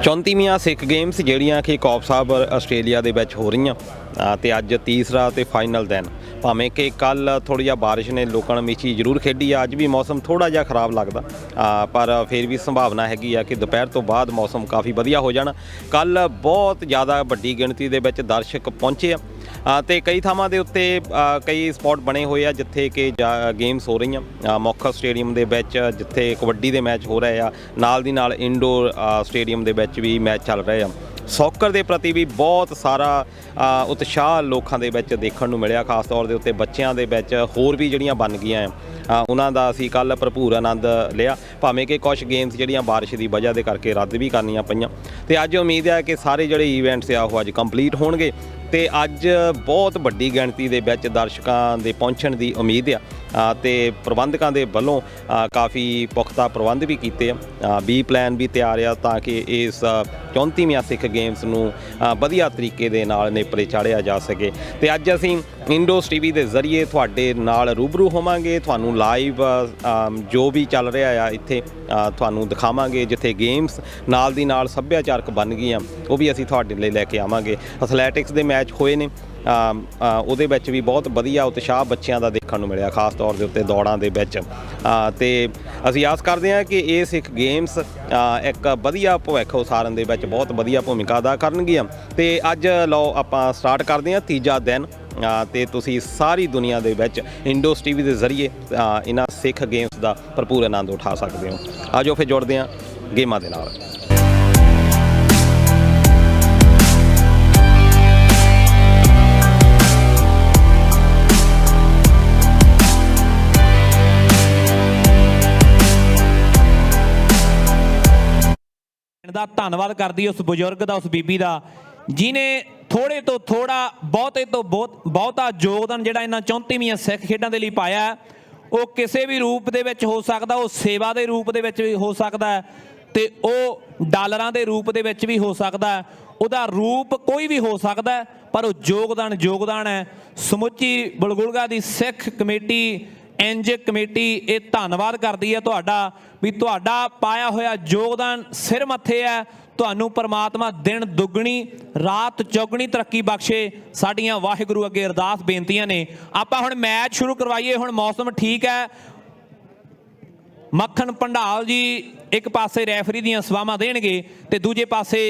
34ਵੀਆਂ ਸਿੱਖ games ਜਿਹੜੀਆਂ ਕਿ ਕੌਪ ਸਾਹਿਬ Australia ਦੇ ਵਿੱਚ ਹੋ ਰਹੀਆਂ ਤੇ ਅੱਜ ਤੀਸਰਾ ਤੇ ਫਾਈਨਲ ਦਿਨ। ਭਾਵੇਂ ਕਿ ਕੱਲ੍ਹ ਥੋੜ੍ਹੀ ਜਿਹਾ ਬਾਰਿਸ਼ ਨੇ ਲੋਕਾਂ ਨੂੰ ਮਿਚੀ ਜ਼ਰੂਰ ਖੇਡੀ ਆ, ਅੱਜ ਵੀ ਮੌਸਮ ਥੋੜ੍ਹਾ ਜਿਹਾ ਖਰਾਬ ਲੱਗਦਾ ਪਰ ਫਿਰ ਵੀ ਸੰਭਾਵਨਾ ਹੈਗੀ ਆ ਕਿ ਦੁਪਹਿਰ ਤੋਂ ਬਾਅਦ ਮੌਸਮ ਕਾਫੀ ਵਧੀਆ ਹੋ ਜਾਣਾ। ਕੱਲ੍ਹ ਬਹੁਤ ਜ਼ਿਆਦਾ ਵੱਡੀ ਗਿਣਤੀ ਦੇ ਵਿੱਚ ਦਰਸ਼ਕ ਪਹੁੰਚੇ ਆ ਤੇ ਕਈ ਥਾਵਾਂ ਦੇ ਉੱਤੇ ਕਈ ਸਪੌਟ ਬਣੇ ਹੋਏ ਆ ਜਿੱਥੇ ਕਿ ਗੇਮਸ ਹੋ ਰਹੀਆਂ। ਮੌਖਾ ਸਟੇਡੀਅਮ ਦੇ ਵਿੱਚ ਜਿੱਥੇ ਕਬੱਡੀ ਦੇ ਮੈਚ ਹੋ ਰਹੇ ਆ, ਨਾਲ ਦੀ ਨਾਲ ਇੰਡੋਰ ਸਟੇਡੀਅਮ ਦੇ ਵਿੱਚ ਵੀ ਮੈਚ ਚੱਲ ਰਹੇ ਆ। ਸੌਕਰ ਦੇ ਪ੍ਰਤੀ ਵੀ ਬਹੁਤ ਸਾਰਾ ਉਤਸ਼ਾਹ ਲੋਕਾਂ ਦੇ ਵਿੱਚ ਦੇਖਣ ਨੂੰ ਮਿਲਿਆ, ਖਾਸ ਤੌਰ ਦੇ ਉੱਤੇ ਬੱਚਿਆਂ ਦੇ ਵਿੱਚ। ਹੋਰ ਵੀ ਜਿਹੜੀਆਂ ਬਣ ਗਈਆਂ ਉਹਨਾਂ ਦਾ ਅਸੀਂ ਕੱਲ੍ਹ ਭਰਪੂਰ ਆਨੰਦ ਲਿਆ, ਭਾਵੇਂ ਕਿ ਕੁਛ ਗੇਮਸ ਜਿਹੜੀਆਂ ਬਾਰਿਸ਼ ਦੀ ਵਜ੍ਹਾ ਦੇ ਕਰਕੇ ਰੱਦ ਵੀ ਕਰਨੀਆਂ ਪਈਆਂ। ਤੇ ਅੱਜ ਉਮੀਦ ਹੈ ਕਿ ਸਾਰੇ ਜਿਹੜੇ ਈਵੈਂਟਸ ਆ ਉਹ ਅੱਜ ਕੰਪਲੀਟ ਹੋਣਗੇ ਤੇ ਅੱਜ ਬਹੁਤ ਵੱਡੀ ਗਿਣਤੀ ਦੇ ਵਿੱਚ ਦਰਸ਼ਕਾਂ ਦੇ ਪਹੁੰਚਣ ਦੀ ਉਮੀਦ ਆ ਤੇ ਪ੍ਰਬੰਧਕਾਂ ਦੇ ਵੱਲੋਂ ਕਾਫੀ ਪੁਖਤਾ ਪ੍ਰਬੰਧ ਵੀ ਕੀਤੇ ਆ। ਬੀ ਪਲਾਨ ਵੀ ਤਿਆਰ ਆ ਤਾਂ ਕਿ ਇਸ 34ਵੀਆਂ ਸਿੱਖ ਗੇਮਸ ਨੂੰ ਵਧੀਆ ਤਰੀਕੇ ਦੇ ਨਾਲ ਨੇਪਰੇ ਚਾੜ੍ਹਿਆ ਜਾ ਸਕੇ। ਤੇ ਅੱਜ ਅਸੀਂ ਇੰਡੋਸ ਟੀਵੀ ਦੇ ਜ਼ਰੀਏ ਤੁਹਾਡੇ ਨਾਲ ਰੂਬਰੂ ਹੋਵਾਂਗੇ, ਤੁਹਾਨੂੰ ਲਾਈਵ ਜੋ ਵੀ ਚੱਲ ਰਿਹਾ ਆ ਇੱਥੇ ਤੁਹਾਨੂੰ ਦਿਖਾਵਾਂਗੇ। ਜਿੱਥੇ ਗੇਮਸ ਨਾਲ ਦੀ ਨਾਲ ਸੱਭਿਆਚਾਰਕ ਬਣ ਗਈਆਂ ਉਹ ਵੀ ਅਸੀਂ ਤੁਹਾਡੇ ਲਈ ਲੈ ਕੇ ਆਵਾਂਗੇ। ਐਥਲੈਟਿਕਸ ਦੇ ਮੈਚ ਹੋਏ ਨੇ, ਉਹਦੇ ਵਿੱਚ ਵੀ ਬਹੁਤ ਵਧੀਆ ਉਤਸ਼ਾਹ ਬੱਚਿਆਂ ਦਾ ਦੇਖਣ ਨੂੰ ਮਿਲਿਆ, ਖਾਸ ਤੌਰ ਦੇ ਉੱਤੇ ਦੌੜਾਂ ਦੇ ਵਿੱਚ। ਤੇ ਅਸੀਂ ਆਸ ਕਰਦੇ ਹਾਂ ਕਿ ਇਹ ਸਿੱਖ ਗੇਮਸ ਇੱਕ ਵਧੀਆ ਭਵਿੱਖ ਉਸਾਰਨ ਦੇ ਵਿੱਚ ਬਹੁਤ ਵਧੀਆ ਭੂਮਿਕਾ ਅਦਾ ਕਰਨਗੀਆਂ। ਤੇ ਅੱਜ ਲਓ ਆਪਾਂ ਸਟਾਰਟ ਕਰਦੇ ਹਾਂ ਤੀਜਾ ਦਿਨ ਤੇ ਤੁਸੀਂ ਸਾਰੀ ਦੁਨੀਆ ਦੇ ਵਿੱਚ ਇੰਡੋਸ ਟੀਵੀ ਦੇ ਜ਼ਰੀਏ ਇਹਨਾਂ ਸਿੱਖ ਗੇਮਸ ਦਾ ਭਰਪੂਰ ਆਨੰਦ ਉਠਾ ਸਕਦੇ ਹੋ। ਆਜੋ ਫਿਰ ਜੁੜਦੇ ਹਾਂ ਗੇਮਾਂ ਦੇ ਨਾਲ। ਦਾ ਧੰਨਵਾਦ ਕਰਦੀ ਉਸ ਬਜ਼ੁਰਗ ਦਾ, ਉਸ ਬੀਬੀ ਦਾ, ਜਿਨੇ ਥੋੜੇ ਤੋਂ ਥੋੜਾ ਬਹੁਤੇ ਤੋਂ ਬਹੁਤਾ ਯੋਗਦਾਨ ਜਿਹੜਾ ਇਹਨਾਂ 34ਵੀਆਂ ਸਿੱਖ ਖੇਡਾਂ ਦੇ ਲਈ ਪਾਇਆ। ਉਹ ਕਿਸੇ ਵੀ ਰੂਪ ਦੇ ਵਿੱਚ ਹੋ ਸਕਦਾ, ਉਹ ਸੇਵਾ ਦੇ ਰੂਪ ਦੇ ਵਿੱਚ ਵੀ ਹੋ ਸਕਦਾ ਤੇ ਉਹ ਡਾਲਰਾਂ ਦੇ ਰੂਪ ਦੇ ਵਿੱਚ ਵੀ ਹੋ ਸਕਦਾ। ਉਹਦਾ ਰੂਪ ਕੋਈ ਵੀ ਹੋ ਸਕਦਾ ਪਰ ਉਹ ਯੋਗਦਾਨ ਹੈ। ਸਮੁੱਚੀ ਬਲਗੁਲਗਾ ਦੀ ਸਿੱਖ ਕਮੇਟੀ, ਇੰਜ ਕਮੇਟੀ ਇਹ ਧੰਨਵਾਦ ਕਰਦੀ ਹੈ ਤੁਹਾਡਾ ਵੀ ਤੁਹਾਡਾ ਪਾਇਆ ਹੋਇਆ ਯੋਗਦਾਨ ਸਿਰ ਮੱਥੇ ਹੈ। ਤੁਹਾਨੂੰ ਪਰਮਾਤਮਾ ਦਿਨ ਦੁੱਗਣੀ ਰਾਤ ਚੌਗਣੀ ਤਰੱਕੀ ਬਖਸ਼ੇ। ਸਾਡੀਆਂ ਵਾਹਿਗੁਰੂ ਅੱਗੇ ਅਰਦਾਸ ਬੇਨਤੀਆਂ ਨੇ। ਆਪਾਂ ਹੁਣ ਮੈਚ ਸ਼ੁਰੂ ਕਰਵਾਈਏ। ਹੁਣ ਮੌਸਮ ਠੀਕ ਹੈ। ਮੱਖਣ ਭੰਡਾਲ ਜੀ ਇੱਕ ਪਾਸੇ ਰੈਫਰੀ ਦੀਆਂ ਸੇਵਾਵਾਂ ਦੇਣਗੇ ਤੇ ਦੂਜੇ ਪਾਸੇ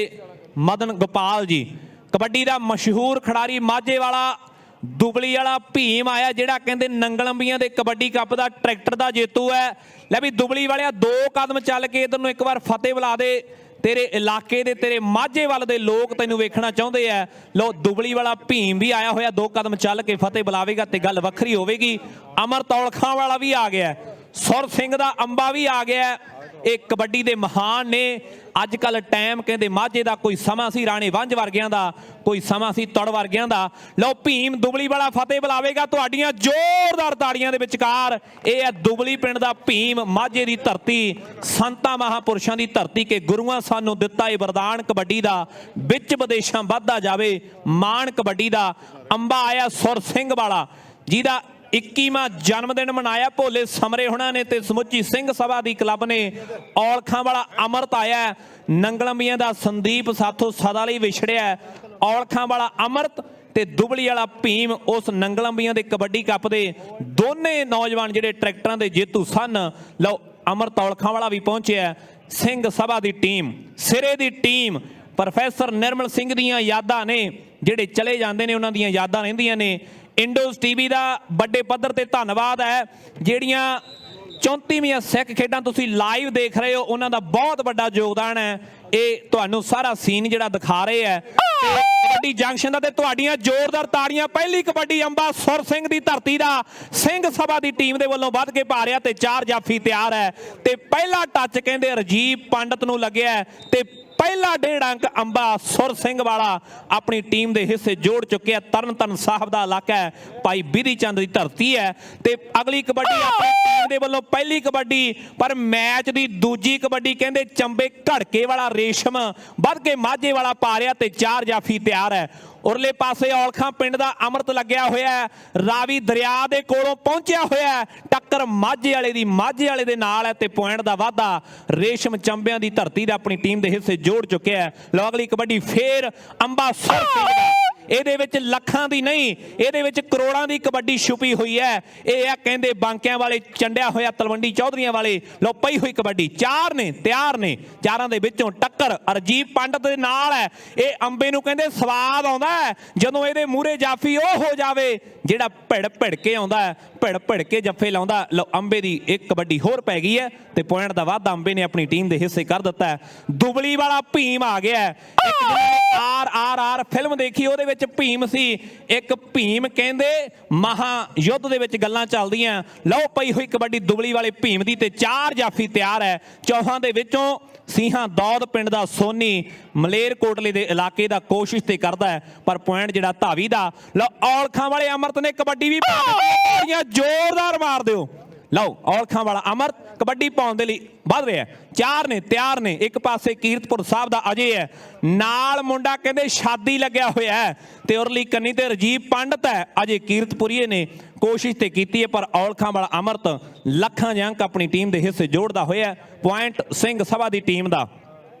ਮਦਨ ਗੋਪਾਲ ਜੀ। ਕਬੱਡੀ ਦਾ ਮਸ਼ਹੂਰ ਖਿਡਾਰੀ ਮਾਝੇ ਵਾਲਾ ਦੁਬਲੀ ਵਾਲਾ ਭੀਮ ਆਇਆ, ਜਿਹੜਾ ਕਹਿੰਦੇ ਨੰਗਲੰਬੀਆਂ ਦੇ ਕਬੱਡੀ ਕੱਪ ਦਾ ਟਰੈਕਟਰ ਦਾ ਜੇਤੂ ਹੈ। ਲੈ ਵੀ ਦੁਬਲੀ ਵਾਲਿਆ 2 ਕਦਮ ਚੱਲ ਕੇ ਇੱਧਰ ਨੂੰ ਇੱਕ ਵਾਰ ਫਤਿਹ ਬੁਲਾ ਦੇ। ਤੇਰੇ ਇਲਾਕੇ ਦੇ, ਤੇਰੇ ਮਾਝੇ ਵੱਲ ਦੇ ਲੋਕ ਤੈਨੂੰ ਵੇਖਣਾ ਚਾਹੁੰਦੇ ਆ। ਲੋ ਦੁਬਲੀ ਵਾਲਾ ਭੀਮ ਵੀ ਆਇਆ ਹੋਇਆ, 2 ਕਦਮ ਚੱਲ ਕੇ ਫਤਿਹ ਬੁਲਾਵੇਗਾ ਤੇ ਗੱਲ ਵੱਖਰੀ ਹੋਵੇਗੀ। ਅਮਰ ਤੌਲਖਾਂ ਵਾਲਾ ਵੀ ਆ ਗਿਆ, ਸੁਰ ਸਿੰਘ ਦਾ ਅੰਬਾ ਵੀ ਆ ਗਿਆ। ਇਹ ਕਬੱਡੀ ਦੇ ਮਹਾਨ ਨੇ। ਅੱਜ ਕੱਲ੍ਹ ਟਾਈਮ ਕਹਿੰਦੇ ਮਾਝੇ ਦਾ ਕੋਈ ਸਮਾਂ ਸੀ ਰਾਣੇ ਵੰਝ ਵਰਗਿਆਂ ਦਾ, ਕੋਈ ਸਮਾਂ ਸੀ ਤੁੜ ਵਰਗਿਆਂ ਦਾ। ਲਓ ਭੀਮ ਦੁਬਲੀ ਵਾਲਾ ਫਤਿਹ ਬੁਲਾਵੇਗਾ ਤੁਹਾਡੀਆਂ ਜ਼ੋਰਦਾਰ ਤਾੜੀਆਂ ਦੇ ਵਿਚਕਾਰ। ਇਹ ਹੈ ਦੁਬਲੀ ਪਿੰਡ ਦਾ ਭੀਮ, ਮਾਝੇ ਦੀ ਧਰਤੀ, ਸੰਤਾਂ ਮਹਾਂਪੁਰਸ਼ਾਂ ਦੀ ਧਰਤੀ ਕਿ ਗੁਰੂਆਂ ਸਾਨੂੰ ਦਿੱਤਾ ਇਹ ਵਰਦਾਨ ਕਬੱਡੀ ਦਾ, ਵਿੱਚ ਵਿਦੇਸ਼ਾਂ ਵੱਧਦਾ ਜਾਵੇ ਮਾਣ ਕਬੱਡੀ ਦਾ। ਅੰਬਾ ਆਇਆ ਸੁਰ ਸਿੰਘ ਵਾਲਾ, ਜਿਹਦਾ 21ਵਾਂ ਜਨਮ ਦਿਨ ਮਨਾਇਆ ਭੋਲੇ ਸਮਰੇ ਹੋਣਾ ਨੇ ਤੇ ਸਮੁੱਚੀ ਸਿੰਘ ਸਭਾ ਦੀ ਕਲੱਬ ਨੇ। ਔਲਖਾਂ ਵਾਲਾ ਅਮਰਤ ਆਇਆ, ਨੰਗਲੰਬੀਆਂ ਦਾ ਸੰਦੀਪ ਸਾਥੋਂ ਸਦਾ ਲਈ ਵਿਛੜਿਆ। ਔਲਖਾਂ ਵਾਲਾ ਅਮਰਤ ਤੇ ਦੁਬਲੀ ਵਾਲਾ ਭੀਮ ਉਸ ਨੰਗਲੰਬੀਆਂ ਦੇ ਕਬੱਡੀ ਕੱਪ ਦੇ ਦੋਨੇ ਨੌਜਵਾਨ ਜਿਹੜੇ ਟਰੈਕਟਰਾਂ ਦੇ ਜੇਤੂ ਸਨ। ਲਓ ਅਮਰਤ ਔਲਖਾਂ ਵਾਲਾ ਵੀ ਪਹੁੰਚਿਆ। ਸਿੰਘ ਸਭਾ ਦੀ ਟੀਮ, ਸਿਰੇ ਦੀ ਟੀਮ, ਪ੍ਰੋਫੈਸਰ ਨਿਰਮਲ ਸਿੰਘ ਦੀਆਂ ਯਾਦਾਂ ਨੇ, ਜਿਹੜੇ ਚਲੇ ਜਾਂਦੇ ਨੇ ਉਹਨਾਂ ਦੀਆਂ ਯਾਦਾਂ ਰਹਿੰਦੀਆਂ ਨੇ। ਇੰਡੋਸ ਟੀਵੀ ਦਾ ਵੱਡੇ ਪੱਧਰ ਤੇ ਧੰਨਵਾਦ ਹੈ। ਜਿਹੜੀਆਂ 34ਵੀਆਂ ਸਿੱਖ ਖੇਡਾਂ ਤੁਸੀਂ ਲਾਈਵ ਦੇਖ ਰਹੇ ਹੋ ਉਹਨਾਂ ਦਾ ਬਹੁਤ ਵੱਡਾ ਯੋਗਦਾਨ ਹੈ। ਇਹ ਤੁਹਾਨੂੰ ਸਾਰਾ ਸੀਨ ਜਿਹੜਾ ਦਿਖਾ ਰਹੇ ਹੈ ਕਬੱਡੀ ਜੰਕਸ਼ਨ ਦਾ। ਤੇ ਤੁਹਾਡੀਆਂ ਜ਼ੋਰਦਾਰ ਤਾੜੀਆਂ। ਪਹਿਲੀ ਕਬੱਡੀ ਅੰਬਾ ਸੁਰ ਸਿੰਘ ਦੀ ਧਰਤੀ ਦਾ ਸਿੰਘ ਸਭਾ ਦੀ ਟੀਮ ਦੇ ਵੱਲੋਂ ਵੱਧ ਕੇ ਪਾ ਰਿਹਾ ਤੇ 4 ਜਾਫੀ ਤਿਆਰ ਹੈ। ਤੇ ਪਹਿਲਾ ਟੱਚ ਕਹਿੰਦੇ ਰਜੀਵ ਪੰਡਤ ਨੂੰ ਲੱਗਿਆ ਤੇ ਪਹਿਲਾ 1.5 ਅੰਕ ਅੰਬਾ ਸੁਰ ਸਿੰਘ ਵਾਲਾ ਆਪਣੀ ਟੀਮ ਦੇ ਹਿੱਸੇ ਜੋੜ ਚੁੱਕਿਆ। ਤਰਨਤਾਰਨ ਸਾਹਿਬ ਦਾ ਇਲਾਕਾ ਹੈ, ਭਾਈ ਬਿਧੀ ਚੰਦ ਦੀ ਧਰਤੀ ਹੈ। ਤੇ ਅਗਲੀ ਕਬੱਡੀ ਆਪਣੀ ਟੀਮ ਦੇ ਵੱਲੋਂ ਪਹਿਲੀ ਕਬੱਡੀ, ਪਰ ਮੈਚ ਦੀ ਦੂਜੀ ਕਬੱਡੀ ਕਹਿੰਦੇ ਚੰਬੇ ਘੜਕੇ ਵਾਲਾ ਰੇਸ਼ਮ ਵੱਧ ਕੇ ਮਾਝੇ ਵਾਲਾ ਪਾ ਰਿਹਾ ਤੇ 4 ਜਾਫੀ ਤਿਆਰ ਹੈ। ਉਰਲੇ ਪਾਸੇ ਔਲਖਾਂ ਪਿੰਡ ਦਾ ਅਮਰਤ ਲੱਗਿਆ ਹੋਇਆ ਹੈ, ਰਾਵੀ ਦਰਿਆ ਦੇ ਕੋਲੋਂ ਪਹੁੰਚਿਆ ਹੋਇਆ ਹੈ, ਟੱਕਰ ਮਾਝੇ ਵਾਲੇ ਦੀ ਮਾਝੇ ਵਾਲੇ ਦੇ ਨਾਲ ਹੈ ਤੇ ਪੁਆਇੰਟ ਦਾ ਵਾਧਾ ਰੇਸ਼ਮ ਚੰਬਿਆਂ ਦੀ ਧਰਤੀ ਦਾ ਆਪਣੀ ਟੀਮ ਦੇ ਹਿੱਸੇ ਜੋੜ ਚੁੱਕਿਆ ਹੈ। ਲਓ ਅਗਲੀ ਕਬੱਡੀ ਫੇਰ ਅੰਬਾਸਰ ਸਿੰਘ ਦਾ, ਇਹਦੇ ਵਿੱਚ ਲੱਖਾਂ ਦੀ ਨਹੀਂ, ਇਹਦੇ ਵਿੱਚ ਕਰੋੜਾਂ ਦੀ ਕਬੱਡੀ ਛੁਪੀ ਹੋਈ ਹੈ। ਇਹ ਆ ਕਹਿੰਦੇ ਬਾਂਕਿਆਂ ਵਾਲੇ ਚੰਡਿਆ ਹੋਇਆ ਤਲਵੰਡੀ ਚੌਧਰੀਆਂ ਵਾਲੇ। ਲੋ ਪਈ ਹੋਈ ਕਬੱਡੀ, ਚਾਰ ਨੇ ਤਿਆਰ ਨੇ, ਚਾਰਾਂ ਦੇ ਵਿੱਚੋਂ ਟੱਕਰ ਅਰਜੀਤ ਪੰਡਤ ਦੇ ਨਾਲ ਹੈ। ਇਹ ਅੰਬੇ ਨੂੰ ਕਹਿੰਦੇ ਸਵਾਦ ਆਉਂਦਾ ਹੈ ਜਦੋਂ ਇਹਦੇ ਮੂਹਰੇ ਜਾਫੀ ਉਹ ਹੋ ਜਾਵੇ ਜਿਹੜਾ ਭਿੜ ਕੇ ਆਉਂਦਾ ਹੈ, ਭਿੜ ਕੇ ਜੱਫੇ ਲਾਉਂਦਾ। ਲੋ ਅੰਬੇ ਦੀ ਇੱਕ ਕਬੱਡੀ ਹੋਰ ਪੈ ਗਈ ਹੈ ਤੇ ਪੁਆਇੰਟ ਦਾ ਵਾਧਾ ਅੰਬੇ ਨੇ ਆਪਣੀ ਟੀਮ ਦੇ ਹਿੱਸੇ ਕਰ ਦਿੱਤਾ ਹੈ। ਦੁਬਲੀ ਵਾਲਾ ਭੀਮ ਆ ਗਿਆ ਹੈ। ਇੱਕ RRR ਫਿਲਮ ਦੇਖੀ, ਉਹਦੇ ਵਿੱਚ ਭੀਮ ਸੀ, ਇੱਕ ਭੀਮ ਕਹਿੰਦੇ ਮਹਾ ਯੁੱਧ ਦੇ ਵਿੱਚ ਗੱਲਾਂ ਚੱਲਦੀਆਂ। ਲਓ ਪਈ ਹੋਈ ਕਬੱਡੀ ਦੁਬਲੀ ਵਾਲੇ ਭੀਮ ਦੀ ਤੇ ਚਾਰ ਜਾਫੀ ਤਿਆਰ ਹੈ। ਚੌਹਾਂ ਦੇ ਵਿੱਚੋਂ ਸਿੰਘਾਂ ਦੌਦ ਪਿੰਡ ਦਾ ਸੋਨੀ ਮਲੇਰਕੋਟਲੇ ਦੇ ਇਲਾਕੇ ਦਾ ਕੋਸ਼ਿਸ਼ ਤੇ ਕਰਦਾ ਹੈ ਪਰ ਪੁਆਇੰਟ ਜਿਹੜਾ ਧਾਵੀ ਦਾ। ਲਓ ਔਲਖਾਂ ਵਾਲੇ ਅਮਰਤ ਨੇ ਕਬੱਡੀ ਵੀ ਪਾ ਦਿੱਤੀ, ਜ਼ੋਰਦਾਰ ਮਾਰ ਦਿਓ। ਲਓ ਔਲਖਾਂ ਵਾਲਾ ਅਮਰਤ ਕਬੱਡੀ ਪਾਉਣ ਦੇ ਲਈ ਵੱਧ ਰਿਹਾ, ਚਾਰ ਨੇ ਤਿਆਰ ਨੇ। ਇੱਕ ਪਾਸੇ ਕੀਰਤਪੁਰ ਸਾਹਿਬ ਦਾ ਅਜੇ ਹੈ, ਨਾਲ ਮੁੰਡਾ ਕਹਿੰਦੇ ਸ਼ਾਦੀ ਲੱਗਿਆ ਹੋਇਆ ਹੈ ਤੇ ਉਰਲੀ ਕੰਨੀ ਤੇ ਰਜੀਵ ਪੰਡਤ ਹੈ। ਅਜੇ ਕੀਰਤਪੁਰੀਏ ਨੇ ਕੋਸ਼ਿਸ਼ ਤੇ ਕੀਤੀ ਹੈ ਪਰ ਔਲਖਾਂ ਵਾਲਾ ਅਮਰਤ ਲੱਖਾਂ ਦੇ ਅੰਕ ਆਪਣੀ ਟੀਮ ਦੇ ਹਿੱਸੇ ਜੋੜਦਾ ਹੋਇਆ। ਪੁਆਇੰਟ ਸਿੰਘ ਸਭਾ ਦੀ ਟੀਮ ਦਾ।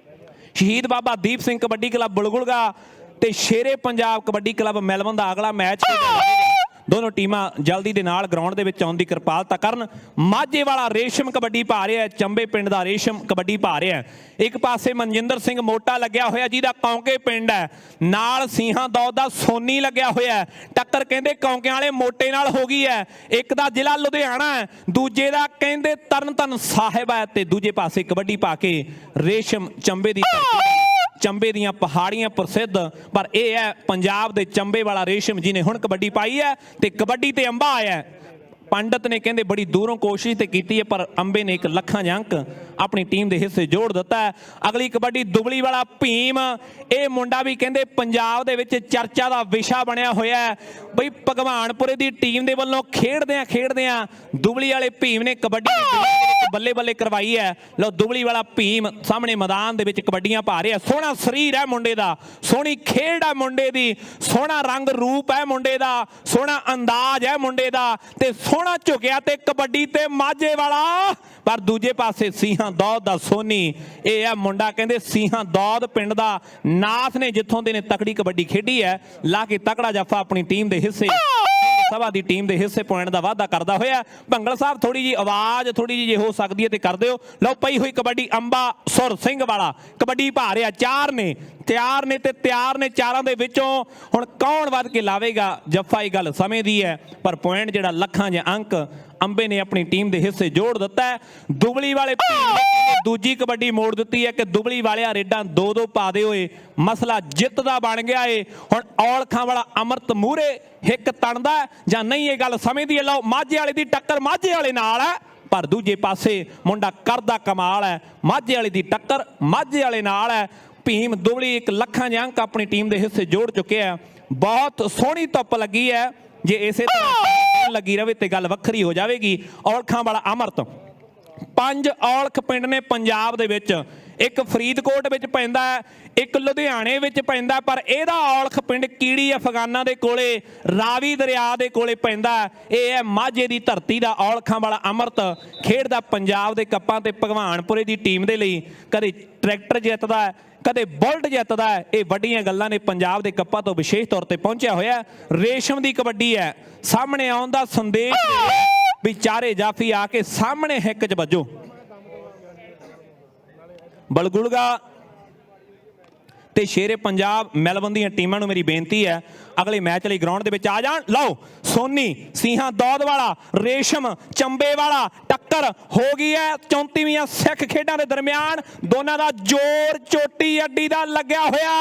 ਸ਼ਹੀਦ ਬਾਬਾ ਦੀਪ ਸਿੰਘ ਕਬੱਡੀ ਕਲੱਬ ਬੁਲਗੁਲਗਾ ਤੇ ਸ਼ੇਰੇ ਪੰਜਾਬ ਕਬੱਡੀ ਕਲੱਬ ਮੈਲਬਨ ਦਾ ਅਗਲਾ ਮੈਚ ਦੋਨੋਂ ਟੀਮਾਂ ਜਲਦੀ ਦੇ ਨਾਲ ਗਰਾਊਂਡ ਦੇ ਵਿੱਚ ਆਉਣ ਦੀ ਕਿਰਪਾਲਤਾ ਕਰਨ। ਮਾਝੇ ਵਾਲਾ ਰੇਸ਼ਮ ਕਬੱਡੀ ਪਾ ਰਿਹਾ, ਚੰਬੇ ਪਿੰਡ ਦਾ ਰੇਸ਼ਮ ਕਬੱਡੀ ਪਾ ਰਿਹਾ। ਇੱਕ ਪਾਸੇ ਮਨਜਿੰਦਰ ਸਿੰਘ ਮੋਟਾ ਲੱਗਿਆ ਹੋਇਆ ਜਿਹਦਾ ਕੌਂਕੇ ਪਿੰਡ ਹੈ, ਨਾਲ ਸਿੰਘਾਂ ਦੌਦ ਦਾ ਸੋਨੀ ਲੱਗਿਆ ਹੋਇਆ। ਟੱਕਰ ਕਹਿੰਦੇ ਕੌਂਕਿਆਂ ਵਾਲੇ ਮੋਟੇ ਨਾਲ ਹੋ ਗਈ ਹੈ। ਇੱਕ ਦਾ ਜ਼ਿਲ੍ਹਾ ਲੁਧਿਆਣਾ ਹੈ, ਦੂਜੇ ਦਾ ਕਹਿੰਦੇ ਤਰਨਤਾਰਨ ਸਾਹਿਬ ਹੈ ਤੇ ਦੂਜੇ ਪਾਸੇ ਕਬੱਡੀ ਪਾ ਕੇ ਰੇਸ਼ਮ ਚੰਬੇ ਦੀ ਚੰਬੇ ਦੀਆਂ ਪਹਾੜੀਆਂ ਪ੍ਰਸਿੱਧ, ਪਰ ਇਹ ਹੈ ਪੰਜਾਬ ਦੇ ਚੰਬੇ ਵਾਲਾ ਰੇਸ਼ਮ ਜਿਹਨੇ ਹੁਣ ਕਬੱਡੀ ਪਾਈ ਹੈ ਤੇ ਕਬੱਡੀ ਤੇ ਅੰਬਾ ਆਇਆ। ਪੰਡਤ ਨੇ ਕਹਿੰਦੇ ਬੜੀ ਦੂਰੋਂ ਕੋਸ਼ਿਸ਼ ਤੇ ਕੀਤੀ ਹੈ ਪਰ ਅੰਬੇ ਨੇ ਇੱਕ ਲੱਖਾਂ ਦੇ ਅੰਕ ਆਪਣੀ ਟੀਮ ਦੇ ਹਿੱਸੇ ਜੋੜ ਦਿੱਤਾ ਹੈ। ਅਗਲੀ ਕਬੱਡੀ ਦੁਬਲੀ ਵਾਲਾ ਭੀਮ, ਇਹ ਮੁੰਡਾ ਵੀ ਕਹਿੰਦੇ ਪੰਜਾਬ ਦੇ ਵਿੱਚ ਚਰਚਾ ਦਾ ਵਿਸ਼ਾ ਬਣਿਆ ਹੋਇਆ ਹੈ ਬਈ ਭਗਵਾਨਪੁਰੇ ਦੀ ਟੀਮ ਦੇ ਵੱਲੋਂ ਖੇਡਦਿਆਂ ਦੁਬਲੀ ਵਾਲੇ ਭੀਮ ਨੇ ਕਬੱਡੀ ਬੱਲੇ ਬੱਲੇ ਕਰਵਾਈ ਹੈ। ਲਓ ਦੁਬਲੀ ਵਾਲਾ ਭੀਮ ਸਾਹਮਣੇ ਮੈਦਾਨ ਦੇ ਵਿੱਚ ਕਬੱਡੀਆਂ ਪਾ ਰਿਹਾ। ਸੋਹਣਾ ਸਰੀਰ ਹੈ ਮੁੰਡੇ ਦਾ, ਸੋਹਣੀ ਖੇਡ ਹੈ ਮੁੰਡੇ ਦੀ, ਸੋਹਣਾ ਰੰਗ ਰੂਪ ਹੈ ਮੁੰਡੇ ਦਾ, ਸੋਹਣਾ ਅੰਦਾਜ਼ ਹੈ ਮੁੰਡੇ ਦਾ ਤੇ ਸੋਹਣਾ ਝੁਕਿਆ ਤੇ ਕਬੱਡੀ ਤੇ ਮਾਝੇ ਵਾਲਾ। ਪਰ ਦੂਜੇ ਪਾਸੇ ਸਿੰਘਾਂ ਦੌਦ ਦਾ ਸੋਨੀ, ਇਹ ਹੈ ਮੁੰਡਾ ਕਹਿੰਦੇ ਸਿੰਘਾਂ ਦੌਦ ਪਿੰਡ ਦਾ ਨਾਥ ਨੇ ਜਿੱਥੋਂ ਦੇ ਨੇ ਤਕੜੀ ਕਬੱਡੀ ਖੇਡੀ ਹੈ। ਲਾ ਕੇ ਤਕੜਾ ਜੱਫਾ ਆਪਣੀ ਟੀਮ ਦੇ ਹਿੱਸੇ ਸਭਾ ਦੀ ਟੀਮ ਦੇ ਹਿੱਸੇ ਪੁਆਇੰਟ ਦਾ ਵਾਅਦਾ ਕਰਦਾ ਹੋਇਆ। ਭੰਗਲ ਸਾਹਿਬ ਥੋੜੀ ਜੀ ਆਵਾਜ਼ ਥੋੜੀ ਜੀ ਜੇ ਹੋ ਸਕਦੀ ਹੈ ਤੇ ਕਰ ਦਿਓ। ਲਓ ਪਈ ਹੋਈ ਕਬੱਡੀ ਅੰਬਾ ਸੁਰ ਸਿੰਘ ਵਾਲਾ ਕਬੱਡੀ ਪਾ ਰਿਹਾ, ਚਾਰ ਨੇ ਤਿਆਰ ਨੇ ਤੇ ਤਿਆਰ ਨੇ ਚਾਰਾਂ ਦੇ ਵਿੱਚੋਂ ਹੁਣ ਕੌਣ ਵੱਧ ਕੇ ਲਾਵੇਗਾ ਜੱਫਾ, ਇਹ ਗੱਲ ਸਮੇਂ ਦੀ ਹੈ ਪਰ ਪੁਆਇੰਟ ਜਿਹੜਾ ਲੱਖਾਂ ਦੇ ਅੰਕ ਅੰਬੇ ਨੇ ਆਪਣੀ ਟੀਮ ਦੇ ਹਿੱਸੇ ਜੋੜ ਦਿੱਤਾ ਹੈ। ਦੁਬਲੀ ਵਾਲੇ ਦੂਜੀ ਕਬੱਡੀ ਮੋੜ ਦਿੱਤੀ ਹੈ ਕਿ ਦੁਬਲੀ ਵਾਲਿਆ ਰੇਡਾਂ ਦੋ ਦੋ ਪਾ ਦੇ ਹੋਏ ਮਸਲਾ ਜਿੱਤ ਦਾ ਬਣ ਗਿਆ ਏ। ਹੁਣ ਔਲਖਾਂ ਵਾਲਾ ਅਮਰਤ ਮੂਹਰੇ ਹਿੱਕ ਤਣਦਾ ਜਾਂ ਨਹੀਂ, ਇਹ ਗੱਲ ਸਮੇਂ ਦੀ ਹੈ। ਲਓ ਮਾਝੇ ਵਾਲੇ ਦੀ ਟੱਕਰ ਮਾਝੇ ਵਾਲੇ ਨਾਲ ਹੈ ਪਰ ਦੂਜੇ ਪਾਸੇ ਮੁੰਡਾ ਕਰਦਾ ਕਮਾਲ ਹੈ। ਮਾਝੇ ਵਾਲੇ ਦੀ ਟੱਕਰ ਮਾਝੇ ਵਾਲੇ ਨਾਲ ਹੈ। ਭੀਮ ਦੁਬਲੀ ਇੱਕ ਲੱਖਾਂ ਦੇ ਅੰਕ ਆਪਣੀ ਟੀਮ ਦੇ ਹਿੱਸੇ ਜੋੜ ਚੁੱਕਿਆ। ਬਹੁਤ ਸੋਹਣੀ ਧੁੱਪ ਲੱਗੀ ਹੈ, ਜੇ ਇਸੇ ਤਰ੍ਹਾਂ ਲੱਗੀ ਰਵੇ ਤੇ ਗੱਲ ਵੱਖਰੀ ਹੋ ਜਾਵੇਗੀ। ਔਲਖਾਂ ਵਾਲਾ ਅਮਰਤ, 5 ਔਲਖ ਪਿੰਡ ਨੇ ਪੰਜਾਬ ਦੇ ਵਿੱਚ, ਇੱਕ ਫਰੀਦਕੋਟ ਵਿੱਚ ਪੈਂਦਾ, ਇੱਕ ਲੁਧਿਆਣੇ ਵਿੱਚ ਪੈਂਦਾ, ਪਰ ਇਹਦਾ ਔਲਖ ਪਿੰਡ ਕੀੜੀ ਅਫਗਾਨਾਂ ਦੇ ਕੋਲੇ ਰਾਵੀ ਦਰਿਆ ਦੇ ਕੋਲੇ ਪੈਂਦਾ। ਇਹ ਹੈ ਮਾਝੇ ਦੀ ਧਰਤੀ ਦਾ ਔਲਖਾਂ ਵਾਲਾ ਅਮਰਤ, ਖੇਡਦਾ ਪੰਜਾਬ ਦੇ ਕੱਪਾਂ ਤੇ ਭਗਵਾਨਪੁਰੇ ਦੀ ਟੀਮ ਦੇ ਲਈ। ਕਦੇ ਟਰੈਕਟਰ ਜਿੱਤਦਾ ਹੈ, ਕਦੇ ਬੁਲਟ ਜਿੱਤਦਾ ਹੈ। ਇਹ ਵੱਡੀਆਂ ਗੱਲਾਂ ਨੇ, ਪੰਜਾਬ ਦੇ ਕੱਪਾਂ ਤੋਂ ਵਿਸ਼ੇਸ਼ ਤੌਰ ਤੇ ਪਹੁੰਚਿਆ ਹੋਇਆ। ਰੇਸ਼ਮ ਦੀ ਕਬੱਡੀ ਹੈ, ਸਾਹਮਣੇ ਆਉਣ ਦਾ ਸੰਦੇਸ਼ ਵੀ ਚਾਰੇ ਜਾਫੀ ਆ ਕੇ ਸਾਹਮਣੇ ਹਿੱਕ 'ਚ ਵੱਜੋ। ਬਲਗੁਲਗਾ ਤੇ ਸ਼ੇਰੇ ਪੰਜਾਬ ਮੈਲਬਨ ਦੀਆਂ ਟੀਮਾਂ ਨੂੰ ਮੇਰੀ ਬੇਨਤੀ ਹੈ ਅਗਲੇ ਮੈਚ ਲਈ ਗਰਾਊਂਡ ਦੇ ਵਿੱਚ ਆ ਜਾਣ। ਲਓ ਸੋਨੀ ਸਿੰਘਾਂ ਦੌਦ ਵਾਲਾ ਰੇਸ਼ਮ ਚੰਬੇ ਵਾਲਾ ਟੱਕਰ ਹੋ ਗਈ ਹੈ 34ਵੀਆਂ ਸਿੱਖ ਖੇਡਾਂ ਦੇ ਦਰਮਿਆਨ। ਦੋਨਾਂ ਦਾ ਜ਼ੋਰ ਚੋਟੀ ਅੱਡੀ ਦਾ ਲੱਗਿਆ ਹੋਇਆ।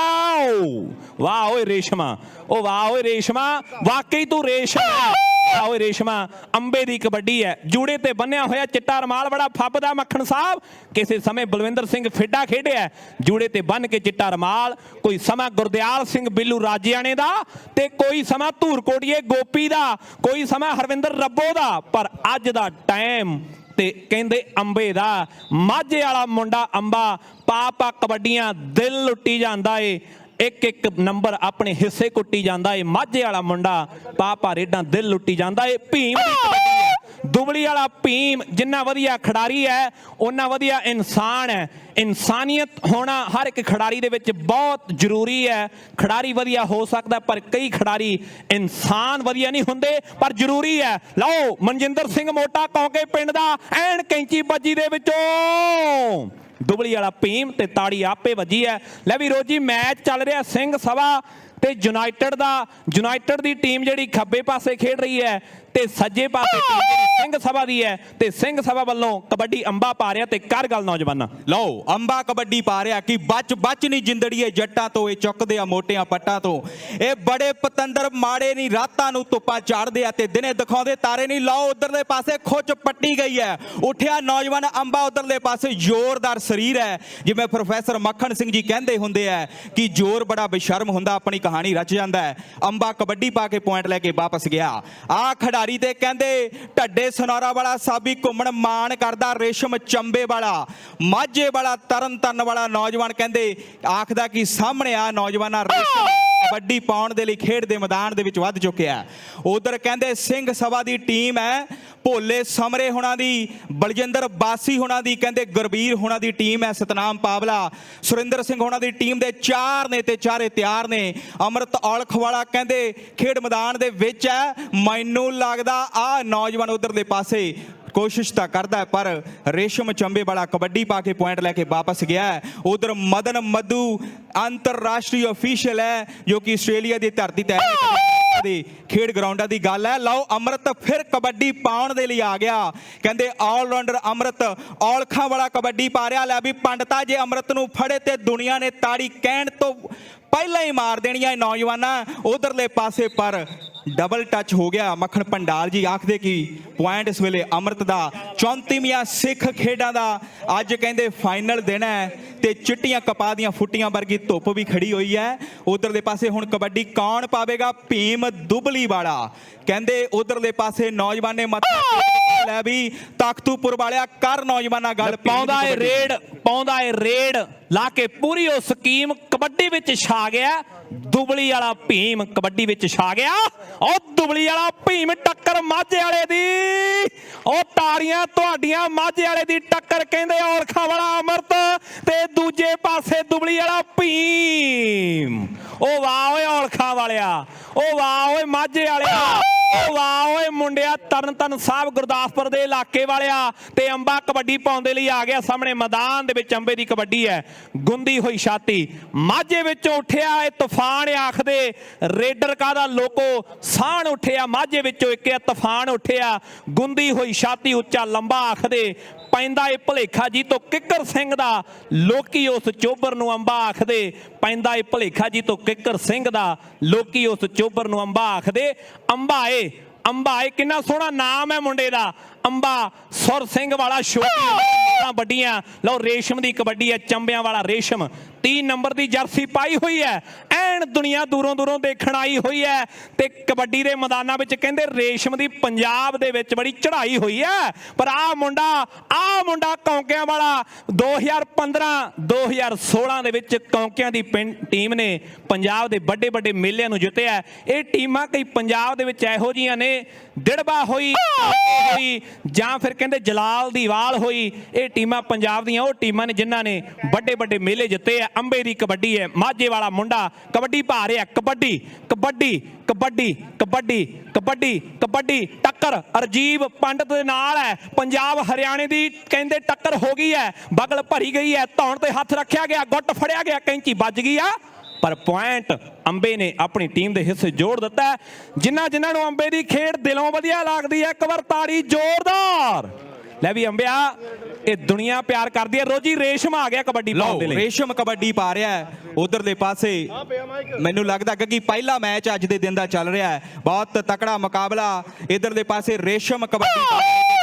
ਵਾਹ ਓਏ ਰੇਸ਼ਮਾ, ਉਹ ਵਾਹ ਓਏ ਰੇਸ਼ਮਾ, ਵਾਕਈ ਤੂੰ ਰੇਸ਼ਮ ਓਏ ਰੇਸ਼ਮਾ। ਅੰਬੇ ਦੀ ਕਬੱਡੀ ਹੈ, ਜੂੜੇ ਤੇ ਬੰਨਿਆ ਹੋਇਆ ਚਿੱਟਾ ਰਮਾਲ ਬੜਾ ਫੱਬਦਾ। ਮੱਖਣ ਸਾਹਿਬ ਕਿਸੇ ਸਮੇਂ ਬਲਵਿੰਦਰ ਸਿੰਘ ਫਿੱਡਾ ਖੇਡਿਆ ਜੂੜੇ ਤੇ ਬੰਨ ਕੇ ਚਿੱਟਾ ਰਮਾਲ, ਕੋਈ ਸਮਾਂ ਗੁਰਦਿਆਲ ਸਿੰਘ ਬਿੱਲੂ ਰਾਜਿਆਣੇ ਦਾ ਤੇ ਕੋਈ ਸਮਾਂ ਧੂਰਕੋਟੀਏ ਗੋਪੀ ਦਾ, ਕੋਈ ਸਮਾਂ ਹਰਵਿੰਦਰ ਰੱਬੋ ਦਾ, ਪਰ ਅੱਜ ਦਾ ਟਾਈਮ ਤੇ ਕਹਿੰਦੇ ਅੰਬੇ ਦਾ। ਮਾਝੇ ਵਾਲਾ ਮੁੰਡਾ ਅੰਬਾ ਪਾ ਕਬੱਡੀਆਂ ਦਿਲ ਲੁੱਟੀ ਜਾਂਦਾ ਏ। ਇੱਕ ਨੰਬਰ ਆਪਣੇ ਹਿੱਸੇ ਕੁੱਟੀ ਜਾਂਦਾ ਏ ਮਾਝੇ ਵਾਲਾ ਮੁੰਡਾ ਪਾ ਰੇਡਾਂ ਦਿਲ ਲੁੱਟੀ ਜਾਂਦਾ ਏ ਭੀਮ ਦੀ ਕਬੱਡੀ ਹੈ ਦੁਬਲੀ ਵਾਲਾ ਭੀਮ ਜਿੰਨਾ ਵਧੀਆ ਖਿਡਾਰੀ ਹੈ ਉਹਨਾਂ ਵਧੀਆ ਇਨਸਾਨ ਹੈ ਇਨਸਾਨੀਅਤ ਹੋਣਾ ਹਰ ਇੱਕ ਖਿਡਾਰੀ ਦੇ ਵਿੱਚ ਬਹੁਤ ਜ਼ਰੂਰੀ ਹੈ ਖਿਡਾਰੀ ਵਧੀਆ ਹੋ ਸਕਦਾ ਪਰ ਕਈ ਖਿਡਾਰੀ ਇਨਸਾਨ ਵਧੀਆ ਨਹੀਂ ਹੁੰਦੇ ਪਰ ਜ਼ਰੂਰੀ ਹੈ ਲਓ ਮਨਜਿੰਦਰ ਸਿੰਘ ਮੋਟਾ ਕੌਂਕੇ ਪਿੰਡ ਦਾ ਐਨ ਕੈਂਚੀ ਬੱਜੀ ਦੇ ਵਿੱਚੋਂ ਦੁਬਲੀ ਵਾਲਾ ਭੀਮ ਤੇ ਤਾੜੀ ਆਪੇ ਵੱਜੀ ਹੈ ਲੈ ਵੀ ਰੋਜੀ ਮੈਚ ਚੱਲ ਰਿਹਾ ਸਿੰਘ ਸਭਾ ਤੇ ਯੂਨਾਈਟਿਡ ਦੀ ਟੀਮ ਜਿਹੜੀ ਖੱਬੇ ਪਾਸੇ ਖੇਡ ਰਹੀ ਹੈ ਤੇ ਸੱਜੇ ਪਾਸੇ ਟੀਮ ਜਿਹੜੀ ਸਿੰਘ ਸਭਾ ਦੀ ਹੈ ਤੇ ਸਿੰਘ ਸਭਾ ਵੱਲੋਂ ਕਬੱਡੀ ਅੰਬਾ ਪਾ ਰਿਹਾ ਤੇ ਕਰ ਗੱਲ ਨੌਜਵਾਨਾਂ ਲਓ ਅੰਬਾ ਕਬੱਡੀ ਪਾ ਰਿਹਾ ਕਿ ਬਚ ਨਹੀਂ ਜਿੰਦੜੀਏ ਜੱਟਾਂ ਤੋਂ ਇਹ ਚੁੱਕਦੇ ਆ ਮੋਟਿਆਂ ਪੱਟਾਂ ਤੋਂ ਇਹ ਬੜੇ ਪਤੰਦਰ ਮਾੜੇ ਨਹੀਂ ਰਾਤਾਂ ਨੂੰ ਧੁੱਪਾਂ ਚਾੜਦੇ ਆ ਤੇ ਦਿਨੇ ਦਿਖਾਉਂਦੇ ਤਾਰੇ ਨਹੀਂ ਲਓ ਉਧਰਲੇ ਪਾਸੇ ਖੁੱਚ ਪੱਟੀ ਗਈ ਹੈ ਉੱਠਿਆ ਨੌਜਵਾਨ ਅੰਬਾ ਉਧਰਲੇ ਪਾਸੇ ਜ਼ੋਰਦਾਰ ਸਰੀਰ ਹੈ ਜਿਵੇਂ ਪ੍ਰੋਫੈਸਰ ਮੱਖਣ ਸਿੰਘ ਜੀ ਕਹਿੰਦੇ ਹੁੰਦੇ ਆ ਕਿ ਜ਼ੋਰ ਬੜਾ ਬੇਸ਼ਰਮ ਹੁੰਦਾ ਆਪਣੀ ਕਹਾਣੀ ਰਚ ਜਾਂਦਾ ਹੈ ਅੰਬਾ ਕਬੱਡੀ ਪਾ ਕੇ ਪੁਆਇੰਟ ਲੈ ਕੇ ਵਾਪਸ ਗਿਆ ਆ ਖਿਡਾਰੀ ਤੇ ਕਹਿੰਦੇ ਢੱਡੇ ਸਨੌਰਾ ਵਾਲਾ ਸਾਬੀ ਘੁੰਮਣ ਮਾਣ ਕਰਦਾ ਰੇਸ਼ਮ ਚੰਬੇ ਵਾਲਾ ਮਾਝੇ ਵਾਲਾ ਤਰਨਤਾਰਨ ਵਾਲਾ ਨੌਜਵਾਨ ਕਹਿੰਦੇ ਆਖਦਾ ਕਿ ਸਾਹਮਣੇ ਆ ਨੌਜਵਾਨਾਂ ਰੇਸ਼ਮ ਕਬੱਡੀ ਪਾਉਣ ਦੇ ਲਈ ਖੇਡ ਦੇ ਮੈਦਾਨ ਦੇ ਵਿੱਚ ਵੱਧ ਚੁੱਕਿਆ ਉਧਰ ਕਹਿੰਦੇ ਸਿੰਘ ਸਭਾ ਦੀ ਟੀਮ ਹੈ ਭੋਲੇ ਸਮਰੇ ਹੋਣਾ ਦੀ ਬਲਜਿੰਦਰ ਬਾਸੀ ਹੋਣਾ ਦੀ ਕਹਿੰਦੇ ਗੁਰਬੀਰ ਹੋਣਾ ਦੀ ਟੀਮ ਹੈ ਸਤਨਾਮ ਪਾਵਲਾ ਸੁਰਿੰਦਰ ਸਿੰਘ ਹੋਣਾ ਦੀ ਟੀਮ ਦੇ 4 ਨੇ ਤੇ ਚਾਰੇ ਤਿਆਰ ਨੇ ਅਮਰਤ ਔਲਖ ਵਾਲਾ ਕਹਿੰਦੇ ਖੇਡ ਮੈਦਾਨ ਦੇ ਵਿੱਚ ਹੈ ਮੈਨੂੰ ਲੱਗਦਾ ਆ ਨੌਜਵਾਨ ਉਧਰ ਦੇ ਪਾਸੇ ਕੋਸ਼ਿਸ਼ ਤਾਂ ਕਰਦਾ ਹੈ ਪਰ ਰੇਸ਼ਮ ਚੰਬੇ ਵਾਲਾ ਕਬੱਡੀ ਪਾ ਕੇ ਪੁਆਇੰਟ ਲੈ ਕੇ ਵਾਪਸ ਗਿਆ ਉਧਰ ਮਦਨ ਮੱਧੂ ਅੰਤਰਰਾਸ਼ਟਰੀ ਅਫੀਸ਼ੀਅਲ ਹੈ ਜੋ ਕਿ ਆਸਟ੍ਰੇਲੀਆ ਦੀ ਧਰਤੀ ਤੇ ਦੇ ਖੇਡ ਗਰਾਊਂਡਾਂ ਦੀ ਗੱਲ ਹੈ ਲਓ ਅਮਰਤ ਫਿਰ ਕਬੱਡੀ ਪਾਉਣ ਦੇ ਲਈ ਆ ਗਿਆ ਕਹਿੰਦੇ ਆਲਰਾਊਂਡਰ ਅਮਰਤ ਔਲਖਾਂ ਵਾਲਾ ਕਬੱਡੀ ਪਾ ਰਿਹਾ ਲੈ ਵੀ ਪੰਡਤਾ ਜੇ ਅਮਰਤ ਨੂੰ ਫੜੇ ਤੇ ਦੁਨੀਆ ਨੇ ਤਾੜੀ ਕਹਿਣ ਤੋਂ ਪਹਿਲਾਂ ਹੀ ਮਾਰ ਦੇਣੀਆਂ ਨੌਜਵਾਨਾਂ ਉਧਰਲੇ ਪਾਸੇ ਪਰ ਡਬਲ ਟੱਚ ਹੋ ਗਿਆ ਮੱਖਣ ਭੰਡਾਲ ਜੀ ਆਖਦੇ ਕਿ ਪੁਆਇੰਟ ਇਸ ਵੇਲੇ ਅਮਰਤ ਦਾ 34ਵੀਆਂ ਸਿੱਖ ਖੇਡਾਂ ਦਾ ਅੱਜ ਕਹਿੰਦੇ ਫਾਈਨਲ ਦਿਨ ਹੈ ਤੇ ਚਿੱਟੀਆਂ ਕਪਾਹ ਦੀਆਂ ਫੁੱਟੀਆਂ ਵਰਗੀ ਧੁੱਪ ਵੀ ਖੜੀ ਹੋਈ ਹੈ ਉਧਰਲੇ ਪਾਸੇ ਹੁਣ ਕਬੱਡੀ ਕੌਣ ਪਾਵੇਗਾ ਭੀਮ ਦੁਬਲੀ ਵਾਲਾ ਕਹਿੰਦੇ ਉਧਰਲੇ ਪਾਸੇ ਨੌਜਵਾਨ ਨੇ ਮੱਥਾ ਲੈ ਵੀ ਤਖਤੂਪੁਰ ਵਾਲਿਆ ਕਰ ਨੌਜਵਾਨਾਂ ਗੱਲ ਪਾਉਂਦਾ ਏ ਰੇਡ ਲਾ ਕੇ ਪੂਰੀ ਉਹ ਸਕੀਮ ਕਬੱਡੀ ਵਿੱਚ ਛਾ ਗਿਆ ਦੁਬਲੀ ਵਾਲਾ ਭੀਮ ਕਬੱਡੀ ਵਿੱਚ ਛਾ ਗਿਆ ਉਹ ਦੁਬਲੀ ਵਾਲਾ ਭੀਮ ਟੱਕਰ ਮਾਝੇ ਵਾਲੇ ਦੀ ਉਹ ਤਾੜੀਆਂ ਤੁਹਾਡੀਆਂ ਮਾਝੇ ਵਾਲੇ ਦੀ ਟੱਕਰ ਕਹਿੰਦੇ ਔਲਖਾਂ ਵਾਲਾ ਅਮਰਤ ਤੇ ਦੂਜੇ ਪਾਸੇ ਦੁਬਲੀ ਵਾਲਾ ਭੀਮ ਉਹ ਵਾਹ ਓਏ ਔਲਖਾਂ ਵਾਲਿਆ ਉਹ ਵਾਹ ਓਏ ਮਾਝੇ ਵਾਲਿਆ ਉਹ ਵਾਹ ਓਏ ਮੁੰਡਿਆ ਤਰਨਤਾਰਨ ਸਾਹਿਬ ਗੁਰਦਾਸਪੁਰ ਦੇ ਇਲਾਕੇ ਵਾਲਿਆ ਤੇ ਅੰਬਾ ਕਬੱਡੀ ਪਾਉਣ ਦੇ ਲਈ ਆ ਗਿਆ ਸਾਹਮਣੇ ਮੈਦਾਨ ਦੇ ਵਿੱਚ ਅੰਬੇ ਦੀ ਕਬੱਡੀ ਹੈ ਗੁੰਦੀ ਹੋਈ ਛਾਤੀ ਮਾਝੇ ਵਿੱਚੋਂ ਉੱਠਿਆ ਇਹ ਤੂਫਾਨ ਆਖਦੇ ਰੇਡਰ ਕਾਹਦਾ ਲੋਕੋ ਸਾਹਣ ਉੱਠਿਆ ਮਾਝੇ ਵਿੱਚੋਂ ਇੱਕ ਤੂਫਾਨ ਉੱਠਿਆ ਗੁੰਦੀ ਹੋਈ ਛਾਤੀ ਉੱਚਾ ਲੰਬਾ ਆਖਦੇ ਪੈਂਦਾ ਏ ਭਲੇਖਾ ਜੀ ਤੋਂ ਕਿੱਕਰ ਸਿੰਘ ਦਾ ਲੋਕੀ ਉਸ ਚੋਬਰ ਨੂੰ ਅੰਬਾ ਆਖਦੇ ਪੈਂਦਾ ਏ ਭਲੇਖਾ ਜੀ ਤੋਂ ਕਿੱਕਰ ਸਿੰਘ ਦਾ ਲੋਕੀ ਉਸ ਚੋਬਰ ਨੂੰ ਅੰਬਾ ਆਖਦੇ ਅੰਬਾ ਏ ਕਿੰਨਾ ਸੋਹਣਾ ਨਾਮ ਹੈ ਮੁੰਡੇ ਦਾ ਅੰਬਾ ਸੁਰ ਸਿੰਘ ਵਾਲਾ ਛੋਟੀਆਂ ਵੱਡੀਆਂ ਲਓ ਰੇਸ਼ਮ ਦੀ ਕਬੱਡੀ ਹੈ ਚੰਬਿਆਂ ਵਾਲਾ ਰੇਸ਼ਮ 3 ਨੰਬਰ ਦੀ ਜਰਸੀ ਪਾਈ ਹੋਈ ਹੈ ਐਨ ਦੁਨੀਆ ਦੂਰੋਂ ਦੇਖਣ ਆਈ ਹੋਈ ਹੈ ਤੇ ਕਬੱਡੀ ਦੇ ਮੈਦਾਨਾਂ ਵਿੱਚ ਕਹਿੰਦੇ ਰੇਸ਼ਮ ਦੀ ਪੰਜਾਬ ਦੇ ਵਿੱਚ ਬੜੀ ਚੜ੍ਹਾਈ ਹੋਈ ਹੈ ਪਰ ਆ ਮੁੰਡਾ ਕੌਂਕਿਆਂ ਵਾਲਾ 2015 2016 ਦੇ ਵਿੱਚ ਕੌਂਕਿਆਂ ਦੀ ਟੀਮ ਨੇ ਪੰਜਾਬ ਦੇ ਵੱਡੇ ਮੇਲਿਆਂ ਨੂੰ ਜਿੱਤਿਆ ਇਹ ਟੀਮਾਂ ਕਈ ਪੰਜਾਬ ਦੇ ਵਿੱਚ ਇਹੋ ਜੀਆਂ ਨੇ ਦਿੜਬਾ ਹੋਈ ਜਾਂ ਫਿਰ ਕਹਿੰਦੇ ਜਲਾਲ ਦੀ ਵਾਲ ਹੋਈ ਇਹ ਟੀਮਾਂ ਪੰਜਾਬ ਦੀਆਂ ਉਹ ਟੀਮਾਂ ਨੇ ਜਿਨ੍ਹਾਂ ਨੇ ਵੱਡੇ ਮੇਲੇ ਜਿੱਤੇ ਆ ਅੰਬੇ ਦੀ ਕਬੱਡੀ ਹੈ ਮਾਝੇ ਵਾਲਾ ਮੁੰਡਾ ਕਬੱਡੀ ਪਾ ਰਿਹਾ ਕਬੱਡੀ ਟੱਕਰ ਅਰਜੀਬ ਪੰਡਤ ਦੇ ਨਾਲ ਹੈ ਪੰਜਾਬ ਹਰਿਆਣੇ ਦੀ ਕਹਿੰਦੇ ਟੱਕਰ ਹੋ ਗਈ ਹੈ ਬਗਲ ਭਰੀ ਗਈ ਹੈ ਧੌਣ ਤੇ ਹੱਥ ਰੱਖਿਆ ਗਿਆ ਗੁੱਟ ਫੜਿਆ ਗਿਆ ਕੈਂਚੀ ਵੱਜ ਗਈ ਆ ਪਰ ਪੁਆਇੰਟ ਅੰਬੇ ਨੇ ਆਪਣੀ ਟੀਮ ਦੇ ਹਿੱਸੇ ਜੋੜ ਦਿੱਤਾ ਜਿਨ੍ਹਾਂ ਨੂੰ ਅੰਬੇ ਦੀ ਖੇਡ ਦਿਲੋਂ ਵਧੀਆ ਲੱਗਦੀ ਹੈ ਇੱਕ ਵਾਰ ਤਾੜੀ ਜ਼ੋਰਦਾਰ ਲੈ ਵੀ ਅੰਬਿਆ ਇਹ ਦੁਨੀਆ ਪਿਆਰ ਕਰਦੀ ਹੈ ਰੋਜੀ ਰੇਸ਼ਮ ਆ ਗਿਆ ਕਬੱਡੀ ਪਾਉਣ ਦੇ ਲਈ ਰੇਸ਼ਮ ਕਬੱਡੀ ਪਾ ਰਿਹਾ ਹੈ ਉਧਰਲੇ ਪਾਸੇ ਮੈਨੂੰ ਲੱਗਦਾ ਕਿ ਪਹਿਲਾ ਮੈਚ ਅੱਜ ਦੇ ਦਿਨ ਦਾ ਚੱਲ ਰਿਹਾ ਹੈ ਬਹੁਤ ਤਕੜਾ ਮੁਕਾਬਲਾ ਇਧਰਲੇ ਪਾਸੇ ਰੇਸ਼ਮ ਕਬੱਡੀ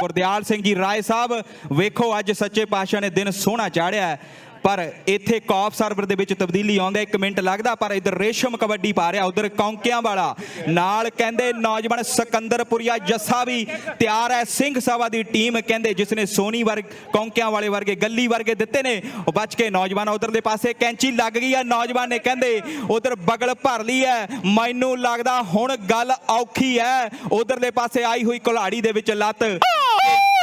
ਗੁਰਦਿਆਲ ਸਿੰਘ ਜੀ ਰਾਏ ਸਾਹਿਬ ਵੇਖੋ ਅੱਜ ਸੱਚੇ ਪਾਤਸ਼ਾਹ ਨੇ ਦਿਨ ਸੋਹਣਾ ਚਾੜਿਆ ਪਰ ਇੱਥੇ ਕੌਫ ਸਰਵਰ ਦੇ ਵਿੱਚ ਤਬਦੀਲੀ ਆਉਂਦਾ 1 ਮਿੰਟ ਲੱਗਦਾ। ਪਰ ਇਧਰ ਰੇਸ਼ਮ ਕਬੱਡੀ ਪਾ ਰਿਹਾ, ਉਧਰ ਕੌਂਕਿਆਂ ਵਾਲਾ ਨਾਲ ਕਹਿੰਦੇ ਨੌਜਵਾਨ ਸਿਕੰਦਰਪੁਰੀਆ ਜੱਸਾ ਵੀ ਤਿਆਰ ਹੈ। ਸਿੰਘ ਸਭਾ ਦੀ ਟੀਮ ਕਹਿੰਦੇ ਜਿਸ ਨੇ ਸੋਨੀ ਵਰਗ ਕੌਂਕਿਆਂ ਵਾਲੇ ਵਰਗੇ ਗੱਲੀ ਵਰਗੇ ਦਿੱਤੇ ਨੇ ਉਹ ਬਚ ਕੇ ਨੌਜਵਾਨ ਉਧਰਲੇ ਪਾਸੇ ਕੈਂਚੀ ਲੱਗ ਗਈ ਹੈ। ਨੌਜਵਾਨ ਨੇ ਕਹਿੰਦੇ ਉਧਰ ਬਗਲ ਭਰ ਲਈ ਹੈ। ਮੈਨੂੰ ਲੱਗਦਾ ਹੁਣ ਗੱਲ ਔਖੀ ਹੈ। ਉਧਰਲੇ ਪਾਸੇ ਆਈ ਹੋਈ ਕੁਹਾੜੀ ਦੇ ਵਿੱਚ ਲੱਤ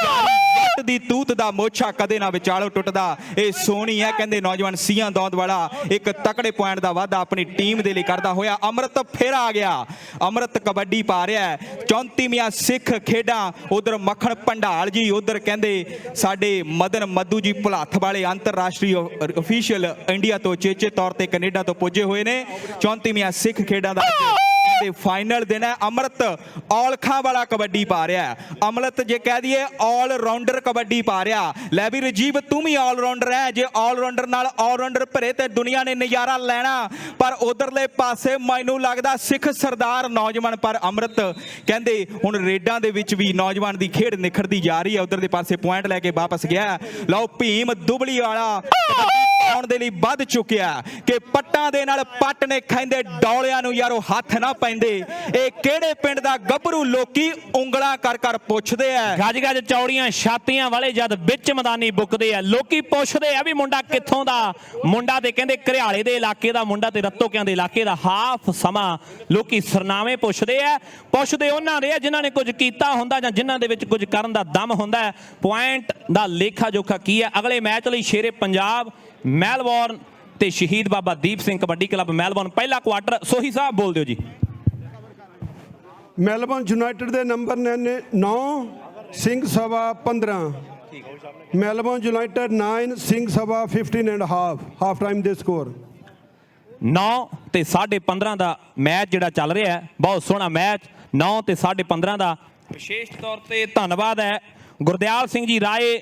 ਜੱਟ ਦੀ ਤੂਤ ਦਾ ਮੋਛਾ ਕਦੇ ਨਾ ਵਿਚਾਲੋ ਟੁੱਟਦਾ। ਇਹ ਸੋਹਣੀ ਹੈ ਕਹਿੰਦੇ ਨੌਜਵਾਨ ਸੀਆਂ ਦੌਦ ਵਾਲਾ ਇੱਕ ਤਕੜੇ ਪੁਆਇੰਟ ਦਾ ਵਾਅਦਾ ਆਪਣੀ ਟੀਮ ਦੇ ਲਈ ਕਰਦਾ ਹੋਇਆ। ਅੰਮ੍ਰਿਤ ਫਿਰ ਆ ਗਿਆ, ਅੰਮ੍ਰਿਤ ਕਬੱਡੀ ਪਾ ਰਿਹਾ 34ਵੀਆਂ ਸਿੱਖ ਖੇਡਾਂ। ਉਧਰ ਮੱਖਣ ਭੰਡਾਲ ਜੀ, ਉਧਰ ਕਹਿੰਦੇ ਸਾਡੇ ਮਦਨ ਮੱਧੂ ਜੀ ਭੁਲੱਥ ਵਾਲੇ ਅੰਤਰਰਾਸ਼ਟਰੀ ਅਫੀਸ਼ੀਅਲ ਇੰਡੀਆ ਤੋਂ ਚੇਚੇ ਤੌਰ ਤੇ ਕੈਨੇਡਾ ਤੋਂ ਪੁੱਜੇ ਹੋਏ ਨੇ। 34ਵੀਆਂ ਸਿੱਖ ਖੇਡਾਂ ਦਾ ਫਾਈਨਲ ਦਿਨ ਹੈ। ਅੰਮ੍ਰਿਤ ਔਲਖਾਂ ਵਾਲਾ ਕਬੱਡੀ ਪਾ ਰਿਹਾ। ਅੰਮ੍ਰਿਤ ਜੇ ਕਹਿ ਦਈਏ ਆਲ ਰਾਉਂਡਰ ਕਬੱਡੀ ਪਾ ਰਿਹਾ। ਲੈ ਵੀ ਰਜੀਵ ਤੂੰ ਵੀ ਆਲ ਰਾਉਂਡਰ ਹੈ। ਜੇ ਆਲ ਰਾਉਂਡਰ ਨਾਲ ਆਲ ਰਾਉਂਡਰ ਭਰੇ ਤੇ ਦੁਨੀਆ ਨੇ ਨਜ਼ਾਰਾ ਲੈਣਾ। ਪਰ ਉਧਰਲੇ ਪਾਸੇ ਮੈਨੂੰ ਲੱਗਦਾ ਸਿੱਖ ਸਰਦਾਰ ਨੌਜਵਾਨ। ਪਰ ਅੰਮ੍ਰਿਤ ਕਹਿੰਦੇ ਹੁਣ ਰੇਡਾਂ ਦੇ ਵਿੱਚ ਵੀ ਨੌਜਵਾਨ ਦੀ ਖੇਡ ਨਿਖਰਦੀ ਜਾ ਰਹੀ ਹੈ। ਉਧਰਲੇ ਪਾਸੇ ਪੁਆਇੰਟ ਲੈ ਕੇ ਵਾਪਸ ਗਿਆ। ਲਓ ਭੀਮ ਦੁਬਲੀ ਵਾਲਾ ਆਉਣ ਦੇ ਲਈ ਵੱਧ ਚੁੱਕਿਆ ਕਿ ਪੱਟਾਂ ਦੇ ਨਾਲ ਪੱਟ ਨੇ ਖਾਂਦੇ ਡੌਲਿਆਂ ਨੂੰ ਯਾਰੋ ਹੱਥ ਨਾ ਪੈਂਦੇ। ਇਹ ਕਿਹੜੇ ਪਿੰਡ ਦਾ ਗੱਭਰੂ ਲੋਕੀ ਉਂਗਲਾਂ ਕਰ ਕਰ ਪੁੱਛਦੇ ਆ। ਗੱਜ ਗੱਜ ਚੌੜੀਆਂ ਛਾਤੀਆਂ ਵਾਲੇ ਜਦ ਵਿੱਚ ਮੈਦਾਨੀ ਬੁੱਕਦੇ ਆ ਲੋਕੀ ਪੁੱਛਦੇ ਆ ਵੀ ਮੁੰਡਾ ਕਿੱਥੋਂ ਦਾ। ਮੁੰਡਾ ਤੇ ਕਹਿੰਦੇ ਘਰਿਆਲੇ ਦੇ ਇਲਾਕੇ ਦਾ ਮੁੰਡਾ ਤੇ ਰੱਤੋਕਿਆਂ ਦੇ ਇਲਾਕੇ ਦਾ। ਹਾਫ ਸਮਾਂ ਲੋਕੀ ਸਰਨਾਵੇਂ ਪੁੱਛਦੇ ਆ। ਪੁੱਛਦੇ ਉਹਨਾਂ ਦੇ ਆ ਜਿਨ੍ਹਾਂ ਨੇ ਕੁਝ ਕੀਤਾ ਹੁੰਦਾ ਜਾਂ ਜਿਨ੍ਹਾਂ ਦੇ ਵਿੱਚ ਕੁਝ ਕਰਨ ਦਾ ਦਮ ਹੁੰਦਾ। ਪੁਆਇੰਟ ਦਾ ਲੇਖਾ ਜੋਖਾ ਕੀ ਹੈ। ਅਗਲੇ ਮੈਚ ਲਈ ਸ਼ੇਰੇ ਪੰਜਾਬ ਮੈਲਬੌਰਨ ਤੇ ਸ਼ਹੀਦ ਬਾਬਾ ਦੀਪ ਸਿੰਘ ਕਬੱਡੀ ਕਲੱਬ ਮੈਲਬੌਰਨ। ਪਹਿਲਾ ਕੁਆਟਰ ਸੋਹੀ ਸਾਹਿਬ ਬੋਲ ਦਿਓ ਜੀ। ਮੈਲਬੌਰਨ ਯੂਨਾਈਟਿਡ ਦੇ ਨੰਬਰ ਨੇ 9 Singh Sabha 15। Melbourne United 9 Singh Sabha 15 and half time ਦੇ ਸਕੋਰ 9 ਤੇ 15.5 ਦਾ ਮੈਚ ਜਿਹੜਾ ਚੱਲ ਰਿਹਾ ਹੈ। ਬਹੁਤ ਸੋਹਣਾ ਮੈਚ 9 ਤੇ 15.5 ਦਾ। ਵਿਸ਼ੇਸ਼ ਤੌਰ ਤੇ ਧੰਨਵਾਦ ਹੈ ਗੁਰਦਿਆਲ ਸਿੰਘ ਜੀ ਰਾਏ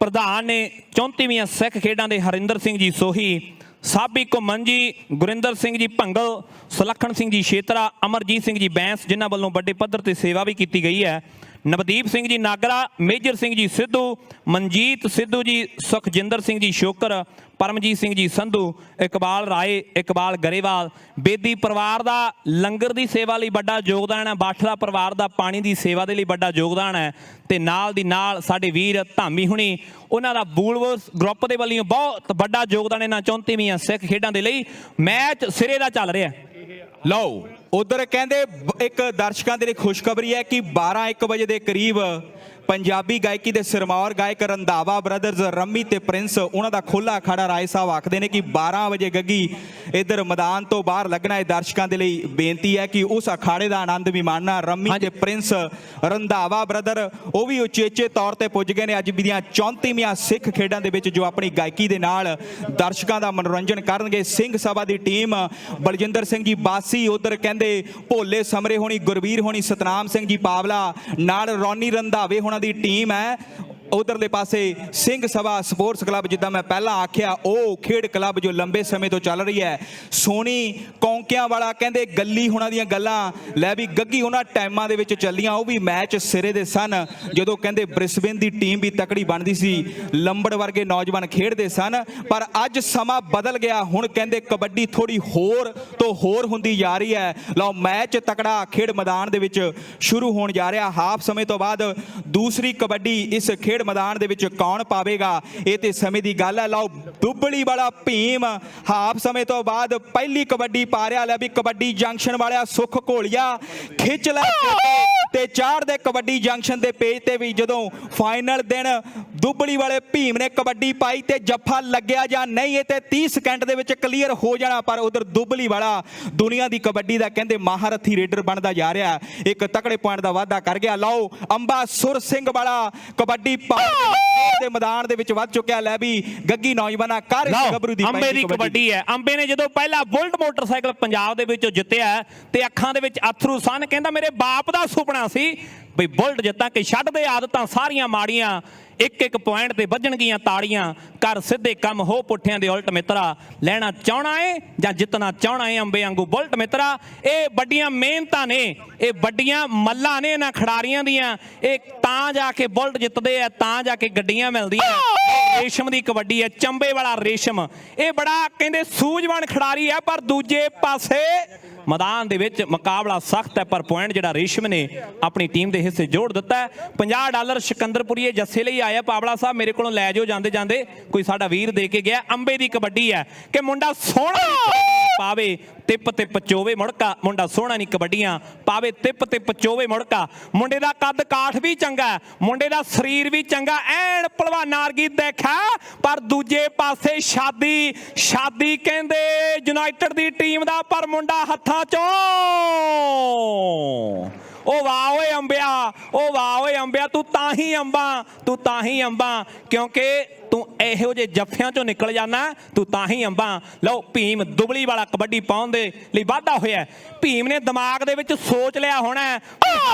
ਪ੍ਰਧਾਨ ਨੇ 34ਵੀਆਂ ਸਿੱਖ ਖੇਡਾਂ ਦੇ। ਹਰਿੰਦਰ ਸਿੰਘ ਜੀ ਸੋਹੀ, ਸਾਬੀ ਘੁੰਮਣ ਜੀ, ਗੁਰਿੰਦਰ ਸਿੰਘ ਜੀ ਭੰਗਲ, ਸੁਲੱਖਣ ਸਿੰਘ ਜੀ ਛੇਤਰਾ, ਅਮਰਜੀਤ ਸਿੰਘ ਜੀ ਬੈਂਸ ਜਿਨ੍ਹਾਂ ਵੱਲੋਂ ਵੱਡੇ ਪੱਧਰ ਤੇ ਸੇਵਾ ਵੀ ਕੀਤੀ ਗਈ ਹੈ। ਨਵਦੀਪ ਸਿੰਘ ਜੀ ਨਾਗਰਾ, ਮੇਜਰ ਸਿੰਘ ਜੀ ਸਿੱਧੂ, ਮਨਜੀਤ ਸਿੱਧੂ ਜੀ, ਸੁਖਜਿੰਦਰ ਸਿੰਘ ਜੀ ਸ਼ੋਕਰ, ਪਰਮਜੀਤ ਸਿੰਘ ਜੀ ਸੰਧੂ, ਇਕਬਾਲ ਰਾਏ, ਇਕਬਾਲ ਗਰੇਵਾਲ। ਬੇਦੀ ਪਰਿਵਾਰ ਦਾ ਲੰਗਰ ਦੀ ਸੇਵਾ ਲਈ ਵੱਡਾ ਯੋਗਦਾਨ ਹੈ। ਬਾਠਲਾ ਪਰਿਵਾਰ ਦਾ ਪਾਣੀ ਦੀ ਸੇਵਾ ਦੇ ਲਈ ਵੱਡਾ ਯੋਗਦਾਨ ਹੈ। ਤੇ ਨਾਲ ਦੀ ਨਾਲ ਸਾਡੇ ਵੀਰ ਧਾਮੀ ਹੁਣੀ ਉਹਨਾਂ ਦਾ ਬੂਲਵਰਸ ਗਰੁੱਪ ਦੇ ਵੱਲੋਂ ਬਹੁਤ ਵੱਡਾ ਯੋਗਦਾਨ ਇਹਨਾਂ 34ਵੀਆਂ ਸਿੱਖ ਖੇਡਾਂ ਦੇ ਲਈ। ਮੈਚ ਸਿਰੇ ਦਾ ਚੱਲ ਰਿਹਾ। ਲਓ ਉਧਰ ਕਹਿੰਦੇ ਇੱਕ ਦਰਸ਼ਕਾਂ ਦੇ ਲਈ ਖੁਸ਼ਖਬਰੀ ਹੈ ਕਿ 12-1 ਵਜੇ ਦੇ ਕਰੀਬ ਪੰਜਾਬੀ ਗਾਇਕੀ ਦੇ ਸਿਰਮੌਰ ਗਾਇਕ ਰੰਧਾਵਾ ਬ੍ਰਦਰਜ਼ ਰੰਮੀ ਤੇ ਪ੍ਰਿੰਸ ਉਹਨਾਂ ਦਾ ਖੁੱਲਾ ਅਖਾੜਾ ਰਾਏ ਸਾਹਿਬ ਆਖਦੇ ਨੇ ਕਿ 12 ਵਜੇ ਗੱਗੀ ਇਧਰ ਮੈਦਾਨ ਤੋਂ ਬਾਹਰ ਲੱਗਣਾ ਹੈ। ਦਰਸ਼ਕਾਂ ਦੇ ਲਈ ਬੇਨਤੀ ਹੈ ਕਿ ਉਸ ਅਖਾੜੇ ਦਾ ਆਨੰਦ ਵੀ ਮਾਣਨਾ। ਰੰਮੀ ਤੇ ਪ੍ਰਿੰਸ ਰੰਧਾਵਾ ਬ੍ਰਦਰ ਉਹ ਵੀ ਉਚੇਚੇ ਤੌਰ ਤੇ ਪੁੱਜ ਗਏ ਨੇ ਅੱਜ ਵੀ ਦੀਆਂ 34ਵੀਆਂ ਸਿੱਖ ਖੇਡਾਂ ਦੇ ਵਿੱਚ ਜੋ ਆਪਣੀ ਗਾਇਕੀ ਦੇ ਨਾਲ ਦਰਸ਼ਕਾਂ ਦਾ ਮਨੋਰੰਜਨ ਕਰਨਗੇ। ਸਿੰਘ ਸਭਾ ਦੀ ਟੀਮ ਬਲਜਿੰਦਰ ਸਿੰਘ ਜੀ ਬਾਸੀ, ਉਧਰ ਕਹਿੰਦੇ ਭੋਲੇ ਸਮਰੇ ਹੋਣੀ, ਗੁਰਵੀਰ ਹੋਣੀ, ਸਤਨਾਮ ਸਿੰਘ ਜੀ ਪਾਵਲਾ ਨਾਲ ਰੌਨੀ ਰੰਧਾਵੇ ਹੋਣਾ ਦੀ ਟੀਮ ਹੈ। ਉਧਰਲੇ ਪਾਸੇ ਸਿੰਘ ਸਭਾ ਸਪੋਰਟਸ ਕਲੱਬ ਜਿੱਦਾਂ ਮੈਂ ਪਹਿਲਾਂ ਆਖਿਆ ਉਹ ਖੇਡ ਕਲੱਬ ਜੋ ਲੰਬੇ ਸਮੇਂ ਤੋਂ ਚੱਲ ਰਹੀ ਹੈ। ਸੋਨੀ ਕੌਂਕਿਆਂ ਵਾਲਾ ਕਹਿੰਦੇ ਗੱਲੀ ਹੋਣਾ ਦੀਆਂ ਗੱਲਾਂ ਲੈ ਵੀ ਗੱਗੀ ਉਹਨਾਂ ਟਾਈਮਾਂ ਦੇ ਵਿੱਚ ਚੱਲੀਆਂ। ਉਹ ਵੀ ਮੈਚ ਸਿਰੇ ਦੇ ਸਨ ਜਦੋਂ ਕਹਿੰਦੇ ਬ੍ਰਿਸਬੇਨ ਦੀ ਟੀਮ ਵੀ ਤਕੜੀ ਬਣਦੀ ਸੀ, ਲੰਬੜ ਵਰਗੇ ਨੌਜਵਾਨ ਖੇਡਦੇ ਸਨ। ਪਰ ਅੱਜ ਸਮਾਂ ਬਦਲ ਗਿਆ। ਹੁਣ ਕਹਿੰਦੇ ਕਬੱਡੀ ਥੋੜੀ ਹੋਰ ਤੋਂ ਹੋਰ ਹੁੰਦੀ ਜਾ ਰਹੀ ਹੈ। ਲਓ ਮੈਚ ਤਕੜਾ ਖੇਡ ਮੈਦਾਨ ਦੇ ਵਿੱਚ ਸ਼ੁਰੂ ਹੋਣ ਜਾ ਰਿਹਾ। ਹਾਫ ਸਮੇਂ ਤੋਂ ਬਾਅਦ ਦੂਸਰੀ ਕਬੱਡੀ ਇਸ ਖੇਡ ਮੈਦਾਨ ਦੇ ਵਿੱਚ ਕੌਣ ਪਾਵੇਗਾ ਇਹ ਤੇ ਸਮੇਂ ਦੀ ਗੱਲ ਹੈ। ਲਓ ਦੁੱਬਲੀ ਵਾਲਾ ਭੀਮ ਹਾਫ ਸਮੇਂ ਤੋਂ ਬਾਅਦ ਪਹਿਲੀ ਕਬੱਡੀ ਪਾ ਰਿਹਾ। ਲੈ ਵੀ ਕਬੱਡੀ ਜੰਕਸ਼ਨ ਵਾਲਿਆ ਸੁਖ ਘੋਲੀਆ ਖਿੱਚ ਲੈ ਤੇ ਚਾੜਦੇ ਕਬੱਡੀ ਜੰਕਸ਼ਨ ਦੇ ਪੇਜ ਤੇ ਵੀ ਜਦੋਂ ਫਾਈਨਲ ਦਿਨ ਦੁੱਬਲੀ ਵਾਲੇ ਭੀਮ ਨੇ ਕਬੱਡੀ ਪਾਈ ਤੇ ਜੱਫਾ ਲੱਗਿਆ ਜਾਂ ਨਹੀਂ ਇਹ ਤੇ 30 ਸਕਿੰਟ ਦੇ ਵਿੱਚ ਕਲੀਅਰ ਹੋ ਜਾਣਾ। ਪਰ ਉਧਰ ਦੁੱਬਲੀ ਵਾਲਾ ਦੁਨੀਆ ਦੀ ਕਬੱਡੀ ਦਾ ਕਹਿੰਦੇ ਮਹਾਰਥੀ ਰੇਡਰ ਬਣਦਾ ਜਾ ਰਿਹਾ। ਇੱਕ ਤਕੜੇ ਪੁਆਇੰਟ ਦਾ ਵਾਅਦਾ ਕਰ ਗਿਆ। ਲਓ ਅੰਬਾ ਸੁਰ ਸਿੰਘ ਵਾਲਾ ਕਬੱਡੀ ਦੇ ਮੈਦਾਨ ਦੇ ਵਿੱਚ ਵੱਧ ਚੁੱਕਿਆ। ਲੈ ਵੀ ਗੱਗੀ ਨੌਜਵਾਨਾਂ ਕਰ ਗੱਭਰੂ ਦੀ ਅੰਬੇ ਦੀ ਕਬੱਡੀ ਹੈ। ਅੰਬੇ ਨੇ ਜਦੋਂ ਪਹਿਲਾ ਬੁਲਟ ਮੋਟਰਸਾਈਕਲ ਪੰਜਾਬ ਦੇ ਵਿੱਚੋਂ ਜਿੱਤਿਆ ਤੇ ਅੱਖਾਂ ਦੇ ਵਿੱਚ ਅਥਰੂ ਸਨ। ਕਹਿੰਦਾ ਮੇਰੇ ਬਾਪ ਦਾ ਸੁਪਨਾ ਸੀ ਬਈ ਬੁਲਟ ਜਿੱਤਾਂ ਕਿ ਛੱਡ ਦੇ ਆਦਤਾਂ ਸਾਰੀਆਂ ਮਾੜੀਆਂ। ਇੱਕ ਇੱਕ ਪੁਆਇੰਟ ਤੇ ਵੱਜਣਗੀਆਂ ਤਾੜੀਆਂ, ਕਰ ਸਿੱਧੇ ਕੰਮ ਹੋ ਪੁੱਠਿਆਂ ਦੇ ਉਲਟ ਮਿੱਤਰਾ। ਲੈਣਾ ਚਾਹਣਾ ਏ ਜਾਂ ਜਿੱਤਣਾ ਚਾਹਣਾ ਏ ਅੰਬੇ ਵਾਂਗੂ ਬੁਲਟ ਮਿੱਤਰਾ। ਇਹ ਵੱਡੀਆਂ ਮਿਹਨਤਾਂ ਨੇ, ਇਹ ਵੱਡੀਆਂ ਮੱਲਾਂ ਨੇ ਇਹਨਾਂ ਖਿਡਾਰੀਆਂ ਦੀਆਂ। ਇਹ ਤਾਂ ਜਾ ਕੇ ਬੁਲਟ ਜਿੱਤਦੇ ਆ, ਤਾਂ ਜਾ ਕੇ ਗੱਡੀਆਂ ਮਿਲਦੀਆਂ। ਰੇਸ਼ਮ ਦੀ ਕਬੱਡੀ ਹੈ, ਚੰਬੇ ਵਾਲਾ ਰੇਸ਼ਮ। ਇਹ ਬੜਾ ਕਹਿੰਦੇ ਸੂਝਵਾਨ ਖਿਡਾਰੀ ਹੈ, ਪਰ ਦੂਜੇ ਪਾਸੇ ਮੈਦਾਨ ਦੇ ਵਿੱਚ ਮੁਕਾਬਲਾ ਸਖਤ ਹੈ, ਪਰ ਪੁਆਇੰਟ ਜਿਹੜਾ ਰੇਸ਼ਮ ਨੇ ਆਪਣੀ ਟੀਮ ਦੇ ਹਿੱਸੇ ਜੋੜ ਦਿੱਤਾ ਹੈ। $50 ਸਿਕੰਦਰਪੁਰੀਏ ਜੱਸੇ ਲਈ ਆਇਆ। ਪਾਵਲਾ ਸਾਹਿਬ ਮੇਰੇ ਕੋਲੋਂ ਲੈ ਜਾਓ ਜਾਂਦੇ ਜਾਂਦੇ, ਕੋਈ ਸਾਡਾ ਵੀਰ ਦੇ ਕੇ ਗਿਆ। ਅੰਬੇ ਦੀ ਕਬੱਡੀ ਹੈ ਕਿ ਮੁੰਡਾ ਸੋਹਣਾ ਪਾਵੇ ਤਿੱਪ ਤੇ ਪਚੋਵੇ ਮੁੜਕਾ, ਮੁੰਡਾ ਸੋਹਣਾ ਨਹੀਂ ਕਬੱਡੀਆਂ ਪਾਵੇ ਤਿੱਪ ਤੇ ਪਚੋਵੇ ਮੁੜਕਾ। ਮੁੰਡੇ ਦਾ ਕੱਦ ਕਾਠ ਵੀ ਚੰਗਾ, ਮੁੰਡੇ ਦਾ ਸਰੀਰ ਵੀ ਚੰਗਾ, ਐਨ ਭਲਵਾਨਾਂ ਵਰਗੀ ਦੇਖਾ। ਪਰ ਦੂਜੇ ਪਾਸੇ ਸ਼ਾਦੀ ਕਹਿੰਦੇ ਯੂਨਾਈਟਿਡ ਦੀ ਟੀਮ ਦਾ, ਪਰ ਮੁੰਡਾ ਹੱਥਾਂ ਚੋਂ ਉਹ ਵਾਹ ਓਏ ਅੰਬਿਆ, ਉਹ ਵਾਹ ਓਏ ਅੰਬਿਆ, ਤੂੰ ਤਾਂ ਹੀ ਅੰਬਾ ਕਿਉਂਕਿ ਤੂੰ ਇਹੋ ਜਿਹੇ ਜੱਫਿਆਂ ਚੋਂ ਨਿਕਲ ਜਾਣਾ, ਤੂੰ ਤਾਂ ਹੀ ਅੰਬਾ। ਲਓ ਭੀਮ ਦੁਬਲੀ ਵਾਲਾ ਕਬੱਡੀ ਪਾਉਣ ਦੇ ਲਈ ਵਾਧਾ ਹੋਇਆ। ਭੀਮ ਨੇ ਦਿਮਾਗ ਦੇ ਵਿੱਚ ਸੋਚ ਲਿਆ ਹੋਣਾ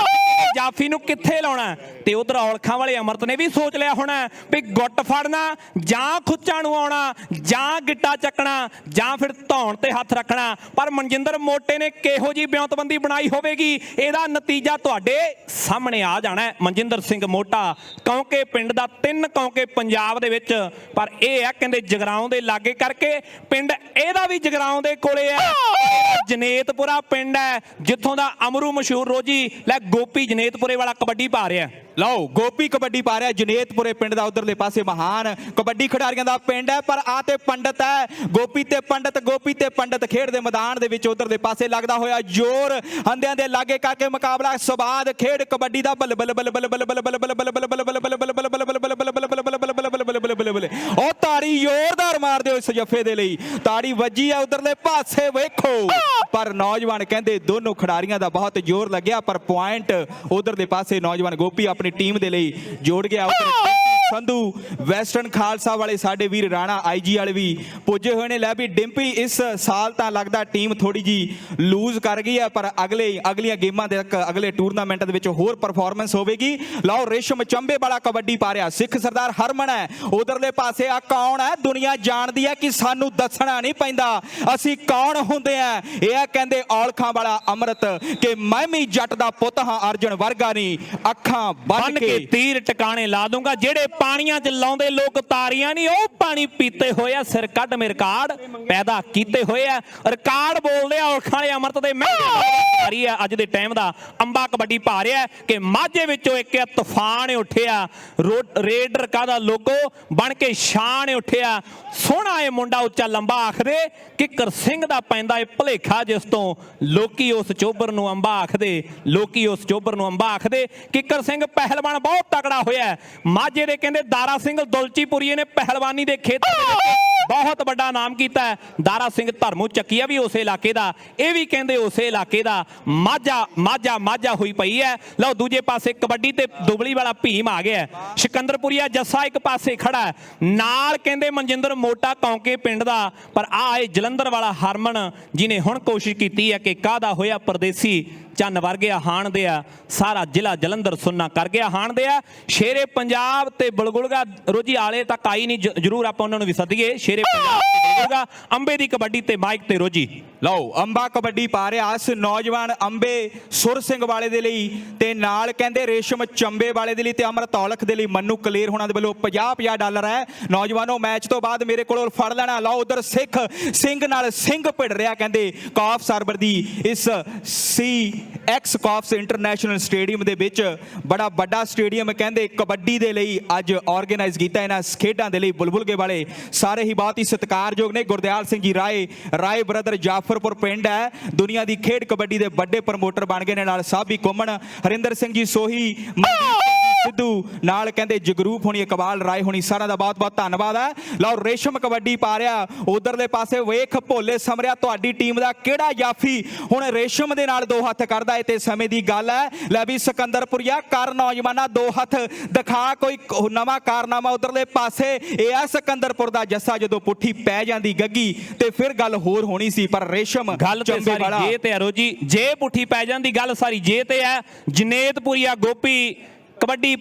ਜਾਫੀ ਨੂੰ ਕਿੱਥੇ ਲਾਉਣਾ, ਤੇ ਉਧਰ ਔਲਖਾਂ ਵਾਲੇ ਅਮਰਤ ਨੇ ਵੀ ਸੋਚ ਲਿਆ ਹੋਣਾ ਵੀ ਗੁੱਟ ਫੜਨਾ ਜਾਂ ਖੁੱਚਾਂ ਨੂੰ ਆਉਣਾ ਜਾਂ ਗਿੱਟਾ ਚੱਕਣਾ ਜਾਂ ਫਿਰ ਧੌਣ ਤੇ ਹੱਥ ਰੱਖਣਾ। ਪਰ ਮਨਜਿੰਦਰ ਮੋਟੇ ਨੇ ਕਿਹੋ ਜੀ ਬਿਉਂਤਬੰਦੀ ਬਣਾਈ ਹੋਵੇਗੀ, ਇਹਦਾ ਨਤੀਜਾ ਤੁਹਾਡੇ ਸਾਹਮਣੇ ਆ ਜਾਣਾ। ਮਨਜਿੰਦਰ ਸਿੰਘ ਮੋਟਾ ਕੌਂਕੇ ਪਿੰਡ ਦਾ, 3 ਕੌਂਕੇ ਪੰਜਾਬ ਦੇ ਵਿੱਚ, ਪਰ ਇਹ ਆ ਕਹਿੰਦੇ ਜਗਰਾਉਂ ਦੇ ਲਾਗੇ ਕਰਕੇ ਪਿੰਡ ਇਹਦਾ ਵੀ ਜਗਰਾਉਂ ਦੇ ਕੋਲੇ ਆ। ਜਨੇਤਪੁਰਾ ਪਿੰਡ ਹੈ ਜਿੱਥੋਂ ਦਾ ਅਮਰੂ ਮਸ਼ਹੂਰ ਰੋਜੀ ਲੈ ਗੋਪੀ ਜਨੇਤਪੁਰੇ ਵਾਲਾ ਕਬੱਡੀ ਪਾ ਰਿਹਾ। ਲਓ ਗੋਪੀ ਕਬੱਡੀ ਪਾ ਰਿਹਾ ਜਨੇਤਪੁਰੇ ਪਿੰਡ ਦਾ, ਉਧਰਲੇ ਪਾਸੇ ਮਹਾਨ ਕਬੱਡੀ ਖਿਡਾਰੀਆਂ ਦਾ ਪਿੰਡ ਹੈ। ਪਰ ਆ ਤੇ ਪੰਡਤ ਹੈ, ਗੋਪੀ ਤੇ ਪੰਡਤ ਖੇਡ ਦੇ ਮੈਦਾਨ ਦੇ ਵਿੱਚ ਉਧਰਲੇ ਪਾਸੇ ਲੱਗਦਾ ਹੋਇਆ ਜ਼ੋਰ, ਹੰਦਿਆਂ ਦੇ ਲਾਗੇ ਕਰਕੇ ਮੁਕਾਬਲਾ ਸਵਾਦ ਖੇਡ ਕਬੱਡੀ ਦਾ। ਬੱਲ ਬੱਲ ਬੱਲ ਬੱਲ ਬੱਲ ਬੱਲ ਬੱਲ ਬੱਲ ਬੱਲ ਬੱਲ ਬੱਲ ਬੱਲ ਬੱਲ ਬੱਲ ਬੱਲ ਉਹ ਤਾੜੀ ਜ਼ੋਰਦਾਰ ਮਾਰਦੇ ਹੋ ਇਸ ਜੱਫੇ ਦੇ ਲਈ, ਤਾੜੀ ਵੱਜੀ ਆ ਉਧਰਲੇ ਪਾਸੇ ਵੇਖੋ। ਪਰ ਨੌਜਵਾਨ ਕਹਿੰਦੇ ਦੋਨੋਂ ਖਿਡਾਰੀਆਂ ਦਾ ਬਹੁਤ ਜ਼ੋਰ ਲੱਗਿਆ, ਪਰ ਪੁਆਇੰਟ ਉਧਰਲੇ ਪਾਸੇ ਨੌਜਵਾਨ ਗੋਪੀ ਆਪਣੀ ਟੀਮ ਦੇ ਲਈ ਜੋੜ ਗਿਆ। ਉਧਰ ਸੰਧੂ ਵੈਸਟਰਨ ਖਾਲਸਾ ਵਾਲੇ ਸਾਡੇ ਵੀਰ ਰਾਣਾ ਆਈਜੀ ਵਾਲੇ ਵੀ ਪੁੱਜੇ ਹੋਏ ਨੇ। ਲੈ ਵੀ ਡਿੰਪੀ ਇਸ ਸਾਲ ਤਾਂ ਲੱਗਦਾ ਟੀਮ ਥੋੜੀ ਜੀ ਲੂਜ਼ ਕਰ ਗਈ ਹੈ, ਪਰ ਅਗਲੀਆਂ ਗੇਮਾਂ ਦੇ ਅਗਲੇ ਟੂਰਨਾਮੈਂਟ ਦੇ ਵਿੱਚ ਹੋਰ ਪਰਫਾਰਮੈਂਸ ਹੋਵੇਗੀ। ਲਓ ਰੇਸ਼ਮ ਚੰਬੇ ਵਾਲਾ ਕਬੱਡੀ ਪਾ ਰਿਹਾ, ਸਿੱਖ ਸਰਦਾਰ ਹਰਮਨ ਹੈ ਉਧਰਲੇ ਪਾਸੇ। ਆ ਕੌਣ ਹੈ? ਦੁਨੀਆ ਜਾਣਦੀ ਹੈ ਕਿ ਸਾਨੂੰ ਦੱਸਣਾ ਨਹੀਂ ਪੈਂਦਾ ਅਸੀਂ ਕੌਣ ਹੁੰਦੇ ਆ। ਇਹ ਆ ਕਹਿੰਦੇ ਔਲਖਾਂ ਵਾਲਾ ਅੰਮ੍ਰਿਤ ਕਿ ਮੈਂ ਵੀ ਜੱਟ ਦਾ ਪੁੱਤ ਹਾਂ, ਅਰਜਨ ਵਰਗਾ ਨਹੀਂ, ਅੱਖਾਂ ਬੰਨ ਕੇ ਤੀਰ ਟਿਕਾਣੇ ਲਾ ਦੂੰਗਾ। ਜਿਹੜੇ ਪਾਣੀਆਂ 'ਚ ਲਾਉਂਦੇ ਲੋਕ ਤਾਰੀਆਂ ਨਹੀਂ, ਉਹ ਪਾਣੀ ਪੀਤੇ ਹੋਏ ਆ, ਸਿਰ ਕੱਢ ਮੇ ਰਿਕਾਰਡ ਪੈਦਾ ਕੀਤੇ ਹੋਏ ਆ। ਰਿਕਾਰਡ ਬੋਲਦੇ ਆ ਔਲਖਾਂ ਵਾਲੇ ਅੰਮ੍ਰਿਤ ਦੇ ਮਹਿੰਗੇ ਆ ਅੱਜ ਦੇ ਟਾਈਮ ਦਾ। ਅੰਬਾ ਕਬੱਡੀ ਪਾ ਰਿਹਾ ਕਿ ਮਾਝੇ ਵਿੱਚੋਂ ਇੱਕ ਤੂਫਾਨ ਉੱਠਿਆ, ਰੇਡਰ ਕਾਹਦਾ ਲੋਗੋ ਬਣ ਕੇ ਸ਼ਾਨ ਉੱਠਿਆ। ਸੋਹਣਾ ਇਹ ਮੁੰਡਾ ਉੱਚਾ ਲੰਬਾ ਆਖਦੇ, ਕਿੱਕਰ ਸਿੰਘ ਦਾ ਪੈਂਦਾ ਇਹ ਭਲੇਖਾ ਜਿਸ ਤੋਂ ਲੋਕੀ ਉਸ ਚੋਬਰ ਨੂੰ ਅੰਬਾ ਆਖਦੇ। ਕਿੱਕਰ ਸਿੰਘ ਪਹਿਲਵਾਨ ਬਹੁਤ ਤਕੜਾ ਹੋਇਆ। ਮਾਝੇ ਦੇ ਕਹਿੰਦੇ ਦਾਰਾ ਸਿੰਘ ਦੁਲਚੀਪੁਰੀਏ ਨੇ ਪਹਿਲਵਾਨੀ ਦੇ ਖੇਤਰ ਦੇ ਵਿੱਚ ਬਹੁਤ ਵੱਡਾ ਨਾਮ ਕੀਤਾ ਹੈ। ਦਾਰਾ ਸਿੰਘ ਧਰਮੂ ਚੱਕੀਆ ਵੀ ਉਸੇ ਇਲਾਕੇ ਦਾ, ਇਹ ਵੀ ਕਹਿੰਦੇ ਉਸੇ ਇਲਾਕੇ ਦਾ। ਮਾਝਾ ਹੋਈ ਪਈ ਹੈ। ਲਓ ਦੂਜੇ ਪਾਸੇ ਕਬੱਡੀ ਤੇ ਦੁਬਲੀ ਵਾਲਾ ਭੀਮ ਆ ਗਿਆ। ਸਿਕੰਦਰਪੁਰੀਆ ਜੱਸਾ ਇੱਕ ਪਾਸੇ ਖੜਾ ਹੈ, ਨਾਲ ਕਹਿੰਦੇ ਮਨਜਿੰਦਰ ਮੋਟਾ ਕੌਂਕੇ ਪਿੰਡ ਦਾ। ਪਰ ਆ ਇਹ ਜਲੰਧਰ ਵਾਲਾ ਹਰਮਨ ਜਿਹਨੇ ਹੁਣ ਕੋਸ਼ਿਸ਼ ਕੀਤੀ ਹੈ ਕਿ ਕਾਹਦਾ ਹੋਇਆ ਪਰਦੇਸੀ ਚੰਨ ਵਰਗਿਆ ਹਾਣ ਦੇ ਆ, ਸਾਰਾ ਜ਼ਿਲ੍ਹਾ ਜਲੰਧਰ ਸੁੰਨਾ ਕਰ ਗਿਆ ਹਾਣ ਦੇ ਆ। ਸ਼ੇਰੇ ਪੰਜਾਬ ਤੇ ਬਲਗੁਲਗਾ ਰੋਜੀ ਆਲੇ ਤੱਕ ਆਈ ਨਹੀਂ, ਜ਼ਰੂਰ ਆਪਾਂ ਉਹਨਾਂ ਨੂੰ ਵੀ ਸੱਦੀਏ। ਸ਼ੇਰੇ ਪੰਜਾਬ ਤੇ ਬਲਗੁਲਗਾ, ਅੰਬੇ ਦੀ ਕਬੱਡੀ ਤੇ ਮਾਈਕ ਤੇ ਰੋਜੀ। ਲਓ ਅੰਬਾ ਕਬੱਡੀ ਪਾ ਰਿਹਾ ਇਸ ਨੌਜਵਾਨ ਅੰਬੇ ਸੁਰ ਸਿੰਘ ਵਾਲੇ ਦੇ ਲਈ, ਤੇ ਨਾਲ ਕਹਿੰਦੇ ਰੇਸ਼ਮ ਚੰਬੇ ਵਾਲੇ ਦੇ ਲਈ, ਤੇ ਅਮਰਤ ਔਲਖ ਦੇ ਲਈ ਮੰਨੂ ਕਲੇਰ ਹੋਣਾ ਦੇ ਵੱਲੋਂ $50 ਹੈ। ਨੌਜਵਾਨੋ ਮੈਚ ਤੋਂ ਬਾਅਦ ਮੇਰੇ ਕੋਲੋਂ ਫੜ ਲੈਣਾ। ਲਓ ਉਧਰ ਸਿੱਖ ਸਿੰਘ ਨਾਲ ਸਿੰਘ ਭਿੜ ਰਿਹਾ ਕਹਿੰਦੇ ਕਾਫ ਸਰਬਰ ਦੀ ਇਸ CX ਕਾਫਸ ਇੰਟਰਨੈਸ਼ਨਲ ਸਟੇਡੀਅਮ ਦੇ ਵਿੱਚ। ਬੜਾ ਵੱਡਾ ਸਟੇਡੀਅਮ ਕਹਿੰਦੇ ਕਬੱਡੀ ਦੇ ਲਈ ਅੱਜ ਆਰਗੇਨਾਈਜ਼ ਕੀਤਾ ਇਹਨਾਂ ਖੇਡਾਂ ਦੇ ਲਈ। ਬੁਲਬੁਲਗੇ ਵਾਲੇ ਸਾਰੇ ਹੀ ਬਹੁਤ ਹੀ ਸਤਿਕਾਰਯੋਗ ਨੇ। ਗੁਰਦਿਆਲ ਸਿੰਘ ਜੀ ਰਾਏ ਬ੍ਰਦਰ ਜਾਫਰਪੁਰ ਪਿੰਡ ਹੈ, ਦੁਨੀਆ ਦੀ ਖੇਡ ਕਬੱਡੀ ਦੇ ਵੱਡੇ ਪ੍ਰਮੋਟਰ ਬਣ ਗਏ ਨੇ। ਨਾਲ ਸਾਬੀ ਕੋਮਣ, ਹਰਿੰਦਰ ਸਿੰਘ ਜੀ ਸੋਹੀ, ਸਿੱਧੂ, ਨਾਲ ਕਹਿੰਦੇ ਜਗਰੂਪ ਹੋਣੀ, ਇਕਬਾਲ ਰਾਏ ਹੋਣੀ, ਸਾਰਿਆਂ ਦਾ ਬਹੁਤ ਬਹੁਤ ਧੰਨਵਾਦ ਹੈ। ਲਓ ਰੇਸ਼ਮ ਕਬੱਡੀ ਪਾ ਰਿਹਾ ਉਧਰਲੇ ਪਾਸੇ। ਵੇਖ ਭੋਲੇ ਸਮਰਿਆ ਤੁਹਾਡੀ ਟੀਮ ਦਾ ਕਿਹੜਾ ਜਾਫੀ ਹੁਣ ਰੇਸ਼ਮ ਦੇ ਨਾਲ ਦੋ ਹੱਥ ਕਰਦਾ ਹੈ, ਤੇ ਸਮੇਂ ਦੀ ਗੱਲ ਹੈ। ਲੈ ਵੀ ਸਿਕੰਦਰਪੁਰੀਆ ਕਰ ਨੌਜਵਾਨਾਂ ਦੋ ਹੱਥ ਦਿਖਾ ਕੋਈ ਨਵਾਂ ਕਾਰਨਾਮਾ ਉਧਰਲੇ ਪਾਸੇ। ਇਹ ਆ ਸਿਕੰਦਰਪੁਰ ਦਾ ਜੱਸਾ, ਜਦੋਂ ਪੁੱਠੀ ਪੈ ਜਾਂਦੀ ਗੱਗੀ ਤੇ ਫਿਰ ਗੱਲ ਹੋਰ ਹੋਣੀ ਸੀ। ਪਰ ਰੇਸ਼ਮ ਗੱਲ ਤੇ ਸਾਰੀ ਜੇ ਤੇ ਆ ਰੋਜੀ, ਜੇ ਪੁੱਠੀ ਪੈ ਜਾਂਦੀ ਗੱਲ ਸਾਰੀ ਜੇ ਤੇ ਹੈ। ਜਨੇਤਪੁਰੀਆ ਗੋਪੀ ਕਬੱਡੀ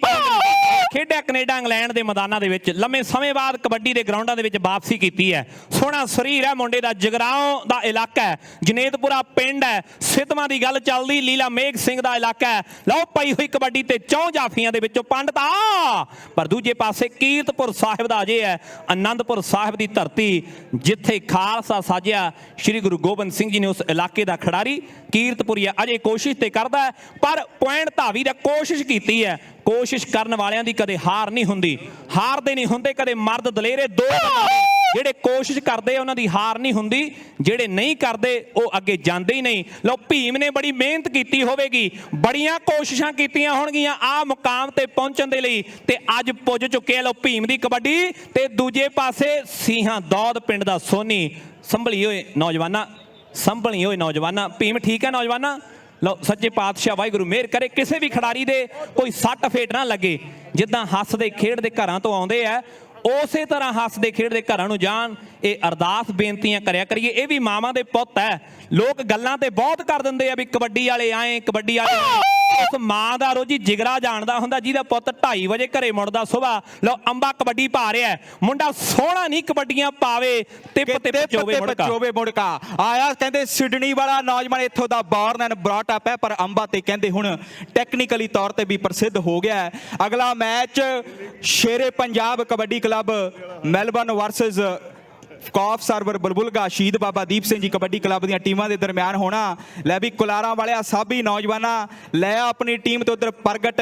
ਖੇਡਿਆ ਕੈਨੇਡਾ ਇੰਗਲੈਂਡ ਦੇ ਮੈਦਾਨਾਂ ਦੇ ਵਿੱਚ, ਲੰਮੇ ਸਮੇਂ ਬਾਅਦ ਕਬੱਡੀ ਦੇ ਗਰਾਊਂਡਾਂ ਦੇ ਵਿੱਚ ਵਾਪਸੀ ਕੀਤੀ ਹੈ। ਸੋਹਣਾ ਸਰੀਰ ਹੈ ਮੁੰਡੇ ਦਾ, ਜਗਰਾਓਂ ਦਾ ਇਲਾਕਾ ਹੈ, ਜਨੇਤਪੁਰਾ ਪਿੰਡ ਹੈ, ਸਿੱਧਵਾਂ ਦੀ ਗੱਲ ਚੱਲਦੀ, ਲੀਲਾ ਮੇਘ ਸਿੰਘ ਦਾ ਇਲਾਕਾ ਹੈ। ਲਓ ਪਈ ਹੋਈ ਕਬੱਡੀ ਤੇ 4 ਜਾਫੀਆਂ ਦੇ ਵਿੱਚੋਂ ਪੰਡਤ ਆ, ਪਰ ਦੂਜੇ ਪਾਸੇ ਕੀਰਤਪੁਰ ਸਾਹਿਬ ਦਾ ਅਜੇ ਹੈ, ਆਨੰਦਪੁਰ ਸਾਹਿਬ ਦੀ ਧਰਤੀ ਜਿੱਥੇ ਖਾਲਸਾ ਸਾਜਿਆ ਸ੍ਰੀ ਗੁਰੂ ਗੋਬਿੰਦ ਸਿੰਘ ਜੀ ਨੇ। ਉਸ ਇਲਾਕੇ ਦਾ ਖਿਡਾਰੀ ਕੀਰਤਪੁਰੀਆ ਅਜੇ ਕੋਸ਼ਿਸ਼ ਤੇ ਕਰਦਾ ਹੈ, ਪਰ ਪੁਆਇੰਟ ਧਾਵੀ ਦਾ ਕੋਸ਼ਿਸ਼ ਕੀਤੀ ਹੈ। ਕੋਸ਼ਿਸ਼ ਕਰਨ ਵਾਲਿਆਂ ਦੀ ਕਦੇ ਹਾਰ ਨਹੀਂ ਹੁੰਦੀ, ਹਾਰਦੇ ਨਹੀਂ ਹੁੰਦੇ ਕਦੇ ਮਰਦ ਦਲੇਰੇ। ਦੋ ਜਿਹੜੇ ਕੋਸ਼ਿਸ਼ ਕਰਦੇ ਉਹਨਾਂ ਦੀ ਹਾਰ ਨਹੀਂ ਹੁੰਦੀ, ਜਿਹੜੇ ਨਹੀਂ ਕਰਦੇ ਉਹ ਅੱਗੇ ਜਾਂਦੇ ਹੀ ਨਹੀਂ। ਲਓ ਭੀਮ ਨੇ ਬੜੀ ਮਿਹਨਤ ਕੀਤੀ ਹੋਵੇਗੀ, ਬੜੀਆਂ ਕੋਸ਼ਿਸ਼ਾਂ ਕੀਤੀਆਂ ਹੋਣਗੀਆਂ ਆ ਮੁਕਾਮ ਤੇ ਪਹੁੰਚਣ ਦੇ ਲਈ, ਤੇ ਅੱਜ ਪੁੱਜ ਚੁੱਕੇ ਆ। ਲਓ ਭੀਮ ਦੀ ਕਬੱਡੀ ਤੇ ਦੂਜੇ ਪਾਸੇ ਸੀਹਾਂ ਦੌਦ ਪਿੰਡ ਦਾ ਸੋਨੀ। ਸੰਭਲੀ ਹੋਏ ਨੌਜਵਾਨਾਂ, ਸੰਭਲੀ ਹੋਏ ਨੌਜਵਾਨਾਂ। ਭੀਮ ਠੀਕ ਹੈ ਨੌਜਵਾਨਾਂ? ਲਓ ਸੱਚੇ ਪਾਤਸ਼ਾਹ ਵਾਹਿਗੁਰੂ ਮਿਹਰ ਕਰੇ ਕਿਸੇ ਵੀ ਖਿਡਾਰੀ ਦੇ ਕੋਈ ਸੱਟ ਫੇਟ ਨਾ ਲੱਗੇ। ਜਿੱਦਾਂ ਹੱਸਦੇ ਖੇਡਦੇ ਘਰਾਂ ਤੋਂ ਆਉਂਦੇ ਆ ਉਸੇ ਤਰ੍ਹਾਂ ਹੱਸਦੇ ਖੇਡਦੇ ਘਰਾਂ ਨੂੰ ਜਾਣ। ਇਹ ਅਰਦਾਸ ਬੇਨਤੀਆਂ ਕਰਿਆ ਕਰੀਏ। ਇਹ ਵੀ ਮਾਵਾਂ ਦੇ ਪੁੱਤ ਹੈ। ਲੋਕ ਗੱਲਾਂ ਤੇ ਬਹੁਤ ਕਰ ਦਿੰਦੇ ਆ ਵੀ ਕਬੱਡੀ ਵਾਲੇ ਆਏ, ਕਬੱਡੀ ਵਾਲੇ ਆਏ। ਉਸ ਮਾਂ ਦਾ ਰੋਜੀ ਜਿਗਰਾ ਜਾਣਦਾ ਹੁੰਦਾ ਜਿਹਦਾ ਪੁੱਤ 2:30 ਵਜੇ ਘਰੇ ਮੁੜਦਾ ਸੁਬਾਹ। ਲਓ ਅੰਬਾ ਕਬੱਡੀ ਪਾ ਰਿਹਾ, ਮੁੰਡਾ ਸੋਹਣਾ ਨਹੀਂ ਕਬੱਡੀਆਂ ਪਾਵੇ, ਟਿਪ ਟਿਪ ਚੋਵੇ ਮੁੜਕਾ ਆਇਆ। ਕਹਿੰਦੇ ਸਿਡਨੀ ਵਾਲਾ ਨੌਜਵਾਨ ਇੱਥੋਂ ਦਾ ਬੌਰਨ ਐਂਡ ਬ੍ਰੌਟ ਅਪ ਹੈ, ਪਰ ਅੰਬਾ ਤੇ ਕਹਿੰਦੇ ਹੁਣ ਟੈਕਨੀਕਲੀ ਤੌਰ ਤੇ ਵੀ ਪ੍ਰਸਿੱਧ ਹੋ ਗਿਆ ਹੈ। ਅਗਲਾ match Shere Punjab kabaddi club Melbourne versus ਕੌਫ ਸਰਵਰ ਬਲਬੁਲਗਾ ਸ਼ਹੀਦ ਬਾਬਾ ਦੀਪ ਸਿੰਘ ਜੀ ਕਬੱਡੀ ਕਲੱਬ ਦੀਆਂ ਟੀਮਾਂ ਦੇ ਦਰਮਿਆਨ ਹੋਣਾ। ਲੈ ਵੀ ਕੁਲਾਰਾਂ ਵਾਲਿਆ ਸਾਬੀ ਨੌਜਵਾਨਾਂ ਲੈ ਆਪਣੀ ਟੀਮ ਤੇ ਉਧਰ ਪ੍ਰਗਟ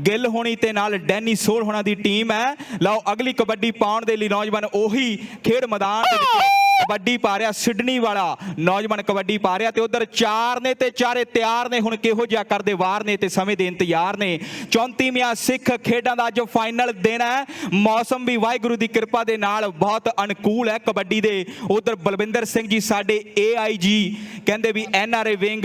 ਗਿੱਲ ਹੋਣੀ ਤੇ ਨਾਲ ਡੈਨੀ ਸੋਲ ਹੋਣਾ ਦੀ ਟੀਮ ਹੈ। ਲਓ ਅਗਲੀ ਕਬੱਡੀ ਪਾਉਣ ਦੇ ਲਈ ਨੌਜਵਾਨ ਉਹੀ ਖੇਡ ਮੈਦਾਨ ਦੇ ਵਿੱਚ ਕਬੱਡੀ ਪਾ ਰਿਹਾ, ਸਿਡਨੀ ਵਾਲਾ ਨੌਜਵਾਨ ਕਬੱਡੀ ਪਾ ਰਿਹਾ ਤੇ ਉਧਰ 4 ਨੇ ਤੇ ਚਾਰੇ ਤਿਆਰ ਨੇ। ਹੁਣ ਕਿਹੋ ਜਿਹਾ ਕਰਦੇ ਵਾਰ ਨੇ ਤੇ ਸਮੇਂ ਦੇ ਇੰਤਜ਼ਾਰ ਨੇ। 34ਵੀਆਂ ਸਿੱਖ ਖੇਡਾਂ ਦਾ ਅੱਜ ਫਾਈਨਲ ਦਿਨ ਹੈ। ਮੌਸਮ ਵੀ ਵਾਹਿਗੁਰੂ ਦੀ ਕਿਰਪਾ ਦੇ ਨਾਲ ਬਹੁਤ ਅਨੁਕੂਲ ਹੈ ਕਬੱਡੀ ਦੇ। ਉਧਰ ਬਲਵਿੰਦਰ ਸਿੰਘ ਜੀ ਸਾਡੇ AIG ਕਹਿੰਦੇ ਵੀ NRA ਵਿੰਗ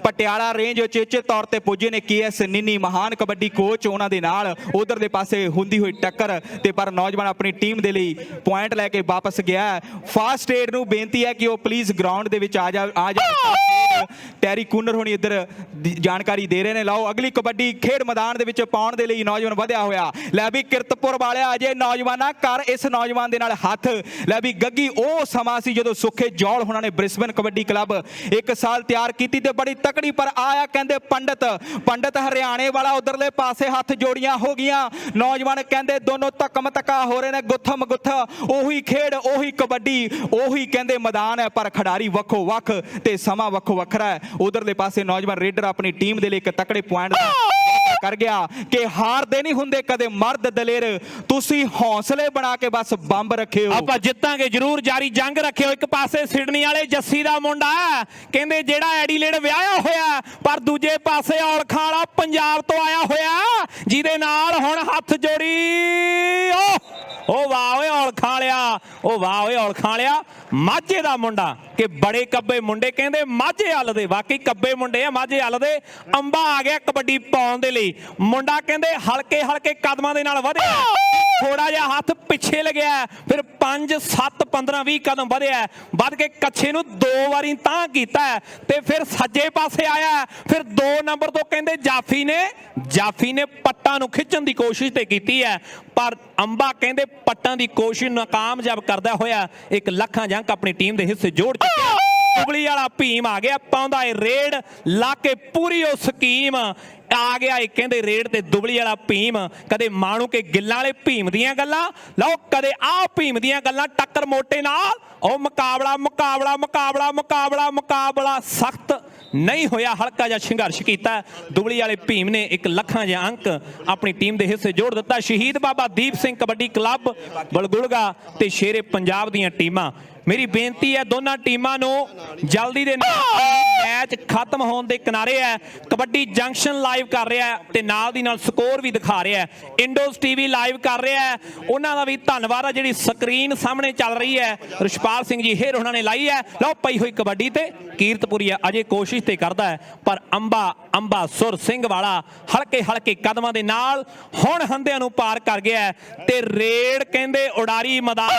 ਪਟਿਆਲਾ ਰੇਂਜ ਉਚੇਚੇ ਤੌਰ ਤੇ ਪੁੱਜੇ ਨੇ। KS ਨਿੰਨੀ ਮਹਾਨ ਕਬੱਡੀ ਕੋਚ ਉਹਨਾਂ ਦੇ ਨਾਲ ਉਧਰ ਦੇ ਪਾਸੇ ਹੁੰਦੀ ਹੋਈ ਟੱਕਰ ਤੇ ਪਰ ਨੌਜਵਾਨ ਆਪਣੀ ਟੀਮ ਦੇ ਲਈ ਪੁਆਇੰਟ ਲੈ ਕੇ ਵਾਪਸ ਗਿਆ। ਫਾਸਟ ਨੂੰ ਬੇਨਤੀ ਹੈ ਕਿ ਉਹ ਪਲੀਜ਼ ਗਰਾਊਂਡ ਦੇ ਵਿੱਚ ਆ ਜਾ। ਟੈਰੀ ਕੂਨਰ ਹੋਣੀ ਇੱਧਰ ਜਾਣਕਾਰੀ ਦੇ ਰਹੇ ਨੇ। ਲਓ ਅਗਲੀ ਕਬੱਡੀ ਖੇਡ ਮੈਦਾਨ ਦੇ ਵਿੱਚ ਪਾਉਣ ਦੇ ਲਈ ਨੌਜਵਾਨ ਵਧਿਆ ਹੋਇਆ। ਲੈ ਵੀ ਕਿਰਤਪੁਰ ਵਾਲਿਆ ਅਜੇ ਨੌਜਵਾਨਾਂ ਕਰ ਇਸ ਨੌਜਵਾਨ ਦੇ ਨਾਲ ਹੱਥ। ਲੈ ਵੀ ਗੱਗੀ ਉਹ ਸਮਾਂ ਸੀ ਜਦੋਂ ਸੁੱਖੇ ਜੌਲ ਹੋਣਾ ਨੇ ਬ੍ਰਿਸਬਨ ਕਬੱਡੀ ਕਲੱਬ 1 ਸਾਲ ਤਿਆਰ ਕੀਤੀ ਤੇ ਬੜੀ ਤਕੜੀ, ਪਰ ਆਇਆ ਕਹਿੰਦੇ ਪੰਡਤ ਹਰਿਆਣੇ ਵਾਲਾ ਉਧਰਲੇ ਪਾਸੇ ਹੱਥ ਜੋੜੀਆਂ ਹੋ ਗਈਆਂ। ਨੌਜਵਾਨ ਕਹਿੰਦੇ ਦੋਨੋਂ ਧੱਕਮ ਧੱਕਾ ਹੋ ਰਹੇ ਨੇ, ਗੁੱਥਮ ਗੁੱਥ ਉਹੀ ਖੇਡ ਉਹੀ ਕਬੱਡੀ ਉਹੀ ਕਹਿੰਦੇ ਮੈਦਾਨ ਹੈ, ਪਰ ਖਿਡਾਰੀ ਵੱਖੋ ਵੱਖ ਤੇ ਸਮਾਂ ਵੱਖੋ ਵੱਖਰਾ ਹੈ। ਉਧਰਲੇ ਪਾਸੇ ਨੌਜਵਾਨ ਰੇਡਰ ਆਪਣੀ ਟੀਮ ਦੇ ਲਈ ਇੱਕ ਤਕੜੇ ਪੁਆਇੰਟ ਕਰ ਗਿਆ ਕਿ ਹਾਰਦੇ ਨਹੀਂ ਹੁੰਦੇ ਕਦੇ ਮਰਦ ਦਲੇਰ। ਤੁਸੀਂ ਹੌਸਲੇ ਬਣਾ ਕੇ ਬਸ ਬੰਬ ਰੱਖਿਓ, ਆਪਾਂ ਜਿੱਤਾਂਗੇ ਜ਼ਰੂਰ, ਜਾਰੀ ਜੰਗ ਰੱਖਿਓ। ਇੱਕ ਪਾਸੇ ਸਿਡਨੀ ਵਾਲੇ ਜੱਸੀ ਦਾ ਮੁੰਡਾ ਕਹਿੰਦੇ ਜਿਹੜਾ ਐਡੀਲੇਡ ਵਿਆਹਿਆ ਹੋਇਆ, ਪਰ ਦੂਜੇ ਪਾਸੇ ਔਲਖਾਂ ਵਾਲਾ ਪੰਜਾਬ ਤੋਂ ਆਇਆ ਹੋਇਆ ਜਿਹਦੇ ਨਾਲ ਹੁਣ ਹੱਥ ਜੋੜੀ। ਉਹ ਵਾਹ ਓਏ ਔਲਖਾਂ ਵਾਲਿਆ, ਉਹ ਵਾਹ ਓਏ ਔਲਖਾਂ ਵਾਲਿਆ। ਮਾਝੇ ਦਾ ਮੁੰਡਾ ਕਿ ਬੜੇ ਕੱਬੇ ਮੁੰਡੇ ਕਹਿੰਦੇ ਮਾਝੇ ਹੱਲ ਦੇ, ਵਾਕਈ ਕੱਬੇ ਮੁੰਡੇ ਆ ਮਾਝੇ ਹੱਲ ਦੇ। ਅੰਬਾ ਆ ਗਿਆ ਕਬੱਡੀ ਪਾਉਣ ਦੇ ਲਈ। ਮੁੰਡਾ ਕਹਿੰਦੇ ਹਲਕੇ ਹਲਕੇ ਕਦਮਾਂ ਦੇ ਨਾਲ ਵਧਿਆ, ਥੋੜਾ ਜਿਹਾ ਹੱਥ ਪਿੱਛੇ ਲੱਗਿਆ, ਫਿਰ 5 7 15 20 ਕਦਮ ਵਧਿਆ, ਵੱਧ ਕੇ ਕੱਛੇ ਨੂੰ 2 ਵਾਰੀ ਤਾਂ ਕੀਤਾ ਤੇ ਫਿਰ ਸੱਜੇ ਪਾਸੇ ਆਇਆ। ਫਿਰ 2 ਨੰਬਰ ਤੋਂ ਕਹਿੰਦੇ ਜਾਫੀ ਨੇ ਪੱਟਾਂ ਨੂੰ ਖਿੱਚਣ ਦੀ ਕੋਸ਼ਿਸ਼ ਤੇ ਕੀਤੀ ਹੈ, ਪਰ ਅੰਬਾ ਕਹਿੰਦੇ ਪੱਟਾਂ ਦੀ ਕੋਸ਼ਿਸ਼ ਨਾਕਾਮਯਾਬ ਕਰਦਾ ਹੋਇਆ ਇੱਕ ਲੱਖਾਂ ਜੰਕ ਆਪਣੀ ਟੀਮ ਦੇ ਹਿੱਸੇ ਜੋੜ ਚੁੱਕਿਆ। ਦੁਬਲੀ ਵਾਲਾ ਭੀਮ ਆ ਗਿਆ, ਪਾਉਂਦਾ ਏ ਰੇਡ ਲਾ ਕੇ ਪੂਰੀ ਉਹ ਸਕੀਮ ਆ ਗਿਆ ਇਹ ਕਹਿੰਦੇ ਰੇਡ ਤੇ ਦੁਬਲੀ ਵਾਲਾ ਭੀਮ। ਕਦੇ ਮਾਣੂ ਕੇ ਗਿੱਲਾਂ ਵਾਲੇ ਭੀਮ ਦੀਆਂ ਗੱਲਾਂ ਲਓ, ਕਦੇ ਆਹ ਭੀਮ ਦੀਆਂ ਗੱਲਾਂ। ਟੱਕਰ ਮੋਟੇ ਨਾਲ ਉਹ ਮੁਕਾਬਲਾ ਸਖਤ ਨਹੀਂ ਹੋਇਆ, ਹਲਕਾ ਜਿਹਾ ਸੰਘਰਸ਼ ਕੀਤਾ। ਦੁਬਲੀ ਵਾਲੇ ਭੀਮ ਨੇ ਇੱਕ ਲੱਖਾਂ ਜਿਹਾ ਅੰਕ ਆਪਣੀ ਟੀਮ ਦੇ ਹਿੱਸੇ ਜੋੜ ਦਿੱਤਾ। ਸ਼ਹੀਦ ਬਾਬਾ ਦੀਪ ਸਿੰਘ ਕਬੱਡੀ ਕਲੱਬ ਬਲਗੁਲਗਾ ਤੇ ਸ਼ੇਰੇ ਪੰਜਾਬ ਦੀਆਂ ਟੀਮਾਂ, ਮੇਰੀ ਬੇਨਤੀ ਹੈ ਦੋਨਾਂ ਟੀਮਾਂ ਨੂੰ ਜਲਦੀ ਦੇ ਨਾਲ ਮੈਚ ਖਤਮ ਹੋਣ ਦੇ ਕਿਨਾਰੇ ਹੈ। ਕਬੱਡੀ ਜੰਕਸ਼ਨ ਲਾਈਵ ਕਰ ਰਿਹਾ ਹੈ ਤੇ ਨਾਲ ਦੀ ਨਾਲ ਸਕੋਰ ਵੀ ਦਿਖਾ ਰਿਹਾ ਹੈ। ਇੰਡੋਜ਼ TV ਲਾਈਵ ਕਰ ਰਿਹਾ ਹੈ, ਉਹਨਾਂ ਦਾ ਵੀ ਧੰਨਵਾਦ ਹੈ। ਜਿਹੜੀ ਸਕਰੀਨ ਸਾਹਮਣੇ ਚੱਲ ਰਹੀ ਹੈ ਰਿਸ਼ਪਾਲ ਸਿੰਘ ਜੀ ਹੇਰ ਉਹਨਾਂ ਨੇ ਲਾਈ ਹੈ। ਲਓ ਪਈ ਹੋਈ ਕਬੱਡੀ ਤੇ ਕੀਰਤਪੁਰੀਆ ਅਜੇ ਕੋਸ਼ਿਸ਼ ਤੇ ਕਰਦਾ ਹੈ, ਪਰ ਅੰਬਾ ਸੁਰ ਸਿੰਘ ਵਾਲਾ ਹਲਕੇ ਕਦਮਾਂ ਦੇ ਨਾਲ ਹੁਣ ਹੰਦਿਆਂ ਨੂੰ ਪਾਰ ਕਰ ਗਿਆ ਤੇ ਰੇਡ ਕਹਿੰਦੇ ਉਡਾਰੀ ਮੈਦਾਨ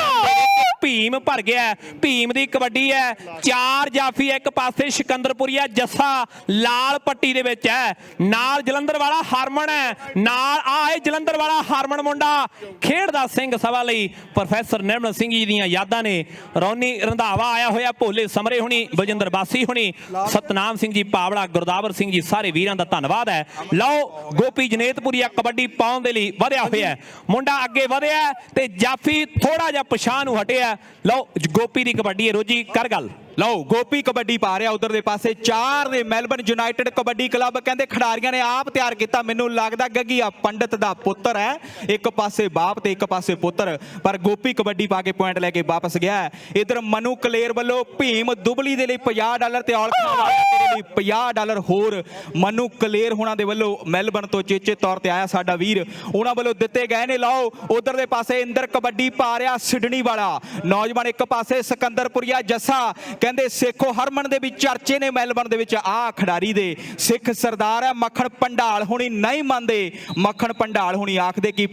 ਭੀਮ ਭਰ ਗਿਆ। ਭੀਮ ਦੀ ਕਬੱਡੀ ਹੈ, 4 ਜਾਫੀ, ਇੱਕ ਪਾਸੇ ਸਿਕੰਦਰਪੁਰੀਆ ਜੱਸਾ ਲਾਲ ਪੱਟੀ ਦੇ ਵਿੱਚ ਹੈ, ਨਾਲ ਜਲੰਧਰ ਵਾਲਾ ਹਰਮਨ ਹੈ, ਨਾਲ ਆਏ ਜਲੰਧਰ ਵਾਲਾ ਹਰਮਨ ਮੁੰਡਾ ਖੇਡਦਾ ਸਿੰਘ ਸਭਾ ਲਈ ਪ੍ਰੋਫੈਸਰ ਨਿਰਮਲ ਸਿੰਘ ਜੀ ਦੀਆਂ ਯਾਦਾਂ ਨੇ। ਰੌਨੀ ਰੰਧਾਵਾ ਆਇਆ ਹੋਇਆ, ਭੋਲੇ ਸਮਰੇ ਹੁਣੀ, ਬਲਜਿੰਦਰ ਬਾਸੀ ਹੁਣੀ, ਸਤਨਾਮ ਸਿੰਘ ਜੀ ਪਾਵੜਾ, ਗੁਰਦਾਵਰ ਸਿੰਘ ਜੀ, ਸਾਰੇ ਵੀਰਾਂ ਦਾ ਧੰਨਵਾਦ ਹੈ। ਲਓ ਗੋਪੀ ਜਨੇਤਪੁਰੀਆ ਕਬੱਡੀ ਪਾਉਣ ਦੇ ਲਈ ਵਧਿਆ ਹੋਇਆ, ਮੁੰਡਾ ਅੱਗੇ ਵਧਿਆ ਤੇ ਜਾਫੀ ਥੋੜਾ ਜਿਹਾ ਪਛਾਣ ਨੂੰ ਹਟਿਆ। ਲਓ ਗੋਪੀ ਦੀ ਕਬੱਡੀ ਹੈ, ਰੋਜੀ ਕਰ ਗੱਲ। ਲਓ ਗੋਪੀ ਕਬੱਡੀ ਪਾ ਰਿਹਾ ਉਧਰ ਦੇ ਪਾਸੇ 4 ਦੇ ਮੈਲਬਨ ਯੂਨਾਈਟਿਡ ਕਬੱਡੀ ਕਲੱਬ ਕਹਿੰਦੇ ਖਿਡਾਰੀਆਂ ਨੇ ਆਪ ਤਿਆਰ ਕੀਤਾ। ਮੈਨੂੰ ਲੱਗਦਾ ਗੱਗੀਆ ਪੰਡਤ ਦਾ ਪੁੱਤਰ ਹੈ, ਇੱਕ ਪਾਸੇ ਬਾਪ ਤੇ ਇੱਕ ਪਾਸੇ ਪੁੱਤਰ, ਪਰ ਗੋਪੀ ਕਬੱਡੀ ਪਾ ਕੇ ਪੁਆਇੰਟ ਲੈ ਕੇ ਵਾਪਸ ਗਿਆ। ਇਧਰ ਮਨੂ ਕਲੇਰ ਵੱਲੋਂ ਭੀਮ ਦੁਬਲੀ ਦੇ ਲਈ $50 ਤੇ ਔਲਖਾਂ ਵਾਲਿਆਂ ਦੇ ਲਈ $50 ਹੋਰ ਮਨੂ ਕਲੇਰ ਹੋਣਾ ਦੇ ਵੱਲੋਂ ਮੈਲਬਨ ਤੋਂ ਚੇਚੇ ਤੌਰ ਤੇ ਆਇਆ ਸਾਡਾ ਵੀਰ, ਉਹਨਾਂ ਵੱਲੋਂ ਦਿੱਤੇ ਗਏ ਨੇ। ਲਓ ਉਧਰ ਦੇ ਪਾਸੇ ਇੰਦਰ ਕਬੱਡੀ ਪਾ ਰਿਹਾ ਸਿਡਨੀ ਵਾਲਾ ਨੌਜਵਾਨ, ਇੱਕ ਪਾਸੇ ਸਿਕੰਦਰਪੁਰੀਆ ਜੱਸਾ ਕਹਿੰਦੇ ਸੇਖੋ ਹਰਮਨ ਦੇ ਵੀ ਚਰਚੇ ਨੇ ਮੈਲਬਨ ਦੇ ਵਿੱਚ। ਆ ਖਿਡਾਰੀ ਦੇ ਸਿੱਖ ਸਰਦਾਰ ਹੈ, ਮੱਖਣ ਪੰਡਾਲ ਹੁਣੀ ਨਹੀਂ ਮੰਨਦੇ, ਮੱਖਣ ਪੰਡਾਲ ਹੁਣੀ ਆਖਦੇ ਕਿ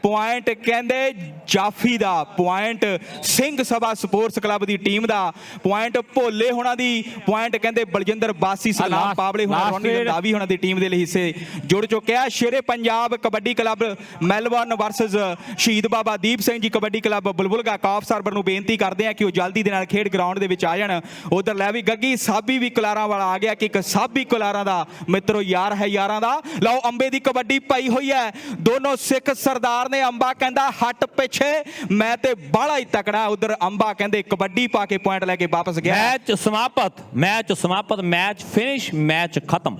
ਪੁਆਇੰਟ ਕਹਿੰਦੇ ਜਾਫੀ ਦਾ, point Singh Sabha sports club ਦੀ ਟੀਮ ਦਾ, ਪੁਆਇੰਟ ਭੋਲੇ ਹੋਣਾ ਦੀ, ਪੁਆਇੰਟ ਕਹਿੰਦੇ ਬਲਜਿੰਦਰ ਬਾਸੀ, ਸਲਾਮ ਪਾਵਲੇ ਹੋਣਾ, ਰੌਣੀ ਰੰਧਾਵੀ ਹੋਣਾ ਦੀ ਟੀਮ ਦੇ ਲਈ ਹਿੱਸੇ ਜੁੜ ਚੁੱਕਿਆ। Shere Punjab kabaddi club Melbourne versus Shaheed Baba Deep Singh ji kabaddi club ਬੁਲਬੁਲਗਾ ਕਾਫ ਸਰਵਰ ਨੂੰ ਬੇਨਤੀ ਕਰਦੇ ਆ ਕਿ ਉਹ ਜਲਦੀ ਦੇ ਨਾਲ ਖੇਡ ਗਰਾਊਂਡ ਦੇ ਵਿੱਚ ਆ ਜਾਣ। ਉਧਰ ਲੈ ਵੀ ਗੱਗੀ ਸਾਬੀ ਵੀ ਕੁਲਾਰਾਂ ਵਾਲਾ ਆ ਗਿਆ ਕਿ ਇੱਕ ਸਾਬੀ ਕੁਲਾਰਾਂ ਦਾ ਮਿੱਤਰੋ ਯਾਰ ਹੈ ਯਾਰਾਂ ਦਾ। ਲਓ ਅੰਬੇ ਦੀ ਕਬੱਡੀ ਪਈ ਹੋਈ ਹੈ, ਦੋਨੋਂ ਸਿੱਖ ਸਰਦਾਰ ਨੇ। ਅੰਬਾ ਕਹਿੰਦਾ ਹੱਟ ਪਿੱਛੇ, ਮੈਂ ਤੇ ਬਾਹਲਾ ਹੀ ਤਕੜਾ। ਉਧਰ ਅੰਬਾ ਕਹਿੰਦੇ ਕਬੱਡੀ ਪਾ ਕੇ ਪੁਆਇੰਟ ਲੈ ਕੇ ਵਾਪਸ ਗਿਆ। ਮੈਚ ਸਮਾਪਤ, ਮੈਚ ਫਿਨਿਸ਼, ਮੈਚ ਖਤਮ।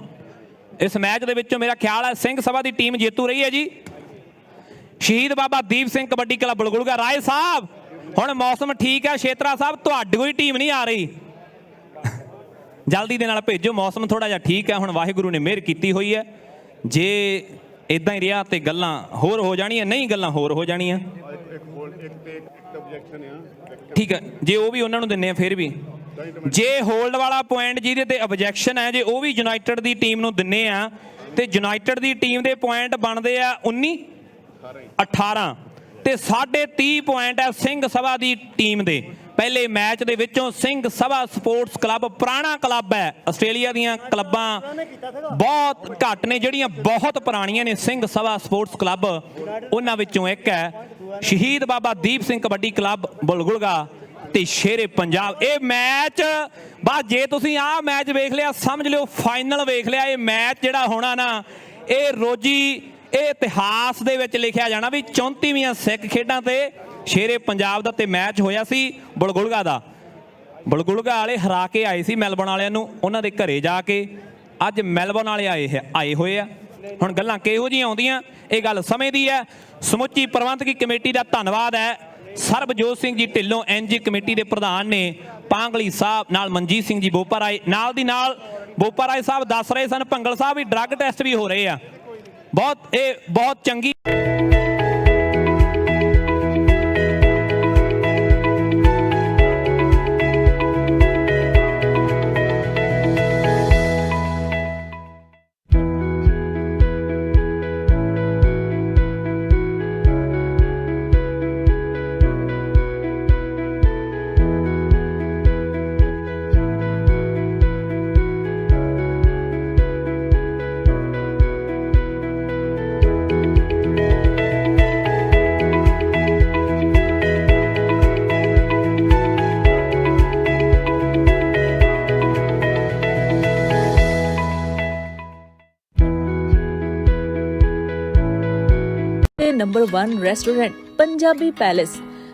ਇਸ ਮੈਚ ਦੇ ਵਿੱਚੋਂ ਮੇਰਾ ਖਿਆਲ ਹੈ ਸਿੰਘ ਸਭਾ ਦੀ ਟੀਮ ਜੇਤੂ ਰਹੀ ਹੈ ਜੀ। ਸ਼ਹੀਦ ਬਾਬਾ ਦੀਪ ਸਿੰਘ ਕਬੱਡੀ ਕਲੱਬ ਬਲਗੁਲਗਾ। ਰਾਏ ਸਾਹਿਬ ਹੁਣ ਮੌਸਮ ਠੀਕ ਹੈ, ਛੇਤਰਾ ਸਾਹਿਬ ਤੁਹਾਡੀ ਕੋਈ ਟੀਮ ਨਹੀਂ ਆ ਰਹੀ, ਜਲਦੀ ਦੇ ਨਾਲ ਭੇਜੋ, ਮੌਸਮ ਥੋੜਾ ਜਿਹਾ ਠੀਕ ਹੈ। ਹੁਣ ਵਾਹਿਗੁਰੂ ਨੇ ਮਿਹਰ ਕੀਤੀ ਹੋਈ ਹੈ, ਜੇ ਇਦਾਂ ਹੀ ਰਿਹਾ ਤੇ ਗੱਲਾਂ ਹੋਰ ਹੋ ਜਾਣੀਆਂ, ਨਹੀਂ ਗੱਲਾਂ ਹੋਰ ਹੋ ਜਾਣੀਆਂ। ਠੀਕ ਹੈ, ਜੇ ਉਹ ਵੀ ਉਹਨਾਂ ਨੂੰ ਦਿੰਨੇ ਆ ਫਿਰ ਵੀ, ਜੇ ਹੋਲਡ ਵਾਲਾ ਪੁਆਇੰਟ ਜਿਹਦੇ ਤੇ ਆਬਜੈਕਸ਼ਨ ਹੈ, ਜੇ ਉਹ ਵੀ ਯੂਨਾਈਟਿਡ ਦੀ ਟੀਮ ਨੂੰ ਦਿੰਨੇ ਆ ਤੇ ਯੂਨਾਈਟਿਡ ਦੀ ਟੀਮ ਦੇ ਪੁਆਇੰਟ ਬਣਦੇ ਆ 19 18 ਤੇ 30.5 ਪੁਆਇੰਟ ਹੈ ਸਿੰਘ ਸਭਾ ਦੀ ਟੀਮ ਦੇ। ਪਹਿਲੇ ਮੈਚ ਦੇ ਵਿੱਚੋਂ ਸਿੰਘ ਸਭਾ ਸਪੋਰਟਸ ਕਲੱਬ ਪੁਰਾਣਾ ਕਲੱਬ ਹੈ, ਆਸਟ੍ਰੇਲੀਆ ਦੀਆਂ ਕਲੱਬਾਂ ਬਹੁਤ ਘੱਟ ਨੇ ਜਿਹੜੀਆਂ ਬਹੁਤ ਪੁਰਾਣੀਆਂ ਨੇ। ਸਿੰਘ ਸਭਾ ਸਪੋਰਟਸ ਕਲੱਬ ਉਹਨਾਂ ਵਿੱਚੋਂ ਇੱਕ ਹੈ। ਸ਼ਹੀਦ ਬਾਬਾ ਦੀਪ ਸਿੰਘ ਕਬੱਡੀ ਕਲੱਬ ਬੁਲਗੁਲਗਾ ਤੇ ਸ਼ੇਰੇ ਪੰਜਾਬ। ਇਹ ਮੈਚ ਬਸ ਜੇ ਤੁਸੀਂ ਆਹ ਮੈਚ ਵੇਖ ਲਿਆ ਸਮਝ ਲਿਓ ਫਾਈਨਲ ਵੇਖ ਲਿਆ। ਇਹ ਮੈਚ ਜਿਹੜਾ ਹੋਣਾ ਨਾ, ਇਹ ਰੋਜੀ ਇਹ ਇਤਿਹਾਸ ਦੇ ਵਿੱਚ ਲਿਖਿਆ ਜਾਣਾ ਵੀ 34ਵੀਆਂ ਸਿੱਖ ਖੇਡਾਂ ਤੇ ਸ਼ੇਰੇ ਪੰਜਾਬ ਦਾ ਤੇ ਮੈਚ ਹੋਇਆ ਸੀ ਬਲਗੁਲਗਾ ਦਾ। ਬਲਗੁਲਗਾ ਵਾਲੇ ਹਰਾ ਕੇ ਆਏ ਸੀ ਮੈਲਬਨ ਵਾਲਿਆਂ ਨੂੰ ਉਹਨਾਂ ਦੇ ਘਰੇ ਜਾ ਕੇ। ਅੱਜ ਮੈਲਬਨ ਵਾਲੇ ਆਏ ਹੋਏ ਆ। ਹੁਣ ਗੱਲਾਂ ਕਿਹੋ ਜਿਹੀਆਂ ਆਉਂਦੀਆਂ ਇਹ ਗੱਲ ਸਮੇਂ ਦੀ ਹੈ। ਸਮੁੱਚੀ ਪ੍ਰਬੰਧਕੀ ਕਮੇਟੀ ਦਾ ਧੰਨਵਾਦ ਹੈ। ਸਰਬਜੋਤ ਸਿੰਘ ਜੀ ਢਿੱਲੋਂ ਐਨਜੀ ਕਮੇਟੀ ਦੇ ਪ੍ਰਧਾਨ ਨੇ, ਪਾਂਗਲੀ ਸਾਹਿਬ ਨਾਲ ਮਨਜੀਤ ਸਿੰਘ ਜੀ ਬੋਪਾ ਰਾਏ, ਨਾਲ ਦੀ ਨਾਲ ਬੋਪਾ ਰਾਏ ਸਾਹਿਬ ਦੱਸ ਰਹੇ ਸਨ ਭੰਗਲ ਸਾਹਿਬ ਵੀ ਡਰੱਗ ਟੈਸਟ ਵੀ ਹੋ ਰਹੇ ਆ। ਬਹੁਤ ਚੰਗੀ ਨੰਬਰ 1 ਰੈਸਟੋਰੈਂਟ ਪੰਜਾਬੀ ਪੈਲੇਸ,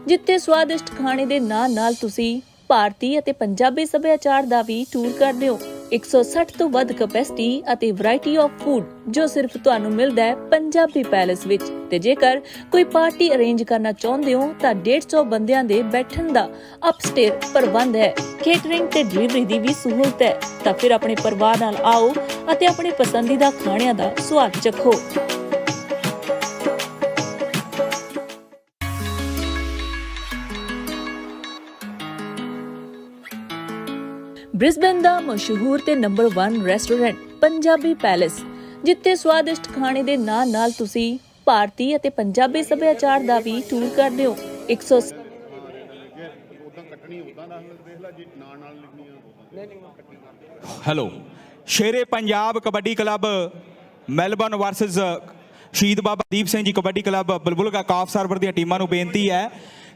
ਜਿੱਥੇ ਸਵਾਦਿਸ਼ਟ ਖਾਣੇ ਦੇ ਨਾਲ ਤੁਸੀਂ ਭਾਰਤੀ ਅਤੇ ਪੰਜਾਬੀ ਸੱਭਿਆਚਾਰ ਦਾ ਵੀ ਟੂਰ ਕਰਦੇ ਹੋ। 160 ਤੋਂ ਵੱਧ ਕੈਪੈਸਿਟੀ ਅਤੇ ਵੈਰਾਈਟੀ ਆਫ ਫੂਡ ਜੋ ਸਿਰਫ ਤੁਹਾਨੂੰ ਮਿਲਦਾ ਹੈ ਪੰਜਾਬੀ ਪੈਲੇਸ ਵਿੱਚ। ਤੇ ਜੇਕਰ ਕੋਈ ਪਾਰਟੀ ਅਰੇਂਜ ਕਰਨਾ ਚਾਹੁੰਦੇ ਹੋ ਤਾਂ 150 ਬੰਦਿਆਂ ਦੇ ਬੈਠਣ ਦਾ ਅਪਸਟੇਅਰ ਪ੍ਰਬੰਧ ਹੈ। ਕੇਟਰਿੰਗ ਤੇ ਡਿਲੀਵਰੀ ਦੀ ਵੀ ਸਹੂਲਤ ਹੈ। ਤਾਂ ਫਿਰ ਆਪਣੇ ਪਰਿਵਾਰ ਨਾਲ ਆਓ ਅਤੇ ਆਪਣੇ ਪਸੰਦੀਦਾ ਖਾਣਿਆਂ ਦਾ ਸਵਾਦ ਚੱਖੋ। ਬ੍ਰਿਸਬੇਨ ਦਾ ਮਸ਼ਹੂਰ ਤੇ ਨੰਬਰ 1 ਰੈਸਟੋਰੈਂਟ ਪੰਜਾਬੀ ਪੈਲੇਸ, ਜਿੱਥੇ ਸਵਾਦਿਸ਼ਟ ਖਾਣੇ ਦੇ ਨਾਲ ਤੁਸੀਂ ਭਾਰਤੀ ਅਤੇ ਪੰਜਾਬੀ ਸੱਭਿਆਚਾਰ ਦਾ ਵੀ ਟੂਰ ਕਰਦੇ ਹੋ। Hello, Shere Punjab kabaddi club Melbourne versus Shaheed Baba Deep Singh ji kabaddi club ਬੁਲਬੁਲ ਕਾਫ ਸਰਵਰ ਦੀਆਂ ਟੀਮਾਂ ਨੂੰ ਬੇਨਤੀ ਹੈ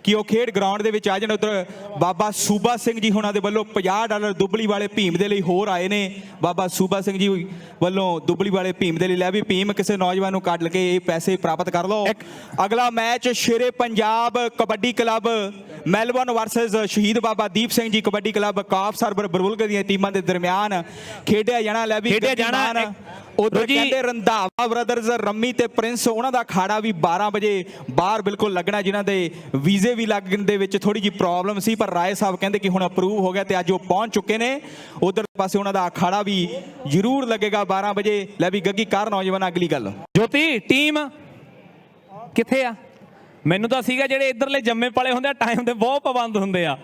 ਕਿ ਉਹ ਖੇਡ ਗਰਾਊਂਡ ਦੇ ਵਿੱਚ ਆ ਜਾਣ। ਉੱਧਰ ਬਾਬਾ ਸੂਬਾ ਸਿੰਘ ਜੀ ਹੁਣਾਂ ਦੇ ਵੱਲੋਂ $50 ਦੁੱਬਲੀ ਵਾਲੇ ਭੀਮ ਦੇ ਲਈ ਹੋਰ ਆਏ ਨੇ। ਬਾਬਾ ਸੂਬਾ ਸਿੰਘ ਜੀ ਵੱਲੋਂ ਦੁੱਬਲੀ ਵਾਲੇ ਭੀਮ ਦੇ ਲਈ ਲੈ ਵੀ ਭੀਮ ਕਿਸੇ ਨੌਜਵਾਨ ਨੂੰ ਕੱਢ ਕੇ ਇਹ ਪੈਸੇ ਪ੍ਰਾਪਤ ਕਰ ਲਓ। ਅਗਲਾ match Shere Punjab kabaddi club Melbourne versus Shaheed Baba Deep Singh ji kabaddi club ਕਾਫ ਸਰਵਰ ਬੁਲਬੁਲ ਦੀਆਂ ਟੀਮਾਂ ਦੇ ਦਰਮਿਆਨ ਖੇਡਿਆ ਜਾਣਾ। ਲੈ ਵੀ ਖੇਡਿਆ ਜਾਣਾ। ਉਧਰ ਕਹਿੰਦੇ ਰੰਧਾਵਾ ਬ੍ਰਦਰਜ਼ ਰੰਮੀ ਤੇ ਪ੍ਰਿੰਸ ਉਹਨਾਂ ਦਾ ਅਖਾੜਾ ਵੀ 12 ਵਜੇ ਬਾਹਰ ਬਿਲਕੁਲ ਲੱਗਣਾ, ਜਿਨ੍ਹਾਂ ਦੇ ਵੀਜ਼ੇ ਵੀ ਲੱਗਣ ਦੇ ਵਿੱਚ ਥੋੜੀ ਜਿਹੀ ਪ੍ਰੋਬਲਮ ਸੀ, ਪਰ ਰਾਏ ਸਾਹਿਬ ਕਹਿੰਦੇ ਕਿ ਹੁਣ ਅਪਰੂਵ ਹੋ ਗਿਆ ਤੇ ਅੱਜ ਉਹ ਪਹੁੰਚ ਚੁੱਕੇ ਨੇ। ਉਧਰ ਪਾਸੇ ਉਹਨਾਂ ਦਾ ਅਖਾੜਾ ਵੀ ਜ਼ਰੂਰ ਲੱਗੇਗਾ 12 ਵਜੇ। ਲੈ ਵੀ ਗੱਗੀ ਕਾਰ ਨੌਜਵਾਨ ਅਗਲੀ ਗੱਲ। ਜੋਤੀ ਟੀਮ ਕਿੱਥੇ ਆ? ਮੈਨੂੰ ਤਾਂ ਸੀਗਾ ਜਿਹੜੇ ਇਧਰਲੇ ਜੰਮੇ ਪਲੇ ਹੁੰਦੇ ਆ ਟਾਈਮ ਦੇ ਬਹੁਤ ਪਾਬੰਦ ਹੁੰਦੇ ਆ।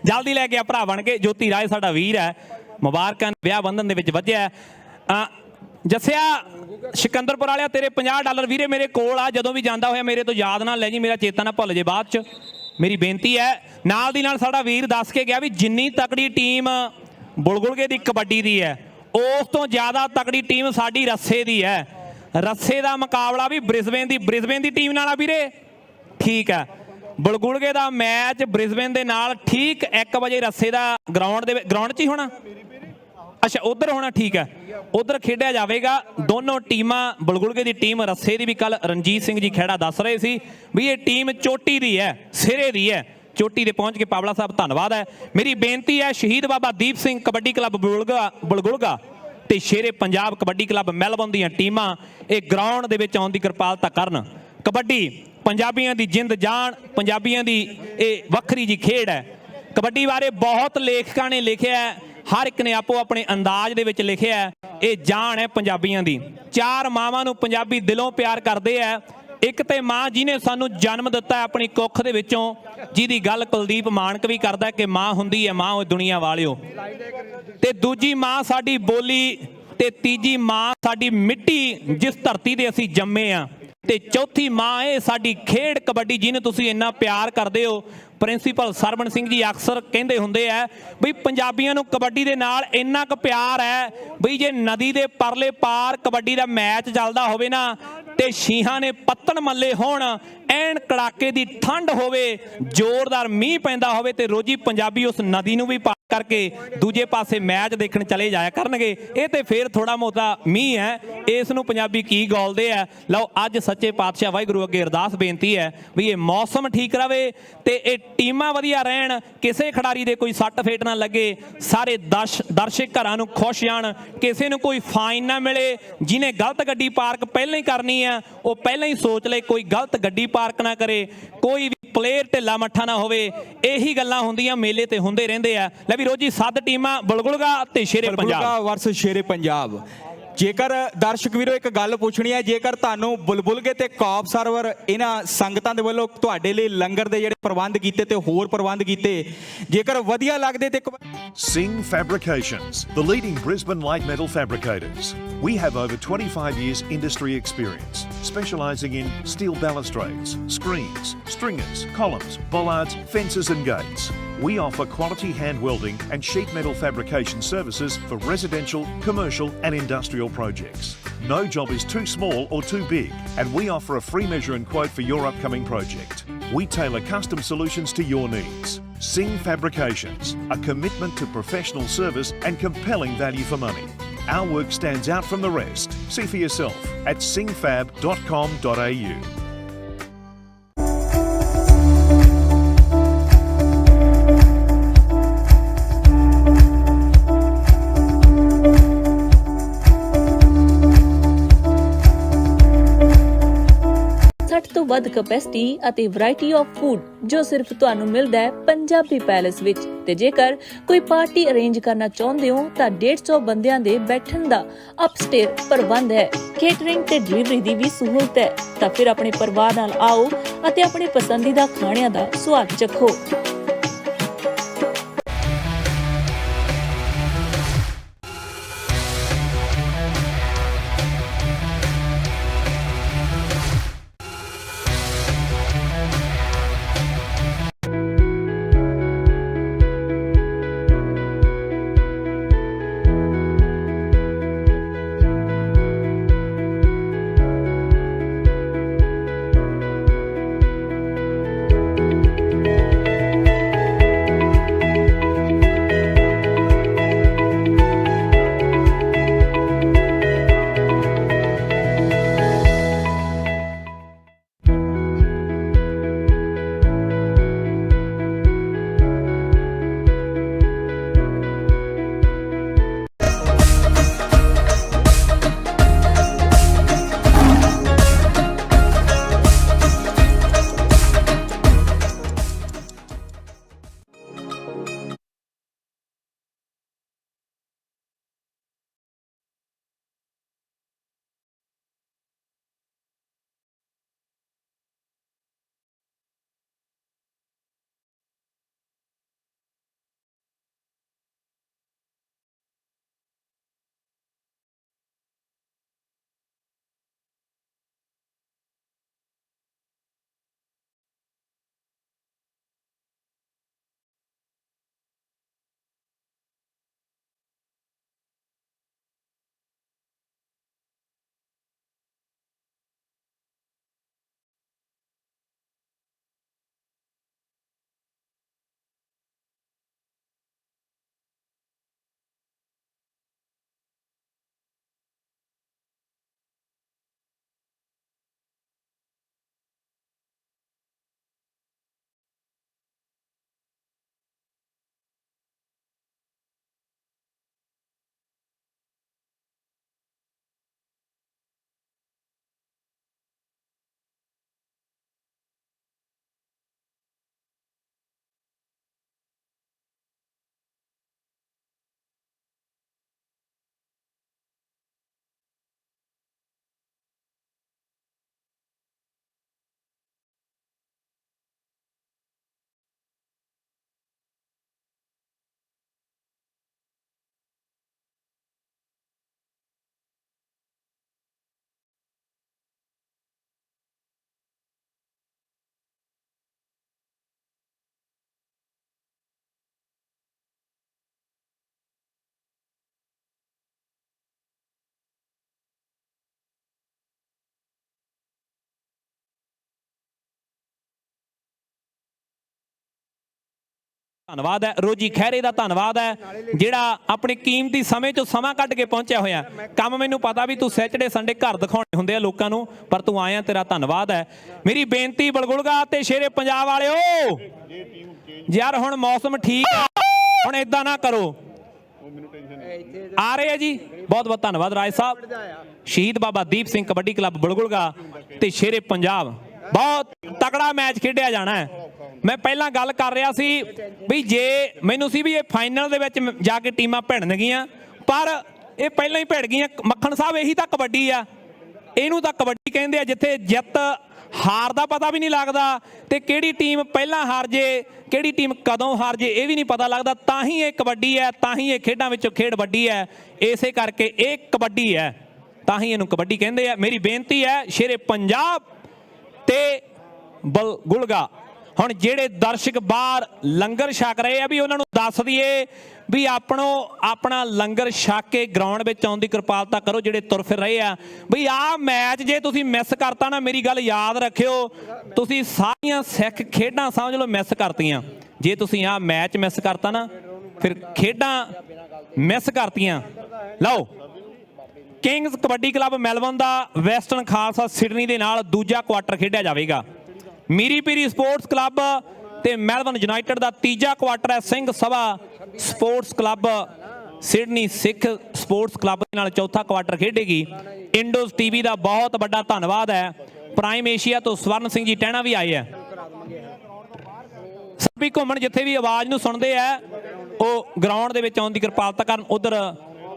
ਜਲਦੀ ਲੈ ਕੇ ਆ ਭਰਾ ਬਣ ਕੇ। ਜੋਤੀ ਰਾਏ ਸਾਡਾ ਵੀਰ ਹੈ, ਮੁਬਾਰਕਾਂ, ਵਿਆਹ ਬੰਧਨ ਦੇ ਵਿੱਚ ਵੱਜਿਆ। ਜੱਸਿਆ ਸਿਕੰਦਰਪੁਰ ਵਾਲਿਆ ਤੇਰੇ $50 ਵੀਰੇ ਮੇਰੇ ਕੋਲ ਆ, ਜਦੋਂ ਵੀ ਜਾਂਦਾ ਹੋਇਆ ਮੇਰੇ ਤੋਂ ਯਾਦ ਨਾਲ ਲੈ ਜੀ, ਮੇਰਾ ਚੇਤਾ ਨਾ ਭੁੱਲ ਜੇ ਬਾਅਦ ਚ। ਮੇਰੀ ਬੇਨਤੀ ਹੈ। ਨਾਲ ਦੀ ਨਾਲ ਸਾਡਾ ਵੀਰ ਦੱਸ ਕੇ ਗਿਆ ਵੀ ਜਿੰਨੀ ਤਕੜੀ ਟੀਮ ਬੁਲਬੁਲਗੇ ਦੀ ਕਬੱਡੀ ਦੀ ਹੈ, ਉਸ ਤੋਂ ਜ਼ਿਆਦਾ ਤਕੜੀ ਟੀਮ ਸਾਡੀ ਰੱਸੇ ਦੀ ਹੈ। ਰੱਸੇ ਦਾ ਮੁਕਾਬਲਾ ਵੀ ਬ੍ਰਿਸਬੇਨ ਦੀ ਟੀਮ ਨਾਲ ਆ ਵੀਰੇ। ਠੀਕ ਹੈ, ਬੁਲਬੁਲਗੇ ਦਾ ਮੈਚ ਬ੍ਰਿਸਬੇਨ ਦੇ ਨਾਲ ਠੀਕ 1 ਵਜੇ ਰੱਸੇ ਦਾ ਗਰਾਊਂਡ 'ਚ ਹੀ ਹੋਣਾ। ਅੱਛਾ ਉਧਰ ਹੋਣਾ, ਠੀਕ ਹੈ, ਉਧਰ ਖੇਡਿਆ ਜਾਵੇਗਾ। ਦੋਨੋਂ ਟੀਮਾਂ, ਬੁਲਬੁਲਗੇ ਦੀ ਟੀਮ, ਰੱਸੇ ਦੀ ਵੀ ਕੱਲ ਰਣਜੀਤ ਸਿੰਘ ਜੀ ਖੇੜਾ ਦੱਸ ਰਹੇ ਸੀ ਵੀ ਇਹ ਟੀਮ ਚੋਟੀ ਦੀ ਹੈ, ਸਿਰੇ ਦੀ ਹੈ। ਚੋਟੀ ਤੇ ਪਹੁੰਚ ਕੇ ਪਾਵਲਾ ਸਾਹਿਬ ਧੰਨਵਾਦ ਹੈ। ਮੇਰੀ ਬੇਨਤੀ ਹੈ ਸ਼ਹੀਦ ਬਾਬਾ ਦੀਪ ਸਿੰਘ ਕਬੱਡੀ ਕਲੱਬ ਬੁਲਬੁਲਗਾ ਤੇ ਸ਼ੇਰੇ ਪੰਜਾਬ ਕਬੱਡੀ ਕਲੱਬ ਮੈਲਬਨ ਦੀਆਂ ਟੀਮਾਂ ਇਹ ਗਰਾਊਂਡ ਦੇ ਵਿੱਚ ਆਉਣ ਦੀ ਕਿਰਪਾਲਤਾ ਕਰਨ। ਕਬੱਡੀ ਪੰਜਾਬੀਆਂ ਦੀ ਜਿੰਦ ਜਾਨ, ਪੰਜਾਬੀਆਂ ਦੀ ਇਹ ਵੱਖਰੀ ਜੀ ਖੇਡ ਹੈ। ਕਬੱਡੀ ਬਾਰੇ ਬਹੁਤ ਲੇਖਕਾਂ ਨੇ ਲਿਖਿਆ ਹੈ, ਹਰ ਇੱਕ ਨੇ ਆਪੋ ਆਪਣੇ ਅੰਦਾਜ਼ ਦੇ ਵਿੱਚ ਲਿਖਿਆ ਹੈ। ਇਹ ਜਾਨ ਹੈ ਪੰਜਾਬੀਆਂ ਦੀ। 4 ਮਾਵਾਂ ਨੂੰ ਪੰਜਾਬੀ ਦਿਲੋਂ ਪਿਆਰ ਕਰਦੇ ਆ। ਇੱਕ ਤੇ ਮਾਂ ਜਿਹਨੇ ਸਾਨੂੰ ਜਨਮ ਦਿੱਤਾ ਆਪਣੀ ਕੁੱਖ ਦੇ ਵਿੱਚੋਂ, ਜਿਹਦੀ ਗੱਲ ਕੁਲਦੀਪ ਮਾਨਕ ਵੀ ਕਰਦਾ ਕਿ ਮਾਂ ਹੁੰਦੀ ਹੈ ਮਾਂ ਉਹ ਦੁਨੀਆ ਵਾਲਿਓ। ਤੇ ਦੂਜੀ ਮਾਂ ਸਾਡੀ ਬੋਲੀ, ਤੇ ਤੀਜੀ ਮਾਂ ਸਾਡੀ ਮਿੱਟੀ ਜਿਸ ਧਰਤੀ ਤੇ ਅਸੀਂ ਜੰਮੇ ਆ, ਤੇ ਚੌਥੀ ਮਾਂ ਇਹ ਸਾਡੀ ਖੇਡ ਕਬੱਡੀ ਜਿਹਨੂੰ ਤੁਸੀਂ ਇੰਨਾ ਪਿਆਰ ਕਰਦੇ ਹੋ। ਪ੍ਰਿੰਸੀਪਲ ਸਰਵਣ ਸਿੰਘ ਜੀ ਅਕਸਰ ਕਹਿੰਦੇ ਹੁੰਦੇ ਆ ਬਈ ਪੰਜਾਬੀਆਂ ਨੂੰ ਕਬੱਡੀ ਦੇ ਨਾਲ ਇੰਨਾ ਕੁ ਪਿਆਰ ਹੈ ਬਈ ਜੇ ਨਦੀ ਦੇ ਪਰਲੇ ਪਾਰ ਕਬੱਡੀ ਦਾ ਮੈਚ ਚੱਲਦਾ ਹੋਵੇ ਨਾ, ਤੇ ਸ਼ੀਹਾਂ ਨੇ ਪੱਤਣ ਮੱਲੇ ਹੋਣ, ਐਨ ਕੜਾਕੇ ਦੀ ਠੰਡ ਹੋਵੇ, ਜ਼ੋਰਦਾਰ ਮੀਂਹ ਪੈਂਦਾ ਹੋਵੇ, ਤੇ ਰੋਜੀ ਪੰਜਾਬੀ ਉਸ ਨਦੀ ਨੂੰ ਵੀ ਪਾਰ ਕਰਕੇ ਦੂਜੇ ਪਾਸੇ ਮੈਚ ਦੇਖਣ ਚਲੇ ਜਾਇਆ ਕਰਨਗੇ। ਇਹ ਤੇ ਫੇਰ ਥੋੜਾ ਮੋਟਾ ਮੀਂਹ ਹੈ, ਇਸ ਨੂੰ ਪੰਜਾਬੀ ਕੀ ਗੋਲਦੇ ਆ। ਲਓ ਅੱਜ ਸੱਚੇ ਪਾਤਸ਼ਾਹ ਵਾਹਿਗੁਰੂ ਅੱਗੇ ਅਰਦਾਸ ਬੇਨਤੀ ਹੈ ਵੀ ਇਹ ਮੌਸਮ ਠੀਕ ਰਵੇ ਤੇ ਇਹ ਟੀਮਾਂ ਵਧੀਆ ਰਹਿਣ, ਕਿਸੇ ਖਿਡਾਰੀ ਦੇ ਕੋਈ ਸੱਟ ਫੇਟ ਨਾ ਲੱਗੇ, ਸਾਰੇ ਦਰਸ਼ਕ ਘਰਾਂ ਨੂੰ ਖੁਸ਼ ਜਾਣ, ਕਿਸੇ ਨੂੰ ਕੋਈ ਫਾਈਨ ਨਾ ਮਿਲੇ। ਜਿਹਨੇ ਗਲਤ ਗੱਡੀ ਪਾਰਕ ਪਹਿਲਾਂ ਹੀ ਕਰਨੀ ਆ ਉਹ ਪਹਿਲਾਂ ਹੀ ਸੋਚ ਲਏ ਕੋਈ ਗਲਤ ਗੱਡੀ ਪਾਰਕ ਨਾ ਕਰੇ, ਕੋਈ ਵੀ ਪਲੇਅਰ ਢਿੱਲਾ ਮੱਠਾ ਨਾ ਹੋਵੇ। ਇਹੀ ਗੱਲਾਂ ਹੁੰਦੀਆਂ ਮੇਲੇ ਤੇ ਹੁੰਦੇ ਰਹਿੰਦੇ ਆ। ਲੈ ਵੀ ਰੋਜੀ 7 ਟੀਮਾਂ ਬੁਲਬੁਲਗਾ ਤੇ ਸ਼ੇਰੇ ਪੰਜਾਬ ਵਰਸਸ ਸ਼ੇਰੇ ਪੰਜਾਬ। ਜੇਕਰ ਦਰਸ਼ਕ ਵੀਰੋ ਇੱਕ ਗੱਲ ਪੁੱਛਣੀ ਹੈ, ਜੇਕਰ ਤੁਹਾਨੂੰ ਬੁਲਬੁਲਗੇ ਤੇ ਕਾਪ ਸਰਵਰ ਇਹਨਾਂ ਸੰਗਤਾਂ ਦੇ ਵੱਲੋਂ ਤੁਹਾਡੇ ਲਈ ਲੰਗਰ ਦੇ ਜਿਹੜੇ ਪ੍ਰਬੰਧ ਕੀਤੇ ਤੇ ਹੋਰ ਪ੍ਰਬੰਧ ਕੀਤੇ ਜੇਕਰ ਵਧੀਆ ਲੱਗਦੇ ਤੇ Singh Fabrications, the leading Brisbane light metal fabricators. We have over 25 years industry experience, specialising in steel balustrades, screens, stringers, columns, bollards, fences and gates. We offer quality hand welding and sheet metal fabrication services for residential, commercial and industrial projects. No job is too small or too big, and we offer a free measure and quote for your upcoming project. We tailor custom solutions to your needs. Singh Fabrications, a commitment to professional service and compelling value for money. Our work stands out from the rest. See for yourself at singhfab.com.au. ਤੋਂ ਵੱਧ capacity ਅਤੇ variety of food ਜੋ ਸਿਰਫ ਤੁਹਾਨੂੰ ਮਿਲਦਾ ਹੈ Punjabi palace ਵਿੱਚ। ਤੇ ਜੇਕਰ ਕੋਈ ਪਾਰਟੀ ਅਰੇਂਜ ਕਰਨਾ ਚਾਹੁੰਦੇ ਹੋ ਤਾਂ 150 ਬੰਦਿਆਂ ਦੇ ਬੈਠਣ ਦਾ ਅਪਸਟੇਅਰ ਪ੍ਰਬੰਧ ਹੈ। ਕੇਟਰਿੰਗ ਤੇ ਡਿਲੀਵਰੀ ਦੀ ਵੀ ਸਹੂਲਤ ਹੈ। ਤਾਂ ਫਿਰ ਆਪਣੇ ਪਰਿਵਾਰ ਨਾਲ ਆਓ ਅਤੇ ਆਪਣੇ ਪਸੰਦੀਦਾ ਖਾਣਿਆਂ ਦਾ ਸਵਾਦ ਚੱਖੋ। ਧੰਨਵਾਦ ਹੈ। ਰੋਜੀ ਖਹਿਰੇ ਦਾ ਧੰਨਵਾਦ ਹੈ ਜਿਹੜਾ ਆਪਣੇ ਕੀਮਤੀ ਸਮੇਂ ਚੋਂ ਸਮਾਂ ਕੱਢ ਕੇ ਪਹੁੰਚਿਆ ਹੋਇਆ। ਕੰਮ ਮੈਨੂੰ ਪਤਾ ਵੀ ਤੂੰ ਸੈਚਰਡੇ ਸੰਡੇ ਘਰ ਦਿਖਾਉਣੇ ਹੁੰਦੇ ਆ ਲੋਕਾਂ ਨੂੰ, ਪਰ ਤੂੰ ਆਇਆ, ਤੇਰਾ ਧੰਨਵਾਦ ਹੈ। ਮੇਰੀ ਬੇਨਤੀ ਬਲਗੁਲਗਾ ਤੇ ਸ਼ੇਰੇ ਪੰਜਾਬ ਵਾਲਿਓ, ਯਾਰ ਹੁਣ ਮੌਸਮ ਠੀਕ ਆ, ਹੁਣ ਇਦਾਂ ਨਾ ਕਰੋ। ਆ ਰਹੇ ਆ ਜੀ, ਬਹੁਤ ਬਹੁਤ ਧੰਨਵਾਦ ਰਾਜ ਸਾਹਿਬ। ਸ਼ਹੀਦ ਬਾਬਾ ਦੀਪ ਸਿੰਘ ਕਬੱਡੀ ਕਲੱਬ ਬਲਗੁਲਗਾ ਤੇ ਸ਼ੇਰੇ ਪੰਜਾਬ, ਬਹੁਤ ਤਕੜਾ ਮੈਚ ਖੇਡਿਆ ਜਾਣਾ ਹੈ। ਮੈਂ ਪਹਿਲਾਂ ਗੱਲ ਕਰ ਰਿਹਾ ਸੀ ਵੀ ਜੇ ਮੈਨੂੰ ਸੀ ਵੀ ਇਹ ਫਾਈਨਲ ਦੇ ਵਿੱਚ ਜਾ ਕੇ ਟੀਮਾਂ ਭਿੜਨਗੀਆਂ, ਪਰ ਇਹ ਪਹਿਲਾਂ ਹੀ ਭਿੜ ਗਈਆਂ। ਮੱਖਣ ਸਾਹਿਬ, ਇਹੀ ਤਾਂ ਕਬੱਡੀ ਆ, ਇਹਨੂੰ ਤਾਂ ਕਬੱਡੀ ਕਹਿੰਦੇ ਆ, ਜਿੱਥੇ ਜਿੱਤ ਹਾਰ ਦਾ ਪਤਾ ਵੀ ਨਹੀਂ ਲੱਗਦਾ ਤੇ ਕਿਹੜੀ ਟੀਮ ਪਹਿਲਾਂ ਹਾਰ ਜੇ, ਕਿਹੜੀ ਟੀਮ ਕਦੋਂ ਹਾਰ ਜੇ, ਇਹ ਵੀ ਨਹੀਂ ਪਤਾ ਲੱਗਦਾ। ਤਾਂ ਹੀ ਇਹ ਕਬੱਡੀ ਹੈ, ਤਾਂ ਹੀ ਇਹ ਖੇਡਾਂ ਵਿੱਚੋਂ ਖੇਡ ਵੱਡੀ ਹੈ। ਇਸੇ ਕਰਕੇ ਇਹ ਕਬੱਡੀ ਹੈ, ਤਾਂ ਹੀ ਇਹਨੂੰ ਕਬੱਡੀ ਕਹਿੰਦੇ ਆ। ਮੇਰੀ ਬੇਨਤੀ ਹੈ ਸ਼ੇਰੇ ਪੰਜਾਬ ਤੇ ਬਲਗੁਲਗਾ, ਹੁਣ ਜਿਹੜੇ ਦਰਸ਼ਕ ਬਾਹਰ ਲੰਗਰ ਛਕ ਰਹੇ ਆ ਵੀ ਉਹਨਾਂ ਨੂੰ ਦੱਸ ਦਈਏ ਵੀ ਆਪਣਾ ਲੰਗਰ ਛਕ ਕੇ ਗਰਾਊਂਡ ਵਿੱਚ ਆਉਣ ਦੀ ਕਿਰਪਾਲਤਾ ਕਰੋ। ਜਿਹੜੇ ਤੁਰ ਫਿਰ ਰਹੇ ਆ ਵੀ ਆਹ ਮੈਚ ਜੇ ਤੁਸੀਂ ਮਿਸ ਕਰਤਾ ਨਾ, ਮੇਰੀ ਗੱਲ ਯਾਦ ਰੱਖਿਓ, ਤੁਸੀਂ ਸਾਰੀਆਂ ਸਿੱਖ ਖੇਡਾਂ ਸਮਝ ਲਓ ਮਿਸ ਕਰਤੀਆਂ। ਜੇ ਤੁਸੀਂ ਆਹ ਮੈਚ ਮਿਸ ਕਰਤਾ ਨਾ, ਫਿਰ ਖੇਡਾਂ ਮਿਸ ਕਰਤੀਆਂ। ਲਓ, ਕਿੰਗਸ ਕਬੱਡੀ ਕਲੱਬ ਮੈਲਬਨ ਦਾ ਵੈਸਟਰਨ ਖਾਲਸਾ ਸਿਡਨੀ ਦੇ ਨਾਲ ਦੂਜਾ ਕੁਆਟਰ ਖੇਡਿਆ ਜਾਵੇਗਾ। ਮੀਰੀ ਪੀਰੀ ਸਪੋਰਟਸ ਕਲੱਬ ਤੇ ਮੈਲਬਨ ਯੂਨਾਈਟਿਡ ਦਾ ਤੀਜਾ ਕੁਆਟਰ ਹੈ। Singh Sabha sports club Sydney Sikh sports club ਦੇ ਨਾਲ ਚੌਥਾ ਕੁਆਟਰ ਖੇਡੇਗੀ। ਇੰਡੋਜ਼ ਟੀਵੀ ਦਾ ਬਹੁਤ ਵੱਡਾ ਧੰਨਵਾਦ ਹੈ। ਪ੍ਰਾਈਮ ਏਸ਼ੀਆ ਤੋਂ ਸਵਰਨ ਸਿੰਘ ਜੀ ਟਹਿਣਾ ਵੀ ਆਏ ਹੈ। ਸਭੀ ਘੁੰਮਣ ਜਿੱਥੇ ਵੀ ਆਵਾਜ਼ ਨੂੰ ਸੁਣਦੇ ਆ ਉਹ ਗਰਾਊਂਡ ਦੇ ਵਿੱਚ ਆਉਣ ਦੀ ਕਿਰਪਾਲਤਾ ਕਰਨ। ਉਧਰ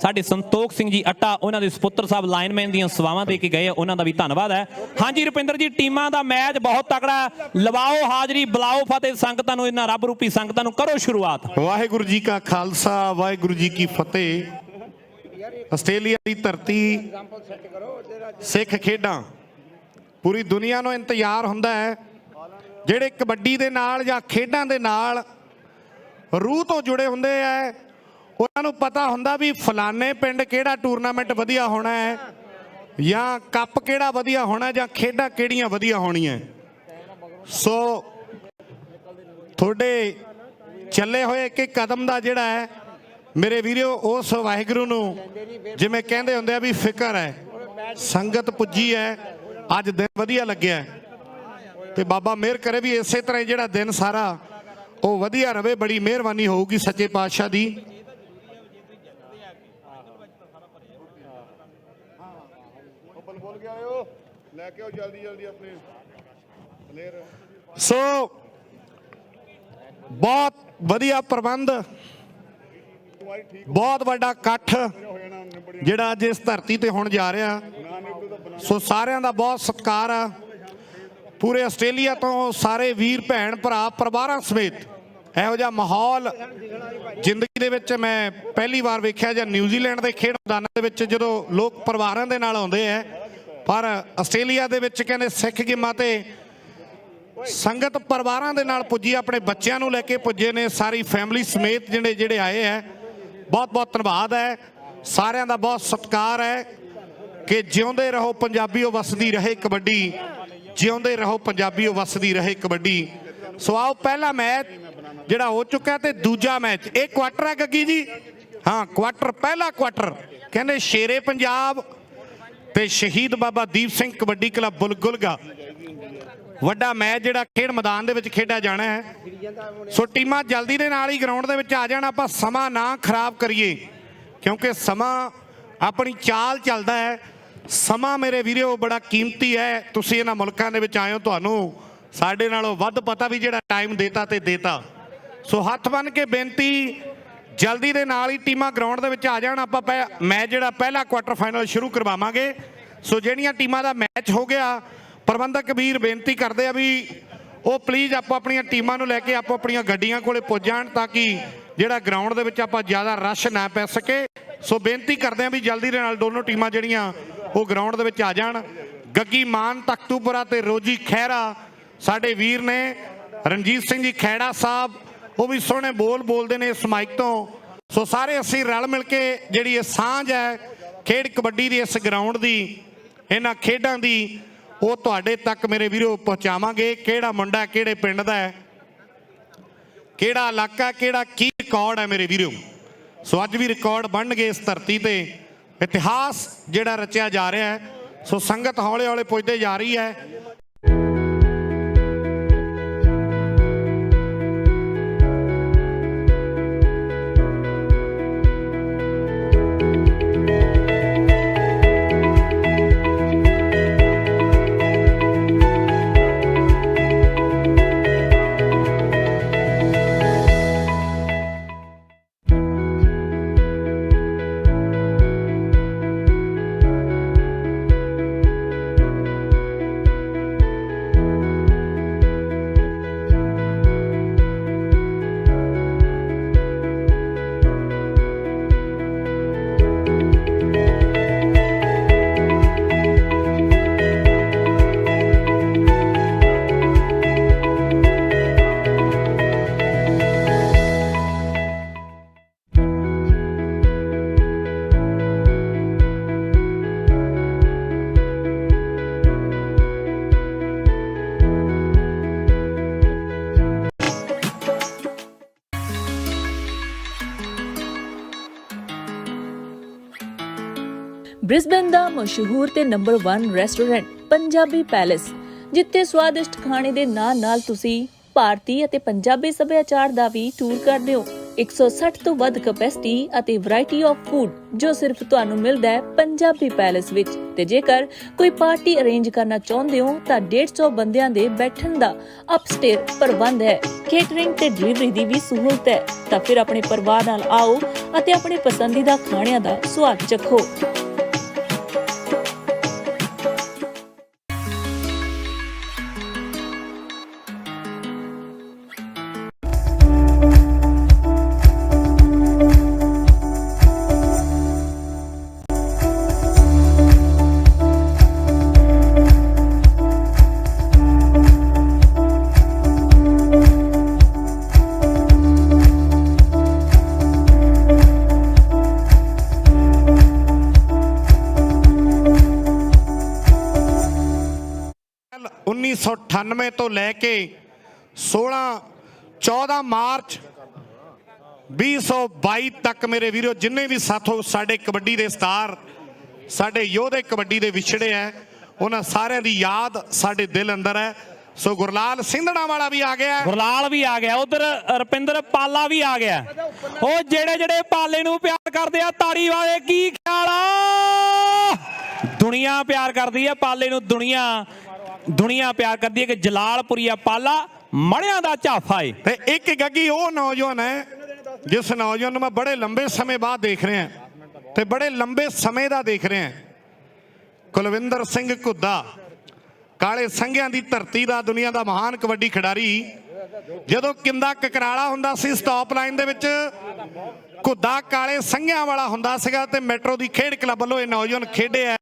ਸਾਡੇ ਸੰਤੋਖ ਸਿੰਘ ਜੀ ਅੱਟਾ, ਉਹਨਾਂ ਦੇ ਸੁਪੁੱਤਰ ਸਾਹਿਬ ਲਾਈਨਮੈਨ ਦੀਆਂ ਸੇਵਾਵਾਂ ਦੇ ਕੇ ਗਏ, ਉਹਨਾਂ ਦਾ ਵੀ ਧੰਨਵਾਦ ਹੈ। ਹਾਂਜੀ ਰੁਪਿੰਦਰ ਜੀ, ਟੀਮਾਂ ਦਾ ਮੈਚ ਬਹੁਤ ਤਕੜਾ, ਲਵਾਓ ਹਾਜ਼ਰੀ, ਬੁਲਾਓ ਫਤਿਹ ਸੰਗਤਾਂ ਨੂੰ, ਇਹਨਾਂ ਰੱਬ ਰੂਪੀ ਸੰਗਤਾਂ ਨੂੰ, ਕਰੋ ਸ਼ੁਰੂਆਤ। ਵਾਹਿਗੁਰੂ ਜੀ ਕਾ ਖਾਲਸਾ, ਵਾਹਿਗੁਰੂ ਜੀ ਕੀ ਫਤਿਹ। ਆਸਟ੍ਰੇਲੀਆ ਦੀ ਧਰਤੀ, ਸਿੱਖ ਖੇਡਾਂ, ਪੂਰੀ ਦੁਨੀਆ ਨੂੰ ਇੰਤਜ਼ਾਰ ਹੁੰਦਾ ਹੈ ਜਿਹੜੇ ਕਬੱਡੀ ਦੇ ਨਾਲ ਜਾਂ ਖੇਡਾਂ ਦੇ ਨਾਲ ਰੂਹ ਤੋਂ ਜੁੜੇ ਹੁੰਦੇ ਆ। ਉਹਨਾਂ ਨੂੰ ਪਤਾ ਹੁੰਦਾ ਵੀ ਫਲਾਣੇ ਪਿੰਡ ਕਿਹੜਾ ਟੂਰਨਾਮੈਂਟ ਵਧੀਆ ਹੋਣਾ ਹੈ, ਜਾਂ ਕੱਪ ਕਿਹੜਾ ਵਧੀਆ ਹੋਣਾ, ਜਾਂ ਖੇਡਾਂ ਕਿਹੜੀਆਂ ਵਧੀਆ ਹੋਣੀਆਂ। ਸੋ ਤੁਹਾਡੇ ਚੱਲੇ ਹੋਏ ਇੱਕ ਕਦਮ ਦਾ ਜਿਹੜਾ ਹੈ ਮੇਰੇ ਵੀਰੋ, ਉਸ ਵਾਹਿਗੁਰੂ ਨੂੰ ਜਿਵੇਂ ਕਹਿੰਦੇ ਹੁੰਦੇ ਆ ਵੀ ਫਿਕਰ ਹੈ, ਸੰਗਤ ਪੁੱਜੀ ਹੈ, ਅੱਜ ਦਿਨ ਵਧੀਆ ਲੱਗਿਆ ਤੇ ਬਾਬਾ ਮਿਹਰ ਕਰੇ ਵੀ ਇਸੇ ਤਰ੍ਹਾਂ ਜਿਹੜਾ ਦਿਨ ਸਾਰਾ ਉਹ ਵਧੀਆ ਰਵੇ। ਬੜੀ ਮਿਹਰਬਾਨੀ ਹੋਊਗੀ ਸੱਚੇ ਪਾਤਸ਼ਾਹ ਦੀ। ਸੋ ਬਹੁਤ ਵਧੀਆ ਪ੍ਰਬੰਧ, ਬਹੁਤ ਵੱਡਾ ਇਕੱਠ ਜਿਹੜਾ ਅੱਜ ਇਸ ਧਰਤੀ ਤੇ ਹੁਣ ਜਾ ਰਿਹਾ। ਸੋ ਸਾਰਿਆਂ ਦਾ ਬਹੁਤ ਸਤਿਕਾਰ ਆ। ਪੂਰੇ ਆਸਟ੍ਰੇਲੀਆ ਤੋਂ ਸਾਰੇ ਵੀਰ ਭੈਣ ਭਰਾ ਪਰਿਵਾਰਾਂ ਸਮੇਤ ਇਹੋ ਜਿਹਾ ਮਾਹੌਲ ਜ਼ਿੰਦਗੀ ਦੇ ਵਿੱਚ ਮੈਂ ਪਹਿਲੀ ਵਾਰ ਵੇਖਿਆ। ਜਾਂ ਨਿਊਜ਼ੀਲੈਂਡ ਦੇ ਖੇਡ ਮੈਦਾਨਾਂ ਦੇ ਵਿੱਚ ਜਦੋਂ ਲੋਕ ਪਰਿਵਾਰਾਂ ਦੇ ਨਾਲ ਆਉਂਦੇ ਆ, ਪਰ ਆਸਟ੍ਰੇਲੀਆ ਦੇ ਵਿੱਚ ਕਹਿੰਦੇ ਸਿੱਖ ਗੇਮਾਂ ਤੇ ਸੰਗਤ ਪਰਿਵਾਰਾਂ ਦੇ ਨਾਲ ਪੁੱਜੀ, ਆਪਣੇ ਬੱਚਿਆਂ ਨੂੰ ਲੈ ਕੇ ਪੁੱਜੇ ਨੇ, ਸਾਰੀ ਫੈਮਿਲੀ ਸਮੇਤ ਜਿਹੜੇ ਆਏ ਹੈ। ਬਹੁਤ ਬਹੁਤ ਧੰਨਵਾਦ ਹੈ, ਸਾਰਿਆਂ ਦਾ ਬਹੁਤ ਸਤਿਕਾਰ ਹੈ। ਕਿ ਜਿਉਂਦੇ ਰਹੋ ਪੰਜਾਬੀਓ, ਵਸਦੀ ਰਹੇ ਕਬੱਡੀ, ਜਿਉਂਦੇ ਰਹੋ ਪੰਜਾਬੀਓ, ਵਸਦੀ ਰਹੇ ਕਬੱਡੀ। ਸੋ ਆਓ, ਪਹਿਲਾ ਮੈਚ ਜਿਹੜਾ ਹੋ ਚੁੱਕਾ ਤੇ ਦੂਜਾ ਮੈਚ, ਇਹ ਕੁਆਟਰ ਹੈ ਗੱਗੀ ਜੀ, ਹਾਂ ਕੁਆਟਰ, ਪਹਿਲਾ ਕੁਆਟਰ ਕਹਿੰਦੇ ਸ਼ੇਰੇ ਪੰਜਾਬ ਤੇ ਸ਼ਹੀਦ ਬਾਬਾ ਦੀਪ ਸਿੰਘ ਕਬੱਡੀ ਕਲੱਬ ਬਲਗੁਲਗਾ। ਵੱਡਾ ਮੈਚ ਜਿਹੜਾ ਖੇਡ ਮੈਦਾਨ ਦੇ ਵਿੱਚ ਖੇਡਿਆ ਜਾਣਾ ਹੈ। ਸੋ ਟੀਮਾਂ ਜਲਦੀ ਦੇ ਨਾਲ ਹੀ ਗਰਾਊਂਡ ਦੇ ਵਿੱਚ ਆ ਜਾਣ, ਆਪਾਂ ਸਮਾਂ ਨਾ ਖਰਾਬ ਕਰੀਏ ਕਿਉਂਕਿ ਸਮਾਂ ਆਪਣੀ ਚਾਲ ਚੱਲਦਾ ਹੈ। ਸਮਾਂ ਮੇਰੇ ਵੀਰੋ ਬੜਾ ਕੀਮਤੀ ਹੈ। ਤੁਸੀਂ ਇਹਨਾਂ ਮੁਲਕਾਂ ਦੇ ਵਿੱਚ ਆਏ ਹੋ, ਤੁਹਾਨੂੰ ਸਾਡੇ ਨਾਲੋਂ ਵੱਧ ਪਤਾ ਵੀ ਜਿਹੜਾ ਟਾਈਮ ਦੇਤਾ ਤੇ ਦੇਤਾ। ਸੋ ਹੱਥ ਬੰਨ੍ਹ ਕੇ ਬੇਨਤੀ, ਜਲਦੀ ਦੇ ਨਾਲ ਹੀ ਟੀਮਾਂ ਗਰਾਊਂਡ ਦੇ ਵਿੱਚ ਆ ਜਾਣ। ਆਪਾਂ ਮੈਚ ਜਿਹੜਾ ਪਹਿਲਾ ਕੁਆਟਰ ਫਾਈਨਲ ਸ਼ੁਰੂ ਕਰਵਾਵਾਂਗੇ। ਸੋ ਜਿਹੜੀਆਂ ਟੀਮਾਂ ਦਾ ਮੈਚ ਹੋ ਗਿਆ, ਪ੍ਰਬੰਧਕ ਵੀਰ ਬੇਨਤੀ ਕਰਦੇ ਆ ਵੀ ਉਹ ਪਲੀਜ਼ ਆਪੋ ਆਪਣੀਆਂ ਟੀਮਾਂ ਨੂੰ ਲੈ ਕੇ ਆਪੋ ਆਪਣੀਆਂ ਗੱਡੀਆਂ ਕੋਲੇ ਪੁੱਜ ਜਾਣ, ਤਾਂ ਕਿ ਜਿਹੜਾ ਗਰਾਊਂਡ ਦੇ ਵਿੱਚ ਆਪਾਂ ਜ਼ਿਆਦਾ ਰਸ਼ ਨਾ ਪੈ ਸਕੇ। ਸੋ ਬੇਨਤੀ ਕਰਦੇ ਆ ਵੀ ਜਲਦੀ ਦੇ ਨਾਲ ਦੋਨੋਂ ਟੀਮਾਂ ਜਿਹੜੀਆਂ ਉਹ ਗਰਾਊਂਡ ਦੇ ਵਿੱਚ ਆ ਜਾਣ। ਗੱਗੀ ਮਾਨ ਤਖਤੂਪੁਰਾ ਤੇ ਰੋਜੀ ਖਹਿਰਾ ਸਾਡੇ ਵੀਰ ਨੇ, ਰਣਜੀਤ ਸਿੰਘ ਜੀ ਖੈੜਾ ਸਾਹਿਬ ਉਹ ਵੀ ਸੋਹਣੇ ਬੋਲਦੇ ਨੇ ਇਸ ਮਾਈਕ ਤੋਂ। ਸੋ ਸਾਰੇ ਅਸੀਂ ਰਲ ਮਿਲ ਕੇ ਜਿਹੜੀ ਇਹ ਸਾਂਝ ਹੈ ਖੇਡ ਕਬੱਡੀ ਦੀ, ਇਸ ਗਰਾਊਂਡ ਦੀ, ਇਹਨਾਂ ਖੇਡਾਂ ਦੀ, ਉਹ ਤੁਹਾਡੇ ਤੱਕ ਮੇਰੇ ਵੀਰੋ ਪਹੁੰਚਾਵਾਂਗੇ। ਕਿਹੜਾ ਮੁੰਡਾ ਕਿਹੜੇ ਪਿੰਡ ਦਾ ਹੈ, ਕਿਹੜਾ ਇਲਾਕਾ, ਕਿਹੜਾ ਕੀ ਰਿਕਾਰਡ ਹੈ ਮੇਰੇ ਵੀਰੋ। ਸੋ ਅੱਜ ਵੀ ਰਿਕਾਰਡ ਬਣਨਗੇ ਇਸ ਧਰਤੀ ਤੇ, ਇਤਿਹਾਸ ਜਿਹੜਾ ਰਚਿਆ ਜਾ ਰਿਹਾ ਹੈ। ਸੋ ਸੰਗਤ ਹੌਲੇ ਹੌਲੇ ਪੁੱਜਦੇ ਜਾ ਰਹੀ ਹੈ। ਬ੍ਰਿਸਬਨ ਦਾ ਮਸ਼ਹੂਰ ਤੇ ਨੰਬਰ 1 ਰੈਸਟੋਰੈਂਟ ਪੰਜਾਬੀ ਪੈਲੇਸ, ਜਿੱਥੇ ਸਵਾਦਿਸ਼ਟ ਖਾਣੇ ਦੇ ਨਾਲ ਤੁਸੀਂ ਭਾਰਤੀ ਅਤੇ ਪੰਜਾਬੀ ਸੱਭਿਆਚਾਰ ਦਾ ਵੀ ਟੂਰ ਕਰਦੇ ਹੋ। 160 ਤੋਂ ਵੱਧ ਕੈਪੈਸਿਟੀ ਅਤੇ ਵੈਰਾਈਟੀ ਆਫ ਫੂਡ ਜੋ ਸਿਰਫ ਤੁਹਾਨੂੰ ਮਿਲਦਾ ਹੈ ਪੰਜਾਬੀ ਪੈਲੇਸ ਵਿੱਚ। ਤੇ ਜੇਕਰ ਕੋਈ ਪਾਰਟੀ ਅਰੇਂਜ ਕਰਨਾ ਚਾਹੁੰਦੇ ਹੋ ਤਾਂ 150 ਬੰਦਿਆਂ ਦੇ ਬੈਠਣ ਦਾ ਅਪਸਟੇਅਰ ਪ੍ਰਬੰਧ ਹੈ। ਕੇਟਰਿੰਗ ਤੇ ਡਿਲੀਵਰੀ ਦੀ ਵੀ ਸਹੂਲਤ ਹੈ। ਤਾਂ ਫਿਰ ਆਪਣੇ ਪਰਿਵਾਰ ਨਾਲ ਆਓ ਅਤੇ ਆਪਣੇ ਪਸੰਦੀਦਾ ਖਾਣਿਆਂ ਦਾ ਸਵਾਦ ਚੱਖੋ। ਸਾਲ 1998 ਤੋਂ ਲੈ ਕੇ 14 ਮਾਰਚ 2022 ਤੱਕ ਮੇਰੇ ਵੀਰੋ ਜਿੰਨੇ ਵੀ ਸਾਥੋਂ ਸਾਡੇ ਕਬੱਡੀ ਦੇ ਸਟਾਰ, ਸਾਡੇ ਯੋਧੇ ਕਬੱਡੀ ਦੇ ਵਿਛੜੇ ਹੈ, ਉਹਨਾਂ ਸਾਰਿਆਂ ਦੀ ਯਾਦ ਸਾਡੇ ਦਿਲ ਅੰਦਰ ਹੈ। ਸੋ ਗੁਰਲਾਲ ਸਿੰਧਣਾ ਵਾਲਾ ਵੀ ਆ ਗਿਆ, ਗੁਰਲਾਲ ਵੀ ਆ ਗਿਆ, ਉਧਰ ਰੁਪਿੰਦਰ ਪਾਲਾ ਵੀ ਆ ਗਿਆ। ਉਹ ਜਿਹੜੇ ਪਾਲੇ ਨੂੰ ਪਿਆਰ ਕਰਦੇ ਆ ਤਾੜੀ ਵਾਲੇ, ਕੀ ਖਿਆਲ ਆ? ਦੁਨੀਆ ਪਿਆਰ ਕਰਦੀ ਹੈ ਪਾਲੇ ਨੂੰ, ਦੁਨੀਆ ਪਿਆਰ ਕਰਦੀ ਹੈ ਕਿ ਜਲਾਲਪੁਰੀਆ ਪਾਲਾ ਮੜਿਆਂ ਦਾ ਝਾਫਾ ਏ। ਤੇ ਇੱਕ ਗੱਗੀ ਉਹ ਨੌਜਵਾਨ ਹੈ ਜਿਸ ਨੌਜਵਾਨ ਨੂੰ ਮੈਂ ਬੜੇ ਲੰਬੇ ਸਮੇਂ ਬਾਅਦ ਦੇਖ ਰਿਹਾ ਤੇ ਬੜੇ ਲੰਬੇ ਸਮੇਂ ਦਾ ਦੇਖ ਰਿਹਾ, ਕੁਲਵਿੰਦਰ ਸਿੰਘ ਘੁੱਦਾ, ਕਾਲੇ ਸੰਘਿਆਂ ਦੀ ਧਰਤੀ ਦਾ, ਦੁਨੀਆ ਦਾ ਮਹਾਨ ਕਬੱਡੀ ਖਿਡਾਰੀ। ਜਦੋਂ ਕਿੰਦਾ ਕਕਰਾਲਾ ਹੁੰਦਾ ਸੀ ਸਟਾਪ ਲਾਈਨ ਦੇ ਵਿੱਚ, ਘੁੱਦਾ ਕਾਲੇ ਸੰਘਿਆਂ ਵਾਲਾ ਹੁੰਦਾ ਸੀਗਾ ਤੇ ਮੈਟਰੋ ਦੀ ਖੇਡ ਕਲੱਬ ਵੱਲੋਂ ਇਹ ਨੌਜਵਾਨ ਖੇਡਿਆ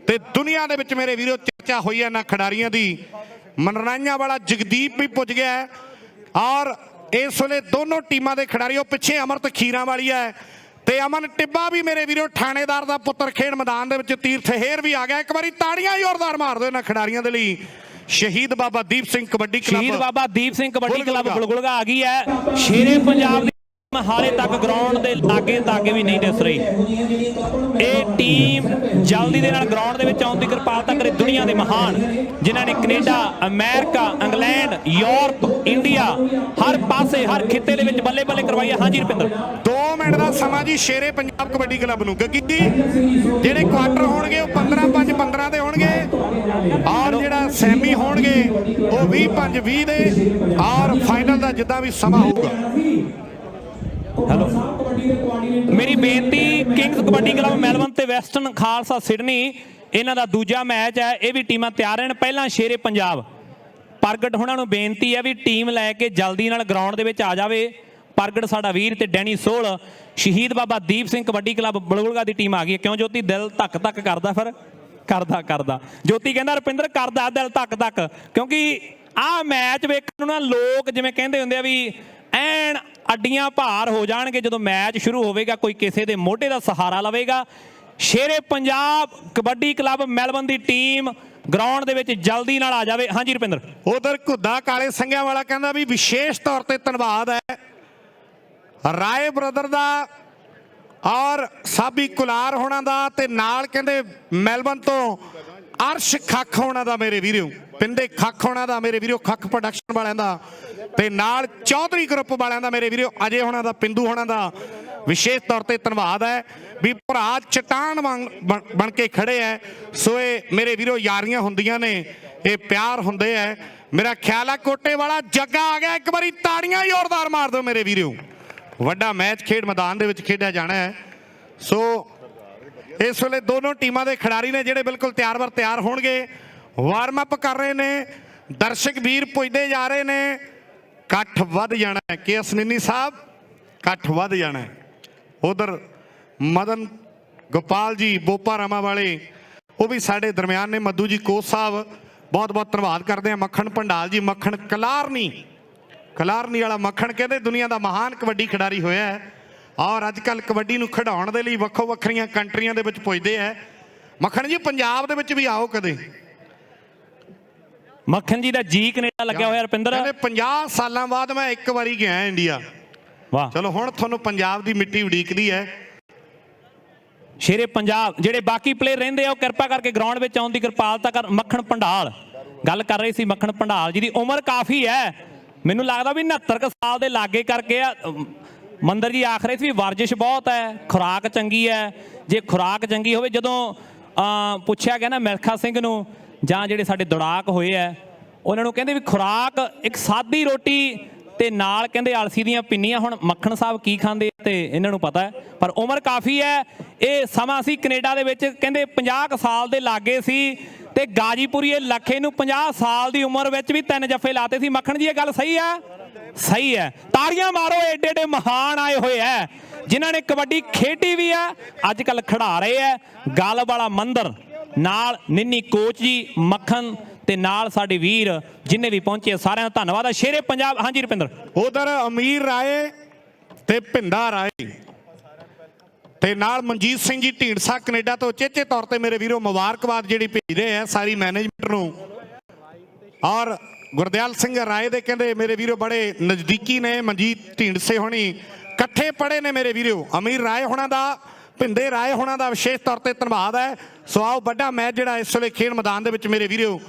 ਤੇ ਦੁਨੀਆ ਦੇ ਵਿੱਚ ਮੇਰੇ ਵੀਰੋ ਚਰਚਾ ਹੋਈ ਹੈ ਇਹਨਾਂ ਖਿਡਾਰੀਆਂ ਦੀ। ਮਨਰਾਈਆਂ ਵਾਲਾ ਜਗਦੀਪ ਵੀ ਪੁੱਜ ਗਿਆ ਔਰ ਇਸ ਵੇਲੇ ਦੋਨੋਂ ਟੀਮਾਂ ਦੇ ਖਿਡਾਰੀ, ਉਹ ਪਿੱਛੇ ਅਮਰਤ ਖੀਰਾਂ ਵਾਲੀ ਹੈ ਤੇ ਅਮਨ ਟਿੱਬਾ ਵੀ ਮੇਰੇ ਵੀਰੋ ਥਾਣੇਦਾਰ ਦਾ ਪੁੱਤਰ ਖੇਡ ਮੈਦਾਨ ਦੇ ਵਿੱਚ। ਤੀਰਥ ਹੇਰ ਵੀ ਆ ਗਿਆ। ਇੱਕ ਵਾਰੀ ਤਾੜੀਆਂ ਜ਼ੋਰਦਾਰ ਮਾਰ ਦਿਓ ਇਹਨਾਂ ਖਿਡਾਰੀਆਂ ਦੇ ਲਈ। ਸ਼ਹੀਦ ਬਾਬਾ ਦੀਪ ਸਿੰਘ ਕਬੱਡੀ ਕਲੱਬ, ਸ਼ਹੀਦ ਬਾਬਾ ਦੀਪ ਸਿੰਘ ਕਬੱਡੀ ਕਲੱਬ ਬੁਲਗੁਲਗਾ ਆ ਗਈ ਹੈ। ਸ਼ੇਰੇ ਪੰਜਾਬ ਦੀ ਹਾਲੇ ਤੱਕ ਗਰਾਊਂਡ ਦੇ ਲਾਗੇ ਵੀ ਨਹੀਂ ਦਿਸ ਰਹੀ। ਇਹ ਟੀਮ ਜਲਦੀ ਦੇ ਨਾਲ ਗਰਾਊਂਡ ਦੇ ਵਿੱਚ ਆਉਣ ਦੀ ਕਿਰਪਾਲਤਾ ਕਰੇ ਦੁਨੀਆ ਦੇ ਮਹਾਨ, ਜਿਨ੍ਹਾਂ ਨੇ Canada, America, England, Europe, India, ਹਰ ਪਾਸੇ ਹਰ ਖਿੱਤੇ ਦੇ ਵਿੱਚ ਬੱਲੇ ਬੱਲੇ ਕਰਵਾਈ ਹੈ। ਹਾਂਜੀ ਰੁਪਿੰਦਰ, 2 ਮਿੰਟ ਦਾ ਸਮਾਂ ਜੀ ਸ਼ੇਰੇ ਪੰਜਾਬ ਕਬੱਡੀ ਕਲੱਬ ਨੂੰ। ਗੱਗੀ ਜਿਹੜੇ ਕੁਆਟਰ ਹੋਣਗੇ ਉਹ 15-5-15 ਦੇ ਹੋਣਗੇ ਔਰ ਜਿਹੜਾ ਸੈਮੀ ਹੋਣਗੇ ਉਹ 20-5-20 ਦੇ ਔਰ ਫਾਈਨਲ ਦਾ ਜਿੱਦਾਂ ਵੀ ਸਮਾਂ ਹੋਊਗਾ। ਹੈਲੋ, ਮੇਰੀ ਬੇਨਤੀ, ਕਿੰਗਸ ਕਬੱਡੀ ਕਲੱਬ ਮੈਲਬਨ ਤੇ ਵੈਸਟਰਨ ਖਾਲਸਾ ਸਿਡਨੀ, ਇਹਨਾਂ ਦਾ ਦੂਜਾ ਮੈਚ ਹੈ। ਇਹ ਵੀ ਟੀਮਾਂ ਤਿਆਰ ਰਹਿਣ। ਪਹਿਲਾਂ ਸ਼ੇਰੇ ਪੰਜਾਬ ਪ੍ਰਗਟ ਹੋਣਾ ਨੂੰ ਬੇਨਤੀ ਹੈ ਵੀ ਟੀਮ ਲੈ ਕੇ ਜਲਦੀ ਨਾਲ ਗਰਾਊਂਡ ਦੇ ਵਿੱਚ ਆ ਜਾਵੇ। ਪ੍ਰਗਟ ਸਾਡਾ ਵੀਰ ਤੇ ਡੈਨੀ ਸੋਲ, ਸ਼ਹੀਦ ਬਾਬਾ ਦੀਪ ਸਿੰਘ ਕਬੱਡੀ ਕਲੱਬ ਬਲਗੁਲਗਾ ਦੀ ਟੀਮ ਆ ਗਈ ਹੈ। ਕਿਉਂ ਜੋਤੀ, ਦਿਲ ਧੱਕ ਧੱਕ ਕਰਦਾ? ਫਿਰ ਕਰਦਾ ਜੋਤੀ ਕਹਿੰਦਾ ਰੁਪਿੰਦਰ ਕਰਦਾ ਦਿਲ ਧੱਕ ਧੱਕ, ਕਿਉਂਕਿ ਆਹ ਮੈਚ ਵੇਖਣ ਨੂੰ ਨਾ ਲੋਕ ਜਿਵੇਂ ਕਹਿੰਦੇ ਹੁੰਦੇ ਆ ਵੀ ਐਨ ਅੱਡੀਆਂ ਭਾਰ ਹੋ ਜਾਣਗੇ ਜਦੋਂ ਮੈਚ ਸ਼ੁਰੂ ਹੋਵੇਗਾ, ਕੋਈ ਕਿਸੇ ਦੇ ਮੋਢੇ ਦਾ ਸਹਾਰਾ ਲਵੇਗਾ। ਸ਼ੇਰੇ ਪੰਜਾਬ ਕਬੱਡੀ ਕਲੱਬ ਮੈਲਬਨ ਦੀ ਟੀਮ ਗਰਾਊਂਡ ਦੇ ਵਿੱਚ ਜਲਦੀ ਨਾਲ ਆ ਜਾਵੇ। ਹਾਂਜੀ ਰੁਪਿੰਦਰ, ਉਧਰ ਘੁੱਦਾ ਕਾਲੇ ਸੰਘਿਆਂ ਵਾਲਾ ਕਹਿੰਦਾ ਵੀ ਵਿਸ਼ੇਸ਼ ਤੌਰ ਤੇ ਧੰਨਵਾਦ ਹੈ ਰਾਏ ਬ੍ਰਦਰ ਦਾ ਔਰ ਸਾਬੀ ਕੁਲਾਰ ਹੋਣਾ ਦਾ ਤੇ ਨਾਲ ਕਹਿੰਦੇ ਮੈਲਬਨ ਤੋਂ ਅਰਸ਼ ਖੱਖ ਹੋਣਾ ਦਾ ਮੇਰੇ ਵੀਰੋ, ਪਿੰਦੇ ਖੱਖ ਹੋਣਾ ਦਾ ਮੇਰੇ ਵੀਰੋ, ਖੱਖ ਪ੍ਰੋਡਕਸ਼ਨ ਵਾਲਿਆਂ ਦਾ ਤੇ ਨਾਲ ਚੌਧਰੀ ਗਰੁੱਪ ਵਾਲਿਆਂ ਦਾ ਮੇਰੇ ਵੀਰੋ, ਅਜੇ ਹੋਣਾ ਦਾ, ਪਿੰਦੂ ਹੋਣਾ ਦਾ ਵਿਸ਼ੇਸ਼ ਤੌਰ ਤੇ ਧੰਨਵਾਦ ਹੈ ਵੀ ਭਰਾ ਚਟਾਨ ਬਣ ਕੇ ਖੜੇ ਹੈ। ਸੋ ਇਹ ਮੇਰੇ ਵੀਰੋ ਯਾਰੀਆਂ ਹੁੰਦੀਆਂ ਨੇ, ਇਹ ਪਿਆਰ ਹੁੰਦੇ ਹੈ। ਮੇਰਾ ਖਿਆਲ ਹੈ ਕੋਟੇ ਵਾਲਾ ਜੱਗਾ ਆ ਗਿਆ, ਇੱਕ ਵਾਰੀ ਤਾੜੀਆਂ ਜ਼ੋਰਦਾਰ ਮਾਰ ਦਿਓ ਮੇਰੇ ਵੀਰੋ। ਵੱਡਾ ਮੈਚ ਖੇਡ ਮੈਦਾਨ ਦੇ ਵਿੱਚ ਖੇਡਿਆ ਜਾਣਾ ਹੈ। ਸੋ ਇਸ ਵੇਲੇ ਦੋਨੋਂ ਟੀਮਾਂ ਦੇ ਖਿਡਾਰੀ ਨੇ ਜਿਹੜੇ ਬਿਲਕੁਲ ਤਿਆਰ ਤਿਆਰ ਹੋਣਗੇ, ਵਾਰਮ ਅਪ ਕਰ ਰਹੇ ਨੇ, ਦਰਸ਼ਕ ਵੀਰ ਪੁੱਜਦੇ ਜਾ ਰਹੇ ਨੇ। ਇਕੱਠ ਵੱਧ ਜਾਣਾ ਹੈ ਕੇ ਐਸ ਨਿੰਨੀ ਸਾਹਿਬ, ਇਕੱਠ ਵੱਧ ਜਾਣਾ ਹੈ। ਉਧਰ ਮਦਨ ਗੋਪਾਲ ਜੀ ਬੋਪਾ ਰਾਮਾ ਵਾਲੇ ਉਹ ਵੀ ਸਾਡੇ ਦਰਮਿਆਨ ਨੇ। ਮੱਧੂ ਜੀ ਕੋਚ ਸਾਹਿਬ ਬਹੁਤ ਬਹੁਤ ਧੰਨਵਾਦ ਕਰਦੇ ਆ। ਮੱਖਣ ਭੰਡਾਲ ਜੀ, ਮੱਖਣ ਕਲਾਰਨੀ ਵਾਲਾ ਮੱਖਣ ਕਹਿੰਦੇ ਦੁਨੀਆ ਦਾ ਮਹਾਨ ਕਬੱਡੀ ਖਿਡਾਰੀ ਹੋਇਆ ਹੈ ਔਰ ਅੱਜ ਕੱਲ੍ਹ ਕਬੱਡੀ ਨੂੰ ਖਿਡਾਉਣ ਦੇ ਲਈ ਵੱਖੋ ਵੱਖਰੀਆਂ ਕੰਟਰੀਆਂ ਦੇ ਵਿੱਚ ਪੁੱਜਦੇ ਹੈ। ਮੱਖਣ ਜੀ ਪੰਜਾਬ ਦੇ ਵਿੱਚ ਵੀ ਆਓ ਕਦੇ। ਮੱਖਣ ਜੀ ਦਾ ਜੀ ਕੈਨੇਡਾ ਲੱਗਿਆ ਹੋਇਆ ਰੁਪਿੰਦਰ, ਕਹਿੰਦੇ 50 ਸਾਲਾਂ ਬਾਅਦ ਮੈਂ ਇੱਕ ਵਾਰੀ ਗਿਆ ਇੰਡੀਆ। ਵਾਹ, ਚਲੋ ਹੁਣ ਤੁਹਾਨੂੰ ਪੰਜਾਬ ਦੀ ਮਿੱਟੀ ਉਡੀਕਦੀ ਹੈ। ਸ਼ੇਰੇ ਪੰਜਾਬ ਜਿਹੜੇ ਬਾਕੀ ਪਲੇਅਰ ਰਹਿੰਦੇ ਆ ਉਹ ਕਿਰਪਾ ਕਰਕੇ ਗਰਾਊਂਡ ਵਿੱਚ ਆਉਣ ਦੀ ਕਿਰਪਾਲਤਾ ਕਰ। ਮੱਖਣ ਭੰਡਾਲ ਗੱਲ ਕਰ ਰਹੀ ਸੀ, ਮੱਖਣ ਭੰਡਾਲ ਜੀ ਦੀ ਉਮਰ ਕਾਫੀ ਹੈ, ਮੈਨੂੰ ਲੱਗਦਾ ਵੀ 69 ਸਾਲ ਦੇ ਲਾਗੇ ਕਰਕੇ ਆ। ਮੰਦਰ ਜੀ ਆਖ ਰਹੇ ਸੀ ਵੀ ਵਰਜਿਸ਼ ਬਹੁਤ ਹੈ, ਖੁਰਾਕ ਚੰਗੀ ਹੈ। ਜੇ ਖੁਰਾਕ ਚੰਗੀ ਹੋਵੇ, ਜਦੋਂ ਪੁੱਛਿਆ ਗਿਆ ਨਾ ਮਿਲਖਾ ਸਿੰਘ ਨੂੰ ਜਾਂ ਜਿਹੜੇ ਸਾਡੇ ਦੌੜਾਕ ਹੋਏ ਆ ਉਹਨਾਂ ਨੂੰ, ਕਹਿੰਦੇ ਵੀ ਖੁਰਾਕ ਇੱਕ ਸਾਦੀ ਰੋਟੀ ਤੇ ਨਾਲ ਕਹਿੰਦੇ ਅਲਸੀ ਦੀਆਂ ਪਿੰਨੀਆਂ। ਹੁਣ ਮੱਖਣ ਸਾਹਿਬ ਕੀ ਖਾਂਦੇ ਤੇ ਇਹਨਾਂ ਨੂੰ ਪਤਾ ਹੈ, ਪਰ ਉਮਰ ਕਾਫੀ ਹੈ। ਇਹ ਸਮਾਂ ਸੀ ਕੈਨੇਡਾ ਦੇ ਵਿੱਚ ਕਹਿੰਦੇ 50 ਸਾਲ ਦੇ ਲਾਗੇ ਸੀ ਤੇ ਗਾਜੀਪੁਰੀਏ ਲੱਖੇ ਨੂੰ 50 ਸਾਲ ਦੀ ਉਮਰ ਵਿੱਚ ਵੀ 3 ਜੱਫੇ ਲਾਤੇ ਸੀ। ਮੱਖਣ ਜੀ ਇਹ ਗੱਲ ਸਹੀ ਹੈ? ਸਹੀ ਹੈ। ਤਾੜੀਆਂ ਮਾਰੋ, ਏਡੇ ਏਡੇ ਮਹਾਨ ਆਏ ਹੋਏ ਹੈ ਜਿਨ੍ਹਾਂ ਨੇ ਕਬੱਡੀ ਖੇਡੀ ਵੀ ਹੈ, ਅੱਜ ਕੱਲ੍ਹ ਖਿਡਾ ਰਹੇ ਹੈ। ਗੱਲ ਵਾਲਾ ਮੰਦਰ ਨਾਲ ਨਿੰਨੀ ਕੋਚ ਜੀ, ਮੱਖਣ ਤੇ ਨਾਲ ਸਾਡੇ ਵੀਰ ਜਿੰਨੇ ਵੀ ਪਹੁੰਚੇ ਸਾਰਿਆਂ ਦਾ ਧੰਨਵਾਦ ਹੈ। ਸ਼ੇਰੇ ਪੰਜਾਬ। ਹਾਂਜੀ ਰੁਪਿੰਦਰ। ਉਧਰ ਅਮੀਰ ਰਾਏ ਤੇ ਭਿੰਦਾ ਰਾਏ ਤੇ ਨਾਲ ਮਨਜੀਤ ਸਿੰਘ ਜੀ ਢੀਂਡਸਾ ਕੈਨੇਡਾ ਤੋਂ ਚੇਚੇ ਤੌਰ ਤੇ ਮੇਰੇ ਵੀਰੋ ਮੁਬਾਰਕਬਾਦ ਜਿਹੜੀ ਭੇਜਦੇ ਆ ਸਾਰੀ ਮੈਨੇਜਮੈਂਟ ਨੂੰ। ਔਰ ਗੁਰਦਿਆਲ ਸਿੰਘ ਰਾਏ ਦੇ ਕਹਿੰਦੇ ਮੇਰੇ ਵੀਰੋ ਬੜੇ ਨਜ਼ਦੀਕੀ ਨੇ, ਮਨਜੀਤ ਢੀਂਡਸੇ ਹੋਣੀ ਇਕੱਠੇ ਪੜ੍ਹੇ ਨੇ ਮੇਰੇ ਵੀਰੋ। ਅਮੀਰ ਰਾਏ ਹੋਣਾ ਦਾ, ਭਿੰਦੇ ਰਾਏ ਹੋਣਾ ਦਾ ਵਿਸ਼ੇਸ਼ ਤੌਰ ਤੇ ਧੰਨਵਾਦ ਹੈ। ਸੋ ਆਓ ਵੱਡਾ ਮੈਚ ਜਿਹੜਾ ਇਸ ਵੇਲੇ ਖੇਡ ਮੈਦਾਨ ਦੇ ਵਿੱਚ ਮੇਰੇ ਵੀਰੋ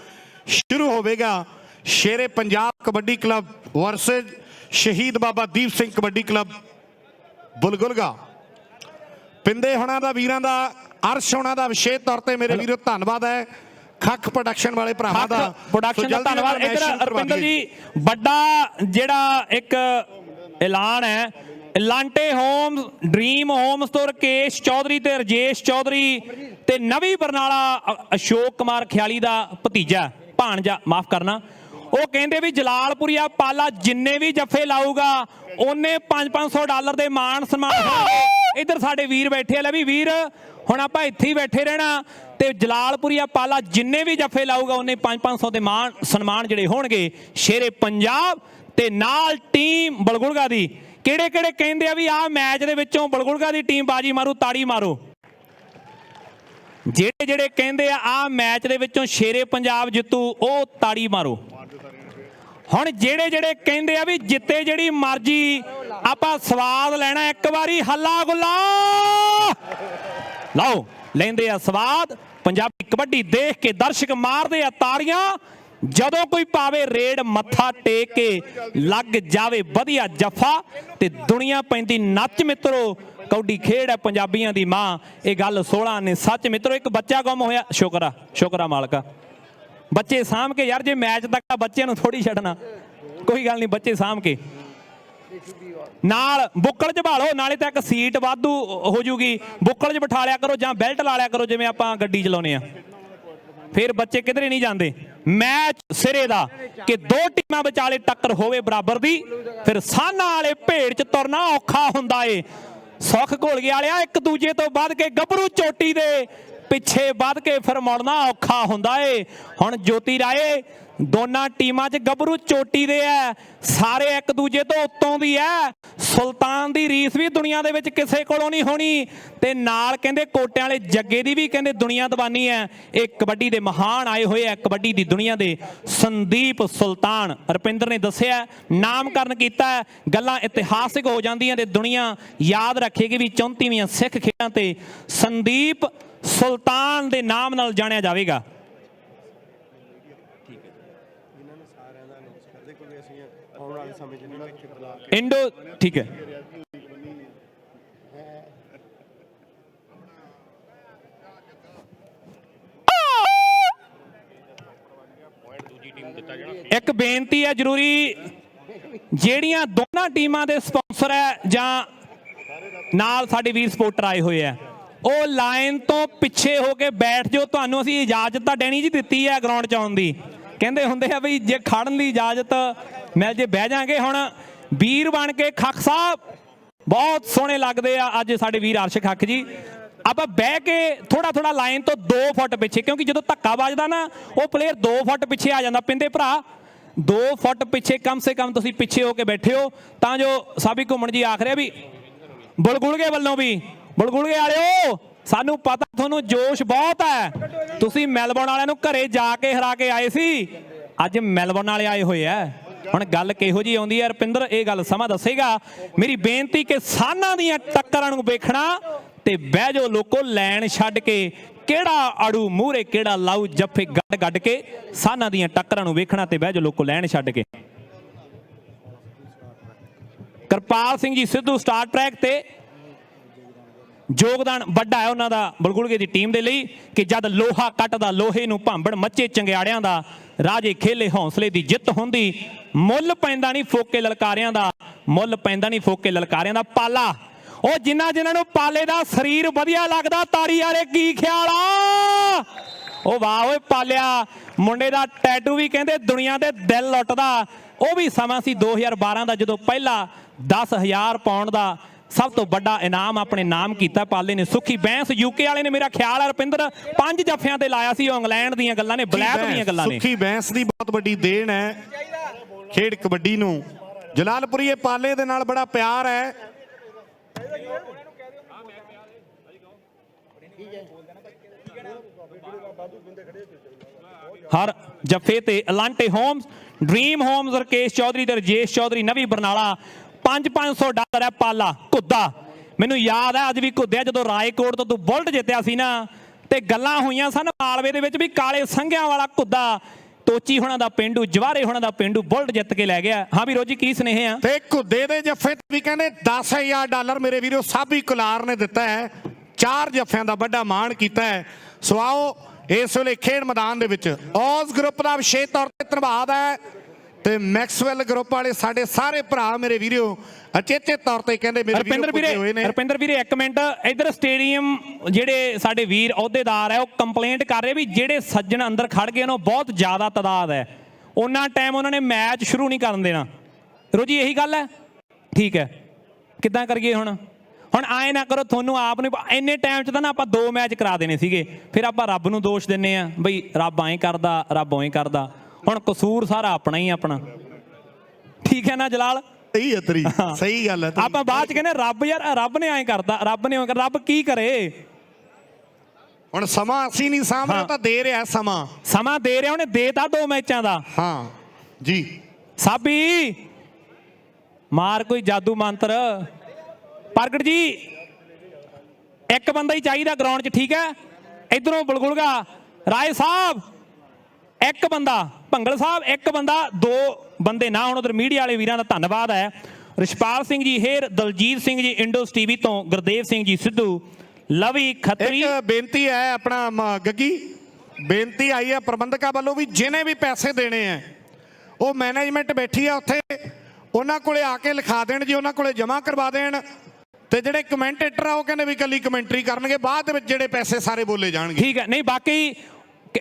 ਸ਼ੁਰੂ ਹੋਵੇਗਾ। ਸ਼ੇਰੇ Punjab kabaddi club versus Shaheed Baba Deep Singh kabaddi club ਬੁਲਗੁਲਗਾ। ਪਿੰਦੇ ਹੋਣਾ ਦਾ, ਵੀਰਾਂ ਦਾ, ਅਰਸ਼ ਹੋਣਾ ਦਾ ਵਿਸ਼ੇਸ਼ ਤੌਰ ਤੇ ਮੇਰੇ ਵੀਰੋ ਧੰਨਵਾਦ ਹੈ। ਖੱਖ ਪ੍ਰੋਡਕਸ਼ਨ ਵਾਲੇ ਭਰਾਵਾਂ ਦਾ ਪ੍ਰੋਡਕਸ਼ਨ ਦਾ ਧੰਨਵਾਦ। ਇੱਧਰ ਰੁਪਿੰਦਰ ਜੀ ਵੱਡਾ ਜਿਹੜਾ ਇੱਕ ਐਲਾਨ ਹੈ, ਲਾਂਟੇ ਹੋਮਸ, ਡ੍ਰੀਮ ਹੋਮਸ ਤੋਂ ਰਕੇਸ਼ ਚੌਧਰੀ ਤੇ ਰਜੇਸ਼ ਚੌਧਰੀ ਤੇ ਨਵੀਂ ਬਰਨਾਲਾ ਅਸ਼ੋਕ ਕੁਮਾਰ ਖਿਆਲੀ ਦਾ ਭਤੀਜਾ, ਭਾਣਜਾ ਮਾਫ ਕਰਨਾ, ਉਹ ਕਹਿੰਦੇ ਵੀ ਜਲਾਲਪੁਰੀਆ ਪਾਲਾ ਜਿੰਨੇ ਵੀ ਜੱਫੇ ਲਾਊਗਾ ਉਹਨੇ $500 ਦੇ ਮਾਣ ਸਨਮਾਨ ਹੋਣਗੇ। ਇੱਧਰ ਸਾਡੇ ਵੀਰ ਬੈਠੇ ਆ, ਲੈ ਵੀ ਵੀਰ ਹੁਣ ਆਪਾਂ ਇੱਥੇ ਹੀ ਬੈਠੇ ਰਹਿਣਾ ਤੇ ਜਲਾਲਪੁਰੀਆ ਪਾਲਾ ਜਿੰਨੇ ਵੀ ਜੱਫੇ ਲਾਊਗਾ ਉਹਨੇ 500 ਦੇ ਮਾਣ ਸਨਮਾਨ ਜਿਹੜੇ ਹੋਣਗੇ। ਸ਼ੇਰੇ ਪੰਜਾਬ ਤੇ ਨਾਲ ਟੀਮ ਬਲਗੁਲਗਾ ਦੀ ਕਿਹੜੇ ਕਿਹੜੇ ਕਹਿੰਦੇ ਆ ਵੀ ਆਹ ਮੈਚ ਦੇ ਵਿੱਚੋਂ ਬਲਗੁਲਗਾ ਦੀ ਟੀਮ ਬਾਜੀ ਮਾਰੂ, ਤਾੜੀ ਮਾਰੋ। ਜਿਹੜੇ ਜਿਹੜੇ ਕਹਿੰਦੇ ਆ ਆਹ ਮੈਚ ਦੇ ਵਿੱਚੋਂ ਸ਼ੇਰੇ ਪੰਜਾਬ ਜਿੱਤੂ, ਉਹ ਤਾੜੀ ਮਾਰੋ। ਹੁਣ ਜਿਹੜੇ ਜਿਹੜੇ ਕਹਿੰਦੇ ਆ ਵੀ ਜਿੱਤੇ ਜਿਹੜੀ ਮਰਜ਼ੀ, ਆਪਾਂ ਸਵਾਦ ਲੈਣਾ ਇੱਕ ਵਾਰੀ, ਹੱਲਾ ਗੁੱਲਾ ਲਓ, ਲੈਂਦੇ ਆ ਸਵਾਦ। ਪੰਜਾਬੀ ਕਬੱਡੀ ਦੇਖ ਕੇ ਦਰਸ਼ਕ ਮਾਰਦੇ ਆ ਤਾੜੀਆਂ, ਜਦੋਂ ਕੋਈ ਪਾਵੇ ਰੇਡ ਮੱਥਾ ਟੇਕ ਕੇ ਲੱਗ ਜਾਵੇ ਵਧੀਆ ਜੱਫਾ ਤੇ ਦੁਨੀਆ ਪੈਂਦੀ ਨੱਚ। ਮਿੱਤਰੋ ਕਬੱਡੀ ਖੇਡ ਹੈ ਪੰਜਾਬੀਆਂ ਦੀ ਮਾਂ, ਇਹ ਗੱਲ 16 ਨੇ ਸੱਚ। ਮਿੱਤਰੋ ਇੱਕ ਬੱਚਾ ਗੁੰਮ ਹੋਇਆ, ਸ਼ੁਕਰ ਆ ਮਾਲਕਾ, ਬੱਚੇ ਸਾਂਭ ਕੇ ਯਾਰ, ਜੇ ਮੈਚ ਤੱਕ ਬੱਚਿਆਂ ਨੂੰ ਥੋੜੀ ਛੱਡਣਾ, ਕੋਈ ਗੱਲ ਨਹੀਂ, ਬੱਚੇ ਸਾਂਭ ਕੇ ਨਾਲ ਬੁੱਕਲ 'ਚ ਭਾਲੋ, ਨਾਲੇ ਤਾਂ ਇੱਕ ਸੀਟ ਵਾਧੂ ਹੋ ਜੂਗੀ, ਬੁੱਕਲ 'ਚ ਬਿਠਾ ਲਿਆ ਕਰੋ ਜਾਂ ਬੈਲਟ ਲਾ ਲਿਆ ਕਰੋ ਜਿਵੇਂ ਆਪਾਂ ਗੱਡੀ ਚਲਾਉਂਦੇ ਆ, ਫਿਰ ਬੱਚੇ ਕਿਧਰੇ ਨਹੀਂ ਜਾਂਦੇ। ਮੈਚ ਸਿਰੇ ਦਾ ਕਿ ਦੋ ਟੀਮਾਂ ਵਿਚਾਲੇ ਟੱਕਰ ਹੋਵੇ ਬਰਾਬਰ ਦੀ, ਫਿਰ ਸਾਨਾ ਵਾਲੇ ਭੇੜ 'ਚ ਤੁਰਨਾ ਔਖਾ ਹੁੰਦਾ ਏ। ਸੁੱਖ ਘੋਲਗੇ ਵਾਲਿਆ ਇੱਕ ਦੂਜੇ ਤੋਂ ਵੱਧ ਕੇ ਗੱਭਰੂ ਚੋਟੀ ਦੇ ਪਿੱਛੇ ਵੱਧ ਕੇ ਫਿਰ ਮੁੜਨਾ ਔਖਾ ਹੁੰਦਾ ਏ। ਹੁਣ ਜੋਤੀ ਰਾਏ ਦੋਨਾਂ ਟੀਮਾਂ 'ਚ ਗੱਭਰੂ ਚੋਟੀ ਦੇ ਐ, ਸਾਰੇ ਇੱਕ ਦੂਜੇ ਤੋਂ ਉੱਤੋਂ ਦੀ ਐ। ਸੁਲਤਾਨ ਦੀ ਰੀਸ ਵੀ ਦੁਨੀਆ ਦੇ ਵਿੱਚ ਕਿਸੇ ਕੋਲੋਂ ਨਹੀਂ ਹੋਣੀ ਤੇ ਨਾਲ ਕਹਿੰਦੇ ਕੋਟਿਆਂ ਵਾਲੇ ਜੱਗੇ ਦੀ ਵੀ ਕਹਿੰਦੇ ਦੁਨੀਆ ਦੀਵਾਨੀ ਹੈ। ਇਹ ਕਬੱਡੀ ਦੇ ਮਹਾਨ ਆਏ ਹੋਏ ਆ ਕਬੱਡੀ ਦੀ ਦੁਨੀਆ ਦੇ ਸੰਦੀਪ ਸੁਲਤਾਨ। ਰੁਪਿੰਦਰ ਨੇ ਦੱਸਿਆ ਨਾਮਕਰਨ ਕੀਤਾ, ਗੱਲਾਂ ਇਤਿਹਾਸਿਕ ਹੋ ਜਾਂਦੀਆਂ ਤੇ ਦੁਨੀਆ ਯਾਦ ਰੱਖੇਗੀ ਵੀ 34ਵੀਆਂ ਸਿੱਖ ਖੇਡਾਂ ਤੇ ਸੰਦੀਪ ਸੁਲਤਾਨ ਦੇ ਨਾਮ ਨਾਲ ਜਾਣਿਆ ਜਾਵੇਗਾ। ਇੰਡੋ ਠੀਕ ਹੈ। ਇੱਕ ਬੇਨਤੀ ਹੈ ਜ਼ਰੂਰੀ, ਜਿਹੜੀਆਂ ਦੋਨਾਂ ਟੀਮਾਂ ਦੇ ਸਪਾਂਸਰ ਹੈ ਜਾਂ ਨਾਲ ਸਾਡੇ ਵੀਰ ਸਪੋਰਟਰ ਆਏ ਹੋਏ ਆ, ਉਹ ਲਾਈਨ ਤੋਂ ਪਿੱਛੇ ਹੋ ਕੇ ਬੈਠ ਜਾਓ। ਤੁਹਾਨੂੰ ਅਸੀਂ ਇਜਾਜ਼ਤ ਤਾਂ ਡੈਣੀ ਜੀ ਦਿੱਤੀ ਹੈ ਗਰਾਊਂਡ 'ਚ ਆਉਣ ਦੀ, ਕਹਿੰਦੇ ਹੁੰਦੇ ਆ ਵੀ ਜੇ ਖੜਨ ਦੀ ਇਜਾਜ਼ਤ ਮਿਲ ਜੇ ਬਹਿ ਜਾਾਂਗੇ। ਹੁਣ ਵੀਰ ਬਣ ਕੇ ਖੱਖ ਸਾਹਿਬ ਬਹੁਤ ਸੋਹਣੇ ਲੱਗਦੇ ਆ ਅੱਜ ਸਾਡੇ ਵੀਰ ਅਰਸ਼ ਖੱਖ ਜੀ। ਆਪਾਂ ਬਹਿ ਕੇ ਥੋੜਾ ਲਾਈਨ ਤੋਂ 2 ਫੁੱਟ ਪਿੱਛੇ, ਕਿਉਂਕਿ ਜਦੋਂ ਧੱਕਾ ਵੱਜਦਾ ਨਾ ਉਹ ਪਲੇਅਰ 2 ਫੁੱਟ ਪਿੱਛੇ ਆ ਜਾਂਦਾ। ਪਿੰਦੇ ਭਰਾ 2 ਫੁੱਟ ਪਿੱਛੇ ਕਮ ਸੇ ਕਮ ਤੁਸੀਂ ਪਿੱਛੇ ਹੋ ਕੇ ਬੈਠੇ ਹੋ, ਤਾਂ ਜੋ ਸਾਬੀ ਘੁੰਮਣ ਜੀ ਆਖ ਰਿਹਾ ਵੀ ਬੁਲਗੁਲਗੇ ਵੱਲੋਂ ਵੀ, ਬੁਲਗੁਲਗੇ ਵਾਲਿਓ ਸਾਨੂੰ ਪਤਾ ਤੁਹਾਨੂੰ ਜੋਸ਼ ਬਹੁਤ ਹੈ, ਤੁਸੀਂ ਮੈਲਬੌਰਨ ਵਾਲਿਆਂ ਨੂੰ ਘਰੇ ਜਾ ਕੇ ਹਰਾ ਕੇ ਆਏ ਸੀ, ਅੱਜ ਮੈਲਬੌਰਨ ਵਾਲੇ ਆਏ ਹੋਏ ਆ। ਹੁਣ ਗੱਲ ਕਿਹੋ ਜੀ ਆਉਂਦੀ ਹੈ ਰੁਪਿੰਦਰ, ਇਹ ਗੱਲ ਸਮਾਂ ਦੱਸੇਗਾ। ਮੇਰੀ ਬੇਨਤੀ ਕਿ ਸਾਨਾਂ ਦੀਆਂ ਟੱਕਰਾਂ ਨੂੰ ਵੇਖਣਾ ਤੇ ਬਹਿ ਜਾਓ ਲੋਕੋ ਲੈਣ ਛੱਡ ਕੇ, ਕਿਹੜਾ ਆੜੂ ਮੂਹਰੇ ਕਿਹੜਾ ਲਾਊ ਜੱਫੇ ਗੱਡ ਕੇ, ਸਾਨਾਂ ਦੀਆਂ ਟੱਕਰਾਂ ਨੂੰ ਵੇਖਣਾ ਤੇ ਬਹਿ ਜਾਓ ਲੋਕੋ ਲੈਣ ਛੱਡ ਕੇ। ਕਿਰਪਾਲ ਸਿੰਘ ਜੀ ਸਿੱਧੂ ਸਟਾਰ ਟਰੈਕ ਤੇ ਯੋਗਦਾਨ ਵੱਡਾ ਹੈ ਉਹਨਾਂ ਦਾ ਬਲਗੁਲਗੇ ਦੀ ਟੀਮ ਦੇ ਲਈ ਕਿ ਜਦ ਲੋਹਾ ਕੱਟਦਾ ਲੋਹੇ ਨੂੰ ਭਾਂਬੜ ਮੱਚੇ ਚੰਗਿਆੜਿਆਂ ਦਾ, ਰਾਜੇ ਖੇਲੇ ਹੌਸਲੇ ਦੀ ਜਿੱਤ ਹੁੰਦੀ, ਮੁੱਲ ਪੈਂਦਾ ਨਹੀਂ ਫੋਕੇ ਲਲਕਾਰਿਆਂ ਦਾ, ਮੁੱਲ ਪੈਂਦਾ ਨਹੀਂ ਫੋਕੇ ਲਲਕਾਰਿਆਂ ਦਾ। ਪਾਲਾ ਉਹ ਜਿਨ੍ਹਾਂ ਨੂੰ ਪਾਲੇ ਦਾ ਸਰੀਰ ਵਧੀਆ ਲੱਗਦਾ, ਤਾੜੀ ਵਾਲੇ ਕੀ ਖਿਆਲ ਆ? ਉਹ ਵਾਹ ਓਏ ਪਾਲਿਆ, ਮੁੰਡੇ ਦਾ ਟੈਟੂ ਵੀ ਕਹਿੰਦੇ ਦੁਨੀਆ ਦੇ ਦਿਲ ਲੁੱਟਦਾ। ਉਹ ਵੀ ਸਮਾਂ ਸੀ 2012 ਦਾ ਜਦੋਂ ਪਹਿਲਾ 10,000 ਪਾਉਂਡ ਦਾ ਸਭ ਤੋਂ ਵੱਡਾ ਇਨਾਮ ਆਪਣੇ ਨਾਮ ਕੀਤਾ ਪਾਲੇ ਨੇ। ਸੁੱਖੀ ਬੈਂਸ ਯੂਕੇ ਵਾਲੇ ਨੇ, ਮੇਰਾ ਖਿਆਲ ਹੈ ਰੁਪਿੰਦਰ 5 ਜੱਫਿਆਂ ਤੇ ਲਾਇਆ ਸੀ। ਉਹ ਇੰਗਲੈਂਡ ਦੀਆਂ ਗੱਲਾਂ ਨੇ, ਬਲੈਕ ਦੀਆਂ ਗੱਲਾਂ ਨੇ। ਸੁੱਖੀ ਬੈਂਸ ਦੀ ਬਹੁਤ ਵੱਡੀ ਦੇਣ ਹੈ ਖੇਡ ਕਬੱਡੀ ਨੂੰ। ਜਲਾਲਪੁਰੀਏ ਪਾਲੇ ਦੇ ਨਾਲ ਬੜਾ ਪਿਆਰ ਹੈ। ਹਰ ਜੱਫੇ ਤੇ ਅਲਾਂਟੇ homes, dream homes, Rakesh Chaudhary ਤੇ ਰਜੇਸ਼ ਚੌਧਰੀ, ਨਵੀਂ ਬਰਨਾਲਾ। $500 ਹੈ ਪਾਲਾ ਘੁੱਦਾ। ਮੈਨੂੰ ਯਾਦ ਹੈ ਅੱਜ ਵੀ ਘੁੱਦਿਆ ਜਦੋਂ ਰਾਏਕੋਟ ਤੋਂ ਤੂੰ ਬੁਲਟ ਜਿੱਤਿਆ ਸੀ ਨਾ, ਤੇ ਗੱਲਾਂ ਹੋਈਆਂ ਸਨ ਮਾਲਵੇ ਦੇ ਵਿੱਚ ਵੀ ਕਾਲੇ ਸੰਘਿਆਂ ਵਾਲਾ ਘੁੱਦਾ ਤੋਚੀ ਹੋਣਾ ਦਾ ਪਿੰਡੂ, ਜਵਾਰੇ ਹੋਣਾ ਦਾ ਪਿੰਡੂ ਬੁਲਟ ਜਿੱਤ ਕੇ ਲੈ ਗਿਆ। ਹਾਂ ਵੀ ਰੋਜੀ ਕੀ ਸੁਨੇਹੇ ਆ? ਤੇ ਘੁੱਦੇ ਦੇ ਜੱਫੇ ਵੀ ਕਹਿੰਦੇ $10,000 ਮੇਰੇ ਵੀਰੋ ਸਾਬੀ ਕੁਲਾਰ ਨੇ ਦਿੱਤਾ ਹੈ। 4 ਜੱਫਿਆਂ ਦਾ ਵੱਡਾ ਮਾਣ ਕੀਤਾ ਹੈ। ਸੋ ਆਓ ਇਸ ਵੇਲੇ ਖੇਡ ਮੈਦਾਨ ਦੇ ਵਿੱਚ ਔਜ਼ ਗਰੁੱਪ ਦਾ ਵਿਸ਼ੇਸ਼ ਤੌਰ ਤੇ ਧੰਨਵਾਦ ਹੈ ਤੇ ਮੈਕਸਵੈਲ ਗਰੁੱਪ ਵਾਲੇ ਸਾਡੇ ਸਾਰੇ ਭਰਾ ਮੇਰੇ ਵੀਰੋ ਅਚੇਤੇ ਤੌਰ ਤੇ ਕਹਿੰਦੇ ਮੇਰੇ ਵੀਰੋ ਪੁੱਜੇ ਹੋਏ ਨੇ। ਰੁਪਿੰਦਰ ਵੀਰੇ ਇੱਕ ਮਿੰਟ, ਇਧਰ ਸਟੇਡੀਅਮ ਜਿਹੜੇ ਸਾਡੇ ਵੀਰ ਅਹੁਦੇਦਾਰ ਹੈ ਉਹ ਕੰਪਲੇਂਟ ਕਰ ਰਹੇ ਵੀ ਜਿਹੜੇ ਸੱਜਣ ਅੰਦਰ ਖੜ ਗਏ ਨੇ ਉਹ ਬਹੁਤ ਜ਼ਿਆਦਾ ਤਾਦਾਦ ਹੈ, ਉਹਨਾਂ ਟਾਈਮ ਉਹਨਾਂ ਨੇ ਮੈਚ ਸ਼ੁਰੂ ਨਹੀਂ ਕਰਨ ਦੇਣਾ। ਰੋਜੀ ਇਹੀ ਗੱਲ ਹੈ? ਠੀਕ ਹੈ, ਕਿੱਦਾਂ ਕਰੀਏ ਹੁਣ ਆਏ ਨਾ ਕਰੋ, ਤੁਹਾਨੂੰ ਆਪ ਨੂੰ ਇੰਨੇ ਟਾਈਮ 'ਚ ਤਾਂ ਨਾ ਆਪਾਂ 2 ਮੈਚ ਕਰਾ ਦੇਣੇ ਸੀਗੇ, ਫਿਰ ਆਪਾਂ ਰੱਬ ਨੂੰ ਦੋਸ਼ ਦਿੰਨੇ ਆ ਬਈ ਰੱਬ ਐਂ ਕਰਦਾ, ਰੱਬ ਐਂ ਕਰਦਾ। ਹੁਣ ਕਸੂਰ ਸਾਰਾ ਆਪਣਾ ਹੀ ਆਪਣਾ, ਠੀਕ ਹੈ ਨਾ ਜਲਾਲ? ਸਹੀ ਹੈ ਤੇਰੀ, ਸਹੀ ਗੱਲ ਹੈ। ਆਪਾਂ ਬਾਅਦ 'ਚ ਕਹਿੰਦੇ ਰੱਬ ਯਾਰ ਰੱਬ ਨੇ ਐਂ ਕਰਦਾ, ਰੱਬ ਨੇ ਰੱਬ ਕੀ ਕਰੇ? ਹੁਣ ਸਮਾਂ ਅਸੀਂ ਨਹੀਂ ਸਾਂਭ ਰਹੇ, ਤਾਂ ਦੇ ਰਿਹਾ ਸਮਾਂ ਦੇ ਰਿਹਾ, ਉਹਨੇ ਦੇਤਾ 2 ਮੈਚਾਂ ਦਾ। ਹਾਂ ਜੀ ਸਾਬੀ ਮਾਰ ਕੋਈ ਜਾਦੂ ਮੰਤਰ। ਪ੍ਰਗਟ ਜੀ ਇੱਕ ਬੰਦਾ ਹੀ ਚਾਹੀਦਾ ਗਰਾਊਂਡ 'ਚ, ਠੀਕ ਹੈ? ਇਧਰੋਂ ਬਲਗੁਲਗਾ ਰਾਏ ਸਾਹਿਬ ਇੱਕ ਬੰਦਾ, ਭੰਗਲ ਸਾਹਿਬ ਇੱਕ ਬੰਦਾ, 2 ਬੰਦੇ ਨਾ ਹੁਣ। ਉਧਰ ਮੀਡੀਆ ਵਾਲੇ ਵੀਰਾਂ ਦਾ ਧੰਨਵਾਦ ਹੈ। ਰਿਸ਼ਪਾਲ ਸਿੰਘ ਜੀ ਹੇਰ, ਦਲਜੀਤ ਸਿੰਘ ਜੀ ਇੰਡੋਸ ਟੀਵੀ ਤੋਂ, ਗੁਰਦੇਵ ਸਿੰਘ ਜੀ ਸਿੱਧੂ, ਲਵੀ ਖੱਤਰੀ। ਇੱਕ ਬੇਨਤੀ ਹੈ ਆਪਣਾ ਗੱਗੀ, ਬੇਨਤੀ ਆਈ ਹੈ ਪ੍ਰਬੰਧਕਾਂ ਵੱਲੋਂ ਵੀ ਜਿਹਨੇ ਵੀ ਪੈਸੇ ਦੇਣੇ ਆ ਉਹ ਮੈਨੇਜਮੈਂਟ ਬੈਠੀ ਆ ਉੱਥੇ, ਉਹਨਾਂ ਕੋਲੇ ਆ ਕੇ ਲਿਖਾ ਦੇਣ ਜੀ, ਉਹਨਾਂ ਕੋਲੇ ਜਮ੍ਹਾਂ ਕਰਵਾ ਦੇਣ। ਤੇ ਜਿਹੜੇ ਕਮੈਂਟੇਟਰ ਆ ਉਹ ਕਹਿੰਦੇ ਵੀ ਇਕੱਲੀ ਕਮੈਂਟਰੀ ਕਰਨਗੇ, ਬਾਅਦ ਦੇ ਵਿੱਚ ਜਿਹੜੇ ਪੈਸੇ ਸਾਰੇ ਬੋਲੇ ਜਾਣਗੇ। ਠੀਕ ਹੈ, ਨਹੀਂ ਬਾਕੀ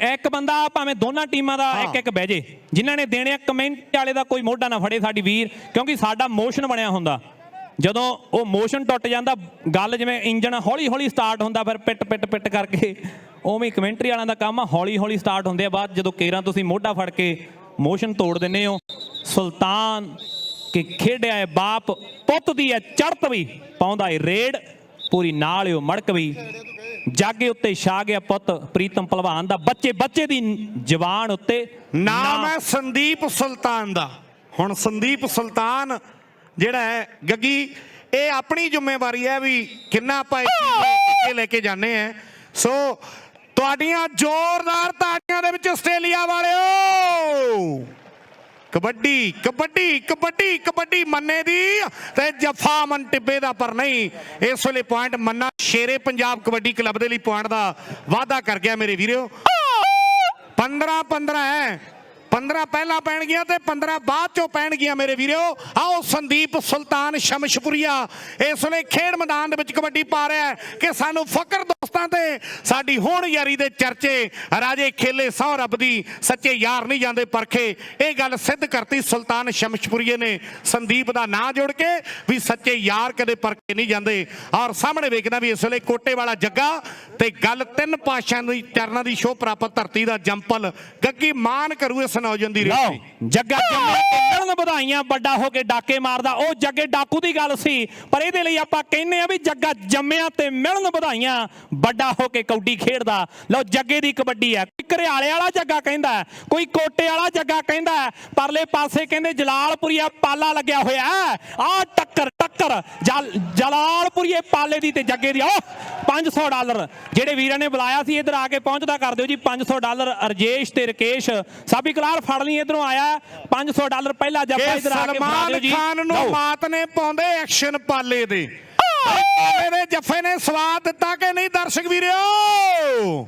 ਇੱਕ ਬੰਦਾ ਭਾਵੇਂ ਦੋਨਾਂ ਟੀਮਾਂ ਦਾ ਇੱਕ ਬਹਿ ਜੇ, ਜਿਨ੍ਹਾਂ ਨੇ ਦੇਣੇ ਆ। ਕਮੈਂਟ ਵਾਲੇ ਦਾ ਕੋਈ ਮੋਢਾ ਨਾ ਫੜੇ ਸਾਡੀ ਵੀਰ, ਕਿਉਂਕਿ ਸਾਡਾ ਮੋਸ਼ਨ ਬਣਿਆ ਹੁੰਦਾ, ਜਦੋਂ ਉਹ ਮੋਸ਼ਨ ਟੁੱਟ ਜਾਂਦਾ, ਗੱਲ ਜਿਵੇਂ ਇੰਜਣ ਹੌਲੀ ਹੌਲੀ ਸਟਾਰਟ ਹੁੰਦਾ ਫਿਰ ਪਿੱਟ ਪਿੱਟ ਪਿੱਟ ਕਰਕੇ, ਉਵੇਂ ਕਮੈਂਟਰੀ ਵਾਲਿਆਂ ਦਾ ਕੰਮ ਆ, ਹੌਲੀ ਹੌਲੀ ਸਟਾਰਟ ਹੁੰਦੇ ਆ। ਬਾਅਦ ਜਦੋਂ ਕੇਰਾਂ ਤੁਸੀਂ ਮੋਢਾ ਫੜ ਕੇ ਮੋਸ਼ਨ ਤੋੜ ਦਿੰਦੇ ਹੋ। ਸੁਲਤਾਨ ਕਿ ਖੇਡਿਆ ਏ ਬਾਪ ਪੁੱਤ ਦੀ ਏ ਚੜ੍ਹਤ ਵੀ ਪਾਉਂਦਾ ਏ ਰੇਡ ਪੂਰੀ ਨਾਲ ਓ ਮੜਕ ਵੀ ਜਾਗੇ ਉੱਤੇ ਛਾ ਗਿਆ ਪੁੱਤ ਪ੍ਰੀਤਮ ਭਲਵਾਨ ਦਾ ਬੱਚੇ ਬੱਚੇ ਦੀ ਜ਼ਬਾਨ ਉੱਤੇ ਨਾਮ ਹੈ ਸੰਦੀਪ ਸੁਲਤਾਨ ਦਾ। ਹੁਣ ਸੰਦੀਪ ਸੁਲਤਾਨ ਜਿਹੜਾ ਹੈ ਗੱਗੀ, ਇਹ ਆਪਣੀ ਜ਼ਿੰਮੇਵਾਰੀ ਹੈ ਵੀ ਕਿੰਨਾ ਆਪਾਂ ਅੱਗੇ ਲੈ ਕੇ ਜਾਂਦੇ ਆ। ਸੋ ਤੁਹਾਡੀਆਂ ਜ਼ੋਰਦਾਰ ਤਾੜੀਆਂ ਦੇ ਵਿੱਚ ਆਸਟ੍ਰੇਲੀਆ ਵਾਲਿਓ। ਕਬੱਡੀ ਕਬੱਡੀ ਕਬੱਡੀ ਕਬੱਡੀ ਮੰਨੇ ਦੀ ਤੇ ਜਫਾ ਮਨ ਟਿੱਬੇ ਦਾ, ਪਰ ਨਹੀਂ ਇਸ ਵੇਲੇ ਪੁਆਇੰਟ ਮੰਨਾ ਸ਼ੇਰੇ ਪੰਜਾਬ ਕਬੱਡੀ ਕਲੱਬ ਦੇ ਲਈ ਪੁਆਇੰਟ ਦਾ ਵਾਅਦਾ ਕਰ ਗਿਆ ਮੇਰੇ ਵੀਰੋ। 15-15 ਹੈ, 15 ਪਹਿਲਾਂ ਪੈਣਗੀਆਂ ਤੇ 15 ਬਾਅਦ ਚੋਂ ਪੈਣਗੀਆਂ ਮੇਰੇ ਵੀਰੋ। ਆਓ ਸੰਦੀਪ ਸੁਲਤਾਨ ਸ਼ਮਸ਼ਪੁਰੀਆ ਇਸ ਵੇਲੇ ਖੇਡ ਮੈਦਾਨ ਦੇ ਵਿੱਚ ਕਬੱਡੀ ਪਾ ਰਿਹਾ ਹੈ ਕਿ ਸਾਨੂੰ ਫਕਰ ਦੋਸਤਾਂ ਤੇ ਸਾਡੀ ਹੋਣ ਯਾਰੀ ਦੇ ਚਰਚੇ ਰਾਜੇ ਖੇਲੇ ਸਹੁੰ ਰੱਬ ਦੀ, ਸੱਚੇ ਯਾਰ ਨਹੀਂ ਜਾਂਦੇ ਪਰਖੇ। ਇਹ ਗੱਲ ਸਿੱਧ ਕਰਤੀ ਸੁਲਤਾਨ ਸ਼ਮਸ਼ਪੁਰੀਏ ਨੇ ਸੰਦੀਪ ਦਾ ਨਾਂ ਜੋੜ ਕੇ ਵੀ ਸੱਚੇ ਯਾਰ ਕਦੇ ਪਰਖੇ ਨਹੀਂ ਜਾਂਦੇ। ਔਰ ਸਾਹਮਣੇ ਵੇਖਦਾ ਵੀ ਇਸ ਵੇਲੇ ਕੋਟੇ ਵਾਲਾ ਜੱਗਾ ਤੇ ਗੱਲ 3 ਪਾਤਸ਼ਾਹਾਂ ਦੀ ਚਰਨਾਂ ਦੀ ਸ਼ੋਅ ਪ੍ਰਾਪਤ ਧਰਤੀ ਦਾ ਜੰਪਲ ਗੱਗੀ ਮਾਨ ਕਰੂ ਇਸ ਨੌਜਵਾਨ ਦੀ ਲਓ ਜੱਗਾ ਜੰਮਿਆ ਤੇ ਮਿਲਣ ਵਧਾਈਆਂ, ਵੱਡਾ ਹੋ ਕੇ ਡਾਕੇ ਮਾਰਦਾ। ਉਹ ਜੱਗੇ ਡਾਕੂ ਦੀ ਗੱਲ ਸੀ, ਪਰ ਇਹਦੇ ਲਈ ਆਪਾਂ ਕਹਿੰਦੇ ਆ ਵੀ ਜੱਗਾ ਜੰਮਿਆ ਤੇ ਮਿਲਣ ਵਧਾਈਆਂ, ਵੱਡਾ ਹੋ ਕੇ ਕਬੱਡੀ ਖੇਡਦਾ। ਲਓ ਜੱਗੇ ਦੀ ਕਬੱਡੀ ਹੈ। ਕੋਈ ਘਰਿਆਲੇ ਵਾਲਾ ਜੱਗਾ ਕਹਿੰਦਾ, ਕੋਈ ਕੋਟੇ ਵਾਲਾ ਜੱਗਾ ਕਹਿੰਦਾ, ਪਰਲੇ ਪਾਸੇ ਕਹਿੰਦੇ ਜਲਾਲਪੁਰੀਆ ਪਾਲਾ ਲੱਗਿਆ ਹੋਇਆ। ਆਹ ਟੱਕਰ ਟੱਕਰ ਜਲਾਲਪੁਰੀਏ ਪਾਲੇ ਦੀ ਤੇ ਜੱਗੇ ਦੀ। ਉਹ $500 ਜਿਹੜੇ ਵੀਰਾਂ ਨੇ ਬੁਲਾਇਆ ਸੀ ਇੱਧਰ ਆ ਕੇ ਪਹੁੰਚਦਾ ਕਰ ਦਿਓ ਜੀ। $500 ਅਰਜੇਸ਼ ਤੇ ਰਕੇਸ਼ ਸਾਬੀ ਕਲਾਰ ਫੜ ਲਈ, ਇੱਧਰੋਂ ਆਇਆ $500 ਪਹਿਲਾ ਜੱਫਾ ਇੱਧਰ ਆ ਕੇ ਫੜਾ ਦਿਓ ਜੀ। ਸਲਮਾਨ ਖਾਨ ਨੂੰ ਮਾਤ ਨੇ ਪਾਉਂਦੇ ਐਕਸ਼ਨ ਪਾਲੇ ਦੇ। ਪਾਲੇ ਦੇ ਜੱਫੇ ਨੇ ਸਵਾਦ ਦਿੱਤਾ ਕਿ ਨਹੀਂ ਦਰਸ਼ਕ ਵੀਰੋ?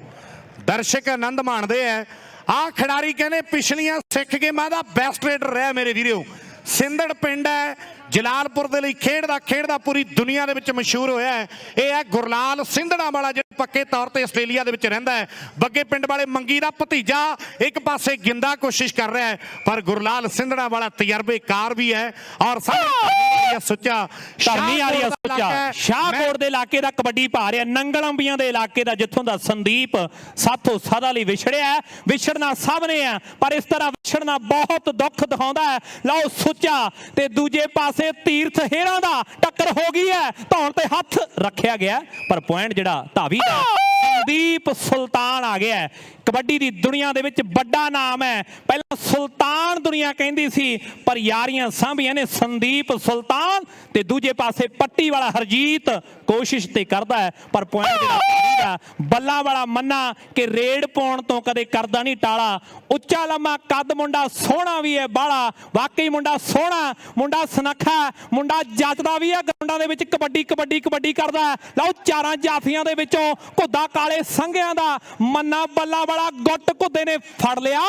ਦਰਸ਼ਕ ਆਨੰਦ ਮਾਣਦੇ ਆ। ਆਹ ਖਿਡਾਰੀ ਕਹਿੰਦੇ ਪਿਛਲੀਆਂ ਸਿੱਖ ਗੇਮਾਂ ਦਾ ਬੈਸਟ ਰੇਡਰ ਰਿਹਾ ਮੇਰੇ ਵੀਰੋ। ਸਿੰਦੜ ਪਿੰਡ ਹੈ ਜਲਾਲਪੁਰ ਦੇ ਲਈ ਖੇਡਦਾ ਪੂਰੀ ਦੁਨੀਆ ਦੇ ਵਿੱਚ ਮਸ਼ਹੂਰ ਹੋਇਆ ਹੈ। ਇਹ ਹੈ ਗੁਰਲਾਲ ਸਿੰਧੜਾ ਵਾਲਾ ਜਿਹੜਾ ਪੱਕੇ ਤੌਰ ਤੇ ਆਸਟ੍ਰੇਲੀਆ ਦੇ ਵਿੱਚ ਰਹਿੰਦਾ ਹੈ। ਬੱਗੇ ਪਿੰਡ ਵਾਲੇ ਮੰਗੀ ਦਾ ਭਤੀਜਾ ਇੱਕ ਪਾਸੇ ਗਿੰਦਾ ਕੋਸ਼ਿਸ਼ ਕਰ ਰਿਹਾ ਹੈ, ਪਰ ਗੁਰਲਾਲ ਸਿੰਧੜਾ ਵਾਲਾ ਤਜਰਬੇਕਾਰ ਵੀ ਹੈ। ਔਰ ਸਾਹਮਣੇ ਸੁੱਚਾ ਧਰਮੀ ਵਾਲੀ ਸੁੱਚਾ ਸ਼ਾਹਕੋਟ ਦੇ ਇਲਾਕੇ ਦਾ ਕਬੱਡੀ ਪਾ ਰਿਹਾ, ਨੰਗਲ ਅੰਬੀਆਂ ਦੇ ਇਲਾਕੇ ਦਾ, ਜਿੱਥੋਂ ਦਾ ਸੰਦੀਪ ਸਾਥੋਂ ਸਦਾ ਲਈ ਵਿਛੜਿਆ। ਵਿਛੜਨਾ ਸਭ ਨੇ ਆ, ਪਰ ਇਸ ਤਰ੍ਹਾਂ ਵਿਛੜਨਾ ਬਹੁਤ ਦੁੱਖ ਦਿਖਾਉਂਦਾ ਹੈ। ਲਓ ਸੁੱਚਾ ਤੇ ਦੂਜੇ ਪਾਸੇ ਤੀਰਥ ਹੇਰਾਂ ਦਾ ਟੱਕਰ ਹੋ ਗਈ ਹੈ, ਧੌਣ ਤੇ ਹੱਥ ਰੱਖਿਆ ਗਿਆ, ਪਰ ਪੁਆਇੰਟ ਜਿਹੜਾ ਧਾਵੀ ਦਾ ਸੰਦੀਪ ਸੁਲਤਾਨ ਆ ਗਿਆ। ਕਬੱਡੀ ਦੀ ਦੁਨੀਆ ਦੇ ਵਿੱਚ ਵੱਡਾ ਨਾਮ ਹੈ। ਪਹਿਲਾਂ ਸੁਲਤਾਨ ਦੁਨੀਆ ਕਹਿੰਦੀ ਸੀ, ਪਰ ਯਾਰੀਆਂ ਸਾਂਭੀਆਂ ਨੇ ਸੰਦੀਪ ਸੁਲਤਾਨ। ਤੇ ਦੂਜੇ ਪਾਸੇ ਪੱਟੀ ਵਾਲਾ ਹਰਜੀਤ ਕੋਸ਼ਿਸ਼ ਤੇ ਕਰਦਾ ਹੈ, ਪਰ ਪੁਆਇੰਟ ਜਿਹੜਾ ਬੱਲਾ ਵਾਲਾ ਮੰਨਾ ਕਿ ਰੇਡ ਪਾਉਣ ਤੋਂ ਕਦੇ ਕਰਦਾ ਨਹੀਂ ਟਾਲਾ। ਉੱਚਾ ਲੰਮਾ ਕੱਦ ਮੁੰਡਾ ਸੋਹਣਾ ਵੀ ਹੈ ਬਾਲਾ, ਵਾਕਈ ਮੁੰਡਾ ਸੋਹਣਾ, ਮੁੰਡਾ ਸੁਨੱਖਾ, ਮੁੰਡਾ ਜੱਜਦਾ ਵੀ ਹੈ ਗਰਾਊਂਡਾਂ ਦੇ ਵਿੱਚ। ਕਬੱਡੀ ਕਬੱਡੀ ਕਬੱਡੀ ਕਰਦਾ। ਲਓ ਚਾਰਾਂ ਜਾਫੀਆਂ ਦੇ ਵਿੱਚੋਂ ਘੁੱਦਾ ਕਾਲੇ ਸੰਘਿਆਂ ਦਾ ਮੰਨਾ ਬੱਲਾ ਵਾਲਾ ਗੁੱਟ ਘੁੱਦੇ ਨੇ ਫੜ ਲਿਆ,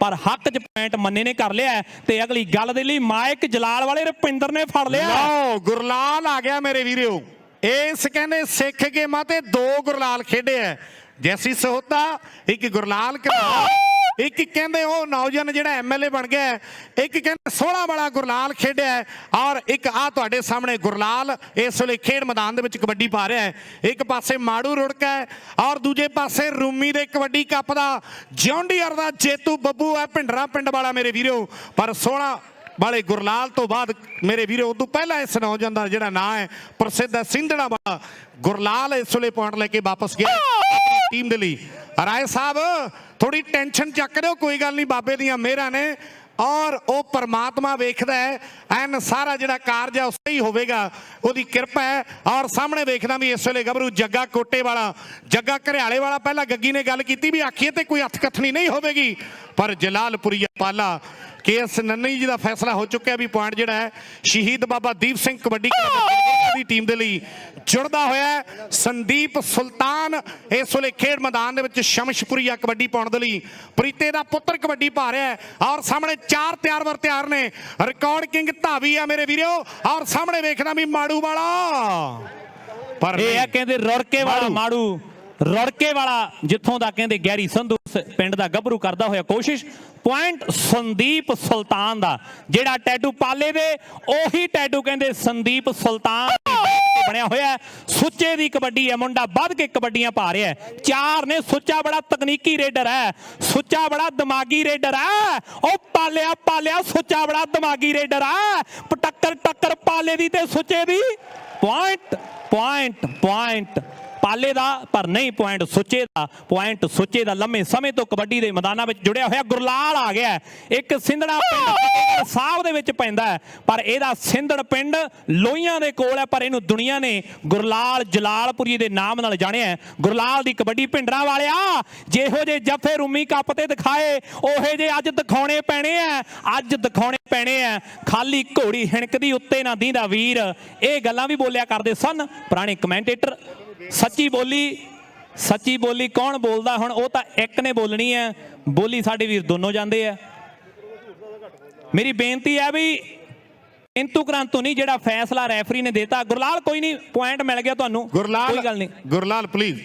ਪਰ ਹੱਕ 'ਚ ਪੁਆਇੰਟ ਮੰਨੇ ਨੇ ਕਰ ਲਿਆ। ਤੇ ਅਗਲੀ ਗੱਲ ਦੇ ਲਈ ਮਾਇਕ ਜਲਾਲ ਵਾਲੇ ਰੁਪਿੰਦਰ ਨੇ ਫੜ ਲਿਆ। ਲਓ ਗੁਰਲਾਲ ਆ ਗਿਆ ਮੇਰੇ ਵੀਰੋ। ਇਸ ਕਹਿੰਦੇ ਸਿੱਖ ਗੇਮਾਂ ਤੇ 2 ਗੁਰਲਾਲ ਖੇਡੇ ਆ, ਜੈਸੀ ਸਹੋਤਾ ਇੱਕ ਗੁਰਲਾਲ ਇੱਕ ਕਹਿੰਦੇ ਉਹ ਨੌਜਵਾਨ ਜਿਹੜਾ ਐਮਐਲਏ ਬਣ ਗਿਆ, ਇੱਕ ਕਹਿੰਦੇ 16 ਵਾਲਾ ਗੁਰਲਾਲ ਖੇਡਿਆ, ਔਰ ਇੱਕ ਆ ਤੁਹਾਡੇ ਸਾਹਮਣੇ ਗੁਰਲਾਲ ਇਸ ਵੇਲੇ ਖੇਡ ਮੈਦਾਨ ਦੇ ਵਿੱਚ ਕਬੱਡੀ ਪਾ ਰਿਹਾ ਹੈ। ਇੱਕ ਪਾਸੇ ਮਾੜੂ ਰੁੜਕਾ ਹੈ ਔਰ ਦੂਜੇ ਪਾਸੇ ਰੂਮੀ ਦੇ ਕਬੱਡੀ ਕੱਪ ਦਾ ਜੌਂਡੀਅਰ ਦਾ ਜੇਤੂ ਬੱਬੂ ਹੈ ਭਿੰਡਰਾ ਪਿੰਡ ਵਾਲਾ ਮੇਰੇ ਵੀਰੋ। ਪਰ 16 ਵਾਲੇ ਗੁਰਲਾਲ ਤੋਂ ਬਾਅਦ ਮੇਰੇ ਵੀਰੋ ਉਦੋਂ ਪਹਿਲਾਂ ਇਸ ਨੌਜਵਾਨ ਦਾ ਜਿਹੜਾ ਨਾਂ ਹੈ ਪ੍ਰਸਿੱਧ ਹੈ ਸਿੰਧੜਾ ਵਾਲਾ ਗੁਰਲਾਲ, ਇਸ ਵੇਲੇ ਪੁਆਇੰਟ ਲੈ ਕੇ ਵਾਪਸ ਗਿਆ ਆਪਣੀ ਟੀਮ ਦੇ ਲਈ। ਰਾਏ ਸਾਹਿਬ ਥੋੜੀ ਟੈਨਸ਼ਨ ਚੱਕ ਦਿਓ, ਕੋਈ ਗੱਲ ਨਹੀਂ, ਬਾਬੇ ਦੀਆਂ ਮਿਹਰਾਂ ਨੇ ਔਰ ਉਹ ਪਰਮਾਤਮਾ ਵੇਖਦਾ ਹੈ ਐਨ ਸਾਰਾ ਜਿਹੜਾ ਕਾਰਜ ਹੈ ਉਹ ਸਹੀ ਹੋਵੇਗਾ, ਉਹਦੀ ਕਿਰਪਾ ਹੈ। ਔਰ ਸਾਹਮਣੇ ਵੇਖਦਾ ਵੀ ਇਸ ਵੇਲੇ ਗੱਭਰੂ ਜੱਗਾ ਕੋਟੇ ਵਾਲਾ, ਜੱਗਾ ਘਰਿਆਲੇ ਵਾਲਾ। ਪਹਿਲਾਂ ਗੱਗੀ ਨੇ ਗੱਲ ਕੀਤੀ ਵੀ ਆਖੀਏ ਤੇ ਕੋਈ ਹੱਥ ਕੱਥਣੀ ਨਹੀਂ ਹੋਵੇਗੀ, ਪਰ ਜਲਾਲਪੁਰੀਆ ਪਾਲਾ KS ਨੰਨੀ ਜੀ ਦਾ ਫੈਸਲਾ ਹੋ ਚੁੱਕਿਆ ਵੀ ਪੁਆਇੰਟ ਜਿਹੜਾ ਹੈ ਸ਼ਹੀਦ ਬਾਬਾ ਦੀਪ ਸਿੰਘ ਕਬੱਡੀ ਕਲੱਬ ਦੀ ਟੀਮ ਦੇ ਲਈ ਜੁੜਦਾ ਹੋਇਆ। ਸੰਦੀਪ ਸੁਲਤਾਨ ਇਸ ਵੇਲੇ ਖੇਡ ਮੈਦਾਨ ਦੇ ਵਿੱਚ ਸ਼ਮਸ਼ਪੁਰੀਆ ਕਬੱਡੀ ਪਾਉਣ ਦੇ ਲਈ ਪ੍ਰੀਤੇ ਦਾ ਪੁੱਤਰ ਕਬੱਡੀ ਪਾ ਰਿਹਾ ਹੈ। ਔਰ ਸਾਹਮਣੇ 4 ਤਿਆਰ ਨੇ, ਰਿਕਾਰਡ ਕਿੰਗ ਧਾਵੀ ਆ ਮੇਰੇ ਵੀਰੋ। ਔਰ ਸਾਹਮਣੇ ਵੇਖਦਾ ਵੀ ਮਾੜੂ ਵਾਲਾ, ਪਰ ਇਹ ਹੈ ਕਹਿੰਦੇ ਰੁੜਕੇ ਵਾਲਾ ਮਾੜੂ। ਰੜਕੇ ਵਾਲਾ ਜਿੱਥੋਂ ਦਾ ਕਹਿੰਦੇ ਗੈਰੀ ਸੰਧੂ ਪਿੰਡ ਦਾ ਗੱਭਰੂ ਕਰਦਾ ਹੋਇਆ ਕੋਸ਼ਿਸ਼। ਪੁਆਇੰਟ ਸੰਦੀਪ ਸੁਲਤਾਨ ਦਾ, ਜਿਹੜਾ ਟੈਟੂ ਪਾਲੇ ਦੇ ਉਹੀ ਟੈਟੂ ਕਹਿੰਦੇ ਸੰਦੀਪ ਸੁਲਤਾਨ ਬਣਿਆ ਹੋਇਆ। ਸੁੱਚੇ ਦੀ ਕਬੱਡੀ ਹੈ, ਮੁੰਡਾ ਵੱਧ ਕੇ ਕਬੱਡੀਆਂ ਪਾ ਰਿਹਾ। 4 ਨੇ। ਸੁੱਚਾ ਬੜਾ ਤਕਨੀਕੀ ਰੇਡਰ ਹੈ, ਸੁੱਚਾ ਬੜਾ ਦਿਮਾਗੀ ਰੇਡਰ ਹੈ। ਉਹ ਪਾਲਿਆ ਸੁੱਚਾ ਬੜਾ ਦਿਮਾਗੀ ਰੇਡਰ ਹੈ। ਟੱਕਰ ਪਾਲੇ ਦੀ ਤੇ ਸੁੱਚੇ ਦੀ। ਪੁਆਇੰਟ ਪਾਲੇ ਦਾ, ਪਰ ਨਹੀਂ ਪੁਆਇੰਟ ਸੁੱਚੇ ਦਾ। ਪੁਆਇੰਟ ਸੁੱਚੇ ਦਾ ਲੰਮੇ ਸਮੇਂ ਤੋਂ ਕਬੱਡੀ ਦੇ ਮੈਦਾਨਾਂ ਵਿੱਚ ਜੁੜਿਆ ਹੋਇਆ ਗੁਰਲਾਲ ਆ ਗਿਆ। ਇੱਕ ਸਿੰਧੜਾ ਪਿੰਡ ਸਾਹਿਬ ਦੇ ਵਿੱਚ ਪੈਂਦਾ ਹੈ, ਪਰ ਇਹਦਾ ਸਿੰਧੜ ਪਿੰਡ ਲੋਹੀਆਂ ਦੇ ਕੋਲ ਹੈ, ਪਰ ਇਹਨੂੰ ਦੁਨੀਆ ਨੇ ਗੁਰਲਾਲ ਜਲਾਲਪੁਰੀ ਦੇ ਨਾਮ ਨਾਲ ਜਾਣਿਆ। ਗੁਰਲਾਲ ਦੀ ਕਬੱਡੀ ਭਿੰਡਰਾਂ ਵਾਲਿਆ, ਜਿਹੋ ਜੇ ਜੱਫੇ ਰੂਮੀ ਕੱਪ ਤੇ ਦਿਖਾਏ ਉਹੇ ਜੇ ਅੱਜ ਦਿਖਾਉਣੇ ਪੈਣੇ ਆ। ਖਾਲੀ ਘੋੜੀ ਹਿਣਕਦੀ ਉੱਤੇ ਨਾ ਦੀਂਦਾ ਵੀਰ, ਇਹ ਗੱਲਾਂ ਵੀ ਬੋਲਿਆ ਕਰਦੇ ਸਨ ਪੁਰਾਣੇ ਕਮੈਂਟੇਟਰ। ਸੱਚੀ ਬੋਲੀ ਕੌਣ ਬੋਲਦਾ ਹੁਣ? ਉਹ ਤਾਂ ਇੱਕ ਨੇ ਬੋਲਣੀ ਹੈ, ਬੋਲੀ ਸਾਡੇ ਵੀਰ ਦੋਨੋਂ ਜਾਂਦੇ ਆ। ਮੇਰੀ ਬੇਨਤੀ ਹੈ ਵੀ ਇੰਤੂ ਕ੍ਰਾਂਤੂ ਨਹੀਂ, ਜਿਹੜਾ ਫੈਸਲਾ ਰੈਫਰੀ ਨੇ ਦਿੱਤਾ। ਗੁਰਲਾਲ ਕੋਈ ਨਹੀਂ, ਪੁਆਇੰਟ ਮਿਲ ਗਿਆ ਤੁਹਾਨੂੰ, ਕੋਈ ਗੱਲ ਨਹੀਂ। ਗੁਰਲਾਲ ਪਲੀਜ਼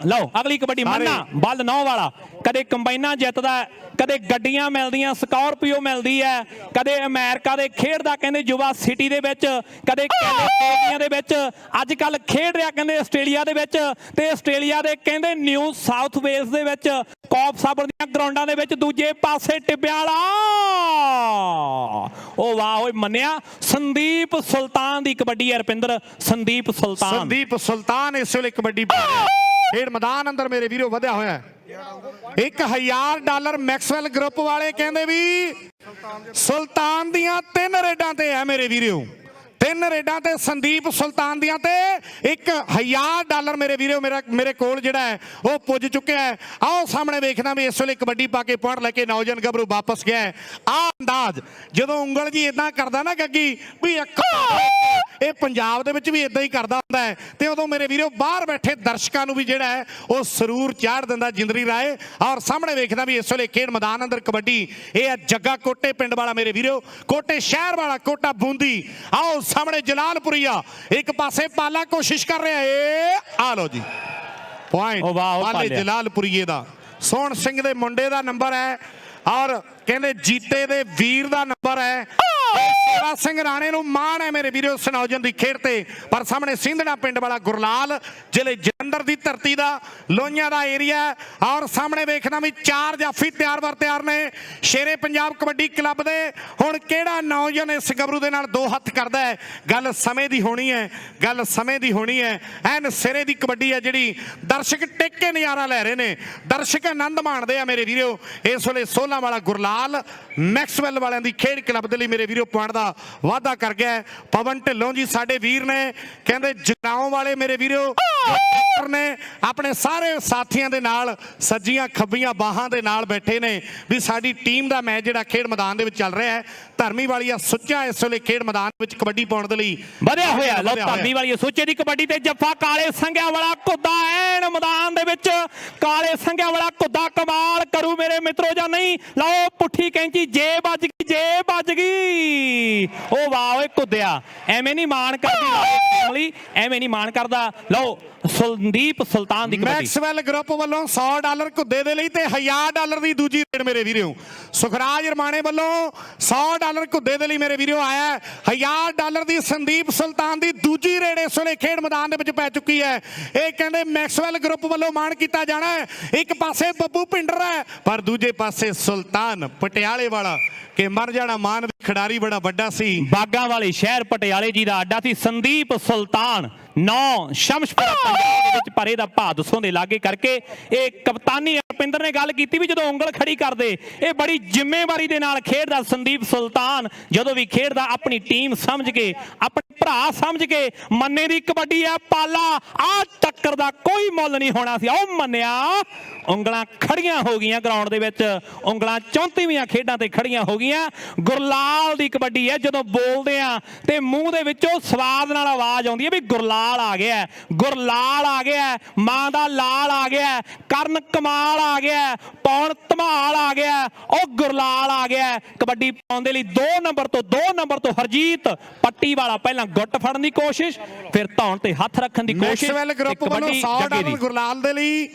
ਲਓ ਅਗਲੀ ਕਬੱਡੀ। ਮੰਨਾ ਬਲ 9 ਵਾਲਾ, ਕਦੇ ਕੰਬਾਈਨਾਂ ਜਿੱਤਦਾ, ਕਦੇ ਗੱਡੀਆਂ ਮਿਲਦੀਆਂ, ਸਕਾਰਪੀਓ ਮਿਲਦੀ ਹੈ, ਕਦੇ ਅਮਰੀਕਾ ਦੇ ਖੇਡਦਾ ਕਹਿੰਦੇ ਯੁਵਾ ਸਿਟੀ ਦੇ ਵਿੱਚ, ਕਦੇ ਕੈਲੀਫੋਰਨੀਆ ਦੇ ਵਿੱਚ, ਅੱਜ ਕੱਲ ਖੇਡ ਰਿਹਾ ਕਹਿੰਦੇ ਆਸਟ੍ਰੇਲੀਆ ਦੇ ਵਿੱਚ, ਤੇ ਆਸਟ੍ਰੇਲੀਆ ਦੇ ਕਹਿੰਦੇ ਨਿਊ ਸਾਊਥ ਵੇਲਸ ਦੇ ਵਿੱਚ ਕੌਪ ਸਾਬਰ ਦੀਆਂ ਗਰਾਊਂਡਾਂ ਦੇ ਵਿੱਚ। ਦੂਜੇ ਪਾਸੇ ਟਿੱਬਿਆਂ ਵਾਲਾ, ਉਹ ਵਾਹ ਓਏ ਮੰਨਿਆ, ਸੰਦੀਪ ਸੁਲਤਾਨ ਦੀ ਕਬੱਡੀ ਹੈ। ਰਪਿੰਦਰ ਸੰਦੀਪ ਸੁਲਤਾਨ ਇਸ ਵੇਲੇ ਕਬੱਡੀ ਖੇਡ ਮੈਦਾਨ ਅੰਦਰ ਮੇਰੇ ਵੀਰੋ ਵਧਿਆ ਹੋਇਆ ਹੈ। $1000 ਮੈਕਸਵੈਲ ਗਰੁੱਪ ਵਾਲੇ ਕਹਿੰਦੇ ਵੀ ਸੁਲਤਾਨ ਦੀਆਂ 3 ਰੇਡਾਂ ਤੇ ਹੈ ਮੇਰੇ ਵੀਰੋ, 3 ਰੇਡਾਂ ਤੇ ਸੰਦੀਪ ਸੁਲਤਾਨ ਦੀਆਂ ਤੇ $1000 ਮੇਰੇ ਵੀਰੋ ਮੇਰੇ ਕੋਲ ਜਿਹੜਾ ਹੈ ਉਹ ਪੁੱਜ ਚੁੱਕਿਆ ਹੈ। ਆਓ ਸਾਹਮਣੇ ਵੇਖਣਾ ਵੀ ਇਸ ਵੇਲੇ ਕਬੱਡੀ ਪਾ ਕੇ ਪੁਆਇੰਟ ਲੈ ਕੇ ਨੌਜਵਾਨ ਗੱਭਰੂ ਵਾਪਸ ਗਿਆ ਹੈ। ਆਹ ਅੰਦਾਜ਼ ਜਦੋਂ ਉਂਗਲ ਜੀ ਇਦਾਂ ਕਰਦਾ ਨਾ ਗੱਗੀ ਵੀ ਇਹ ਪੰਜਾਬ ਦੇ ਵਿੱਚ ਵੀ ਇਦਾਂ ਹੀ ਕਰਦਾ ਹੁੰਦਾ ਹੈ, ਤੇ ਉਦੋਂ ਮੇਰੇ ਵੀਰੋ ਬਾਹਰ ਬੈਠੇ ਦਰਸ਼ਕਾਂ ਨੂੰ ਵੀ ਜਿਹੜਾ ਹੈ ਉਹ ਸਰੂਰ ਚਾੜ ਦਿੰਦਾ ਜਿੰਦਰੀ ਰਾਏ। ਔਰ ਸਾਹਮਣੇ ਵੇਖਦਾ ਵੀ ਇਸ ਵੇਲੇ ਖੇਡ ਮੈਦਾਨ ਅੰਦਰ ਕਬੱਡੀ ਇਹ ਹੈ ਜੱਗਾ ਕੋਟੇ ਪਿੰਡ ਵਾਲਾ ਮੇਰੇ ਵੀਰੋ, ਕੋਟੇ ਸ਼ਹਿਰ ਵਾਲਾ, ਕੋਟਾ ਬੂੰਦੀ। ਆਓ ਸਾਹਮਣੇ ਜਲਾਲਪੁਰੀਆ ਇੱਕ ਪਾਸੇ ਪਾਲਾ ਕੋਸ਼ਿਸ਼ ਕਰ ਰਿਹਾ ਏ, ਆ ਲੋ ਜੀ ਪੁਆਇੰਟ ਪਾਲੇ ਜਲਾਲਪੁਰੀਏ ਦਾ। ਸੋਹਣ ਸਿੰਘ ਦੇ ਮੁੰਡੇ ਦਾ ਨੰਬਰ ਹੈ ਔਰ ਕਹਿੰਦੇ ਜੀਤੇ ਦੇ ਵੀਰ ਦਾ ਨੰਬਰ ਹੈ। ਸੇਵਾ ਸਿੰਘ ਰਾਣੇ ਨੂੰ ਮਾਣ ਹੈ ਮੇਰੇ ਵੀਰੋ ਸਨੌਜਨ ਦੀ ਖੇਡ ਤੇ। ਪਰ ਸਾਹਮਣੇ ਸਿੰਧੜਾ ਪਿੰਡ ਵਾਲਾ ਗੁਰਲਾਲ ਜ਼ਿਲ੍ਹੇ ਜਲੰਧਰ ਦੀ ਧਰਤੀ ਦਾ, ਲੋਹੀਆਂ ਦਾ ਏਰੀਆ। ਔਰ ਸਾਹਮਣੇ ਵੇਖਣਾ ਵੀ 4 ਜਾਫੀ ਤਿਆਰ ਨੇ ਸ਼ੇਰੇ ਪੰਜਾਬ ਕਬੱਡੀ ਕਲੱਬ ਦੇ। ਹੁਣ ਕਿਹੜਾ ਨੌਜਵਾਨ ਇਸ ਗੱਭਰੂ ਦੇ ਨਾਲ 2 ਹੱਥ ਕਰਦਾ ਹੈ? ਗੱਲ ਸਮੇਂ ਦੀ ਹੋਣੀ ਹੈ, ਐਨ ਸਿਰੇ ਦੀ ਕਬੱਡੀ ਹੈ ਜਿਹੜੀ ਦਰਸ਼ਕ ਟਿਕ ਕੇ ਨਜ਼ਾਰਾ ਲੈ ਰਹੇ ਨੇ, ਦਰਸ਼ਕ ਆਨੰਦ ਮਾਣਦੇ ਆ ਮੇਰੇ ਵੀਰੋ। ਇਸ ਵੇਲੇ ਸੋਲਾਂ ਵਾਲਾ ਗੁਰਲਾਲ ਮੈਕਸਵੈਲ ਵਾਲਿਆਂ ਦੀ ਖੇਡ ਕਲੱਬ ਦੇ ਲਈ ਮੇਰੇ ਵੀਰੋ ਪੁਆਇੰਟ ਦਾ ਵਾਅਦਾ ਕਰ ਗਿਆ। ਪਵਨ ਢਿੱਲੋਂ ਜੀ ਸਾਡੇ ਵੀਰ ਨੇ, ਕਹਿੰਦੇ ਜਗਰਾਉਂ ਵਾਲੇ ਮੇਰੇ ਵੀਰੋ ਨੇ ਆਪਣੇ ਸਾਰੇ ਸਾਥੀਆਂ ਦੇ ਨਾਲ ਸੱਜੀਆਂ ਖੱਬੀਆਂ ਬਾਹਾਂ ਦੇ ਨਾਲ ਬੈਠੇ ਨੇ ਵੀ ਸਾਡੀ ਟੀਮ ਦਾ ਮੈਚ ਜਿਹੜਾ ਖੇਡ ਮੈਦਾਨ ਦੇ ਵਿੱਚ ਚੱਲ ਰਿਹਾ ਹੈ। ਧਰਮੀ ਵਾਲੀਆ ਸੁੱਚਾ ਇਸ ਵੇਲੇ ਖੇਡ ਮੈਦਾਨ ਵਿੱਚ ਕਬੱਡੀ ਪਾਉਣ ਦੇ ਲਈ ਵਧਿਆ ਹੋਇਆ। ਲਓ ਧਰਮੀ ਵਾਲੀਆ ਸੁੱਚੇ ਦੀ ਕਬੱਡੀ ਤੇ ਜੱਫਾ ਕਾਲੇ ਸੰਘਿਆਂ ਵਾਲਾ ਕੁੱਦਾ ਐਨ ਮੈਦਾਨ ਦੇ ਵਿੱਚ, ਕਾਲੇ ਸੰਘਿਆਂ ਵਾਲਾ ਕੁੱਦਾ ਕਮਾਲ ਕਰੂ ਮੇਰੇ ਮਿੱਤਰੋ ਜਾਂ ਨਹੀਂ? ਲਓ ਪੁੱਠੀ ਕੈਂਚੀ ਜੇ ਵੱਜ ਗਈ। ਉਹ ਵਾਹ ਓਏ ਕੁੱਦਿਆ, ਐਵੇਂ ਨਹੀਂ ਮਾਣ ਕਰਦੀ, ਐਵੇਂ ਨਹੀਂ ਮਾਣ ਕਰਦਾ। ਲਓ ਸੰਦੀਪ ਸੁਲਤਾਨ ਦੀ ਮੈਕਸਵੈਲ ਗਰੁੱਪ ਵੱਲੋਂ $100 ਕੁੱਦੇ ਦੇ ਲਈ ਤੇ $1000 ਦੀ ਦੂਜੀ ਰੇਡ ਮੇਰੇ ਵੀਰੋ। ਸੁਖਰਾਜ ਰਮਾਣੇ ਵੱਲੋਂ $100 ਕੁੱਦੇ ਦੇ ਲਈ ਮੇਰੇ ਵੀਰੋ ਆਇਆ। $1000 ਦੀ ਸੰਦੀਪ ਸੁਲਤਾਨ ਦੀ ਦੂਜੀ ਰੇਡ ਇਸ ਵੇਲੇ ਖੇਡ ਮੈਦਾਨ ਦੇ ਵਿੱਚ ਪੈ ਚੁੱਕੀ ਹੈ। ਇਹ ਕਹਿੰਦੇ ਮੈਕਸਵੈਲ ਗਰੁੱਪ ਵੱਲੋਂ ਮਾਣ ਕੀਤਾ ਜਾਣਾ ਹੈ। ਇੱਕ ਪਾਸੇ ਬੱਬੂ ਭਿੰਡਰ ਹੈ, ਪਰ ਦੂਜੇ ਪਾਸੇ ਸੁਲਤਾਨ ਪਟਿਆਲੇ ਵਾਲਾ, ਕਿ ਮਰ ਜਾਣਾ ਮਾਨ ਖਿਡਾਰੀ ਬੜਾ ਵੱਡਾ ਸੀ। ਬਾਗਾ ਵਾਲੇ ਸ਼ਹਿਰ ਪਟਿਆਲੇ ਜੀ ਦਾ ਅੱਡਾ ਸੀ ਸੰਦੀਪ ਸੁਲਤਾਨ। 9 ਸ਼ਮਸ਼ਪੁਰਾ ਪੰਜਾਬ ਦੇ ਵਿੱਚ ਪਰੇ ਦਾ ਭਾਦਸੋਂ ਦੇ ਲਾਗੇ ਕਰਕੇ ਇਹ ਕਪਤਾਨੀ ਰਪਿੰਦਰ ਨੇ ਗੱਲ ਕੀਤੀ ਵੀ ਜਦੋਂ ਉਂਗਲ ਖੜੀ ਕਰਦੇ ਇਹ ਬੜੀ ਜ਼ਿੰਮੇਵਾਰੀ ਦੇ ਨਾਲ ਖੇਡਦਾ ਸੰਦੀਪ ਸੁਲਤਾਨ। ਜਦੋਂ ਵੀ ਖੇਡਦਾ ਆਪਣੀ ਟੀਮ ਸਮਝ ਕੇ, ਆਪਣੇ ਭਰਾ ਸਮਝ ਕੇ। ਮੰਨੇ ਦੀ ਕਬੱਡੀ ਆ ਪਾਲਾ, ਆ ਟੱਕਰ ਦਾ ਕੋਈ ਮੁੱਲ ਨਹੀਂ ਹੋਣਾ ਸੀ। ਉਹ ਮੰਨਿਆ ਉਂਗਲਾਂ ਖੜੀਆਂ ਹੋ ਗਈਆਂ ਗਰਾਊਂਡ ਦੇ ਵਿੱਚ, ਉਂਗਲਾਂ 34ਵੀਆਂ ਖੇਡਾਂ ਤੇ ਖੜੀਆਂ ਹੋ ਗਈਆਂ। ਗੁਰਲਾਲ ਦੀ ਕਬੱਡੀ ਹੈ, ਜਦੋਂ ਬੋਲਦੇ ਆ ਤੇ ਮੂੰਹ ਦੇ ਵਿੱਚੋਂ ਸਵਾਦ ਨਾਲ ਆਵਾਜ਼ ਆਉਂਦੀ ਹੈ ਵੀ ਗੁਰਲਾਲ ਆ ਗਿਆ, ਗੁਰਲਾਲ ਆ ਗਿਆ, ਮਾਂ ਦਾ ਲਾਲ ਆ ਗਿਆ, ਕਰਨ ਕਮਾਲ ਆ ਗਿਆ, ਪੌਣ ਧਮਾਲ ਆ ਗਿਆ, ਉਹ ਗੁਰਲਾਲ ਆ ਗਿਆ। ਕਬੱਡੀ ਪਾਉਣ ਦੇ ਲਈ 2 ਨੰਬਰ ਤੋਂ ਹਰਜੀਤ ਪੱਟੀ ਵਾਲਾ ਪਹਿਲਾਂ ਗੁੱਟ ਫੜਨ ਦੀ ਕੋਸ਼ਿਸ਼, ਫਿਰ ਧੌਣ ਤੇ ਹੱਥ ਰੱਖਣ ਦੀ ਕੋਸ਼ਿਸ਼। ਮੈਕਸਵੈਲ ਤੇ ਗਰੁੱਪ ਵੱਲੋਂ ਕਬੱਡੀ 100 ਜੱਗੇ ਦੀ। ਡਾਲਰ ਗੁਰਲਾਲ ਦੇ ਲਈ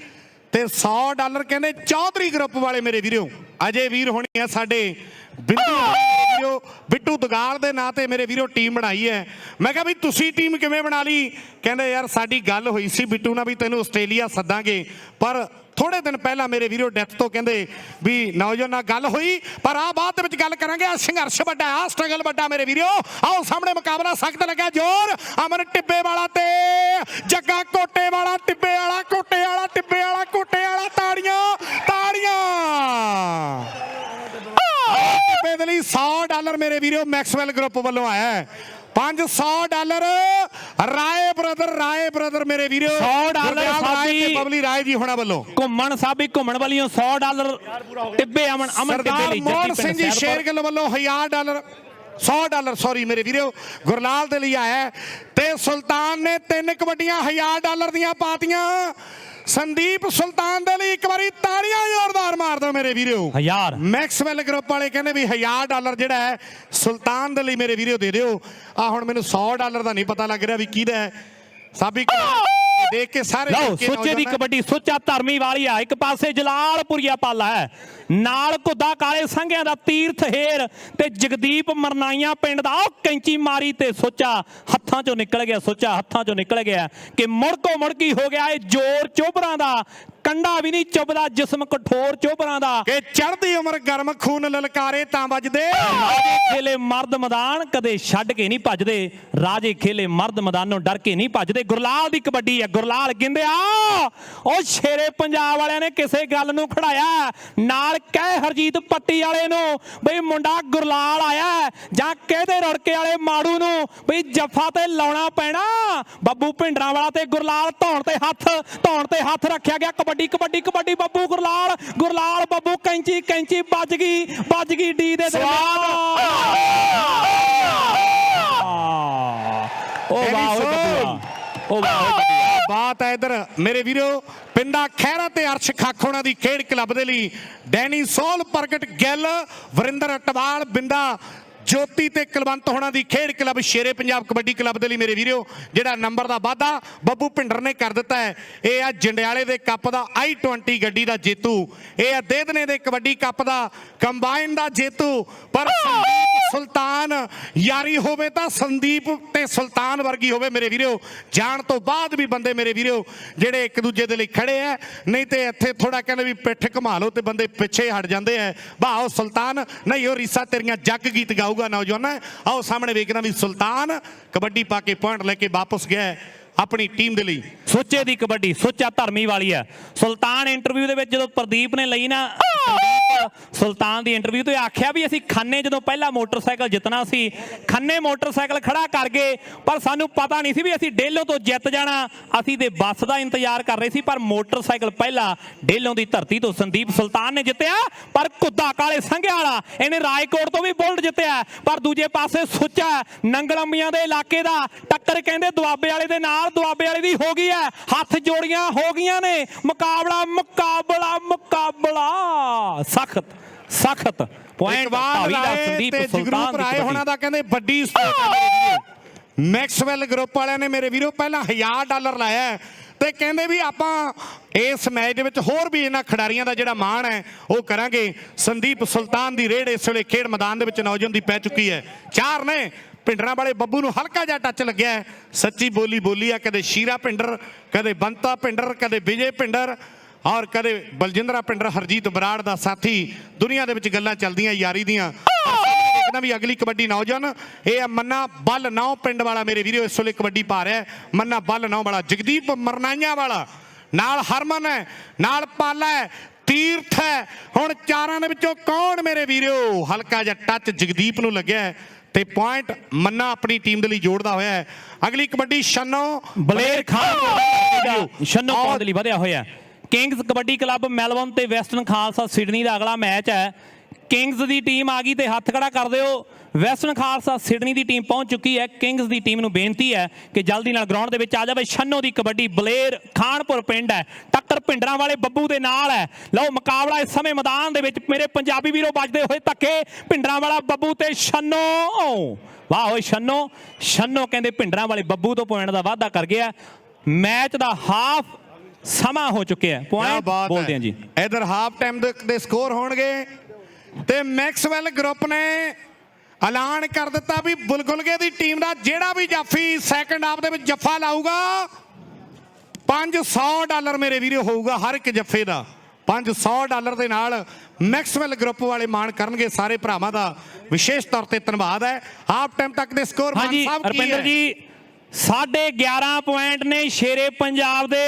ਤੇ 100 ਡਾਲਰ ਕਹਿੰਦੇ ਚੌਧਰੀ ਗਰੁੱਪ ਵਾਲੇ ਮੇਰੇ ਵੀਰੋ। ਅਜੇ ਵੀਰ ਹੋਣੀ ਆ ਸਾਡੇ ਬਿੰਦੂ ਬਿੱਟੂ ਦਗਾਲ ਦੇ ਨਾਂ ਤੇ ਮੇਰੇ ਵੀਰੋ ਟੀਮ ਬਣਾਈ ਹੈ। ਮੈਂ ਕਿਹਾ ਵੀ ਤੁਸੀਂ ਟੀਮ ਕਿਵੇਂ ਬਣਾ ਲਈ? ਕਹਿੰਦੇ ਯਾਰ ਸਾਡੀ ਗੱਲ ਹੋਈ ਸੀ ਬਿੱਟੂ ਨਾਲ ਵੀ ਤੈਨੂੰ ਆਸਟ੍ਰੇਲੀਆ ਸੱਦਾਂਗੇ, ਪਰ ਥੋੜੇ ਦਿਨ ਪਹਿਲਾਂ ਮੇਰੇ ਵੀਰੋ ਡੈਥ ਤੋਂ ਕਹਿੰਦੇ ਵੀ ਨੌਜਵਾਨ ਨਾਲ ਗੱਲ ਹੋਈ, ਪਰ ਆ ਬਾਅਦ ਦੇ ਵਿੱਚ ਗੱਲ ਕਰਾਂਗੇ। ਆ ਸੰਘਰਸ਼ ਵੱਡਾ, ਆ ਸਟਰਗਲ ਵੱਡਾ ਮੇਰੇ ਵੀਰੋ। ਆਓ ਸਾਹਮਣੇ ਮੁਕਾਬਲਾ ਸਖਤ ਲੱਗਾ, ਜ਼ੋਰ ਅਮਨ ਟਿੱਬੇ ਵਾਲਾ ਤੇ ਜੱਗਾ ਕੋਟੇ ਵਾਲਾ। ਟਿੱਬੇ ਵਾਲਾ ਕੋਟੇ ਵਾਲਾ, ਟਿੱਬੇ ਵਾਲਾ ਕੋਟੇ ਵਾਲਾ। ਤਾੜੀਆਂ ਤਾੜੀਆਂ ਟਿੱਬੇ ਦੇ ਲਈ 100 ਡਾਲਰ ਮੇਰੇ ਵੀਰੋ ਮੈਕਸਵੈਲ ਗਰੁੱਪ ਵੱਲੋਂ ਆਇਆ ਹੈ। 500 ਡਾਲਰ ਰਾਏ ਬ੍ਰਦਰ ਮੇਰੇ ਵੀਰੋ। 100 ਡਾਲਰ ਸਾਡੀ ਬਬਲੀ ਰਾਏ ਜੀ ਹੋਣਾ ਵੱਲੋਂ। ਘੁੰਮਣ ਸਾਬੀ ਘੁੰਮਣ ਵਾਲੀਆਂ 100 ਡਾਲਰ ਟਿੱਬੇ ਅਮਨ ਟਿੱਬੇ ਲਈ। ਮੋਹਨ ਸਿੰਘ ਜੀ ਸ਼ੇਰਗਿੱਲ ਵੱਲੋਂ 1000 ਡਾਲਰ 100 ਡਾਲਰ ਸੌਰੀ ਮੇਰੇ ਵੀਰੋ ਗੁਰਲਾਲ ਦੇ ਲਈ ਆਇਆ। ਤੇ ਸੁਲਤਾਨ ਨੇ 3 ਕਬੱਡੀਆਂ 1000 ਡਾਲਰ ਦੀਆਂ ਪਾਤੀਆਂ। ਸੰਦੀਪ ਸੁਲਤਾਨ ਦੇ ਲਈ ਇੱਕ ਵਾਰੀ ਤਾੜੀਆਂ ਜ਼ੋਰਦਾਰ ਮਾਰ ਦਿਓ ਮੇਰੇ ਵੀਰੋ। 1000 ਮੈਕਸਵੈਲ ਗਰੁੱਪ ਵਾਲੇ ਕਹਿੰਦੇ ਵੀ 1000 ਡਾਲਰ ਜਿਹੜਾ ਹੈ ਸੁਲਤਾਨ ਦੇ ਲਈ ਮੇਰੇ ਵੀਰੋ ਦੇ ਦਿਓ। ਆ ਹੁਣ ਮੈਨੂੰ 100 ਡਾਲਰ ਦਾ ਨਹੀਂ ਪਤਾ ਲੱਗ ਰਿਹਾ ਵੀ ਕਿਹਦਾ ਹੈ। ਸਾਬੀ ਦੇਖ ਕੇ ਸਾਰੇ ਲਓ ਸੁੱਚੇ ਦੀ ਕਬੱਡੀ। ਸੁੱਚਾ ਧਰਮੀ ਵਾਲੀ ਆ, ਇੱਕ ਪਾਸੇ ਜਲਾਲਪੁਰੀਆ ਪਾਲਾ ਹੈ, ਨਾਲ ਘੁੱਦਾ ਕਾਲੇ ਸੰਘਿਆਂ ਦਾ ਤੀਰਥ ਹੇਰ ਤੇ ਜਗਦੀਪ ਮਰਨਾਈਆਂ ਪਿੰਡ ਦਾ। ਉਹ ਕੈਂਚੀ ਮਾਰੀ ਤੇ ਸੁੱਚਾ ਹੱਥਾਂ ਚੋਂ ਨਿਕਲ ਗਿਆ। ਸੁੱਚਾ ਹੱਥਾਂ ਚੋਂ ਨਿਕਲ ਗਿਆ ਕਿ ਮੁੜਕੋ ਮੁੜਕੀ ਹੋ ਗਿਆ। ਇਹ ਜ਼ੋਰ ਚੋਬਰਾਂ ਦਾ, ਕੰਡਾ ਵੀ ਨਹੀਂ ਚੁੱਭਦਾ, ਜਿਸਮ ਕਠੋਰ ਚੋਬਰਾਂ ਦਾ। ਕਿ ਚੜ੍ਹਦੀ ਉਮਰ ਗਰਮ ਖੂਨ ਲਲਕਾਰੇ ਤਾਂ ਵੱਜਦੇ। ਰਾਜੇ ਖੇਲੇ ਮਰਦ ਮੈਦਾਨ ਕਦੇ ਛੱਡ ਕੇ ਨਹੀਂ ਭੱਜਦੇ। ਰਾਜੇ ਖੇਲੇ ਮਰਦ ਮੈਦਾਨੋਂ ਡਰ ਕੇ ਨਹੀਂ ਭੱਜਦੇ। ਗੁਰਲਾਲ ਦੀ ਕਬੱਡੀ ਹੈ। ਗੁਰਲਾਲ ਗਿੰਦਿਆ ਉਹ ਸ਼ੇਰੇ ਪੰਜਾਬ ਵਾਲਿਆਂ ਨੇ ਕਿਸੇ ਗੱਲ ਨੂੰ ਖੜਾਇਆ। ਨਾਲ ਕਹਿ ਹਰਜੀਤ ਪੱਟੀ ਵਾਲੇ ਨੂੰ ਬਈ ਮੁੰਡਾ ਗੁਰਲਾਲ ਆਇਆ, ਜਾਂ ਕਿਹਦੇ ਰੜਕੇ ਵਾਲੇ ਮਾੜੂ ਨੂੰ ਬਈ ਜੱਫਾ ਤੇ ਲਾਉਣਾ ਪੈਣਾ। ਬੱਬੂ ਭਿੰਡਰਾਂ ਵਾਲਾ ਤੇ ਗੁਰਲਾਲ ਧੌਣ ਤੇ ਹੱਥ ਰੱਖਿਆ ਗਿਆ। ਕਬੱਡੀ ਬੱਬੂ ਗੁਰਲਾਲ ਬੱਬੂ ਕੈਂਚੀ ਵੱਜ ਗਈ ਡੀ ਦੇ ਦਰਮਿਆਨ। ਉਹ ਵਾਹ ਬਾਤ ਹੈ ਇਧਰ ਮੇਰੇ ਵੀਰੋ। ਪਿੰਡਾ ਖਹਿਰਾ ਤੇ ਅਰਸ਼ ਖਾਖੋਣਾ ਦੀ ਖੇਡ ਕਲੱਬ ਦੇ ਲਈ ਡੈਨੀ ਸੋਲ, ਪ੍ਰਗਟ ਗਿੱਲ, ਵਰਿੰਦਰ ਅਟਵਾਲ, ਬਿੰਦਾ ਜੋਤੀ ਤੇ ਕੁਲਵੰਤ ਹੋਣਾ ਦੀ ਖੇਡ ਕਲੱਬ ਸ਼ੇਰੇ ਪੰਜਾਬ ਕਬੱਡੀ ਕਲੱਬ ਦੇ ਲਈ ਮੇਰੇ ਵੀਰੋ ਜਿਹੜਾ ਨੰਬਰ ਦਾ ਵਾਅਦਾ ਬੱਬੂ ਭਿੰਡਰ ਨੇ ਕਰ ਦਿੱਤਾ ਹੈ। ਇਹ ਆ ਜੰਡਿਆਲੇ ਦੇ ਕੱਪ ਦਾ i20 ਗੱਡੀ ਦਾ ਜੇਤੂ। ਇਹ ਆ ਦੇਦਨੇ ਦੇ ਕਬੱਡੀ ਕੱਪ ਦਾ ਕੰਬਾਈਨ ਦਾ ਜੇਤੂ। ਪਰ ਸੰਦੀਪ ਸੁਲਤਾਨ ਯਾਰੀ ਹੋਵੇ ਤਾਂ ਸੰਦੀਪ ਤੇ ਸੁਲਤਾਨ ਵਰਗੀ ਹੋਵੇ ਮੇਰੇ ਵੀਰੋ। ਜਾਣ ਤੋਂ ਬਾਅਦ ਵੀ ਬੰਦੇ ਮੇਰੇ ਵੀਰੋ ਜਿਹੜੇ ਇੱਕ ਦੂਜੇ ਦੇ ਲਈ ਖੜੇ ਆ, ਨਹੀਂ ਤੇ ਇੱਥੇ ਥੋੜਾ ਕਹਿੰਦੇ ਵੀ ਪਿੱਠ ਘੁਮਾ ਲਓ ਤੇ ਬੰਦੇ ਪਿੱਛੇ ਹਟ ਜਾਂਦੇ ਆ। ਵਾਹ ਸੁਲਤਾਨ, ਨਹੀਂ ਉਹ ਰੀਸਾ ਤੇਰੀਆਂ ਜੱਗ ਗੀਤ ਗਾਊ ਨੌਜਵਾਨ। ਆਓ ਸਾਹਮਣੇ ਵੇਖਣਾ ਵੀ ਸੁਲਤਾਨ ਕਬੱਡੀ ਪਾ ਕੇ ਪੁਆਇੰਟ ਲੈ ਕੇ ਵਾਪਸ ਗਿਆ ਆਪਣੀ ਟੀਮ ਦੇ ਲਈ। ਸੁੱਚੇ ਦੀ ਕਬੱਡੀ। ਸੁੱਚਾ ਧਰਮੀ ਵਾਲੀ ਹੈ। ਸੁਲਤਾਨ ਇੰਟਰਵਿਊ ਦੇ ਵਿੱਚ ਜਦੋਂ ਪ੍ਰਦੀਪ ਨੇ ਲਈ ਨਾ ਸੁਲਤਾਨ ਦੀ ਇੰਟਰਵਿਊ ਤੇ ਆਖਿਆ ਵੀ ਅਸੀਂ ਖੰਨੇ ਜਦੋਂ ਪਹਿਲਾ ਮੋਟਰਸਾਈਕਲ ਜਿੱਤਣਾ ਸੀ, ਖੰਨੇ ਮੋਟਰਸਾਈਕਲ ਖੜਾ ਕਰ ਗਏ, ਪਰ ਸਾਨੂੰ ਪਤਾ ਨਹੀਂ ਸੀ ਵੀ ਅਸੀਂ ਡੇਲੋਂ ਤੋਂ ਜਿੱਤ ਜਾਣਾ। ਅਸੀਂ ਤੇ ਬੱਸ ਦਾ ਇੰਤਜ਼ਾਰ ਕਰ ਰਹੇ ਸੀ, ਪਰ ਮੋਟਰਸਾਈਕਲ ਪਹਿਲਾ ਡੇਲੋਂ ਦੀ ਧਰਤੀ ਤੋਂ ਸੰਦੀਪ ਸੁਲਤਾਨ ਨੇ ਜਿੱਤਿਆ। ਪਰ ਘੁੱਦਾ ਕਾਲੇ ਸੰਘਿਆਂ ਵਾਲਾ ਇਹਨੇ ਰਾਏਕੋਟ ਤੋਂ ਵੀ ਬੁਲਟ ਜਿੱਤਿਆ। ਪਰ ਦੂਜੇ ਪਾਸੇ ਸੁੱਚਾ ਨੰਗਲੰਮੀਆਂ ਦੇ ਇਲਾਕੇ ਦਾ ਟੱਕਰ ਕਹਿੰਦੇ ਦੁਆਬੇ ਵਾਲੇ ਦੇ ਨਾਲ, ਦੁਆਬੇ ਵਾਲੇ ਦੀ ਹੋ ਗਈ ਹੈ। ਹੱਥ ਜੋੜੀਆਂ ਹੋ ਗਈਆਂ ਨੇ। ਮੁਕਾਬਲਾ ਸਖਤ ਪੁਆਇੰਟ ਭਾਵੀ ਦਾ ਸੰਦੀਪ ਸੁਲਤਾਨ ਰਾਏ ਹੋਣਾ ਦਾ ਕਹਿੰਦੇ ਵੱਡੀ ਮੈਕਸਵੈਲ ਗਰੁੱਪ ਵਾਲਿਆਂ ਨੇ ਮੇਰੇ ਵੀਰੋ ਪਹਿਲਾਂ 1000 ਡਾਲਰ ਲਾਇਆ ਤੇ ਕਹਿੰਦੇ ਵੀ ਆਪਾਂ ਇਸ ਮੈਚ ਦੇ ਵਿੱਚ ਹੋਰ ਵੀ ਇਹਨਾਂ ਖਿਡਾਰੀਆਂ ਦਾ ਜਿਹੜਾ ਮਾਣ ਹੈ ਉਹ ਕਰਾਂਗੇ। ਸੰਦੀਪ ਸੁਲਤਾਨ ਦੀ ਰੇਡ ਇਸ ਵੇਲੇ ਖੇਡ ਮੈਦਾਨ ਦੇ ਵਿੱਚ ਨੌਜਵਾਨ ਦੀ ਪੈ ਚੁੱਕੀ ਹੈ। 4 ਨੇ ਭਿੰਡਰਾਂ ਵਾਲੇ ਬੱਬੂ ਨੂੰ ਹਲਕਾ ਜਿਹਾ ਟੱਚ ਲੱਗਿਆ। ਸੱਚੀ ਬੋਲੀ ਆ, ਕਦੇ ਸ਼ੀਰਾ ਭਿੰਡਰ, ਕਦੇ ਬੰਤਾ ਭਿੰਡਰ, ਕਦੇ ਵਿਜੇ ਭਿੰਡਰ ਔਰ ਕਦੇ ਬਲਜਿੰਦਰਾ ਭਿੰਡਰ, ਹਰਜੀਤ ਬਰਾੜ ਦਾ ਸਾਥੀ। ਦੁਨੀਆ ਦੇ ਵਿੱਚ ਗੱਲਾਂ ਚੱਲਦੀਆਂ ਯਾਰੀ ਦੀਆਂ। ਦੇਖਦਾ ਵੀ ਅਗਲੀ ਕਬੱਡੀ ਨੌਜਵਾਨ ਇਹ ਆ ਮੰਨਾ ਬੱਲ 9 ਪਿੰਡ ਵਾਲਾ ਮੇਰੇ ਵੀਰੋ ਇਸ ਵੇਲੇ ਕਬੱਡੀ ਪਾ ਰਿਹਾ। ਮੰਨਾ ਬੱਲ 9 ਵਾਲਾ ਜਗਦੀਪ ਮਰਨਾਈਆਂ ਵਾਲਾ, ਨਾਲ ਹਰਮਨ ਹੈ, ਨਾਲ ਪਾਲਾ ਹੈ, ਤੀਰਥ ਹੈ। ਹੁਣ 4 ਦੇ ਵਿੱਚੋਂ ਕੌਣ ਮੇਰੇ ਵੀਰੋ? ਹਲਕਾ ਜਿਹਾ ਟੱਚ ਜਗਦੀਪ ਨੂੰ ਲੱਗਿਆ ਤੇ ਪੁਆਇੰਟ ਮੰਨਾ ਆਪਣੀ ਟੀਮ ਦੇ ਲਈ ਜੋੜਦਾ ਹੋਇਆ ਹੈ। ਅਗਲੀ ਕਬੱਡੀ ਛੰਨੋ ਬਲੇਰ ਖਾਨ ਛੰਨੋ ਪਾਉਣ ਦੇ ਲਈ ਵਧਿਆ ਹੋਇਆ। ਕਿੰਗਸ ਕਬੱਡੀ ਕਲੱਬ ਮੈਲਬੌਰਨ ਤੇ ਵੈਸਟਰਨ ਖਾਲਸਾ ਸਿਡਨੀ ਦਾ ਅਗਲਾ ਮੈਚ ਹੈ। ਕਿੰਗਸ ਦੀ ਟੀਮ ਆ ਗਈ ਤੇ ਹੱਥ ਖੜਾ ਕਰ ਦਿਓ। ਵੈਸਟਰਨ ਖਾਲਸਾ ਸਿਡਨੀ ਦੀ ਟੀਮ ਪਹੁੰਚ ਚੁੱਕੀ ਹੈ। ਕਿੰਗਸ ਦੀ ਟੀਮ ਨੂੰ ਬੇਨਤੀ ਹੈ ਕਿ ਜਲਦੀ ਨਾਲ ਗਰਾਊਂਡ ਦੇ ਵਿੱਚ ਆ ਜਾਵੇ। ਛੰਨੋ ਦੀ ਕਬੱਡੀ। ਬਲੇਰ ਖਾਨਪੁਰ ਪਿੰਡ ਹੈ, ਟੱਕਰ ਭਿੰਡਰਾਂ ਵਾਲੇ ਬੱਬੂ ਦੇ ਨਾਲ ਹੈ। ਲਓ ਮੁਕਾਬਲਾ ਇਸ ਸਮੇਂ ਮੈਦਾਨ ਦੇ ਵਿੱਚ ਮੇਰੇ ਪੰਜਾਬੀ ਵੀਰੋ ਵੱਜਦੇ ਹੋਏ ਧੱਕੇ। ਭਿੰਡਰਾਂ ਵਾਲਾ ਬੱਬੂ ਤੇ ਛੰਨੋ ਵਾਹ ਓਏ ਛੰਨੋ ਕਹਿੰਦੇ ਭਿੰਡਰਾਂ ਵਾਲੇ ਬੱਬੂ ਤੋਂ ਪੁਆਇੰਟ ਦਾ ਵਾਅਦਾ ਕਰ ਗਿਆ। ਮੈਚ ਦਾ ਹਾਫ ਸਮਾਂ ਹੋ ਚੁੱਕਿਆ। ਪੁਆਇੰਟ ਬੋਲਦੇ ਹਾਂ ਜੀ। ਇਧਰ ਹਾਫ ਟਾਈਮ ਦੇ ਸਕੋਰ ਹੋਣਗੇ ਤੇ ਮੈਕਸਵੈਲ ਗਰੁੱਪ ਨੇ ਐਲਾਨ ਕਰ ਦਿੱਤਾ ਵੀ ਬੁਲਗੁਲਗੇ ਦੀ ਟੀਮ ਦਾ ਜਿਹੜਾ ਵੀ ਜਾਫੀ ਸੈਕੰਡ ਹਾਫ ਦੇ ਵਿੱਚ ਜੱਫਾ ਲਾਊਗਾ $500 ਮੇਰੇ ਵੀਰੋ ਹੋਊਗਾ ਹਰ ਇੱਕ ਜੱਫੇ ਦਾ। $500 ਦੇ ਨਾਲ ਮੈਕਸਵੈਲ ਗਰੁੱਪ ਵਾਲੇ ਮਾਣ ਕਰਨਗੇ। ਸਾਰੇ ਭਰਾਵਾਂ ਦਾ ਵਿਸ਼ੇਸ਼ ਤੌਰ ਤੇ ਧੰਨਵਾਦ ਹੈ। ਹਾਫ ਟਾਈਮ ਤੱਕ ਦੇ ਸਕੋਰ ਹਾਂਜੀ ਰਪਿੰਦਰ ਜੀ 11.5 ਪੁਆਇੰਟ ਨੇ ਸ਼ੇਰੇ ਪੰਜਾਬ ਦੇ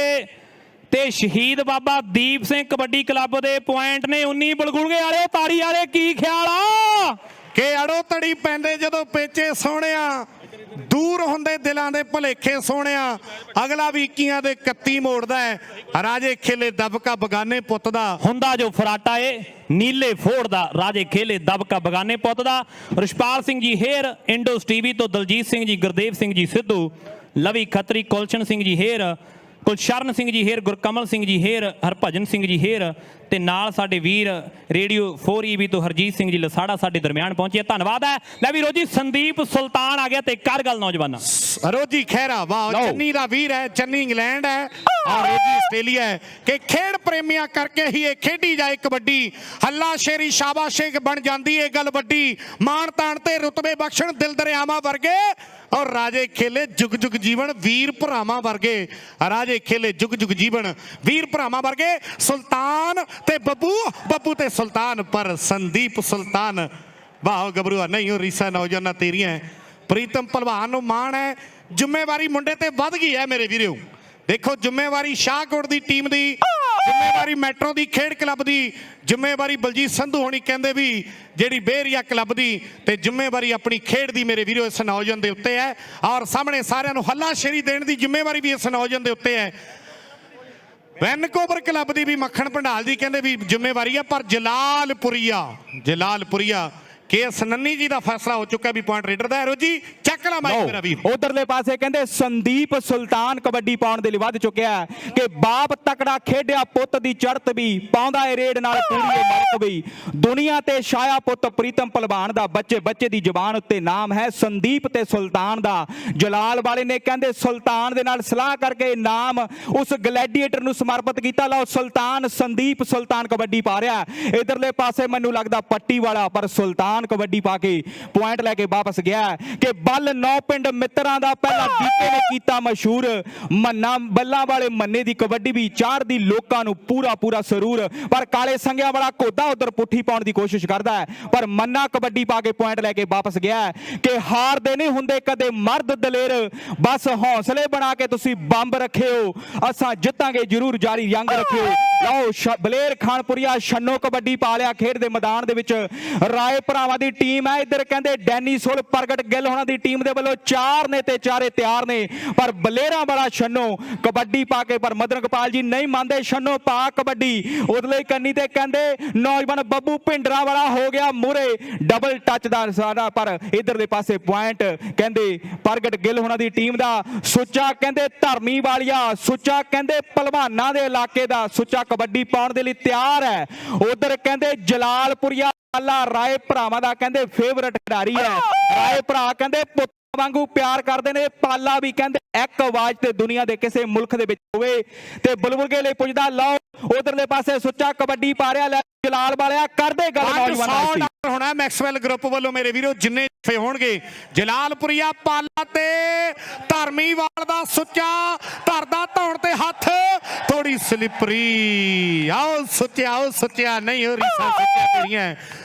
ਤੇ ਸ਼ਹੀਦ ਬਾਬਾ ਦੀਪ ਸਿੰਘ ਕਬੱਡੀ ਕਲੱਬ ਦੇ ਪੁਆਇੰਟ ਨੇ 19। ਬਲਗੁਲਗੇ ਵਾਲੇ ਤਾੜੀ ਵਾਲੇ ਕੀ ਖਿਆਲ ਆ ਕਿ ਅੜੋ ਤੜੀ ਪੈਂਦੇ ਜਦੋਂ ਪੇਚੇ ਸੋਹਣਿਆ ਦੂਰ ਹੁੰਦੇ ਦਿਲਾਂ ਦੇ ਭੁਲੇਖੇ ਸੋਹਣਿਆ। ਅਗਲਾ ਵੀ 21 ਦੇ 31 ਮੋੜਦਾ ਹੈ। ਰਾਜੇ ਖੇਲੇ ਦਬਕਾ ਬਗਾਨੇ ਪੁੱਤ ਦਾ ਹੁੰਦਾ ਜੋ ਫਰਾਟਾ ਏ ਨੀਲੇ ਫੋੜ ਦਾ। ਰਾਜੇ ਖੇਲੇ ਦਬਕਾ ਬਗਾਨੇ ਪੁੱਤ ਦਾ। ਰਿਸ਼ਪਾਲ ਸਿੰਘ ਜੀ ਹੇਰ ਇੰਡੋਸ ਟੀਵੀ ਤੋਂ ਦਲਜੀਤ ਸਿੰਘ ਜੀ ਗੁਰਦੇਵ ਸਿੰਘ ਜੀ ਸਿੱਧੂ ਲਵੀ ਖੱਤਰੀ ਕੁਲਸ਼ਨ ਸਿੰਘ ਜੀ ਹੇਰ ਕੁਲਸ਼ਰਨ ਸਿੰਘ ਜੀ ਹੇਰ ਗੁਰਕਮਲ ਸਿੰਘ ਜੀ ਹੇਰ ਹਰਭਜਨ ਸਿੰਘ ਜੀ ਹੇਰ ਤੇ ਨਾਲ ਸਾਡੇ ਵੀਰ ਰੇਡੀਓ 4EB ਤੋਂ ਹਰਜੀਤ ਸਿੰਘ ਜੀ ਲਸਾੜਾ ਸਾਡੇ ਦਰਮਿਆਨ ਪਹੁੰਚੇ। ਧੰਨਵਾਦ ਹੈ। ਲੈ ਵੀ ਰੋਜੀ ਸੰਦੀਪ ਸੁਲਤਾਨ ਆ ਗਿਆ ਤੇ ਕਰ ਗੱਲ ਨੌਜਵਾਨਾਂ। ਰੋਜੀ ਖਹਿਰਾ ਵਾਹ ਚੰਨੀ ਦਾ ਵੀਰ ਹੈ। ਚੰਨੀ ਇੰਗਲੈਂਡ ਹੈ ਔਰ ਰੋਜੀ ਆਸਟ੍ਰੇਲੀਆ ਹੈ ਕਿ ਖੇਡ ਪ੍ਰੇਮੀਆਂ ਕਰਕੇ ਹੀ ਇਹ ਖੇਡੀ ਜਾਏ ਕਬੱਡੀ। ਹੱਲਾ ਸ਼ੇਰੀ ਸ਼ਾਬਾਸ਼ੇ ਬਣ ਜਾਂਦੀ ਇਹ ਗੱਲ ਵੱਡੀ। ਮਾਣ ਤਾਣ ਤੇ ਰੁਤਬੇ ਬਖਸ਼ਣ ਦਿਲ ਦਰਿਆਵਾਂ ਵਰਗੇ ਔਰ ਰਾਜੇ ਖੇਲੇ ਜੁਗ ਜੁਗ ਜੀਵਨ ਵੀਰ ਭਰਾਵਾਂ ਵਰਗੇ। ਰਾਜੇ ਖੇਲੇ ਜੁਗ ਜੁਗ ਜੀਵਨ ਵੀਰ ਭਰਾਵਾਂ ਵਰਗੇ। ਸੁਲਤਾਨ ਤੇ ਬੱਬੂ ਤੇ ਸੁਲਤਾਨ ਪਰ ਸੰਦੀਪ ਸੁਲਤਾਨ ਵਾਹ ਗੱਭਰੂ ਨਹੀਂ ਹੋ ਰੀਸਾ ਨੌਜਵਾਨਾਂ ਤੇਰੀਆਂ। ਪ੍ਰੀਤਮ ਭਲਵਾਨ ਨੂੰ ਮਾਣ ਹੈ। ਜ਼ਿੰਮੇਵਾਰੀ ਮੁੰਡੇ ਤੇ ਵੱਧ ਗਈ ਹੈ ਮੇਰੇ ਵੀਰੋ। ਦੇਖੋ ਜ਼ਿੰਮੇਵਾਰੀ ਸ਼ਾਹਕੋਟ ਦੀ ਟੀਮ ਦੀ, ਜ਼ਿੰਮੇਵਾਰੀ ਮੈਟਰੋ ਦੀ ਖੇਡ ਕਲੱਬ ਦੀ, ਜ਼ਿੰਮੇਵਾਰੀ ਬਲਜੀਤ ਸੰਧੂ ਹੋਣੀ ਕਹਿੰਦੇ ਵੀ ਜਿਹੜੀ ਬੇਰੀਆ ਕਲੱਬ ਦੀ ਤੇ ਜ਼ਿੰਮੇਵਾਰੀ ਆਪਣੀ ਖੇਡ ਦੀ ਮੇਰੇ ਵੀਰੋ ਇਸ ਨੌਜਵਾਨ ਦੇ ਉੱਤੇ ਹੈ। ਔਰ ਸਾਹਮਣੇ ਸਾਰਿਆਂ ਨੂੰ ਹੱਲਾਸ਼ੇਰੀ ਦੇਣ ਦੀ ਜ਼ਿੰਮੇਵਾਰੀ ਵੀ ਇਸ ਨੌਜਵਾਨ ਦੇ ਉੱਤੇ ਹੈ। ਵੈਨਕੂਵਰ ਕਲੱਬ ਦੀ ਵੀ ਮੱਖਣ ਭੰਡਾਲ ਦੀ ਕਹਿੰਦੇ ਵੀ ਜ਼ਿੰਮੇਵਾਰੀ ਹੈ। ਪਰ ਜਲਾਲਪੁਰੀਆ ਕੇਐਸ ਨੰਨੀ ਜੀ ਦਾ ਫੈਸਲਾ ਹੋ ਚੁੱਕਾ ਵੀ ਪੁਆਇੰਟ ਰੇਡਰ ਦਾ। ਰੋਜੀ ਚੱਕ ਲਾ ਮਾਈਕ ਮੇਰਾ ਵੀਰ। ਉਧਰਲੇ ਪਾਸੇ ਕਹਿੰਦੇ ਸੰਦੀਪ ਸੁਲਤਾਨ ਕਬੱਡੀ ਪਾਉਣ ਦੇ ਲਈ ਵੱਧ ਚੁੱਕਿਆ ਹੈ ਕਿ ਬਾਪ ਤਕੜਾ ਖੇਡਿਆ ਪੁੱਤ ਦੀ ਚੜਤ ਵੀ ਪਾਉਂਦਾ ਏ ਰੇਡ ਨਾਲ ਪੂਰੀ ਮਰਕ ਵੀ। ਦੁਨੀਆ ਤੇ ਛਾਇਆ ਪੁੱਤ ਪ੍ਰੀਤਮ ਭਲਵਾਨ ਦਾ ਬੱਚੇ ਦੀ ਜ਼ੁਬਾਨ ਉੱਤੇ ਨਾਮ ਹੈ ਸੰਦੀਪ ਤੇ ਸੁਲਤਾਨ ਦਾ। ਜਲਾਲ ਵਾਲੇ ਨੇ ਕਹਿੰਦੇ ਸੁਲਤਾਨ ਦੇ ਨਾਲ ਸਲਾਹ ਕਰਕੇ ਨਾਮ ਉਸ ਗਲੈਡੀਏਟਰ ਨੂੰ ਸਮਰਪਿਤ ਕੀਤਾ। ਲਓ ਸੁਲਤਾਨ ਸੰਦੀਪ ਸੁਲਤਾਨ ਕਬੱਡੀ ਪਾ ਰਿਹਾ। ਇਧਰਲੇ ਪਾਸੇ ਮੈਨੂੰ ਲੱਗਦਾ ਪੱਟੀ ਵਾਲਾ ਪਰ ਸੁਲਤਾਨ ਕਬੱਡੀ ਪਾ ਕੇ ਪੁਆਇੰਟ ਲੈ ਕੇ ਵਾਪਸ ਗਿਆ ਕਿ ਬੱਲ 9 ਪਿੰਡ ਮਿੱਤਰਾਂ ਦਾ ਪਹਿਲਾ ਦੀਪੇ ਨੇ ਕੀਤਾ ਮਸ਼ਹੂਰ। ਮੰਨਾ ਬੱਲਾਂ ਵਾਲੇ ਮੰਨੇ ਦੀ ਕਬੱਡੀ ਵੀ ਚਾੜਦੀ ਲੋਕਾਂ ਨੂੰ ਪੂਰਾ ਸਰੂਰ। ਪਰ ਕਾਲੇ ਸੰਗਿਆਂ ਵਾਲਾ ਕੋਦਾ ਉਧਰ ਪੁੱਠੀ ਪਾਉਣ ਦੀ ਕੋਸ਼ਿਸ਼ ਕਰਦਾ ਹੈ ਪਰ ਮੰਨਾ ਕਬੱਡੀ ਪਾ ਕੇ ਪੁਆਇੰਟ ਲੈ ਕੇ ਵਾਪਸ ਗਿਆ ਕਿ ਹਾਰਦੇ ਨਹੀਂ ਹੁੰਦੇ ਕਦੇ ਮਰਦ ਦਲੇਰ। ਬਸ ਹੌਸਲੇ ਬਣਾ ਕੇ ਤੁਸੀਂ ਬੰਬ ਰੱਖਿਓ ਅਸਾਂ ਜਿੱਤਾਂਗੇ ਜ਼ਰੂਰ ਜਾਰੀ ਜੰਗ ਰੱਖਿਓ। ਲਓ ਬਲੇਰ ਖਾਨਪੁਰੀਆ ਛੰਨੋ ਕਬੱਡੀ ਪਾ ਲਿਆ ਖੇਡ ਦੇ ਮੈਦਾਨ ਦੇ ਵਿੱਚ। ਰਾਏ ਭਰਾਵਾਂ ਦੀ ਟੀਮ ਹੈ। ਇੱਧਰ ਕਹਿੰਦੇ ਡੈਨੀ ਸੁਲ ਪ੍ਰਗਟ ਗਿੱਲ ਹੋਣਾ ਦੀ ਟੀਮ ਦੇ ਵੱਲੋਂ 4 ਨੇ ਤੇ ਚਾਰੇ ਤਿਆਰ ਨੇ ਪਰ ਬਲੇਰਾਂ ਵਾਲਾ ਛੰਨੋ ਕਬੱਡੀ ਪਾ ਕੇ ਪਰ ਮਦਨ ਗੋਪਾਲ ਜੀ ਨਹੀਂ ਮੰਨਦੇ ਛੰਨੋ ਪਾ ਕਬੱਡੀ। ਉਧਰਲੇ ਕੰਨੀ ਤੇ ਕਹਿੰਦੇ ਨੌਜਵਾਨ ਬੱਬੂ ਭਿੰਡਰਾਂ ਵਾਲਾ ਹੋ ਗਿਆ ਮੂਰੇ ਡਬਲ ਟੱਚ ਦਾ ਸਾਡਾ ਪਰ ਇਧਰਲੇ ਪਾਸੇ ਪੁਆਇੰਟ ਕਹਿੰਦੇ ਪ੍ਰਗਟ ਗਿੱਲ ਹੋਣਾ ਦੀ ਟੀਮ ਦਾ। ਸੁੱਚਾ ਕਹਿੰਦੇ ਧਰਮੀ ਵਾਲੀਆ ਸੁੱਚਾ ਕਹਿੰਦੇ ਪਹਿਲਵਾਨਾਂ ਦੇ ਇਲਾਕੇ ਦਾ ਸੁੱਚਾ ਕਬੱਡੀ ਪਾਉਣ ਦੇ ਲਈ ਤਿਆਰ ਹੈ। ਉਧਰ ਕਹਿੰਦੇ ਜਲਾਲਪੁਰੀਆ ਰਾਏ ਭਰਾਵਾਂ ਦਾ ਕਹਿੰਦੇ ਫੇਵਰਟ ਖਿਡਾਰੀ ਹੈ। ਰਾਏ ਭਰਾ ਕਹਿੰਦੇ ਪੁੱਤ ਵਾਂਗੂ ਪਿਆਰ ਕਰਦੇ ਨੇ। ਪਾਲਾ ਵੀ ਕਹਿੰਦੇ ਇੱਕ ਆਵਾਜ਼ ਤੇ ਦੁਨੀਆ ਦੇ ਕਿਸੇ ਮੁਲਕ ਦੇ ਵਿੱਚ ਹੋਵੇ ਤੇ ਬੁਲਬੁਲਗੇ ਲਈ ਪੁੱਜਦਾ। ਲਓ ਉਧਰਲੇ ਪਾਸੇ ਸੁੱਚਾ ਕਬੱਡੀ ਪਾ ਰਿਹਾ। ਲੈ ਜਲਾਲ ਵਾਲਿਆ ਕਰਦੇ ਗੱਲ ਨੌਜਵਾਨਾਂ ਦੀ ਹੋਣਾ ਮੈਕਸਵੈਲ ਗਰੁੱਪ ਵੱਲੋਂ ਮੇਰੇ ਵੀਰੋ ਜਿੰਨੇ ਜੱਫੇ ਹੋਣਗੇ ਜਲਾਲਪੁਰੀਆ ਪਾਲਾ ਤੇ ਧਰਮੀਵਾਲ ਦਾ ਸੁੱਚਾ ਧਰਦਾ ਧੌਣ ਤੇ ਹੱਥ ਥੋੜੀ ਸਲਿਪਰੀ। ਆਓ ਸੁੱਚਿਆ ਨਹੀਂ ਹੋ ਰੀਸਾਂ ਸੁੱਚਿਆ ਤੇਰੀਆਂ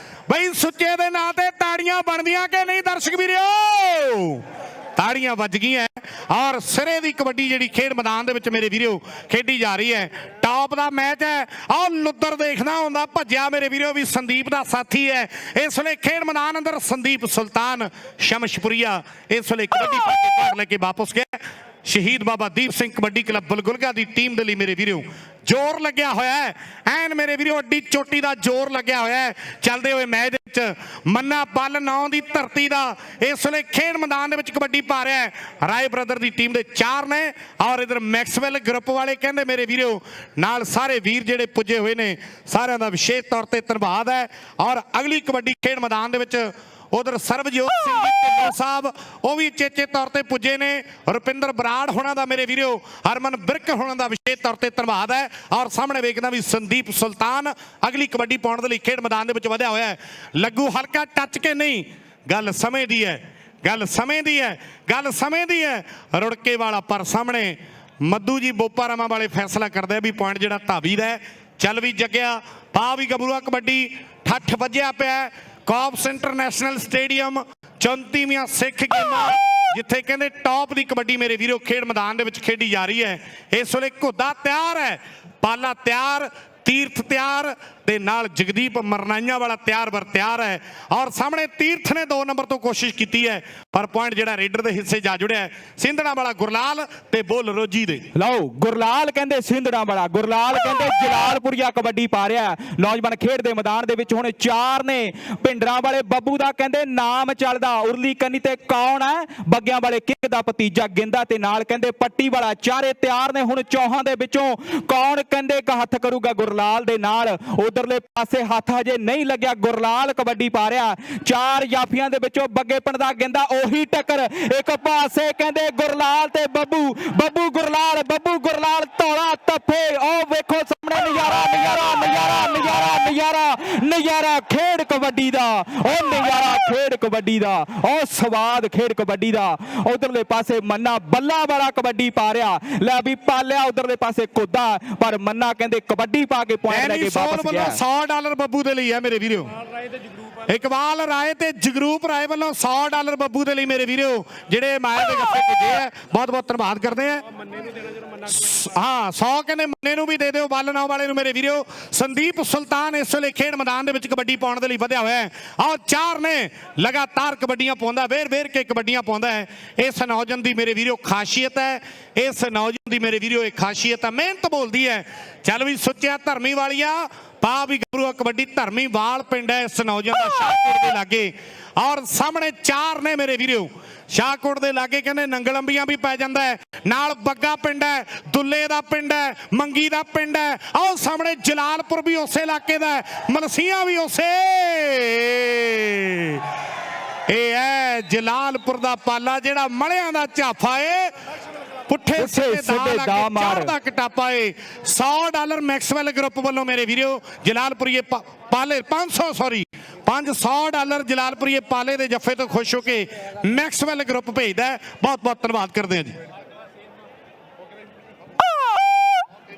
ਬਈ। ਸੁੱਚੇ ਦੇ ਨਾਂ ਤੇ ਤਾੜੀਆਂ ਬਣਦੀਆਂ ਕਿ ਨਹੀਂ ਦਰਸ਼ਕ ਵੀਰੋ? ਤਾੜੀਆਂ ਵੱਜ ਗਈਆਂ ਔਰ ਸਿਰੇ ਦੀ ਕਬੱਡੀ ਜਿਹੜੀ ਖੇਡ ਮੈਦਾਨ ਦੇ ਵਿੱਚ ਮੇਰੇ ਵੀਰੋ ਖੇਡੀ ਜਾ ਰਹੀ ਹੈ। ਟਾਪ ਦਾ ਮੈਚ ਹੈ। ਆਹ ਲੁੱਦਰ ਦੇਖਣਾ ਹੁੰਦਾ ਭੱਜਿਆ ਮੇਰੇ ਵੀਰੋ ਵੀ ਸੰਦੀਪ ਦਾ ਸਾਥੀ ਹੈ। ਇਸ ਵੇਲੇ ਖੇਡ ਮੈਦਾਨ ਅੰਦਰ ਸੰਦੀਪ ਸੁਲਤਾਨ ਸ਼ਮਸ਼ਪੁਰੀਆ ਇਸ ਵੇਲੇ ਕਬੱਡੀ ਪਾ ਕੇ ਭਾਗ ਲੈ ਕੇ ਵਾਪਸ ਗਿਆ। ਸ਼ਹੀਦ ਬਾਬਾ ਦੀਪ ਸਿੰਘ ਕਬੱਡੀ ਕਲੱਬ ਬਲਗੁਲਗਾ ਦੀ ਟੀਮ ਦੇ ਲਈ ਮੇਰੇ ਵੀਰੋ ਜ਼ੋਰ ਲੱਗਿਆ ਹੋਇਆ ਹੈ। ਐਨ ਮੇਰੇ ਵੀਰੋ ਅੱਡੀ ਚੋਟੀ ਦਾ ਜ਼ੋਰ ਲੱਗਿਆ ਹੋਇਆ ਹੈ ਚੱਲਦੇ ਹੋਏ ਮੈਚ ਦੇ ਵਿੱਚ। ਮੰਨਾ ਬੱਲ 9 ਦੀ ਧਰਤੀ ਦਾ ਇਸ ਵੇਲੇ ਖੇਡ ਮੈਦਾਨ ਦੇ ਵਿੱਚ ਕਬੱਡੀ ਪਾ ਰਿਹਾ ਹੈ। ਰਾਏ ਬ੍ਰਦਰ ਦੀ ਟੀਮ ਦੇ 4 ਨੇ ਔਰ ਇਧਰ ਮੈਕਸਵੈਲ ਗਰੁੱਪ ਵਾਲੇ ਕਹਿੰਦੇ ਮੇਰੇ ਵੀਰੋ ਨਾਲ ਸਾਰੇ ਵੀਰ ਜਿਹੜੇ ਪੁੱਜੇ ਹੋਏ ਨੇ ਸਾਰਿਆਂ ਦਾ ਵਿਸ਼ੇਸ਼ ਤੌਰ ਤੇ ਧੰਨਵਾਦ ਹੈ। ਔਰ ਅਗਲੀ ਕਬੱਡੀ ਖੇਡ ਮੈਦਾਨ ਦੇ ਵਿੱਚ ਉਧਰ ਸਰਬਜੋਤ ਸਿੰਘ ਜੀ ਢਿੱਲੋਂ ਸਾਹਿਬ ਉਹ ਵੀ ਚੇਚੇ ਤੌਰ ਤੇ ਪੁੱਜੇ ਨੇ। ਰੁਪਿੰਦਰ ਬਰਾੜ ਹੋਣਾ ਦਾ ਮੇਰੇ ਵੀਰੋ, ਹਰਮਨ ਬਿਰਕ ਹੋਣਾ ਦਾ ਵਿਸ਼ੇਸ਼ ਤੌਰ ਤੇ ਧੰਨਵਾਦ ਹੈ। ਔਰ ਸਾਹਮਣੇ ਵੇਖਦਾ ਵੀ ਸੰਦੀਪ ਸੁਲਤਾਨ ਅਗਲੀ ਕਬੱਡੀ ਪਾਉਣ ਦੇ ਲਈ ਖੇਡ ਮੈਦਾਨ ਦੇ ਵਿੱਚ ਵਧਿਆ ਹੋਇਆ ਹੈ। ਲੱਗੂ ਹਲਕਾ ਟੱਚ ਕੇ ਨਹੀਂ, ਗੱਲ ਸਮੇਂ ਦੀ ਹੈ, ਗੱਲ ਸਮੇਂ ਦੀ ਹੈ, ਗੱਲ ਸਮੇਂ ਦੀ ਹੈ। ਰੁੜਕੇ ਵਾਲਾ ਪਰ ਸਾਹਮਣੇ ਮੱਧੂ ਜੀ ਬੋਪਾਰਾਮਾ ਵਾਲੇ ਫੈਸਲਾ ਕਰਦੇ ਆ ਵੀ ਪੁਆਇੰਟ ਜਿਹੜਾ ਧਾਵੀ ਦਾ ਹੈ। ਚੱਲ ਵੀ ਜੱਗਿਆ, ਪਾ ਵੀ ਗੱਭਰੂਆ ਕਬੱਡੀ, ਠੱਠ ਵੱਜਿਆ ਪਿਆ। ਕੌਪਸ ਇੰਟਰਨੈਸ਼ਨਲ ਸਟੇਡੀਅਮ 34ਵੀਆਂ ਸਿੱਖ ਗੇਮਾਂ ਜਿੱਥੇ ਕਹਿੰਦੇ ਟੌਪ ਦੀ ਕਬੱਡੀ ਮੇਰੇ ਵੀਰੋ ਖੇਡ ਮੈਦਾਨ ਦੇ ਵਿੱਚ ਖੇਡੀ ਜਾ ਰਹੀ ਹੈ। ਇਸ ਵੇਲੇ ਘੋਦਾ ਤਿਆਰ ਹੈ, ਪਾਲਾ ਤਿਆਰ, ਤੀਰਥ ਤਿਆਰ ਤੇ ਨਾਲ ਜਗਦੀਪ ਮਰਨਾਈਆਂ ਵਾਲਾ ਤਿਆਰ ਬਰ ਤਿਆਰ ਹੈ। ਔਰ ਸਾਹਮਣੇ ਤੀਰਥ ਨੇ 2 ਨੰਬਰ ਤੋਂ ਕੋਸ਼ਿਸ਼ ਕੀਤੀ ਹੈ ਪਰ ਪੁਆਇੰਟ ਜਿਹੜਾ ਰੇਡਰ ਦੇ ਹਿੱਸੇ ਜਾ ਜੁੜਿਆ ਹੈ। ਸਿੰਧੜਾ ਵਾਲਾ ਗੁਰਲਾਲ ਤੇ ਬੋਲ ਰੋਜੀ ਦੇ। ਲਓ ਗੁਰਲਾਲ ਕਹਿੰਦੇ ਸਿੰਧੜਾ ਵਾਲਾ, ਗੁਰਲਾਲ ਕਹਿੰਦੇ ਜਲਾਲਪੁਰੀਆ ਕਬੱਡੀ ਪਾ ਰਿਹਾ। ਨੌਜਵਾਨ ਖੇਡ ਦੇ ਮੈਦਾਨ ਦੇ ਵਿੱਚ ਹੁਣ 4 ਨੇ। ਭਿੰਡਰਾਂ ਵਾਲੇ ਬੱਬੂ ਦਾ ਕਹਿੰਦੇ ਨਾਮ ਚੱਲਦਾ। ਉਰਲੀ ਕੰਨੀ ਤੇ ਕੌਣ ਹੈ? ਬੱਗਿਆਂ ਵਾਲੇ ਕਿੰਗ ਦਾ ਭਤੀਜਾ ਗਿੰਦਾ ਤੇ ਨਾਲ ਕਹਿੰਦੇ ਪੱਟੀ ਵਾਲਾ। ਚਾਰੇ ਤਿਆਰ ਨੇ। ਹੁਣ ਚੌਹਾਂ ਦੇ ਵਿੱਚੋਂ ਕੌਣ ਕਹਿੰਦੇ ਇੱਕ ਹੱਥ ਕਰੂਗਾ ਗੁਰਲਾਲ ਦੇ ਨਾਲ? ਉਧਰਲੇ ਪਾਸੇ ਹੱਥ ਹਜੇ ਨਹੀਂ ਲੱਗਿਆ। ਗੁਰਲਾਲ ਕਬੱਡੀ ਪਾ ਰਿਹਾ। 4 ਜਾਫੀਆਂ ਦੇ ਵਿੱਚੋਂ ਬੱਗੇ ਪਿੰਡ ਦਾ ਗਿੰਦਾ ਉਹੀ ਟੱਕਰ। ਇੱਕ ਪਾਸੇ ਕਹਿੰਦੇ ਗੁਰਲਾਲ ਤੇ ਬੱਬੂ, ਬੱਬੂ ਗੁਰਲਾਲ, ਬੱਬੂ ਗੁਰਲਾਲ ਧੌਲਾ ਤੱਫੇ। ਉਹ ਵੇਖੋ ਸਾਹਮਣੇ ਨਜ਼ਾਰਾ, ਨਜ਼ਾਰਾ, ਨਜ਼ਾਰਾ, ਨਜ਼ਾਰਾ, ਨਜ਼ਾਰਾ, ਨਜ਼ਾਰਾ ਖੇਡ ਕਬੱਡੀ ਦਾ। ਉਹ ਨਜ਼ਾਰਾ ਖੇਡ ਕਬੱਡੀ ਦਾ, ਉਹ ਸਵਾਦ ਖੇਡ ਕਬੱਡੀ ਦਾ। ਉਧਰਲੇ ਪਾਸੇ ਮੰਨਾ ਬੱਲਾ ਵਾਲਾ ਕਬੱਡੀ ਪਾ ਰਿਹਾ। ਲੈ ਵੀ ਪਾਲਿਆ ਉਧਰਲੇ ਪਾਸੇ ਕੋਦਾ ਪਰ ਮੰਨਾ ਕਹਿੰਦੇ ਕਬੱਡੀ ਪਾ ਕੇ ਪੁਆਇੰਟ ਲੈ ਕੇ ਵਾਪਸ ਗਿਆ। $100 ਬੱਬੂ ਦੇ ਲਈ ਹੈ ਮੇਰੇ ਵੀਰੋ। ਇਕਬਾਲ ਰਾਏ ਤੇ ਜਗਰੂਪ ਰਾਏ ਵੱਲੋਂ $100 ਬੱਬੂ ਦੇ ਲਈ ਮੇਰੇ ਵੀਰੋ, ਜਿਹੜੇ ਮਾਇਆ ਦੇ ਗੱਫੇ ਪੁੱਜੇ ਆ। ਬਹੁਤ ਬਹੁਤ ਧੰਨਵਾਦ ਕਰਦੇ ਆ। ਹਾਂ 100 ਕਹਿੰਦੇ ਮੰਨੇ ਨੂੰ ਵੀ ਦੇ ਦਿਓ, ਬੱਲ ਨਾ ਵਾਲੇ ਨੂੰ ਮੇਰੇ ਵੀਰੋ। ਸੰਦੀਪ ਸੁਲਤਾਨ ਇਸ ਵੇਲੇ ਖੇਡ ਮੈਦਾਨ ਦੇ ਵਿੱਚ ਕਬੱਡੀ ਪਾਉਣ ਦੇ ਲਈ ਵਧਿਆ ਹੋਇਆ ਹੈ। ਆਹ 4 ਨੇ ਲਗਾਤਾਰ ਕਬੱਡੀਆਂ ਪਾਉਂਦਾ, ਵੇਰ ਕੇ ਕਬੱਡੀਆਂ ਪਾਉਂਦਾ ਹੈ। ਇਸ ਨੌਜਵਾਨ ਦੀ ਮੇਰੇ ਵੀਰੋ ਖਾਸੀਅਤ ਹੈ, ਇਸ ਨੌਜਵਾਨ ਦੀ ਮੇਰੇ ਵੀਰੋ ਇਹ ਖਾਸੀਅਤ ਹੈ, ਮਿਹਨਤ ਬੋਲਦੀ ਹੈ। ਚੱਲ ਵੀ ਸੁੱਚਿਆ ਧਰਮੀ ਵਾਲੀਆ, ਪਾ ਵੀ ਗੱਭਰੂਆ ਕਬੱਡੀ। ਧਰਮੀ ਵਾਲ ਪਿੰਡ ਹੈ ਇਸ ਨੌਜਵਾਨ ਦਾ, ਸ਼ਾਹਕੋਟ ਦੇ ਲਾਗੇ। ਔਰ ਸਾਹਮਣੇ 4 ਨੇ ਮੇਰੇ ਵੀਰੋ, ਸ਼ਾਹਕੋਟ ਦੇ ਲਾਗੇ ਕਹਿੰਦੇ ਨੰਗਲੰਬੀਆਂ ਵੀ ਪੈ ਜਾਂਦਾ ਹੈ, ਨਾਲ ਬੱਗਾ ਪਿੰਡ ਹੈ, ਦੁੱਲੇ ਦਾ ਪਿੰਡ ਹੈ, ਮੰਗੀ ਦਾ ਪਿੰਡ ਹੈ। ਆਹ ਸਾਹਮਣੇ ਜਲਾਲਪੁਰ ਵੀ ਉਸੇ ਇਲਾਕੇ ਦਾ ਹੈ, ਮਲਸੀਆਂ ਵੀ ਉਸੇ। ਇਹ ਹੈ ਜਲਾਲਪੁਰ ਦਾ ਪਾਲਾ ਜਿਹੜਾ ਮਲਿਆਂ ਦਾ ਝਾਫਾ ਏ, ਪੁੱਠੇ ਸਿੱਧੇ ਦਾ ਮਾਰ ਦਾ ਕਟਾਪਾ ਏ। $100 ਮੈਕਸਵੈਲ ਗਰੁੱਪ ਵੱਲੋਂ ਮੇਰੇ ਵੀਰੋ ਜਲਾਲਪੁਰੀਏ ਪਾਲੇ 500 ਜਲਾਲਪੁਰੀਏ ਪਾਲੇ ਦੇ ਜੱਫੇ ਤੋਂ ਖੁਸ਼ ਹੋ ਕੇ ਮੈਕਸਵੈਲ ਗਰੁੱਪ ਭੇਜਦਾ ਹੈ। ਬਹੁਤ ਬਹੁਤ ਧੰਨਵਾਦ ਕਰਦੇ ਹਾਂ ਜੀ।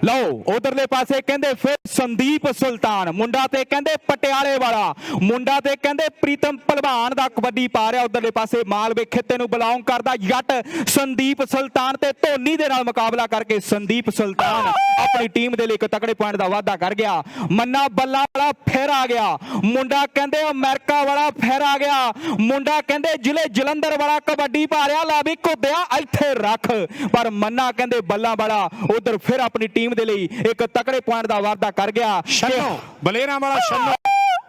ਲਓ ਉਧਰਲੇ ਪਾਸੇ ਕਹਿੰਦੇ ਫਿਰ ਸੰਦੀਪ ਸੁਲਤਾਨ ਮੁੰਡਾ ਤੇ ਕਹਿੰਦੇ ਪਟਿਆਲੇ ਵਾਲਾ ਮੁੰਡਾ ਤੇ ਕਹਿੰਦੇ ਪ੍ਰੀਤਮ ਭਲਵਾਨ ਦਾ ਕਬੱਡੀ ਪਾ ਰਿਹਾ। ਉਧਰਲੇ ਪਾਸੇ ਮਾਲਵੇ ਖਿੱਤੇ ਨੂੰ ਬਿਲੋਂਗ ਕਰਦਾ ਜੱਟ ਸੰਦੀਪ ਸੁਲਤਾਨ ਤੇ ਧੋਨੀ ਦੇ ਨਾਲ ਮੁਕਾਬਲਾ ਕਰਕੇ ਸੰਦੀਪ ਸੁਲਤਾਨ ਆਪਣੀ ਟੀਮ ਦੇ ਲਈ ਇੱਕ ਤਕੜੇ ਪੁਆਇੰਟ ਦਾ ਵਾਅਦਾ ਕਰ ਗਿਆ। ਮੰਨਾ ਬੱਲਾ ਵਾਲਾ ਫਿਰ ਆ ਗਿਆ। ਮੁੰਡਾ ਕਹਿੰਦੇ ਅਮਰੀਕਾ ਵਾਲਾ ਫਿਰ ਆ ਗਿਆ। ਮੁੰਡਾ ਕਹਿੰਦੇ ਜ਼ਿਲ੍ਹੇ ਜਲੰਧਰ ਵਾਲਾ ਕਬੱਡੀ ਪਾ ਰਿਹਾ। ਲਾ ਵੀ ਘੁੱਦਿਆ ਇੱਥੇ ਰੱਖ, ਪਰ ਮੰਨਾ ਕਹਿੰਦੇ ਬੱਲਾ ਵਾਲਾ ਉਧਰ ਫਿਰ ਆਪਣੀ ਟੀਮ ਦੇ ਲਈ ਇੱਕ ਤਕੜੇ ਪੁਆਇੰਟ ਦਾ ਵਾਅਦਾ ਕਰ ਗਿਆ। ਛੰਨੋ ਬਲੇਰਾਂ ਵਾਲਾ ਛੰਨੋ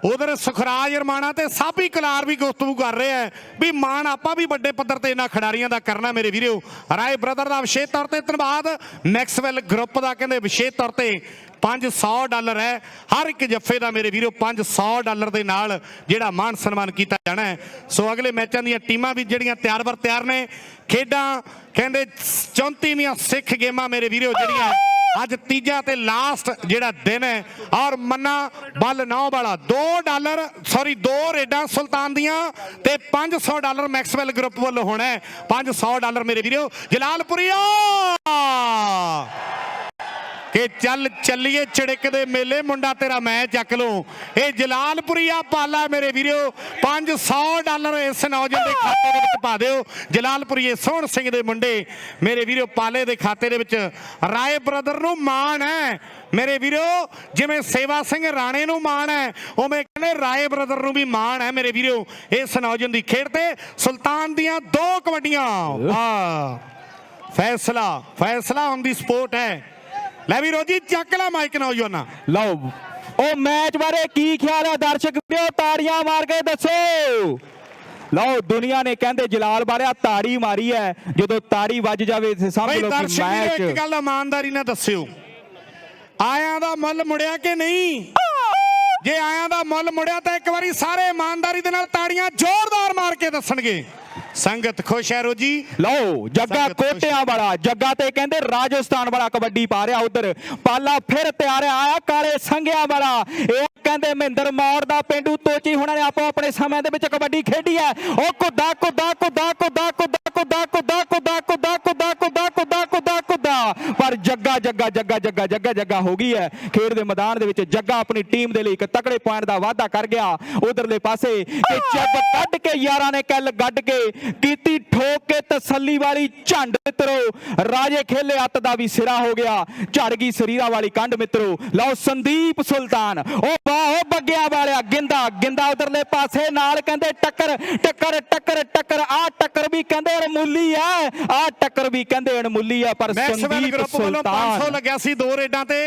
ਉਧਰ ਸੁਖਰਾਜ ਰਮਾਣਾ ਤੇ ਸਾਬੀ ਕਲਾਰ ਵੀ ਗੁਫ਼ਤਗੂ ਕਰ ਰਿਹਾ ਹੈ ਵੀ ਮਾਣ ਆਪਾਂ ਵੀ ਵੱਡੇ ਪੱਧਰ ਤੇ ਇਹਨਾਂ ਖਿਡਾਰੀਆਂ ਦਾ ਕਰਨਾ ਮੇਰੇ ਵੀਰੋ। ਰਾਏ ਬ੍ਰਦਰ ਦਾ ਵਿਸ਼ੇਸ਼ ਤੌਰ ਤੇ ਧੰਨਵਾਦ। ਮੈਕਸਵੈਲ ਗਰੁੱਪ ਦਾ ਕਹਿੰਦੇ ਵਿਸ਼ੇਸ਼ ਤੌਰ ਤੇ $500 ਹੈ ਹਰ ਇੱਕ ਜੱਫੇ ਦਾ ਮੇਰੇ ਵੀਰੋ। $500 ਦੇ ਨਾਲ ਜਿਹੜਾ ਮਾਣ ਸਨਮਾਨ ਕੀਤਾ ਜਾਣਾ ਹੈ। ਸੋ ਅਗਲੇ ਮੈਚਾਂ ਦੀਆਂ ਟੀਮਾਂ ਵੀ ਜਿਹੜੀਆਂ ਤਿਆਰ ਬਰ ਤਿਆਰ ਨੇ। ਖੇਡਾਂ ਕਹਿੰਦੇ 34ਵੀਆਂ ਸਿੱਖ ਗੇਮਾਂ ਮੇਰੇ ਵੀਰੋ ਜਿਹੜੀਆਂ ਅੱਜ ਤੀਜਾ ਤੇ ਲਾਸਟ ਜਿਹੜਾ ਦਿਨ ਹੈ। ਔਰ ਮੰਨਾ ਬੱਲ 9 ਵਾਲਾ $2 ਰੇਡਾਂ ਸੁਲਤਾਨ ਦੀਆਂ ਤੇ $500 ਮੈਕਸਵੈਲ ਗਰੁੱਪ ਵੱਲੋਂ ਹੋਣਾ ਹੈ। $500 ਮੇਰੇ ਵੀਰੋ ਜਲਾਲਪੁਰੀਆ ਕਿ ਚੱਲੀਏ ਚੜਿਕ ਦੇ ਮੇਲੇ ਮੁੰਡਾ ਤੇਰਾ ਮੈਂ ਚੱਕ ਲੂੰ। ਇਹ ਜਲਾਲਪੁਰੀਆ ਪਾਲਾ ਮੇਰੇ ਵੀਰੋ। $500 ਇਸ ਨੌਜਵਾਨ ਦੇ ਖਾਤੇ ਦੇ ਵਿੱਚ ਪਾ ਦਿਓ। ਜਲਾਲਪੁਰੀਏ ਸੋਹਣ ਸਿੰਘ ਦੇ ਮੁੰਡੇ ਮੇਰੇ ਵੀਰੋ ਪਾਲੇ ਦੇ ਖਾਤੇ ਦੇ ਵਿੱਚ। ਰਾਏ ਬ੍ਰਦਰ ਨੂੰ ਮਾਣ ਹੈ ਮੇਰੇ ਵੀਰੋ, ਜਿਵੇਂ ਸੇਵਾ ਸਿੰਘ ਰਾਣੇ ਨੂੰ ਮਾਣ ਹੈ ਉਵੇਂ ਕਹਿੰਦੇ ਰਾਏ ਬ੍ਰਦਰ ਨੂੰ ਵੀ ਮਾਣ ਹੈ ਮੇਰੇ ਵੀਰੋ। ਇਸ ਨੌਜਵਾਨ ਦੀ ਖੇਡ ਤੇ ਸੁਲਤਾਨ ਦੀਆਂ 2 ਕਬੱਡੀਆਂ। ਵਾਹ ਫੈਸਲਾ ਹੁੰਦੀ ਸਪੋਰਟ ਹੈ। ਲੈ ਵੀ ਰੋਜੀ ਚੱਕ ਲੈ ਮਾਈਕ ਨੌਜਵਾਨਾ। ਲਓ ਉਹ ਮੈਚ ਬਾਰੇ ਕੀ ਖਿਆਲ ਹੈ ਦਰਸ਼ਕ ਵੀਰੋ, ਤਾੜੀਆਂ ਮਾਰ ਕੇ ਦੱਸੋ। ਲਓ ਦੁਨੀਆ ਨੇ ਕਹਿੰਦੇ ਜਲਾਲ ਬਾਰਿਆ ਤਾੜੀ ਮਾਰੀ ਹੈ। ਜਦੋਂ ਤਾੜੀ ਵੱਜ ਜਾਵੇ ਤੇ ਸਮਝ ਲਓ ਕਿ ਮੈਚ। ਇੱਕ ਗੱਲ ਇਮਾਨਦਾਰੀ ਨਾਲ ਦੱਸਿਓ, ਆਇਆਂ ਦਾ ਮੁੱਲ ਮੁੜਿਆ ਕਿ ਨਹੀਂ? ਜੇ ਆਇਆਂ ਦਾ ਮੁੱਲ ਮੁੜਿਆ ਤਾਂ ਇੱਕ ਵਾਰੀ ਸਾਰੇ ਇਮਾਨਦਾਰੀ ਦੇ ਨਾਲ ਤਾੜੀਆਂ ਜ਼ੋਰਦਾਰ ਮਾਰ ਕੇ ਦੱਸਣਗੇ। ਸੰਗਤ ਖੁਸ਼ ਹੈ ਰੋਜੀ। ਲਓ ਜੱਗਾ ਕੋਟਿਆਂ ਵਾਲਾ, ਜੱਗਾ ਤੇ ਕਹਿੰਦੇ ਰਾਜਸਥਾਨ ਵਾਲਾ ਕਬੱਡੀ ਪਾ ਰਿਹਾ। ਉਧਰ ਪਾਲਾ ਫਿਰ ਤਿਆਰ ਆਇਆ ਕਾਲੇ ਸੰਘਿਆਂ ਵਾਲਾ। ਇਹ ਕਹਿੰਦੇ ਮਹਿੰਦਰ ਮੌੜ ਦਾ ਪਿੰਡੂ ਤੋਚੀ ਹੁਣਾਂ ਨੇ ਆਪੋ ਆਪਣੇ ਸਮੇਂ ਦੇ ਵਿੱਚ ਕਬੱਡੀ ਖੇਡੀ ਹੈ। ਉਹ ਕੁੱਦਾ ਕੁੱਦਾ ਕੁੱਦਾ ਕੁੱਦਾ ਕੁੱਦਾ ਕੁੱਦਾ ਕੁੱਦਾ ਕੁੱਦਾ ਕੁੱਦਾ ਕੁੱਦਾ ਕੁੱਦਾ ਕੁੱਦਾ ਕੁੱਦਾ ਕੁੱਦਾ ਪਰ ਜੱਗਾ ਜੱਗਾ ਜੱਗਾ ਜੱਗਾ ਜੱਗਾ ਜੱਗਾ ਹੋ ਗਈ ਹੈ ਖੇਡ ਦੇ ਮੈਦਾਨ ਦੇ ਵਿੱਚ। ਜੱਗਾ ਆਪਣੀ ਟੀਮ ਦੇ ਲਈ ਇੱਕ ਤਕੜੇ ਪੁਆਇੰਟ ਦਾ ਵਾਅਦਾ ਕਰ ਗਿਆ। ਉਧਰਲੇ ਪਾਸੇ ਤੇ ਚੱਬ ਕੱਢ ਕੇ ਯਾਰਾਂ ਨੇ ਕੱਲ ਗੱਡ ਕੇ ਕੀਤੀ ਠੋਕ ਕੇ ਤਸੱਲੀ ਵਾਲੀ ਝੰਡ ਮਿੱਤਰੋ। ਰਾਜੇ ਖੇਲੇ ਅੱਤ ਦਾ ਵੀ ਸਿਰਾ ਹੋ ਗਿਆ, ਝੜ ਗਈ ਸਰੀਰਾ ਵਾਲੀ ਕੰਡ ਮਿੱਤਰੋ। ਲਓ ਸੰਦੀਪ ਸੁਲਤਾਨ ਉਹ ਬਾਹੋ ਬੱਗਿਆ ਵਾਲਿਆ ਗਿੰਦਾ ਗਿੰਦਾ ਉਧਰਲੇ ਪਾਸੇ ਨਾਲ ਕਹਿੰਦੇ ਟੱਕਰ ਟੱਕਰ ਟੱਕਰ ਟੱਕਰ ਆ ਟੱਕਰ ਵੀ ਕਹਿੰਦੇ ਅਣਮੁੱਲੀ ਆ, ਆ ਟੱਕਰ ਵੀ ਕਹਿੰਦੇ ਅਣਮੁੱਲੀ ਆ। ਪਰ ਮੈਕਸਵੈਲ ਗਰੁੱਪ ਵੱਲੋਂ 500 ਲੱਗਿਆ ਸੀ 2 ਰੇਡਾਂ ਤੇ।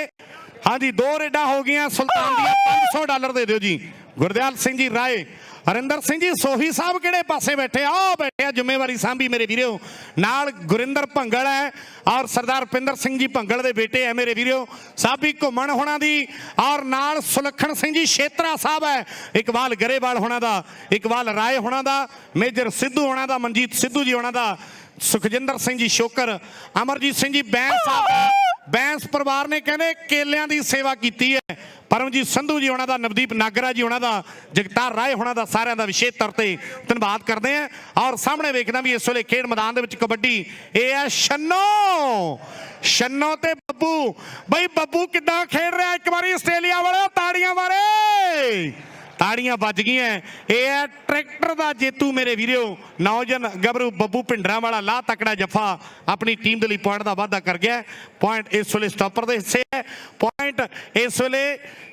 ਹਾਂਜੀ 2 ਰੇਡਾਂ ਹੋ ਗਈਆਂ। ਸੁਲਤਾਨ ਦੀਆਂ $500 ਦੇ ਦਿਓ ਜੀ। ਗੁਰਦਿਆਲ ਸਿੰਘ ਜੀ ਰਾਏ, ਹਰਿੰਦਰ ਸਿੰਘ ਜੀ ਸੋਹੀ ਸਾਹਿਬ ਕਿਹੜੇ ਪਾਸੇ ਬੈਠੇ ਆ? ਬੈਠੇ ਆ ਜ਼ਿੰਮੇਵਾਰੀ ਸਾਂਭੀ ਮੇਰੇ ਵੀਰੋ। ਨਾਲ ਗੁਰਿੰਦਰ ਭੰਗਲ ਹੈ ਔਰ ਸਰਦਾਰ ਰੁਪਿੰਦਰ ਸਿੰਘ ਜੀ ਭੰਗਲ ਦੇ ਬੇਟੇ ਹੈ ਮੇਰੇ ਵੀਰੋ। ਸਾਬੀ ਘੁੰਮਣ ਹੋਣਾ ਦੀ ਔਰ ਨਾਲ ਸੁਲੱਖਣ ਸਿੰਘ ਜੀ ਛੇਤਰਾ ਸਾਹਿਬ ਹੈ। ਇਕਬਾਲ ਗਰੇਵਾਲ ਹੋਣਾ ਦਾ, ਇਕਬਾਲ ਰਾਏ ਹੋਣਾ ਦਾ, ਮੇਜਰ ਸਿੱਧੂ ਹੋਣਾ ਦਾ, ਮਨਜੀਤ ਸਿੱਧੂ ਜੀ ਹੋਣਾ ਦਾ, ਸੁਖਜਿੰਦਰ ਸਿੰਘ ਜੀ ਸ਼ੋਕਰ, ਅਮਰਜੀਤ ਸਿੰਘ ਜੀ ਬੈਂਸ ਸਾਹਿਬ। ਬੈਂਸ ਪਰਿਵਾਰ ਨੇ ਕਹਿੰਦੇ ਕੇਲਿਆਂ ਦੀ ਸੇਵਾ ਕੀਤੀ ਹੈ। ਪਰਮਜੀਤ ਸੰਧੂ ਜੀ ਹੋਣਾ ਦਾ, ਨਵਦੀਪ ਨਾਗਰਾ ਜੀ ਹੋਣਾ ਦਾ, ਜਗਤਾਰ ਰਾਏ ਹੋਣਾ ਦਾ, ਸਾਰਿਆਂ ਦਾ ਵਿਸ਼ੇਸ਼ ਤੌਰ ਤੇ ਧੰਨਵਾਦ ਕਰਦੇ ਆ। ਔਰ ਸਾਹਮਣੇ ਵੇਖਦਾ ਵੀ ਇਸ ਵੇਲੇ ਖੇਡ ਮੈਦਾਨ ਦੇ ਵਿੱਚ ਕਬੱਡੀ ਇਹ ਹੈ ਛੰਨੋ ਛੰਨੋ ਤੇ ਬੱਬੂ। ਬਈ ਬੱਬੂ ਕਿੱਦਾਂ ਖੇਡ ਰਿਹਾ ਇੱਕ ਵਾਰੀ ਆਸਟ੍ਰੇਲੀਆ ਵਾਲੇ ਤਾੜੀਆਂ ਮਾਰੇ। ਤਾੜੀਆਂ ਵੱਜ ਗਈਆਂ। ਇਹ ਹੈ ਟਰੈਕਟਰ ਦਾ ਜੇਤੂ ਮੇਰੇ ਵੀਰੋ ਨੌਜਵਾਨ ਗੱਭਰੂ ਬੱਬੂ ਭਿੰਡਰਾਂ ਵਾਲਾ। ਲਾ ਤਕੜਾ ਜੱਫਾ ਆਪਣੀ ਟੀਮ ਦੇ ਲਈ ਪੁਆਇੰਟ ਦਾ ਵਾਅਦਾ ਕਰ ਗਿਆ। ਪੁਆਇੰਟ ਇਸ ਵੇਲੇ ਸਟਾਪਰ ਦੇ ਹਿੱਸੇ ਹੈ। ਪੁਆਇੰਟ ਇਸ ਵੇਲੇ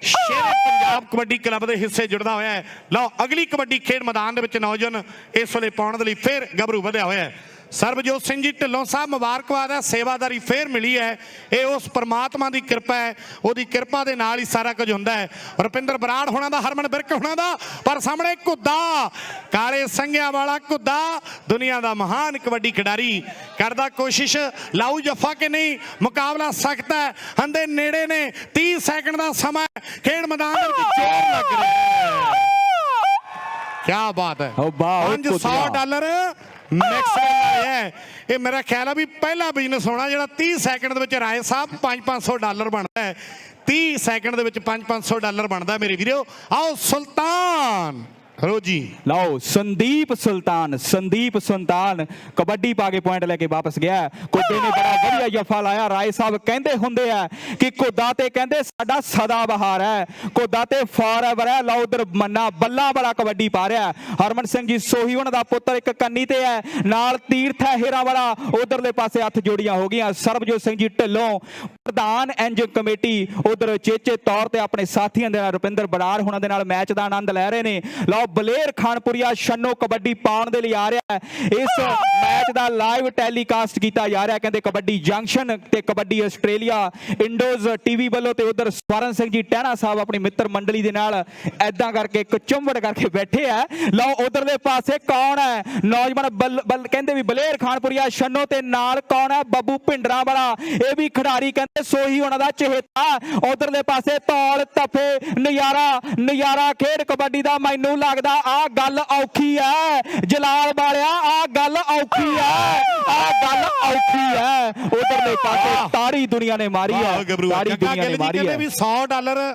ਸ਼ੇਰੇ ਪੰਜਾਬ ਕਬੱਡੀ ਕਲੱਬ ਦੇ ਹਿੱਸੇ ਜੁੜਦਾ ਹੋਇਆ ਹੈ। ਲਓ ਅਗਲੀ ਕਬੱਡੀ ਖੇਡ ਮੈਦਾਨ ਦੇ ਵਿੱਚ ਨੌਜਵਾਨ ਇਸ ਵੇਲੇ ਪਾਉਣ ਦੇ ਲਈ ਫਿਰ ਗੱਭਰੂ ਵਧਿਆ ਹੋਇਆ ਹੈ। ਸਰਬਜੋਤ ਸਿੰਘ ਜੀ ਢਿੱਲੋਂ ਸਾਹਿਬ ਮੁਬਾਰਕਬਾਦ ਹੈ। ਸੇਵਾਦਾਰੀ ਫੇਰ ਮਿਲੀ ਹੈ। ਇਹ ਉਸ ਪਰਮਾਤਮਾ ਦੀ ਕਿਰਪਾ ਹੈ, ਉਹਦੀ ਕਿਰਪਾ ਦੇ ਨਾਲ ਹੀ ਸਾਰਾ ਕੁਝ ਹੁੰਦਾ ਹੈ। ਰੁਪਿੰਦਰ ਬਰਾੜ ਹੋਣਾ ਦਾ, ਹਰਮਨ ਬਿਰਕ ਹੋਣਾ ਦਾ, ਪਰ ਸਾਹਮਣੇ ਘੁੱਦਾ ਕਾਲੇ ਸੰਘਿਆਂ ਵਾਲਾ ਘੁੱਦਾ ਦੁਨੀਆ ਦਾ ਮਹਾਨ ਕਬੱਡੀ ਖਿਡਾਰੀ ਕਰਦਾ ਕੋਸ਼ਿਸ਼। ਲਾਊ ਜੱਫਾ ਕਿ ਨਹੀਂ, ਮੁਕਾਬਲਾ ਸਖਤ ਹੈ। ਹੰਦੇ ਨੇੜੇ ਨੇ 30 ਸੈਕਿੰਡ ਦਾ ਸਮਾਂ ਖੇਡ ਮੈਦਾਨ ਦੇ ਵਿੱਚ ਜ਼ੋਰ ਲੱਗ ਰਿਹਾ ਹੈ। ਕੀ ਬਾਤ ਹੈ। $500 ਮੈਕਸਵੈਲ ਹੈ। ਇਹ ਮੇਰਾ ਖਿਆਲ ਹੈ ਵੀ ਪਹਿਲਾ ਬਿਜ਼ਨਸ ਹੋਣਾ ਜਿਹੜਾ 30 ਸੈਕਿੰਡ ਦੇ ਵਿੱਚ ਰਾਏ ਸਾਹਿਬ $500 ਬਣਦਾ ਹੈ। 30 ਸੈਕਿੰਡ ਦੇ ਵਿੱਚ $500 ਬਣਦਾ ਮੇਰੇ ਵੀਰੋ। ਆਓ ਸੁਲਤਾਨ ਰੋਜੀ। ਲਓ ਸੰਦੀਪ ਸੁਲਤਾਨ, ਸੰਦੀਪ ਸੁਲਤਾਨ ਕਬੱਡੀ ਪਾ ਕੇ ਪੁਆਇੰਟ ਲੈ ਕੇ ਵਾਪਸ ਗਿਆ। ਕੁੱਦੇ ਨੇ ਬੜਾ ਵਧੀਆ ਜੱਫਾ ਲਾਇਆ। ਰਾਏ ਸਾਹਿਬ ਕਹਿੰਦੇ ਹੁੰਦੇ ਆ ਕਿ ਕੁੱਦਾ ਤੇ ਕਹਿੰਦੇ ਸਾਡਾ ਸਦਾ ਬਹਾਰ ਹੈ, ਕੁੱਦਾ ਤੇ ਫੋਰਐਵਰ ਹੈ। ਲਓ ਉਧਰ ਮੰਨਾ ਬੱਲਾ ਵਾਲਾ ਕਬੱਡੀ ਪਾ ਰਿਹਾ। ਹਰਮਨ ਸਿੰਘ ਜੀ ਸੋਹੀ ਉਹਨਾਂ ਦਾ ਪੁੱਤਰ ਇੱਕ ਕੰਨੀ ਤੇ ਹੈ, ਨਾਲ ਤੀਰਥ ਹੈ ਹੀਰਾ ਵਾਲਾ। ਉਧਰਲੇ ਪਾਸੇ ਹੱਥ ਜੋੜੀਆਂ ਹੋ ਗਈਆਂ। ਸਰਬਜੋਤ ਸਿੰਘ ਜੀ ਢਿੱਲੋਂ ਪ੍ਰਧਾਨ ਇੰਜਨ ਕਮੇਟੀ ਉਧਰ ਚੇਚੇ ਤੌਰ ਤੇ ਆਪਣੇ ਸਾਥੀਆਂ ਦੇ ਨਾਲ ਰੁਪਿੰਦਰ ਬਰਾੜ ਉਹਨਾਂ ਦੇ ਨਾਲ ਮੈਚ ਦਾ ਆਨੰਦ ਲੈ ਰਹੇ ਨੇ। ਲਓ ਬਲੇਰ ਖਾਨਪੁਰੀਆ ਛੰਨੋ ਕਬੱਡੀ ਪਾਉਣ ਦੇ ਲਈ ਆ ਰਿਹਾ ਹੈ। ਇਸ ਮੈਚ ਦਾ ਲਾਈਵ ਟੈਲੀਕਾਸਟ ਕੀਤਾ ਜਾ ਰਿਹਾ ਕਹਿੰਦੇ ਕਬੱਡੀ ਜੰਕਸ਼ਨ ਤੇ ਕਬੱਡੀ ਆਸਟ੍ਰੇਲੀਆ ਇੰਡੋਜ਼ ਟੀਵੀ ਵੱਲੋਂ। ਤੇ ਉਧਰ ਸਵਰਨ ਸਿੰਘ ਜੀ ਟਹਿਣਾ ਸਾਹਿਬ ਆਪਣੀ ਮਿੱਤਰ ਮੰਡਲੀ ਦੇ ਨਾਲ ਐਦਾਂ ਕਰਕੇ ਇੱਕ ਚੁੰਬੜ ਕਰਕੇ ਬੈਠੇ ਆ। ਲਓ ਉਧਰਲੇ ਪਾਸੇ ਕੌਣ ਹੈ ਨੌਜਵਾਨ ਕਹਿੰਦੇ ਵੀ ਬਲੇਰ ਖਾਨਪੁਰੀਆ ਛੰਨੋ ਤੇ ਨਾਲ ਕੌਣ ਹੈ ਬੱਬੂ ਭਿੰਡਰਾਂ ਵਾਲਾ। ਇਹ ਵੀ ਖਿਡਾਰੀ ਕਹਿੰਦੇ ਸੋਹੀ ਉਹਨਾਂ ਦਾ ਚਹੇਤਾ। ਉਧਰਲੇ ਪਾਸੇ ਧੌਲ ਤਫੇ ਨਜ਼ਾਰਾ ਖੇਡ ਕਬੱਡੀ ਦਾ। ਮੈਨੂੰ ਲੱਗਦਾ ਆ ਗੱਲ ਔਖੀ ਹੈ ਜਲਾਲ ਵਾਲਿਆ, ਆ ਗੱਲ ਔਖੀ ਹੈ, ਆ ਗੱਲ ਔਖੀ ਹੈ। ਉਧਰਲੇ ਪਾਸੇ ਤਾੜੀ ਦੁਨੀਆ ਨੇ ਮਾਰੀ ਹੈ, ਤਾੜੀ ਦੁਨੀਆ ਨੇ ਮਾਰੀ ਹੈ। ਵੀ $100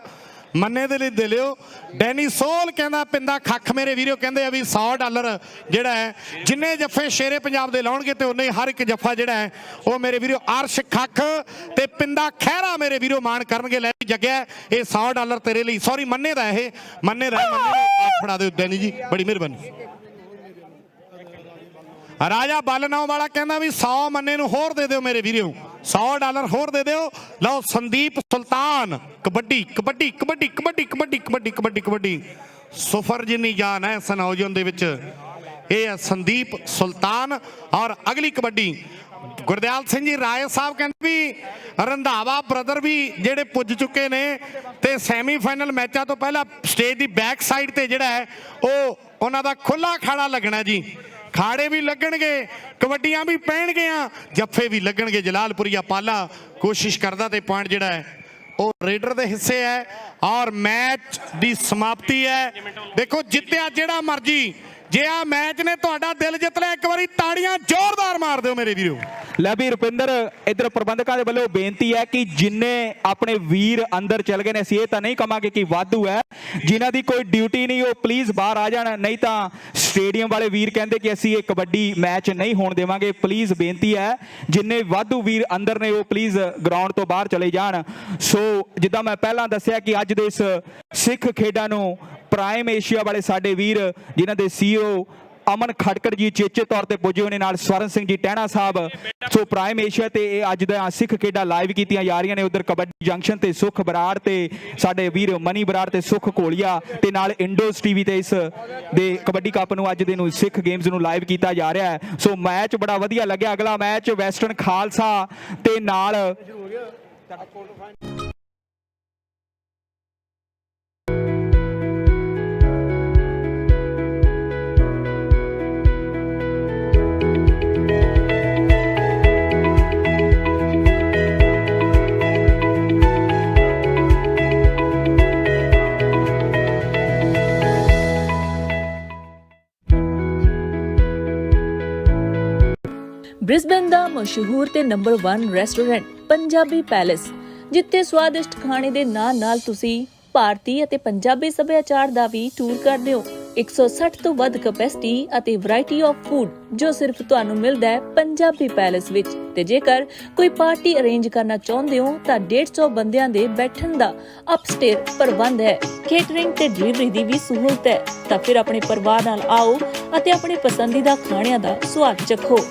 ਮੰਨੇ ਦੇ ਲਈ ਦੇ ਲਿਓ। ਡੈਨੀ ਸੋਲ ਕਹਿੰਦਾ ਪਿੰਦਾ ਖੱਖ ਮੇਰੇ ਵੀਰੋ ਕਹਿੰਦੇ ਆ ਵੀ $100 ਜਿਹੜਾ ਹੈ ਜਿੰਨੇ ਜੱਫੇ ਸ਼ੇਰੇ ਪੰਜਾਬ ਦੇ ਲਾਉਣਗੇ ਤੇ ਉਹਨੇ ਹਰ ਇੱਕ ਜੱਫਾ ਜਿਹੜਾ ਹੈ ਉਹ ਮੇਰੇ ਵੀਰੋ ਅਰਸ਼ ਖੱਖ ਤੇ ਪਿੰਦਾ ਖਹਿਰਾ ਮੇਰੇ ਵੀਰੋ ਮਾਣ ਕਰਨਗੇ। ਲੈ ਜੱਗਿਆ ਇਹ $100 ਤੇਰੇ ਲਈ। ਸੌਰੀ ਮੰਨੇ ਦਾ, ਇਹ ਮੰਨੇ ਦਾ ਫੜਾ ਦਿਓ ਡੈਨੀ ਜੀ, ਬੜੀ ਮਿਹਰਬਾਨੀ। ਰਾਜਾ ਬਾਲਨਾਓ ਵਾਲਾ ਕਹਿੰਦਾ ਵੀ 100 ਮੰਨੇ ਨੂੰ ਹੋਰ ਦੇ ਦਿਓ ਮੇਰੇ ਵੀਰੋ, $100 ਹੋਰ ਦੇ ਦਿਓ। ਲਓ ਸੰਦੀਪ ਸੁਲਤਾਨ ਕਬੱਡੀ ਕਬੱਡੀ ਕਬੱਡੀ ਕਬੱਡੀ ਕਬੱਡੀ ਕਬੱਡੀ ਕਬੱਡੀ ਕਬੱਡੀ ਸੁਫਰ ਜਿੰਨੀ ਜਾਨ ਹੈ ਇਸ ਨੌਜਵਾਨ ਦੇ ਵਿੱਚ। ਇਹ ਹੈ ਸੰਦੀਪ ਸੁਲਤਾਨ। ਔਰ ਅਗਲੀ ਕਬੱਡੀ ਗੁਰਦਿਆਲ ਸਿੰਘ ਜੀ ਰਾਏ ਸਾਹਿਬ ਕਹਿੰਦੇ ਵੀ ਰੰਧਾਵਾ ਬ੍ਰਦਰ ਵੀ ਜਿਹੜੇ ਪੁੱਜ ਚੁੱਕੇ ਨੇ ਤੇ ਸੈਮੀਫਾਈਨਲ ਮੈਚਾਂ ਤੋਂ ਪਹਿਲਾਂ ਸਟੇਜ ਦੀ ਬੈਕ ਸਾਈਡ ਤੇ ਜਿਹੜਾ ਹੈ ਉਹ ਉਹਨਾਂ ਦਾ ਖੁੱਲਾ ਖਾੜਾ ਲੱਗਣਾ ਜੀ। ਖਾੜੇ ਵੀ ਲੱਗਣਗੇ, ਕਬੱਡੀਆਂ ਵੀ ਪੈਣਗੀਆਂ, ਜੱਫੇ ਵੀ ਲੱਗਣਗੇ। ਜਲਾਲਪੁਰੀਆ ਪਾਲਾ ਕੋਸ਼ਿਸ਼ ਕਰਦਾ ਤੇ ਪੁਆਇੰਟ ਜਿਹੜਾ ਹੈ ਉਹ ਰੇਡਰ ਦੇ ਹਿੱਸੇ ਹੈ ਔਰ ਮੈਚ ਦੀ ਸਮਾਪਤੀ ਹੈ। ਦੇਖੋ ਜਿੱਤਿਆ ਜਿਹੜਾ ਮਰਜੀ, ਜੇ ਆ ਮੈਚ ਨੇ ਤੁਹਾਡਾ ਦਿਲ ਜਿੱਤ ਲਿਆ ਇੱਕ ਵਾਰੀ ਤਾੜੀਆਂ ਜ਼ੋਰਦਾਰ ਮਾਰ ਦਿਓ ਮੇਰੇ ਵੀਰੋ। ਲੈ ਵੀ ਰੁਪਿੰਦਰ, ਇਧਰ ਪ੍ਰਬੰਧਕਾਂ ਦੇ ਵੱਲੋਂ ਬੇਨਤੀ ਹੈ ਕਿ ਜਿੰਨੇ ਆਪਣੇ ਵੀਰ ਅੰਦਰ ਚਲ ਗਏ ਨੇ, ਅਸੀਂ ਇਹ ਤਾਂ ਨਹੀਂ ਕਹਾਂਗੇ ਕਿ ਵਾਧੂ ਹੈ, ਜਿਨ੍ਹਾਂ ਦੀ ਕੋਈ ਡਿਊਟੀ ਨਹੀਂ ਉਹ ਪਲੀਜ਼ ਬਾਹਰ ਆ ਜਾਣ, ਨਹੀਂ ਤਾਂ ਸਟੇਡੀਅਮ ਵਾਲੇ ਵੀਰ ਕਹਿੰਦੇ ਕਿ ਅਸੀਂ ਇਹ ਕਬੱਡੀ ਮੈਚ ਨਹੀਂ ਹੋਣ ਦੇਵਾਂਗੇ। ਪਲੀਜ਼ ਬੇਨਤੀ ਹੈ, ਜਿੰਨੇ ਵਾਧੂ ਵੀਰ ਅੰਦਰ ਨੇ ਉਹ ਪਲੀਜ਼ ਗਰਾਊਂਡ ਤੋਂ ਬਾਹਰ ਚਲੇ ਜਾਣ। ਸੋ ਜਿੱਦਾਂ ਮੈਂ ਪਹਿਲਾਂ ਦੱਸਿਆ ਕਿ ਅੱਜ ਦੇ ਇਸ ਸਿੱਖ ਖੇਡਾਂ ਨੂੰ ਪ੍ਰਾਈਮ ਏਸ਼ੀਆ ਵਾਲੇ ਸਾਡੇ ਵੀਰ ਜਿਨ੍ਹਾਂ ਦੇ CEO ਅਮਨ ਖੜਕੜ ਜੀ ਚੇਚੇ ਤੌਰ ਤੇ ਪੁੱਜੇ ਹੋਏ ਨੇ, ਨਾਲ ਸਵਰਨ ਸਿੰਘ ਜੀ ਟਹਿਣਾ ਸਾਹਿਬ। ਸੋ ਪ੍ਰਾਈਮ ਏਸ਼ੀਆ ਤੇ ਇਹ ਅੱਜ ਦਾ ਸਿੱਖ ਖੇਡਾਂ ਲਾਈਵ ਕੀਤੀਆਂ ਜਾ ਰਹੀਆਂ ਨੇ। ਉਧਰ ਕਬੱਡੀ ਜੰਕਸ਼ਨ ਤੇ ਸੁਖ ਬਰਾੜ ਤੇ ਸਾਡੇ ਵੀਰ ਮਨੀ ਬਰਾੜ ਤੇ ਸੁਖ ਕੋਲੀਆ ਤੇ ਨਾਲ ਇੰਡੋਸ ਟੀਵੀ ਤੇ ਇਸ ਦੇ ਕਬੱਡੀ ਕੱਪ ਨੂੰ ਅੱਜ ਦੇ ਨੂੰ ਸਿੱਖ ਗੇਮਸ ਨੂੰ ਲਾਈਵ ਕੀਤਾ ਜਾ ਰਿਹਾ ਹੈ। ਸੋ ਮੈਚ ਬੜਾ ਵਧੀਆ ਲੱਗਿਆ। ਅਗਲਾ ਮੈਚ ਵੈਸਟਰਨ ਖਾਲਸਾ ਤੇ ਨਾਲ ਬ੍ਰਿਸਬਨ ਦਾ ਮਸ਼ਹੂਰ ਤੇ ਨੰਬਰ 1 ਰੈਸਟੋਰੈਂਟ ਪੰਜਾਬੀ ਪੈਲੇਸ, ਜਿੱਥੇ ਸਵਾਦਿਸ਼ਟ ਖਾਣੇ ਦੇ ਨਾਲ-ਨਾਲ ਤੁਸੀਂ ਭਾਰਤੀ ਅਤੇ ਪੰਜਾਬੀ ਸੱਭਿਆਚਾਰ ਦਾ ਵੀ ਟੂਰ ਕਰਦੇ ਹੋ। 160 ਤੋਂ ਵੱਧ ਕੈਪੈਸਿਟੀ ਅਤੇ ਵੈਰਾਈਟੀ ਆਫ ਫੂਡ ਜੋ ਸਿਰਫ ਤੁਹਾਨੂੰ ਮਿਲਦਾ ਹੈ ਪੰਜਾਬੀ ਪੈਲੇਸ ਵਿੱਚ। ਤੇ ਜੇਕਰ ਕੋਈ ਪਾਰਟੀ ਅਰੇਂਜ ਕਰਨਾ ਚਾਹੁੰਦੇ ਹੋ ਤਾਂ 150 ਬੰਦਿਆਂ ਦੇ ਬੈਠਣ ਦਾ ਅਪਸਟੇਅਰ ਪ੍ਰਬੰਧ ਹੈ। ਕੇਟਰਿੰਗ ਤੇ ਡਿਲੀਵਰੀ ਦੀ ਵੀ ਸਹੂਲਤ ਹੈ। ਤਾਂ ਫਿਰ ਆਪਣੇ ਪਰਿਵਾਰ ਨਾਲ ਆਓ ਅਤੇ ਆਪਣੇ ਪਸੰਦੀਦਾ ਖਾਣਿਆਂ ਦਾ ਸਵਾਦ ਚੱਖੋ।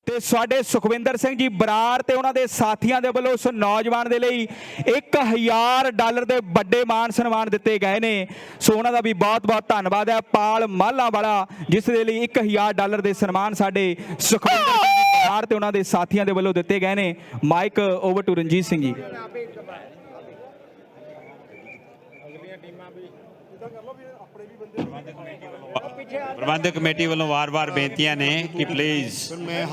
ਤੇ ਸਾਡੇ ਸੁਖਵਿੰਦਰ ਸਿੰਘ ਜੀ ਬਰਾੜ ਤੇ ਉਹਨਾਂ ਦੇ ਸਾਥੀਆਂ ਦੇ ਵੱਲੋਂ ਉਸ ਨੌਜਵਾਨ ਦੇ ਲਈ $1000 ਦੇ ਵੱਡੇ ਮਾਨ ਸਨਮਾਨ ਦਿੱਤੇ ਗਏ ਨੇ। ਸੋ ਉਹਨਾਂ ਦਾ ਵੀ ਬਹੁਤ-ਬਹੁਤ ਧੰਨਵਾਦ ਹੈ। ਪਾਲ ਮਾਲਾ ਵਾਲਾ ਜਿਸ ਦੇ ਲਈ $1000 ਦੇ ਸਨਮਾਨ ਸਾਡੇ ਸੁਖਵਿੰਦਰ ਸਿੰਘ ਜੀ ਬਰਾੜ ਤੇ ਉਹਨਾਂ ਦੇ ਸਾਥੀਆਂ ਦੇ ਵੱਲੋਂ ਦਿੱਤੇ ਗਏ ਨੇ। Mike over to Ranjit Singh ji. ਪ੍ਰਬੰਧਕ ਕਮੇਟੀ ਵੱਲੋਂ ਵਾਰ-ਵਾਰ ਬੇਨਤੀਆਂ ਨੇ ਕਿ ਪਲੀਜ਼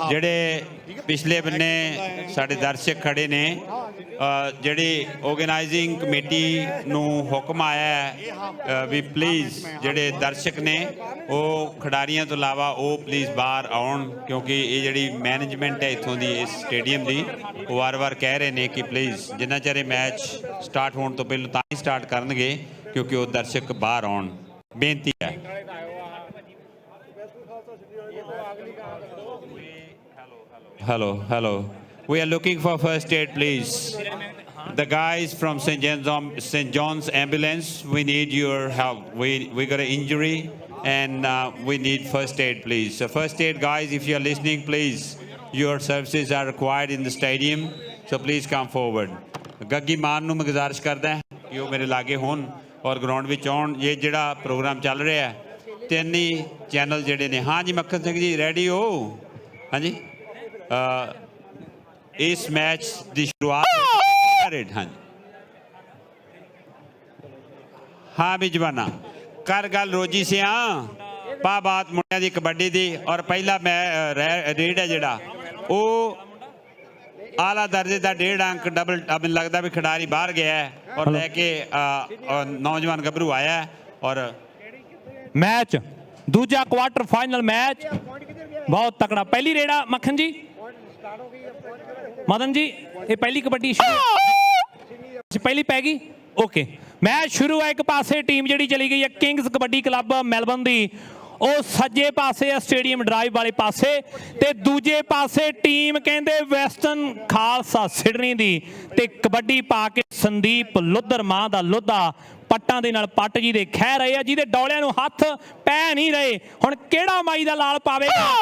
ਜਿਹੜੇ ਪਿਛਲੇ ਬੰਨੇ ਸਾਡੇ ਦਰਸ਼ਕ ਖੜੇ ਨੇ, ਜਿਹੜੀ ਆਰਗੇਨਾਈਜ਼ਿੰਗ ਕਮੇਟੀ ਨੂੰ ਹੁਕਮ ਆਇਆ ਹੈ ਵੀ ਪਲੀਜ਼ ਜਿਹੜੇ ਦਰਸ਼ਕ ਨੇ ਉਹ ਖਿਡਾਰੀਆਂ ਤੋਂ ਇਲਾਵਾ ਉਹ ਪਲੀਜ਼ ਬਾਹਰ ਆਉਣ, ਕਿਉਂਕਿ ਇਹ ਜਿਹੜੀ ਮੈਨੇਜਮੈਂਟ ਹੈ ਇੱਥੋਂ ਦੀ ਇਸ ਸਟੇਡੀਅਮ ਦੀ ਉਹ ਵਾਰ-ਵਾਰ ਕਹਿ ਰਹੇ ਨੇ ਕਿ ਪਲੀਜ਼ ਜਿੰਨਾ ਚਿਰ ਇਹ ਮੈਚ ਸਟਾਰਟ ਹੋਣ ਤੋਂ ਪਹਿਲਾਂ ਤਾਂ ਹੀ ਸਟਾਰਟ ਕਰਨਗੇ ਕਿਉਂਕਿ ਉਹ ਦਰਸ਼ਕ ਬਾਹਰ ਆਉਣ। ਬੇਨਤੀ ਹੈ। Hello. We are looking for first aid, please. The guys from St. John's Ambulance, we need your help. We got an injury and we need first aid, please. So first aid guys, if you are listening, please, your services are required in the stadium. So please come forward. Gaggi ਮਾਨ ਨੂੰ ਮੈਂ ਗੁਜ਼ਾਰਿਸ਼ ਕਰਦਾ ਕਿ ਉਹ ਮੇਰੇ ਲਾਗੇ ਹੋਣ ਔਰ ਗਰਾਊਂਡ ਵਿੱਚ ਆਉਣ। ਇਹ ਜਿਹੜਾ ਪ੍ਰੋਗਰਾਮ ਚੱਲ ਰਿਹਾ ਹੈ 3 ਹੀ ਚੈਨਲ ਜਿਹੜੇ ਨੇ। ਹਾਂਜੀ ਮੱਖਣ ਸਿੰਘ ਜੀ ਰੈਡੀ ਹੋ? ਹਾਂਜੀ ਇਸ ਮੈਚ ਦੀ ਸ਼ੁਰੂਆਤ ਹਾਂ ਵੀ ਜਵਾਨਾ ਕਰ ਗੱਲ ਰੋਜੀ ਸਿਆ ਪਾ ਬਾਤ ਮੁੰਡਿਆਂ ਦੀ ਕਬੱਡੀ ਦੀ। ਔਰ ਪਹਿਲਾ ਰੇਡ ਹੈ ਜਿਹੜਾ ਉਹ ਆਲਾ ਦਰਜੇ ਦਾ 1.5 ਅੰਕ ਡਬਲ ਮੈਨੂੰ ਲੱਗਦਾ ਵੀ ਖਿਡਾਰੀ ਬਾਹਰ ਗਿਆ ਹੈ ਔਰ ਲੈ ਕੇ ਨੌਜਵਾਨ ਗੱਭਰੂ ਆਇਆ। ਔਰ ਮੈਚ ਦੂਜਾ ਕੁਆਟਰ ਫਾਈਨਲ ਮੈਚ ਬਹੁਤ ਤਕੜਾ। ਪਹਿਲੀ ਰੇੜਾ ਮੱਖਣ ਜੀ, ਮਦਨ ਜੀ, ਇਹ ਪਹਿਲੀ ਕਬੱਡੀ ਪਹਿਲੀ ਪੈ ਗਈ। ਓਕੇ ਮੈਚ ਸ਼ੁਰੂ ਹੈ। ਇੱਕ ਪਾਸੇ ਟੀਮ ਜਿਹੜੀ ਚਲੀ ਗਈ ਹੈ ਕਿੰਗਸ ਕਬੱਡੀ ਕਲੱਬ ਮੈਲਬਨ ਦੀ, ਉਹ ਸੱਜੇ ਪਾਸੇ ਆ ਸਟੇਡੀਅਮ ਡਰਾਈਵ ਵਾਲੇ ਪਾਸੇ, ਤੇ ਦੂਜੇ ਪਾਸੇ ਟੀਮ ਕਹਿੰਦੇ ਵੈਸਟਰਨ ਖਾਲਸਾ ਸਿਡਨੀ ਦੀ, ਤੇ ਕਬੱਡੀ ਪਾ ਕੇ ਸੰਦੀਪ ਲੁੱਧਰ ਮਾਂ ਦਾ ਲੋਧਾ ਪੱਟਾਂ ਦੇ ਨਾਲ ਪੱਟ ਜੀ ਦੇ ਖਹਿ ਰਹੇ ਆ, ਜਿਹਦੇ ਡੌਲਿਆਂ ਨੂੰ ਹੱਥ ਪੈ ਨਹੀਂ ਰਹੇ। ਹੁਣ ਕਿਹੜਾ ਮਾਈ ਦਾ ਲਾਲ ਪਾਵੇਗਾ?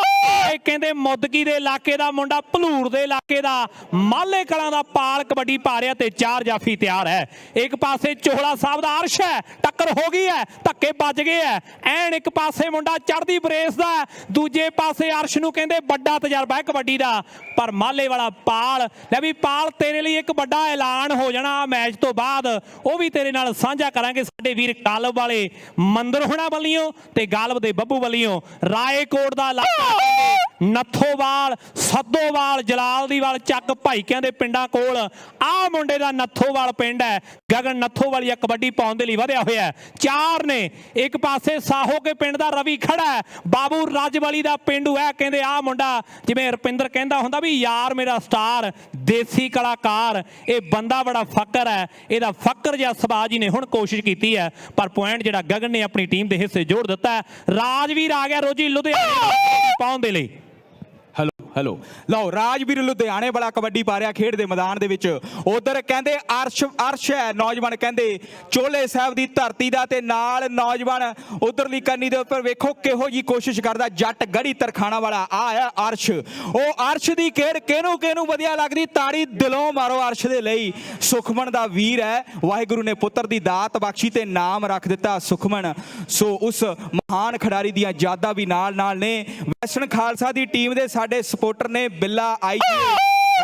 ਇਹ ਕਹਿੰਦੇ ਮੁੱਦਕੀ ਦੇ ਇਲਾਕੇ ਦਾ ਮੁੰਡਾ, ਭਲੂਰ ਦੇ ਇਲਾਕੇ ਦਾ, ਮਾਲੇ ਕਲਾਂ ਦਾ ਪਾਲ ਕਬੱਡੀ ਪਾ ਰਿਹਾ ਤੇ 4 ਜਾਫੀ ਤਿਆਰ ਹੈ। ਇੱਕ ਪਾਸੇ ਚੋਹਲਾ ਸਾਹਿਬ ਦਾ ਅਰਸ਼ ਹੈ, ਟੱਕਰ ਹੋ ਗਈ ਹੈ, ਧੱਕੇ ਵੱਜ ਗਏ ਹੈ। ਐਨ ਇੱਕ ਪਾਸੇ ਮੁੰਡਾ ਚੜ੍ਹਦੀ ਬਰੇਸ ਦਾ, ਦੂਜੇ ਪਾਸੇ ਅਰਸ਼ ਨੂੰ ਕਹਿੰਦੇ ਵੱਡਾ ਤਜਰਬਾ ਹੈ ਕਬੱਡੀ ਦਾ। ਪਰ ਮਾਲੇ ਵਾਲਾ ਪਾਲ, ਲੈ ਵੀ ਪਾਲ ਤੇਰੇ ਲਈ ਇੱਕ ਵੱਡਾ ਐਲਾਨ ਹੋ ਜਾਣਾ ਮੈਚ ਤੋਂ ਬਾਅਦ, ਉਹ ਵੀ ਤੇਰੇ ਨਾਲ ਸਾਂਝਾ ਕਰਾਂਗੇ ਸਾਡੇ ਵੀਰ ਗਾਲਬ ਵਾਲੇ ਮੰਦਰ ਹੋਣਾ ਵੱਲੋਂ ਤੇ ਗਾਲਬ ਦੇ ਬੱਬੂ ਵੱਲੋਂ। ਰਾਏਕੋਟ ਦਾ ਇਲਾਕਾ ਨੱਥੋਵਾਲ, ਸੱਦੋਵਾਲ, ਜਲਾਲਦੀਵਾਲ, ਚੱਕ ਭਾਈਕਿਆਂ ਦੇ ਪਿੰਡਾਂ ਕੋਲ ਆਹ ਮੁੰਡੇ ਦਾ ਨੱਥੋਵਾਲ ਪਿੰਡ ਹੈ। ਗਗਨ ਨੱਥੋਵਾਲੀਆ ਕਬੱਡੀ ਪਾਉਣ ਦੇ ਲਈ ਵਧਿਆ ਹੋਇਆ ਹੈ। 4 ਨੇ ਇੱਕ ਪਾਸੇ ਸਾਹੋ ਕੇ ਪਿੰਡ ਦਾ ਰਵੀ ਖੜਾ ਹੈ, ਬਾਬੂ ਰਾਜਵਾਲੀ ਦਾ ਪਿੰਡੂ ਹੈ। ਕਹਿੰਦੇ ਆਹ ਮੁੰਡਾ ਜਿਵੇਂ ਰੁਪਿੰਦਰ ਕਹਿੰਦਾ ਹੁੰਦਾ ਵੀ ਯਾਰ ਮੇਰਾ ਸਟਾਰ ਦੇਸੀ ਕਲਾਕਾਰ, ਇਹ ਬੰਦਾ ਬੜਾ ਫਕਰ ਹੈ। ਇਹਦਾ ਫਕਰ ਜਿਹਾ ਸੁਭਾਅ ਜੀ ਨੇ ਹੁਣ ਕੋਸ਼ਿਸ਼ ਕੀਤੀ ਹੈ, ਪਰ ਪੁਆਇੰਟ ਜਿਹੜਾ ਗਗਨ ਨੇ ਆਪਣੀ ਟੀਮ ਦੇ ਹਿੱਸੇ ਜੋੜ ਦਿੱਤਾ ਹੈ। ਰਾਜਵੀਰ ਆ ਗਿਆ ਰੋਜੀ ਲੁਧਿਆਣੇ ਪਾਉਣ ਦੇ ਲਈ। ਹੈਲੋ ਲਓ, ਰਾਜਵੀਰ ਲੁਧਿਆਣੇ ਵਾਲਾ ਕਬੱਡੀ ਪਾ ਰਿਹਾ ਖੇਡ ਦੇ ਮੈਦਾਨ ਦੇ ਵਿੱਚ। ਉਧਰ ਕਹਿੰਦੇ ਅਰਸ਼ ਹੈ ਨੌਜਵਾਨ, ਕਹਿੰਦੇ ਚੋਲੇ ਸਾਹਿਬ ਦੀ ਧਰਤੀ ਦਾ, ਤੇ ਨਾਲ ਨੌਜਵਾਨ ਉਧਰਲੀ ਕੰਨੀ ਦੇ ਉੱਪਰ ਵੇਖੋ ਕਿਹੋ ਜੀ ਕੋਸ਼ਿਸ਼ ਕਰਦਾ ਜੱਟ ਗੜੀ ਤਰਖਾਣਾ ਵਾਲਾ। ਆ ਅਰਸ਼, ਉਹ ਅਰਸ਼ ਦੀ ਖੇਡ ਕਿਹਨੂੰ ਵਧੀਆ ਲੱਗਦੀ, ਤਾੜੀ ਦਿਲੋਂ ਮਾਰੋ ਅਰਸ਼ ਦੇ ਲਈ। ਸੁਖਮਨ ਦਾ ਵੀਰ ਹੈ, ਵਾਹਿਗੁਰੂ ਨੇ ਪੁੱਤਰ ਦੀ ਦਾਤ ਬਖਸ਼ੀ ਤੇ ਨਾਮ ਰੱਖ ਦਿੱਤਾ ਸੁਖਮਨ। ਸੋ ਉਸ ਮਹਾਨ ਖਿਡਾਰੀ ਦੀਆਂ ਯਾਦਾਂ ਵੀ ਨਾਲ ਨੇ। ਵੈਸਟਰਨ ਖਾਲਸਾ ਦੀ ਟੀਮ ਦੇ ਸਾਡੇ ਸਪੋਰਟਰ ਨੇ ਬਿੱਲਾ ਆਈਜੀਏ,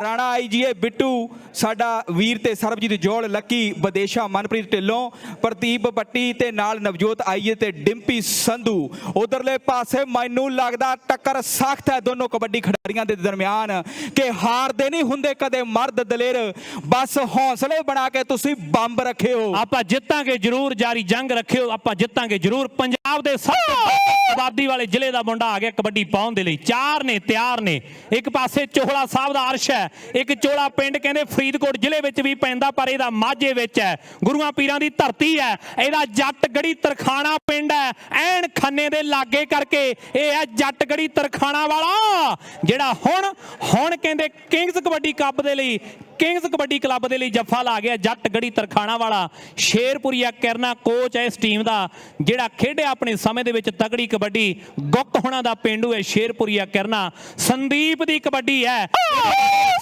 ਰਾਣਾ ਆਈਜੀਏ ਬਿੱਟੂ ਸਾਡਾ ਵੀਰ, ਤੇ ਸਰਬਜੀਤ ਜੋਲ, ਲੱਕੀ ਵਿਦੇਸ਼ਾ, ਮਨਪ੍ਰੀਤ ਢਿੱਲੋਂ, ਪ੍ਰਦੀਪ ਬੱਟੀ ਤੇ ਨਾਲ ਨਵਜੋਤ ਆਈਏ ਤੇ ਡਿੰਪੀ ਸੰਧੂ। ਉਧਰਲੇ ਪਾਸੇ ਮੈਨੂੰ ਲੱਗਦਾ ਟੱਕਰ ਸਖਤ ਹੈ ਦੋਨੋਂ ਕਬੱਡੀ ਖਿਡਾਰੀਆਂ ਦੇ ਦਰਮਿਆਨ, ਕਿ ਹਾਰਦੇ ਨਹੀਂ ਹੁੰਦੇ ਕਦੇ ਮਰਦ ਦਲੇਰ, ਬਸ ਹੌਸਲੇ ਬਣਾ ਕੇ ਤੁਸੀਂ ਬੰਬ ਰੱਖਿਓ। ਆਪਾਂ ਜਿੱਤਾਂਗੇ ਜ਼ਰੂਰ, ਜਾਰੀ ਜੰਗ ਰੱਖਿਓ, ਆਪਾਂ ਜਿੱਤਾਂਗੇ ਜ਼ਰੂਰ। ਪੰਜਾਬ ਦੇ ਸਭ ਤੋਂ ਆਬਾਦੀ ਵਾਲੇ ਜ਼ਿਲ੍ਹੇ ਦਾ ਮੁੰਡਾ ਆ ਗਿਆ ਕਬੱਡੀ ਪਾਉਣ ਦੇ ਲਈ। 4 ਨੇ ਤਿਆਰ ਨੇ। ਇੱਕ ਪਾਸੇ ਚੋਹਲਾ ਸਾਹਿਬ ਦਾ ਅਰਸ਼ ਹੈ, ਇੱਕ ਚੋਲਾ ਪਿੰਡ ਕਹਿੰਦੇ ਫਰੀਦਕੋਟ ਜ਼ਿਲ੍ਹੇ ਵਿੱਚ ਵੀ ਪੈਂਦਾ, ਪਰ ਇਹਦਾ ਮਾਝੇ ਵਿੱਚ ਹੈ, ਗੁਰੂਆਂ ਪੀਰਾਂ ਦੀ ਧਰਤੀ ਹੈ। ਇਹਦਾ ਜੱਟ ਗੜੀ ਤਰਖਾਣਾ ਪਿੰਡ ਹੈ, ਐਨ ਖੰਨੇ ਦੇ ਲਾਗੇ ਕਰਕੇ ਇਹ ਹੈ ਜੱਟ ਗੜੀ ਤਰਖਾਣਾ ਵਾਲਾ, ਜਿਹੜਾ ਹੁਣ ਕਹਿੰਦੇ ਕਿੰਗਸ ਕਬੱਡੀ ਕੱਪ ਦੇ ਲਈ, ਕਿੰਗਸ ਕਬੱਡੀ ਕਲੱਬ ਦੇ ਲਈ ਜੱਫਾ ਲਾ ਗਿਆ। ਜੱਟ ਗੜੀ ਤਰਖਾਣਾ ਵਾਲਾ ਸ਼ੇਰਪੁਰੀਆ ਕਿਰਨਾ ਕੋਚ ਹੈ ਇਸ ਟੀਮ ਦਾ, ਜਿਹੜਾ ਖੇਡਿਆ ਆਪਣੇ ਸਮੇਂ ਦੇ ਵਿੱਚ ਤਗੜੀ ਕਬੱਡੀ। ਗੁੱਕ ਹੋਣਾ ਦਾ ਪਿੰਡੂ ਹੈ ਸ਼ੇਰਪੁਰੀਆ ਕਿਰਨਾ। ਸੰਦੀਪ ਦੀ ਕਬੱਡੀ ਹੈ।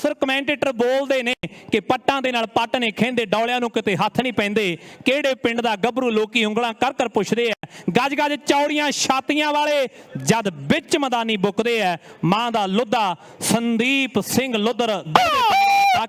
ਸਰ ਕਮੈਂਟੇਟਰ ਬੋਲਦੇ ਨੇ ਕਿ ਪੱਟਾਂ ਦੇ ਨਾਲ ਪੱਟ ਨੇ ਖੇਂਦੇ, ਡੌਲਿਆਂ ਨੂੰ ਕਿਤੇ ਹੱਥ ਨਹੀਂ ਪੈਂਦੇ। ਕਿਹੜੇ ਪਿੰਡ ਦਾ ਗੱਭਰੂ, ਲੋਕੀ ਉਂਗਲਾਂ ਕਰ ਪੁੱਛਦੇ ਆ। ਗੱਜ ਚੌੜੀਆਂ ਛਾਤੀਆਂ ਵਾਲੇ ਜਦ ਵਿੱਚ ਮੈਦਾਨੀ ਬੁੱਕਦੇ ਆ। ਮਾਂ ਦਾ ਲੁੱਧਾ ਸੰਦੀਪ ਸਿੰਘ ਲੁੱਧਰ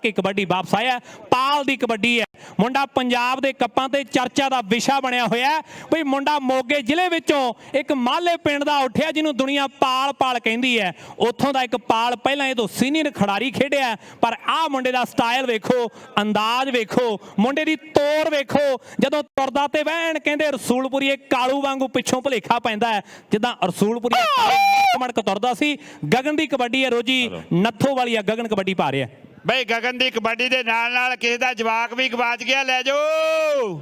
ਕੇ ਕਬੱਡੀ ਵਾਪਸ ਆਇਆ। ਪਾਲ ਦੀ ਕਬੱਡੀ ਹੈ। ਮੁੰਡਾ ਪੰਜਾਬ ਦੇ ਕੱਪਾਂ ਤੇ ਚਰਚਾ ਦਾ ਵਿਸ਼ਾ ਬਣਿਆ ਹੋਇਆ ਬਈ ਮੁੰਡਾ ਮੋਗੇ ਜ਼ਿਲ੍ਹੇ ਵਿੱਚੋਂ ਇੱਕ ਮਾਲੇ ਪਿੰਡ ਦਾ ਉੱਠਿਆ, ਜਿਹਨੂੰ ਦੁਨੀਆ ਪਾਲ ਕਹਿੰਦੀ ਹੈ। ਉੱਥੋਂ ਦਾ ਇੱਕ ਪਾਲ ਪਹਿਲਾਂ ਇਹ ਤੋਂ ਸੀਨੀਅਰ ਖਿਡਾਰੀ ਖੇਡਿਆ, ਪਰ ਆਹ ਮੁੰਡੇ ਦਾ ਸਟਾਈਲ ਵੇਖੋ, ਅੰਦਾਜ਼ ਵੇਖੋ, ਮੁੰਡੇ ਦੀ ਤੋਰ ਵੇਖੋ। ਜਦੋਂ ਤੁਰਦਾ ਤੇ ਵਹਿਣ ਕਹਿੰਦੇ ਰਸੂਲਪੁਰੀਏ ਕਾਲੂ ਵਾਂਗੂ ਪਿੱਛੋਂ ਭੁਲੇਖਾ ਪੈਂਦਾ ਹੈ, ਜਿੱਦਾਂ ਰਸੂਲਪੁਰੀਏ ਮੜਕ ਤੁਰਦਾ ਸੀ। ਗਗਨ ਦੀ ਕਬੱਡੀ ਹੈ ਰੋਜੀ ਨੱਥੋ ਵਾਲੀ ਆ, ਗਗਨ ਕਬੱਡੀ ਪਾ ਰਿਹਾ ਬਈ। ਗਗਨ ਦੀ ਕਬੱਡੀ ਦੇ ਨਾਲ ਕਿਸੇ ਦਾ ਜਵਾਕ ਵੀ ਗਵਾਚ ਗਿਆ, ਲੈ ਜਾਓ।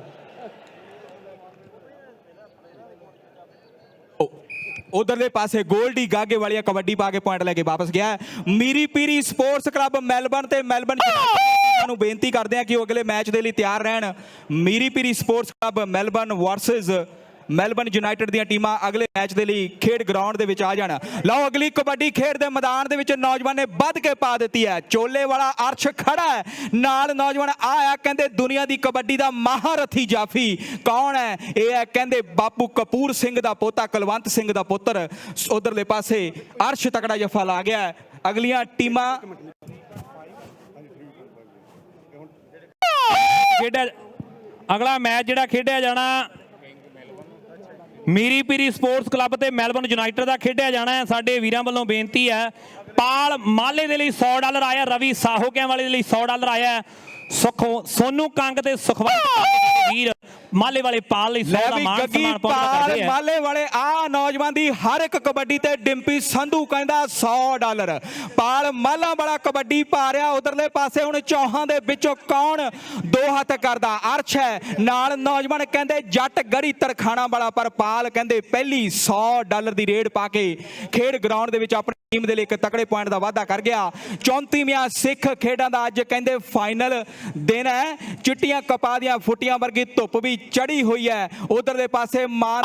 ਉਧਰਲੇ ਪਾਸੇ ਗੋਲਡੀ ਗਾਗੇ ਵਾਲੀਆ ਕਬੱਡੀ ਪਾ ਕੇ ਪੁਆਇੰਟ ਲੈ ਕੇ ਵਾਪਸ ਗਿਆ। Miri Piri sports club Melbourne ਤੇ ਮੈਲਬਨ ਨੂੰ ਬੇਨਤੀ ਕਰਦੇ ਆ ਕਿ ਉਹ ਅਗਲੇ ਮੈਚ ਦੇ ਲਈ ਤਿਆਰ ਰਹਿਣ। Miri Piri sports club Melbourne versus Melbourne United ਦੀਆਂ ਟੀਮਾਂ ਅਗਲੇ ਮੈਚ ਦੇ ਲਈ ਖੇਡ ਗਰਾਊਂਡ ਦੇ ਵਿੱਚ ਆ ਜਾਣ। ਲਓ ਅਗਲੀ ਕਬੱਡੀ ਖੇਡ ਦੇ ਮੈਦਾਨ ਦੇ ਵਿੱਚ ਨੌਜਵਾਨ ਨੇ ਵੱਧ ਕੇ ਪਾ ਦਿੱਤੀ ਹੈ। ਚੋਲੇ ਵਾਲਾ ਅਰਸ਼ ਖੜਾ ਹੈ, ਨਾਲ ਨੌਜਵਾਨ ਆਇਆ ਕਹਿੰਦੇ ਦੁਨੀਆ ਦੀ ਕਬੱਡੀ ਦਾ ਮਹਾਰਥੀ ਜਾਫੀ। ਕੌਣ ਹੈ ਇਹ? ਹੈ ਕਹਿੰਦੇ ਬਾਪੂ ਕਪੂਰ ਸਿੰਘ ਦਾ ਪੋਤਾ, ਕੁਲਵੰਤ ਸਿੰਘ ਦਾ ਪੁੱਤਰ। ਉਧਰਲੇ ਪਾਸੇ ਅਰਸ਼ ਤਕੜਾ ਜੱਫਾ ਲਾ ਗਿਆ। ਅਗਲੀਆਂ ਟੀਮਾਂ ਅਗਲਾ ਮੈਚ ਜਿਹੜਾ ਖੇਡਿਆ ਜਾਣਾ ਮੀਰੀ ਪੀਰੀ ਸਪੋਰਟਸ ਕਲੱਬ ਤੇ ਮੈਲਬਨ ਯੂਨਾਈਟਿਡ ਦਾ ਖੇਡਿਆ ਜਾਣਾ ਹੈ। ਸਾਡੇ ਵੀਰਾਂ ਵੱਲੋਂ ਬੇਨਤੀ ਹੈ, ਪਾਲ ਮਾਲੇ ਦੇ ਲਈ $100 ਆਇਆ, ਰਵੀ ਸਾਹੋਕਿਆਂ ਵਾਲੇ ਦੇ ਲਈ $100 ਆਇਆ, ਸੋਨੂ ਕੰਗ ਤੇ ਸੁਖਵੰਤ ਵੀਰ ਮਾਲੇ ਵਾਲੇ ਪਾਲ ਲਈ 100 ਦਾ ਮਾਣ ਸਨਮਾਨ ਪਹੁੰਚਦਾ। ਮਾਲੇ ਵਾਲੇ ਆ ਨੌਜਵਾਨ ਦੀ ਹਰ ਇੱਕ ਕਬੱਡੀ ਤੇ ਡਿੰਪੀ ਸੰਧੂ ਕਹਿੰਦਾ $100। ਪਾਲ ਮਾਲਾ ਵਾਲਾ ਕਬੱਡੀ ਪਾ ਰਿਹਾ। ਉਧਰਲੇ ਪਾਸੇ ਹੁਣ ਚੌਹਾਂ ਦੇ ਵਿੱਚੋਂ ਕੌਣ 2 ਹੱਥ ਕਰਦਾ? ਅਰਸ਼ ਹੈ, ਨਾਲ ਨੌਜਵਾਨ ਕਹਿੰਦੇ ਜੱਟ ਗੜੀ ਤਰਖਾਣਾ ਵਾਲਾ, ਪਰ ਪਾਲ ਕਹਿੰਦੇ ਪਹਿਲੀ $100 ਦੀ ਰੇਡ ਪਾ ਕੇ ਖੇਡ ਗਰਾਊਂਡ ਦੇ ਵਿੱਚ ਆਪਣੀ ਟੀਮ ਦੇ ਲਈ ਇੱਕ ਤਕੜੇ ਪੁਆਇੰਟ ਦਾ ਵਾਅਦਾ ਕਰ ਗਿਆ। 34ਵੀਆਂ ਸਿੱਖ ਖੇਡਾਂ ਦਾ ਅੱਜ ਕਹਿੰਦੇ ਫਾਈਨਲ ਦਿਨ ਹੈ। ਚਿੱਟੀਆਂ ਕਪਾਹ ਦੀਆਂ ਫੁੱਟੀਆਂ ਵਰਗੀ ਧੁੱਪ ਵੀ ਚੜੀ ਹੋਈ ਹੈ। ਉਧਰਲੇ ਪਾਸੇ ਮਾਂ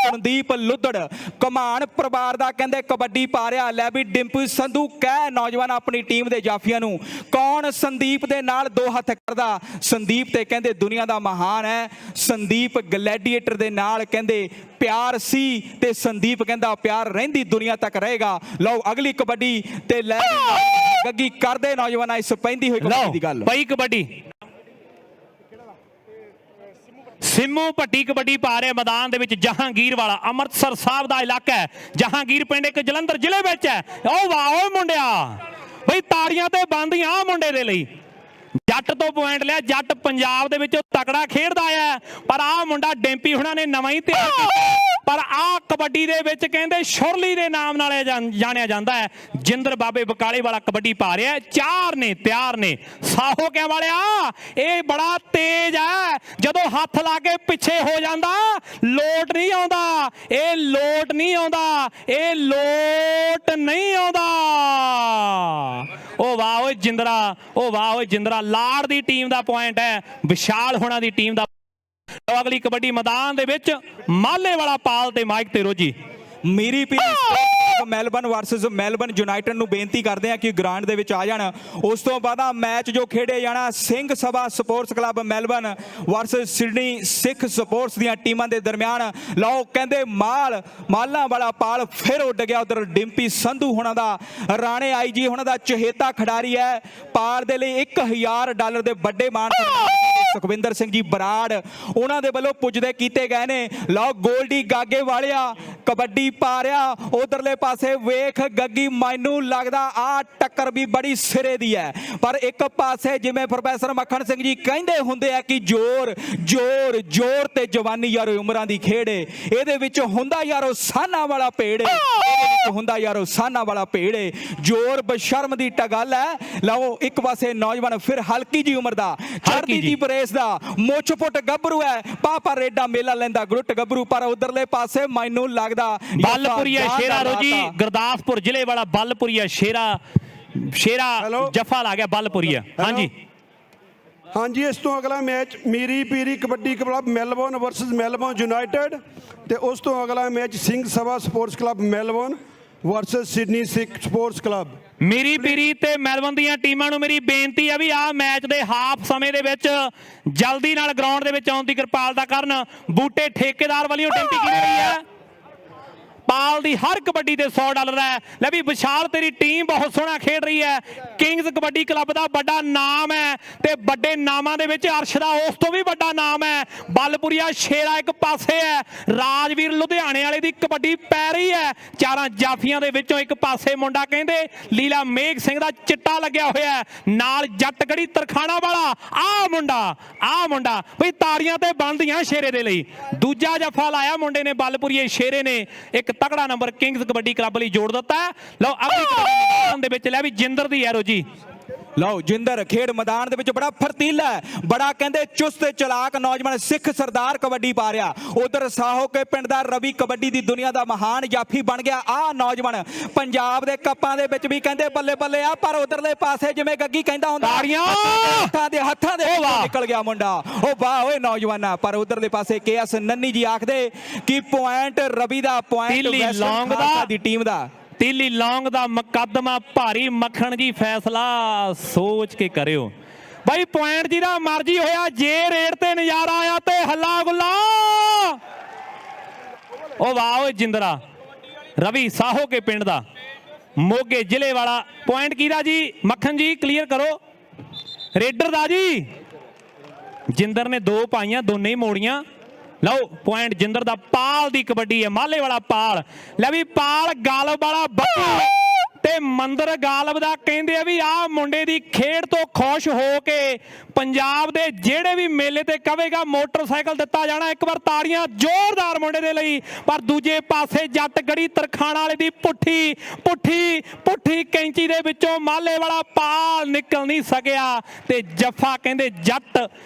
ਸੰਦੀਪ ਲੁੱਧੜ ਕਮਾਨ ਪਰਿਵਾਰ ਦਾ ਕਹਿੰਦੇ ਕਬੱਡੀ ਪਾ ਰਿਹਾ। ਲੈ ਵੀ ਡਿੰਪੀ ਸੰਧੂ ਕਹਿ ਨੌਜਵਾਨ ਆਪਣੀ ਟੀਮ ਦੇ ਜਾਫੀਆਂ ਨੂੰ, ਕੌਣ ਸੰਦੀਪ ਦੇ ਨਾਲ 2 ਹੱਥ ਕਰਦਾ? ਸੰਦੀਪ ਤੇ ਕਹਿੰਦੇ ਦੁਨੀਆ ਦਾ ਮਹਾਨ ਹੈ। ਸੰਦੀਪ ਗਲੈਡੀਏਟਰ ਦੇ ਨਾਲ ਕਹਿੰਦੇ ਪਿਆਰ ਸੀ ਤੇ ਸੰਦੀਪ ਕਹਿੰਦਾ ਪਿਆਰ ਰਹਿੰਦੀ ਦੁਨੀਆ ਤੱਕ ਰਹੇਗਾ। ਲਓ ਅਗਲੀ ਕਬੱਡੀ ਤੇ ਲੈ ਗੱਗੀ ਕਰਦੇ ਨੌਜਵਾਨਾਂ ਇਸ ਪੈਂਦੀ ਹੋਈ ਕਬੱਡੀ ਦੀ ਗੱਲ। ਪਈ ਕਬੱਡੀ ਸਿੰਮੂ ਭੱਟੀ ਕਬੱਡੀ ਪਾ ਰਿਹਾ ਮੈਦਾਨ ਦੇ ਵਿੱਚ। ਜਹਾਂਗੀਰ ਵਾਲਾ ਅੰਮ੍ਰਿਤਸਰ ਸਾਹਿਬ ਦਾ ਇਲਾਕਾ ਹੈ। ਜਹਾਂਗੀਰ ਪਿੰਡ ਇੱਕ ਜਲੰਧਰ ਜ਼ਿਲ੍ਹੇ ਵਿੱਚ ਹੈ। ਓ ਵਾਹ ਓਏ ਮੁੰਡਿਆ, ਬਈ ਤਾੜੀਆਂ ਤੇ ਬੰਦੀਆਂ ਆ ਮੁੰਡੇ ਦੇ ਲਈ। ਜੱਟ ਤੋਂ ਪੁਆਇੰਟ ਲਿਆ। ਜੱਟ ਪੰਜਾਬ ਦੇ ਵਿੱਚ ਤਕੜਾ ਖੇਡਦਾ ਆ, ਪਰ ਆਹ ਮੁੰਡਾ ਡੈਂਪੀ ਹੁਣਾਂ ਨੇ ਨਵਾਂ ਹੀ ਤਿਆਰ ਕੀਤਾ। ਪਰ ਆਹ ਕਬੱਡੀ ਦੇ ਵਿੱਚ ਕਹਿੰਦੇ ਸ਼ੁਰਲੀ ਦੇ ਨਾਮ ਨਾਲ ਜਾਣਿਆ ਜਾਂਦਾ ਹੈ। ਜਿੰਦਰ ਬਾਬੇ ਬਕਾਲੇ ਵਾਲਾ ਕਬੱਡੀ ਪਾ ਰਿਹਾ। ਚਾਰ ਨੇ ਤਿਆਰ ਨੇ। ਸਾਹੋ ਕਿਆ ਵਾਲਿਆ, ਇਹ ਬੜਾ ਤੇਜ਼ ਹੈ। ਜਦੋਂ ਹੱਥ ਲਾ ਕੇ ਪਿੱਛੇ ਹੋ ਜਾਂਦਾ ਲੋਟ ਨਹੀਂ ਆਉਂਦਾ। ਇਹ ਲੋਟ ਨਹੀਂ ਆਉਂਦਾ, ਇਹ ਲੋਟ ਨਹੀਂ ਆਉਂਦਾ। ਉਹ ਵਾਹ ਓਏ ਜਿੰਦਰਾ, ਉਹ ਵਾਹ ਓਏ ਜਿੰਦਰਾ। ਲਾੜ ਦੀ ਟੀਮ ਦਾ ਪੁਆਇੰਟ ਹੈ, ਵਿਸ਼ਾਲ ਹੋਣਾ ਦੀ ਟੀਮ ਦਾ। ਅਗਲੀ ਕਬੱਡੀ ਮੈਦਾਨ ਦੇ ਵਿੱਚ ਮਾਲੇ ਵਾਲਾ ਪਾਲ ਤੇ ਮਾਈਕ ਤੇ ਰੋਜੀ। ਮੀਰੀ ਪੀ ਮੈਲਬਨ ਵਰਸਸ ਮੈਲਬਨ ਯੂਨਾਈਟਿਡ ਨੂੰ ਬੇਨਤੀ ਕਰਦੇ ਆ ਕਿ ਗਰਾਊਂਡ ਦੇ ਵਿੱਚ ਆ ਜਾਣ। ਉਸ ਤੋਂ ਬਾਅਦ ਆ ਮੈਚ ਜੋ ਖੇਡੇ ਜਾਣਾ Singh Sabha sports club Melbourne versus Sydney Sikh sports ਦੀਆਂ ਟੀਮਾਂ ਦੇ ਦਰਮਿਆਨ। ਲਓ ਕਹਿੰਦੇ ਮਾਲਾਂ ਵਾਲਾ ਪਾਲ ਫਿਰ ਉੱਡ ਗਿਆ। ਉਧਰ ਡਿੰਪੀ ਸੰਧੂ ਹੋਣਾ ਦਾ, ਰਾਣੇ ਆਈਜੀ ਹੋਣਾ ਦਾ ਚਹੇਤਾ ਖਿਡਾਰੀ ਹੈ। ਪਾਲ ਦੇ ਲਈ $1000 ਦੇ ਵੱਡੇ ਮਾਣ ਸੁਖਵਿੰਦਰ ਸਿੰਘ ਜੀ ਬਰਾੜ ਉਹਨਾਂ ਦੇ ਵੱਲੋਂ ਪੁੱਜਦੇ ਕੀਤੇ ਗਏ ਨੇ। ਲਓ ਗੋਲਡੀ ਗਾਗੇ ਵਾਲਿਆ ਕਬੱਡੀ ਪਾ ਰਿਹਾ। ਉਧਰਲੇ ਪਾਸੇ ਵੇਖ ਗੱਗੀ, ਮੈਨੂੰ ਲੱਗਦਾ ਆ ਟੱਕਰ ਵੀ ਬੜੀ ਸਿਰੇ ਦੀ ਹੈ। ਪਰ ਇੱਕ ਪਾਸੇ ਜਿਵੇਂ ਪ੍ਰੋਫੈਸਰ ਮੱਖਣ ਸਿੰਘ ਜੀ ਕਹਿੰਦੇ ਹੁੰਦੇ ਆ ਕਿ ਜ਼ੋਰ ਜ਼ੋਰ ਜ਼ੋਰ ਤੇ ਜਵਾਨੀ ਯਾਰੋ ਉਮਰਾਂ ਦੀ ਖੇਡ ਏ। ਇਹਦੇ ਵਿੱਚ ਹੁੰਦਾ ਯਾਰੋ ਸਾਨਾ ਵਾਲਾ ਭੇੜ ਏ, ਇਹਦੇ ਵਿੱਚ ਹੁੰਦਾ ਯਾਰੋ ਸਾਨਾ ਵਾਲਾ ਭੇੜ ਏ। ਜ਼ੋਰ ਬਸ਼ਰਮ ਦੀ ਗੱਲ ਹੈ। ਲਓ ਇੱਕ ਪਾਸੇ ਨੌਜਵਾਨ ਫਿਰ ਹਲਕੀ ਜੀ ਉਮਰ ਦਾ ਚੜ੍ਹਦੀ ਜੀ ਬਰੇਸ ਦਾ ਮੁੱਛ ਪੁੱਟ ਗੱਭਰੂ ਹੈ। ਪਾਪਾ ਰੇਡਾ ਮੇਲਾ ਲੈਂਦਾ ਗਰੁੱਟ ਗੱਭਰੂ। ਪਰ ਉਧਰਲੇ ਪਾਸੇ ਮੈਨੂੰ ਲੱਗਦਾ ਬਲਪੁਰੀਆ ਸ਼ੇਰਾ ਰੋਜੀ, ਗੁਰਦਾਸਪੁਰ ਜ਼ਿਲ੍ਹੇ ਵਾਲਾ ਬਲਪੁਰੀਆ ਸ਼ੇਰਾ ਜਫਾ ਲਾ ਗਿਆ ਬਲਪੁਰੀਆ। ਹਾਂਜੀ ਹਾਂਜੀ, ਇਸ ਤੋਂ ਅਗਲਾ match Miri Piri kabaddi club Melbourne versus Melbourne united ਤੇ ਉਸ ਤੋਂ ਅਗਲਾ match Singh Sabha sports club Melbourne versus Sydney Sikh sports club. Miri Piri ਤੇ ਮੈਲਬੌਰਨ ਦੀਆਂ ਟੀਮਾਂ ਨੂੰ ਮੇਰੀ ਬੇਨਤੀ ਹੈ ਵੀ ਆਹ ਮੈਚ ਦੇ ਹਾਫ ਸਮੇਂ ਦੇ ਵਿੱਚ ਜਲਦੀ ਨਾਲ ਗਰਾਊਂਡ ਦੇ ਵਿੱਚ ਆਉਣ ਦੀ ਕਿਰਪਾਲਤਾ ਕਰਨ। ਬੂਟੇ ਠੇਕੇਦਾਰ ਵਾਲੀਓ ਡਿਊਟੀ ਕੀਤੀ ਰਹੀ ਹੈ। ਪਾਲ ਦੀ ਹਰ ਕਬੱਡੀ ਤੇ $100 ਹੈ। ਲੈ ਵੀ ਵਿਸ਼ਾਲ ਤੇਰੀ ਟੀਮ ਬਹੁਤ ਸੋਹਣਾ ਖੇਡ ਰਹੀ ਹੈ। ਕਿੰਗਸ ਕਬੱਡੀ ਕਲੱਬ ਦਾ ਵੱਡਾ ਨਾਮ ਹੈ ਤੇ ਵੱਡੇ ਨਾਮਾਂ ਦੇ ਵਿੱਚ ਅਰਸ਼ ਦਾ ਉਸ ਤੋਂ ਵੀ ਵੱਡਾ ਨਾਮ ਹੈ। ਬਲਪੁਰੀਆ ਸ਼ੇਰਾ ਇੱਕ ਪਾਸੇ ਹੈ, ਰਾਜਵੀਰ ਲੁਧਿਆਣੇ ਵਾਲੇ ਦੀ ਕਬੱਡੀ ਪੈ ਰਹੀ ਹੈ। ਚਾਰਾਂ ਜਾਫੀਆਂ ਦੇ ਵਿੱਚੋਂ ਇੱਕ ਪਾਸੇ ਮੁੰਡਾ ਕਹਿੰਦੇ ਲੀਲਾ ਮੇਘ ਸਿੰਘ ਦਾ ਚਿੱਟਾ ਲੱਗਿਆ ਹੋਇਆ ਹੈ, ਨਾਲ ਜੱਟਗੜੀ ਤਰਖਾਣਾ ਵਾਲਾ ਆਹ ਮੁੰਡਾ ਬਈ ਤਾੜੀਆਂ ਤੇ ਬਣਦੀਆਂ ਸ਼ੇਰੇ ਦੇ ਲਈ। ਦੂਜਾ ਜਫਾ ਲਾਇਆ ਮੁੰਡੇ ਨੇ ਬਲਪੁਰੀਏ ਸ਼ੇਰੇ ਨੇ, ਇੱਕ ਤਕੜਾ ਨੰਬਰ ਕਿੰਗਸ ਕਬੱਡੀ ਕਲੱਬ ਲਈ ਜੋੜ ਦਿੱਤਾ। ਲਓ ਅਗਲੀ ਕਬੱਡੀ ਮੈਦਾਨ ਦੇ ਵਿੱਚ ਲੈ ਵੀ ਜਿੰਦਰ ਦੀ ਐਰੋ ਜੀ। ਲਓ ਜਿੰਦਰ ਖੇਡ ਮੈਦਾਨ ਦੇ ਵਿੱਚ ਬੜਾ ਫਰਤੀਲਾ ਹੈ, ਬੜਾ ਕਹਿੰਦੇ ਚੁਸਤ ਚਲਾਕ ਨੌਜਵਾਨ ਸਿੱਖ ਸਰਦਾਰ ਕਬੱਡੀ ਪਾ ਰਿਹਾ। ਉਧਰ ਸਾਹੋ ਕੇ ਪਿੰਡ ਦਾ ਰਵੀ ਕਬੱਡੀ ਦੀ ਦੁਨੀਆ ਦਾ ਮਹਾਨ ਜਾਫੀ ਬਣ ਗਿਆ। ਆਹ ਨੌਜਵਾਨ ਪੰਜਾਬ ਦੇ ਕੱਪਾਂ ਦੇ ਵਿੱਚ ਵੀ ਕਹਿੰਦੇ ਬੱਲੇ ਬੱਲੇ ਆ। ਪਰ ਉਧਰਲੇ ਪਾਸੇ ਜਿਵੇਂ ਗੱਗੀ ਕਹਿੰਦਾ ਹੁੰਦਾ ਹੱਥਾਂ ਦੇ ਨਿਕਲ ਗਿਆ ਮੁੰਡਾ। ਉਹ ਵਾਹ ਓਏ ਨੌਜਵਾਨਾ। ਪਰ ਉਧਰਲੇ ਪਾਸੇ KS ਨੰਨੀ ਜੀ ਆਖਦੇ ਕਿ ਪੁਆਇੰਟ ਰਵੀ ਦਾ, ਪੁਆਇੰਟ ਵੈਸਟਰਨ ਖਾਲਸਾ ਦੀ ਟੀਮ ਦਾ। ਤੀਲੀ ਲੌਂਗ ਦਾ ਮੁਕੱਦਮਾ ਭਾਰੀ। ਮੱਖਣ ਜੀ ਫੈਸਲਾ ਸੋਚ ਕੇ ਕਰਿਓ ਬਾਈ। ਪੁਆਇੰਟ ਜਿਹਦਾ ਮਰਜੀ ਹੋਇਆ, ਜੇ ਰੇਡ ਤੇ ਨਜ਼ਾਰਾ ਆਇਆ ਤੇ ਹੱਲਾ ਗੁੱਲਾ। ਉਹ ਵਾਹ ਓਏ ਜਿੰਦਰਾ। ਰਵੀ ਸਾਹੋ ਕੇ ਪਿੰਡ ਦਾ, ਮੋਗੇ ਜ਼ਿਲ੍ਹੇ ਵਾਲਾ। ਪੁਆਇੰਟ ਕਿਹਦਾ ਜੀ? ਮੱਖਣ ਜੀ ਕਲੀਅਰ ਕਰੋ। ਰੇਡਰ ਦਾ ਜੀ। ਜਿੰਦਰ ਨੇ 2 ਪਾਈਆਂ, ਦੋਨੇ ਹੀ ਮੋੜੀਆਂ। ਲਓ ਪੁਆਇੰਟ ਜਿੰਦਰ ਦਾ। ਪਾਲ ਦੀ ਕਬੱਡੀ ਹੈ, ਮਾਲੇ ਵਾਲਾ ਪਾਲ। ਲੈ ਵੀ ਪਾਲ ਗਾਲਬ ਵਾਲਾ ਬੱਬੂ ਤੇ ਮੰਦਰ ਗਾਲਬ ਦਾ ਕਹਿੰਦੇ ਆ ਵੀ ਆਹ ਮੁੰਡੇ ਦੀ ਖੇਡ ਤੋਂ ਖੁਸ਼ ਹੋ ਕੇ ਪੰਜਾਬ ਦੇ ਜਿਹੜੇ ਵੀ ਮੇਲੇ ਤੇ ਕਹੇਗਾ ਮੋਟਰਸਾਈਕਲ ਦਿੱਤਾ ਜਾਣਾ। ਇੱਕ ਵਾਰ ਤਾੜੀਆਂ ਜ਼ੋਰਦਾਰ ਮੁੰਡੇ ਦੇ ਲਈ। ਪਰ ਦੂਜੇ ਪਾਸੇ ਜੱਟ ਗੜੀ ਤਰਖਾਣਾ ਵਾਲੇ ਦੀ ਪੁੱਠੀ ਕੈਂਚੀ ਦੇ ਵਿੱਚੋਂ ਮਾਲੇ ਵਾਲਾ ਪਾਲ ਨਿਕਲ ਨਹੀਂ ਸਕਿਆ ਤੇ ਜੱਫਾ ਕਹਿੰਦੇ ਜੱਟ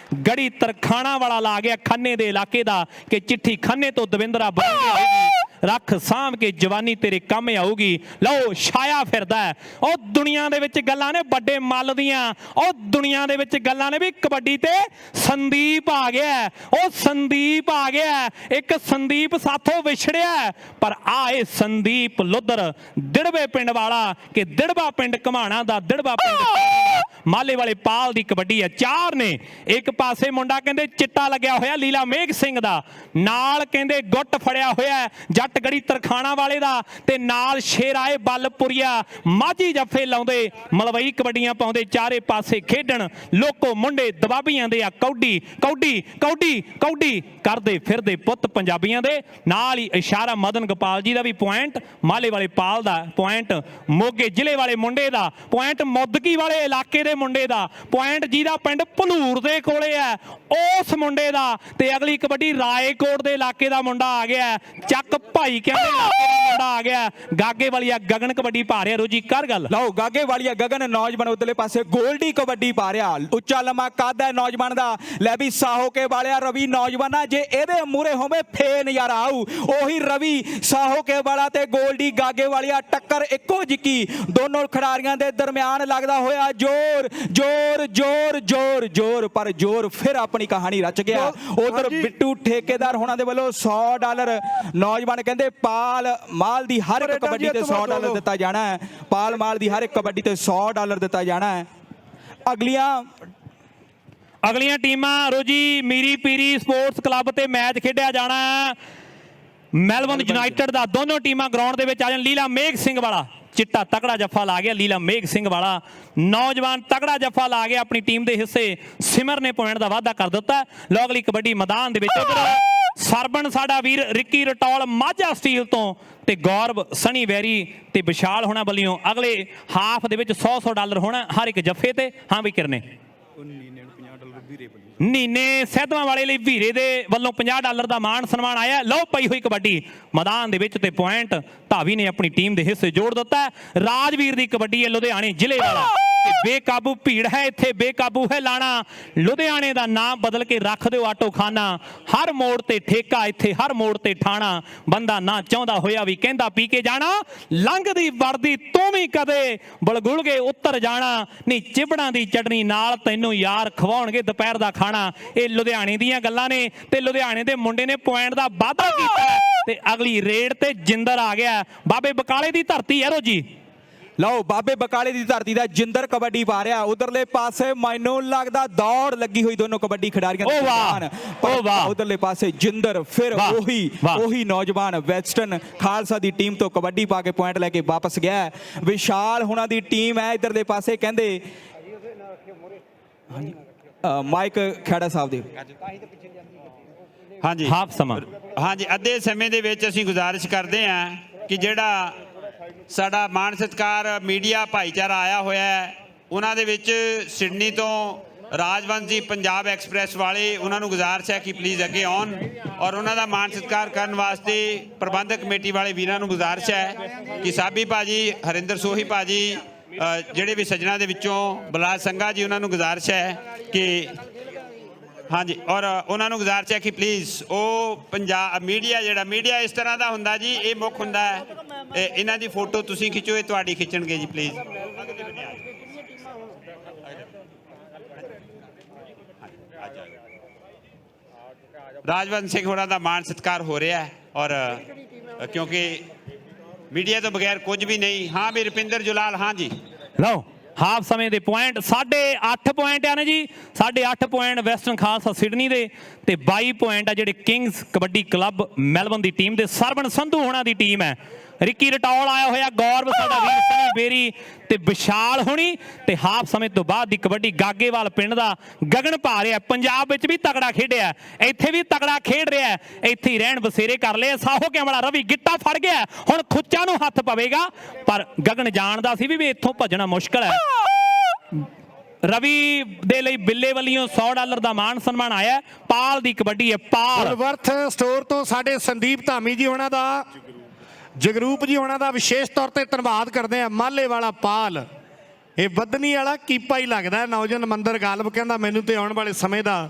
ਗੜੀ ਤਰਖਾਣਾ ਵਾਲਾ ਲਾ ਗਿਆ ਖੰਨੇ ਦੇ ਇਲਾਕੇ ਦਾ ਕਿ ਚਿੱਠੀ ਖੰਨੇ ਤੋਂ ਦਵਿੰਦਰਾ ਆਏਗੀ, ਰੱਖ ਸਾਂਭ ਕੇ ਜਵਾਨੀ ਤੇਰੇ ਕੰਮ ਆਊਗੀ। ਲਓ ਛਾਇਆ ਫਿਰਦਾ। ਉਹ ਦੁਨੀਆ ਦੇ ਵਿੱਚ ਗੱਲਾਂ ਨੇ ਵੱਡੇ ਮੱਲ ਦੀਆਂ। ਉਹ ਦੁਨੀਆ ਦੇ ਵਿੱਚ ਗੱਲਾਂ ਨੇ ਵੀ ਕਬੱਡੀ ਤੇ ਸੰਦੀਪ ਆ ਗਿਆ। ਉਹ ਸੰਦੀਪ ਆ ਗਿਆ। ਇੱਕ ਸੰਦੀਪ ਸਾਥੋਂ ਵਿਛੜਿਆ। ਪਰ ਆ ਇਹ ਸੰਦੀਪ ਲੁੱਧਰ ਦਿੜਵੇ ਪਿੰਡ ਵਾਲਾ ਕਿ ਦਿੜਵਾ ਪਿੰਡ ਘਮਾਣਾ ਦਾ, ਦਿੜਵਾ ਪਿੰਡ ਮਾਲੇ ਵਾਲੇ ਪਾਲ ਦੀ ਕਬੱਡੀ ਹੈ। 4 ਨੇ, ਇੱਕ ਪਾਸੇ ਮੁੰਡਾ ਕਹਿੰਦੇ ਚਿੱਟਾ ਲੱਗਿਆ ਹੋਇਆ ਲੀਲਾ ਮੇਘ ਸਿੰਘ ਦਾ, ਨਾਲ ਕਹਿੰਦੇ ਗੁੱਟ ਫੜਿਆ ਹੋਇਆ ਜੱਟ ਗੜੀ ਤਰਖਾਣਾ ਵਾਲੇ ਦਾ, ਤੇ ਨਾਲ ਸ਼ੇਰਾਏ ਬਲਪੁਰੀਆ ਮਾਝੀ ਜੱਫੇ ਲਾਉਂਦੇ ਮਲਵਈ ਕਬੱਡੀਆਂ ਪਾਉਂਦੇ ਚਾਰੇ ਪਾਸੇ ਖੇਡਣ ਲੋਕੋ ਮੁੰਡੇ ਦਬਾਬੀਆਂ ਦੇ ਆ ਕੌਡੀ ਕੌਡੀ ਕੌਡੀ ਕੌਡੀ ਕਰਦੇ ਫਿਰਦੇ ਪੁੱਤ ਪੰਜਾਬੀਆਂ ਦੇ। ਨਾਲ ਹੀ ਇਸ਼ਾਰਾ ਮਦਨ ਗੋਪਾਲ ਜੀ ਦਾ ਵੀ ਪੁਆਇੰਟ, ਮਾਲੇ ਵਾਲੇ ਪਾਲ ਦਾ ਪੁਆਇੰਟ, ਮੋਗੇ ਜ਼ਿਲ੍ਹੇ ਵਾਲੇ ਮੁੰਡੇ ਦਾ ਪੁਆਇੰਟ, ਮੁੱਦਕੀ ਵਾਲੇ ਇਲਾਕੇ ਦੇ ਮੁੰਡੇ ਦਾ ਪੁਆਇੰਟ, ਜਿਹਦਾ ਪਿੰਡ ਭਨੂਰ ਦੇ ਕੋਲੇ ਹੈ ਉਸ ਮੁੰਡੇ ਦਾ। ਤੇ ਅਗਲੀ ਕਬੱਡੀ ਰਾਏਕੋਟ ਦੇ ਇਲਾਕੇ ਦਾ ਮੁੰਡਾ ਆ ਗਿਆ, ਚੱਕ ਭਾਈ ਕਹਿੰਦੇ ਇਲਾਕੇ ਦਾ ਮੁੰਡਾ ਆ ਗਿਆ। ਗਾਗੇ ਵਾਲੀਆ ਗਗਨ ਕਬੱਡੀ ਪਾ ਰਿਹਾ। ਰੋਜੀ ਕਰ ਗੱਲ। ਲਓ ਗਾਗੇ ਵਾਲੀਆ ਗਗਨ ਨੌਜਵਾਨ ਉਧਰਲੇ ਪਾਸੇ ਗੋਲਡੀ ਕਬੱਡੀ ਪਾ ਰਿਹਾ, ਉੱਚਾ ਲੰਮਾ ਕੱਦ ਹੈ ਨੌਜਵਾਨ ਦਾ। ਲੈ ਵੀ ਸਾਹੋ ਕੇ ਵਾਲਿਆ ਰਵੀ ਨੌਜਵਾਨਾ, ਜੇ ਇਹਦੇ ਮੂਰੇ ਹੋਵੇ ਫੇ ਨਜ਼ਾਰਾ ਆਊ। ਉਹੀ ਰਵੀ ਸਾਹੋ ਕੇ ਵਾਲਾ ਤੇ ਗੋਲਡੀ ਗਾਗੇ ਵਾਲੀਆ ਟੱਕਰ ਇੱਕੋ ਜਿੱਕੀ, ਦੋਨੋਂ ਖਿਡਾਰੀਆਂ ਦੇ ਦਰਮਿਆਨ ਲੱਗਦਾ ਹੋਇਆ ਜ਼ੋਰ ਜ਼ੋਰ ਜ਼ੋਰ ਜ਼ੋਰ ਜ਼ੋਰ, ਪਰ ਜ਼ੋਰ ਫਿਰ ਆਪਣੀ ਕਹਾਣੀ ਰਚ ਗਿਆ। ਉਧਰ ਬਿੱਟੂ ਠੇਕੇਦਾਰ ਹੋਣਾ ਦੇ ਵੱਲੋਂ $100 ਨੌਜਵਾਨ ਕਹਿੰਦੇ ਪਾਲ ਮਾਲ ਦੀ ਹਰ ਇੱਕ ਕਬੱਡੀ ਤੇ $100 ਦਿੱਤਾ ਜਾਣਾ ਹੈ। ਪਾਲ ਮਾਲ ਦੀ ਹਰ ਇੱਕ ਕਬੱਡੀ ਤੇ $100 ਦਿੱਤਾ ਜਾਣਾ ਹੈ। ਅਗਲੀਆਂ ਟੀਮਾਂ ਰੋਜੀ ਮੀਰੀ ਪੀਰੀ ਸਪੋਰਟਸ ਕਲੱਬ ਤੇ ਮੈਚ ਖੇਡਿਆ ਜਾਣਾ ਹੈ ਮੈਲਬੌਰਨ ਯੂਨਾਈਟਿਡ ਦਾ। ਦੋਨੋਂ ਟੀਮਾਂ ਗਰਾਊਂਡ ਦੇ ਵਿੱਚ ਆ ਜਾਣ। ਲੀਲਾ ਮੇਘ ਸਿੰਘ ਵਾਲਾ ਚਿੱਟਾ ਤਕੜਾ ਜੱਫਾ ਲਾ ਗਿਆ, ਲੀਲਾ ਮੇਘ ਸਿੰਘ ਵਾਲਾ ਨੌਜਵਾਨ ਤਕੜਾ ਜੱਫਾ ਲਾ ਗਿਆ ਆਪਣੀ ਟੀਮ ਦੇ ਹਿੱਸੇ। ਸਿਮਰ ਨੇ ਪੁਆਇੰਟ ਦਾ ਵਾਅਦਾ ਕਰ ਦਿੱਤਾ। ਲਓ ਅਗਲੀ ਕਬੱਡੀ ਮੈਦਾਨ ਦੇ ਵਿੱਚ ਸਰਬਨ ਸਾਡਾ ਵੀਰ ਰਿੱਕੀ ਰਟੌਲ ਮਾਝਾ ਸਟੀਲ ਤੋਂ, ਤੇ ਗੌਰਵ ਸਣੀ ਵੈਰੀ ਤੇ ਵਿਸ਼ਾਲ ਹੋਣਾ ਵੱਲੋਂ ਅਗਲੇ ਹਾਫ ਦੇ ਵਿੱਚ $100 ਹੋਣਾ ਹਰ ਇੱਕ ਜੱਫੇ ਤੇ। ਹਾਂ ਵੀ ਕਿਰਨੇ ਨੀਨੇ ਸੈਦਵਾਂ ਵਾਲੇ ਲਈ ਵੀਰੇ ਦੇ ਵੱਲੋਂ $50 ਦਾ ਮਾਣ ਸਨਮਾਨ ਆਇਆ। ਲਓ ਪਈ ਹੋਈ ਕਬੱਡੀ ਮੈਦਾਨ ਦੇ ਵਿੱਚ ਤੇ ਪੁਆਇੰਟ ਧਾਵੀ ਨੇ ਆਪਣੀ ਟੀਮ ਦੇ ਹਿੱਸੇ ਜੋੜ ਦਿੱਤਾ। ਰਾਜਵੀਰ ਦੀ ਕਬੱਡੀ ਹੈ ਲੁਧਿਆਣੇ ਜ਼ਿਲ੍ਹੇ ਵਾਲਾ, ਤੇ ਬੇਕਾਬੂ ਭੀੜ ਹੈ ਇੱਥੇ, ਬੇਕਾਬੂ ਹੈ ਲਾਣਾ। ਲੁਧਿਆਣੇ ਦਾ ਨਾਮ ਬਦਲ ਕੇ ਰੱਖ ਦਿਓ ਆਟੋ ਖਾਨਾ। ਹਰ ਮੋੜ ਤੇ ਠੇਕਾ ਇੱਥੇ, ਹਰ ਮੋੜ ਤੇ ਠਾਣਾ। ਬੰਦਾ ਨਾ ਚਾਹੁੰਦਾ ਹੋਇਆ ਵੀ ਕਹਿੰਦਾ ਪੀ ਕੇ ਜਾਣਾ, ਲੰਘਦੀ ਵਰਦੀ ਤੂੰ ਵੀ ਕਦੇ ਬਲਗੁਲਗੇ ਉੱਤਰ ਜਾਣਾ। ਨਹੀਂ ਚਿਬੜਾਂ ਦੀ ਚਟਣੀ ਨਾਲ ਤੈਨੂੰ ਯਾਰ ਖਵਾਉਣਗੇ ਦੁਪਹਿਰ ਦਾ ਖਾਣਾ। ਇਹ ਲੁਧਿਆਣੇ ਦੀਆਂ ਗੱਲਾਂ ਨੇ ਤੇ ਲੁਧਿਆਣੇ ਦੇ ਮੁੰਡੇ ਨੇ ਪੁਆਇੰਟ ਦਾ ਵਾਅਦਾ ਕੀਤਾ ਤੇ ਅਗਲੀ ਰੇਡ ਤੇ ਜਿੰਦਰ ਆ ਗਿਆ। ਬਾਬੇ ਬਕਾਲੇ ਦੀ ਧਰਤੀ ਹੈ ਰੋਜੀ। ਲਓ ਬਾਬੇ ਬਕਾਲੇ ਦੀ ਧਰਤੀ ਦਾ ਜਿੰਦਰ ਕਬੱਡੀ ਪਾ ਰਿਹਾ। ਉਧਰਲੇ ਪਾਸੇ ਮੈਨੂੰ ਲੱਗਦਾ ਦੌੜ ਲੱਗੀ ਹੋਈ ਦੋਨੋਂ ਕਬੱਡੀ ਖਿਡਾਰੀਆਂ ਦੇ ਦਰਮਿਆਨ। ਉਧਰਲੇ ਪਾਸੇ ਜਿੰਦਰ ਫਿਰ ਉਹੀ ਨੌਜਵਾਨ ਵੈਸਟਰਨ ਖਾਲਸਾ ਦੀ ਟੀਮ ਤੋਂ ਕਬੱਡੀ ਪਾ ਕੇ ਪੁਆਇੰਟ ਲੈ ਕੇ ਵਾਪਸ ਗਿਆ। ਵਿਸ਼ਾਲ ਹੁਣਾਂ ਦੀ ਟੀਮ ਹੈ ਇਧਰਲੇ ਪਾਸੇ ਕਹਿੰਦੇ ਮਾਈਕ ਖੇੜਾ ਸਾਹਿਬ ਦੇ। ਹਾਂਜੀ ਹਾਫ ਸਮਾਂ। ਹਾਂਜੀ ਅੱਧੇ ਸਮੇਂ ਦੇ ਵਿੱਚ ਅਸੀਂ ਗੁਜ਼ਾਰਿਸ਼ ਕਰਦੇ ਹਾਂ ਕਿ ਜਿਹੜਾ ਸਾਡਾ ਮਾਣ ਸਤਿਕਾਰ ਮੀਡੀਆ ਭਾਈਚਾਰਾ ਆਇਆ ਹੋਇਆ ਹੈ, ਉਹਨਾਂ ਦੇ ਵਿੱਚ ਸਿਡਨੀ ਤੋਂ ਰਾਜਵੰਸ਼ ਜੀ ਪੰਜਾਬ ਐਕਸਪ੍ਰੈਸ ਵਾਲੇ, ਉਹਨਾਂ ਨੂੰ ਗੁਜ਼ਾਰਿਸ਼ ਹੈ ਕਿ ਪਲੀਜ਼ ਅੱਗੇ ਆਉਣ ਔਰ ਉਹਨਾਂ ਦਾ ਮਾਣ ਸਤਿਕਾਰ ਕਰਨ ਵਾਸਤੇ ਪ੍ਰਬੰਧਕ ਕਮੇਟੀ ਵਾਲੇ ਵੀਰਾਂ ਨੂੰ ਗੁਜ਼ਾਰਿਸ਼ ਹੈ ਕਿ ਸਾਬੀ ਭਾਜੀ, ਹਰਿੰਦਰ ਸੋਹੀ ਭਾਜੀ, ਜਿਹੜੇ ਵੀ ਸੱਜਣਾ ਦੇ ਵਿੱਚੋਂ ਬਲਰਾਜ ਸੰਘਾ ਜੀ, ਉਹਨਾਂ ਨੂੰ ਗੁਜ਼ਾਰਿਸ਼ ਹੈ ਕਿ ਹਾਂਜੀ ਔਰ ਉਹਨਾਂ ਨੂੰ ਗੁਜ਼ਾਰਿਸ਼ ਹੈ ਕਿ ਪਲੀਜ਼ ਉਹ ਪੰਜਾਬ ਜਿਹੜਾ ਮੀਡੀਆ ਇਸ ਤਰ੍ਹਾਂ ਦਾ ਹੁੰਦਾ ਜੀ, ਇਹ ਮੁੱਖ ਹੁੰਦਾ ਹੈ। ਇਹਨਾਂ ਦੀ ਫੋਟੋ ਤੁਸੀਂ ਖਿੱਚੋ, ਇਹ ਤੁਹਾਡੀ ਖਿੱਚਣਗੇ ਜੀ ਪਲੀਜ਼। ਰਾਜਵੰਸ਼ ਸਿੰਘ ਹੋਰਾਂ ਦਾ ਮਾਣ ਸਤਿਕਾਰ ਹੋ ਰਿਹਾ ਹੈ ਔਰ ਕਿਉਂਕਿ ਮੀਡੀਆ ਤੋਂ ਬਗੈਰ ਕੁਝ ਵੀ ਨਹੀਂ। ਹਾਂ ਵੀ ਰੁਪਿੰਦਰ ਜੁਲਾਲ। ਹਾਂ ਜੀ ਲਓ ਹਾਫ ਸਮੇਂ ਦੇ ਪੁਆਇੰਟ 8.5 ਪੁਆਇੰਟ ਆ ਨੇ ਜੀ। 8.5 ਪੁਆਇੰਟ ਵੈਸਟਰਨ ਖਾਲਸਾ ਸਿਡਨੀ ਦੇ ਤੇ 22 ਪੁਆਇੰਟ ਆ ਜਿਹੜੇ ਕਿੰਗਸ ਕਬੱਡੀ ਕਲੱਬ ਮੈਲਬੌਰਨ ਦੀ ਟੀਮ ਦੇ। ਸਰਵਣ ਸੰਧੂ ਹੋਣਾ ਦੀ ਟੀਮ ਹੈ। ਰਿੱਕੀ ਰਟੌਲ ਆਇਆ ਹੋਇਆ, ਗੌਰਵ ਸਾਡਾ ਵੀਰ ਸਣੀ ਬੇਰੀ ਤੇ ਵਿਸ਼ਾਲ ਹੋਣੀ। ਤੇ ਹਾਫ ਸਮੇਂ ਤੋਂ ਬਾਅਦ ਦੀ ਕਬੱਡੀ ਗਾਗੇਵਾਲ ਪਿੰਡ ਦਾ ਗਗਨ ਪਾ ਰਿਹਾ। ਪੰਜਾਬ ਵਿੱਚ ਵੀ ਤਕੜਾ ਖੇਡਿਆ, ਇੱਥੇ ਵੀ ਤਕੜਾ ਖੇਡ ਰਿਹਾ। ਇੱਥੇ ਹੀ ਰਹਿਣ ਬਸੇਰੇ ਕਰ ਲਏ। ਸਾਹੋ ਕੇ ਵਾਲਾ ਰਵੀ ਗਿੱਟਾ ਫੜ ਗਿਆ, ਹੁਣ ਖੁੱਚਾਂ ਨੂੰ ਹੱਥ ਪਵੇਗਾ, ਪਰ ਗਗਨ ਜਾਣਦਾ ਸੀ ਵੀ ਇੱਥੋਂ ਭੱਜਣਾ ਮੁਸ਼ਕਲ ਹੈ। ਰਵੀ ਦੇ ਲਈ ਬਿੱਲੇ ਵੱਲੋਂ $100 ਦਾ ਮਾਣ ਸਨਮਾਨ ਆਇਆ। ਪਾਲ ਦੀ ਕਬੱਡੀ ਹੈ। ਪਾਲ ਵਰਥ ਸਟੋਰ ਤੋਂ ਸਾਡੇ ਸੰਦੀਪ ਧਾਮੀ ਜੀ ਹੋਣਾ ਦਾ, ਜਗਰੂਪ ਜੀ ਹੋਣਾ ਦਾ ਵਿਸ਼ੇਸ਼ ਤੌਰ ਤੇ ਧੰਨਵਾਦ ਕਰਦੇ ਆ। ਮਾਲੇ ਵਾਲਾ ਪਾਲ ਇਹ ਬੱਧਨੀ ਵਾਲਾ ਕੀਪਾ ਹੀ ਲੱਗਦਾ। ਨੌਜਵਾਨ ਮੰਦਰ ਗਾਲਬ ਕਹਿੰਦਾ ਮੈਨੂੰ ਤੇ ਆਉਣ ਵਾਲੇ ਸਮੇਂ ਦਾ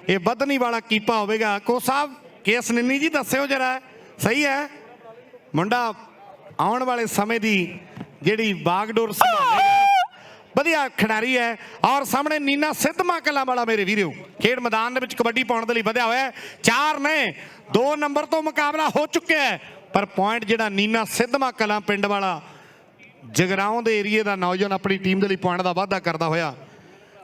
ਇਹ ਬੱਧਨੀ ਵਾਲਾ ਕੀਪਾ ਹੋਵੇਗਾ। ਕੋ ਸਾਹਿਬ ਕੇਸ ਨਿੰਨੀ ਜੀ ਦੱਸਿਓ ਜਰਾ, ਸਹੀ ਹੈ ਮੁੰਡਾ ਆਉਣ ਵਾਲੇ ਸਮੇਂ ਦੀ ਜਿਹੜੀ ਬਾਗਡੋਰ ਸੰਭਾਲੇਗਾ। ਵਧੀਆ ਖਿਡਾਰੀ ਹੈ। ਔਰ ਸਾਹਮਣੇ ਨੀਨਾ ਸਿੱਧਮਾ ਕਲਾਂ ਵਾਲਾ ਮੇਰੇ ਵੀਰੋ ਖੇਡ ਮੈਦਾਨ ਦੇ ਵਿੱਚ ਕਬੱਡੀ ਪਾਉਣ ਦੇ ਲਈ ਵਧਿਆ ਹੋਇਆ। 4 ਨੇ 2 ਨੰਬਰ ਤੋਂ ਮੁਕਾਬਲਾ ਹੋ ਚੁੱਕਿਆ ਹੈ, ਪਰ ਪੁਆਇੰਟ ਜਿਹੜਾ ਨੀਨਾ ਸਿੱਧਮਾ ਕਲਾਂ ਪਿੰਡ ਵਾਲਾ ਜਗਰਾਉਂ ਦੇ ਏਰੀਏ ਦਾ ਨੌਜਵਾਨ ਆਪਣੀ ਟੀਮ ਦੇ ਲਈ ਪੁਆਇੰਟ ਦਾ ਵਾਅਦਾ ਕਰਦਾ ਹੋਇਆ।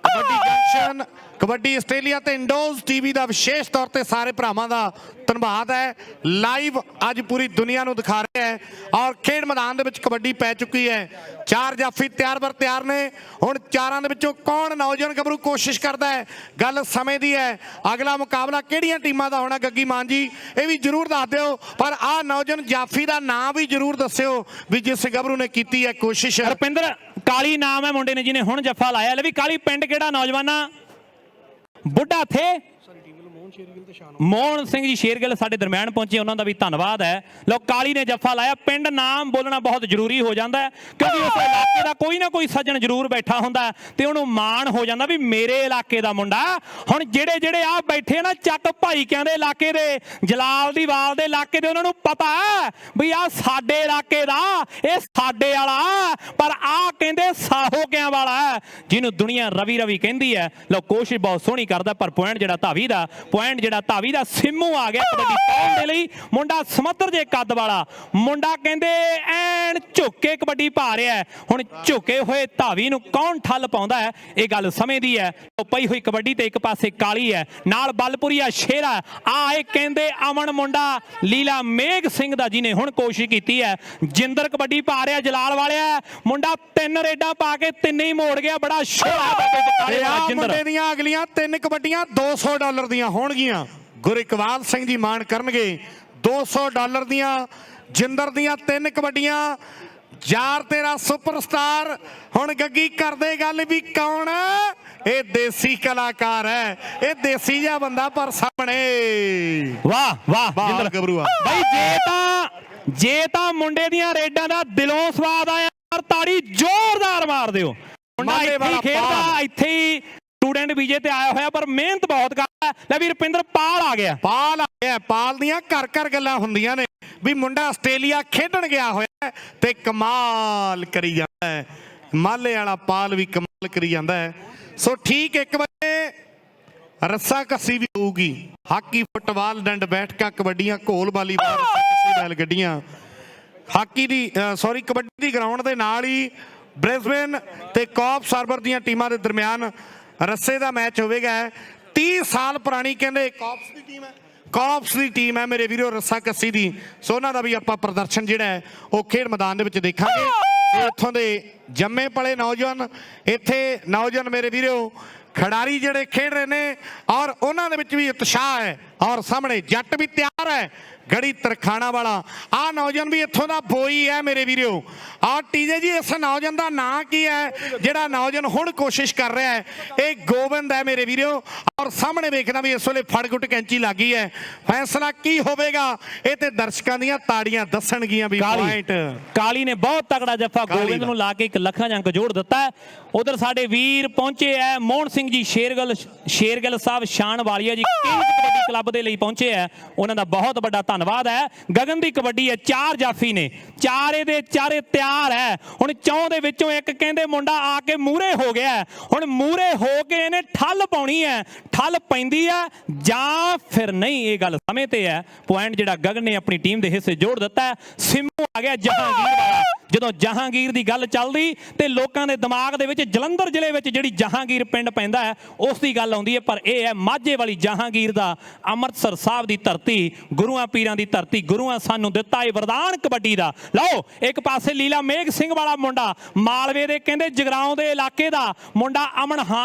ਕਬੱਡੀ ਜੰਕਸ਼ਨ, ਕਬੱਡੀ ਆਸਟ੍ਰੇਲੀਆ ਤੇ ਇੰਡੋਜ਼ ਟੀਵੀ ਦਾ ਵਿਸ਼ੇਸ਼ ਤੌਰ ਤੇ ਸਾਰੇ ਭਰਾਵਾਂ ਦਾ ਧੰਨਵਾਦ ਹੈ। ਲਾਈਵ ਅੱਜ ਪੂਰੀ ਦੁਨੀਆ ਨੂੰ ਦਿਖਾ ਰਿਹਾ ਹੈ ਔਰ ਖੇਡ ਮੈਦਾਨ ਦੇ ਵਿੱਚ ਕਬੱਡੀ ਪੈ ਚੁੱਕੀ ਹੈ। 4 ਜਾਫੀ ਤਿਆਰ ਨੇ। ਹੁਣ 4 ਦੇ ਵਿੱਚੋਂ ਕੌਣ ਨੌਜਵਾਨ ਗੱਭਰੂ ਕੋਸ਼ਿਸ਼ ਕਰਦਾ ਹੈ, ਗੱਲ ਸਮੇਂ ਦੀ ਹੈ। ਅਗਲਾ ਮੁਕਾਬਲਾ ਕਿਹੜੀਆਂ ਟੀਮਾਂ ਦਾ ਹੋਣਾ ਗੱਗੀ ਮਾਨ ਜੀ, ਇਹ ਵੀ ਜ਼ਰੂਰ ਦੱਸ ਦਿਓ। ਪਰ ਆਹ ਨੌਜਵਾਨ ਜਾਫੀ ਦਾ ਨਾਂ ਵੀ ਜ਼ਰੂਰ ਦੱਸਿਓ ਵੀ ਜਿਸ ਗੱਭਰੂ ਨੇ ਕੀਤੀ ਹੈ ਕੋਸ਼ਿਸ਼। ਰੁਪਿੰਦਰ ਕਾਲੀ ਨਾਮ ਹੈ ਮੁੰਡੇ ਨੇ ਜਿਹਨੇ ਹੁਣ ਜੱਫਾ ਲਾਇਆ। ਲੈ ਵੀ ਕਾਲੀ ਪਿੰਡ ਕਿਹੜਾ ਨੌਜਵਾਨਾ? ਬੁੱਢਾ ਥੇ ਮੋਹਨ ਸਿੰਘ ਜੀ ਸ਼ੇਰਗਿੱਲ ਸਾਡੇ ਦਰਮਿਆਨ ਪਹੁੰਚੇ, ਉਹਨਾਂ ਦਾ ਵੀ ਧੰਨਵਾਦ ਹੈ। ਲੋ ਕਾਲੀ ਨੇ ਜੱਫਾ ਲਾਇਆ। ਪਿੰਡ ਨਾਮ ਬੋਲਣਾ ਬਹੁਤ ਜ਼ਰੂਰੀ ਹੋ ਜਾਂਦਾ ਹੈ ਕਿਉਂਕਿ ਉਸ ਇਲਾਕੇ ਦਾ ਕੋਈ ਨਾ ਕੋਈ ਸੱਜਣ ਜ਼ਰੂਰ ਬੈਠਾ ਹੁੰਦਾ ਤੇ ਉਹਨੂੰ ਮਾਣ ਹੋ ਜਾਂਦਾ ਵੀ ਮੇਰੇ ਇਲਾਕੇ ਦਾ ਮੁੰਡਾ। ਹੁਣ ਜਿਹੜੇ ਆ ਬੈਠੇ ਨਾ ਚੱਕ ਭਾਈਕਿਆਂ ਦੇ ਇਲਾਕੇ ਦੇ, ਜਲਾਲ ਦੀ ਵਾਲ ਦੇ ਇਲਾਕੇ ਦੇ, ਉਹਨਾਂ ਨੂੰ ਪਤਾ ਹੈ ਵੀ ਆ ਸਾਡੇ ਇਲਾਕੇ ਦਾ, ਇਹ ਸਾਡੇ ਵਾਲਾ। ਪਰ ਆ ਕਹਿੰਦੇ ਸਾਹੋਕਿਆਂ ਵਾਲਾ, ਜਿਹਨੂੰ ਦੁਨੀਆ ਰਵੀ ਕਹਿੰਦੀ ਹੈ। ਲੋ ਕੋਸ਼ਿਸ਼ ਬਹੁਤ ਸੋਹਣੀ ਕਰਦਾ ਪਰ ਪੁਆਇੰਟ ਜਿਹੜਾ ਧਾਵੀ ਦਾ ਸਿੰਮੂ ਆ ਗਿਆ ਕਬੱਡੀ ਪਾਉਣ ਦੇ ਲਈ। ਮੁੰਡਾ ਸਮੁੰਦਰ ਜੇ ਕੱਦ ਵਾਲਾ ਮੁੰਡਾ, ਕਹਿੰਦੇ ਐਨ ਝੁੱਕ ਕੇ ਕਬੱਡੀ ਪਾ ਰਿਹਾ। ਹੁਣ ਝੁਕੇ ਹੋਏ ਧਾਵੀ ਨੂੰ ਕੌਣ ਠੱਲ ਪਾਉਂਦਾ ਹੈ, ਇਹ ਗੱਲ ਸਮੇਂ ਦੀ ਹੈ। ਉਹ ਪਈ ਹੋਈ ਕਬੱਡੀ ਤੇ ਇੱਕ ਪਾਸੇ ਕਾਲੀ ਹੈ, ਨਾਲ ਬਲਪੁਰੀਆ ਸ਼ੇਰਾ ਆ। ਇਹ ਕਹਿੰਦੇ ਅਮਨ ਮੁੰਡਾ ਲੀਲਾ ਮੇਘ ਸਿੰਘ ਦਾ, ਜਿਹਨੇ ਹੁਣ ਕੋਸ਼ਿਸ਼ ਕੀਤੀ ਹੈ। ਜਿੰਦਰ ਕਬੱਡੀ ਪਾ ਰਿਹਾ ਜਲਾਲ ਵਾਲਿਆ ਮੁੰਡਾ, 3 ਰੇਡਾਂ ਪਾ ਕੇ 3 ਹੀ ਮੋੜ ਗਿਆ। ਬੜਾ ਸ਼ੋਰਾ ਮੁੰਡੇ ਦੀਆਂ ਅਗਲੀਆਂ 3 ਕਬੱਡੀਆਂ $200 ਦੀਆਂ ਹੋਣਗੀਆਂ। ਗੁਰਿਕਵਾਲ ਸਿੰਘ ਜੀ ਮਾਣ ਕਰਨਗੇ $200 ਦੀਆਂ। ਜਿੰਦਰ ਦੀਆਂ 3 ਕਬੱਡੀਆਂ। ਯਾਰ ਤੇਰਾ ਸੁਪਰਸਟਾਰ। ਹੁਣ ਗੱਗੀ ਕਰਦੇ ਗੱਲ ਵੀ ਕੌਣ? ਇਹ ਦੇਸੀ ਕਲਾਕਾਰ ਹੈ, ਇਹ ਦੇਸੀ ਜਿਹਾ ਬੰਦਾ ਪਰ ਸਾਹਮਣੇ। ਵਾਹ ਜਿੰਦਰ ਗੱਭਰੂਆ ਬਾਈ। ਜੇ ਤਾਂ ਮੁੰਡੇ ਦੀਆਂ ਰੇਡਾਂ ਦਾ ਦਿਲੋਂ ਸਵਾਦ ਆਇਆ, ਤਾੜੀ ਜ਼ੋਰਦਾਰ ਮਾਰ ਦਿਓ। ਮੁੰਡਾ ਇੱਥੇ ਹੀ ਖੇਡਦਾ, ਇੱਥੇ ਹੀ ਸਟੂਡੈਂਟ ਵੀਜ਼ੇ ਤੇ ਆਇਆ ਹੋਇਆ ਪਰ ਮਿਹਨਤ ਬਹੁਤ ਕਰਦਾ। ਲੈ ਵੀ ਰੁਪਿੰਦਰ ਪਾਲ ਆ ਗਿਆ। ਪਾਲ ਦੀਆਂ ਘਰ ਗੱਲਾਂ ਹੁੰਦੀਆਂ ਨੇ ਵੀ ਮੁੰਡਾ ਆਸਟ੍ਰੇਲੀਆ ਖੇਡਣ ਗਿਆ ਹੋਇਆ ਤੇ ਕਮਾਲ ਕਰੀ ਜਾਂਦਾ ਹੈ। ਮਾਲੇ ਵਾਲਾ ਪਾਲ ਵੀ ਕਮਾਲ ਕਰੀ ਜਾਂਦਾ ਹੈ। ਸੋ ਠੀਕ 1 ਵਜੇ ਰੱਸਾ ਕੱਸੀ ਵੀ ਹੋਊਗੀ। ਹਾਕੀ, ਫੁੱਟਬਾਲ, ਡੰਡ ਬੈਠਕਾਂ, ਕਬੱਡੀਆਂ, ਘੋਲ, ਵਾਲੀਬਾਲ, ਬੈਲ ਗੱਡੀਆਂ। ਕਬੱਡੀ ਦੀ ਗਰਾਊਂਡ ਦੇ ਨਾਲ ਹੀ ਬ੍ਰਿਸਬੇਨ ਤੇ ਕੌਪ ਸਰਬਰ ਦੀਆਂ ਟੀਮਾਂ ਦੇ ਦਰਮਿਆਨ ਰੱਸੇ ਦਾ ਮੈਚ ਹੋਵੇਗਾ। 30 ਸਾਲ ਪੁਰਾਣੀ ਕਹਿੰਦੇ ਕੌਪਸ ਦੀ ਟੀਮ ਹੈ ਮੇਰੇ ਵੀਰੋ, ਰੱਸਾ ਕੱਸੀ ਦੀ। ਸੋ ਉਹਨਾਂ ਦਾ ਵੀ ਆਪਾਂ ਪ੍ਰਦਰਸ਼ਨ ਜਿਹੜਾ ਹੈ ਉਹ ਖੇਡ ਮੈਦਾਨ ਦੇ ਵਿੱਚ ਦੇਖਾਂਗੇ। ਇੱਥੋਂ ਦੇ ਜੰਮੇ ਪਲੇ ਨੌਜਵਾਨ, ਇੱਥੇ ਨੌਜਵਾਨ ਮੇਰੇ ਵੀਰੋ ਖਿਡਾਰੀ ਜਿਹੜੇ ਖੇਡ ਰਹੇ ਨੇ ਔਰ ਉਹਨਾਂ ਦੇ ਵਿੱਚ ਵੀ ਉਤਸ਼ਾਹ ਹੈ। ਔਰ ਸਾਹਮਣੇ ਜੱਟ ਵੀ ਤਿਆਰ ਹੈ, ਗੜੀ ਤਰਖਾਣਾ ਵਾਲਾ। ਆ ਨੌਜਵਾਨ ਵੀ ਇੱਥੋਂ ਦਾ ਬੋਈ ਹੈ ਮੇਰੇ ਵੀਰੋ। ਆ ਟੀਜੇ ਜੀ, ਇਸ ਨੌਜਵਾਨ ਦਾ ਨਾਂ ਕੀ ਹੈ ਜਿਹੜਾ ਨੌਜਵਾਨ ਹੁਣ ਕੋਸ਼ਿਸ਼ ਕਰ ਰਿਹਾ ਹੈ? ਇਹ ਗੋਬਿੰਦ ਹੈ ਮੇਰੇ ਵੀਰੋ। ਔਰ ਸਾਹਮਣੇ ਵੇਖਣਾ ਵੀ ਇਸ ਵੇਲੇ ਫੜਗੁੱਟ ਕੈਂਚੀ ਲੱਗੀ ਹੈ। ਫੈਸਲਾ ਕੀ ਹੋਵੇਗਾ ਇਹ ਤੇ ਦਰਸ਼ਕਾਂ ਦੀਆਂ ਤਾੜੀਆਂ ਦੱਸਣਗੀਆਂ ਵੀ। ਪੁਆਇੰਟ ਕਾਲੀ ਨੇ ਬਹੁਤ ਤਕੜਾ ਜੱਫਾ ਗੋਬਿੰਦ ਨੂੰ ਲਾ ਕੇ 1 ਲੱਖਾਂ ਅੰਕ ਜੋੜ ਦਿੱਤਾ। ਉਧਰ ਸਾਡੇ ਵੀਰ ਪਹੁੰਚੇ ਹੈ, ਮੋਹਨ ਸਿੰਘ ਜੀ ਸ਼ੇਰਗਿੱਲ ਸਾਹਿਬ ਸ਼ਾਨ ਵਾਲੀਆ ਜੀ ਕਿੰਗ ਕਬੱਡੀ ਕਲੱਬ ਦੇ ਲਈ ਪਹੁੰਚੇ ਹੈ, ਉਹਨਾਂ ਦਾ ਬਹੁਤ ਵੱਡਾ ਧੰਨਵਾਦ ਹੈ। ਗਗਨ ਦੀ ਕਬੱਡੀ ਹੈ, 4 ਜਾਫੀ ਨੇ, ਚਾਰੇ ਦੇ ਚਾਰੇ ਤਿਆਰ ਹੈ। ਹੁਣ 4 ਦੇ ਵਿੱਚੋਂ ਇੱਕ ਕਹਿੰਦੇ ਮੁੰਡਾ ਆ ਕੇ ਮੂਹਰੇ ਹੋ ਗਿਆ। ਹੁਣ ਮੂਹਰੇ ਹੋ ਕੇ ਇਹਨੇ ਠੱਲ ਪਾਉਣੀ ਹੈ, ਠੱਲ ਪੈਂਦੀ ਹੈ ਜਾਂ ਫਿਰ ਨਹੀਂ, ਇਹ ਗੱਲ ਸਮੇਂ ਤੇ ਹੈ। ਪੁਆਇੰਟ ਜਿਹੜਾ ਗਗਨ ਨੇ ਆਪਣੀ ਟੀਮ ਦੇ ਹਿੱਸੇ ਜੋੜ ਦਿੱਤਾ। ਸਿੰਮੂ ਆ ਗਿਆ ਜਹਾਂਗੀਰ ਵਾਲਾ। ਜਦੋਂ ਜਹਾਂਗੀਰ ਦੀ ਗੱਲ ਚੱਲਦੀ ਤੇ ਲੋਕਾਂ ਦੇ ਦਿਮਾਗ ਦੇ ਵਿੱਚ ਜਲੰਧਰ ਜ਼ਿਲ੍ਹੇ ਵਿੱਚ ਜਿਹੜੀ ਜਹਾਂਗੀਰ ਪਿੰਡ ਪੈਂਦਾ ਹੈ ਉਸ ਦੀ ਗੱਲ ਆਉਂਦੀ ਹੈ। ਪਰ ਇਹ ਹੈ ਮਾਝੇ ਵਾਲੀ ਜਹਾਂਗੀਰ ਦਾ, ਅੰਮ੍ਰਿਤਸਰ ਸਾਹਿਬ ਦੀ ਧਰਤੀ, ਗੁਰੂਆਂ ਪੀਰਾਂ ਦੀ ਧਰਤੀ। ਗੁਰੂਆਂ ਸਾਨੂੰ ਦਿੱਤਾ ਇਹ ਵਰਦਾਨ ਕਬੱਡੀ ਦਾ। ਲਓ ਇੱਕ ਪਾਸੇ ਲੀਲਾ ਮੇਘ ਸਿੰਘ ਵਾਲਾ ਮੁੰਡਾ, ਮਾਲਵੇ ਦੇ ਕਹਿੰਦੇ ਜਗਰਾਉਂ ਦੇ ਇਲਾਕੇ ਦਾ ਮੁੰਡਾ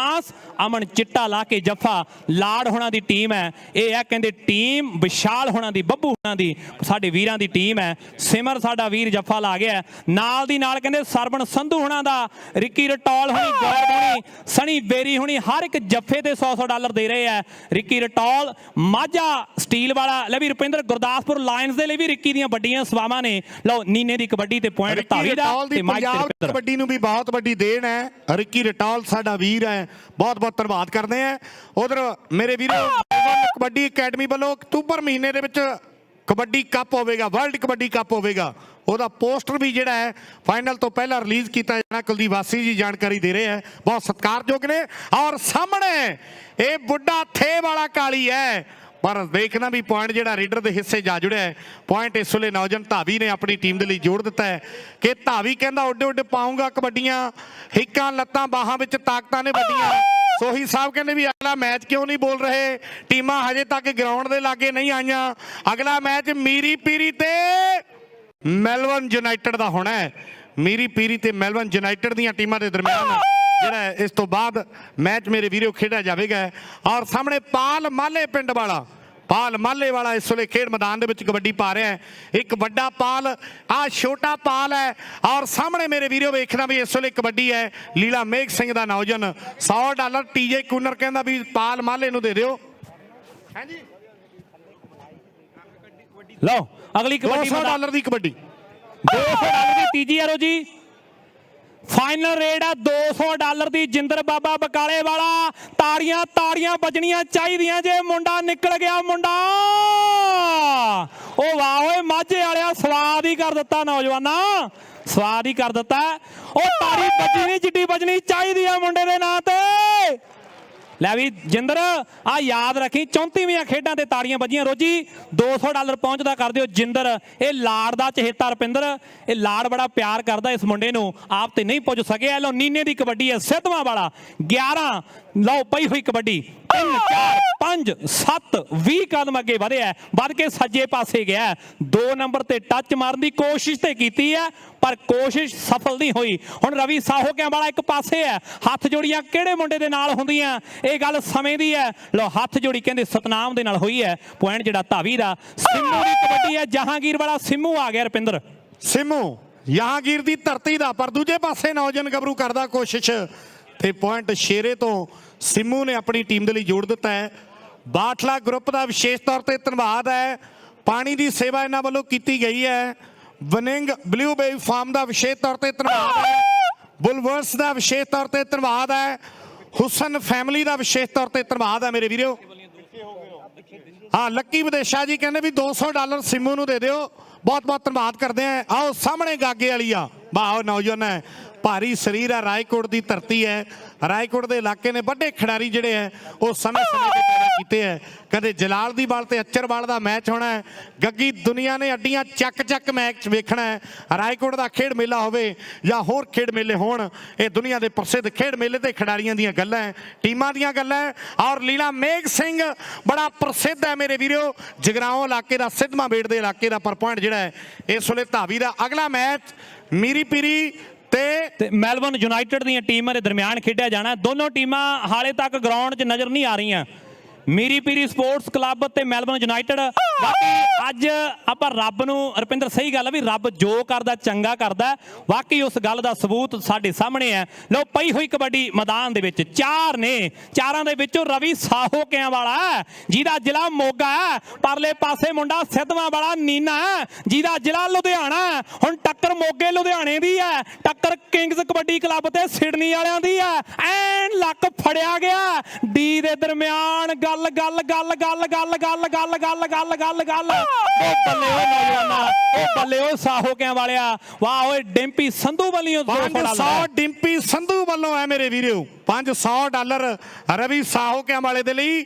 ਅਮਨ ਚਿੱਟਾ ਲਾ ਕੇ ਜੱਫਾ। ਲਾੜ ਹੋਣਾ ਦੀ ਟੀਮ ਹੈ ਇਹ ਹੈ ਕਹਿੰਦੇ ਟੀਮ, ਵਿਸ਼ਾਲ ਹੋਣਾ ਦੀ, ਬੱਬੂ ਹੋਣਾ ਦੀ, ਸਾਡੇ ਵੀਰਾਂ ਦੀ ਟੀਮ ਹੈ। ਸਿਮਰ ਸਾਡਾ ਵੀਰ ਜੱਫਾ ਲਾ ਗਿਆ। ਨਾਲ ਦੀ ਨਾਲ ਕਹਿੰਦੇ ਸਰਵਣ ਸੰਧੂ ਹੋਣਾ ਦਾ, ਰਿੱਕੀ ਰਟੌਲ ਹੋਣੀ, ਗੌਰਵ ਹੋਣੀ, ਸਣੀ ਬੇਰੀ ਹੋਣੀ, ਹਰ ਇੱਕ ਜੱਫੇ ਤੇ $100 ਦੇ ਰਹੇ ਆ। ਰਿੱਕੀ ਰਟੌਲ ਮਾਝਾ ਸਟੀਲ ਵਾਲਾ। ਲੈ ਵੀ ਰੁਪਿੰਦਰ ਗੁਰਦਾਸਪੁਰ ਲਾਇਨਸ ਦੇ ਲਈ ਵੀ ਰਿੱਕੀ ਦੀਆਂ ਵੱਡੀਆਂ ਸੇਵਾਵਾਂ ਨੇ। ਲਓ ਨੀਨੇ ਦੀ ਕਬੱਡੀ ਤੇ ਪੁਆਇੰਟ ਧਾਵੀ ਦਾ ਤੇ ਪੰਜਾਬ ਕਬੱਡੀ ਨੂੰ ਵੀ ਬਹੁਤ ਵੱਡੀ ਦੇਣ ਹੈ। ਰਿੱਕੀ ਰਟੌਲ ਸਾਡਾ ਵੀਰ ਹੈ, ਬਹੁਤ ਬਹੁਤ ਧੰਨਵਾਦ ਕਰਦੇ ਆ। ਉਧਰ ਮੇਰੇ ਵੀਰੋ ਕਬੱਡੀ ਅਕੈਡਮੀ ਵੱਲੋਂ ਅਕਤੂਬਰ ਮਹੀਨੇ ਦੇ ਵਿੱਚ ਕਬੱਡੀ ਕੱਪ ਹੋਵੇਗਾ, ਵਰਲਡ ਕਬੱਡੀ ਕੱਪ ਹੋਵੇਗਾ। ਉਹਦਾ ਪੋਸਟਰ ਵੀ ਜਿਹੜਾ ਹੈ ਫਾਈਨਲ ਤੋਂ ਪਹਿਲਾਂ ਰਿਲੀਜ਼ ਕੀਤਾ ਜਾਣਾ। ਕੁਲਦੀਪ ਵਾਸੀ ਜੀ ਜਾਣਕਾਰੀ ਦੇ ਰਹੇ ਹੈ, ਬਹੁਤ ਸਤਿਕਾਰਯੋਗ ਨੇ। ਔਰ ਸਾਹਮਣੇ ਇਹ ਬੁੱਢਾ ਥੇ ਵਾਲਾ ਕਾਲੀ ਹੈ, ਪਰ ਦੇਖਣਾ ਵੀ ਪੁਆਇੰਟ ਜਿਹੜਾ ਰੇਡਰ ਦੇ ਹਿੱਸੇ ਜਾ ਜੁੜਿਆ ਹੈ। ਪੁਆਇੰਟ ਇਸ ਵੇਲੇ ਨੌਜਵਾਨ ਧਾਵੀ ਨੇ ਆਪਣੀ ਟੀਮ ਦੇ ਲਈ ਜੋੜ ਦਿੱਤਾ ਹੈ ਕਿ ਧਾਵੀ ਕਹਿੰਦਾ ਉੱਡੇ ਉੱਡੇ ਪਾਉਂਗਾ ਕਬੱਡੀਆਂ, ਹਿੱਕਾਂ ਲੱਤਾਂ ਬਾਹਾਂ ਵਿੱਚ ਤਾਕਤਾਂ ਨੇ ਵੱਡੀਆਂ। ਸੋਹੀ ਸਾਹਿਬ ਕਹਿੰਦੇ ਵੀ ਅਗਲਾ ਮੈਚ ਕਿਉਂ ਨਹੀਂ ਬੋਲ ਰਹੇ, ਟੀਮਾਂ ਹਜੇ ਤੱਕ ਗਰਾਊਂਡ ਦੇ ਲਾਗੇ ਨਹੀਂ ਆਈਆਂ। ਅਗਲਾ ਮੈਚ ਮੀਰੀ ਪੀਰੀ ਤੇ ਮੈਲਬੌਰਨ ਯੂਨਾਈਟਿਡ ਦਾ ਹੋਣਾ ਹੈ। ਮੀਰੀ ਪੀਰੀ ਤੇ ਮੈਲਬੌਰਨ ਯੂਨਾਈਟਿਡ ਦੀਆਂ ਟੀਮਾਂ ਦੇ ਦਰਮਿਆਨ ਜਿਹੜਾ ਇਸ ਤੋਂ ਬਾਅਦ ਮੈਚ ਮੇਰੇ ਵੀਰੋ ਖੇਡਿਆ ਜਾਵੇਗਾ। ਔਰ ਸਾਹਮਣੇ ਪਾਲ ਮਾਲੇ ਪਿੰਡ ਵਾਲਾ, ਪਾਲ ਮਾਲੇ ਵਾਲਾ ਇਸ ਵੇਲੇ ਖੇਡ ਮੈਦਾਨ ਦੇ ਵਿੱਚ ਕਬੱਡੀ ਪਾ ਰਿਹਾ ਹੈ। ਇੱਕ ਵੱਡਾ ਪਾਲ, ਆ ਛੋਟਾ ਪਾਲ ਹੈ। ਔਰ ਸਾਹਮਣੇ ਮੇਰੇ ਵੀਰੋ ਵੇਖਣਾ ਵੀ ਇਸ ਵੇਲੇ ਕਬੱਡੀ ਹੈ ਲੀਲਾ ਮੇਘ ਸਿੰਘ ਦਾ ਨੌਜਵਾਨ। $100 TJ ਕੂਨਰ ਕਹਿੰਦਾ ਵੀ ਪਾਲ ਮਾਲੇ ਨੂੰ ਦੇ ਦਿਓ। ਹਾਂਜੀ ਲਓ ਅਗਲੀ ਕਬੱਡੀ $200 ਦੀ ਕਬੱਡੀ, $200 ਦੀ ਤੀਜੀ ਐਰੋ ਜੀ। ਫਾਈਨਲ ਰੇਟ ਆ $200 ਦੀ। ਜਿੰਦਰ ਬਾਬਾ ਬਕਾਲੇ ਵਾਲਾ, ਤਾੜੀਆਂ ਤਾੜੀਆਂ ਵੱਜਣੀਆਂ ਚਾਹੀਦੀਆਂ ਜੇ ਮੁੰਡਾ ਨਿਕਲ ਗਿਆ। ਮੁੰਡਾ ਉਹ ਵਾਹ ਓਏ ਮਾਝੇ ਵਾਲਿਆ, ਸਵਾਦ ਹੀ ਕਰ ਦਿੱਤਾ ਨੌਜਵਾਨਾ, ਸਵਾਦ ਹੀ ਕਰ ਦਿੱਤਾ। ਉਹ ਤਾੜੀ ਵੱਜਣੀ ਨਹੀਂ ਜਿੱਡੀ ਵੱਜਣੀ ਚਾਹੀਦੀ ਆ ਮੁੰਡੇ ਦੇ ਨਾਂ ਤੇ। ਲੈ ਵੀ ਜਿੰਦਰ ਆ ਯਾਦ ਰੱਖੀ 34ਵੀਆਂ ਖੇਡਾਂ ਤੇ ਤਾੜੀਆਂ ਵੱਜੀਆਂ। ਰੋਜੀ $200 ਪਹੁੰਚਦਾ ਕਰ ਦਿਓ। ਜਿੰਦਰ ਇਹ ਲਾੜ ਦਾ ਚਹੇਤਾ, ਰੁਪਿੰਦਰ ਇਹ ਲਾੜ ਬੜਾ ਪਿਆਰ ਕਰਦਾ ਇਸ ਮੁੰਡੇ ਨੂੰ, ਆਪ ਤੇ ਨਹੀਂ ਪੁੱਜ ਸਕਿਆ। ਲਓ ਨੀਨੇ ਦੀ ਕਬੱਡੀ ਹੈ ਸਿੱਧਵਾਂ ਵਾਲਾ 11। ਲਓ ਪਈ ਹੋਈ ਕਬੱਡੀ 3 4 5 7 20 ਕਦਮ ਅੱਗੇ ਵਧਿਆ, ਵੱਧ ਕੇ ਸੱਜੇ ਪਾਸੇ ਗਿਆ। 2 ਨੰਬਰ ਤੇ ਟੱਚ ਮਾਰਨ ਦੀ ਕੋਸ਼ਿਸ਼ ਤੇ ਕੀਤੀ ਹੈ ਪਰ ਕੋਸ਼ਿਸ਼ ਸਫਲ ਨਹੀਂ ਹੋਈ। ਹੁਣ ਰਵੀ ਸਾਹੋਕਿਆਂ ਵਾਲਾ ਇੱਕ ਪਾਸੇ ਹੈ। ਹੱਥ ਜੋੜੀਆਂ ਕਿਹੜੇ ਮੁੰਡੇ ਦੇ ਨਾਲ ਹੁੰਦੀਆਂ ਇਹ ਗੱਲ ਸਮੇਂ ਦੀ ਹੈ। ਲਓ ਹੱਥ ਜੋੜੀ ਕਹਿੰਦੇ ਸਤਨਾਮ ਦੇ ਨਾਲ ਹੋਈ ਹੈ। ਪੁਆਇੰਟ ਜਿਹੜਾ ਧਾਵੀ ਦਾ। ਸਿੰਮੂ ਦੀ ਕਬੱਡੀ ਹੈ, ਜਹਾਂਗੀਰ ਵਾਲਾ ਸਿੰਮੂ ਆ ਗਿਆ। ਰੁਪਿੰਦਰ ਸਿੰਮੂ ਜਹਾਂਗੀਰ ਦੀ ਧਰਤੀ ਦਾ, ਪਰ ਦੂਜੇ ਪਾਸੇ ਨੌਜਵਾਨ ਗੱਭਰੂ ਕਰਦਾ ਕੋਸ਼ਿਸ਼ ਤੇ ਪੁਆਇੰਟ ਸ਼ੇਰੇ ਤੋਂ ਸਿੰਮੂ ਨੇ ਆਪਣੀ ਟੀਮ ਦੇ ਲਈ ਜੋੜ ਦਿੱਤਾ ਹੈ। ਬਾਠਲਾ ਗਰੁੱਪ ਦਾ ਵਿਸ਼ੇਸ਼ ਤੌਰ ਤੇ ਧੰਨਵਾਦ ਹੈ। ਪਾਣੀ ਦੀ ਸੇਵਾ ਇਹਨਾਂ ਵੱਲੋਂ ਕੀਤੀ ਗਈ ਹੈ। ਵਨਿੰਗ ਬਲੂ ਬੇਬੀ ਫਾਰਮ ਦਾ ਵਿਸ਼ੇਸ਼ ਤੌਰ ਤੇ ਧੰਨਵਾਦ ਹੈ। ਬੁਲਵਰਸ ਦਾ ਵਿਸ਼ੇਸ਼ ਤੌਰ ਤੇ ਧੰਨਵਾਦ ਹੈ। ਹੁਸਨ ਫੈਮਿਲੀ ਦਾ ਵਿਸ਼ੇਸ਼ ਤੌਰ ਤੇ ਧੰਨਵਾਦ ਹੈ ਮੇਰੇ ਵੀਰੋ। ਹਾਂ ਲੱਕੀ ਵਿਦੇਸ਼ਾ ਜੀ ਕਹਿੰਦੇ ਵੀ $200 ਸਿੰਮੂ ਨੂੰ ਦੇ ਦਿਓ। ਬਹੁਤ ਬਹੁਤ ਧੰਨਵਾਦ ਕਰਦੇ ਆ। ਆਓ ਸਾਹਮਣੇ ਗਾਗੇ ਵਾਲੀ ਆ, ਵਾਹ ਨੌਜਵਾਨ ਹੈ, ਭਾਰੀ ਸਰੀਰ ਹੈ, ਰਾਏਕੋਟ ਦੀ ਧਰਤੀ ਹੈ। ਰਾਏਕੋਟ ਦੇ ਇਲਾਕੇ ਨੇ ਵੱਡੇ ਖਿਡਾਰੀ ਜਿਹੜੇ ਹੈ ਉਹ ਸਮੇਂ ਸਮੇਂ ਤੇ ਪੈਦਾ ਕੀਤੇ ਹੈ। ਕਦੇ ਜਲਾਲ ਦੀ ਬਾਲ ਤੇ ਅੱਚਰਵਾਲ ਦਾ ਮੈਚ ਹੋਣਾ ਹੈ। ਗੱਗੀ ਦੁਨੀਆ ਨੇ ਅੱਡੀਆਂ ਚੱਕ ਚੱਕ ਮੈਚ ਵੇਖਣਾ ਹੈ। ਰਾਏਕੋਟ ਦਾ ਖੇਡ ਮੇਲਾ ਹੋਵੇ ਜਾਂ ਹੋਰ ਖੇਡ ਮੇਲੇ ਹੋਣ, ਇਹ ਦੁਨੀਆ ਦੇ ਪ੍ਰਸਿੱਧ ਖੇਡ ਮੇਲੇ ਤੇ ਖਿਡਾਰੀਆਂ ਦੀਆਂ ਗੱਲਾਂ ਹੈ, ਟੀਮਾਂ ਦੀਆਂ ਗੱਲਾਂ ਹੈ। ਔਰ ਲੀਲਾ ਮੇਘ ਸਿੰਘ ਬੜਾ ਪ੍ਰਸਿੱਧ ਹੈ ਮੇਰੇ ਵੀਰੋ, ਜਗਰਾਓਂ ਇਲਾਕੇ ਦਾ, ਸਿੱਧਵਾਂ ਬੇੜ ਦੇ ਇਲਾਕੇ ਦਾ। ਪਰ ਪੁਆਇੰਟ ਜਿਹੜਾ ਹੈ ਇਸ ਵੇਲੇ ਧਾਵੀ ਦਾ। ਅਗਲਾ ਮੈਚ ਮੀਰੀ ਪੀਰੀ ਤੇ ਮੈਲਬੌਰਨ ਯੂਨਾਈਟਿਡ ਦੀਆਂ ਟੀਮਾਂ ਦੇ ਦਰਮਿਆਨ ਖੇਡਿਆ ਜਾਣਾ। ਦੋਨੋਂ ਟੀਮਾਂ ਹਾਲੇ ਤੱਕ ਗਰਾਊਂਡ 'ਚ ਨਜ਼ਰ ਨਹੀਂ ਆ ਰਹੀਆਂ। ਮੀਰੀ ਪੀਰੀ ਸਪੋਰਟਸ ਕਲੱਬ ਤੇ ਮੈਲਬੌਰਨ ਯੂਨਾਈਟਿਡ। ਬਾਕੀ ਅੱਜ ਆਪਾਂ ਰੱਬ ਨੂੰ, ਰੁਪਿੰਦਰ ਸਹੀ ਗੱਲ ਹੈ ਵੀ ਰੱਬ ਜੋ ਕਰਦਾ ਚੰਗਾ ਕਰਦਾ। ਵਾਕਈ ਉਸ ਗੱਲ ਦਾ ਸਬੂਤ ਸਾਡੇ ਸਾਹਮਣੇ ਹੈ। ਲਓ ਪਈ ਹੋਈ ਕਬੱਡੀ ਮੈਦਾਨ ਦੇ ਵਿੱਚ 4 ਨੇ। 4ਾਂ ਦੇ ਵਿੱਚੋਂ ਰਵੀ ਸਾਹੋਕਿਆਂ ਵਾਲਾ ਜਿਹਦਾ ਜ਼ਿਲ੍ਹਾ ਮੋਗਾ ਹੈ, ਪਰਲੇ ਪਾਸੇ ਮੁੰਡਾ ਸਿੱਧਵਾਂ ਵਾਲਾ ਨੀਨਾ ਜਿਹਦਾ ਜ਼ਿਲ੍ਹਾ ਲੁਧਿਆਣਾ। ਹੁਣ ਟੱਕਰ ਮੋਗੇ ਲੁਧਿਆਣੇ ਦੀ ਹੈ, ਟੱਕਰ ਕਿੰਗਸ ਕਬੱਡੀ ਕਲੱਬ ਤੇ ਸਿਡਨੀ ਵਾਲਿਆਂ ਦੀ ਹੈ। ਐਨ ਲੱਕ ਫੜਿਆ ਗਿਆ ਡੀ ਦੇ ਦਰਮਿਆਨ। ਗੱਲ ਗੱਲ ਗੱਲ ਗੱਲ ਗੱਲ ਗੱਲ ਗੱਲ ਗੱਲ ਗੱਲ ਗੱਲ ਗੱਲ ਉਹ ਬੱਲੇ ਓ ਨੌਜਵਾਨਾ, ਉਹ ਬੱਲੇ ਓ ਸਾਹੋਕਿਆਂ ਵਾਲਿਆ। ਵਾਹ ਓਏ ਡਿੰਪੀ ਸੰਧੂ ਵੱਲੋਂ $500 ਡਿੰਪੀ ਸੰਧੂ ਵੱਲੋਂ ਹੈ ਮੇਰੇ ਵੀਰੋ। $500 ਰਵੀ ਸਾਹੋਕਿਆਂ ਵਾਲੇ ਦੇ ਲਈ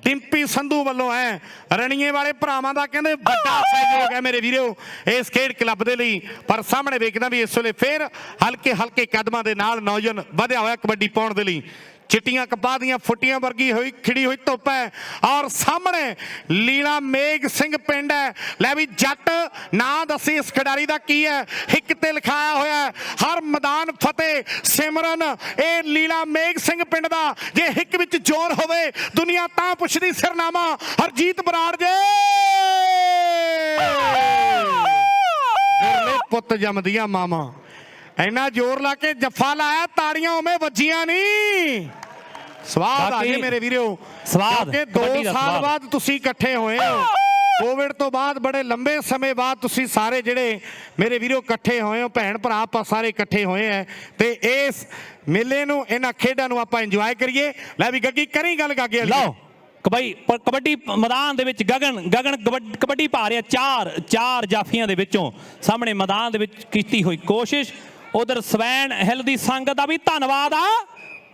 ਡਿੰਪੀ ਸੰਧੂ ਵੱਲੋਂ ਹੈ। ਰਣੀਏ ਵਾਲੇ ਭਰਾਵਾਂ ਦਾ ਕਹਿੰਦੇ ਵੱਡਾ ਸਹਿਯੋਗ ਹੈ ਮੇਰੇ ਵੀਰੋ ਇਸ ਖੇਡ ਕਲੱਬ ਦੇ ਲਈ। ਪਰ ਸਾਹਮਣੇ ਵੇਖਦਾ ਵੀ ਇਸ ਵੇਲੇ ਫੇਰ ਹਲਕੇ ਹਲਕੇ ਕਦਮਾਂ ਦੇ ਨਾਲ ਨੌਜਵਾਨ ਵਧਿਆ ਹੋਇਆ ਕਬੱਡੀ ਪਾਉਣ ਦੇ ਲਈ। ਚਿੱਟੀਆਂ ਕਪਾਹ ਦੀਆਂ ਫੁੱਟੀਆਂ ਵਰਗੀ ਹੋਈ ਖਿੜੀ ਹੋਈ ਧੁੱਪ ਹੈ। ਔਰ ਸਾਹਮਣੇ ਲੀਲਾ ਮੇਘ ਸਿੰਘ ਪਿੰਡ ਹੈ। ਲੈ ਵੀ ਜੱਟ ਨਾਂ ਦੱਸੀ ਇਸ ਖਿਡਾਰੀ ਦਾ ਕੀ ਹੈ, ਹਿੱਕ ਤੇ ਲਿਖਾਇਆ ਹੋਇਆ ਹਰ ਮੈਦਾਨ ਫਤਿਹ ਸਿਮਰਨ। ਇਹ ਲੀਲਾ ਮੇਘ ਸਿੰਘ ਪਿੰਡ ਦਾ। ਜੇ ਹਿੱਕ ਵਿੱਚ ਜ਼ੋਰ ਹੋਵੇ ਦੁਨੀਆ ਤਾਂ ਪੁੱਛਦੀ ਸਿਰਨਾਮਾ ਹਰਜੀਤ ਬਰਾੜ ਜੇ। ਗੁਰਲੇ ਪੁੱਤ ਜੰਮਦੀਆਂ ਮਾਵਾਂ। ਇੰਨਾ ਜ਼ੋਰ ਲਾ ਕੇ ਜੱਫਾ ਲਾਇਆ, ਤਾੜੀਆਂ ਉਵੇਂ ਵੱਜੀਆਂ ਨਹੀਂ। ਸਵਾਦ ਆ ਜੇ ਮੇਰੇ ਵੀਰੋ। ਸਵਾਦ ਕਿ 2 ਸਾਲ ਬਾਅਦ ਤੁਸੀਂ ਇਕੱਠੇ ਹੋਏ ਹੋ। ਕੋਵਿਡ ਤੋਂ ਬਾਅਦ ਬੜੇ ਲੰਬੇ ਸਮੇਂ ਬਾਅਦ ਤੁਸੀਂ ਸਾਰੇ ਜਿਹੜੇ ਮੇਰੇ ਵੀਰੋ ਇਕੱਠੇ ਹੋਏ ਹੋ, ਭੈਣ ਭਰਾ ਆਪਾਂ ਸਾਰੇ ਇਕੱਠੇ ਹੋਏ ਹੈ ਤੇ ਇਸ ਮੇਲੇ ਨੂੰ, ਇਹਨਾਂ ਖੇਡਾਂ ਨੂੰ ਆਪਾਂ ਇੰਜੋਏ ਕਰੀਏ। ਲੈ ਵੀ ਗੱਗੀ ਕਰੀ ਗੱਲ ਗਾਗੇ ਵਾਲੀ। ਲਓ ਕਬੱਡੀ ਮੈਦਾਨ ਦੇ ਵਿੱਚ ਗਗਨ ਕਬੱਡੀ ਪਾ ਰਿਹਾ। 4 ਜਾਫੀਆਂ ਦੇ ਵਿੱਚੋਂ ਸਾਹਮਣੇ ਮੈਦਾਨ ਦੇ ਵਿੱਚ ਕੀਤੀ ਹੋਈ ਕੋਸ਼ਿਸ਼। ਉਧਰ ਸਵੈਨ ਹਿੱਲ ਦੀ ਸੰਗਤ ਦਾ ਵੀ ਧੰਨਵਾਦ ਆ।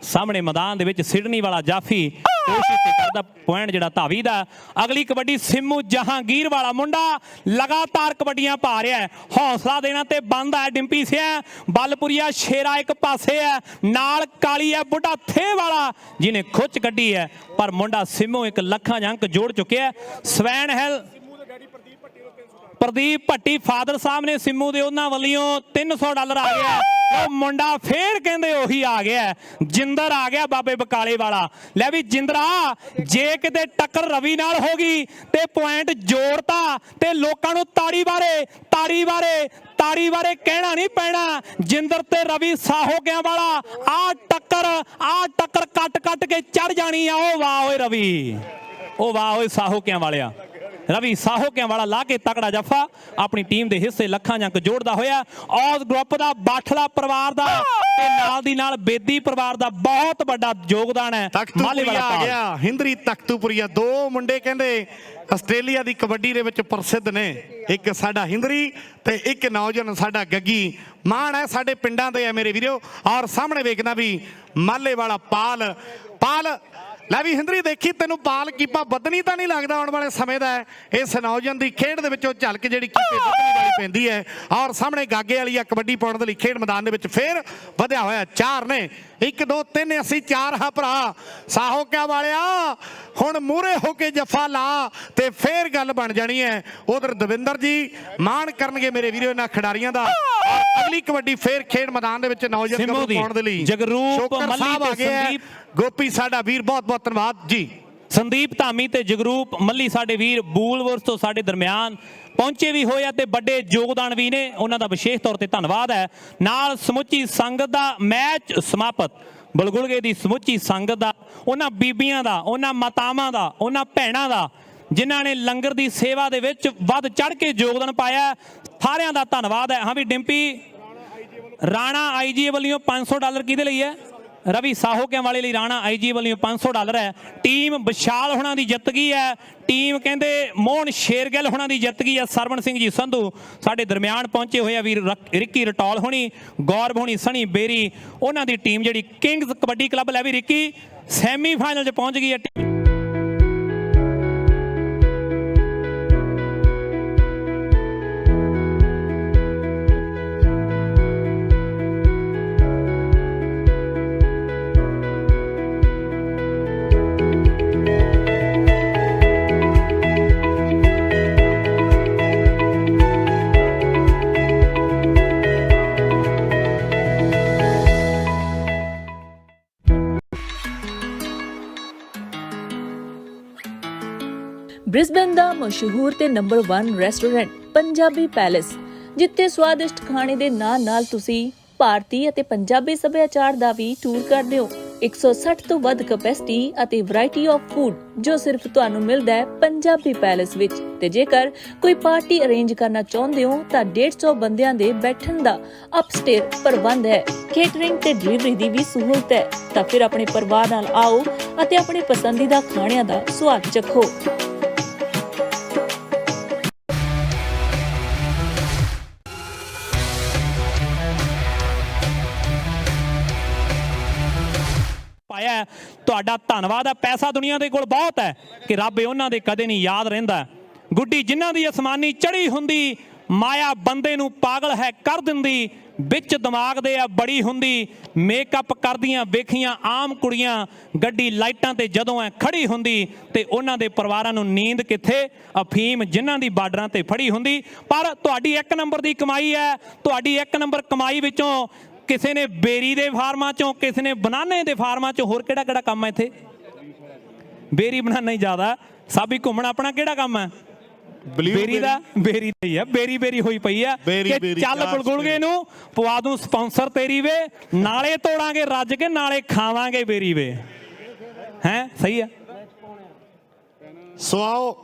ਸਾਹਮਣੇ ਮੈਦਾਨ ਦੇ ਵਿੱਚ ਸਿਡਨੀ ਵਾਲਾ ਜਾਫੀ ਕੋਸ਼ਿਸ਼ ਤੇ ਕਰਦਾ ਪੁਆਇੰਟ ਜਿਹੜਾ ਧਾਵੀ ਦਾ। ਅਗਲੀ ਕਬੱਡੀ ਸਿੰਮੂ ਜਹਾਂਗੀਰ ਵਾਲਾ ਮੁੰਡਾ ਲਗਾਤਾਰ ਕਬੱਡੀਆਂ ਪਾ ਰਿਹਾ ਹੈ, ਹੌਸਲਾ ਦੇਣਾ ਤੇ ਬੰਦ ਹੈ। ਡਿੰਪੀ ਸਿਆ ਬਲਪੁਰੀਆ ਸ਼ੇਰਾ ਇੱਕ ਪਾਸੇ ਹੈ, ਨਾਲ ਕਾਲੀ ਹੈ ਬੁੱਢਾ ਥੇ ਵਾਲਾ ਜਿਹਨੇ ਖੁੱਚ ਕੱਢੀ ਹੈ, ਪਰ ਮੁੰਡਾ ਸਿੰਮੂ 1 ਲੱਖਾਂ ਅੰਕ ਜੋੜ ਚੁੱਕਿਆ। ਸਵੈਨ ਹੈਲ ਪ੍ਰਦੀਪ ਭੱਟੀ ਫਾਦਰ ਸਾਹਿਬ ਨੇ ਸਿੰਮੂ ਦੇ ਉਹਨਾਂ ਵੱਲੋਂ $300 ਆ ਗਿਆ। ਉਹ ਮੁੰਡਾ ਫੇਰ ਕਹਿੰਦੇ ਉਹੀ ਆ ਗਿਆ, ਜਿੰਦਰ ਆ ਗਿਆ ਬਾਬੇ ਬਕਾਲੇ ਵਾਲਾ। ਲੈ ਵੀ ਜਿੰਦਰਾ, ਜੇ ਕਿਤੇ ਟੱਕਰ ਰਵੀ ਨਾਲ ਹੋ ਗਈ ਤੇ ਪੁਆਇੰਟ ਜੋੜਤਾ ਤੇ ਲੋਕਾਂ ਨੂੰ ਤਾੜੀ ਬਾਰੇ ਕਹਿਣਾ ਨਹੀਂ ਪੈਣਾ। ਜਿੰਦਰ ਤੇ ਰਵੀ ਸਾਹੋਕਿਆਂ ਵਾਲਾ ਆ ਟੱਕਰ ਕੱਟ ਕੇ ਚੜ ਜਾਣੀ ਆ। ਉਹ ਵਾਹ ਓਏ ਰਵੀ, ਉਹ ਵਾਹ ਓਏ ਸਾਹੋਕਿਆਂ ਵਾਲਿਆ। ਰਵੀ ਸਾਹੋਕਿਆਂ ਵਾਲਾ ਲਾ ਕੇ ਤਕੜਾ ਜੱਫਾ, ਆਪਣੀ ਟੀਮ ਦੇ ਹਿੱਸੇ ਲੱਖਾਂ ਅੰਕ ਜੋੜਦਾ ਹੋਇਆ। ਔਜ ਗਰੁੱਪ ਦਾ ਬਾਠਲਾ ਪਰਿਵਾਰ ਦਾ ਤੇ ਨਾਲ ਦੀ ਨਾਲ ਬੇਦੀ ਪਰਿਵਾਰ ਦਾ ਬਹੁਤ ਵੱਡਾ ਯੋਗਦਾਨ ਹੈ। ਤਖਤੂਪੁਰੀਆ ਆ ਗਿਆ, ਹਿੰਦਰੀ ਤਖਤੂਪੁਰੀਆ। 2 ਮੁੰਡੇ ਕਹਿੰਦੇ ਆਸਟ੍ਰੇਲੀਆ ਦੀ ਕਬੱਡੀ ਦੇ ਵਿੱਚ ਪ੍ਰਸਿੱਧ ਨੇ, ਇੱਕ ਸਾਡਾ ਹਿੰਦਰੀ ਤੇ ਇੱਕ ਨੌਜਵਾਨ ਸਾਡਾ ਗੱਗੀ। ਮਾਣ ਹੈ ਸਾਡੇ ਪਿੰਡਾਂ ਦੇ ਆ ਮੇਰੇ ਵੀਰੋ। ਔਰ ਸਾਹਮਣੇ ਵੇਖਦਾ ਵੀ ਮਾਲੇ ਵਾਲਾ ਪਾਲ ਲੈ ਵੀ ਹਿੰਦਰੀ ਦੇਖੀ ਤੈਨੂੰ ਪਾਲ ਕੀਪਾ ਬਦਨੀ ਤਾਂ ਨਹੀਂ ਲੱਗਦਾ ਆਉਣ ਵਾਲੇ ਸਮੇਂ ਦਾ। ਇਸ ਨੌਜਵਾਨ ਦੀ ਖੇਡ ਦੇ ਵਿੱਚੋਂ ਝਲਕ ਜਿਹੜੀ ਕੀਪੇ ਬਦਨੀ ਵਾਲੀ ਪੈਂਦੀ ਹੈ। ਔਰ ਸਾਹਮਣੇ ਗਾਗੇ ਵਾਲੀ ਆ ਕਬੱਡੀ ਪਾਉਣ ਦੇ ਲਈ ਖੇਡ ਮੈਦਾਨ ਦੇ ਵਿੱਚ ਫੇਰ ਵਧਿਆ ਹੋਇਆ। 4 ਨੇ, 1 2 3 ਅਸੀਂ 4 ਹਾਂ ਭਰਾ। ਸਾਹੋਕਿਆਂ ਵਾਲਿਆ ਹੁਣ ਮੂਹਰੇ ਹੋ ਕੇ ਜੱਫਾ ਲਾ ਤੇ ਫੇਰ ਗੱਲ ਬਣ ਜਾਣੀ ਹੈ। ਉਧਰ ਦਵਿੰਦਰ ਜੀ ਮਾਣ ਕਰਨਗੇ ਮੇਰੇ ਵੀਰੋ ਇਹਨਾਂ ਖਿਡਾਰੀਆਂ ਦਾ। ਅਗਲੀ ਕਬੱਡੀ ਫੇਰ ਖੇਡ ਮੈਦਾਨ ਦੇ ਵਿੱਚ ਨੌਜਵਾਨ ਪਾਉਣ ਦੇ ਲਈ ਜਗਰੂਪ ਮੱਲੀ ਤੇ ਸੰਦੀਪ ਗੋਪੀ ਸਾਡਾ ਵੀਰ, ਬਹੁਤ ਬਹੁਤ ਧੰਨਵਾਦ ਜੀ। ਸੰਦੀਪ ਧਾਮੀ ਤੇ ਜਗਰੂਪ ਮੱਲੀ ਸਾਡੇ ਵੀਰ ਬੂਲਵਰਸ ਤੋਂ ਸਾਡੇ ਦਰਮਿਆਨ ਪਹੁੰਚੇ ਵੀ ਹੋਏ ਆ ਤੇ ਵੱਡੇ ਯੋਗਦਾਨ ਵੀ ਨੇ, ਉਹਨਾਂ ਦਾ ਵਿਸ਼ੇਸ਼ ਤੌਰ ਤੇ ਧੰਨਵਾਦ ਹੈ। ਨਾਲ ਸਮੁੱਚੀ ਸੰਗਤ ਦਾ ਮੈਚ ਸਮਾਪਤ, ਬਲਗੁਲਗੇ ਦੀ ਸਮੁੱਚੀ ਸੰਗਤ ਦਾ, ਉਹਨਾਂ ਬੀਬੀਆਂ ਦਾ, ਉਹਨਾਂ ਮਾਤਾਵਾਂ ਦਾ, ਉਹਨਾਂ ਭੈਣਾਂ ਦਾ ਜਿਨ੍ਹਾਂ ਨੇ ਲੰਗਰ ਦੀ ਸੇਵਾ ਦੇ ਵਿੱਚ ਵੱਧ ਚੜ ਕੇ ਯੋਗਦਾਨ ਪਾਇਆ, ਸਾਰਿਆਂ ਦਾ ਧੰਨਵਾਦ ਹੈ। ਹਾਂ ਵੀ ਡਿੰਪੀ ਰਾਣਾ ਆਈਜੀ ਵੱਲੋਂ $500 ਕਿਹਦੇ ਲਈ ਹੈ? ਰਵੀ ਸਾਹੋਕਿਆਂ ਵਾਲੇ ਲਈ ਰਾਣਾ ਆਈਜੀ ਵੱਲੋਂ $500 ਹੈ। ਟੀਮ ਵਿਸ਼ਾਲ ਹੋਣਾ ਦੀ ਜਿੱਤ ਗਈ ਹੈ। ਟੀਮ ਕਹਿੰਦੇ ਮੋਹਨ ਸ਼ੇਰਗਿੱਲ ਹੋਣਾ ਦੀ ਜਿੱਤ ਗਈ ਹੈ। ਸਰਵਣ ਸਿੰਘ ਜੀ ਸੰਧੂ ਸਾਡੇ ਦਰਮਿਆਨ ਪਹੁੰਚੇ ਹੋਏ ਆ। ਵੀਰ ਰਿੱਕੀ ਰਟੌਲ ਹੋਣੀ, ਗੌਰਵ ਹੋਣੀ, ਸਣੀ ਬੇਰੀ, ਉਹਨਾਂ ਦੀ ਟੀਮ ਜਿਹੜੀ ਕਿੰਗਸ ਕਬੱਡੀ ਕਲੱਬ ਲੈ ਵੀ ਰਿੱਕੀ ਸੈਮੀਫਾਈਨਲ 'ਚ ਪਹੁੰਚ ਗਈ ਹੈ। ਬ੍ਰਿਸਬਨ ਦਾ ਮਸ਼ਹੂਰ ਤੇ ਨੰਬਰ 1 ਰੈਸਟੋਰੈਂਟ ਪੰਜਾਬੀ ਪੈਲੇਸ, ਜਿੱਥੇ ਸਵਾਦਿਸ਼ਟ ਖਾਣੇ ਦੇ ਨਾਲ ਤੁਸੀਂ ਭਾਰਤੀ ਅਤੇ ਪੰਜਾਬੀ ਸੱਭਿਆਚਾਰ ਦਾ ਵੀ ਟੂਰ ਕਰਦੇ ਹੋ। 160 ਤੋਂ ਵੱਧ ਕੈਪੈਸਿਟੀ ਅਤੇ ਵੈਰਾਈਟੀ ਆਫ ਫੂਡ ਜੋ ਸਿਰਫ ਤੁਹਾਨੂੰ ਮਿਲਦਾ ਹੈ ਪੰਜਾਬੀ ਪੈਲੇਸ ਵਿੱਚ। ਤੇ ਜੇਕਰ ਕੋਈ ਪਾਰਟੀ ਅਰੇਂਜ ਕਰਨਾ ਚਾਹੁੰਦੇ ਹੋ ਤਾਂ 150 ਬੰਦਿਆਂ ਦੇ ਬੈਠਣ ਦਾ ਅਪਸਟੇਅਰ ਪ੍ਰਬੰਧ ਹੈ। ਕੇਟਰਿੰਗ ਤੇ ਡਿਲੀਵਰੀ ਦੀ ਵੀ ਸਹੂਲਤ ਹੈ। ਤਾਂ ਫਿਰ ਆਪਣੇ ਪਰਿਵਾਰ ਨਾਲ ਆਓ ਅਤੇ ਆਪਣੇ ਪਸੰਦੀਦਾ ਖਾਣਿਆਂ ਦਾ ਸਵਾਦ ਚੱਖੋ। ਪਾਇਆ ਤੁਹਾਡਾ ਧੰਨਵਾਦ ਹੈ। ਪੈਸਾ ਦੁਨੀਆ ਦੇ ਕੋਲ ਬਹੁਤ ਹੈ ਕਿ ਰੱਬ ਉਹਨਾਂ ਦੇ ਕਦੇ ਨਹੀਂ ਯਾਦ ਰਹਿੰਦਾ। ਗੁੱਡੀ ਜਿਨ੍ਹਾਂ ਦੀ ਅਸਮਾਨੀ ਚੜੀ ਹੁੰਦੀ, ਮਾਇਆ ਬੰਦੇ ਨੂੰ ਪਾਗਲ ਹੈ ਕਰ ਦਿੰਦੀ, ਵਿੱਚ ਦਿਮਾਗ ਦੇ ਆ ਬੜੀ ਹੁੰਦੀ, ਮੇਕਅਪ ਕਰਦੀਆਂ ਵੇਖੀਆਂ ਆਮ ਕੁੜੀਆਂ, ਗੱਡੀ ਲਾਈਟਾਂ ਤੇ ਜਦੋਂ ਐ ਖੜੀ ਹੁੰਦੀ ਤੇ ਉਹਨਾਂ ਦੇ ਪਰਿਵਾਰਾਂ ਨੂੰ ਨੀਂਦ ਕਿੱਥੇ, ਅਫੀਮ ਜਿਨ੍ਹਾਂ ਦੀ ਬਾਰਡਰਾਂ ਤੇ ਫੜੀ ਹੁੰਦੀ। ਪਰ ਤੁਹਾਡੀ 1 ਨੰਬਰ ਦੀ ਕਮਾਈ ਹੈ। ਤੁਹਾਡੀ 1 ਨੰਬਰ ਕਮਾਈ ਵਿੱਚੋਂ ਕਿਸੇ ਨੇ ਬੇਰੀ ਦੇ ਫਾਰਮਾਂ ਚੋਂ, ਕਿਸੇ ਨੇ ਬਨਾਨੇ ਦੇ ਫਾਰਮਾਂ ਚੋਂ, ਹੋਰ ਕਿਹੜਾ ਕੰਮ ਹੈ ਇੱਥੇ? ਬੇਰੀ ਬਣਾਉਣਾ ਹੀ ਜ਼ਿਆਦਾ, ਸਾਬੀ ਘੁੰਮਣ ਆਪਣਾ ਕਿਹੜਾ ਕੰਮ ਹੈ? ਬੇਰੀ ਦਾ ਹੀ ਆ, ਬੇਰੀ ਹੋਈ ਪਈ ਆ ਕਿ ਚੱਲ ਬਲਗੁਲਗੇ ਨੂੰ ਪਵਾ ਦੂੰ ਸਪਾਂਸਰ ਤੇਰੀ ਵੇ, ਨਾਲੇ ਤੋੜਾਂਗੇ ਰੱਜ ਕੇ ਨਾਲੇ ਖਾਵਾਂਗੇ ਬੇਰੀ ਵੇ। ਹੈ ਸਹੀ ਆ। ਸੋ ਆਓ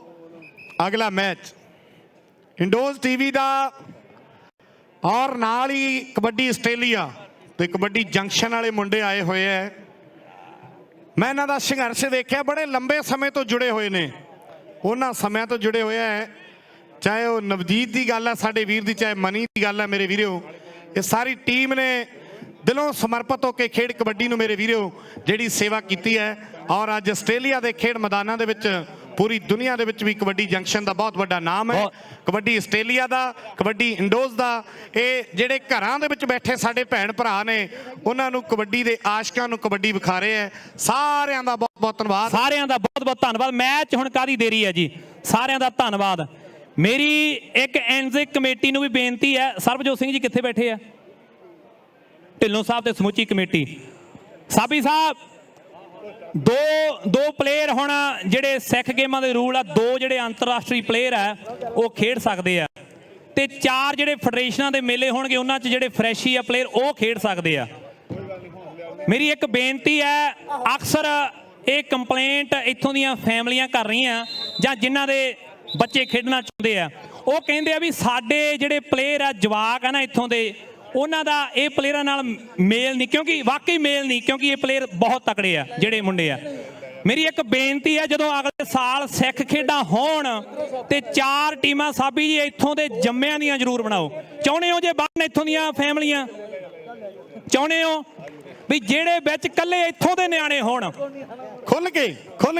ਅਗਲਾ ਮੈਚ ਇੰਡੋਜ਼ ਟੀਵੀ ਦਾ ਔਰ ਨਾਲ ਹੀ ਕਬੱਡੀ ਆਸਟ੍ਰੇਲੀਆ ਤੇ ਕਬੱਡੀ ਜੰਕਸ਼ਨ ਵਾਲੇ ਮੁੰਡੇ ਆਏ ਹੋਏ ਐ। ਮੈਂ ਇਹਨਾਂ ਦਾ ਸੰਘਰਸ਼ ਦੇਖਿਆ, ਬੜੇ ਲੰਬੇ ਸਮੇਂ ਤੋਂ ਜੁੜੇ ਹੋਏ ਨੇ, ਉਹਨਾਂ ਸਮਿਆਂ ਤੋਂ ਜੁੜੇ ਹੋਏ ਐ। ਚਾਹੇ ਉਹ ਨਵਜੀਤ ਦੀ ਗੱਲ ਹੈ ਸਾਡੇ ਵੀਰ ਦੀ, ਚਾਹੇ ਮਨੀ ਦੀ ਗੱਲ ਹੈ ਮੇਰੇ ਵੀਰੋ, ਇਹ ਸਾਰੀ ਟੀਮ ਨੇ ਦਿਲੋਂ ਸਮਰਪਿਤ ਹੋ ਕੇ ਖੇਡ ਕਬੱਡੀ ਨੂੰ ਮੇਰੇ ਵੀਰੋ ਜਿਹੜੀ ਸੇਵਾ ਕੀਤੀ ਹੈ। ਔਰ ਅੱਜ ਆਸਟ੍ਰੇਲੀਆ ਦੇ ਖੇਡ ਮੈਦਾਨਾਂ ਦੇ ਵਿੱਚ ਪੂਰੀ ਦੁਨੀਆ ਦੇ ਵਿੱਚ ਵੀ ਕਬੱਡੀ ਜੰਕਸ਼ਨ ਦਾ ਬਹੁਤ ਵੱਡਾ ਨਾਮ ਹੈ। ਕਬੱਡੀ ਆਸਟ੍ਰੇਲੀਆ ਦਾ, ਕਬੱਡੀ ਇੰਡੋਜ਼ ਦਾ। ਇਹ ਜਿਹੜੇ ਘਰਾਂ ਦੇ ਵਿੱਚ ਬੈਠੇ ਸਾਡੇ ਭੈਣ ਭਰਾ ਨੇ ਉਹਨਾਂ ਨੂੰ ਕਬੱਡੀ ਦੇ ਆਸ਼ਕਾਂ ਨੂੰ ਕਬੱਡੀ ਵਿਖਾ ਰਹੇ ਹੈ। ਸਾਰਿਆਂ ਦਾ ਬਹੁਤ ਬਹੁਤ ਧੰਨਵਾਦ। ਸਾਰਿਆਂ ਦਾ ਬਹੁਤ ਬਹੁਤ ਧੰਨਵਾਦ। ਮੈਚ ਹੁਣ ਕਾਹਦੀ ਦੇਰੀ ਹੈ ਜੀ, ਸਾਰਿਆਂ ਦਾ ਧੰਨਵਾਦ। ਮੇਰੀ ਇੱਕ ਐਨਜ਼ਿਕ ਕਮੇਟੀ ਨੂੰ ਵੀ ਬੇਨਤੀ ਹੈ। ਸਰਬਜੋਤ ਸਿੰਘ ਜੀ ਕਿੱਥੇ ਬੈਠੇ ਆ? ਢਿੱਲੋਂ ਸਾਹਿਬ ਤੇ ਸਮੁੱਚੀ ਕਮੇਟੀ। ਸਾਬੀ ਸਾਹਿਬ, ਦੋ ਪਲੇਅਰ ਹੁਣ ਜਿਹੜੇ ਸਿੱਖ ਗੇਮਾਂ ਦੇ ਰੂਲ ਆ, 2 ਜਿਹੜੇ ਅੰਤਰਰਾਸ਼ਟਰੀ ਪਲੇਅਰ ਆ ਉਹ ਖੇਡ ਸਕਦੇ ਆ, ਤੇ 4 ਜਿਹੜੇ ਫੈਡਰੇਸ਼ਨਾਂ ਦੇ ਮੇਲੇ ਹੋਣਗੇ ਉਹਨਾਂ 'ਚ ਜਿਹੜੇ ਫਰੈਸ਼ੀ ਆ ਪਲੇਅਰ ਉਹ ਖੇਡ ਸਕਦੇ ਆ। ਮੇਰੀ ਇੱਕ ਬੇਨਤੀ ਹੈ, ਅਕਸਰ ਇਹ ਕੰਪਲੇਂਟ ਇੱਥੋਂ ਦੀਆਂ ਫੈਮਲੀਆਂ ਕਰ ਰਹੀਆਂ ਜਾਂ ਜਿਨ੍ਹਾਂ ਦੇ ਬੱਚੇ ਖੇਡਣਾ ਚਾਹੁੰਦੇ ਆ, ਉਹ ਕਹਿੰਦੇ ਆ ਵੀ ਸਾਡੇ ਜਿਹੜੇ ਪਲੇਅਰ ਆ, ਜਵਾਕ ਆ ਨਾ ਇੱਥੋਂ ਦੇ, ਉਹਨਾਂ ਦਾ ਇਹ ਪਲੇਅਰਾਂ ਨਾਲ ਮੇਲ ਨਹੀਂ, ਕਿਉਂਕਿ ਵਾਕਈ ਮੇਲ ਨਹੀਂ, ਕਿਉਂਕਿ ਇਹ ਪਲੇਅਰ ਬਹੁਤ ਤਕੜੇ ਆ ਜਿਹੜੇ ਮੁੰਡੇ ਆ। ਮੇਰੀ ਇੱਕ ਬੇਨਤੀ ਹੈ, ਜਦੋਂ ਅਗਲੇ ਸਾਲ ਸਿੱਖ ਖੇਡਾਂ ਹੋਣ ਤੇ 4 ਟੀਮਾਂ ਸਾਬੀ ਜੀ ਇੱਥੋਂ ਦੇ ਜੰਮਿਆਂ ਦੀਆਂ ਜ਼ਰੂਰ ਬਣਾਓ। ਚਾਹੁੰਦੇ ਹੋ ਜੇ ਬਣਨ ਇੱਥੋਂ ਦੀਆਂ ਫੈਮਲੀਆਂ? ਚਾਹੁੰਦੇ ਹੋ ਵੀ ਜਿਹੜੇ ਵਿੱਚ ਕੱਲੇ ਇੱਥੋਂ ਦੇ ਨਿਆਣੇ ਹੋਣ? ਖੁੱਲ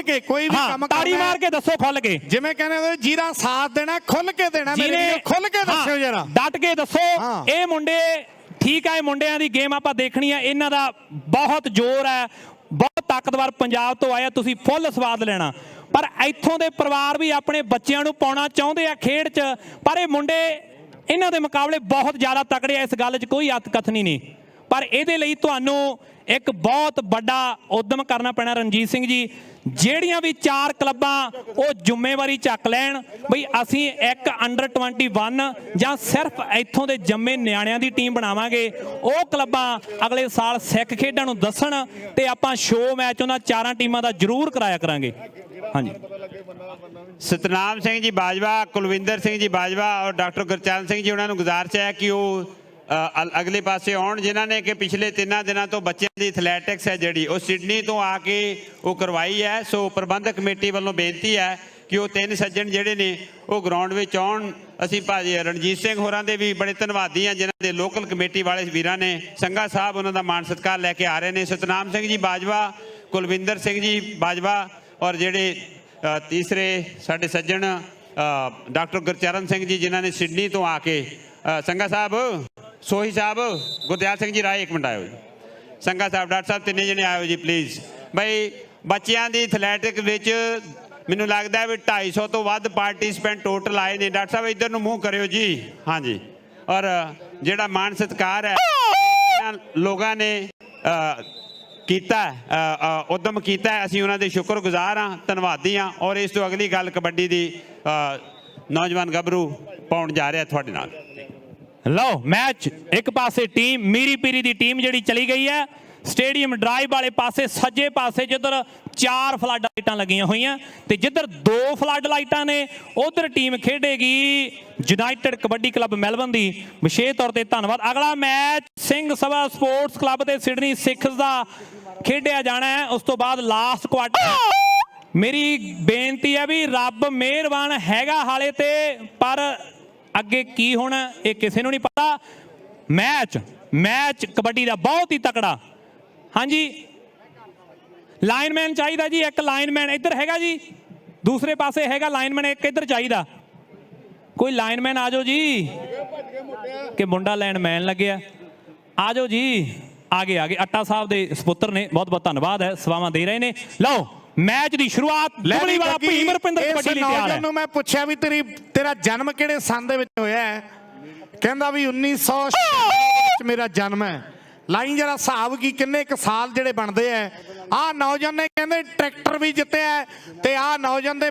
ਕੇ ਕੋਈ ਵੀ ਕੰਮ ਤਾੜੀ ਮਾਰ ਕੇ ਦੱਸੋ, ਖੁੱਲ ਕੇ। ਜਿਵੇਂ ਕਹਿੰਦੇ ਜਿਹਦਾ ਸਾਥ ਦੇਣਾ ਖੁੱਲ ਕੇ ਦੇਣਾ। ਮੇਰੇ ਵੀਰੋ ਖੁੱਲ ਕੇ ਦੱਸਿਓ ਜਰਾ, ਡਟ ਕੇ ਦੱਸੋ। ਇਹ ਮੁੰਡੇ ਠੀਕ ਆ, ਇਹ ਮੁੰਡਿਆਂ ਦੀ ਗੇਮ ਆਪਾਂ ਦੇਖਣੀ ਆ, ਇਹਨਾਂ ਦਾ ਬਹੁਤ ਜ਼ੋਰ ਹੈ, ਬਹੁਤ ਤਾਕਤਵਰ ਪੰਜਾਬ ਤੋਂ ਆਇਆ, ਤੁਸੀਂ ਫੁੱਲ ਸਵਾਦ ਲੈਣਾ। ਪਰ ਇੱਥੋਂ ਦੇ ਪਰਿਵਾਰ ਵੀ ਆਪਣੇ ਬੱਚਿਆਂ ਨੂੰ ਪਾਉਣਾ ਚਾਹੁੰਦੇ ਆ ਖੇਡ 'ਚ, ਪਰ ਇਹ ਮੁੰਡੇ ਇਹਨਾਂ ਦੇ ਮੁਕਾਬਲੇ ਬਹੁਤ ਜ਼ਿਆਦਾ ਤਕੜੇ ਆ, ਇਸ ਗੱਲ 'ਚ ਕੋਈ ਅਤਕਥਨੀ ਨਹੀਂ। ਪਰ ਇਹਦੇ ਲਈ ਤੁਹਾਨੂੰ ਇੱਕ ਬਹੁਤ ਵੱਡਾ ਉਦਮ ਕਰਨਾ ਪੈਣਾ ਰਣਜੀਤ ਸਿੰਘ ਜੀ। ਜਿਹੜੀਆਂ ਵੀ 4 ਕਲੱਬਾਂ ਉਹ ਜ਼ਿੰਮੇਵਾਰੀ ਚੱਕ ਲੈਣ ਬਈ ਅਸੀਂ ਇੱਕ ਅੰਡਰ 21 ਜਾਂ ਸਿਰਫ ਇੱਥੋਂ ਦੇ ਜੰਮੇ ਨਿਆਣਿਆਂ ਦੀ ਟੀਮ ਬਣਾਵਾਂਗੇ। ਉਹ ਕਲੱਬਾਂ ਅਗਲੇ ਸਾਲ ਸਿੱਖ ਖੇਡਾਂ ਨੂੰ ਦੱਸਣ ਤੇ ਆਪਾਂ ਸ਼ੋਅ ਮੈਚ ਉਹਨਾਂ 4 ਟੀਮਾਂ ਦਾ ਜ਼ਰੂਰ ਕਰਾਇਆ ਕਰਾਂਗੇ। ਹਾਂਜੀ, ਸਤਨਾਮ ਸਿੰਘ ਜੀ ਬਾਜਵਾ, ਕੁਲਵਿੰਦਰ ਸਿੰਘ ਜੀ ਬਾਜਵਾ ਔਰ ਡਾਕਟਰ ਗੁਰਚਰਨ ਸਿੰਘ ਜੀ, ਉਹਨਾਂ ਨੂੰ ਗੁਜ਼ਾਰਿਸ਼ ਹੈ ਕਿ ਉਹ ਅਗਲੇ ਪਾਸੇ ਆਉਣ, ਜਿਨ੍ਹਾਂ ਨੇ ਕਿ ਪਿਛਲੇ 3 ਦਿਨਾਂ ਤੋਂ ਬੱਚਿਆਂ ਦੀ ਐਥਲੈਟਿਕਸ ਹੈ ਜਿਹੜੀ ਉਹ ਸਿਡਨੀ ਤੋਂ ਆ ਕੇ ਉਹ ਕਰਵਾਈ ਹੈ। ਸੋ ਪ੍ਰਬੰਧਕ ਕਮੇਟੀ ਵੱਲੋਂ ਬੇਨਤੀ ਹੈ ਕਿ ਉਹ 3 ਸੱਜਣ ਜਿਹੜੇ ਨੇ ਉਹ ਗਰਾਊਂਡ ਵਿੱਚ ਆਉਣ। ਅਸੀਂ ਭਾਜੀ ਰਣਜੀਤ ਸਿੰਘ ਹੋਰਾਂ ਦੇ ਵੀ ਬੜੇ ਧੰਨਵਾਦੀ ਹਾਂ, ਜਿਨ੍ਹਾਂ ਦੇ ਲੋਕਲ ਕਮੇਟੀ ਵਾਲੇ ਵੀਰਾਂ ਨੇ, ਸੰਘਾ ਸਾਹਿਬ ਉਹਨਾਂ ਦਾ ਮਾਣ ਸਤਿਕਾਰ ਲੈ ਕੇ ਆ ਰਹੇ ਨੇ। ਸਤਨਾਮ ਸਿੰਘ ਜੀ ਬਾਜਵਾ, ਕੁਲਵਿੰਦਰ ਸਿੰਘ ਜੀ ਬਾਜਵਾ ਔਰ ਜਿਹੜੇ ਤੀਸਰੇ ਸਾਡੇ ਸੱਜਣ ਡਾਕਟਰ ਗੁਰਚਰਨ ਸਿੰਘ ਜੀ, ਜਿਨ੍ਹਾਂ ਨੇ ਸਿਡਨੀ ਤੋਂ ਆ ਕੇ, ਸੰਘਾ ਸਾਹਿਬ, ਸੋਹੀ ਸਾਹਿਬ, ਗੁਰਦਿਆਲ ਸਿੰਘ ਜੀ ਰਾਏ, 1 ਮਿੰਟ ਆਇਓ ਜੀ। ਸੰਘਾ ਸਾਹਿਬ, ਡਾਕਟਰ ਸਾਹਿਬ, 3 ਜਣੇ ਆਇਓ ਜੀ ਪਲੀਜ਼। ਬਈ ਬੱਚਿਆਂ ਦੀ ਐਥਲੈਟਿਕ ਵਿੱਚ ਮੈਨੂੰ ਲੱਗਦਾ ਵੀ 250 ਤੋਂ ਵੱਧ ਪਾਰਟਿਸਪੈਂਟ ਟੋਟਲ ਆਏ ਨੇ। ਡਾਕਟਰ ਸਾਹਿਬ ਇੱਧਰ ਨੂੰ ਮੂੰਹ ਕਰਿਓ ਜੀ। ਹਾਂਜੀ, ਔਰ ਜਿਹੜਾ ਮਾਣ ਸਤਿਕਾਰ ਹੈ ਲੋਕਾਂ ਨੇ ਕੀਤਾ, ਉਦਮ ਕੀਤਾ, ਅਸੀਂ ਉਹਨਾਂ ਦੇ ਸ਼ੁਕਰਗੁਜ਼ਾਰ ਹਾਂ, ਧੰਨਵਾਦੀ ਹਾਂ। ਔਰ ਇਸ ਤੋਂ ਅਗਲੀ ਗੱਲ ਕਬੱਡੀ ਦੀ ਨੌਜਵਾਨ ਗੱਭਰੂ ਪਾਉਣ ਜਾ ਰਿਹਾ ਤੁਹਾਡੇ ਨਾਲ। ਲਓ ਮੈਚ, ਇੱਕ ਪਾਸੇ ਟੀਮ ਮੀਰੀ ਪੀਰੀ ਦੀ ਟੀਮ ਜਿਹੜੀ ਚਲੀ ਗਈ ਹੈ ਸਟੇਡੀਅਮ ਡਰਾਈਵ ਵਾਲੇ ਪਾਸੇ, ਸੱਜੇ ਪਾਸੇ ਜਿੱਧਰ 4 ਫਲੱਡ ਲਾਈਟਾਂ ਲੱਗੀਆਂ ਹੋਈਆਂ ਤੇ ਜਿੱਧਰ 2 ਫਲੱਡ ਲਾਈਟਾਂ ਨੇ ਉਧਰ ਟੀਮ ਖੇਡੇਗੀ ਯੂਨਾਈਟਿਡ ਕਬੱਡੀ ਕਲੱਬ ਮੈਲਬਨ ਦੀ। ਵਿਸ਼ੇਸ਼ ਤੌਰ ਤੇ ਧੰਨਵਾਦ। ਅਗਲਾ match Singh Sabha sports club ਤੇ ਸਿਡਨੀ ਸਿੱਖਸ ਦਾ ਖੇਡਿਆ ਜਾਣਾ ਹੈ। ਉਸ ਤੋਂ ਬਾਅਦ ਲਾਸਟ ਕੁਆਟਰ। ਮੇਰੀ ਬੇਨਤੀ ਹੈ ਵੀ ਰੱਬ ਮਿਹਰਬਾਨ ਹੈਗਾ ਹਾਲੇ ਤੇ, ਪਰ ਅੱਗੇ ਕੀ ਹੋਣਾ ਇਹ ਕਿਸੇ ਨੂੰ ਨਹੀਂ ਪਤਾ। ਮੈਚ ਕਬੱਡੀ ਦਾ ਬਹੁਤ ਹੀ ਤਕੜਾ। ਹਾਂਜੀ, ਲਾਈਨਮੈਨ ਚਾਹੀਦਾ ਜੀ, ਇੱਕ ਲਾਈਨਮੈਨ ਇੱਧਰ ਹੈਗਾ ਜੀ, ਦੂਸਰੇ ਪਾਸੇ ਹੈਗਾ ਲਾਈਨਮੈਨ, ਇੱਕ ਇੱਧਰ ਚਾਹੀਦਾ। ਕੋਈ ਲਾਈਨਮੈਨ ਆ ਜਾਓ ਜੀ, ਕਿ ਮੁੰਡਾ ਲਾਈਨਮੈਨ ਲੱਗਿਆ। ਆ ਜਾਓ ਜੀ, ਆਗੇ ਅੱਟਾ ਸਾਹਿਬ ਦੇ ਸਪੁੱਤਰ ਨੇ, ਬਹੁਤ ਬਹੁਤ ਧੰਨਵਾਦ ਹੈ, ਸੇਵਾਵਾਂ ਦੇ ਰਹੇ ਨੇ। ਲਓ ਮੈਚ ਦੀ ਸ਼ੁਰੂਆਤ ਦੁਬਲੀ ਵਾਲਾ ਭੀਮ ਰੁਪਿੰਦਰ ਕਬੱਡੀ ਲਈ ਤਿਆਰ ਹੈ। ਮੈਂ ਪੁੱਛਿਆ ਵੀ ਤੇਰਾ ਜਨਮ ਕਿਹੜੇ ਸੰਨ ਦੇ ਵਿੱਚ ਹੋਇਆ ਹੈ? ਕਹਿੰਦਾ ਵੀ 1996 ਵਿੱਚ ਮੇਰਾ ਜਨਮ ਹੈ। ਲਾਈਨ ਜਰਾ ਹਿਸਾਬ ਕੀ ਕਿੰਨੇ ਕੁ ਸਾਲ ਜਿਹੜੇ ਬਣਦੇ ਆ। ਆਹ ਨੌਜਵਾਨ ਨੇ ਕਹਿੰਦੇ ਟਰੈਕਟਰ ਵੀ ਜਿੱਤਿਆ ਤੇ ਆਹ ਨੌਜਵਾਨ ਦੇ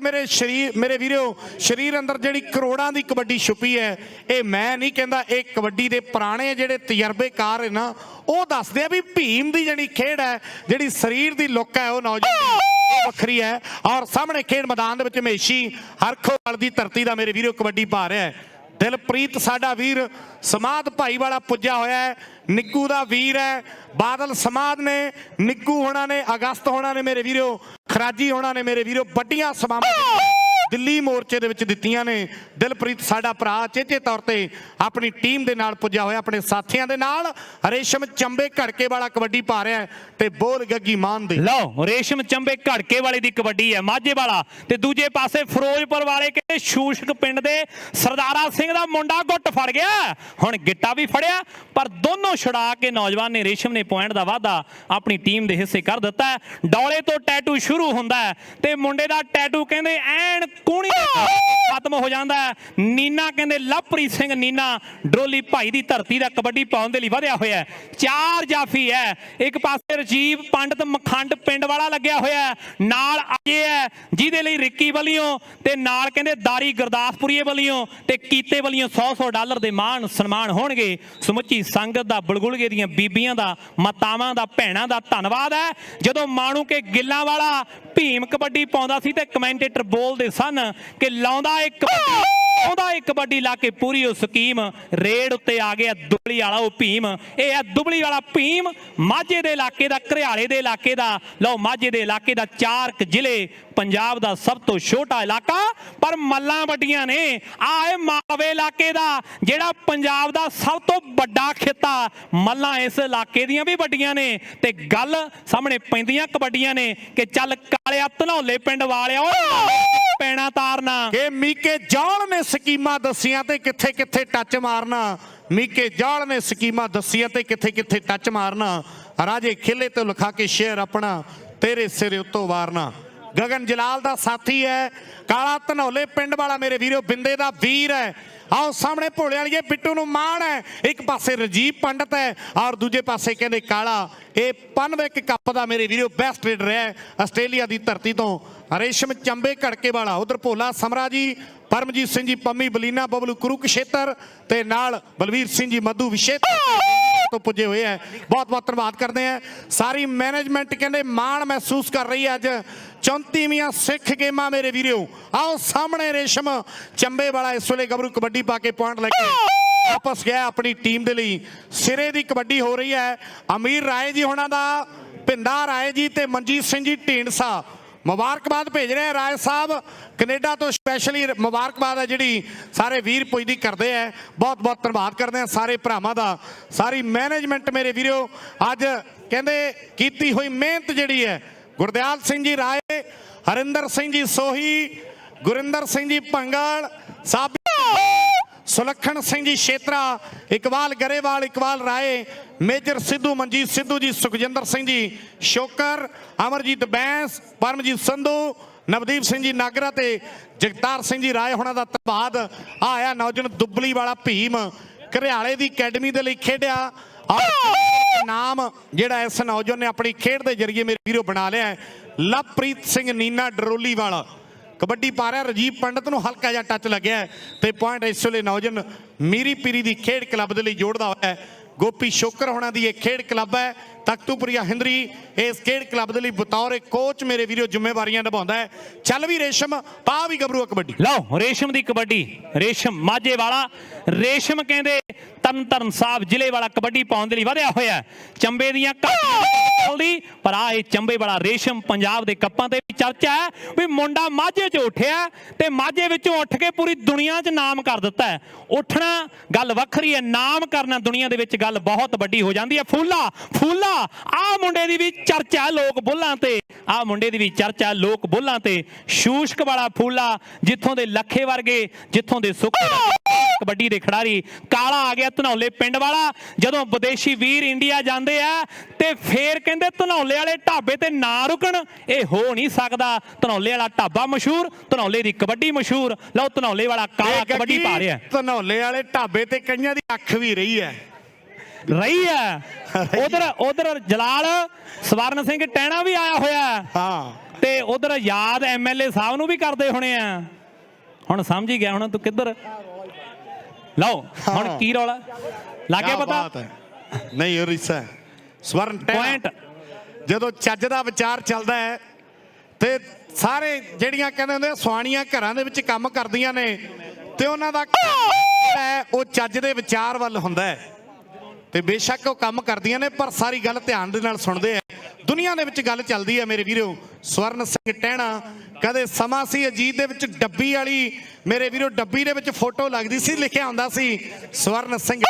ਮੇਰੇ ਵੀਰੋ ਸਰੀਰ ਅੰਦਰ ਜਿਹੜੀ ਕਰੋੜਾਂ ਦੀ ਕਬੱਡੀ ਛੁਪੀ ਹੈ। ਇਹ ਮੈਂ ਨਹੀਂ ਕਹਿੰਦਾ, ਇਹ ਕਬੱਡੀ ਦੇ ਪੁਰਾਣੇ ਜਿਹੜੇ ਤਜਰਬੇਕਾਰ ਹੈ ਨਾ, ਉਹ ਦੱਸਦੇ ਆ ਵੀ ਭੀਮ ਦੀ ਜਿਹੜੀ ਖੇਡ ਹੈ, ਜਿਹੜੀ ਸਰੀਰ ਦੀ ਲੁੱਕ ਹੈ, ਉਹ ਨੌਜਵਾਨ ਵੱਖਰੀ ਹੈ। ਔਰ ਸਾਹਮਣੇ ਖੇਡ ਮੈਦਾਨ ਦੇ ਵਿੱਚ ਹਮੇਸ਼ੀ ਹਰਖੋਵਾਲ ਦੀ ਧਰਤੀ ਦਾ ਮੇਰੇ ਵੀਰੋ ਕਬੱਡੀ ਪਾ ਰਿਹਾ ਹੈ। ਦਿਲਪ੍ਰੀਤ ਸਾਡਾ ਵੀਰ ਸਮਾਧ ਭਾਈ ਵਾਲਾ ਪੁੱਜਾ ਹੋਇਆ ਹੈ, ਨਿੱਕੂ ਦਾ ਵੀਰ ਹੈ। ਬਾਦਲ ਸਮਾਧ ਨੇ, ਨਿੱਕੂ ਹੋਣਾ ਨੇ, ਅਗਸਤ ਹੋਣਾ ਨੇ ਮੇਰੇ ਵੀਰੋ, ਖਰਾਜੀ ਹੋਣਾ ਨੇ ਮੇਰੇ ਵੀਰੋ, ਵੱਡੀਆਂ ਸਮਾਵਾਂ ਦਿੱਲੀ ਮੋਰਚੇ ਦੇ ਵਿੱਚ ਦਿੱਤੀਆਂ ਨੇ। ਦਿਲਪ੍ਰੀਤ ਸਾਡਾ ਭਰਾ ਚੇਚੇ ਤੌਰ ਤੇ ਆਪਣੀ ਟੀਮ ਦੇ ਨਾਲ ਪੁੱਜਾ ਹੋਇਆ, ਆਪਣੇ ਸਾਥੀਆਂ ਦੇ ਨਾਲ। ਰੇਸ਼ਮ ਚੰਬੇ ਘੜਕੇ ਵਾਲਾ ਕਬੱਡੀ ਪਾ ਰਿਹਾ ਹੈ ਤੇ ਬੋਲ ਗੱਗੀ ਮਾਨ ਦੇ। ਲਓ ਰੇਸ਼ਮ ਚੰਬੇ ਘੜਕੇ ਵਾਲੇ ਦੀ ਕਬੱਡੀ ਹੈ ਮਾਝੇ ਵਾਲਾ, ਤੇ ਦੂਜੇ ਪਾਸੇ ਫਿਰੋਜ਼ਪੁਰ ਵਾਲੇ ਕਹਿੰਦੇ ਸ਼ੂਸ਼ਕ ਪਿੰਡ ਦੇ ਸਰਦਾਰਾ ਸਿੰਘ ਦਾ ਮੁੰਡਾ ਗੁੱਟ ਫੜ ਗਿਆ, ਹੁਣ ਗਿੱਟਾ ਵੀ ਫੜਿਆ, ਪਰ ਦੋਨੋਂ ਛੁਡਾ ਕੇ ਨੌਜਵਾਨ ਨੇ ਰੇਸ਼ਮ ਨੇ ਪੁਆਇੰਟ ਦਾ ਵਾਅਦਾ ਆਪਣੀ ਟੀਮ ਦੇ ਹਿੱਸੇ ਕਰ ਦਿੱਤਾ ਹੈ। ਡੌਲੇ ਤੋਂ ਟੈਟੂ ਸ਼ੁਰੂ ਹੁੰਦਾ ਹੈ ਤੇ ਮੁੰਡੇ ਦਾ ਟੈਟੂ ਕਹਿੰਦੇ ਐਨ ਕੂਣੀ ਖਤਮ ਹੋ ਜਾਂਦਾ ਹੈ। ਨੀਨਾ ਕਹਿੰਦੇ ਲਵਪ੍ਰੀਤ ਸਿੰਘ ਨੀਨਾ ਡਰੋਲੀ ਭਾਈ ਦੀ ਧਰਤੀ ਦਾ ਕਬੱਡੀ ਪਾਉਣ ਦੇ ਲਈ ਵਧਿਆ ਹੋਇਆ ਹੈ। 4 ਜਾਫੀ ਹੈ, ਇੱਕ ਪਾਸੇ ਰਜੀਵ ਪੰਡਤ ਮਖੰਡ ਪਿੰਡ ਵਾਲਾ ਲੱਗਿਆ ਹੋਇਆ, ਨਾਲ ਅਜੇ ਹੈ ਜਿਹਦੇ ਲਈ ਰਿੱਕੀ ਵੱਲੋਂ ਤੇ ਨਾਲ ਕਹਿੰਦੇ ਦਾਰੀ ਗੁਰਦਾਸਪੁਰੀਏ ਵੱਲੋਂ ਤੇ ਕੀਤੇ ਵੱਲੋਂ $100 ਦੇ ਮਾਣ ਸਨਮਾਨ ਹੋਣਗੇ। ਸਮੁੱਚੀ ਸੰਗਤ ਦਾ, ਬਲਗੁਲਗੇ ਦੀਆਂ ਬੀਬੀਆਂ ਦਾ, ਮਾਤਾਵਾਂ ਦਾ, ਭੈਣਾਂ ਦਾ ਧੰਨਵਾਦ ਹੈ। ਜਦੋਂ ਮਾਣੂ ਕੇ ਗਿੱਲਾਂ ਵਾਲਾ ਭੀਮ ਕਬੱਡੀ ਪਾਉਂਦਾ ਸੀ ਤੇ ਕਮੈਂਟੇਟਰ ਬੋਲਦੇ ਸਨ ਕਿ ਲਾਉਂਦਾ ਇੱਕ ਕਬੱਡੀ ਲਾ ਕੇ ਪੂਰੀ ਉਹ ਸਕੀਮ ਰੇਡ ਉੱਤੇ ਆ ਗਿਆ ਦੁਬਲੀ ਵਾਲਾ ਉਹ ਭੀਮ। ਇਹ ਹੈ ਦੁਬਲੀ ਵਾਲਾ ਭੀਮ, ਮਾਝੇ ਦੇ ਇਲਾਕੇ ਦਾ, ਘਰਿਆਲੇ ਦੇ ਇਲਾਕੇ ਦਾ। ਲਓ ਮਾਝੇ ਦੇ ਇਲਾਕੇ ਦਾ 4 ਜ਼ਿਲ੍ਹੇ, ਪੰਜਾਬ ਦਾ ਸਭ ਤੋਂ ਛੋਟਾ ਇਲਾਕਾ ਪਰ ਮੱਲਾਂ ਵੱਡੀਆਂ ਨੇ। ਆਏ ਮਾਲਵੇ ਇਲਾਕੇ ਦਾ ਜਿਹੜਾ ਪੰਜਾਬ ਦਾ ਸਭ ਤੋਂ ਵੱਡਾ ਖਿੱਤਾ, ਮੱਲਾਂ ਇਸ ਇਲਾਕੇ ਦੀਆਂ ਵੀ ਵੱਡੀਆਂ ਨੇ। ਤੇ ਗੱਲ ਸਾਹਮਣੇ ਪੈਂਦੀਆਂ ਕਬੱਡੀਆਂ ਨੇ ਕਿ ਚੱਲ ਕਾਲਿਆ ਧਨੌਲੇ ਪਿੰਡ ਵਾਲਿਆ ਪੈਣਾ ਤਾਰਨਾ ਕਿ ਮੀਕੇ ਜਾਲ ਨੇ ਸਕੀਮਾਂ ਦਸੀਆਂ ਤੇ ਕਿੱਥੇ ਕਿੱਥੇ ਟੱਚ ਮਾਰਨਾ। ਮੀਕੇ ਜਾਲ ਨੇ ਸਕੀਮਾਂ ਦਸੀਆਂ ਤੇ ਕਿੱਥੇ ਕਿੱਥੇ ਟੱਚ ਮਾਰਨਾ। ਰਾਜੇ ਖੇਲੇ ਤੋਂ ਲਿਖਾ ਕੇ ਸ਼ੇਰ ਆਪਣਾ ਤੇਰੇ ਸਿਰ ਉੱਤੋਂ ਵਾਰਨਾ। ਗਗਨ ਜਲਾਲ ਦਾ ਸਾਥੀ ਹੈ, ਕਾਲਾ ਧਨੌਲੇ ਪਿੰਡ ਵਾਲਾ ਮੇਰੇ ਵੀਰੋ ਬਿੰਦੇ ਦਾ ਵੀਰ ਹੈ। आओ सामने भोले वाली बिट्टू नूं मान है, एक पासे राजीव पंडित है और दूजे पासे कहते काला। ये पनविक कप का मेरे वीडियो बेस्ट रेडर है आस्ट्रेलिया की धरती तो। रेशम चंबे घड़के वाला, उधर भोला समरा जी, परमजीत सिंह जी पम्मी बलीना बबलू कुरुक्षेत्र ते नाल बलवीर सिंह जी मधु विशेत्र तो पुजे हुए हैं। बहुत बहुत धन्यवाद करते हैं। सारी मैनेजमेंट कहते मान महसूस कर रही है। अज 34वीं सिख गेमां मेरे वीरो। आओ सामने रेशम चंबे वाला इस वे गबरू कबड्डी पा के पॉइंट लेके वापस गया अपनी टीम के लिए। सिरे की कबड्डी हो रही है। अमीर राय जी होना दा, भिंदा राय जी ते मनजीत सिंह जी ढींडसा मुबारकबाद भेज रहे हैं। राय साहब कनेडा तो स्पैशली मुबारकबाद है जी सारे वीर पुजदी करते हैं। बहुत बहुत धन्यवाद करते हैं सारे भरावां दा। सारी मैनेजमेंट मेरे वीरो अज कहते कीती हुई मेहनत जी है। गुरदयाल सिंह जी राय, हरिंदर सिंह जी सोही, गुरिंदर सिंह जी भंगल, साबित सुलखन सिंह जी छेत्रा, इकबाल गरेवाल, इकबाल राय, मेजर सिद्धू, मनजीत सिद्धू जी, सुखजिंदर सिंह जी शोकर, अमरजीत बैंस, परमजीत संधू, नवदीप सिंह जी नागरा ते जगतार सिंह जी राय होना दा धन्यवाद। आया नौजवान दुबली वाला भीम घरियाले दी अकैडमी दे लई खेडिया और नाम जिहड़ा इस नौजवान ने अपनी खेड के जरिए मेरे वीरो बना लिया है। लवप्रीत सिंह नीना डरोली वाला कबड्डी पा रहा। राजीव पंडित नूं हल्का जिहा टच लग्या है ते पॉइंट इस वेले नौजवान मीरी पीरी दी खेड क्लब दे लई जोड़दा होया है। गोपी शोकर होना दी एक खेड क्लब है। तख्तूपुरिया हिंदरी इस खेड क्लब के लिए बतौर एक कोच मेरे वीरो जिम्मेवारियां निभाता है। चल भी रेशम पा भी गबरू कबड्डी। लो रेशम की कबड्डी, रेशम माझे वाला रेशम कहते तरन साहब जिले वाला कबड्डी पाउण दे लई वधिया होया। चंबे दियां चलदी पर आ चंबे वाला रेशम पंजाब के कप्पां ते भी चर्चा है भी मुंडा माझे च उठिया ते माझे विचों उठ के पूरी दुनिया च नाम कर दिता है। उठना गल वखरी है, नाम करना दुनिया दे विच गल बहुत वड्डी हो जाती है। फूला फूला आ मुंडे दी भी चर्चा है लोक बुल्लां ते, आ मुंडे दी भी चर्चा लोक बुल्लां ते। शूशक वाला फूला जिथों दे लखे वर्गे, जिथों दे सुख कबड्डी दे खिडारी। काला आ गया धनौले पिंड वाला। जदों विदेशी वीर इंडिया जाते हैं ते फिर कहते धनौले वाले ढाबे ते ना रुकण, ये हो नहीं सकता। धनौले वाला ढाबा मशहूर, धनौले की कबड्डी मशहूर। लो धनौले वाला काला कबड्डी पा रहा है। धनौले वाले ढाबे ते कईयां दी अख भी रही है उधर जलाल स्वर्ण सिंह टैना भी आया होया। हाँ ते उधर याद MLA साहब नूं भी करते होने आ। हुण समझ ही गया हुण तू किधर। लो हुण की रौला लग गया पता नहीं। रिसा स्वर्ण पॉइंट जदों चज दा विचार चलदा है ते सारे ਜਿਹੜੀਆਂ ਕਹਿੰਦੇ ਹੁੰਦੇ ਸਵਾਣੀਆਂ ਘਰਾਂ ਦੇ ਵਿੱਚ ਕੰਮ ਕਰਦੀਆਂ ਨੇ ਤੇ ਉਹਨਾਂ ਦਾ ਉਹ ਚੱਜ ਦੇ ਵਿਚਾਰ ਵੱਲ ਹੁੰਦਾ ਹੈ ਤੇ ਬੇਸ਼ੱਕ ਉਹ ਕੰਮ ਕਰਦੀਆਂ ਨੇ ਪਰ ਸਾਰੀ ਗੱਲ ਧਿਆਨ ਦੇ ਨਾਲ ਸੁਣਦੇ ਆ। ਦੁਨੀਆ ਦੇ ਵਿੱਚ ਗੱਲ ਚੱਲਦੀ ਹੈ ਮੇਰੇ ਵੀਰੋ। ਸਵਰਨ ਸਿੰਘ ਟਹਿਣਾ, ਕਦੇ ਸਮਾਂ ਸੀ ਅਜੀਤ ਦੇ ਵਿੱਚ ਡੱਬੀ ਵਾਲੀ ਮੇਰੇ ਵੀਰੋ, ਡੱਬੀ ਦੇ ਵਿੱਚ ਫੋਟੋ ਲੱਗਦੀ ਸੀ, ਲਿਖਿਆ ਹੁੰਦਾ ਸੀ ਸਵਰਨ ਸਿੰਘ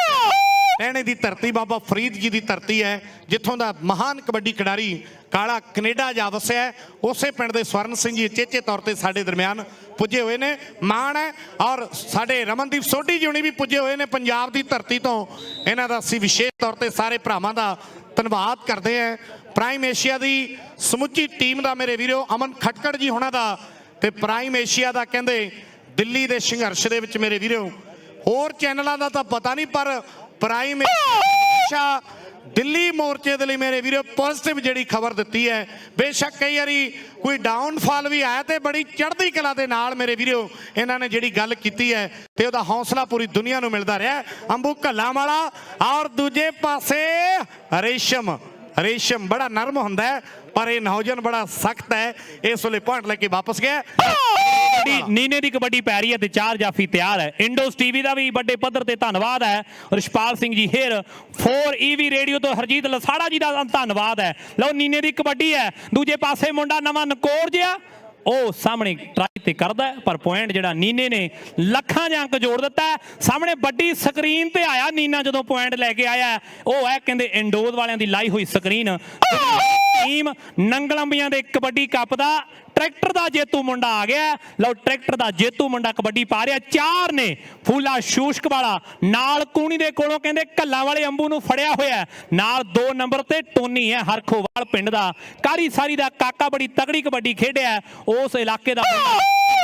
ਟਹਿਣੇ ਦੀ ਧਰਤੀ ਬਾਬਾ ਫਰੀਦ ਜੀ ਦੀ ਧਰਤੀ ਹੈ, ਜਿੱਥੋਂ ਦਾ ਮਹਾਨ ਕਬੱਡੀ ਖਿਡਾਰੀ ਕਾਲਾ ਕੈਨੇਡਾ ਜਾ ਵਸਿਆ ਹੈ। ਉਸੇ ਪਿੰਡ ਦੇ ਸਵਰਨ ਸਿੰਘ ਜੀ ਚੇਚੇ ਤੌਰ ਤੇ ਸਾਡੇ ਦਰਮਿਆਨ ਪੁੱਜੇ ਹੋਏ ਨੇ, ਮਾਣ ਹੈ। ਔਰ ਸਾਡੇ ਰਮਨਦੀਪ ਸੋਢੀ ਜੀ ਹੁਣੀ ਵੀ ਪੁੱਜੇ ਹੋਏ ਨੇ ਪੰਜਾਬ ਦੀ ਧਰਤੀ ਤੋਂ। ਇਹਨਾਂ ਦਾ ਅਸੀਂ ਵਿਸ਼ੇਸ਼ ਤੌਰ ਤੇ ਸਾਰੇ ਭਰਾਵਾਂ ਦਾ ਧੰਨਵਾਦ ਕਰਦੇ ਹਾਂ। ਪ੍ਰਾਈਮ ਏਸ਼ੀਆ ਦੀ ਸਮੁੱਚੀ ਟੀਮ ਦਾ ਮੇਰੇ ਵੀਰੋ, ਅਮਨ ਖਟਕੜ ਜੀ ਹੋਣਾ ਦਾ, ਤੇ ਪ੍ਰਾਈਮ ਏਸ਼ੀਆ ਦਾ ਕਹਿੰਦੇ ਦਿੱਲੀ ਦੇ ਸੰਘਰਸ਼ ਦੇ ਵਿੱਚ ਮੇਰੇ ਵੀਰੋ, ਹੋਰ ਚੈਨਲਾਂ ਦਾ ਤਾਂ ਪਤਾ ਨਹੀਂ, ਪਰ ਪ੍ਰਾਈਮ ਏਸ਼ੀਆ ਦਿੱਲੀ ਮੋਰਚੇ ਦੇ ਲਈ ਮੇਰੇ ਵੀਰੋ ਪੋਜ਼ਿਟਿਵ ਜਿਹੜੀ ਖਬਰ ਦਿੱਤੀ ਹੈ। ਬੇਸ਼ੱਕ ਕਈ ਵਾਰੀ ਕੋਈ ਡਾਊਨਫਾਲ ਵੀ ਆਇਆ ਤੇ ਬੜੀ ਚੜ੍ਹਦੀ ਕਲਾ ਦੇ ਨਾਲ ਮੇਰੇ ਵੀਰੋ ਇਹਨਾਂ ਨੇ ਜਿਹੜੀ ਗੱਲ ਕੀਤੀ ਹੈ ਤੇ ਉਹਦਾ ਹੌਸਲਾ ਪੂਰੀ ਦੁਨੀਆ ਨੂੰ ਮਿਲਦਾ ਰਿਹਾ। ਅੰਬੂ ਘੱਲਾਂਵਾਲਾ ਔਰ ਦੂਜੇ ਪਾਸੇ ਰੇਸ਼ਮ ਬੜਾ ਨਰਮ ਹੁੰਦਾ ਹੈ, ਪਰ ਇਹ ਨੌਜਵਾਨ ਬੜਾ ਸਖਤ ਹੈ। ਇਸ ਵੇਲੇ ਪੁਆਇੰਟ ਲੈ ਕੇ ਵਾਪਸ ਗਿਆ। ਨੀਨੇ ਦੀ ਕਬੱਡੀ ਪੈ ਰਹੀ ਹੈ ਤੇ 4 ਜਾਫੀ ਤਿਆਰ ਹੈ। ਇੰਡੋਸ ਟੀਵੀ ਦਾ ਵੀ ਵੱਡੇ ਪੱਧਰ ਤੇ ਧੰਨਵਾਦ ਹੈ। ਰਿਸ਼ਪਾਲ ਸਿੰਘ ਜੀ ਹੇਰ 4EV ਰੇਡੀਓ ਤੋਂ ਹਰਜੀਤ ਲਸਾੜਾ ਜੀ ਦਾ ਧੰਨਵਾਦ ਹੈ। ਲਓ ਨੀਨੇ ਦੀ ਕਬੱਡੀ ਹੈ, ਦੂਜੇ ਪਾਸੇ ਮੁੰਡਾ ਨਵਾਂ ਨਕੋਰ ਜਿਹਾ ਉਹ ਸਾਹਮਣੇ ਟਰਾਈ ਤੇ ਕਰਦਾ, ਪਰ ਪੁਆਇੰਟ ਜਿਹੜਾ ਨੀਨੇ ਨੇ ਲੱਖਾਂ ਜਾਂ ਅੰਕ ਜੋੜ ਦਿੱਤਾ। ਸਾਹਮਣੇ ਵੱਡੀ ਸਕਰੀਨ ਤੇ ਆਇਆ ਨੀਨਾ ਜਦੋਂ ਪੁਆਇੰਟ ਲੈ ਕੇ ਆਇਆ। ਉਹ ਹੈ ਕਹਿੰਦੇ ਇੰਡੋਜ਼ ਵਾਲਿਆਂ ਦੀ ਲਾਈ ਹੋਈ ਸਕਰੀਨ। ਟੀਮ ਨੰਗਲੰਬੀਆਂ ਦੇ ਕਬੱਡੀ ਕੱਪ ਦਾ ट्रैक्टर का जेतू मुंडा आ गया। लो ट्रैक्टर का जेतू मुंडा कबड्डी पा रहा। 4 ने फूला शूशक वाला नाल कूणी दे कोलों कहंदे कल्ला वाले अंबू नूं फड़िया होया। नाल 2 नंबर ते टोनी है हरखोवाल पिंड दा। कारी सारी दा काका बड़ी तगड़ी कबड्डी खेडिया उस इलाके दा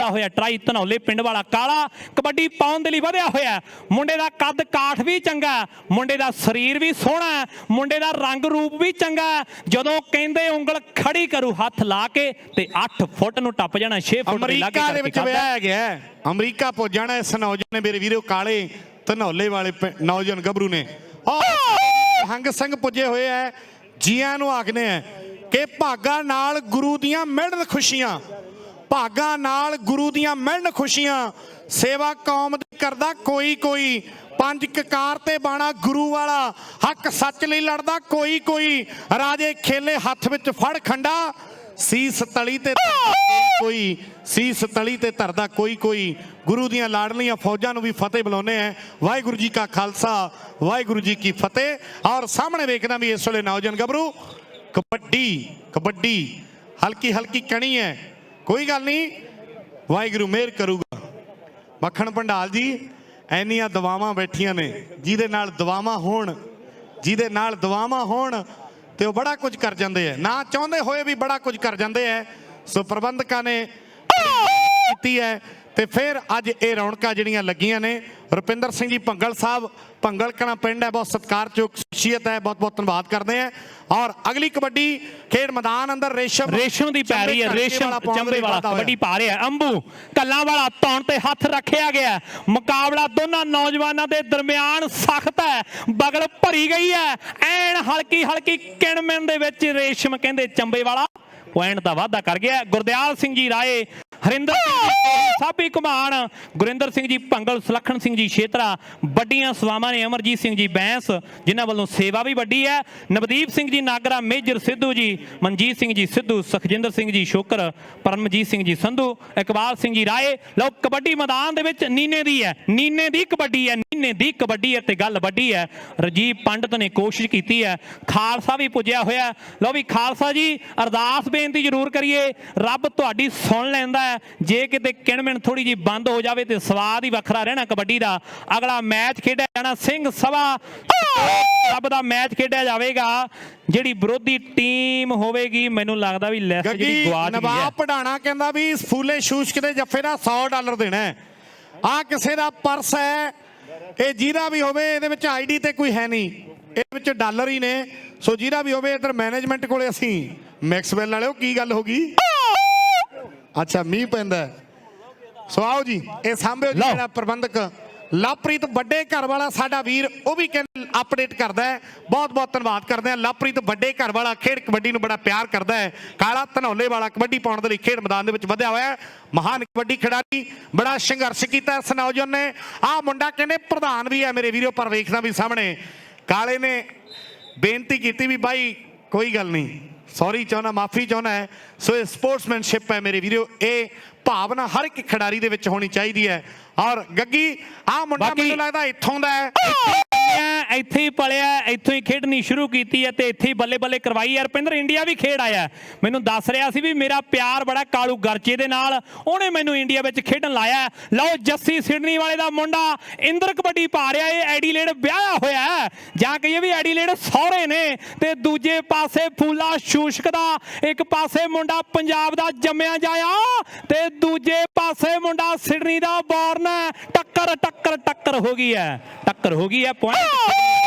होया। ट्राई धनौले पिंड वाला काला कबड्डी पाउण दे लई वधिया होया। मुंडे दा कद काठ भी चंगा, मुंडे दा शरीर भी सोहना, मुंडे दा रंग रूप भी चंगा। जदों कहंदे उंगल खड़ी करू हथ ला के ते 8 फुट नूं टप जाना 6 फुट दे लागे अमरीका दे विच विआह गया। अमरीका पहुंच जाना इस नौजवान ने मेरे वीरो काले धनौले वाले नौजवान गभरू ने। और हंग संग पुजे हुए है जियां नूं आखने कि भागा नाल गुरु दियां मिलन खुशियां, भागा नाल गुरु दियां मिलन खुशियां। सेवा कौम दी करदा कोई कोई, 5 ककार ते बाणा गुरु वाला। हक सच लई लड़दा कोई कोई, राजे खेले हथ विच फड़ खंडा। सीस तली ते कोई, सीस तली ते धरदा कोई कोई। गुरु दियां लाडलियां फौजां नूं भी फतेह बुलाउने हैं। वाहिगुरु जी का खालसा वाहिगुरु जी की फतेह। और सामने वेखदा भी इस वेले नौजवान गभरू कबड्डी कबड्डी हल्की हल्की कणी है, कोई गल नहीं, वाहिगुरु मेहर करूगा। मक्खण भंडाल जी ऐनियां दुआवां बैठियां ने, जिहदे नाल दुआवां होण, जिहदे नाल दुआवां होण ते वो बड़ा कुछ कर जाते हैं, ना चाहते हुए भी बड़ा कुछ कर जाते हैं। सो प्रबंधकां ने की है ते फिर अज ये रौनकां जिहड़ियां लगियां ने। रुपिंदर सिंह जी भंगल साहब, भंगल कला पिंड है, बहुत सत्कारयोग शख्सियत है, बहुत बहुत धन्यवाद करते हैं। और अगली कबड्डी खेड मैदान अंदर रेशम दी पै रही है। रेशम चंबे वाला कबड्डी पा रहा है। अंबू कल्ला वाला तौण ते हथ रखिया गया। मुकाबला दोनों नौजवानों के दरमियान सख्त है, बगल भरी गई है। ऐन हल्की हल्की किणमिन दे विच रेशम कहंदे चंबे वाला पॉइंट का वाधा कर गया। गुरदयाल सिंह जी राय, हरिंदर साबी घुमान, गुरिंदर सिंह जी भंगल, सुलखन सिंह जी छेत्रा, बड़ियां सवावां ने। अमरजीत सिंह जी बैंस जिन्हां वालों सेवा भी वड्डी है। नवदीप सिंह जी नागरा, मेजर सिद्धू जी, मनजीत सिंह जी सिद्धू, सुखजिंदर सिंह जी शोकर, परमजीत सिंह जी संधू, इकबाल सिंह जी राय। लो कबड्डी मैदान दे विच नीने दी है, नीने दी कबड्डी है, नीने दी कबड्डी है ते गल वड्डी है। राजीव पंडित ने कोशिश की है, खालसा भी पुजया होया। लो भी खालसा जी अरदास बेनती जरूर करिए, रब तुहाडी सुन लैंदा है। जे किते किणमिन थोड़ी जी बंद हो जाए तो स्वाद ही वखरा रहना कबड्डी का। अगला मैच खेडिया जाना सिंह सभा रब का मैच खेडिया जाएगा। जिहड़ी विरोधी टीम होवेगी मैनूं लगदा भी लैस जिहड़ी गवाच गई है। नवाब पढ़ाना कहंदा भी फूले शूशक दे जफ्फे दा $100 देना है। आ किसे दा पर्स है, ये जिहदा भी होवे इहदे विच आईडी ते कोई है नहीं, इहदे विच डॉलर ही ने। सो जिहदा भी होवे इधर मैनेजमेंट कोले असीं मैक्सवेल वाले की गल होगी। अच्छा मीह पैंदा सो आओ जी ये सांभे जिहड़ा प्रबंधक लवप्रीत बड़े घर वाला साडा वीर वो भी कहने अपडेट करता है। बहुत बहुत धन्यवाद करते हैं। लवप्रीत बड़े घर वाला खेड कबड्डी नूं बड़ा प्यार करता है। काला धनौले वाला कबड्डी पाउण दे लई खेड मैदान दे विच वधिया होया है। महान कबड्डी खिडारी बड़ा संघर्ष किया इस नौजवान ने। आ मुंडा कहने प्रधान भी है मेरे वीरों, पर वेखदा भी सामने काले ने बेनती की भी भाई कोई गल नहीं, ਸੌਰੀ ਚਾਹੁੰਦਾ, ਮਾਫੀ ਚਾਹੁੰਦਾ ਹੈ। ਸੋ ਇਹ ਸਪੋਰਟਸਮੈਨਸ਼ਿਪ ਹੈ ਮੇਰੇ ਵੀਰੋ, ਇਹ ਭਾਵਨਾ ਹਰ ਇੱਕ ਖਿਡਾਰੀ ਦੇ ਵਿੱਚ ਹੋਣੀ ਚਾਹੀਦੀ ਹੈ। ਔਰ ਗੱਗੀ ਆਹ ਮੁੰਡਾ ਬਾਕੀ- ਮੈਨੂੰ ਲੱਗਦਾ ਇੱਥੋਂ ਦਾ ਹੈ। ਇੱਥੇ ਹੀ ਪਲਿਆ, ਇੱਥੋਂ ਹੀ ਖੇਡਣੀ ਸ਼ੁਰੂ ਕੀਤੀ ਹੈ ਤੇ ਇੱਥੇ ਹੀ ਬੱਲੇ ਬੱਲੇ ਕਰਵਾਈ ਹੈ। ਰੁਪਿੰਦਰ ਇੰਡੀਆ ਵੀ ਖੇਡ ਆਇਆ, ਮੈਨੂੰ ਦੱਸ ਰਿਹਾ ਸੀ ਵੀ ਮੇਰਾ ਪਿਆਰ ਬੜਾ ਕਾਲੂ ਗਰਚੇ ਦੇ ਨਾਲ, ਉਹਨੇ ਮੈਨੂੰ ਇੰਡੀਆ ਵਿੱਚ ਖੇਡਣ ਲਾਇਆ। ਲਓ ਜੱਸੀ ਸਿਡਨੀ ਵਾਲੇ ਦਾ ਮੁੰਡਾ ਇੰਦਰ ਕਬੱਡੀ ਪਾ ਰਿਹਾ। ਇਹ ਐਡੀਲੇਡ ਵਿਆਹਿਆ ਹੋਇਆ ਹੈ, ਜਾਂ ਕਹੀਏ ਵੀ ਐਡੀਲੇਡ ਸਹੁਰੇ ਨੇ, ਤੇ ਦੂਜੇ ਪਾਸੇ ਫੂਲਾ ਸ਼ੂਸ਼ਕ ਦਾ, ਇੱਕ ਪਾਸੇ ਮੁੰਡਾ ਪੰਜਾਬ ਦਾ ਜੰਮਿਆ ਜਾਇਆ ਤੇ ਦੂਜੇ ਪਾਸੇ ਮੁੰਡਾ ਸਿਡਨੀ ਦਾ ਬੋਰਨ ਹੈ। ਟੱਕਰ ਟੱਕਰ ਟੱਕਰ ਹੋ ਗਈ ਹੈ, ਟੱਕਰ ਹੋ ਗਈ ਹੈ। ਪੁਆਇੰਟ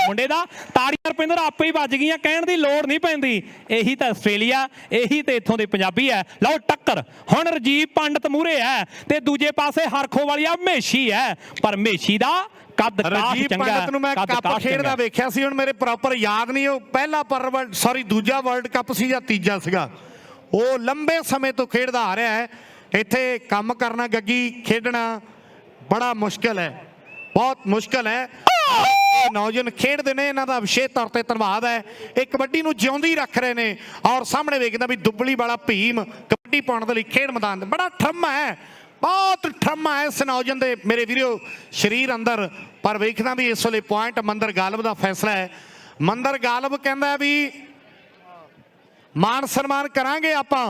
ਮੁੰਡੇ ਦਾ, ਤਾੜੀਆਂ ਰੁਪਿੰਦਰ ਆਪੇ ਹੀ ਵੱਜ ਗਈਆਂ, ਕਹਿਣ ਦੀ ਲੋੜ ਨਹੀਂ ਪੈਂਦੀ। ਇਹੀ ਤਾਂ ਆਸਟ੍ਰੇਲੀਆ, ਇਹੀ ਤੇ ਇੱਥੋਂ ਦੇ ਪੰਜਾਬੀ ਹੈ। ਲਓ ਟੱਕਰ, ਹੁਣ ਰਜੀਵ ਪੰਡਤ ਮੂਹਰੇ ਹੈ ਤੇ ਦੂਜੇ ਪਾਸੇ ਹਰਖੋ ਵਾਲੀਆ ਮੇਸ਼ੀ ਹੈ, ਪਰ ਮੇਸ਼ੀ ਦਾ ਕੱਦ ਕਾਠ ਰਜੀਵ ਚੰਗਾ, ਪੰਡਤ ਨੂੰ ਮੈਂ ਕੱਪ ਖੇਡਦਾ ਵੇਖਿਆ ਸੀ, ਹੁਣ ਮੇਰੇ ਪ੍ਰੋਪਰ ਯਾਦ ਨਹੀਂ ਉਹ ਪਹਿਲਾ ਦੂਜਾ ਵਰਲਡ ਕੱਪ ਸੀ ਜਾਂ ਤੀਜਾ ਸੀਗਾ। ਉਹ ਲੰਬੇ ਸਮੇਂ ਤੋਂ ਖੇਡਦਾ ਆ ਰਿਹਾ ਹੈ। ਇੱਥੇ ਕੰਮ ਕਰਨਾ, ਗੱਗੀ ਖੇਡਣਾ ਬੜਾ ਮੁਸ਼ਕਲ ਹੈ, ਬਹੁਤ ਮੁਸ਼ਕਲ ਹੈ। ਨੌਜਵਾਨ ਖੇਡਦੇ ਨੇ, ਇਹਨਾਂ ਦਾ ਵਿਸ਼ੇਸ਼ ਤੌਰ ਤੇ ਧੰਨਵਾਦ ਹੈ। ਇਹ ਕਬੱਡੀ ਨੂੰ ਜਿਉਂਦੀ ਰੱਖ ਰਹੇ ਨੇ। ਔਰ ਸਾਹਮਣੇ ਵੇਖਦਾ ਵੀ ਦੁੱਬਲੀ ਵਾਲਾ ਭੀਮ ਕਬੱਡੀ ਪਾਉਣ ਦੇ ਲਈ ਖੇਡ ਮੈਦਾਨ ਤੇ ਬੜਾ ਠਰਮਾ ਹੈ, ਬਹੁਤ ਠਰਮਾ ਹੈ ਇਸ ਨੌਜਵਾਨ ਦੇ ਮੇਰੇ ਵੀਰੋ ਸਰੀਰ ਅੰਦਰ। ਪਰ ਵੇਖਦਾ ਵੀ ਇਸ ਵੇਲੇ ਪੁਆਇੰਟ ਮੰਦਰ ਗਾਲਬ ਦਾ ਫੈਸਲਾ ਹੈ। ਮੰਦਰ ਗਾਲਬ ਕਹਿੰਦਾ ਵੀ ਮਾਨ ਸਨਮਾਨ ਕਰਾਂਗੇ ਆਪਾਂ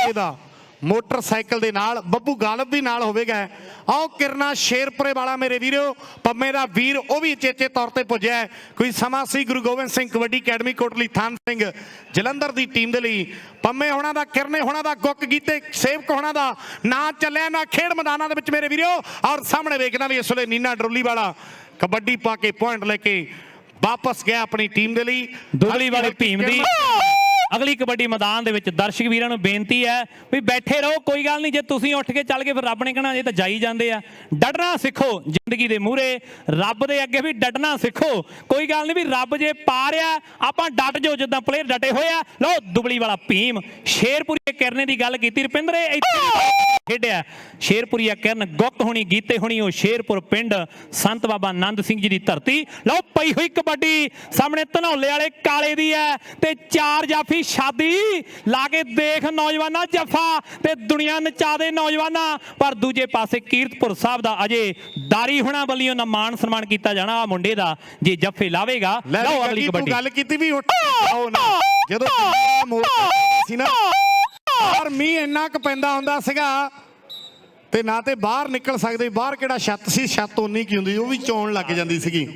ਇਹਦਾ ਮੋਟਰਸਾਈਕਲ ਦੇ ਨਾਲ, ਬੱਬੂ ਗਾਲਬ ਵੀ ਨਾਲ ਹੋਵੇਗਾ। ਆਓ ਕਿਰਨਾ ਸ਼ੇਰਪੁਰੇ ਵਾਲਾ ਮੇਰੇ ਵੀਰੋ, ਪੰਮੇ ਦਾ ਵੀਰ, ਉਹ ਵੀ ਚੇਚੇ ਤੌਰ ਤੇ ਪੁੱਜਿਆ। ਕੋਈ ਸਮਾਂ ਸੀ ਗੁਰੂ ਗੋਬਿੰਦ ਸਿੰਘ ਕਬੱਡੀ ਅਕੈਡਮੀ ਕੋਟਲੀ ਥਾਨ ਸਿੰਘ ਜਲੰਧਰ ਦੀ ਟੀਮ ਦੇ ਲਈ ਪੰਮੇ ਹੋਣਾ ਦਾ, ਕਿਰਨੇ ਹੋਣਾ ਦਾ, ਗੁੱਕ ਗੀਤੇ ਸੇਵਕ ਹੋਣਾ ਦਾ ਨਾਂ ਚੱਲਿਆ ਨਾ ਖੇਡ ਮੈਦਾਨਾਂ ਦੇ ਵਿੱਚ ਮੇਰੇ ਵੀਰੋ। ਔਰ ਸਾਹਮਣੇ ਵੇਖਦਾ ਵੀ ਇਸ ਵੇਲੇ ਨੀਨਾ ਡਰੋਲੀ ਵਾਲਾ ਕਬੱਡੀ ਪਾ ਕੇ ਪੁਆਇੰਟ ਲੈ ਕੇ ਵਾਪਸ ਗਿਆ ਆਪਣੀ ਟੀਮ ਦੇ ਲਈ। ਦੁਬਲੀ ਵਾਲੇ ਭੀਮ ਦੀ ਅਗਲੀ ਕਬੱਡੀ ਮੈਦਾਨ ਦੇ ਵਿੱਚ ਦਰਸ਼ਕ ਵੀਰਾਂ ਨੂੰ ਬੇਨਤੀ ਹੈ ਵੀ ਬੈਠੇ ਰਹੋ, ਕੋਈ ਗੱਲ ਨਹੀਂ। ਜੇ ਤੁਸੀਂ ਉੱਠ ਕੇ ਚੱਲ ਗਏ ਫਿਰ ਰੱਬ ਨੇ ਕਹਿਣਾ ਇਹ ਤਾਂ ਜਾਈ ਜਾਂਦੇ ਆ। ਡਟਣਾ ਸਿੱਖੋ ਜ਼ਿੰਦਗੀ ਦੇ ਮੂਹਰੇ, ਰੱਬ ਦੇ ਅੱਗੇ ਵੀ ਡਟਣਾ ਸਿੱਖੋ। ਕੋਈ ਗੱਲ ਨਹੀਂ ਵੀ ਰੱਬ ਜੇ ਪਾ ਰਿਹਾ ਆਪਾਂ ਡਟ ਜਾਓ, ਜਿੱਦਾਂ ਪਲੇਅਰ ਡਟੇ ਹੋਏ ਆ। ਲਓ ਦੁਬਲੀ ਵਾਲਾ ਭੀਮ, ਸ਼ੇਰਪੁਰੀ ਕਿਰਨੇ ਦੀ ਗੱਲ ਕੀਤੀ ਰੁਪਿੰਦਰੇ, ਇੱਥੇ ਖੇਡਿਆ ਸ਼ੇਰਪੁਰੀਆ ਕਿਰਨ, ਗੁੱਕ ਹੋਣੀ, ਗੀਤੇ ਹੋਣੀ, ਉਹ ਸ਼ੇਰਪੁਰ ਪਿੰਡ ਸੰਤ ਬਾਬਾ ਆਨੰਦ ਸਿੰਘ ਜੀ ਦੀ ਧਰਤੀ। ਲਓ ਪਈ ਹੋਈ ਕਬੱਡੀ ਸਾਹਮਣੇ ਧਨੌਲੇ ਵਾਲੇ ਕਾਲੇ ਦੀ ਹੈ ਤੇ ਚਾਰ ਜਾਫੀ ਸ਼ਾਦੀ ਲਾ ਕੇ ਦੇਖ ਨੌਜਵਾਨਾਂ ਜੱਫਾ ਤੇ ਦੁਨੀਆ ਨਚਾ ਦੇ ਨੌਜਵਾਨਾਂ। ਪਰ ਦੂਜੇ ਪਾਸੇ ਕੀਰਤਪੁਰ ਸਾਹਿਬ ਦਾ ਅਜੇ ਦਾਰੀ ਹੁਣਾ ਵੱਲੋਂ ਨਾ ਮਾਣ ਸਨਮਾਨ ਕੀਤਾ ਜਾਣਾ ਮੁੰਡੇ ਦਾ ਜੇ ਜੱਫੇ ਲਾਵੇਗਾ। ਲਓ ਅਗਲੀ ਕਬੱਡੀ ਗੱਲ ਕੀਤੀ ਵੀ ਜਦੋਂ ਸੀ ਨਾ, ਔਰ ਮੀਂਹ ਇੰਨਾ ਕੁ ਪੈਂਦਾ ਹੁੰਦਾ ਸੀਗਾ ਤੇ ਨਾ ਤੇ ਬਾਹਰ ਨਿਕਲ ਸਕਦੇ, ਬਾਹਰ ਕਿਹੜਾ ਛੱਤ ਸੀ, ਛੱਤ ਉਨੀ ਕੀ ਹੁੰਦੀ, ਉਹ ਵੀ ਚੋਣ ਲੱਗ ਜਾਂਦੀ ਸੀਗੀ।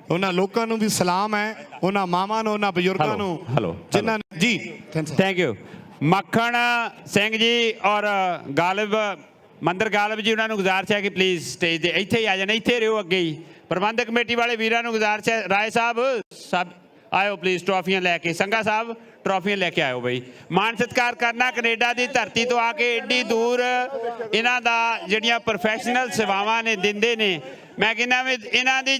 ਉਹਨਾਂ ਲੋਕਾਂ ਨੂੰ ਵੀ ਸਲਾਮ ਹੈ, ਉਹਨਾਂ ਮਾਵਾਂ ਨੂੰ, ਉਹਨਾਂ ਬਜ਼ੁਰਗਾਂ ਨੂੰ ਜਿਨ੍ਹਾਂ ਨੇ ਜੀ ਥੈਂਕ ਯੂ। ਮੱਖਣ ਸਿੰਘ ਜੀ ਔਰ ਗਾਲਿਬ, ਮੰਦਰ ਗਾਲਿਬ ਜੀ, ਉਹਨਾਂ ਨੂੰ ਗੁਜ਼ਾਰਿਸ਼ ਹੈ ਕਿ ਪਲੀਜ਼ ਸਟੇਜ ਦੇ ਇੱਥੇ ਹੀ ਆ ਜਾਣਾ, ਇੱਥੇ ਰਹੋ ਅੱਗੇ ਹੀ। ਪ੍ਰਬੰਧਕ ਕਮੇਟੀ ਵਾਲੇ ਵੀਰਾਂ ਨੂੰ ਗੁਜ਼ਾਰਿਸ਼ ਹੈ, ਰਾਏ ਸਾਹਿਬ ਸਭ ਆਇਓ ਪਲੀਜ਼, ਟਰੋਫੀਆਂ ਲੈ ਕੇ। ਸੰਘਾ ਸਾਹਿਬ ਟਰੋਫੀਆਂ ਲੈ ਕੇ ਆਇਓ ਬਈ। ਮਾਣ ਸਤਿਕਾਰ ਕਰਨਾ, ਕੈਨੇਡਾ ਦੀ ਧਰਤੀ ਤੋਂ ਆ ਕੇ ਏਡੀ ਦੂਰ ਇਹਨਾਂ ਦਾ ਜਿਹੜੀਆਂ ਪ੍ਰੋਫੈਸ਼ਨਲ ਸੇਵਾਵਾਂ ਨੇ ਦਿੰਦੇ ਨੇ, ਮੈਂ ਕਹਿੰਦਾ ਵੀ ਇਹਨਾਂ ਦੀ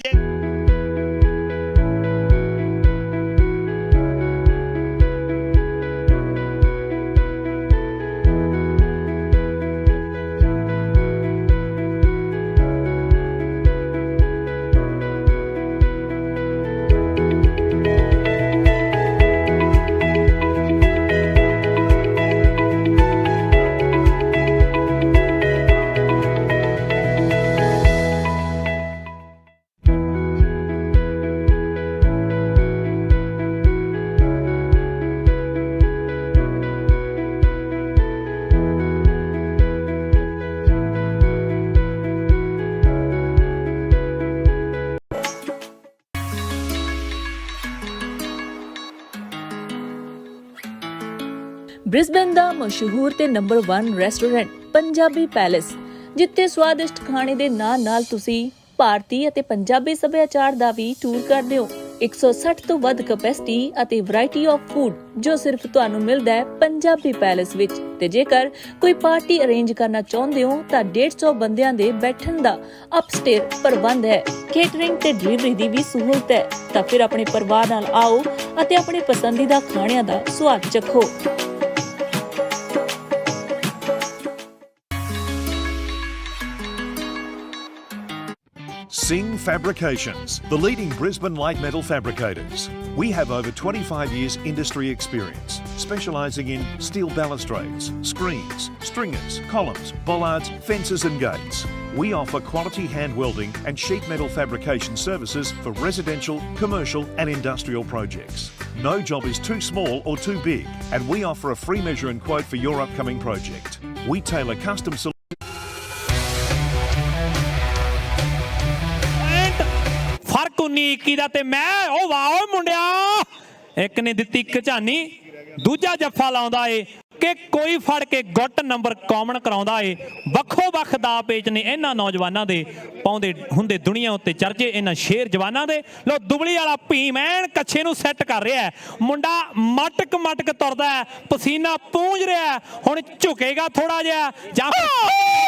ਬ੍ਰਿਸਬਨ ਦਾ ਮਸ਼ਹੂਰ ਤੇ ਨੰਬਰ 1 ਰੈਸਟੋਰੈਂਟ ਪੰਜਾਬੀ ਪੈਲੇਸ, ਜਿੱਥੇ ਸਵਾਦਿਸ਼ਟ ਖਾਣੇ ਦੇ ਨਾਲ ਤੁਸੀਂ ਭਾਰਤੀ ਅਤੇ ਪੰਜਾਬੀ ਸੱਭਿਆਚਾਰ ਦਾ ਵੀ ਟੂਰ ਕਰਦੇ ਹੋ। 160 ਤੋਂ ਵੱਧ ਕੈਪੈਸਿਟੀ ਅਤੇ ਵੈਰਾਈਟੀ ਆਫ ਫੂਡ ਜੋ ਸਿਰਫ ਤੁਹਾਨੂੰ ਮਿਲਦਾ ਹੈ ਪੰਜਾਬੀ ਪੈਲੇਸ ਵਿੱਚ। ਤੇ ਜੇਕਰ ਕੋਈ ਪਾਰਟੀ ਅਰੇਂਜ ਕਰਨਾ ਚਾਹੁੰਦੇ ਹੋ ਤਾਂ 150 ਬੰਦਿਆਂ ਦੇ ਬੈਠਣ ਦਾ ਅਪਸਟੇਅਰ ਪ੍ਰਬੰਧ ਹੈ। ਕੇਟਰਿੰਗ ਤੇ ਡਿਲੀਵਰੀ ਦੀ ਵੀ ਸਹੂਲਤ ਹੈ। ਤਾਂ ਫਿਰ ਆਪਣੇ ਪਰਿਵਾਰ ਨਾਲ ਆਓ ਅਤੇ ਆਪਣੇ ਪਸੰਦੀਦਾ ਖਾਣਿਆਂ ਦਾ ਸਵਾਦ ਚੱਖੋ। Singh Fabrications, the leading Brisbane light metal fabricators. We have over 25 years industry experience, specialising in steel balustrades, screens, stringers, columns, bollards, fences and gates. We offer quality hand welding and sheet metal fabrication services for residential, commercial and industrial projects. No job is too small or too big, and we offer a free measure and quote for your upcoming project. We tailor custom solutions. ਫਰਕ 19-21 ਦਾ ਤੇ ਮੈਂ ਉਹ ਵਾਹ ਓਏ ਮੁੰਡਿਆ ਇੱਕ ਨੇ ਦਿੱਤੀ ਕਝਾਨੀ ਦੂਜਾ ਜੱਫਾ ਲਾਉਂਦਾ ਏ ਕਿ ਕੋਈ ਫੜ ਕੇ ਗੁੱਟ ਨੰਬਰ ਕਾਮਨ ਕਰਾਉਂਦਾ ਏ ਵੱਖੋ ਵੱਖ ਦਾ ਪੇਚ ਨੇ ਇਹਨਾਂ ਨੌਜਵਾਨਾਂ ਦੇ ਪਾਉਂਦੇ ਹੁੰਦੇ ਦੁਨੀਆ ਉੱਤੇ ਚਰਚੇ ਇਹਨਾਂ ਸ਼ੇਰ ਜਵਾਨਾਂ ਦੇ ਲੋ ਦੁਬਲੀ ਵਾਲਾ ਭੀਮ ਐਨ ਕੱਛੇ ਨੂੰ ਸੈੱਟ ਕਰ ਰਿਹਾ ਮੁੰਡਾ ਮਟਕ ਮਟਕ ਤੁਰਦਾ ਪਸੀਨਾ ਪੂੰਝ ਰਿਹਾ ਹੁਣ ਝੁਕੇਗਾ ਥੋੜਾ ਜਿਹਾ ਜਾਂ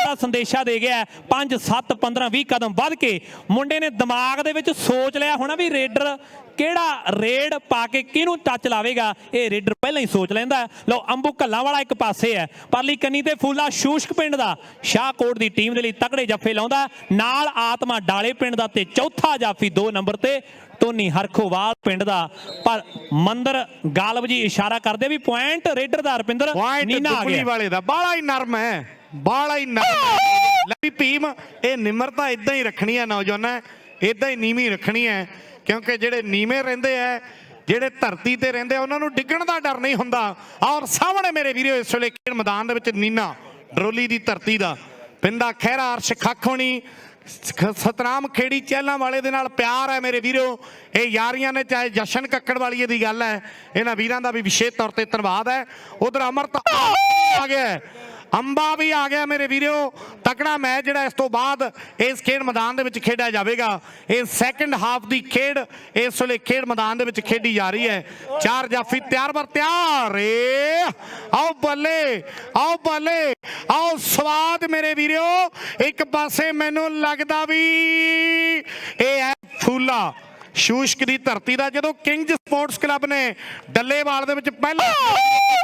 ਦਾ ਸੰਦੇਸ਼ਾ ਦੇ ਗਿਆ 5 7 15 20 ਕਦਮ ਵੱਧ ਕੇ ਮੁੰਡੇ ਨੇ ਦਿਮਾਗ ਦੇ ਵਿੱਚ ਸੋਚ ਲਿਆ ਹੋਣਾ ਵੀ ਰੇਡਰ ਕਿਹੜਾ ਰੇਡ ਪਾ ਕੇ ਕਿਹਨੂੰ ਟੱਚ ਲਾਵੇਗਾ ਇਹ ਰੇਡਰ ਪਹਿਲਾਂ ਹੀ ਸੋਚ ਲੈਂਦਾ ਲੋ ਅੰਬੂ ਕੱਲਾਂ ਵਾਲਾ ਇੱਕ ਪਾਸੇ ਹੈ ਪਰਲੀ ਕੰਨੀ ਤੇ ਫੂਲਾ ਸ਼ੂਸ਼ਕ ਪਿੰਡ ਦਾ ਸ਼ਾਹਕੋਟ ਦੀ ਟੀਮ ਦੇ ਲਈ ਤਕੜੇ ਜੱਫੇ ਲਾਉਂਦਾ ਨਾਲ ਆਤਮਾ ਡਾਲੇ ਪਿੰਡ ਦਾ ਤੇ ਚੌਥਾ ਜਾਫੀ 2 ਨੰਬਰ ਤੇ ਟੋਨੀ ਹਰਖੋਵਾਲ ਪਿੰਡ ਦਾ ਪਰ ਮੰਦਰ ਗਾਲਬ ਜੀ ਇਸ਼ਾਰਾ ਕਰਦੇ ਵੀ ਪੁਆਇੰਟ ਰੇਡਰ ਦਾ ਰਪਿੰਦਰ ਨੀਨਾ ਆ ਗਿਆ ਵਾਲੇ ਦਾ ਬਾਲਾ ਹੀ ਨਰਮ ਹੈ ਬਾਲਾ ਹੀ ਨਰਮ ਲੈ ਭੀਮ ਇਹ ਨਿਮਰਤਾ ਇਦਾਂ ਹੀ ਰੱਖਣੀ ਹੈ ਨੌਜਵਾਨਾਂ ਇਦਾਂ ਹੀ ਨੀਵੀਂ ਰੱਖਣੀ ਹੈ ਕਿਉਂਕਿ ਜਿਹੜੇ ਨੀਵੇਂ ਰਹਿੰਦੇ ਆ ਜਿਹੜੇ ਧਰਤੀ ਤੇ ਰਹਿੰਦੇ ਆ ਉਹਨਾਂ ਨੂੰ ਡਿੱਗਣ ਦਾ ਡਰ ਨਹੀਂ ਹੁੰਦਾ ਔਰ ਸਾਹਮਣੇ ਮੇਰੇ ਵੀਰੋ ਇਸ ਵੇਲੇ ਖੇਡ ਮੈਦਾਨ ਦੇ ਵਿੱਚ ਨੀਨਾ ਡਰੋਲੀ ਦੀ ਧਰਤੀ ਦਾ ਪਿੰਡਾ ਖਹਿਰਾ ਅਰਸ਼ ਖੱਖ ਹੋਣੀ ਸਤਨਾਮ ਖੇੜੀ ਚਹਿਲਾਂ ਵਾਲੇ ਦੇ ਨਾਲ ਪਿਆਰ ਹੈ ਮੇਰੇ ਵੀਰੋ ਇਹ ਯਾਰੀਆਂ ਨੇ ਚਾਹੇ ਜਸ਼ਨ ਕੱਕੜ ਵਾਲੀਏ ਦੀ ਗੱਲ ਹੈ ਇਹਨਾਂ ਵੀਰਾਂ ਦਾ ਵੀ ਵਿਸ਼ੇਸ਼ ਤੌਰ ਤੇ ਧੰਨਵਾਦ ਹੈ ਉਧਰ ਅਮਰਤ ਆ ਗਿਆ ਅੰਬਾ ਵੀ ਆ ਗਿਆ ਮੇਰੇ ਵੀਰੋ ਤਕੜਾ ਮੈਚ ਜਿਹੜਾ ਇਸ ਤੋਂ ਬਾਅਦ ਇਸ ਖੇਡ ਮੈਦਾਨ ਦੇ ਵਿੱਚ ਖੇਡਿਆ ਜਾਵੇਗਾ ਇਹ ਸੈਕੰਡ ਹਾਫ ਦੀ ਖੇਡ ਇਸ ਵੇਲੇ ਖੇਡ ਮੈਦਾਨ ਦੇ ਵਿੱਚ ਖੇਡੀ ਜਾ ਰਹੀ ਹੈ ਚਾਰ ਜਾਫੀ ਤਿਆਰ ਏ ਆਓ ਬੱਲੇ ਆਓ ਸਵਾਦ ਮੇਰੇ ਵੀਰੋ ਇੱਕ ਪਾਸੇ ਮੈਨੂੰ ਲੱਗਦਾ ਵੀ ਇਹ ਹੈ ਫੂਲਾ ਸ਼ੂਸ਼ਕ ਦੀ ਧਰਤੀ ਦਾ ਜਦੋਂ ਕਿੰਗਜ਼ ਸਪੋਰਟਸ ਕਲੱਬ ਨੇ ਡੱਲੇਵਾਲ ਦੇ ਵਿੱਚ ਪਹਿਲਾ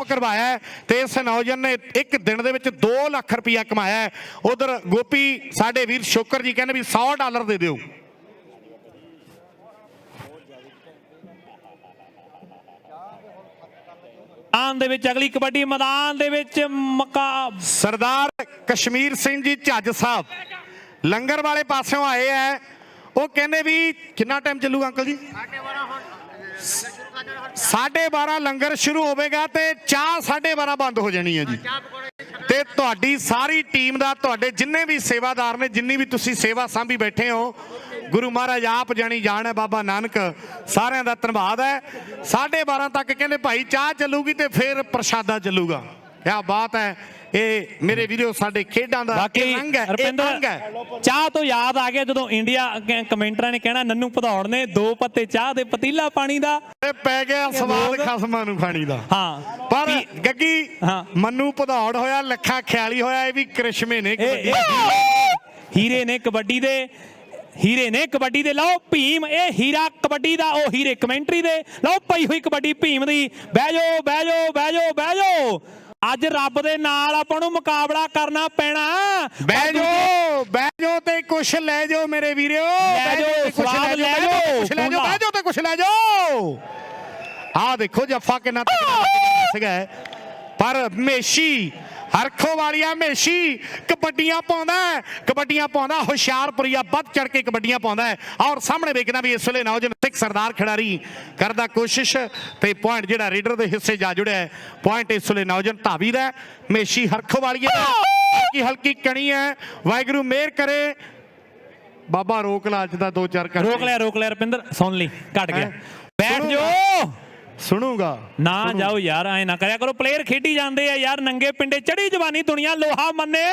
ਕਰਵਾਇਆ ਤੇ ਇਸ ਨੌਜਵਾਨ ਨੇ ਇੱਕ ਦਿਨ ਦੇ ਵਿੱਚ 2 ਲੱਖ ਰੁਪਇਆ ਕਮਾਇਆ ਉਧਰ ਗੋਪੀ ਸਾਡੇ ਵੀਰ ਸ਼ੋਕਰ ਜੀ ਕਹਿੰਦੇ ਵੀ $100 ਦੇ ਦਿਓ ਦੇ ਵਿੱਚ ਅਗਲੀ ਕਬੱਡੀ ਮੈਦਾਨ ਦੇ ਵਿੱਚ ਸਰਦਾਰ ਕਸ਼ਮੀਰ ਸਿੰਘ ਜੀ ਝੱਜ ਸਾਹਿਬ ਲੰਗਰ ਵਾਲੇ ਪਾਸਿਓਂ ਆਏ ਐ ਉਹ ਕਹਿੰਦੇ ਵੀ ਕਿੰਨਾ ਟਾਈਮ ਚੱਲੂਗਾ ਅੰਕਲ ਜੀ 12:30 ਲੰਗਰ ਸ਼ੁਰੂ ਹੋਵੇਗਾ ਤੇ ਚਾਹ 12:30 ਬੰਦ ਹੋ ਜਾਣੀ ਹੈ ਜੀ ਤੇ ਤੁਹਾਡੀ ਸਾਰੀ ਟੀਮ ਦਾ ਤੁਹਾਡੇ ਜਿੰਨੇ ਵੀ ਸੇਵਾਦਾਰ ਨੇ ਜਿੰਨੀ ਵੀ ਤੁਸੀਂ ਸੇਵਾ ਸਾਂਭੀ ਬੈਠੇ ਹੋ ਗੁਰੂ ਮਹਾਰਾਜ ਆਪ ਜਾਣੀ ਜਾਣ ਹੈ ਬਾਬਾ ਨਾਨਕ ਸਾਰਿਆਂ ਦਾ ਧੰਨਵਾਦ ਹੈ 12:30 ਤੱਕ ਕਹਿੰਦੇ ਭਾਈ ਚਾਹ ਚੱਲੂਗੀ ਤੇ ਫਿਰ ਪ੍ਰਸ਼ਾਦਾ ਚੱਲੂਗਾ ਕਿਆ ਬਾਤ ਹੈ ਇਹ ਮੇਰੇ ਵੀਰੋ ਸਾਡੇ ਖੇਡਾਂ ਦਾ ਰੰਗ ਹੈ ਰੁਪਿੰਦਰ ਚਾਹ ਤੋਂ ਯਾਦ ਆ ਗਿਆ ਜਦੋਂ ਇੰਡੀਆ ਕਮੈਂਟਰਾਂ ਨੇ ਕਹਿਣਾ ਨੰਨੂ ਭਦੌੜ ਨੇ 2 ਪੱਤੇ ਚਾਹ ਦੇ ਪਤੀਲਾ ਪਾਣੀ ਦਾ ਪੈ ਗਿਆ ਸਵਾਦ ਖਸਮਾਂ ਨੂੰ ਖਾਣੀ ਦਾ ਹਾਂ ਪਰ ਗੱਗੀ ਮੰਨੂ ਭਦੌੜ ਹੋਇਆ ਲੱਖਾਂ ਖਿਆਲੀ ਹੋਇਆ ਇਹ ਵੀ ਕ੍ਰਿਸ਼ਮੇ ਨੇ ਹੀਰੇ ਨੇ ਕਬੱਡੀ ਦੇ ਲਓ ਭੀਮ ਇਹ ਹੀਰਾ ਕਬੱਡੀ ਦਾ ਉਹ ਹੀਰੇ ਕਮੈਂਟਰੀ ਦੇ ਲਓ ਪਈ ਹੋਈ ਕਬੱਡੀ ਭੀਮ ਦੀ ਬਹਿ ਜਾਓ ਅੱਜ ਰੱਬ ਦੇ ਨਾਲ ਆਪਾਂ ਨੂੰ ਮੁਕਾਬਲਾ ਕਰਨਾ ਪੈਣਾ ਬਹਿ ਜਾਓ ਤੇ ਕੁਛ ਲੈ ਜਾਓ ਮੇਰੇ ਵੀਰੋ ਕੁਛ ਲੈ ਜਾਓ ਆਹ ਦੇਖੋ ਜੱਫਾ ਕਿੰਨਾ ਸੀਗਾ ਪਰ ਮੇਸ਼ੀ ਹਰਖੋ ਵਾਲੀਆ ਮੇਸ਼ੀ ਕਬੱਡੀਆਂ ਪਾਉਂਦਾ ਹੁਸ਼ਿਆਰਪੁਰੀਆ ਵੱਧ ਚੜ ਕੇ ਕਬੱਡੀਆਂ ਪਾਉਂਦਾ ਔਰ ਸਾਹਮਣੇ ਵੇਖਣਾ ਵੀ ਇਸ ਵੇਲੇ ਨੌਜਵਾਨ ਸਿੱਖ ਸਰਦਾਰ ਖਿਡਾਰੀ ਕਰਦਾ ਕੋਸ਼ਿਸ਼ ਤੇ ਪੁਆਇੰਟ ਜਿਹੜਾ ਰੇਡਰ ਦੇ ਹਿੱਸੇ ਜਾ ਜੁੜਿਆ ਪੁਆਇੰਟ ਇਸ ਵੇਲੇ ਨੌਜਵਾਨ ਧਾਵੀ ਦਾ ਮੇਸ਼ੀ ਹਰਖੋ ਵਾਲੀਆ ਦੀ ਹਲਕੀ ਕਣੀ ਹੈ ਵਾਹਿਗੁਰੂ ਮਿਹਰ ਕਰੇ ਬਾਬਾ ਰੋਕ ਲਾ ਅੱਜ ਦਾ 2-4 ਕਰ ਰੋਕ ਲਿਆ ਰੁਪਿੰਦਰ ਸੁਣ ਲਈ ਘਟ ਗਿਆ ਬੈਠ ਜਾਓ ਸੁਣੂਗਾ ਨਾ ਜਾਓ ਯਾਰ ਐ ਨਾ ਕਰਿਆ ਕਰੋ ਪਲੇਅਰ ਖੇਡੀ ਜਾਂਦੇ ਆ ਯਾਰ ਨੰਗੇ ਪਿੰਡੇ ਚੜੀ ਜਵਾਨੀ ਦੁਨੀਆ ਲੋਹਾ ਮੰਨੇ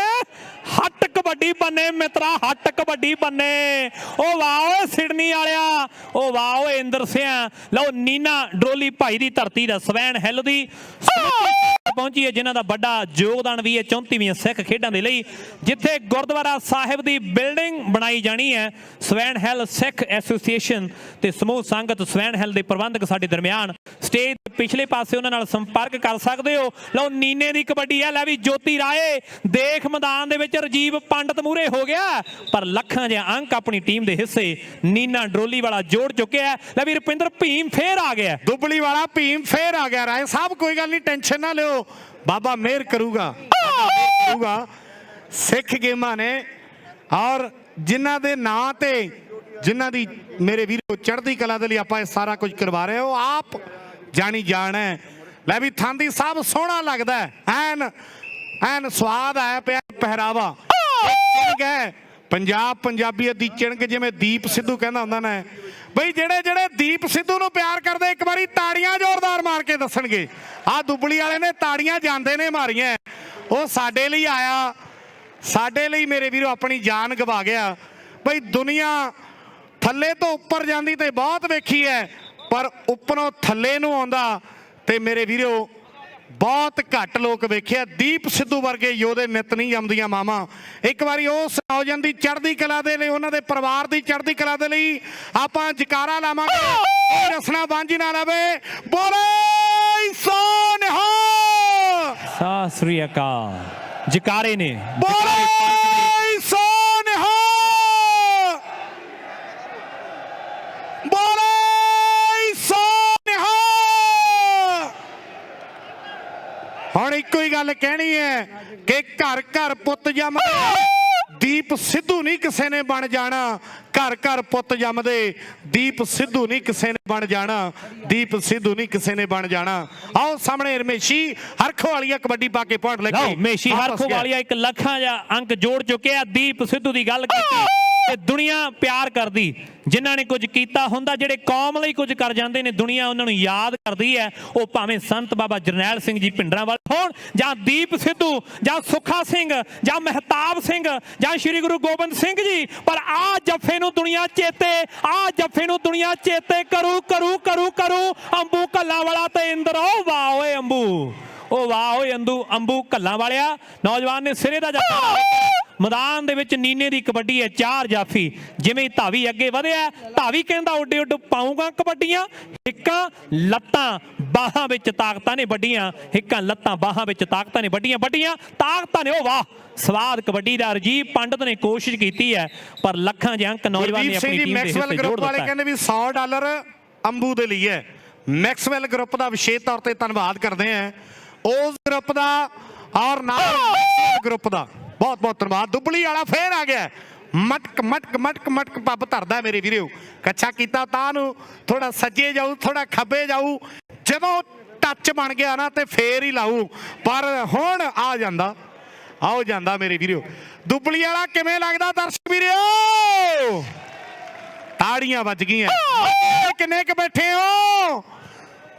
ਹੱਟ ਕਬੱਡੀ ਬੰਨੇ ਮਿੱਤਰਾ ਹੱਟ ਕਬੱਡੀ ਬੰਨੇ ਉਹ ਵਾਓ ਸਿਡਨੀ ਵਾਲਿਆ ਉਹ ਵਾਓ ਇੰਦਰ ਸਿਆ ਲਓ ਨੀਨਾ ਡਰੋਲੀ ਭਾਈ ਦੀ ਧਰਤੀ ਦਾ ਸਵੈਨ ਹਿੱਲ ਦੀ ਪਹੁੰਚੀ ਹੈ ਜਿਨ੍ਹਾਂ ਦਾ ਵੱਡਾ ਯੋਗਦਾਨ ਵੀ ਹੈ 34ਵੀਂ ਸਿੱਖ ਖੇਡਾਂ ਦੇ ਲਈ, ਜਿੱਥੇ ਗੁਰਦੁਆਰਾ ਸਾਹਿਬ ਦੀ ਬਿਲਡਿੰਗ ਬਣਾਈ ਜਾਣੀ ਹੈ। ਸਵੈਨ ਹਿੱਲ ਸਿੱਖ ਐਸੋਸੀਏਸ਼ਨ ਤੇ ਸਮੂਹ ਸੰਗਤ ਸਵੈਨ ਹਿੱਲ ਦੇ ਪ੍ਰਬੰਧਕ ਸਾਡੇ ਦਰਮਿਆਨ ਸਟੇਜ ਦੇ ਪਿਛਲੇ ਪਾਸੇ ਉਹਨਾਂ ਨਾਲ ਸੰਪਰਕ ਕਰ ਸਕਦੇ ਹੋ। ਲਓ ਨੀਨੇ ਦੀ ਕਬੱਡੀ ਹੈ, ਲੈ ਵੀ ਜੋਤੀ ਰਾਏ ਦੇਖ ਮੈਦਾਨ ਦੇ ਵਿੱਚ ਰਜੀਵ ਪੰਡਤ ਮੂਹਰੇ ਹੋ ਗਿਆ, ਪਰ ਲੱਖਾਂ ਦੇ ਅੰਕ ਆਪਣੀ ਟੀਮ ਦੇ ਹਿੱਸੇ ਨੀਨਾ ਡਰੋਲੀ ਵਾਲਾ ਜੋੜ ਚੁੱਕਿਆ। ਲੈ ਵੀ ਰੁਪਿੰਦਰ ਭੀਮ ਫੇਰ ਆ ਗਿਆ, ਦੁਬਲੀ ਵਾਲਾ ਭੀਮ ਫੇਰ ਆ ਗਿਆ। ਰਾਏ ਸਾਹਿਬ ਕੋਈ ਗੱਲ ਨਹੀਂ, ਟੈਨਸ਼ਨ ਨਾ ਲਿਓ, ਬਾਬਾ ਮਿਹਰ ਕਰੂਗਾ, ਸਿੱਖ ਗੇਮਾਂ ਨੇ ਔਰ ਜਿਨ੍ਹਾਂ ਦੇ ਨਾਂ ਤੇ ਜਿਨ੍ਹਾਂ ਦੀ ਮੇਰੇ ਵੀਰੋ ਚੜ੍ਹਦੀ ਕਲਾ ਦੇ ਲਈ ਆਪਾਂ ਇਹ ਸਾਰਾ ਕੁਝ ਕਰਵਾ ਰਹੇ ਹੋ, ਆਪ ਜਾਣੀ ਜਾਣ ਹੈ। ਲੈ ਵੀ ਥਾਂਦੀ ਸਾਹਿਬ ਸੋਹਣਾ ਲੱਗਦਾ, ਐਨ ਸਵਾਦ ਆਇਆ ਪਿਆ ਪਹਿਰਾਵਾ। ਚਿਣਗ ਹੈ ਪੰਜਾਬ ਪੰਜਾਬੀਅਤ ਦੀ ਚਿਣਗ, ਜਿਵੇਂ ਦੀਪ ਸਿੱਧੂ ਕਹਿੰਦਾ ਹੁੰਦਾ ਨਾ ਬਈ ਜਿਹੜੇ ਦੀਪ ਸਿੱਧੂ ਨੂੰ ਪਿਆਰ ਕਰਦੇ ਇੱਕ ਵਾਰੀ ਤਾੜੀਆਂ ਜ਼ੋਰਦਾਰ ਮਾਰ ਕੇ ਦੱਸਣਗੇ। ਆਹ ਦੁਬਲੀ ਵਾਲੇ ਨੇ ਤਾੜੀਆਂ ਜਾਂਦੇ ਨੇ ਮਾਰੀਆਂ, ਉਹ ਸਾਡੇ ਲਈ ਆਇਆ, ਸਾਡੇ ਲਈ ਮੇਰੇ ਵੀਰੋ ਆਪਣੀ ਜਾਨ ਗਵਾ ਗਿਆ। ਬਈ ਦੁਨੀਆ ਥੱਲੇ ਤੋਂ ਉੱਪਰ ਜਾਂਦੀ ਤੇ ਬਹੁਤ ਵੇਖੀ ਹੈ, ਪਰ ਉੱਪਰੋਂ ਥੱਲੇ ਨੂੰ ਆਉਂਦਾ ਤੇ ਮੇਰੇ ਵੀਰੋ ਬਹੁਤ ਘੱਟ ਲੋਕ ਵੇਖਿਆ। ਦੀਪ ਸਿੱਧੂ ਵਰਗੇ ਯੋਧੇ ਨਿਤ ਨਹੀਂ ਜੰਮਦੀਆਂ ਮਾਵਾਂ। ਇੱਕ ਵਾਰੀ ਉਸ ਨੌਜਵਾਨ ਦੀ ਚੜ੍ਹਦੀ ਕਲਾ ਦੇ ਲਈ, ਉਹਨਾਂ ਦੇ ਪਰਿਵਾਰ ਦੀ ਚੜ੍ਹਦੀ ਕਲਾ ਦੇ ਲਈ ਆਪਾਂ ਜਕਾਰਾ ਲਾਵਾਂਗੇ। ਰਸਨਾ ਬਾਂਝੀ ਨਾ ਲਵੇ, ਬੋਲੇ ਸੋ ਨਿਹਾਲ, ਸਤਿ ਸ੍ਰੀ ਅਕਾਲ। ਜਕਾਰੇ ਨੇ, ਬੋਲੇ ਸੋ ਨਿਹਾਲ, ਬੋਲੇ ਸੋ ਨਿਹਾਲ। ਹੁਣ ਇੱਕੋ ਹੀ ਗੱਲ ਕਹਿਣੀ ਹੈ ਕਿ ਘਰ ਘਰ ਪੁੱਤ ਜੰਮਦੇ, ਦੀਪ ਸਿੱਧੂ ਨਹੀਂ ਕਿਸੇ ਨੇ ਬਣ ਜਾਣਾ। ਘਰ ਘਰ ਪੁੱਤ ਜੰਮਦੇ, ਦੀਪ ਸਿੱਧੂ ਨਹੀਂ ਕਿਸੇ ਨੇ ਬਣ ਜਾਣਾ, ਦੀਪ ਸਿੱਧੂ ਨਹੀਂ ਕਿਸੇ ਨੇ ਬਣ ਜਾਣਾ। ਆਓ ਸਾਹਮਣੇ ਰਮੇਸ਼ੀ ਹਰਖਵਾਲੀਆ ਕਬੱਡੀ ਪਾ ਕੇ ਪੁਆਇੰਟ ਲੈ ਕੇ ਰਮੇਸ਼ੀ ਹਰਖਵਾਲੀਆ 1 ਲੱਖਾਂ ਜਾਂ ਅੰਕ ਜੋੜ ਚੁੱਕਿਆ। ਦੀਪ ਸਿੱਧੂ ਦੀ ਗੱਲ ਕੀਤੀ ਤੇ ਦੁਨੀਆ ਪਿਆਰ ਕਰਦੀ, ਜਿਨ੍ਹਾਂ ਨੇ ਕੁਝ ਕੀਤਾ ਹੁੰਦਾ, ਜਿਹੜੇ ਕੌਮ ਲਈ ਕੁਝ ਕਰ ਜਾਂਦੇ ਨੇ, ਦੁਨੀਆ ਉਹਨਾਂ ਨੂੰ ਯਾਦ ਕਰਦੀ ਹੈ। ਉਹ ਭਾਵੇਂ ਸੰਤ ਬਾਬਾ ਜਰਨੈਲ ਸਿੰਘ ਜੀ ਭਿੰਡਰਾਂਵਾਲੇ ਹੋਣ, ਜਾਂ ਦੀਪ ਸਿੱਧੂ, ਜਾਂ ਸੁੱਖਾ ਸਿੰਘ, ਜਾਂ ਮਹਿਤਾਬ ਸਿੰਘ, ਜਾਂ ਸ਼੍ਰੀ ਗੁਰੂ ਗੋਬਿੰਦ ਸਿੰਘ ਜੀ, ਪਰ ਆ ਜੱਫੇ ਨੂੰ ਦੁਨੀਆ ਚੇਤੇ, ਆ ਜੱਫੇ ਨੂੰ ਦੁਨੀਆ ਚੇਤੇ ਕਰੂ ਕਰੂ ਕਰੂ ਕਰੂ। ਅੰਬੂ ਕੱਲਾ ਵਾਲਾ ਤੇ ਇੰਦਰ, ਉਹ ਵਾਹ ਓਏ ਅੰਬੂ, ਉਹ ਵਾਹ ਓਏ ਅੰਬੂ ਕੱਲਾ ਵਾਲਿਆ। ਨੌਜਵਾਨ ਨੇ ਸਿਰੇ ਦਾ ਜੱਫਾ ਮੈਦਾਨ ਦੇ ਵਿੱਚ ਨੀਨੇ ਦੀ ਕਬੱਡੀ ਹੈ, 4 ਜਾਫੀ। ਜਿਵੇਂ ਧਾਵੀ ਅੱਗੇ ਵਧਿਆ, ਧਾਵੀ ਕਹਿੰਦਾ ਉੱਡੇ ਉੱਡ ਪਾਊਂਗਾ ਕਬੱਡੀਆਂ, ਹਿੱਕਾਂ ਲੱਤਾਂ ਬਾਹਾਂ ਵਿੱਚ ਤਾਕਤਾਂ ਨੇ ਵੱਡੀਆਂ, ਹਿੱਕਾਂ ਲੱਤਾਂ ਬਾਹਾਂ ਵਿੱਚ ਤਾਕਤਾਂ ਨੇ ਵੱਡੀਆਂ ਤਾਕਤਾਂ ਨੇ। ਉਹ ਵਾਹ ਸਵਾਦ ਕਬੱਡੀ ਦਾ। ਰਜੀਵ ਪੰਡਤ ਨੇ ਕੋਸ਼ਿਸ਼ ਕੀਤੀ ਹੈ, ਪਰ ਲੱਖਾਂ ਦੇ ਅੰਕ ਨੌਜਵਾਨ ਨੇ ਆਪਣੀ ਟੀਮ ਦੇ ਹਿੱਸੇ ਜੋੜ ਦਿੱਤਾ। ਕਹਿੰਦੇ ਵੀ $100 ਅੰਬੂ ਦੇ ਲਈ ਹੈ। ਮੈਕਸਵੈਲ ਗਰੁੱਪ ਦਾ ਵਿਸ਼ੇਸ਼ ਤੌਰ ਤੇ ਧੰਨਵਾਦ ਕਰਦੇ ਹਾਂ, ਉਸ ਗਰੁੱਪ ਦਾ ਔਰ ਨਾਲ ਗਰੁੱਪ ਦਾ ਬਹੁਤ ਬਹੁਤ ਧੰਨਵਾਦ। ਦੁਬਲੀ ਵਾਲਾ ਫੇਰ ਆ ਗਿਆ, ਮਟਕ ਮਟਕ ਮਟਕ ਮਟਕ ਪੱਬ ਧਰਦਾ ਮੇਰੇ ਵੀਰੋ। ਕੱਚਾ ਕੀਤਾ ਤਾਂ ਨੂੰ ਥੋੜਾ ਸੱਜੇ ਜਾਊ, ਥੋੜਾ ਖੱਬੇ ਜਾਊ, ਜਦੋਂ ਟੱਚ ਬਣ ਗਿਆ ਨਾ ਤੇ ਫੇਰ ਹੀ ਲਾਊ, ਪਰ ਹੁਣ ਆ ਜਾਂਦਾ, ਆਓ ਜਾਂਦਾ ਮੇਰੇ ਵੀਰੋ। ਦੁਬਲੀ ਵਾਲਾ ਕਿਵੇਂ ਲੱਗਦਾ ਦਰਸ਼ਕ ਵੀਰੋ? ਤਾੜੀਆਂ ਵੱਜ ਗਈਆਂ। ਕਿੰਨੇ ਕ ਬੈਠੇ ਹੋ?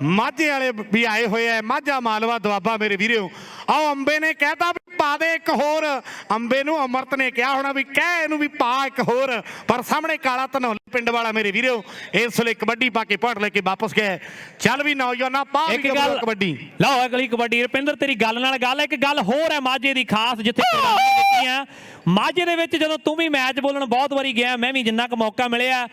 ਮਾਝੇ ਵਾਲੇ ਵੀ ਆਏ ਹੋਏ ਆ, ਮਾਝਾ ਮਾਲਵਾ ਦੁਆਬਾ ਮੇਰੇ ਵੀਰੋ। ਆਓ ਅੰਬੇ ਨੇ ਕਹਿਤਾ ਵੀ ਪਾ ਦੇ ਇੱਕ ਹੋਰ, ਅੰਬੇ ਨੂੰ ਅਮਰਤ ਨੇ ਕਿਹਾ ਹੋਣਾ ਵੀ ਕਹਿ ਇਹਨੂੰ ਵੀ ਪਾ ਇੱਕ ਹੋਰ, ਪਰ ਸਾਹਮਣੇ ਕਾਲਾ ਧਨੌਲੇ ਪਿੰਡ ਵਾਲਾ ਮੇਰੇ ਵੀਰੋ ਇਸ ਵੇਲੇ ਕਬੱਡੀ ਪਾ ਕੇ ਪੁਆਇੰਟ ਲੈ ਕੇ ਵਾਪਸ ਗਏ। ਚੱਲ ਵੀ ਨੌਜਵਾਨਾਂ ਪਾ ਵੀ ਕਬੱਡੀ। ਲਓ ਅਗਲੀ ਕਬੱਡੀ। ਰੁਪਿੰਦਰ ਤੇਰੀ ਗੱਲ ਨਾਲ ਗੱਲ ਹੈ, ਇੱਕ ਗੱਲ ਹੋਰ ਹੈ ਮਾਝੇ ਦੀ ਖਾਸ, ਜਿੱਥੇ ਕੁਰਬਾਨੀਆਂ ਦਿੱਤੀਆਂ ਮਾਝੇ ਦੇ ਵਿੱਚ। ਜਦੋਂ ਤੂੰ ਵੀ ਮੈਚ ਬੋਲਣ ਬਹੁਤ ਵਾਰੀ ਗਿਆ, ਮੈਂ ਵੀ ਜਿੰਨਾ ਕੁ ਮੌਕਾ ਮਿਲਿਆ,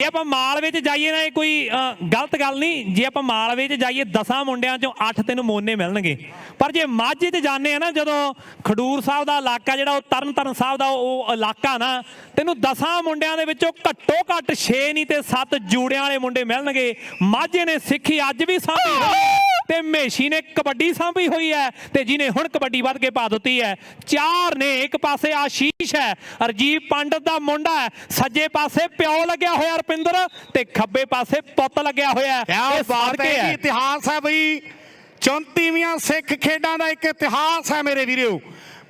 ਜੇ ਆਪਾਂ ਮਾਲਵੇ 'ਚ ਜਾਈਏ ਨਾ, ਇਹ ਕੋਈ ਗਲਤ ਗੱਲ ਨਹੀਂ, ਜੇ ਆਪਾਂ ਮਾਲਵੇ 'ਚ ਜਾਈਏ 10 ਮੁੰਡਿਆਂ 'ਚੋਂ 8 ਤੈਨੂੰ ਮੋਨੇ ਮਿਲਣਗੇ, ਪਰ ਜੇ ਮਾਝੇ 'ਚ ਜਾਂਦੇ ਆ ਨਾ, ਜਦੋਂ ਖਡੂਰ ਸਾਹਿਬ ਦਾ ਇਲਾਕਾ ਜਿਹੜਾ ਉਹ ਤਰਨ ਸਾਹਿਬ ਦਾ ਉਹ ਇਲਾਕਾ ਨਾ, ਤੈਨੂੰ 10 ਮੁੰਡਿਆਂ ਦੇ ਵਿੱਚੋਂ ਘੱਟੋ ਘੱਟ 6 ਨਹੀਂ ਤੇ 7 ਜੂੜਿਆਂ ਵਾਲੇ ਮੁੰਡੇ ਮਿਲਣਗੇ। ਮਾਝੇ ਨੇ ਸਿੱਖੀ ਅੱਜ ਵੀ ਸਾਂਭੀ ਹੋਈ ਤੇ ਮੇਸ਼ੀ ਨੇ ਕਬੱਡੀ ਸਾਂਭੀ ਹੋਈ ਹੈ, ਤੇ ਜਿਹਨੇ ਹੁਣ ਕਬੱਡੀ ਵੱਧ ਕੇ ਪਾ ਦਿੱਤੀ ਹੈ। 4 ਨੇ, ਇੱਕ ਪਾਸੇ ਆਸ਼ੀਸ਼ ਹੈ, ਰਜੀਵ ਪੰਡਤ ਦਾ ਮੁੰਡਾ ਹੈ, ਸੱਜੇ ਪਾਸੇ ਪਿਓ ਲੱਗਿਆ ਹੋਇਆ ਰੁਪਿੰਦਰ, ਤੇ ਖੱਬੇ ਪਾਸੇ ਪੁੱਤ ਲੱਗਿਆ ਹੋਇਆ। ਇਹ ਬਾਤ ਹੈ, ਇਤਿਹਾਸ ਹੈ ਬਈ, 34ਵੀਆਂ ਸਿੱਖ ਖੇਡਾਂ ਦਾ ਇੱਕ ਇਤਿਹਾਸ ਹੈ ਮੇਰੇ ਵੀਰੋ,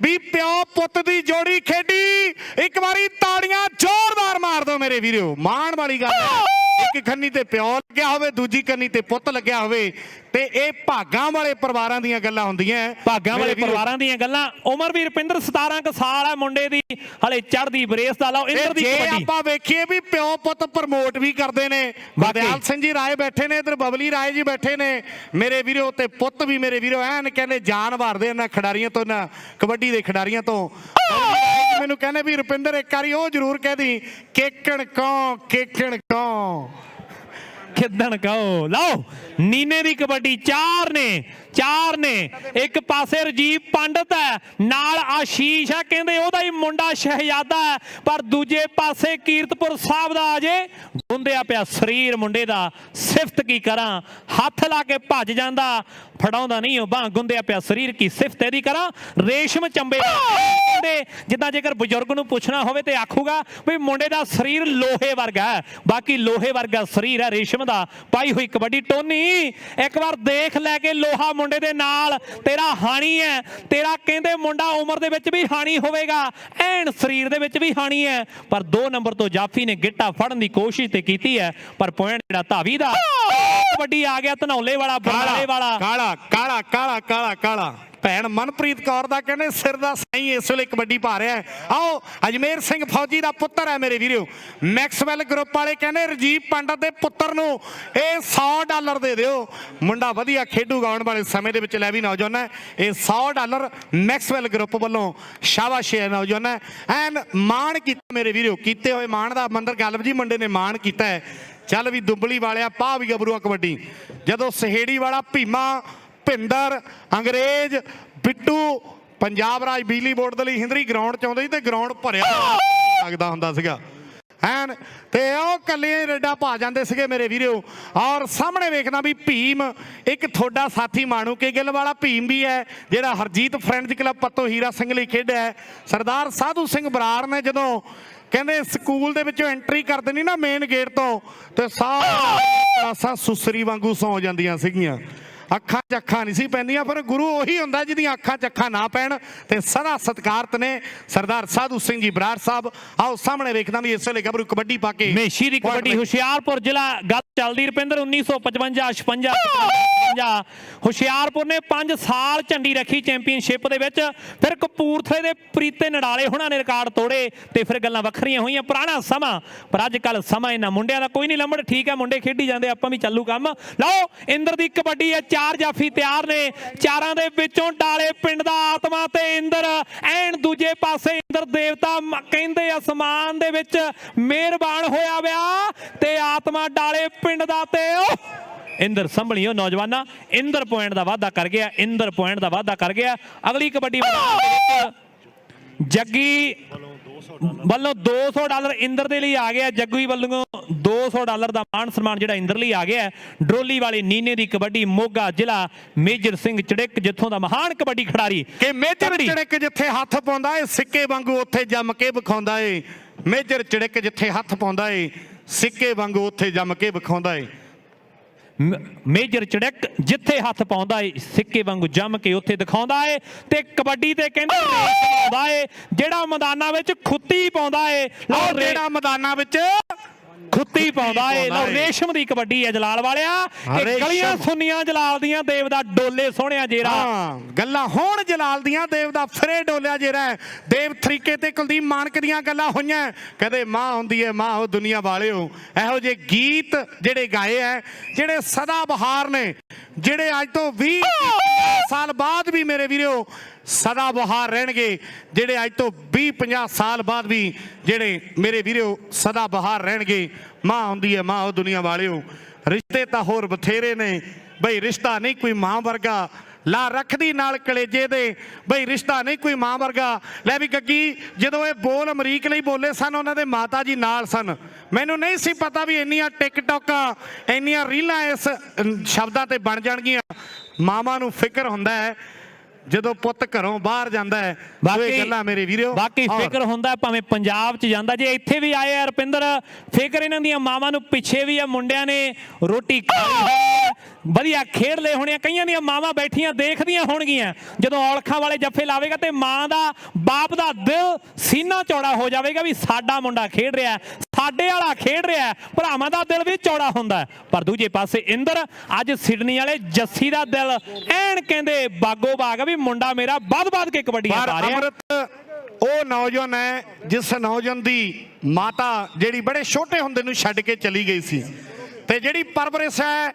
ਵੀ ਪਿਓ ਪੁੱਤ ਦੀ ਜੋੜੀ ਖੇਡੀ। ਇੱਕ ਵਾਰੀ ਤਾੜੀਆਂ ਜ਼ੋਰਦਾਰ ਮਾਰ ਦਿਓ ਮੇਰੇ ਵੀਰੋ, ਮਾਣ ਵਾਲੀ ਗੱਲ ਹੈ। ਇੱਕ ਖੰਨੀ ਤੇ ਪਿਓ ਲੱਗਿਆ ਹੋਵੇ, ਦੂਜੀ ਕੰਨੀ ਤੇ ਪੁੱਤ ਲੱਗਿਆ ਹੋਵੇ, ਤੇ ਇਹ ਭਾਗਾਂ ਵਾਲੇ ਪਰਿਵਾਰਾਂ ਦੀਆਂ ਗੱਲਾਂ ਹੁੰਦੀਆਂ। ਭਾਗਾਂ ਵਾਲੇ ਪਰਿਵਾਰਾਂ ਦੀਆਂ ਗੱਲਾਂ। ਉਮਰ ਵੀ ਰੁਪਿੰਦਰ 17 ਕੁ ਸਾਲ ਹੈ ਮੁੰਡੇ ਦੀ, ਹਲੇ ਚੜ੍ਹਦੀ ਬਰੇਸ ਦਾ। ਲਓ ਇੰਦਰ ਦੀ ਜੇ ਕਬੱਡੀ ਆਪਾਂ ਵੇਖੀਏ ਵੀ ਪਿਓ ਪੁੱਤ ਪ੍ਰਮੋਟ ਵੀ ਕਰਦੇ ਨੇ। ਗੁਰਦਿਆਲ ਸਿੰਘ ਜੀ ਰਾਏ ਬੈਠੇ ਨੇ, ਇਧਰ ਬਬਲੀ ਰਾਏ ਜੀ ਬੈਠੇ ਨੇ ਮੇਰੇ ਵੀਰੋ, ਤੇ ਪੁੱਤ ਵੀ ਮੇਰੇ ਵੀਰੋ ਐਨ ਕਹਿੰਦੇ ਜਾਨ ਵਾਰਦੇ ਇਹਨਾਂ ਖਿਡਾਰੀਆਂ ਤੋਂ, ਇਹਨਾਂ ਕਬੱਡੀ ਦੇ ਖਿਡਾਰੀਆਂ ਤੋਂ। ਮੈਨੂੰ ਕਹਿੰਦੇ ਵੀ ਰੁਪਿੰਦਰ ਇੱਕ ਵਾਰੀ ਉਹ ਜ਼ਰੂਰ ਕਹਿਦੀ, ਕੇਕਣ ਕੌਂ ਕੇਕਣ ਕੌਂ ਖਿੱਦਣ ਕਹੋ। ਲਓ ਨੀਨੇ ਦੀ ਕਬੱਡੀ। ਚਾਰ ਨੇ ਇੱਕ ਪਾਸੇ ਰਜੀਵ ਪੰਡਤ ਹੈ, ਨਾਲ ਆਸ਼ੀਸ਼ ਹੈ, ਕਹਿੰਦੇ ਉਹਦਾ ਹੀ ਮੁੰਡਾ ਸ਼ਹਿਜ਼ਾਦਾ ਹੈ, ਪਰ ਦੂਜੇ ਪਾਸੇ ਕੀਰਤਪੁਰ ਸਾਹਿਬ ਦਾ ਅਜੇ ਗੁੰਦਿਆ ਪਿਆ ਸਰੀਰ ਮੁੰਡੇ ਦਾ। ਸਿਫਤ ਕੀ ਕਰਾਂ, ਹੱਥ ਲਾ ਕੇ ਭੱਜ ਜਾਂਦਾ, ਫੜਾਉਂਦਾ ਨਹੀਂ ਉਹ ਬਾਂਹ, ਗੁੰਦਿਆ ਪਿਆ ਸਰੀਰ, ਕੀ ਸਿਫਤ ਇਹਦੀ ਕਰਾਂ। ਰੇਸ਼ਮ ਚੰਬੇ ਕਹਿੰਦੇ ਜਿੱਦਾਂ ਜੇਕਰ ਬਜ਼ੁਰਗ ਨੂੰ ਪੁੱਛਣਾ ਹੋਵੇ ਤੇ ਆਖੂਗਾ ਵੀ ਮੁੰਡੇ ਦਾ ਸਰੀਰ ਲੋਹੇ ਵਰਗਾ ਹੈ, ਬਾਕੀ ਲੋਹੇ ਵਰਗਾ ਸਰੀਰ ਹੈ ਰੇਸ਼ਮ ਦਾ। ਪਾਈ ਹੋਈ ਕਬੱਡੀ। ਟੋਨੀ ਇੱਕ ਵਾਰ ਦੇਖ ਲੈ ਕੇ ਲੋਹਾ ਮੁੰਡੇ ਦੇ ਨਾਲ, ਤੇਰਾ ਹਾਣੀ ਹੈ, ਤੇਰਾ ਕਹਿੰਦੇ ਮੁੰਡਾ ਉਮਰ ਦੇ ਵਿੱਚ ਵੀ ਹਾਣੀ ਹੋਵੇਗਾ, ਐਨ ਸਰੀਰ ਦੇ ਵਿੱਚ ਵੀ ਹਾਣੀ ਹੈ। ਪਰ 2 ਨੰਬਰ ਤੋਂ ਜਾਫੀ ਨੇ ਗਿੱਟਾ ਫੜਨ ਦੀ ਕੋਸ਼ਿਸ਼ ਤੇ ਕੀਤੀ ਹੈ, ਪਰ ਪੁਆਇੰਟ ਜਿਹੜਾ ਧਾਵੀ ਦਾ। ਕਬੱਡੀ ਆ ਗਿਆ ਧਨੌਲੇ ਵਾਲਾ, ਬਰਨਾਲੇ ਵਾਲਾ। ਕਾਲਾ ਕਾਲਾ ਕਾਲਾ ਕਾਲਾ ਕਾਲਾ ਭੈਣ ਮਨਪ੍ਰੀਤ ਕੌਰ ਦਾ ਕਹਿੰਦੇ ਸਿਰ ਦਾ ਸਾਈਂ ਇਸ ਵੇਲੇ ਕਬੱਡੀ ਪਾ ਰਿਹਾ ਹੈ। ਆਓ ਅਜਮੇਰ ਸਿੰਘ ਫੌਜੀ ਦਾ ਪੁੱਤਰ ਹੈ ਮੇਰੇ ਵੀਰੋ। ਮੈਕਸਵੈਲ ਗਰੁੱਪ ਵਾਲੇ ਕਹਿੰਦੇ ਰਜੀਵ ਪੰਡਤ ਦੇ ਪੁੱਤਰ ਨੂੰ ਇਹ $100 ਦੇ ਦਿਓ, ਮੁੰਡਾ ਵਧੀਆ ਖੇਡੂਗਾ ਆਉਣ ਵਾਲੇ ਸਮੇਂ ਦੇ ਵਿੱਚ। ਲੈ ਵੀ ਨੌਜਵਾਨ ਇਹ $100 ਮੈਕਸਵੈਲ ਗਰੁੱਪ ਵੱਲੋਂ ਸ਼ਾਬਾਸ਼ ਹੈ ਨੌਜਵਾਨ। ਐਨ ਮਾਣ ਕੀਤਾ ਮੇਰੇ ਵੀਰੋ, ਕੀਤੇ ਹੋਏ ਮਾਣ ਦਾ ਮੰਦਰ ਗਲਬ ਜੀ ਮੁੰਡੇ ਨੇ ਮਾਣ ਕੀਤਾ ਹੈ। ਚੱਲ ਵੀ ਦੁੰਬਲੀ ਵਾਲਿਆ ਪਾ ਵੀ ਗੱਭਰੂਆ ਕਬੱਡੀ। ਜਦੋਂ ਸਹੇੜੀ ਵਾਲਾ ਭੀਮਾ, ਭਿੰਦਰ, ਅੰਗਰੇਜ਼, ਬਿੱਟੂ ਪੰਜਾਬ ਰਾਜ ਬਿਜਲੀ ਬੋਰਡ ਦੇ ਲਈ ਹਿੰਦਰੀ ਗਰਾਊਂਡ ਚ ਆਉਂਦੇ ਸੀ ਤੇ ਗਰਾਊਂਡ ਭਰਿਆ ਲੱਗਦਾ ਹੁੰਦਾ ਸੀਗਾ ਐਨ, ਤੇ ਉਹ ਕੱਲੇ ਰੇਡਾ ਪਾ ਜਾਂਦੇ ਸੀਗੇ ਮੇਰੇ ਵੀਰੋ। ਔਰ ਸਾਹਮਣੇ ਵੇਖਣਾ ਵੀ ਭੀਮ ਇੱਕ ਤੁਹਾਡਾ ਸਾਥੀ ਮਾਣੂਕੇ ਗਿੱਲ ਵਾਲਾ ਭੀਮ ਵੀ ਹੈ, ਜਿਹੜਾ ਹਰਜੀਤ ਫਰੈਂਡਸ ਕਲੱਬ ਪੱਤੋ ਹੀਰਾ ਸਿੰਘ ਲਈ ਖੇਡਿਆ ਹੈ। ਸਰਦਾਰ ਸਾਧੂ ਸਿੰਘ ਬਰਾੜ ਨੇ ਜਦੋਂ ਕਹਿੰਦੇ ਸਕੂਲ ਦੇ ਵਿੱਚੋਂ ਐਂਟਰੀ ਕਰ ਦੇਣੀ ਨਾ ਮੇਨ ਗੇਟ ਤੋਂ, ਤੇ ਸਾਰੀਆਂ ਕਲਾਸਾਂ ਸੁਸਰੀ ਵਾਂਗੂ ਸੌ ਜਾਂਦੀਆਂ ਸੀਗੀਆਂ। ਅੱਖਾਂ 'ਚ ਅੱਖਾਂ ਨਹੀਂ ਸੀ ਪੈਂਦੀਆਂ, ਪਰ ਗੁਰੂ ਉਹੀ ਹੁੰਦਾ ਜਿਹਦੀਆਂ ਅੱਖਾਂ 'ਚ ਅੱਖਾਂ ਨਾ ਪੈਣ। ਤੇ ਸਦਾ ਸਤਿਕਾਰਤ ਨੇ ਸਰਦਾਰ ਸਾਧੂ ਸਿੰਘ ਜੀ ਬਰਾੜ ਸਾਹਿਬ। ਆਓ ਸਾਹਮਣੇ ਵੇਖਣਾ ਵੀ ਇਸ ਵੇਲੇ ਗੱਭਰੂ ਕਬੱਡੀ ਪਾ ਕੇ ਮੇਸ਼ੀ ਦੀ ਕਬੱਡੀ। ਹੁਸ਼ਿਆਰਪੁਰ ਜ਼ਿਲ੍ਹਾ ਗੱਲ ਚੱਲਦੀ ਰੁਪਿੰਦਰ 1955 56 ਹੁਸ਼ਿਆਰਪੁਰ ਨੇ 5 ਸਾਲ ਝੰਡੀ ਰੱਖੀ ਚੈਂਪੀਅਨਸ਼ਿਪ ਦੇ ਵਿੱਚ। ਫਿਰ ਕਪੂਰਥਲੇ ਦੇ ਪ੍ਰੀਤੇ ਨਡਾਲੇ ਹੁਣਾਂ ਨੇ ਰਿਕਾਰਡ ਤੋੜੇ ਤੇ ਫਿਰ ਗੱਲਾਂ ਵੱਖਰੀਆਂ ਹੋਈਆਂ। ਪੁਰਾਣਾ ਸਮਾਂ, ਪਰ ਅੱਜ ਕੱਲ ਸਮਾਂ ਇਹਨਾਂ ਮੁੰਡਿਆਂ ਦਾ ਕੋਈ ਨਹੀਂ ਲੰਮੜ। ਠੀਕ ਹੈ ਮੁੰਡੇ ਖੇਡੀ ਜਾਂਦੇ, ਆਪਾਂ ਵੀ ਚਾਲੂ ਕੰਮ। ਲਓ ਇੰਦਰ ਦੀ ਕਬੱਡੀ ਹੈ। 4 ਜਾਫੀ ਤਿਆਰ ਨੇ, 4ਾਂ ਦੇ ਵਿੱਚੋਂ ਡਾਲੇ ਪਿੰਡ ਦਾ ਆਤਮਾ ਤੇ ਇੰਦਰ। ਐਨ ਦੂਜੇ ਪਾਸੇ ਇੰਦਰ ਦੇਵਤਾ ਕਹਿੰਦੇ ਅਸਮਾਨ ਦੇ ਵਿੱਚ ਮਿਹਰਬਾਨ ਹੋਇਆ ਵਿਆ, ਤੇ ਆਤਮਾ ਡਾਲੇ ਪਿੰਡ ਦਾ। ਤੇ ਇੰਦਰ ਸੰਭਲੀਓ ਨੌਜਵਾਨਾਂ, ਇੰਦਰ ਪੁਆਇੰਟ ਦਾ ਵਾਅਦਾ ਕਰ ਗਿਆ, ਇੰਦਰ ਪੁਆਇੰਟ ਦਾ ਵਾਅਦਾ ਕਰ ਗਿਆ। ਅਗਲੀ ਕਬੱਡੀ ਮੈਦਾਨ ਦੇ ਵਿੱਚ ਜੱਗੀ ਵੱਲੋਂ $200 ਇੰਦਰ ਦੇ ਲਈ ਆ ਗਿਆ। ਜੱਗੀ ਵੱਲੋਂ $200 ਦਾ ਮਾਣ ਸਨਮਾਨ ਜਿਹੜਾ ਇੰਦਰ ਲਈ ਆ ਗਿਆ। ਡਰੋਲੀ ਵਾਲੇ ਨੀਨੇ ਦੀ ਕਬੱਡੀ। ਮੋਗਾ ਜ਼ਿਲ੍ਹਾ ਮੇਜਰ ਸਿੰਘ ਚੜਿੱਕ ਜਿੱਥੋਂ ਦਾ ਮਹਾਨ ਕਬੱਡੀ ਖਿਡਾਰੀ। ਕਿ ਮੇਜਰ ਚੜਿੱਕ ਜਿੱਥੇ ਹੱਥ ਪਾਉਂਦਾ ਏ ਸਿੱਕੇ ਵਾਂਗੂ ਉੱਥੇ ਜੰਮ ਕੇ ਵਿਖਾਉਂਦਾ ਏ। ਮੇਜਰ ਚੜਿੱਕ ਜਿੱਥੇ ਹੱਥ ਪਾਉਂਦਾ ਏ ਸਿੱਕੇ ਵਾਂਗੂ ਉੱਥੇ ਜੰਮ ਕੇ ਵਿਖਾਉਂਦਾ ਏ। ਮੇਜਰ ਚੜਿੱਕ ਜਿੱਥੇ ਹੱਥ ਪਾਉਂਦਾ ਏ ਸਿੱਕੇ ਵਾਂਗੂ ਜੰਮ ਕੇ ਉੱਥੇ ਦਿਖਾਉਂਦਾ ਏ। ਤੇ ਕਬੱਡੀ ਤੇ ਕਹਿੰਦੇ ਰੇਸ ਪਾਉਂਦਾ ਏ, ਜਿਹੜਾ ਮੈਦਾਨਾਂ ਵਿੱਚ ਖੁੱਤੀ ਪਾਉਂਦਾ ਏ। ਜਿਹੜਾ ਮੈਦਾਨਾਂ ਵਿੱਚ ਖੁੱਤੀ ਪਾਉਂਦਾ ਏ। ਲਓ ਰੇਸ਼ਮ ਦੀ ਕਬੱਡੀ ਹੈ ਜਲਾਲ ਵਾਲਿਆ। ਇਹ ਗਲੀਆਂ ਸੁੰਨੀਆਂ ਜਲਾਲ ਦੀਆਂ ਦੇਵ ਦਾ ਡੋਲੇ ਸੋਹਣਿਆ ਜੇਰਾ। ਗੱਲਾਂ ਹੋਣ ਜਲਾਲ ਦੀਆਂ ਦੇਵ ਦਾ ਫਿਰੇ ਡੋਲਿਆ ਜੇਰਾ। ਦੇਵ ਤਰੀਕੇ ਤੇ ਕੁਲਦੀਪ ਮਾਨਕ ਦੀਆਂ ਗੱਲਾਂ ਹੋਈਆਂ। ਕਦੇ ਮਾਂ ਹੁੰਦੀ ਹੈ ਮਾਂ ਉਹ ਦੁਨੀਆ ਵਾਲਿਓ। ਇਹੋ ਜਿਹੇ ਗੀਤ ਜਿਹੜੇ ਗਾਏ ਐ, ਜਿਹੜੇ ਸਦਾ ਬਹਾਰ ਨੇ, ਜਿਹੜੇ ਅੱਜ ਤੋਂ 20 ਸਾਲ ਬਾਅਦ ਵੀ ਮੇਰੇ ਵੀਰੋ ਸਦਾ ਬਹਾਰ ਰਹਿਣਗੇ। ਜਿਹੜੇ ਅੱਜ ਤੋਂ 20-50 ਸਾਲ ਬਾਅਦ ਵੀ ਜਿਹੜੇ ਮੇਰੇ ਵੀਰੋ ਸਦਾ ਬਹਾਰ ਰਹਿਣਗੇ। ਮਾਂ ਹੁੰਦੀ ਹੈ ਮਾਂ ਉਹ ਦੁਨੀਆ ਵਾਲਿਓ। ਰਿਸ਼ਤੇ ਤਾਂ ਹੋਰ ਬਥੇਰੇ ਨੇ ਬਈ, ਰਿਸ਼ਤਾ ਨਹੀਂ ਕੋਈ ਮਾਂ ਵਰਗਾ। ਲਾ ਰੱਖਦੀ ਨਾਲ ਕਲੇਜੇ ਦੇ ਬਈ, ਰਿਸ਼ਤਾ ਨਹੀਂ ਕੋਈ ਮਾਂ ਵਰਗਾ। ਲੈ ਵੀ ਗੱਗੀ ਜਦੋਂ ਇਹ ਬੋਲ ਅਮਰੀਕ ਲਈ ਬੋਲੇ ਸਨ, ਉਹਨਾਂ ਦੇ ਮਾਤਾ ਜੀ ਨਾਲ ਸਨ। ਮੈਨੂੰ ਨਹੀਂ ਸੀ ਪਤਾ ਵੀ ਇੰਨੀਆਂ ਟਿਕਟੋਕਾਂ, ਇੰਨੀਆਂ ਰੀਲਾਂ ਇਸ ਸ਼ਬਦਾਂ ਤੇ ਬਣ ਜਾਣਗੀਆਂ। ਮਾਵਾਂ ਨੂੰ ਫਿਕਰ ਹੁੰਦਾ ਹੈ ਜਦੋਂ ਪੁੱਤ ਘਰੋਂ ਬਾਹਰ ਜਾਂਦਾ ਹੈ। ਬਾਕੀ ਗੱਲਾਂ ਮੇਰੇ ਵੀਰੋ, ਬਾਕੀ ਫਿਕਰ ਹੁੰਦਾ ਭਾਵੇਂ ਪੰਜਾਬ 'ਚ ਜਾਂਦਾ, ਜੇ ਇੱਥੇ ਵੀ ਆਏ ਆ ਰੁਪਿੰਦਰ, ਫਿਕਰ ਇਹਨਾਂ ਦੀਆਂ ਮਾਵਾਂ ਨੂੰ ਪਿੱਛੇ ਵੀ ਆ। ਮੁੰਡਿਆਂ ਨੇ ਰੋਟੀ ਖਾਈ ਹੈ, ਵਧੀਆ ਖੇਡ ਲਏ ਹੋਣੇ ਆ। ਕਈਆਂ ਦੀਆਂ ਮਾਵਾਂ ਬੈਠੀਆਂ ਦੇਖਦੀਆਂ ਹੋਣਗੀਆਂ ਜਦੋਂ ਔਲਖਾਂ ਵਾਲੇ ਜੱਫੇ ਲਾਵੇਗਾ ਤੇ ਮਾਂ ਦਾ ਬਾਪ ਦਾ ਦਿਲ ਸੀਨਾ ਚੌੜਾ ਹੋ ਜਾਵੇਗਾ ਵੀ ਸਾਡਾ ਮੁੰਡਾ ਖੇਡ ਰਿਹਾ, ਸਾਡੇ ਵਾਲਾ ਖੇਡ ਰਿਹਾ। ਭਰਾਵਾਂ ਦਾ ਦਿਲ ਵੀ ਚੌੜਾ ਹੁੰਦਾ। ਪਰ ਦੂਜੇ ਪਾਸੇ ਇੰਦਰ ਅੱਜ ਸਿਡਨੀ ਵਾਲੇ ਜੱਸੀ ਦਾ ਦਿਲ ਐਨ ਕਹਿੰਦੇ ਬਾਗੋ ਬਾਗ ਵੀ ਮੁੰਡਾ ਮੇਰਾ ਵੱਧ ਕੇ ਕਬੱਡੀਆਂ ਪਰ ਪਾ ਰਿਹਾ। ਅੰਮ੍ਰਿਤ ਉਹ ਨੌਜਵਾਨ ਹੈ ਜਿਸ ਨੌਜਵਾਨ ਦੀ ਮਾਤਾ ਜਿਹੜੀ ਬੜੇ ਛੋਟੇ ਹੁੰਦੇ ਨੂੰ ਛੱਡ ਕੇ ਚਲੀ ਗਈ ਸੀ, ਤੇ ਜਿਹੜੀ ਪਰਵਰਿਸ਼ ਹੈ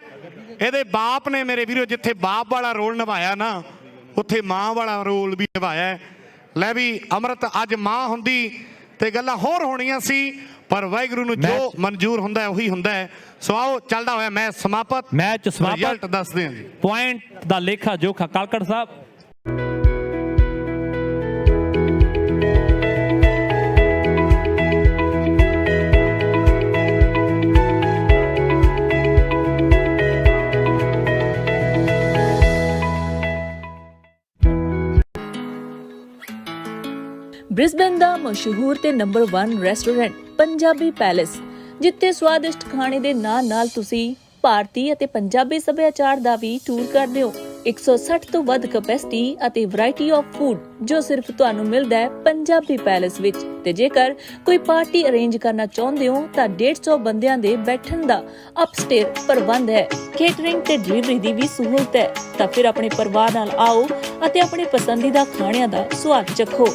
ਇਹਦੇ ਬਾਪ ਨੇ ਮੇਰੇ ਵੀਰੋ, ਜਿੱਥੇ ਬਾਪ ਵਾਲਾ ਰੋਲ ਨਿਭਾਇਆ ਨਾ ਉੱਥੇ ਮਾਂ ਵਾਲਾ ਰੋਲ ਵੀ ਨਿਭਾਇਆ ਹੈ। ਲੈ ਵੀ ਅੰਮ੍ਰਿਤ ਅੱਜ ਮਾਂ ਹੁੰਦੀ ਤੇ ਗੱਲਾਂ ਹੋਰ ਹੋਣੀਆਂ ਸੀ, ਪਰ ਵਾਹਿਗੁਰੂ ਨੂੰ ਜੋ ਮਨਜ਼ੂਰ ਹੁੰਦਾ ਹੈ ਉਹੀ ਹੁੰਦਾ ਹੈ। ਸੋ ਆਓ ਚੱਲਦਾ ਹੋਇਆ ਮੈਚ ਸਮਾਪਤ, ਰਿਜ਼ਲਟ ਦੱਸਦੇ ਹਾਂ ਜੀ। ਪੁਆਇੰਟ ਦਾ ਲੇਖਾ ਜੋਖਾ ਕਾਲਕੜ ਸਾਹਿਬ। ਬ੍ਰਿਸਬਨ ਦਾ ਮਸ਼ਹੂਰ ਤੇ ਨੰਬਰ 1 ਰੈਸਟੋਰੈਂਟ ਪੰਜਾਬੀ ਪੈਲੇਸ, ਜਿੱਥੇ ਸਵਾਦਿਸ਼ਟ ਖਾਣੇ ਦੇ ਨਾਲ ਤੁਸੀਂ ਭਾਰਤੀ ਅਤੇ ਪੰਜਾਬੀ ਸੱਭਿਆਚਾਰ ਦਾ ਵੀ ਟੂਰ ਕਰਦੇ ਹੋ। 160 ਤੋਂ ਵੱਧ ਕੈਪੈਸਿਟੀ ਅਤੇ ਵੈਰਾਈਟੀ ਆਫ ਫੂਡ ਜੋ ਸਿਰਫ ਤੁਹਾਨੂੰ ਮਿਲਦਾ ਹੈ ਪੰਜਾਬੀ ਪੈਲੇਸ ਵਿੱਚ। ਤੇ ਜੇਕਰ ਕੋਈ ਪਾਰਟੀ ਅਰੇਂਜ ਕਰਨਾ ਚਾਹੁੰਦੇ ਹੋ ਤਾਂ 150 ਬੰਦਿਆਂ ਦੇ ਬੈਠਣ ਦਾ ਅਪਸਟੇਅਰ ਪ੍ਰਬੰਧ ਹੈ। ਕੇਟਰਿੰਗ ਤੇ ਡਿਲੀਵਰੀ ਦੀ ਵੀ ਸਹੂਲਤ ਹੈ। ਤਾਂ ਫਿਰ ਆਪਣੇ ਪਰਿਵਾਰ ਨਾਲ ਆਓ ਅਤੇ ਆਪਣੇ ਪਸੰਦੀਦਾ ਖਾਣਿਆਂ ਦਾ ਸਵਾਦ ਚੱਖੋ।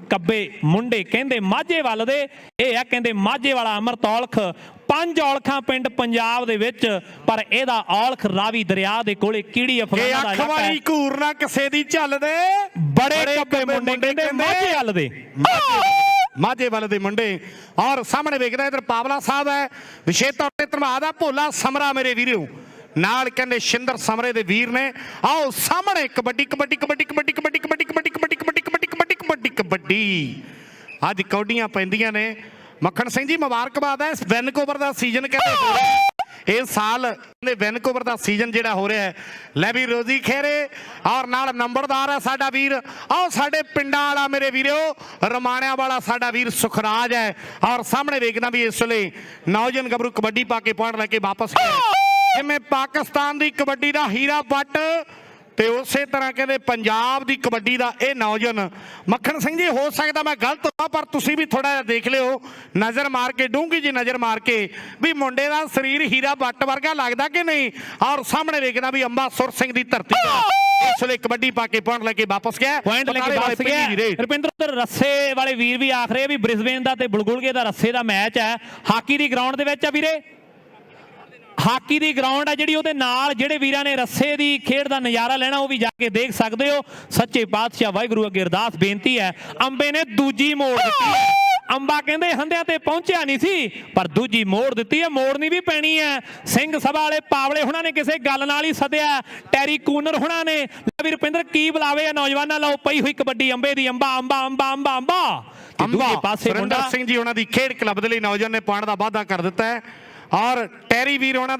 ਕੱਬੇ ਮੁੰਡੇ ਕਹਿੰਦੇ ਮਾਝੇ ਵੱਲ ਦੇ। ਇਹ ਆ ਕਹਿੰਦੇ ਮਾਝੇ ਵਾਲਾ ਅਮਰਤ ਔਲਖ, 5 ਔਲਖਾਂ ਪਿੰਡ ਪੰਜਾਬ ਦੇ ਵਿੱਚ, ਪਰ ਇਹਦਾ ਔਲਖ ਰਾਵੀ ਦਰਿਆ ਦੇ ਕੋਲੇ ਕੀੜੀ ਅਫਗਾਨਾਂ ਦਾ ਅੱਖ ਵਾਲੀ ਘੂਰ ਨਾ ਕਿਸੇ ਦੀ ਝੱਲਦੇ, ਬੜੇ ਕੱਬੇ ਮੁੰਡੇ ਕਹਿੰਦੇ ਮਾਝੇ ਵੱਲ ਦੇ, ਮਾਝੇ ਵੱਲ ਦੇ ਮੁੰਡੇ। ਔਰ ਸਾਹਮਣੇ ਵੇਖਦਾ ਇਧਰ ਪਾਵਲਾ ਸਾਹਿਬ ਹੈ, ਵਿਸ਼ੇਸ਼ ਤੌਰ ਤੇ ਧੰਨਵਾਦ ਆ ਭੋਲਾ ਸਮਰਾ ਮੇਰੇ ਵੀਰੋ, ਨਾਲ ਕਹਿੰਦੇ ਸ਼ਿੰਦਰ ਸਮਰੇ ਦੇ ਵੀਰ ਨੇ। ਆਓ ਸਾਹਮਣੇ ਕਬੱਡੀ ਕਬੱਡੀ ਕਬੱਡੀ ਕਬੱਡੀ ਕਬੱਡੀ ਕਬੱਡੀ ਕਬੱਡੀ ਕਬੱਡੀ ਕਬੱਡੀ ਕਬੱਡੀ ਕਬੱਡੀ ਕਬੱਡੀ ਕਬੱਡੀ ਅੱਜ ਕੌਡੀਆਂ ਪੈਂਦੀਆਂ ਨੇ। ਮੱਖਣ ਸਿੰਘ ਜੀ ਮੁਬਾਰਕਬਾਦ ਹੈ। ਵੈਨਕੂਵਰ ਦਾ ਸੀਜ਼ਨ ਕਹਿੰਦੇ ਹੋ ਰਿਹਾ ਇਸ ਸਾਲ, ਵੈਨਕੂਵਰ ਦਾ ਸੀਜ਼ਨ ਜਿਹੜਾ ਹੋ ਰਿਹਾ ਹੈ। ਲੈ ਵੀ ਰੋਜ਼ੀ ਖੇਰੇ ਔਰ ਨਾਲ ਨੰਬਰਦਾਰ ਹੈ ਸਾਡਾ ਵੀਰ, ਆਓ ਸਾਡੇ ਪਿੰਡਾਂ ਵਾਲਾ ਮੇਰੇ ਵੀਰੋ, ਰਮਾਣਿਆਂ ਵਾਲਾ ਸਾਡਾ ਵੀਰ ਸੁਖਰਾਜ ਹੈ। ਔਰ ਸਾਹਮਣੇ ਵੇਖਣਾ ਵੀ ਇਸ ਵੇਲੇ ਨੌਜਵਾਨ ਗੱਭਰੂ ਕਬੱਡੀ ਪਾ ਕੇ ਪੁਆਇੰਟ ਲੈ ਕੇ ਵਾਪਸ ਗਏ, ਜਿਵੇਂ ਪਾਕਿਸਤਾਨ ਦੀ ਕਬੱਡੀ ਦਾ ਹੀਰਾ ਬੱਟ ਤੇ ਉਸੇ ਤਰ੍ਹਾਂ ਕਹਿੰਦੇ ਪੰਜਾਬ ਦੀ ਕਬੱਡੀ ਦਾ ਇਹ ਨੌਜਵਾਨ। ਮੱਖਣ ਸਿੰਘ ਜੀ ਹੋ ਸਕਦਾ ਮੈਂ ਗਲਤ ਹਾਂ, ਪਰ ਤੁਸੀਂ ਵੀ ਥੋੜਾ ਜਿਹਾ ਦੇਖ ਲਿਓ, ਨਜ਼ਰ ਮਾਰ ਕੇ, ਡੂੰਘੀ ਜੀ ਨਜ਼ਰ ਮਾਰ ਕੇ, ਵੀ ਮੁੰਡੇ ਦਾ ਸਰੀਰ ਹੀਰਾ ਬੱਟ ਵਰਗਾ ਲੱਗਦਾ ਕਿ ਨਹੀਂ। ਔਰ ਸਾਹਮਣੇ ਵੇਖਦਾ ਵੀ ਅੰਬਾ ਸੁਰ ਸਿੰਘ ਦੀ ਧਰਤੀ ਦਾ ਇਸ ਵੇਲੇ ਕਬੱਡੀ ਪਾ ਕੇ ਪੁਆਇੰਟ ਲੈ ਕੇ ਵਾਪਸ ਗਿਆ, ਪੁਆਇੰਟ ਲੈ ਕੇ ਵਾਪਸ ਗਿਆ। ਰੁਪਿੰਦਰ ਰੱਸੇ ਵਾਲੇ ਵੀਰ ਵੀ ਆਖ ਰਹੇ ਵੀ ਬ੍ਰਿਸਬੇਨ ਦਾ ਤੇ ਬਲਗੁਲਗੇ ਦਾ ਰੱਸੇ ਦਾ ਮੈਚ ਹੈ, ਹਾਕੀ ਦੀ ਗਰਾਊਂਡ ਦੇ ਵਿੱਚ ਆ ਵੀਰੇ। ਹਾਕੀ ਦੀ ਗਰਾਊਂਡ ਆ ਜਿਹੜੀ, ਉਹਦੇ ਨਾਲ ਜਿਹੜੇ ਵੀਰਾਂ ਨੇ ਰੱਸੇ ਦੀ ਖੇਡ ਦਾ ਨਜ਼ਾਰਾ ਲੈਣਾ ਉਹ ਵੀ ਜਾ ਕੇ ਦੇਖ ਸਕਦੇ ਹੋ। ਸੱਚੇ ਪਾਤਸ਼ਾਹ ਵਾਹਿਗੁਰੂ ਅੱਗੇ ਅਰਦਾਸ ਬੇਨਤੀ ਹੈ, ਅੰਬੇ ਨੇ ਦੂਜੀ ਮੋੜ ਦਿੱਤੀ ਹੈ। ਅੰਬਾ ਕਹਿੰਦੇ ਹੰਦਿਆਂ ਤੇ ਪਹੁੰਚਿਆ ਨਹੀਂ ਸੀ, ਪਰ ਦੂਜੀ ਮੋੜ ਦਿੱਤੀ ਹੈ, ਮੋੜਨੀ ਵੀ ਪੈਣੀ ਹੈ। ਸਿੰਘ ਸਭਾ ਵਾਲੇ ਪਾਵਲੇ ਹੁਣਾਂ ਨੇ ਕਿਸੇ ਗੱਲ ਨਾਲ ਹੀ ਸੱਦਿਆ, ਟੈਰੀ ਕੂਨਰ ਹੁਣਾਂ ਨੇ। ਵੀ ਰੁਪਿੰਦਰ ਕੀ ਬੁਲਾਵੇ ਆ ਨੌਜਵਾਨਾਂ, ਲਓ ਪਈ ਹੋਈ ਕਬੱਡੀ ਅੰਬੇ ਦੀ, ਅੰਬਾ ਅੰਬਾ ਅੰਬਾ ਅੰਬਾ ਅੰਬਾ। ਦੂਜੇ ਪਾਸੇ ਮੁੰਡਾ ਸਿੰਘ ਜੀ ਉਹਨਾਂ ਦੀ ਖੇਡ ਕਲੱਬ ਦੇ ਲਈ ਨੌਜਵਾਨ ਨੇ ਪੁਆਇੰਟ ਦਾ ਵਾਅਦਾ ਕਰ ਦਿੱਤਾ ਹੈ। ਔਰ ਟੈਰੀ ਵੀਰ ਉਹਨਾਂ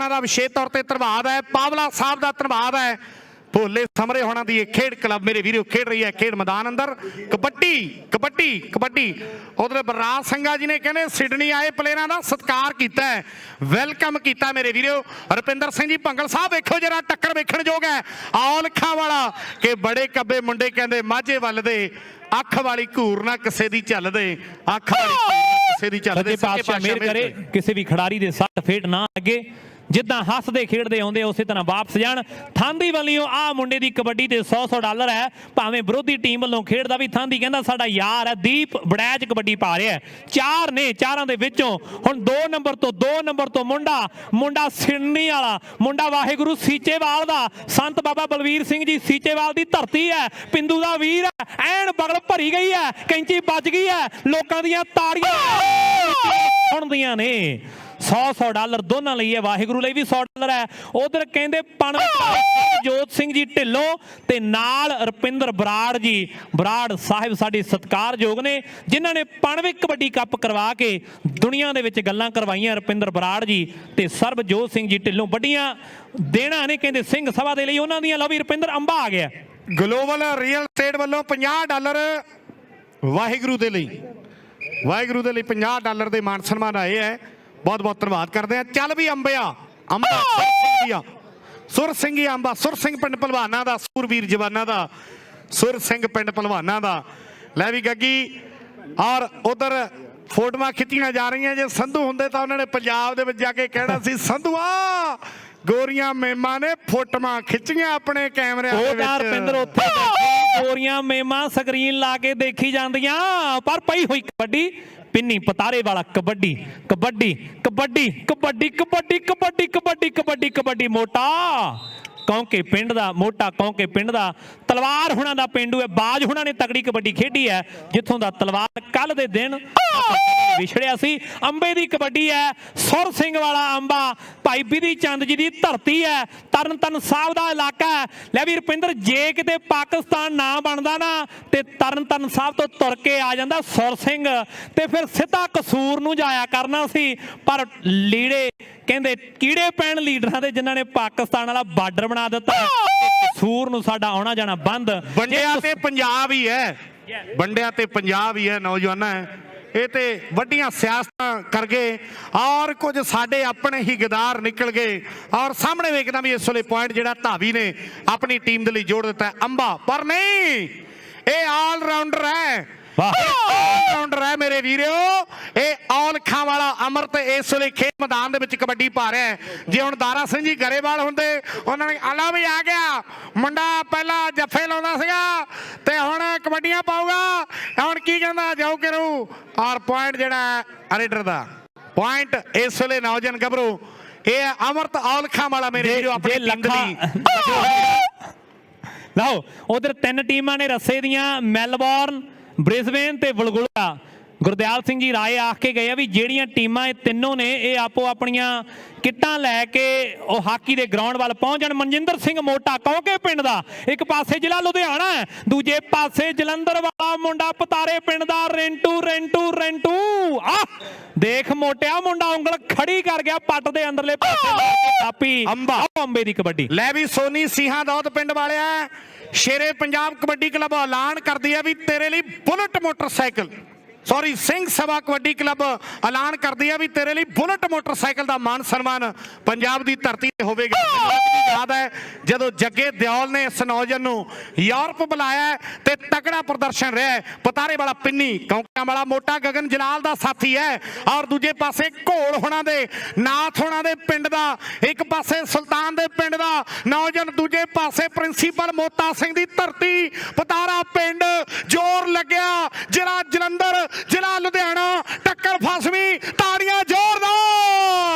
ਦਾ ਵਿਸ਼ੇਸ਼ ਤੌਰ ਤੇ ਧੰਨਵਾਦ ਹੈ, ਪਾਵਲਾ ਸਾਹਿਬ ਦਾ ਧੰਨਵਾਦ ਹੈ। ਭੋਲੇ ਸਮਰੇ ਹੋਣਾ ਦੀ ਇਹ ਖੇਡ ਕਲੱਬ ਮੇਰੇ ਵੀਰੋ ਖੇਡ ਰਹੀ ਹੈ ਖੇਡ ਮੈਦਾਨ ਅੰਦਰ ਕਬੱਡੀ ਕਬੱਡੀ ਕਬੱਡੀ। ਉਧਰ ਬਰਾਜ ਸਿੰਘਾ ਜੀ ਨੇ ਕਹਿੰਦੇ ਸਿਡਨੀ ਆਏ ਪਲੇਅਰਾਂ ਦਾ ਸਤਿਕਾਰ ਕੀਤਾ ਹੈ, ਵੈਲਕਮ ਕੀਤਾ ਮੇਰੇ ਵੀਰੋ। ਰੁਪਿੰਦਰ ਸਿੰਘ ਜੀ ਭੰਗਲ ਸਾਹਿਬ ਵੇਖੋ ਜਰਾ ਟੱਕਰ ਵੇਖਣ ਯੋਗ ਹੈ, ਔਲਖਾਂ ਵਾਲਾ ਕਿ ਬੜੇ ਕੱਬੇ ਮੁੰਡੇ ਕਹਿੰਦੇ ਮਾਝੇ ਵੱਲ ਦੇ, ਅੱਖ ਵਾਲੀ ਘੂਰ ਨਾ ਕਿਸੇ ਦੀ ਝੱਲਦੇ, ਅੱਖ ਵਾਲੀ ਕਿਸੇ ਦੀ ਝੱਲਦੇ। ਪਾਤਸ਼ਾਹ ਮਿਹਰ ਕਰੇ ਕਿਸੇ ਵੀ ਖਿਡਾਰੀ ਦੇ ਸੱਟ ਫੇਟ ਨਾ ਲੱਗੇ, ਜਿੱਦਾਂ ਹੱਸਦੇ ਖੇਡਦੇ ਆਉਂਦੇ ਉਸੇ ਤਰ੍ਹਾਂ ਵਾਪਸ ਜਾਣ। ਥਾਂਦੀ ਵੱਲੋਂ ਆ ਮੁੰਡੇ ਦੀ ਕਬੱਡੀ ਤੇ $100 ਹੈ, ਭਾਵੇਂ ਵਿਰੋਧੀ ਟੀਮ ਵੱਲੋਂ ਖੇਡਦਾ ਵੀ ਥਾਂਦੀ ਕਹਿੰਦਾ ਸਾਡਾ ਯਾਰ ਹੈ। ਦੀਪ ਬੜੈਚ ਕਬੱਡੀ ਪਾ ਰਿਹਾ, 4 ਨੇ, 4 ਦੇ ਵਿੱਚੋਂ ਹੁਣ 2 ਨੰਬਰ ਤੋਂ ਮੁੰਡਾ ਸਿਡਨੀ ਵਾਲਾ ਮੁੰਡਾ, ਵਾਹਿਗੁਰੂ ਸੀਚੇਵਾਲ ਦਾ, ਸੰਤ ਬਾਬਾ ਬਲਵੀਰ ਸਿੰਘ ਜੀ ਸੀਚੇਵਾਲ ਦੀ ਧਰਤੀ ਹੈ, ਪਿੰਦੂ ਦਾ ਵੀਰ ਹੈ, ਐਨ ਬਗਲ ਭਰੀ ਗਈ ਹੈ, ਕੈਂਚੀ ਵੱਜ ਗਈ ਹੈ, ਲੋਕਾਂ ਦੀਆਂ ਤਾੜੀਆਂ ਸੁਣਦੀਆਂ ਨੇ। $100 ਦੋਨਾਂ ਲਈ ਹੈ, ਵਾਹਿਗੁਰੂ ਲਈ ਵੀ $100 ਹੈ। ਉਧਰ ਕਹਿੰਦੇ ਜੋਤ ਸਿੰਘ ਜੀ ਢਿੱਲੋਂ ਤੇ ਨਾਲ ਰੁਪਿੰਦਰ ਬਰਾੜ ਜੀ, ਬਰਾੜ ਸਾਹਿਬ ਸਾਡੇ ਸਤਿਕਾਰਯੋਗ ਨੇ, ਜਿਨ੍ਹਾਂ ਨੇ ਪਣਵਿਕ ਕਬੱਡੀ ਕੱਪ ਕਰਵਾ ਕੇ ਦੁਨੀਆ ਦੇ ਵਿੱਚ ਗੱਲਾਂ ਕਰਵਾਈਆਂ। ਰੁਪਿੰਦਰ ਬਰਾੜ ਜੀ ਤੇ ਸਰਬਜੋਤ ਸਿੰਘ ਜੀ ਢਿੱਲੋਂ ਵੱਡੀਆਂ ਦੇਣਾ ਨੇ ਕਹਿੰਦੇ ਸਿੰਘ ਸਭਾ ਦੇ ਲਈ ਉਹਨਾਂ ਦੀਆਂ। ਲਓ ਵੀ ਰੁਪਿੰਦਰ ਅੰਬਾ ਆ ਗਿਆ। ਗਲੋਬਲ ਰੀਅਲ ਸਟੇਟ ਵੱਲੋਂ $50 ਵਾਹਿਗੁਰੂ ਦੇ ਲਈ $50 ਦੇ ਮਾਨ ਸਨਮਾਨ ਆਏ ਹੈ, ਬਹੁਤ ਬਹੁਤ ਧੰਨਵਾਦ ਕਰਦੇ ਆ। ਚੱਲ ਵੀ ਅੰਬਿਆ ਅੰਬਾ ਸੁਰ ਸਿੰਘ ਅੰਬਾ, ਸੁਰ ਸਿੰਘ ਪਿੰਡ ਭਲਵਾਨਾਂ ਦਾ, ਸੂਰਵੀਰ ਜਵਾਨਾਂ ਦਾ, ਸੁਰ ਸਿੰਘ ਪਿੰਡ ਭਲਵਾਨਾਂ ਦਾ। ਲੈ ਵੀ ਗੱਗੀ ਔਰ ਉਧਰ ਫੋਟੋਆਂ ਖਿੱਚੀਆਂ ਜਾ ਰਹੀਆਂ। ਜੇ ਸੰਧੂ ਹੁੰਦੇ ਤਾਂ ਉਹਨਾਂ ਨੇ ਪੰਜਾਬ ਦੇ ਵਿੱਚ ਜਾ ਕੇ ਕਹਿਣਾ ਸੀ, ਸੰਧੂਆ ਗੋਰੀਆਂ ਮੇਮਾਂ ਨੇ ਫੋਟੋਆਂ ਖਿੱਚੀਆਂ ਆਪਣੇ ਕੈਮਰਿਆਂ ਦੇ ਵਿੱਚ। ਉਹ ਰੁਪਿੰਦਰ ਉੱਥੇ ਗੋਰੀਆਂ ਮੇਮਾਂ ਸਕਰੀਨ ਲਾ ਕੇ ਦੇਖੀ ਜਾਂਦੀਆਂ, ਪਰ ਪਈ ਹੋਈ ਕਬੱਡੀ ਪਿੰਨੀ ਪਤਾਰੇ ਵਾਲਾ ਕਬੱਡੀ ਕਬੱਡੀ ਕਬੱਡੀ ਕਬੱਡੀ ਕਬੱਡੀ ਕਬੱਡੀ ਕਬੱਡੀ ਕਬੱਡੀ ਕਬੱਡੀ। ਮੋਟਾ ਕੌਂਕੇ ਪਿੰਡ ਦਾ, ਮੋਟਾ ਕੌਂਕੇ ਪਿੰਡ ਦਾ, ਤਲਵਾਰ ਹੁਣਾਂ ਦਾ ਪਿੰਡੂ ਹੈ। ਬਾਜ ਹੁਣਾਂ ਨੇ ਤਕੜੀ ਕਬੱਡੀ ਖੇਡੀ ਹੈ, ਜਿੱਥੋਂ ਦਾ ਤਲਵਾਰ ਕੱਲ ਦੇ ਦਿਨ ਵਿਛੜਿਆ ਸੀ। ਅੰਬੇ ਦੀ ਕਬੱਡੀ ਹੈ, ਸੁਰ ਸਿੰਘ ਵਾਲਾ ਅੰਬਾ, ਭਾਈ ਬਿਧੀ ਚੰਦ ਜੀ ਦੀ ਧਰਤੀ ਹੈ, ਤਰਨਤਾਰਨ ਸਾਹਿਬ ਦਾ ਇਲਾਕਾ ਹੈ। ਲੈ ਵੀ ਰੁਪਿੰਦਰ ਜੇ ਕਿਤੇ ਪਾਕਿਸਤਾਨ ਨਾ ਬਣਦਾ ਨਾ ਤੇ ਤਰਨਤਾਰਨ ਸਾਹਿਬ ਤੋਂ ਤੁਰ ਕੇ ਆ ਜਾਂਦਾ ਸੁਰ ਸਿੰਘ ਤੇ ਫਿਰ ਸਿੱਧਾ ਕਸੂਰ ਨੂੰ ਜਾਇਆ ਕਰਨਾ ਸੀ, ਪਰ ਲੀੜੇ ਕਹਿੰਦੇ ਕੀੜੇ ਪੈਣ ਲੀਡਰਾਂ ਦੇ, ਜਿਨ੍ਹਾਂ ਨੇ ਪਾਕਿਸਤਾਨ ਵਾਲਾ ਬਾਰਡਰ ਬਣਾ ਦਿੱਤਾ। ਕਸੂਰ ਨੂੰ ਸਾਡਾ ਆਉਣਾ ਜਾਣਾ ਬੰਦ। ਵੰਡਿਆ ਤੇ ਪੰਜਾਬ ਹੀ ਹੈ, ਵੰਡਿਆ ਤੇ ਪੰਜਾਬ ਹੀ ਹੈ ਨੌਜਵਾਨਾਂ ਹੈ। ਇਹ ਤੇ ਵੱਡੀਆਂ ਸਿਆਸਤਾਂ ਕਰ ਗਏ ਔਰ ਕੁਝ ਸਾਡੇ ਆਪਣੇ ਹੀ ਗਦਾਰ ਨਿਕਲ ਗਏ। ਔਰ ਸਾਹਮਣੇ ਵੇਖਦਾ ਵੀ ਇਸ ਵੇਲੇ ਪੁਆਇੰਟ ਜਿਹੜਾ ਧਾਵੀ ਨੇ ਆਪਣੀ ਟੀਮ ਦੇ ਲਈ ਜੋੜ ਦਿੱਤਾ ਅੰਬਾ, ਪਰ ਨਹੀਂ, ਇਹ ਆਲ ਰਾਊਂਡਰ ਹੈ, ਰਾਉਂਡਰ ਹੈ ਮੇਰੇ ਵੀਰੋ। ਇਹ ਔਲਖਾਂ ਵਾਲਾ ਅਮਰਤ ਇਸ ਵੇਲੇ ਖੇਡ ਮੈਦਾਨ ਦੇ ਵਿੱਚ ਕਬੱਡੀ ਪਾ ਰਿਹਾ ਹੈ। ਜੇ ਹੁਣ ਦਾਰਾ ਸਿੰਘ ਜੀ ਗਰੇਵਾਲ ਹੁੰਦੇ, ਉਹਨਾਂ ਨੇ ਆਲਾ ਵੀ ਆ ਗਿਆ ਮੁੰਡਾ, ਪਹਿਲਾਂ ਜੱਫੇ ਲਾਉਂਦਾ ਸੀਗਾ ਤੇ ਹੁਣ ਕਬੱਡੀਆਂ ਪਾਊਗਾ। ਹੁਣ ਕੀ ਕਹਿੰਦਾ ਜਾਓ ਕਰੂ ਔਰ ਪੁਆਇੰਟ ਜਿਹੜਾ ਰੇਡਰ ਦਾ ਪੁਆਇੰਟ ਇਸ ਵੇਲੇ ਨੌਜਵਾਨ ਗੱਭਰੂ ਇਹ ਅਮਰਤ ਔਲਖਾਂ ਵਾਲਾ ਮੇਰੇ ਵੀਰੋ ਆਪਣੇ ਟੀਮ ਦੇ ਲਈ। ਲਓ ਉਧਰ 3 ਟੀਮਾਂ ਨੇ ਰੱਸੇ ਦੀਆਂ, ਮੈਲਬੌਰਨ, ਬ੍ਰਿਸਬੇਨ ਤੇ ਵਲਗੁਲਾ। ਗੁਰਦਿਆਲ ਸਿੰਘ ਜੀ ਰਾਏ ਆਖ ਕੇ ਗਏ ਆ ਵੀ ਜਿਹੜੀਆਂ ਟੀਮਾਂ ਇਹ ਤਿੰਨੋਂ ਨੇ ਇਹ ਆਪੋ ਆਪਣੀਆਂ ਕਿੱਟਾਂ ਲੈ ਕੇ ਉਹ ਹਾਕੀ ਦੇ ਗਰਾਊਂਡ ਵੱਲ ਪਹੁੰਚ ਜਾਣ। ਮਨਜਿੰਦਰ ਸਿੰਘ ਮੋਟਾ ਕੌਕੇ ਪਿੰਡ ਦਾ, ਇੱਕ ਪਾਸੇ ਜ਼ਿਲ੍ਹਾ ਲੁਧਿਆਣਾ, ਦੂਜੇ ਪਾਸੇ ਜਲੰਧਰ ਵਾਲਾ ਮੁੰਡਾ ਪਤਾਰੇ ਪਿੰਡ ਦਾ ਰਿੰਟੂ ਰਿੰਟੂ ਰਿੰਟੂ। ਆ ਦੇਖ ਮੋਟਿਆ ਮੁੰਡਾ ਉਂਗਲ ਖੜੀ ਕਰ ਗਿਆ ਪੱਟ ਦੇ ਅੰਦਰਲੇ ਪਾਸੇ ਕਾਪੀ ਅੰਬੇ ਦੀ ਕਬੱਡੀ। ਲੈ ਵੀ ਸੋਨੀ ਸਿੰਘਾਂ ਦੌਦ ਪਿੰਡ ਵਾਲਿਆ, ਸ਼ੇਰੇ ਪੰਜਾਬ ਕਬੱਡੀ ਕਲੱਬ ਐਲਾਨ ਕਰਦੀ ਆ ਵੀ ਤੇਰੇ ਲਈ bullet motorcycle, sorry Singh Sabha kabaddi club ਐਲਾਨ ਕਰਦੀ ਆ ਵੀ ਤੇਰੇ ਲਈ ਬੁਲਟ ਮੋਟਰਸਾਈਕਲ ਦਾ ਮਾਨ ਸਨਮਾਨ ਪੰਜਾਬ ਦੀ ਧਰਤੀ ਤੇ ਹੋਵੇਗਾ। ਯਾਦ ਹੈ ਜਦੋਂ ਜੱਗੇ ਦਿਓਲ ਨੇ ਇਸ ਨੌਜਵਾਨ ਨੂੰ ਯੂਰਪ ਬੁਲਾਇਆ ਤੇ ਤਕੜਾ ਪ੍ਰਦਰਸ਼ਨ ਰਿਹਾ। ਪਤਾਰੇ ਵਾਲਾ ਪਿੰਨੀ ਕੌਂਕਿਆਂ ਵਾਲਾ ਮੋਟਾ ਗਗਨ ਜਲਾਲ ਦਾ ਸਾਥੀ ਹੈ ਔਰ ਦੂਜੇ ਪਾਸੇ ਘੋਲ ਹੋਣਾ ਦੇ ਨਾਥ ਹੋਣਾ ਦੇ ਪਿੰਡ ਦਾ, ਇੱਕ ਪਾਸੇ ਸੁਲਤਾਨ ਦੇ ਪਿੰਡ ਦਾ ਨੌਜਵਾਨ, ਦੂਜੇ ਪਾਸੇ ਪ੍ਰਿੰਸੀਪਲ ਮੋਤਾ ਸਿੰਘ ਦੀ ਧਰਤੀ ਪਤਾਰਾ ਪਿੰਡ। ਜ਼ੋਰ ਲੱਗਿਆ ਜ਼ਿਲ੍ਹਾ ਜਲੰਧਰ ਜ਼ਿਲ੍ਹਾ ਲੁਧਿਆਣਾ, ਟੱਕਰ ਫਸਵੀਂ, ਤਾੜੀਆਂ ਜ਼ੋਰਦਾਰ।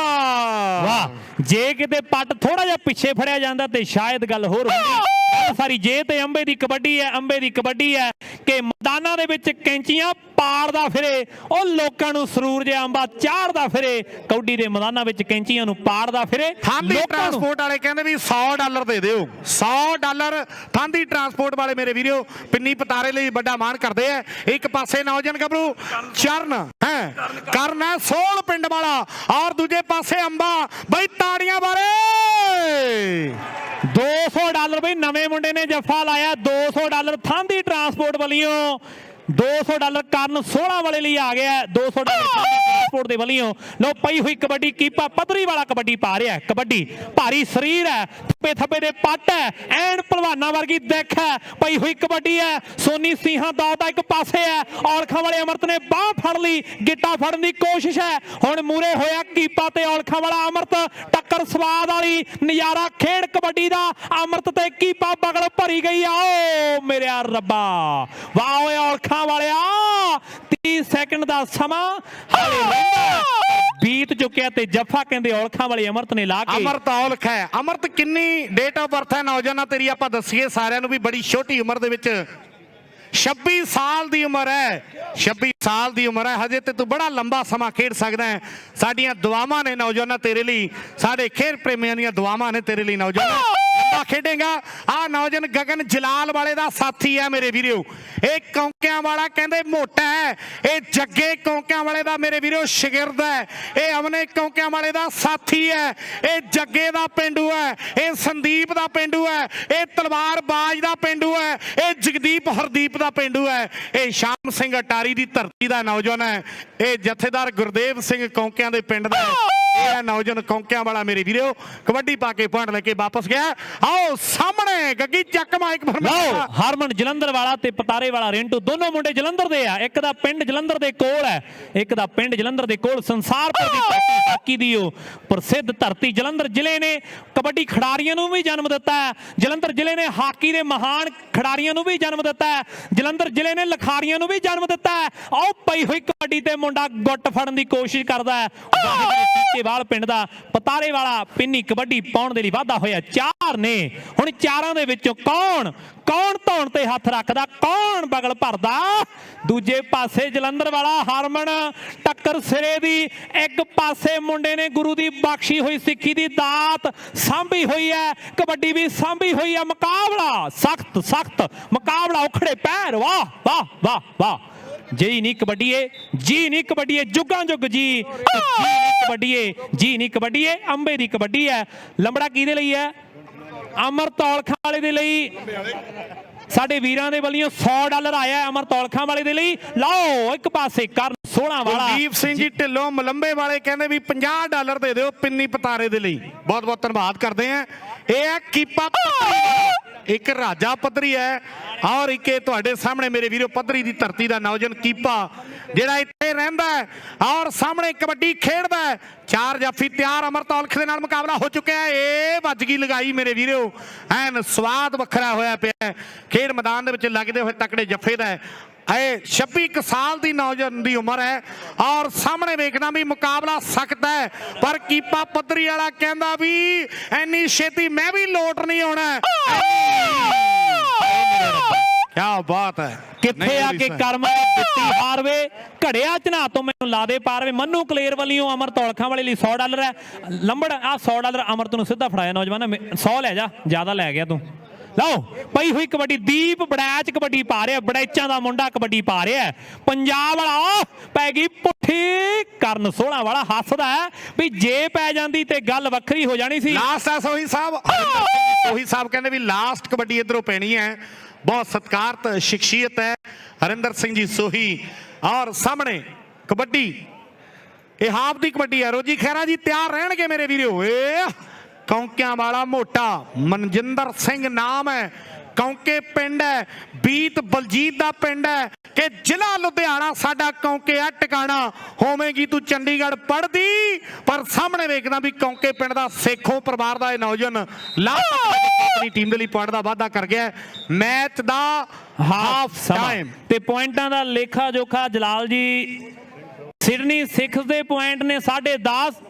ਵਾਹ, ਜੇ ਕਿਤੇ ਪੱਟ ਥੋੜਾ ਜਿਹਾ ਪਿੱਛੇ ਫੜਿਆ ਜਾਂਦਾ ਤੇ ਸ਼ਾਇਦ ਗੱਲ ਹੋਰ ਹੁੰਦੀ। ਸਾਰੀ ਜੇ ਤੇ ਅੰਬੇ ਦੀ ਕਬੱਡੀ ਹੈ, ਅੰਬੇ ਦੀ ਕਬੱਡੀ ਹੈ ਕਿ ਮੈਦਾਨਾਂ ਦੇ ਵਿੱਚ ਕੈਂਚੀਆਂ ਪਾੜਦਾ ਫਿਰੇ, ਉਹ ਲੋਕਾਂ ਨੂੰ ਸਰੂਰ ਜਿਹਾ ਅੰਬਾ ਚਾੜਦਾ ਫਿਰੇ, ਕਬੱਡੀ ਦੇ ਮੈਦਾਨਾਂ ਵਿੱਚ ਕੈਂਚੀਆਂ ਨੂੰ ਪਾੜਦਾ ਫਿਰੇ। ਥਾਂਦੀ ਟਰਾਂਸਪੋਰਟ ਵਾਲੇ ਕਹਿੰਦੇ ਵੀ $100 ਦੇ ਦਿਓ, $100 ਥਾਂਦੀ ਟਰਾਂਸਪੋਰਟ ਵਾਲੇ ਮੇਰੇ ਵੀਰੋ ਪਿੰਨੀ ਪਤਾਰੇ ਲਈ ਵੱਡਾ ਮਾਣ ਕਰਦੇ ਆ। ਇੱਕ ਪਾਸੇ ਨੌਜਵਾਨ ਗੱਭਰੂ ਚਰਨ ਹੈ, ਕਰਨ ਹੈ ਸੋਲ ਪਿੰਡ ਵਾਲਾ ਔਰ ਦੂਜੇ ਪਾਸੇ ਅੰਬਾ। ਬਈ ਤਾੜੀਆਂ ਬਾਰੇ $200 ਬਈ ਨਵੇਂ ਮੁੰਡੇ ਨੇ ਜੱਫਾ ਲਾਇਆ। $200 ਥਾਂਦੀ ਟਰਾਂਸਪੋਰਟ ਵੱਲੋਂ, $200 ਕਰਨ 16 ਵਾਲੇ ਲਈ ਆ ਗਿਆ। $200 ਟਰਾਂਸਪੋਰਟ ਦੇ ਵੱਲੋਂ। ਲੋ ਪਈ ਹੋਈ ਕਬੱਡੀ, ਕੀਪਾ ਪੱਧਰੀ ਵਾਲਾ ਕਬੱਡੀ ਪਾ ਰਿਹਾ। ਕਬੱਡੀ ਭਾਰੀ ਸਰੀਰ ਹੈ, ਥੱਪੇ ਥੱਪੇ ਦੇ ਪੱਟ ਹੈ, ਐਨ ਭਲਵਾਨਾਂ ਵਰਗੀ ਦਿੱਖ ਹੈ, ਪਈ ਹੋਈ ਕਬੱਡੀ ਹੈ। ਸੋਨੀ ਸਿੰਘਾਂ ਦੌਦਾ ਇੱਕ ਪਾਸੇ ਹੈ, ਔਲਖਾਂ ਵਾਲੇ ਅਮਰਤ ਨੇ ਬਾਹ ਫੜ ਲਈ, ਗਿੱਟਾ ਫੜਨ ਦੀ ਕੋਸ਼ਿਸ਼ ਹੈ। ਹੁਣ ਮੂਰੇ ਹੋਇਆ ਕੀਪਾ ਤੇ ਔਲਖਾਂ ਵਾਲਾ ਅਮਰਤ, ਟੱਕਰ ਸਵਾਦ ਵਾਲੀ, ਨਜ਼ਾਰਾ ਖੇਡ ਕਬੱਡੀ ਦਾ। ਅਮਰਤ ਤੇ ਕੀਪਾ ਬਗਲ ਭਰੀ ਗਈ ਆ। ਓ ਮੇਰੇ ਰੱਬਾ, ਵਾਹ ਓਏ ਔਲਖਾਂ ਵਾਲਿਆ, 30 ਸੈਕਿੰਡ ਦਾ ਸਮਾਂ ਹਾਲੇ ਬੀਤ ਚੁੱਕਿਆ ਤੇ ਜੱਫਾ ਕਹਿੰਦੇ ਔਲਖਾਂ ਵਾਲੇ ਅਮਰਤ ਨੇ ਲਾ ਕੇ। ਅਮਰਤ ਔਲਖ ਹੈ। ਅਮਰਤ ਕਿੰਨੀ ਡੇਟ ਆਫ ਬਰਥ ਹੈ ਨੌਜਵਾਨਾਂ ਤੇਰੀ, ਆਪਾਂ ਦੱਸੀਏ ਸਾਰਿਆਂ ਨੂੰ ਵੀ ਬੜੀ ਛੋਟੀ ਉਮਰ ਦੇ ਵਿੱਚ 26 ਸਾਲ ਦੀ ਉਮਰ ਹੈ। 26 ਸਾਲ ਦੀ ਉਮਰ ਹੈ, ਹਜੇ ਤੇ ਤੂੰ ਬੜਾ ਲੰਬਾ ਸਮਾਂ ਖੇਡ ਸਕਦਾ ਹੈ। ਸਾਡੀਆਂ ਦੁਆਵਾਂ ਨੇ ਨੌਜਵਾਨਾਂ ਤੇਰੇ ਲਈ, ਸਾਡੇ ਖੇਡ ਪ੍ਰੇਮੀਆਂ ਦੀਆਂ ਦੁਆਵਾਂ ਨੇ ਤੇਰੇ ਲਈ ਨੌਜਵਾਨ। ਲੰਬਾ ਖੇਡੇਗਾ। ਆ ਨੌਜਵਾਨ ਗਗਨ ਜਲਾਲ ਵਾਲੇ ਦਾ ਸਾਥੀ ਹੈ ਮੇਰੇ ਵੀਰੋ। ਇਹ ਕੌਂਕਿਆਂ ਵਾਲਾ ਕਹਿੰਦੇ ਮੋਟਾ ਹੈ, ਇਹ ਜੱਗੇ ਕੌਂਕਿਆਂ ਵਾਲੇ ਦਾ ਮੇਰੇ ਵੀਰੋ ਸ਼ਾਗਿਰਦ ਹੈ। ਇਹ ਅਮਨੇ ਕੌਂਕਿਆਂ ਵਾਲੇ ਦਾ ਸਾਥੀ ਹੈ। ਇਹ ਜੱਗੇ ਦਾ ਪਿੰਡੂ ਹੈ, ਇਹ ਸੰਦੀਪ ਦਾ ਪਿੰਡੂ ਹੈ, ਇਹ ਤਲਵਾਰ ਬਾਜ ਦਾ ਪਿੰਡੂ ਹੈ, ਇਹ ਜਗਦੀਪ ਹਰਦੀਪ ਦਾ ਪਿੰਡੂ ਹੈ, ਇਹ ਸ਼ਾਮ ਸਿੰਘ ਅਟਾਰੀ ਦੀ ਧਰਤੀ ਦਾ ਨੌਜਵਾਨ ਹੈ, ਇਹ ਜਥੇਦਾਰ ਗੁਰਦੇਵ ਸਿੰਘ ਕੌਂਕਿਆਂ ਦੇ ਪਿੰਡ ਦਾ ਇਹ ਨੌਜਵਾਨ ਕੌਂਕਿਆਂ ਵਾਲਾ ਮੇਰੇ ਵੀਰੋ। ਕਬੱਡੀ ਪਾ ਕੇ ਪੁਆਇੰਟ ਲੈ ਕੇ ਵਾਪਸ ਗਿਆ। ਆਓ ਸਾਹਮਣੇ ਗੱਗੀ ਚੱਕ ਮਾਈਕ ਲਓ ਹਰਮਨ ਜਲੰਧਰ ਵਾਲਾ ਤੇ ਪਤਾਰੇ ਵਾਲਾ ਰਿੰਟੂ, ਦੋਨੋਂ ਮੁੰਡੇ ਜਲੰਧਰ ਦੇ ਆ। ਇੱਕ ਦਾ ਪਿੰਡ ਜਲੰਧਰ ਦੇ ਕੋਲ ਹੈ, ਇੱਕ ਦਾ ਪਿੰਡ ਜਲੰਧਰ ਦੇ ਕੋਲ ਸੰਸਾਰਪੁਰ ਦੀ ਹਾਕੀ ਦੀ ਉਹ ਪ੍ਰਸਿੱਧ ਧਰਤੀ। ਜਲੰਧਰ ਜ਼ਿਲ੍ਹੇ ਨੇ ਕਬੱਡੀ ਖਿਡਾਰੀਆਂ ਨੂੰ ਵੀ ਜਨਮ ਦਿੱਤਾ ਹੈ। ਜਲੰਧਰ ਜ਼ਿਲ੍ਹੇ ਨੇ ਹਾਕੀ ਦੇ ਮਹਾਨ ਖਿਡਾਰੀਆਂ ਨੂੰ ਵੀ ਜਨਮ ਦਿੱਤਾ ਹੈ। ਜਲੰਧਰ ਜ਼ਿਲ੍ਹੇ ਨੇ ਲਿਖਾਰੀਆਂ ਨੂੰ ਵੀ ਜਨਮ ਦਿੱਤਾ ਹੈ। ਆਓ ਪਈ ਹੋਈ ਕਬੱਡੀ ਤੇ ਮੁੰਡਾ ਗੁੱਟ ਫੜਨ ਦੀ ਕੋਸ਼ਿਸ਼ ਕਰਦਾ ਹੈ। ਵਾਲ ਪਿੰਡ ਦਾ ਪਤਾਰੇ ਵਾਲਾ ਪਿੰਨੀ ਕਬੱਡੀ ਪਾਉਣ ਦੇ ਲਈ ਵਾਧਾ ਹੋਇਆ। 4 ਨੇ ਹੁਣ, 4 ਦੇ ਵਿੱਚੋਂ ਕੌਣ ਧੌਣ ਤੇ ਹੱਥ ਰੱਖਦਾ, ਕੌਣ ਬਗਲ ਭਰਦਾ। ਦੂਜੇ ਪਾਸੇ ਜਲੰਧਰ ਵਾਲਾ ਹਰਮਨ, ਟੱਕਰ ਸਿਰੇ ਦੀ। ਇੱਕ ਪਾਸੇ ਮੁੰਡੇ ਨੇ ਗੁਰੂ ਦੀ ਬਖਸ਼ੀ ਹੋਈ ਸਿੱਖੀ ਦੀ ਦਾਤ ਸਾਂਭੀ ਹੋਈ ਹੈ, ਕਬੱਡੀ ਵੀ ਸਾਂਭੀ ਹੋਈ ਹੈ। ਮੁਕਾਬਲਾ ਸਖਤ ਮੁਕਾਬਲਾ, ਉਖੜੇ ਪੈਰ, ਵਾਹ ਵਾਹ ਵਾਹ ਵਾਹ। ਜੀ ਨਹੀਂ ਕਬੱਡੀਏ, ਜੀ ਨਹੀਂ ਕਬੱਡੀਏ, ਜੁਗਾਂ ਜੁਗ ਜੀ ਨਹੀਂ ਕਬੱਡੀਏ, ਜੀ ਨਹੀਂ ਕਬੱਡੀਏ। ਅੰਬੇ ਦੀ ਕਬੱਡੀ ਹੈ। ਲੰਬੜਾ ਕਿਹਦੇ ਲਈ ਹੈ? ਅਮਰਤ ਔਲਖਾਂ ਵਾਲੇ ਦੇ ਲਈ। ਸਾਡੇ ਵੀਰਾਂ ਦੇ ਵੱਲੋਂ $100 ਆਇਆ ਅਮਰਤ ਔਲਖਾਂ ਵਾਲੇ ਦੇ ਲਈ। ਲਓ ਇੱਕ ਪਾਸੇ ਕਰਨ 16 ਵਾਲਾ ਦੀਪ ਸਿੰਘ ਜੀ ਢਿੱਲੋਂ ਮਲੰਬੇ ਵਾਲੇ ਕਹਿੰਦੇ ਵੀ $50 ਦੇ ਦਿਓ ਪਿੰਨੀ ਪਤਾਰੇ ਦੇ ਲਈ। ਬਹੁਤ ਬਹੁਤ ਧੰਨਵਾਦ ਕਰਦੇ ਆ। ਇਹ ਹੈ ਕੀਪਾ, ਇੱਕ ਰਾਜਾ ਪੱਧਰੀ ਹੈ, ਔਰ ਇੱਕੇ ਤੁਹਾਡੇ ਸਾਹਮਣੇ ਮੇਰੇ ਵੀਰੋ ਪੱਧਰੀ ਦੀ ਧਰਤੀ ਦਾ ਨੌਜਵਾਨ ਕੀਪਾ ਜਿਹੜਾ ਇੱਥੇ ਰਹਿੰਦਾ ਹੈ ਔਰ ਸਾਹਮਣੇ ਕਬੱਡੀ ਖੇਡਦਾ ਹੈ। 4 ਜਾਫੀ ਤਿਆਰ, ਅਮਰਤ ਔਲਖ ਦੇ ਨਾਲ ਮੁਕਾਬਲਾ ਹੋ ਚੁੱਕਿਆ ਹੈ। ਇਹ ਵੱਜ ਗਈ ਲਗਾਈ ਮੇਰੇ ਵੀਰੋ, ਐਨ ਸਵਾਦ ਵੱਖਰਾ ਹੋਇਆ ਪਿਆ ਖੇਡ ਮੈਦਾਨ ਦੇ ਵਿੱਚ ਲੱਗਦੇ ਹੋਏ ਤਕੜੇ ਜੱਫੇ ਦਾ। ਇਹ 26 ਸਾਲ ਦੀ ਨੌਜਵਾਨ ਦੀ ਉਮਰ ਹੈ ਔਰ ਸਾਹਮਣੇ ਵੇਖਣਾ ਵੀ ਮੁਕਾਬਲਾ ਸਖਤ ਹੈ, ਪਰ ਕੀਪਾ ਪੱਧਰੀ ਵਾਲਾ ਕਹਿੰਦਾ ਵੀ ਐਨੀ ਛੇਤੀ ਮੈਂ ਵੀ ਲੋਟ ਨਹੀਂ ਆਉਣਾ। ਕਿਆ ਬਾਤ ਹੈ, ਕਿੱਥੇ ਆ ਕੇ ਕਰਮ ਨੇ ਦਿੱਤੀ ਹਾਰਵੇ, ਘੜਿਆ ਝਨਾ ਤੋਂ ਮੈਨੂੰ ਲਾ ਦੇ ਪਾਰਵੇ। ਮੰਨੂ ਕਲੇਰ ਵੱਲੋਂ ਅਮਰ ਤੌਲਖਾਂ ਵਾਲੇ ਲਈ $100 ਹੈ। ਲੰਬੜ ਆ $100 ਅਮਰਤ ਨੂੰ ਸਿੱਧਾ ਫੜਾਇਆ ਨੌਜਵਾਨ, 100 ਲੈ ਜਾ, ਜ਼ਿਆਦਾ ਲੈ ਗਿਆ ਤੂੰ। ਲਓ ਪਈ ਹੋਈ ਕਬੱਡੀ, ਦੀਪ ਬੜੈਚ ਕਬੱਡੀ ਪਾ ਰਿਹਾ, ਬੜੈਚਾਂ ਦਾ ਮੁੰਡਾ ਕਬੱਡੀ ਪਾ ਰਿਹਾ। ਪੰਜਾਬ ਵਾਲਾ ਪੈ ਗਈ ਪੁੱਠੀ, ਕਰਨ 16 ਵਾਲਾ ਹੱਸਦਾ ਹੈ ਵੀ ਜੇ ਪੈ ਜਾਂਦੀ ਤੇ ਗੱਲ ਵੱਖਰੀ ਹੋ ਜਾਣੀ ਸੀ। ਲਾਸਟ ਹੈ ਸੋਹੀ ਸਾਹਿਬ, ਸੋਹੀ ਸਾਹਿਬ ਕਹਿੰਦੇ ਵੀ ਲਾਸਟ ਕਬੱਡੀ ਇਧਰੋਂ ਪੈਣੀ ਹੈ। ਬਹੁਤ ਸਤਿਕਾਰਤ ਸ਼ਖਸੀਅਤ ਹੈ ਹਰਿੰਦਰ ਸਿੰਘ ਜੀ ਸੋਹੀ। ਔਰ ਸਾਹਮਣੇ ਕਬੱਡੀ ਇਹ ਹਾਫ ਦੀ ਕਬੱਡੀ ਹੈ। ਰੋਜੀ ਖਹਿਰਾ ਜੀ ਤਿਆਰ ਰਹਿਣਗੇ ਮੇਰੇ ਵੀਰੋ। ਕੌਂਕਿਆਂ ਵਾਲਾ ਮੋਟਾ ਮਨਜਿੰਦਰ ਸਿੰਘ ਨਾਮ ਹੈ, ਕੌਂਕੇ ਪਿੰਡ ਹੈ, ਬੀਤ ਬਲਜੀਤ ਦਾ ਪਿੰਡ ਹੈ ਕਿ ਜ਼ਿਲ੍ਹਾ ਲੁਧਿਆਣਾ ਸਾਡਾ ਕੌਂਕੇ ਆ ਟਿਕਾਣਾ। ਹੋਵੇਂਗੀ ਤੂੰ ਚੰਡੀਗੜ੍ਹ ਪੜ੍ਹਦੀ, ਪਰ ਸਾਹਮਣੇ ਵੇਖਦਾ ਵੀ ਕੌਂਕੇ ਪਿੰਡ ਦਾ ਸੇਖੋਂ ਪਰਿਵਾਰ ਦਾ ਇਹ ਨੌਜਵਾਨ ਆਪਣੀ ਟੀਮ ਦੇ ਲਈ ਪੁਆਇੰਟ ਦਾ ਵਾਅਦਾ ਕਰ ਗਿਆ। ਮੈਚ ਦਾ ਹਾਫ ਟਾਈਮ ਤੇ ਪੁਆਇੰਟਾਂ ਦਾ ਲੇਖਾ ਜੋਖਾ ਜਲਾਲ ਜੀ, ਸਿਡਨੀ ਸਿੱਖਸ ਦੇ ਪੁਆਇੰਟ ਨੇ 10.5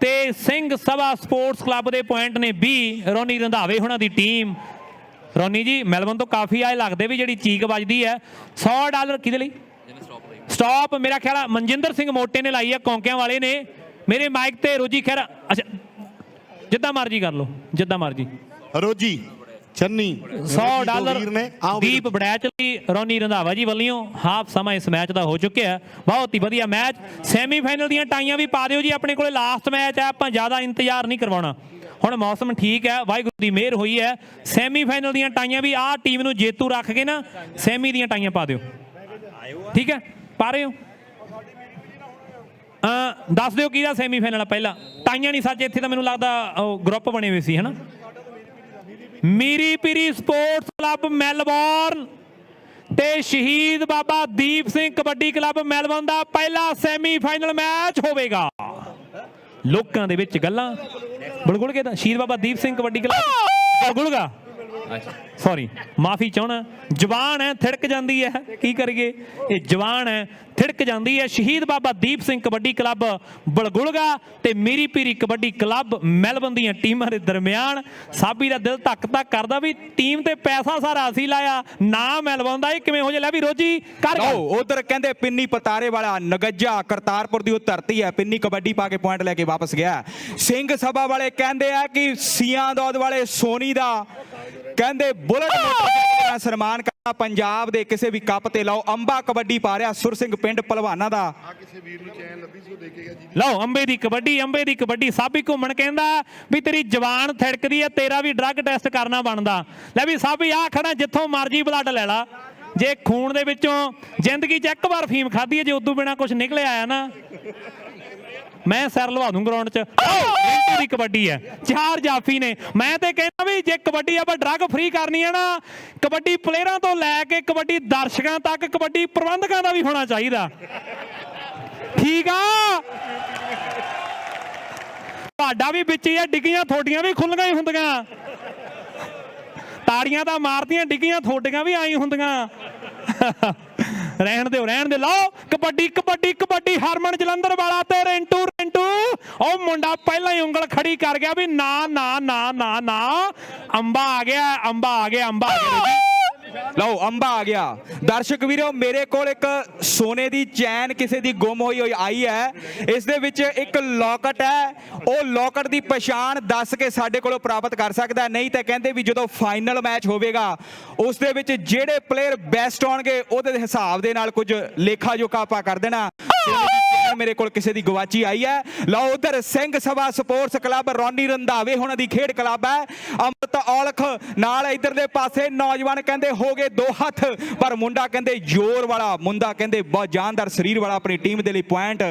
ਤੇ ਸਿੰਘ ਸਭਾ ਸਪੋਰਟਸ ਕਲੱਬ ਦੇ ਪੁਆਇੰਟ ਨੇ 20। ਰੋਨੀ ਰੰਧਾਵੇ ਹੁਣਾਂ ਦੀ ਟੀਮ, ਰੋਨੀ ਜੀ ਮੈਲਬਨ ਤੋਂ ਕਾਫੀ ਆਏ ਲੱਗਦੇ ਵੀ ਜਿਹੜੀ ਚੀਕ ਵੱਜਦੀ ਹੈ। $100 ਕਿਹਦੇ ਲਈ? ਸਟਾਪ ਮੇਰਾ ਖਿਆਲ ਮਨਜਿੰਦਰ ਸਿੰਘ ਮੋਟੇ ਨੇ ਲਾਈ ਹੈ, ਕੌਂਕਿਆਂ ਵਾਲੇ ਨੇ। ਮੇਰੇ ਮਾਈਕ ਤੇ ਰੋਜੀ ਖਹਿਰਾ, ਅੱਛਾ ਜਿੱਦਾਂ ਮਰਜੀ ਕਰ ਲਓ, ਜਿੱਦਾਂ ਮਰਜੀ। ਰੋਜੀ ਚੰਨੀ $100 ਨੇ ਦੀਪ ਬੜੈਚ ਲਈ ਰੋਨੀ ਰੰਧਾਵਾ ਜੀ ਵੱਲੋਂ। ਹਾਫ ਸਮਾਂ ਇਸ ਮੈਚ ਦਾ ਹੋ ਚੁੱਕਿਆ, ਬਹੁਤ ਹੀ ਵਧੀਆ ਮੈਚ। ਸੈਮੀਫਾਈਨਲ ਦੀਆਂ ਟਾਈਆਂ ਵੀ ਪਾ ਦਿਓ ਜੀ, ਆਪਣੇ ਕੋਲੇ ਲਾਸਟ ਮੈਚ ਹੈ, ਆਪਾਂ ਜ਼ਿਆਦਾ ਇੰਤਜ਼ਾਰ ਨਹੀਂ ਕਰਵਾਉਣਾ। ਹੁਣ ਮੌਸਮ ਠੀਕ ਹੈ, ਵਾਹਿਗੁਰੂ ਦੀ ਮਿਹਰ ਹੋਈ ਹੈ। ਸੈਮੀਫਾਈਨਲ ਦੀਆਂ ਟਾਈਆਂ ਵੀ ਆਹ ਟੀਮ ਨੂੰ ਜੇਤੂ ਰੱਖ ਕੇ ਨਾ ਸੈਮੀ ਦੀਆਂ ਟਾਈਆਂ ਪਾ ਦਿਓ, ਠੀਕ ਹੈ? ਪਾ ਰਹੇ ਹੋ? ਦੱਸ ਦਿਓ ਕਿਹਦਾ ਸੈਮੀਫਾਈਨਲ ਆ ਪਹਿਲਾਂ। ਟਾਈਆਂ ਨਹੀਂ ਸੱਚ, ਇੱਥੇ ਤਾਂ ਮੈਨੂੰ ਲੱਗਦਾ ਗਰੁੱਪ ਬਣੇ ਹੋਏ ਸੀ ਹੈ ਨਾ। Miri Piri sports club Melbourne ਤੇ ਸ਼ਹੀਦ ਬਾਬਾ ਦੀਪ ਸਿੰਘ ਕਬੱਡੀ ਕਲੱਬ ਮੈਲਬੌਰਨ ਦਾ ਪਹਿਲਾ ਸੈਮੀਫਾਈਨਲ ਮੈਚ ਹੋਵੇਗਾ। ਲੋਕਾਂ ਦੇ ਵਿੱਚ ਗੱਲਾਂ ਬਲਗੁਲਗੇ ਦਾ ਸ਼ਹੀਦ ਬਾਬਾ ਦੀਪ ਸਿੰਘ ਕਬੱਡੀ ਕਲੱਬ ਬਲਗੁਲਗਾ, ਸੌਰੀ ਮਾਫੀ ਚਾਹਣਾ, ਜ਼ਬਾਨ ਹੈ ਥਿੜਕ ਜਾਂਦੀ ਹੈ, ਕੀ ਕਰੀਏ, ਇਹ ਜ਼ਬਾਨ ਹੈ ਥਿੜਕ ਜਾਂਦੀ ਹੈ। ਸ਼ਹੀਦ ਬਾਬਾ ਦੀਪ ਸਿੰਘ ਕਬੱਡੀ ਕਲੱਬ ਬਲਗੁਲਗਾ ਤੇ ਮੀਰੀ ਪੀਰੀ ਕਬੱਡੀ ਕਲੱਬ ਮੈਲਬੌਰਨ ਦੀਆਂ ਟੀਮਾਂ ਦੇ ਦਰਮਿਆਨ ਸਾਬੀ ਦਾ ਦਿਲ ਧੱਕ ਧੱਕ ਕਰਦਾ ਵੀ ਟੀਮ ਤੇ ਪੈਸਾ ਸਾਰਾ ਅਸੀਂ ਲਾਇਆ, ਨਾ ਮੈਲਬੌਰਨ ਦਾ, ਇਹ ਕਿਵੇਂ ਹੋ ਜੇ? ਲੈ ਵੀ ਰੋਜੀ ਕਰ ਉਧਰ ਕਹਿੰਦੇ ਪਿੰਨੀ ਪਤਾਰੇ ਵਾਲਾ ਨਗੱਜਾ ਕਰਤਾਰਪੁਰ ਦੀ ਉਹ ਧਰਤੀ ਹੈ, ਪਿੰਨੀ ਕਬੱਡੀ ਪਾ ਕੇ ਪੁਆਇੰਟ ਲੈ ਕੇ ਵਾਪਸ ਗਿਆ। ਸਿੰਘ ਸਭਾ ਵਾਲੇ ਕਹਿੰਦੇ ਆ ਕਿ ਸੀਆਂ ਦੌਦ ਵਾਲੇ ਸੋਨੀ ਦਾ ਕਹਿੰਦੇ ਬੁਲਟ ਮੋਟਰਸਾਈਕਲ ਦਾ ਸਨਮਾਨ ਕਰਨਾ, ਪੰਜਾਬ ਦੇ ਕਿਸੇ ਵੀ ਕੱਪ ਤੇ ਲਾਓ। ਅੰਬਾ ਕਬੱਡੀ ਪਾ ਰਿਹਾ ਸੁਰ ਸਿੰਘ ਪਿੰਡ ਭਲਵਾਨਾ ਦਾ। ਲਓ ਅੰਬੇ ਦੀ ਕਬੱਡੀ, ਅੰਬੇ ਦੀ ਕਬੱਡੀ। ਸਾਬੀ ਘੁੰਮਣ ਕਹਿੰਦਾ ਵੀ ਤੇਰੀ ਜਵਾਨ ਥੜਕਦੀ ਹੈ, ਤੇਰਾ ਵੀ ਡਰੱਗ ਟੈਸਟ ਕਰਨਾ ਬਣਦਾ। ਲੈ ਵੀ ਸਾਬੀ ਆ ਖੜਾ, ਜਿੱਥੋਂ ਮਰਜੀ ਬਲੱਡ ਲੈ ਲਾ। ਜੇ ਖੂਨ ਦੇ ਵਿੱਚੋਂ ਜ਼ਿੰਦਗੀ 'ਚ ਇੱਕ ਵਾਰ ਫੀਮ ਖਾਧੀ ਹੈ, ਜੇ ਉਦੋਂ ਬਿਨਾ ਕੁਝ ਨਿਕਲ ਆਇਆ ਨਾ, ਮੈਂ ਸਿਰ ਲਵਾ ਦੂੰ ਗਰਾਊਂਡ 'ਚ। ਰਿੰਟੂ ਦੀ ਕਬੱਡੀ ਹੈ, 4 ਜਾਫੀ ਨੇ। ਮੈਂ ਤੇ ਕਹਿੰਦਾ ਵੀ ਜੇ ਕਬੱਡੀ ਆਪਾਂ ਡਰੱਗ ਫ੍ਰੀ ਕਰਨੀ ਹੈ ਨਾ, ਕਬੱਡੀ ਪਲੇਅਰਾਂ ਤੋਂ ਲੈ ਕੇ ਕਬੱਡੀ ਦਰਸ਼ਕਾਂ ਤੱਕ, ਕਬੱਡੀ ਪ੍ਰਬੰਧਕਾਂ ਦਾ ਵੀ ਹੋਣਾ ਚਾਹੀਦਾ, ਠੀਕ ਆ? ਤੁਹਾਡਾ ਵੀ ਵਿੱਚ ਹੀ ਹੈ, ਡਿੱਗੀਆਂ ਤੁਹਾਡੀਆਂ ਵੀ ਖੁੱਲੀਆਂ ਹੀ ਹੁੰਦੀਆਂ, ਤਾੜੀਆਂ ਤਾਂ ਮਾਰਦੀਆਂ, ਡਿੱਗੀਆਂ ਤੁਹਾਡੀਆਂ ਵੀ ਆਈ ਹੁੰਦੀਆਂ। ਰਹਿਣ ਦਿਓ, ਰਹਿਣ ਦੇ। ਲਓ ਕਬੱਡੀ ਕਬੱਡੀ ਕਬੱਡੀ, ਹਰਮਨ ਜਲੰਧਰ ਵਾਲਾ ਤੇ ਰਿੰਟੂ ਰਿੰਟੂ। ਉਹ ਮੁੰਡਾ ਪਹਿਲਾਂ ਹੀ ਉਂਗਲ ਖੜੀ ਕਰ ਗਿਆ ਵੀ ਨਾ ਨਾ ਨਾ ਨਾ ਨਾ, ਅੰਬਾ ਆ ਗਿਆ, ਅੰਬਾ ਆ ਗਿਆ, ਅੰਬਾ ਆ ਗਿਆ। ਲਓ ਅੰਬਾ ਆ ਗਿਆ। ਦਰਸ਼ਕ ਵੀਰੋ ਮੇਰੇ ਕੋਲ ਇੱਕ ਸੋਨੇ ਦੀ ਚੈਨ ਕਿਸੇ ਦੀ ਗੁੰਮ ਹੋਈ ਆਈ ਹੈ। ਇਸ ਦੇ ਵਿੱਚ ਇੱਕ ਲੋਕਟ ਹੈ, ਉਹ ਲੋਕਟ ਦੀ ਪਛਾਣ ਦੱਸ ਕੇ ਸਾਡੇ ਕੋਲੋਂ ਪ੍ਰਾਪਤ ਕਰ ਸਕਦਾ, ਨਹੀਂ ਤਾਂ ਕਹਿੰਦੇ ਵੀ ਜਦੋਂ ਫਾਈਨਲ ਮੈਚ ਹੋਵੇਗਾ ਉਸ ਦੇ ਵਿੱਚ ਜਿਹੜੇ ਪਲੇਅਰ ਬੈਸਟ ਆਉਣਗੇ ਉਹਦੇ ਹਿਸਾਬ ਦੇ ਨਾਲ ਕੁਝ ਲੇਖਾ ਜੋਖਾ ਆਪਾਂ ਕਰ ਦੇਣਾ। ਪੁਆਇੰਟ ਮੇਰੇ ਕੋਲ ਕਿਸੇ ਦੀ ਗਵਾਚੀ ਆਈ ਹੈ। ਲਓ ਉਧਰ Singh Sabha sports club Ronnie ਰੰਧਾਵੇ ਉਹਨਾਂ ਦੀ ਖੇਡ ਕਲੱਬ ਹੈ। ਅੰਮ੍ਰਿਤ ਔਲਖ ਨਾਲ ਇਧਰਲੇ ਪਾਸੇ ਨੌਜਵਾਨ ਕਹਿੰਦੇ ਹੋ ਗਏ 2 ਹੱਥ, ਪਰ ਮੁੰਡਾ ਕਹਿੰਦੇ ਜ਼ੋਰ ਵਾਲਾ, ਮੁੰਡਾ ਕਹਿੰਦੇ ਬਹੁਤ ਜਾਨਦਾਰ ਸਰੀਰ ਵਾਲਾ ਆਪਣੀ ਟੀਮ ਦੇ ਲਈ ਪੁਆਇੰਟ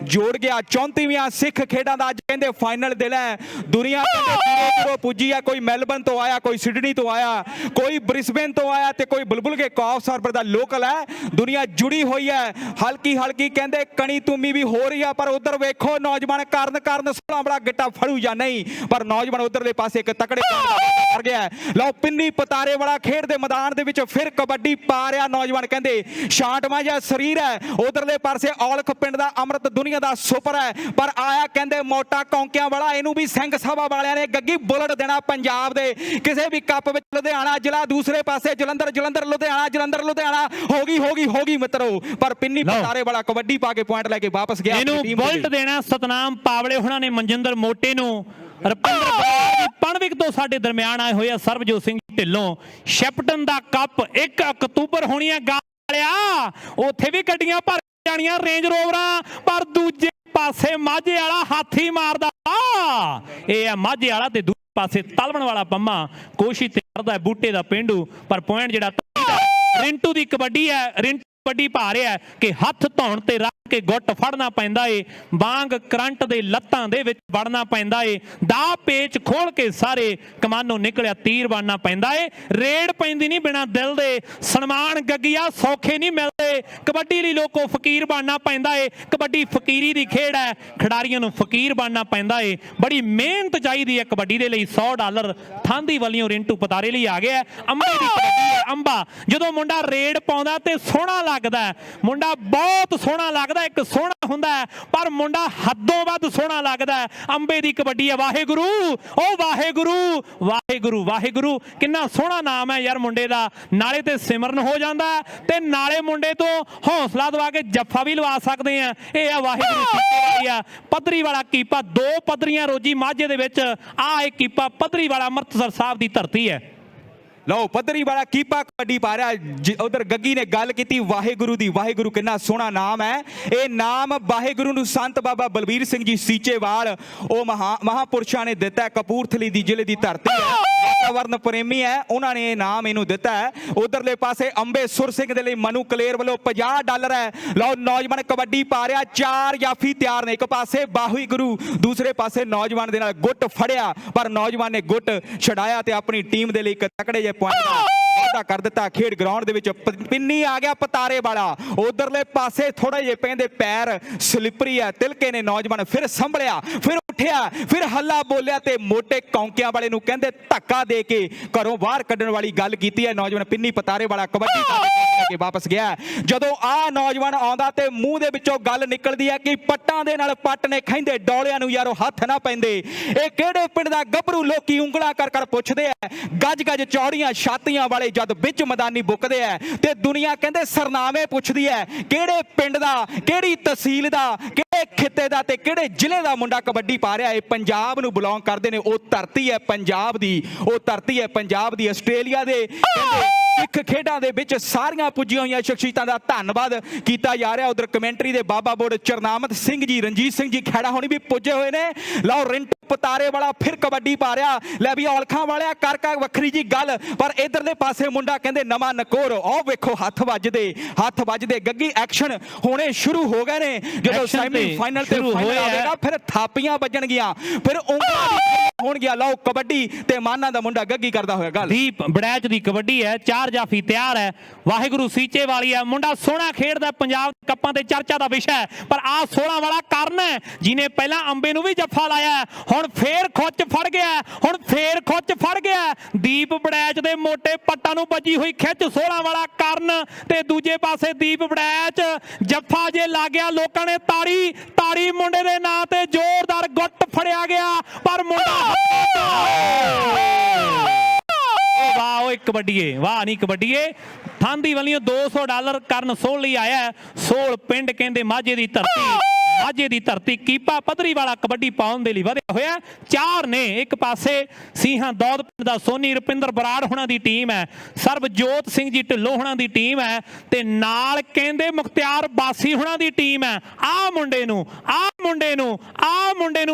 ਜੋੜ ਗਿਆ। 34ਵੀਆਂ ਸਿੱਖ ਖੇਡਾਂ ਦਾ ਅੱਜ ਕਹਿੰਦੇ ਫਾਈਨਲ ਦਿਨ ਹੈ। ਦੁਨੀਆ ਕਹਿੰਦੇ ਦੂਰੋਂ ਪੁੱਜੀ ਹੈ, ਕੋਈ ਮੈਲਬਨ ਤੋਂ ਆਇਆ, ਕੋਈ ਸਿਡਨੀ ਤੋਂ ਆਇਆ, ਕੋਈ ਬ੍ਰਿਸਬੇਨ ਤੋਂ ਆਇਆ ਤੇ ਕੋਈ ਬੁਲਬੁਲ ਕੇ ਕੌਫ ਹਾਰਬਰ ਦਾ ਲੋਕਲ ਹੈ। ਦੁਨੀਆ ਜੁੜੀ ਹੋਈ ਹੈ, ਹਲਕੀ ਹਲਕੀ ਕਹਿੰਦੇ ਕਣੀ ਤੁਮੀ ਵੀ ਹੋ ਰਹੀ ਆ। ਪਰ ਉਧਰ ਵੇਖੋ ਨੌਜਵਾਨ ਕਾਰਨ ਸੋਹਣਾ ਬੜਾ ਗਿੱਟਾ ਫੜੂ ਜਾਂ ਨਹੀਂ, ਪਰ ਨੌਜਵਾਨ ਉਧਰਲੇ ਪਾਸੇ ਇੱਕ ਤਕੜੇ ਕਰ ਗਿਆ। ਲਓ ਪਿੰਨੀ ਪਤਾਰੇ ਵਾਲਾ ਖੇਡ ਦੇ ਮੈਦਾਨ ਦੇ ਵਿੱਚ ਫਿਰ ਕਬੱਡੀ ਪਾ ਰਿਹਾ ਨੌਜਵਾਨ ਕਹਿੰਦੇ ਸ਼ਾਂਟਵਾ ਜਿਹਾ ਸਰੀਰ ਹੈ। ਉਧਰਲੇ ਪਾਸੇ ਔਲਖ ਪਿੰਡ ਦਾ ਅੰਮ੍ਰਿਤ ਦੁਨੀਆ ਦਾ ਸੁਪਰ ਹੈ, ਪਰ ਆਇਆ ਕਹਿੰਦੇ ਮੋਟਾ ਕੌਂਕਿਆਂ ਵਾਲਾ। ਇਹਨੂੰ ਵੀ ਸਿੰਘ ਸਭਾ ਵਾਲਿਆਂ ਨੇ ਗੱਗੀ ਬੁਲਟ ਦੇਣਾ ਪੰਜਾਬ ਦੇ ਕਿਸੇ ਵੀ ਕੱਪ ਵਿੱਚ। ਲੁਧਿਆਣਾ ਜ਼ਿਲ੍ਹਾ ਦੂਸਰੇ ਪਾਸੇ ਜਲੰਧਰ ਲੁਧਿਆਣਾ ਹੋ ਗਈ ਮਿੱਤਰੋ, ਪਰ ਪਿੰਨੀ ਪਤਾਰੇ ਵਾਲਾ ਕਬੱਡੀ ਪਾ ਕੇ ਪੁਆਇੰਟ ਲੈ ਕੇ ਵਾਪਸ ਗਿਆ। ਇਹਨੂੰ ਬੁਲਟ ਦੇਣਾ ਸਤਨਾਮ ਪਾਵਲੇ ਹੁਣਾਂ ਨੇ ਮਨਜਿੰਦਰ ਮੋਟੇ ਨੂੰ। ਰਪਿੰਦਰ ਪਣਵਿਕ ਤੋਂ ਸਾਡੇ ਦਰਮਿਆਨ ਆਏ ਹੋਏ ਆ ਸਰਬਜੋਤ ਸਿੰਘ ਢਿੱਲੋਂ। ਸ਼ੈਪਟਨ ਦਾ ਕੱਪ 1 ਅਕਤੂਬਰ ਹੋਣੀ ਆ ਗਾਲਿਆ, ਉੱਥੇ ਵੀ ਗੱਡੀਆਂ ਭਰ ਜਾਣੀਆਂ ਰੇਂਜ ਰੋਵਰਾਂ, ਪਰ ਦੂਜੇ ਪਾਸੇ ਮਾਝੇ ਵਾਲਾ ਹਾਥੀ ਮਾਰਦਾ। ਇਹ ਆ ਮਾਝੇ ਵਾਲਾ ਤੇ ਦੂਜੇ ਪਾਸੇ ਤਲਵਣ ਵਾਲਾ ਪੰਮਾ। ਕੋਸ਼ਿਸ਼ ਤੇ ਕਰਦਾ ਬੂਟੇ ਦਾ ਪਿੰਡੂ, ਪਰ ਪੁਆਇੰਟ ਜਿਹੜਾ ਰਿੰਟੂ ਦੀ ਕਬੱਡੀ ਹੈ। ਰਿੰਟੂ ਕਬੱਡੀ ਪਾ ਰਿਹਾ ਕਿ ਹੱਥ ਧੌਣ ਤੇ ਰੱਖ ਕੇ ਗੁੱਟ ਫੜਨਾ ਪੈਂਦਾ ਏ, ਬਾਂਗ ਕਰੰਟ ਦੇ ਲੱਤਾਂ ਦੇ ਵਿੱਚ ਵੜਨਾ ਪੈਂਦਾ ਏ, ਦਾ ਪੇਚ ਖੋਲ ਕੇ ਸਾਰੇ ਕਮਾਨੋਂ ਨਿਕਲਿਆ ਤੀਰ ਬਣਨਾ ਪੈਂਦਾ ਏ। ਰੇਡ ਪੈਂਦੀ ਨਹੀਂ ਬਿਨਾਂ ਦਿਲ ਦੇ, ਸਨਮਾਨ ਗੱਗੀਆ ਸੌਖੇ ਨਹੀਂ ਮਿਲਦੇ। ਕਬੱਡੀ ਲਈ ਲੋਕੋ ਫਕੀਰ ਬਣਨਾ ਪੈਂਦਾ ਏ। ਕਬੱਡੀ ਫਕੀਰੀ ਦੀ ਖੇਡ ਹੈ, ਖਿਡਾਰੀਆਂ ਨੂੰ ਫਕੀਰ ਬਣਨਾ ਪੈਂਦਾ ਏ। ਬੜੀ ਮਿਹਨਤ ਚਾਹੀਦੀ ਹੈ ਕਬੱਡੀ ਦੇ ਲਈ। $100 ਥਾਂਦੀ ਵਾਲੀਓ ਰਿੰਟੂ ਪਤਾਰੇ ਲਈ ਆ ਗਿਆ। ਅੰਬੇ ਦੀ ਕਬੱਡੀ ਹੈ। ਅੰਬਾ ਜਦੋਂ ਮੁੰਡਾ ਰੇਡ ਪਾਉਂਦਾ ਤੇ ਸੋਹਣਾ ਲੱਗਦਾ, ਮੁੰਡਾ ਬਹੁਤ ਸੋਹਣਾ ਲੱਗਦਾ, ਇੱਕ ਸੋਹਣਾ ਹੁੰਦਾ, ਪਰ ਮੁੰਡਾ ਹੱਦੋਂ ਵੱਧ ਸੋਹਣਾ ਲੱਗਦਾ। ਅੰਬੇ ਦੀ ਕਬੱਡੀ ਹੈ। ਵਾਹਿਗੁਰੂ ਉਹ ਵਾਹਿਗੁਰੂ ਵਾਹਿਗੁਰੂ ਵਾਹਿਗੁਰੂ, ਕਿੰਨਾ ਸੋਹਣਾ ਨਾਮ ਹੈ ਯਾਰ ਮੁੰਡੇ ਦਾ। ਨਾਲੇ ਤੇ ਸਿਮਰਨ ਹੋ ਜਾਂਦਾ ਤੇ ਨਾਲੇ ਮੁੰਡੇ ਤੋਂ ਹੌਸਲਾ ਦਵਾ ਕੇ ਜੱਫਾ ਵੀ ਲਵਾ ਸਕਦੇ ਆ। ਇਹ ਆ ਵਾਹਿਗੁਰੂ ਵਾਲੀ ਆ। ਪੱਧਰੀ ਵਾਲਾ ਕੀਪਾ, 2 ਪੱਧਰੀਆਂ ਰੋਜੀ ਮਾਝੇ ਦੇ ਵਿੱਚ। ਆ ਇਹ ਕੀਪਾ ਪੱਧਰੀ ਵਾਲਾ ਅੰਮ੍ਰਿਤਸਰ ਸਾਹਿਬ ਦੀ ਧਰਤੀ ਹੈ। ਲਓ ਪੱਧਰੀ ਵਾਲਾ ਕੀਪਾ ਕਬੱਡੀ ਪਾ ਰਿਹਾ। ਉਧਰ ਗੱਗੀ ਨੇ ਗੱਲ ਕੀਤੀ ਵਾਹਿਗੁਰੂ ਦੀ। ਵਾਹਿਗੁਰੂ ਕਿੰਨਾ ਸੋਹਣਾ ਨਾਮ ਹੈ। ਇਹ ਨਾਮ ਵਾਹਿਗੁਰੂ ਨੂੰ ਸੰਤ ਬਾਬਾ ਬਲਬੀਰ ਸਿੰਘ ਜੀ ਸੀਚੇਵਾਲ ਉਹ ਮਹਾਪੁਰਸ਼ਾਂ ਨੇ ਦਿੱਤਾ। ਕਪੂਰਥਲੀ ਦੀ ਜ਼ਿਲ੍ਹੇ ਦੀ ਧਰਤੀ ਹੈ, ਵਾਤਾਵਰਨ ਪ੍ਰੇਮੀ ਹੈ, ਉਹਨਾਂ ਨੇ ਇਹ ਨਾਮ ਇਹਨੂੰ ਦਿੱਤਾ ਹੈ। ਉਧਰਲੇ ਪਾਸੇ ਅੰਬੇ ਸੁਰ ਸਿੰਘ ਦੇ ਲਈ ਮਨੂ ਕਲੇਰ ਵੱਲੋਂ $50 ਹੈ। ਲਓ ਨੌਜਵਾਨ ਕਬੱਡੀ ਪਾ ਰਿਹਾ। 4 ਜਾਫੀ ਤਿਆਰ ਨੇ, ਇੱਕ ਪਾਸੇ ਵਾਹਿਗੁਰੂ, ਦੂਸਰੇ ਪਾਸੇ ਨੌਜਵਾਨ ਦੇ ਨਾਲ ਗੁੱਟ ਫੜਿਆ, ਪਰ ਨੌਜਵਾਨ ਨੇ ਗੁੱਟ ਛਡਾਇਆ ਤੇ ਆਪਣੀ ਟੀਮ ਦੇ ਲਈ ਇੱਕ ਤਕੜੇ ਜਿਹੇ ਪੁਆਇੰਟ ਵਾਧਾ ਕਰ ਦਿੱਤਾ। ਖੇਡ ਗਰਾਊਂਡ ਦੇ ਵਿੱਚ ਪਿੰਨੀ ਆ ਗਿਆ ਪਤਾਰੇ ਵਾਲਾ। ਉਧਰਲੇ ਪਾਸੇ ਥੋੜੇ ਜਿਹੇ ਪੈਂਦੇ ਪੈਰ ਸਲਿੱਪਰੀ ਹੈ, ਤਿਲਕੇ ਨੇ। ਨੌਜਵਾਨ ਫਿਰ ਸੰਭਲਿਆ, ਫਿਰ ਉੱਠਿਆ, ਫਿਰ ਹੱਲਾ ਬੋਲਿਆ ਤੇ ਮੋਟੇ ਕੌਂਕਿਆਂ ਵਾਲੇ ਨੂੰ ਕਹਿੰਦੇ ਧੱਕਾ ਦੇ ਕੇ ਘਰੋਂ ਬਾਹਰ ਕੱਢਣ ਵਾਲੀ ਗੱਲ ਕੀਤੀ ਹੈ। ਨੌਜਵਾਨ ਪਿੰਨੀ ਪਤਾਰੇ ਵਾਲਾ ਕਬੱਡੀ ਪਾ ਕੇ ਵਾਪਸ ਗਿਆ। ਜਦੋਂ ਆ ਨੌਜਵਾਨ ਆਉਂਦਾ ਤੇ ਮੂੰਹ ਦੇ ਵਿੱਚੋਂ ਗੱਲ ਨਿਕਲਦੀ ਹੈ ਕਿ ਪੱਟਾਂ ਦੇ ਨਾਲ ਪੱਟ ਨੇ ਖੈਂਦੇ ਡੋਲਿਆਂ ਨੂੰ ਯਾਰੋ ਹੱਥ ਨਾ ਪੈਂਦੇ। ਇਹ ਕਿਹੜੇ ਪਿੰਡ ਦਾ ਗੱਭਰੂ, ਲੋਕੀ ਉਂਗਲਾਂ ਕਰ ਪੁੱਛਦੇ ਆ। ਗੱਜ ਗੱਜ ਚੌੜੀਆਂ ਛਾਤੀਆਂ ਵਾਲੇ ਜਦ ਵਿੱਚ ਮੈਦਾਨੀ ਬੁੱਕਦੇ ਆ ਤੇ ਦੁਨੀਆ ਕਹਿੰਦੇ ਸਰਨਾਮੇ ਪੁੱਛਦੀ ਹੈ ਕਿਹੜੇ ਪਿੰਡ ਦਾ, ਕਿਹੜੀ ਤਹਿਸੀਲ ਦਾ, ਕਿਹੜੇ ਖਿੱਤੇ ਦਾ ਤੇ ਕਿਹੜੇ ਜ਼ਿਲ੍ਹੇ ਦਾ ਮੁੰਡਾ ਕਬੱਡੀ ਪਾ ਰਿਹਾ। ਇਹ ਪੰਜਾਬ ਨੂੰ ਬਿਲੋਂਗ ਕਰਦੇ ਨੇ। ਉਹ ਧਰਤੀ ਹੈ ਪੰਜਾਬ ਦੀ, ਉਹ ਧਰਤੀ ਹੈ ਪੰਜਾਬ ਦੀ। ਆਸਟ੍ਰੇਲੀਆ ਦੇ ਸਿੱਖ ਖੇਡਾਂ ਦੇ ਵਿੱਚ ਸਾਰੀਆਂ ਪੁੱਜੀਆਂ ਹੋਈਆਂ ਸ਼ਖਸੀਅਤਾਂ ਦਾ ਧੰਨਵਾਦ ਕੀਤਾ ਜਾ ਰਿਹਾ। ਉਧਰ ਕਮੈਂਟਰੀ ਦੇ ਬਾਬਾ ਬੋੜ ਚਰਨਾਮਤ ਸਿੰਘ ਜੀ, ਰਣਜੀਤ ਸਿੰਘ ਜੀ ਖੈੜਾ ਹੋਣੀ ਵੀ ਪੁੱਜੇ ਹੋਏ ਨੇ। ਲਓ ਰਿੰਟੂ ਪਤਾਰੇ ਵਾਲਾ ਫਿਰ ਕਬੱਡੀ ਪਾ ਰਿਹਾ। ਲੈ ਵੀ ਔਲਖਾਂ ਵਾਲਿਆ ਕਰ ਵੱਖਰੀ ਜੀ ਗੱਲ, ਪਰ ਇਧਰਲੇ ਪਾਸੇ ਮੁੰਡਾ ਕਹਿੰਦੇ ਨਵਾਂ ਨਕੋਰ। ਉਹ ਵੇਖੋ ਹੱਥ ਵੱਜਦੇ ਗੱਗੀ ਐਕਸ਼ਨ ਹੋਣੇ ਸ਼ੁਰੂ ਹੋ ਗਏ ਨੇ। ਜਦੋਂ ਸੈਮੀ ਫਾਈਨਲ ਤੇ ਫਾਈਨਲ ਆਵੇਗਾ ਫਿਰ ਥਾਪੀਆਂ ਵੱਜਣਗੀਆਂ, ਫਿਰ ਉਂਗਲਾਂ ਹੋਣਗੀਆਂ। ਲਓ ਕਬੱਡੀ ਤੇ ਮਾਨਾਂ ਦਾ ਮੁੰਡਾ ਗੱਗੀ ਕਰਦਾ ਹੋਇਆ ਗੱਲ। ਦੀਪ ਬੜੈਚ ਦੀ ਕਬੱਡੀ ਹੈ। 4 ਜਾਫੀ ਤਿਆਰ ਹੈ। ਵਾਹਿਗੁਰੂ ਸੀਚੇ ਵਾਲੀ ਹੈ। ਮੁੰਡਾ ਸੋਹਣਾ ਖੇਡਦਾ, ਪੰਜਾਬ ਕੱਪਾਂ ਤੇ ਚਰਚਾ ਦਾ ਵਿਸ਼ਾ ਹੈ। ਪਰ ਆ 16 ਵਾਲਾ ਕਰਨ ਹੈ ਜਿਹਨੇ ਪਹਿਲਾਂ ਅੰਬੇ ਨੂੰ ਵੀ ਜੱਫਾ ਲਾਇਆ, ਹੁਣ ਫੇਰ ਖੁੱਚ ਫੜ ਗਿਆ। ਦੀਪ ਬੜੈਚ ਦੇ ਮੋਟੇ ਪੱਟਾਂ ਨੂੰ ਵੱਜੀ ਹੋਈ ਖਿੱਚ 16 ਵਾਲਾ ਕਰਨ ਤੇ ਦੂਜੇ ਪਾਸੇ ਦੀਪ ਬੜੈਚ। ਜੱਫਾ ਜੇ ਲੱਗ ਗਿਆ ਲੋਕਾਂ ਨੇ ਤਾੜੀ ਮੁੰਡੇ ਦੇ ਨਾਂ ਤੇ ਜ਼ੋਰਦਾਰ ਗੁੱਟ ਫੜਿਆ ਗਿਆ, ਪਰ ਮੁੰਡਾ ਵਾਹ ਓਏ ਕਬੱਡੀਏ, ਵਾਹ ਨਹੀਂ ਕਬੱਡੀਏ। ਥਾਂਦੀ ਵਾਲੀਆਂ $200 ਕਰਨ ਸੋਲ ਲਈ ਆਇਆ। ਸੋਲ ਪਿੰਡ ਕਹਿੰਦੇ ਮਾਝੇ ਦੀ ਧਰਤੀ। ਮਾਝੇ ਦੀ ਧਰਤੀ ਕੀਪਾ ਪੱਧਰੀ ਵਾਲਾ ਕਬੱਡੀ ਪਾਉਣ ਦੇ ਲਈ ਵਧਿਆ ਹੋਇਆ। 4 ਨੇ, ਇੱਕ ਪਾਸੇ ਸੀਹਾਂ ਦੌਦ ਪਿੰਡ ਦਾ ਸੋਨੀ ਰੁਪਿੰਦਰ ਬਰਾੜ ਹੋਣਾ ਦੀ ਟੀਮ ਹੈ, ਸਰਬਜੋਤ ਸਿੰਘ ਜੀ ਢਿੱਲੋਂ ਹੋਣਾ ਦੀ ਟੀਮ ਹੈ ਤੇ ਨਾਲ ਕਹਿੰਦੇ ਮੁਖਤਿਆਰ ਬਾਸੀ ਹੋਣਾ ਦੀ ਟੀਮ ਹੈ। ਆਹ ਮੁੰਡੇ ਨੂੰ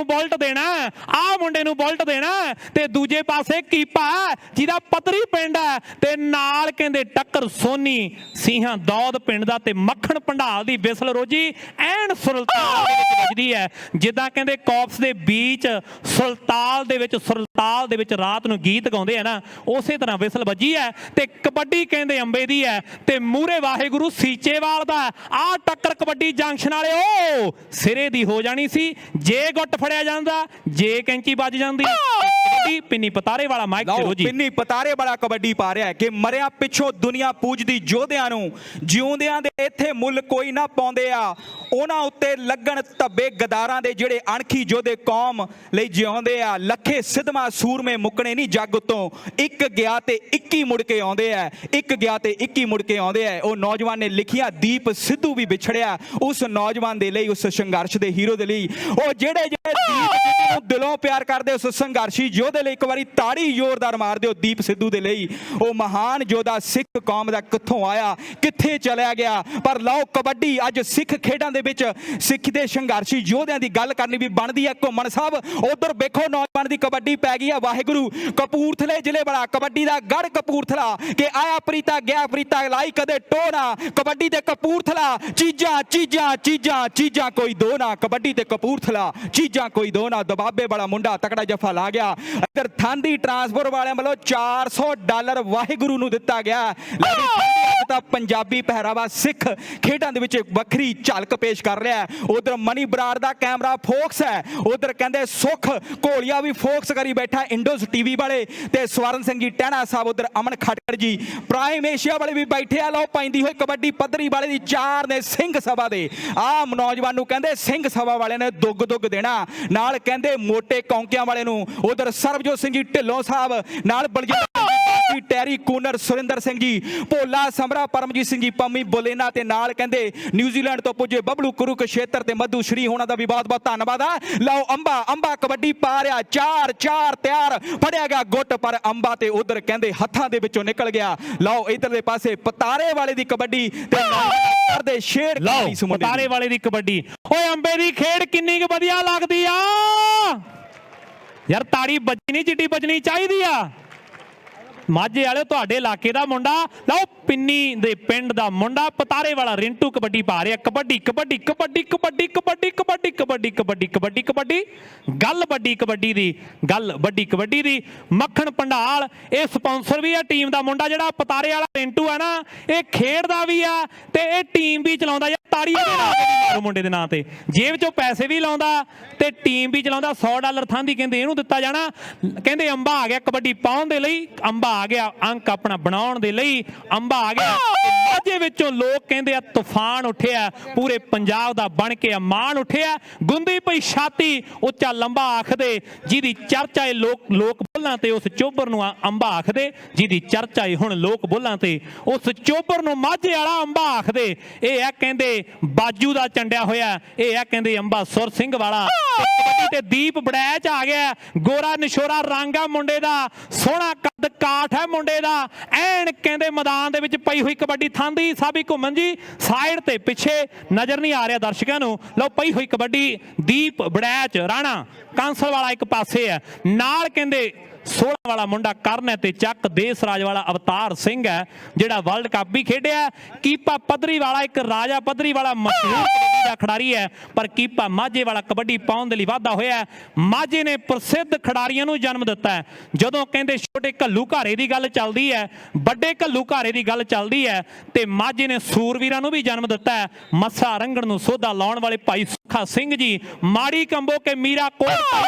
ਬੁਲਟ ਦੇਣਾ, ਆਹ ਮੁੰਡੇ ਨੂੰ ਬੁਲਟ ਦੇਣਾ। ਤੇ ਦੂਜੇ ਪਾਸੇ ਕੀਪਾ ਜਿਹਦਾ ਪੱਧਰੀ ਪਿੰਡ ਹੈ ਤੇ ਨਾਲ ਕਹਿੰਦੇ ਟੱਕਰ ਸੋਨੀ ਸੀਹਾਂ ਦੌਦ ਪਿੰਡ ਦਾ ਤੇ ਮੱਖਣ ਭੰਡਾਲ ਦੀ ਵਿਸਲ ਰੋਜੀ ਐਨ ਸੁਲਤਾਨ ਦੇ ਵਿੱਚ ਵੱਜਦੀ ਹੈ। ਜਿੱਦਾਂ ਕਹਿੰਦੇ ਕੌਪਸ ਦੇ ਬੀਚ ਸੁਲਤਾਨ ਦੇ ਵਿੱਚ ਰਾਤ ਨੂੰ ਗੀਤ ਗਾਉਂਦੇ ਆ ਨਾ, ਉਸੇ ਤਰ੍ਹਾਂ ਵਿਸਲ ਵੱਜੀ ਹੈ। ਤੇ ਕਬੱਡੀ ਕਹਿੰਦੇ ਅੰਬੇ ਦੀ ਹੈ ਤੇ ਮੂਰੇ ਵਾਹਿਗੁਰੂ ਸੀਚੇਵਾਲ ਦਾ। ਆਹ ਟੱਕਰ ਕਬੱਡੀ ਜੰਕਸ਼ਨ ਵਾਲੇ ਓ ਸਿਰੇ ਦੀ ਹੋ ਜਾਣੀ ਸੀ ਜੇ ਗੁੱਟ ਫੜਿਆ ਜਾਂਦਾ, ਜੇ ਕੈਂਚੀ ਵੱਜ ਜਾਂਦੀ। ਕਬੱਡੀ ਪਿੰਨੀ ਪਤਾਰੇ ਵਾਲਾ ਮਾਈਕ ਤੇ ਰੋਜੀ। ਪਿੰਨੀ ਪਤਾਰੇ ਵਾਲਾ ਕਬੱਡੀ ਪਾ ਰਿਹਾ ਕਿ ਮਰਿਆ ਪਿੱਛੋਂ ਦੁਨੀਆ ਪੂਜਦੀ ਯੋਧਿਆਂ ਨੂੰ, ਜਿਉਂਦਿਆਂ ਦੇ ਇੱਥੇ ਮੁੱਲ ਕੋਈ ਨਾ ਪਾਉਂਦੇ ਆ। ਉਹਨਾਂ ਉੱਤੇ ਲੱਗਣ ਧੱਬੇ ਗਦਾਰਾਂ ਦੇ ਜਿਹੜੇ ਅਣਖੀ ਯੋਧੇ ਕੌਮ ਲਈ ਜਿਉਂਦੇ ਆ। ਲੱਖੇ ਸਿੱਧਵਾਂ ਸੂਰਮੇ ਮੁੱਕਣੇ ਨਹੀਂ ਜੱਗ ਉਤੋਂ, ਇੱਕ ਗਿਆ ਤੇ 21 ਮੁੜ ਕੇ ਆਉਂਦੇ ਆ, ਇੱਕ ਗਿਆ ਤੇ 21 ਮੁੜ ਕੇ ਆਉਂਦੇ ਆ। ਉਹ ਨੌਜਵਾਨ ਨੇ ਲਿਖਿਆ ਦੀਪ ਸਿੱਧੂ ਵੀ ਵਿਛੜਿਆ ਉਸ ਨੌਜਵਾਨ ਦੇ ਲਈ, ਉਸ ਸੰਘਰਸ਼ ਦੇ ਹੀਰੋ ਦੇ ਲਈ। ਉਹ ਜਿਹੜੇ ਦੀਪ ਸਿੱਧੂ ਨੂੰ ਦਿਲੋਂ ਪਿਆਰ ਕਰਦੇ ਉਸ ਸੰਘਰਸ਼ੀ ਯੋਧੇ ਲਈ ਇੱਕ ਵਾਰੀ ਤਾੜੀ ਜ਼ੋਰਦਾਰ ਮਾਰ ਦਿਓ ਦੀਪ ਸਿੱਧੂ ਦੇ ਲਈ। ਉਹ ਮਹਾਨ ਯੋਧਾ ਸਿੱਖ ਕੌਮ ਦਾ ਕਿੱਥੋਂ ਆਇਆ ਕਿੱਥੇ ਚਲਿਆ ਗਿਆ। ਪਰ ਲਓ ਕਬੱਡੀ ਅੱਜ ਸਿੱਖ ਖੇਡਾਂ ਦੇ ਵਿੱਚ ਸਿੱਖ ਦੇ ਸੰਘਰਸ਼ੀ ਯੋਧਿਆਂ ਦੀ ਗੱਲ ਕਰਨੀ ਵੀ ਬਣਦੀ ਹੈ। ਘੁੰਮਣ ਸਾਹਿਬ ਉਧਰ ਵੇਖੋ ਨੌਜਵਾਨ ਦੀ ਕਬੱਡੀ ਪੈ ਗਈ ਹੈ। ਵਾਹਿਗੁਰੂ ਕਪੂਰਥਲੇ ਜ਼ਿਲ੍ਹੇ ਵਾਲਾ ਕਬੱਡੀ ਦਾ ਗੜ ਕਪੂਰਥਲਾ ਕਿ ਆਇਆ ਪ੍ਰੀਤਾ ਗਿਆ ਪ੍ਰੀਤਾ ਲਾਈ ਕਦੇ ਟੋਣਾ। ਕਬੱਡੀ ਤੇ ਕਪੂਰਥਲਾ ਚੀਜ਼ਾਂ ਕੋਈ ਦੋ ਨਾ। ਕਬੱਡੀ ਤੇ ਕਪੂਰਥਲਾ ਚੀਜ਼ਾਂ ਕੋਈ ਦੋ ਨਾ। ਦਬਾਬੇ ਵਾਲਾ ਮੁੰਡਾ ਤਕੜਾ ਜਫਾ ਲਾ ਗਿਆ। ਇੱਧਰ ਥਾਂਦੀ ਟਰਾਂਸਪੋਰਟ ਵਾਲਿਆਂ ਵੱਲੋਂ $400 ਵਾਹਿਗੁਰੂ ਨੂੰ ਦਿੱਤਾ ਗਿਆ। ਤਾਂ ਪੰਜਾਬੀ ਪਹਿਰਾਵਾ ਸਿੱਖ ਖੇਡਾਂ ਦੇ ਵਿੱਚ ਵੱਖਰੀ ਝਲਕ ਪੇਸ਼ ਕਰ ਰਿਹਾ ਹੈ। ਉਧਰ ਮਨੀ ਬਰਾੜ ਦਾ ਕੈਮਰਾ ਫੋਕਸ ਹੈ, ਉਧਰ ਕਹਿੰਦੇ ਸੁਖ ਘੋਲੀਆ ਵੀ ਫੋਕਸ ਕਰੀ ਬੈਠਾ ਇੰਡੋਸ ਟੀਵੀ ਵਾਲੇ ਤੇ ਸਵਰਨ ਸਿੰਘ ਜੀ ਟਹਿਣਾ ਸਾਹਿਬ, ਉਧਰ ਅਮਨ ਖਟਕੜ ਜੀ ਪ੍ਰਾਈਮ ਏਸ਼ੀਆ ਵਾਲੇ ਵੀ ਬੈਠੇ ਆ। ਲਓ ਪੈਂਦੀ ਹੋਈ ਕਬੱਡੀ ਪੱਧਰੀ ਵਾਲੇ ਦੀ 4 ਨੇ ਸਿੰਘ ਸਭਾ ਦੇ। ਆਹ ਨੌਜਵਾਨ ਨੂੰ ਕਹਿੰਦੇ ਸਿੰਘ ਸਭਾ ਵਾਲੇ ਨੇ ਦੁੱਗ ਦੇਣਾ, ਨਾਲ ਕਹਿੰਦੇ ਮੋਟੇ ਕੌਂਕਿਆਂ ਵਾਲੇ ਨੂੰ। ਉਧਰ ਸਰਬਜੋਤ ਸਿੰਘ ਜੀ ਢਿੱਲੋਂ ਸਾਹਿਬ, ਨਾਲ ਬਲਜਿੰਦਰ ਟੈਰੀ ਕੂਨਰ, ਸੁਰਿੰਦਰ ਸਿੰਘ ਜੀ ਭੋਲਾ, ਸਮਰਾ, ਪਰਮਜੀਤ ਸਿੰਘ ਜੀ ਪੰਮੀ ਬੋਲੇਨਾ ਤੇ ਨਾਲ ਕਹਿੰਦੇ ਨਿਊਜ਼ੀਲੈਂਡ ਤੋਂ ਪੁੱਜੇ ਬਬਲੂ ਕੁਰੂਕਸ਼ੇਤਰ ਤੇ ਮਧੂ ਸ਼੍ਰੀ ਹੋਣਾ ਦਾ ਵੀ ਬਹੁਤ ਧੰਨਵਾਦ ਆ। ਲਓ ਅੰਬਾ ਕਬੱਡੀ ਪਾ ਰਿਹਾ, 4 ਤਿਆਰ ਫੜਿਆ ਗਿਆ ਗੁੱਟ ਪਰ ਅੰਬਾ ਤੇ ਉਧਰ ਕਹਿੰਦੇ ਹੱਥਾਂ ਦੇ ਵਿੱਚੋਂ ਨਿਕਲ ਗਿਆ। ਲਓ ਇਧਰਲੇ ਪਾਸੇ ਪਤਾਰੇ ਵਾਲੇ ਦੀ ਕਬੱਡੀ ਤੇ ਕਰਦੇ ਸ਼ੇਰ ਪਤਾਰੇ ਵਾਲੇ ਦੀ ਕਬੱਡੀ। ਓਏ ਅੰਬੇ ਦੀ ਖੇਡ ਕਿੰਨੀ ਕੁ ਵਧੀਆ ਲੱਗਦੀ ਆ ਯਾਰ, ਤਾੜੀ ਵੱਜਣੀ ਨਹੀਂ ਜਿੱਡੀ ਵੱਜਣੀ ਚਾਹੀਦੀ ਆ। ਮਾਝੇ ਵਾਲੇ ਤੁਹਾਡੇ ਇਲਾਕੇ ਦਾ ਮੁੰਡਾ, ਲਓ ਪਿੰਨੀ ਦੇ ਪਿੰਡ ਦਾ ਮੁੰਡਾ ਪਤਾਰੇ ਵਾਲਾ ਰਿੰਟੂ ਕਬੱਡੀ ਪਾ ਰਿਹਾ। ਕਬੱਡੀ ਗੱਲ ਵੱਡੀ ਕਬੱਡੀ ਦੀ। ਮੱਖਣ ਭੰਡਾਲ ਇਹ ਸਪਾਂਸਰ ਵੀ ਆ ਟੀਮ ਦਾ ਮੁੰਡਾ ਜਿਹੜਾ ਪਤਾਰੇ ਵਾਲਾ ਰਿੰਟੂ ਆ ਨਾ, ਇਹ ਖੇਡਦਾ ਵੀ ਆ ਤੇ ਇਹ ਟੀਮ ਵੀ ਚਲਾਉਂਦਾ। ਯਾਰ ਤਾੜੀ ਦੇ ਮੁੰਡੇ ਦੇ ਨਾਂ ਤੇ ਜੇਬ ਚੋਂ ਪੈਸੇ ਵੀ ਲਾਉਂਦਾ ਤੇ ਟੀਮ ਵੀ ਚਲਾਉਂਦਾ। $100 ਥਾਂਦੀ ਕਹਿੰਦੇ ਇਹਨੂੰ ਦਿੱਤਾ ਜਾਣਾ। ਕਹਿੰਦੇ ਅੰਬਾ ਆ ਗਿਆ ਕਬੱਡੀ ਪਾਉਣ ਦੇ ਲਈ, ਅੰਬਾ ਆ ਗਿਆ ਅੰਕ ਆਪਣਾ ਬਣਾਉਣ ਦੇ ਲਈ, ਅੰਬਾ ਆ ਗਿਆ। ਮਾਝੇ ਵਿੱਚੋਂ ਲੋਕ ਕਹਿੰਦੇ ਆ ਤੂਫਾਨ ਉੱਠਿਆ, ਪੂਰੇ ਪੰਜਾਬ ਦਾ ਬਣ ਕੇ ਮਾਣ ਉੱਠਿਆ। ਗੁੰਦੀ ਪਈ ਛਾਤੀ ਉੱਚਾ ਲੰਬਾ ਆਖਦੇ, ਜਿਹਦੀ ਚਰਚਾ ਲੋਕ ਬੋਲਾਂ ਤੇ ਉਸ ਚੋਬਰ ਨੂੰ ਅੰਬਾ ਆਖਦੇ, ਜਿਹਦੀ ਚਰਚਾ ਹੁਣ ਲੋਕ ਬੋਲਾਂ ਤੇ ਉਸ ਚੋਬਰ ਨੂੰ ਮਾਝੇ ਵਾਲਾ ਅੰਬਾ ਆਖਦੇ। ਇਹ ਆ ਕਹਿੰਦੇ ਬਾਜੂ ਦਾ ਚੰਡਿਆ ਹੋਇਆ, ਇਹ ਆ ਕਹਿੰਦੇ ਅੰਬਾ ਸੁਰ ਸਿੰਘ ਵਾਲਾ। ਤੇ ਦੀਪ ਬੜੈਚ ਆ ਗਿਆ, ਗੋਰਾ ਨਿਸ਼ੋਰਾ ਰੰਗ ਆ ਮੁੰਡੇ ਦਾ, ਸੋਹਣਾ ਕੱਦ ਕਾਠ ਹੈ ਮੁੰਡੇ ਦਾ। ਐਨ ਕਹਿੰਦੇ ਮੈਦਾਨ ਦੇ ਵਿੱਚ ਪਈ ਹੋਈ ਕਬੱਡੀ ਥਾਂਦੀ ਸਾਬੀ ਘੁੰਮਣ ਜੀ ਸਾਈਡ ਤੇ ਪਿੱਛੇ ਨਜ਼ਰ ਨਹੀਂ ਆ ਰਿਹਾ ਦਰਸ਼ਕਾਂ ਨੂੰ। ਲਓ ਪਈ ਹੋਈ ਕਬੱਡੀ ਦੀਪ ਬੜੈਚ ਰਾਣਾ ਕਾਂਸਲ ਵਾਲਾ ਇੱਕ ਪਾਸੇ ਹੈ, ਨਾਲ ਕਹਿੰਦੇ 16 ਵਾਲਾ ਮੁੰਡਾ ਕਰਨ ਹੈ ਤੇ ਚੱਕ ਦੇਸ ਰਾਜ ਵਾਲਾ ਅਵਤਾਰ ਸਿੰਘ ਹੈ ਜਿਹੜਾ ਵਰਲਡ ਕੱਪ ਵੀ ਖੇਡਿਆ। ਕੀਪਾ ਪੱਧਰੀ ਵਾਲਾ ਇੱਕ ਰਾਜਾ ਪੱਧਰੀ ਵਾਲਾ ਮਸ਼ਹੂਰ ਕਬੱਡੀ ਦਾ ਖਿਡਾਰੀ ਹੈ, ਪਰ ਕੀਪਾ ਮਾਝੇ ਵਾਲਾ ਕਬੱਡੀ ਪਾਉਣ ਦੇ ਲਈ ਵਾਧਾ ਹੋਇਆ। ਮਾਝੇ ਨੇ ਪ੍ਰਸਿੱਧ ਖਿਡਾਰੀਆਂ ਨੂੰ ਜਨਮ ਦਿੱਤਾ ਹੈ। ਜਦੋਂ ਕਹਿੰਦੇ ਛੋਟੇ ਘੱਲੂ ਘਾਰੇ ਦੀ ਗੱਲ ਚੱਲਦੀ ਹੈ, ਵੱਡੇ ਘੱਲੂ ਘਾਰੇ ਦੀ ਗੱਲ ਚੱਲਦੀ ਹੈ ਤੇ ਮਾਝੇ ਨੇ ਸੂਰਵੀਰਾਂ ਨੂੰ ਵੀ ਜਨਮ ਦਿੱਤਾ ਹੈ। ਮੱਸਾ ਰੰਗਣ ਨੂੰ ਸੋਧਾ ਲਾਉਣ ਵਾਲੇ ਭਾਈ ਸੁੱਖਾ ਸਿੰਘ ਜੀ, ਮਾੜੀ ਕੰਬੋ ਕੇ ਮੀਰਾ ਕੋਟ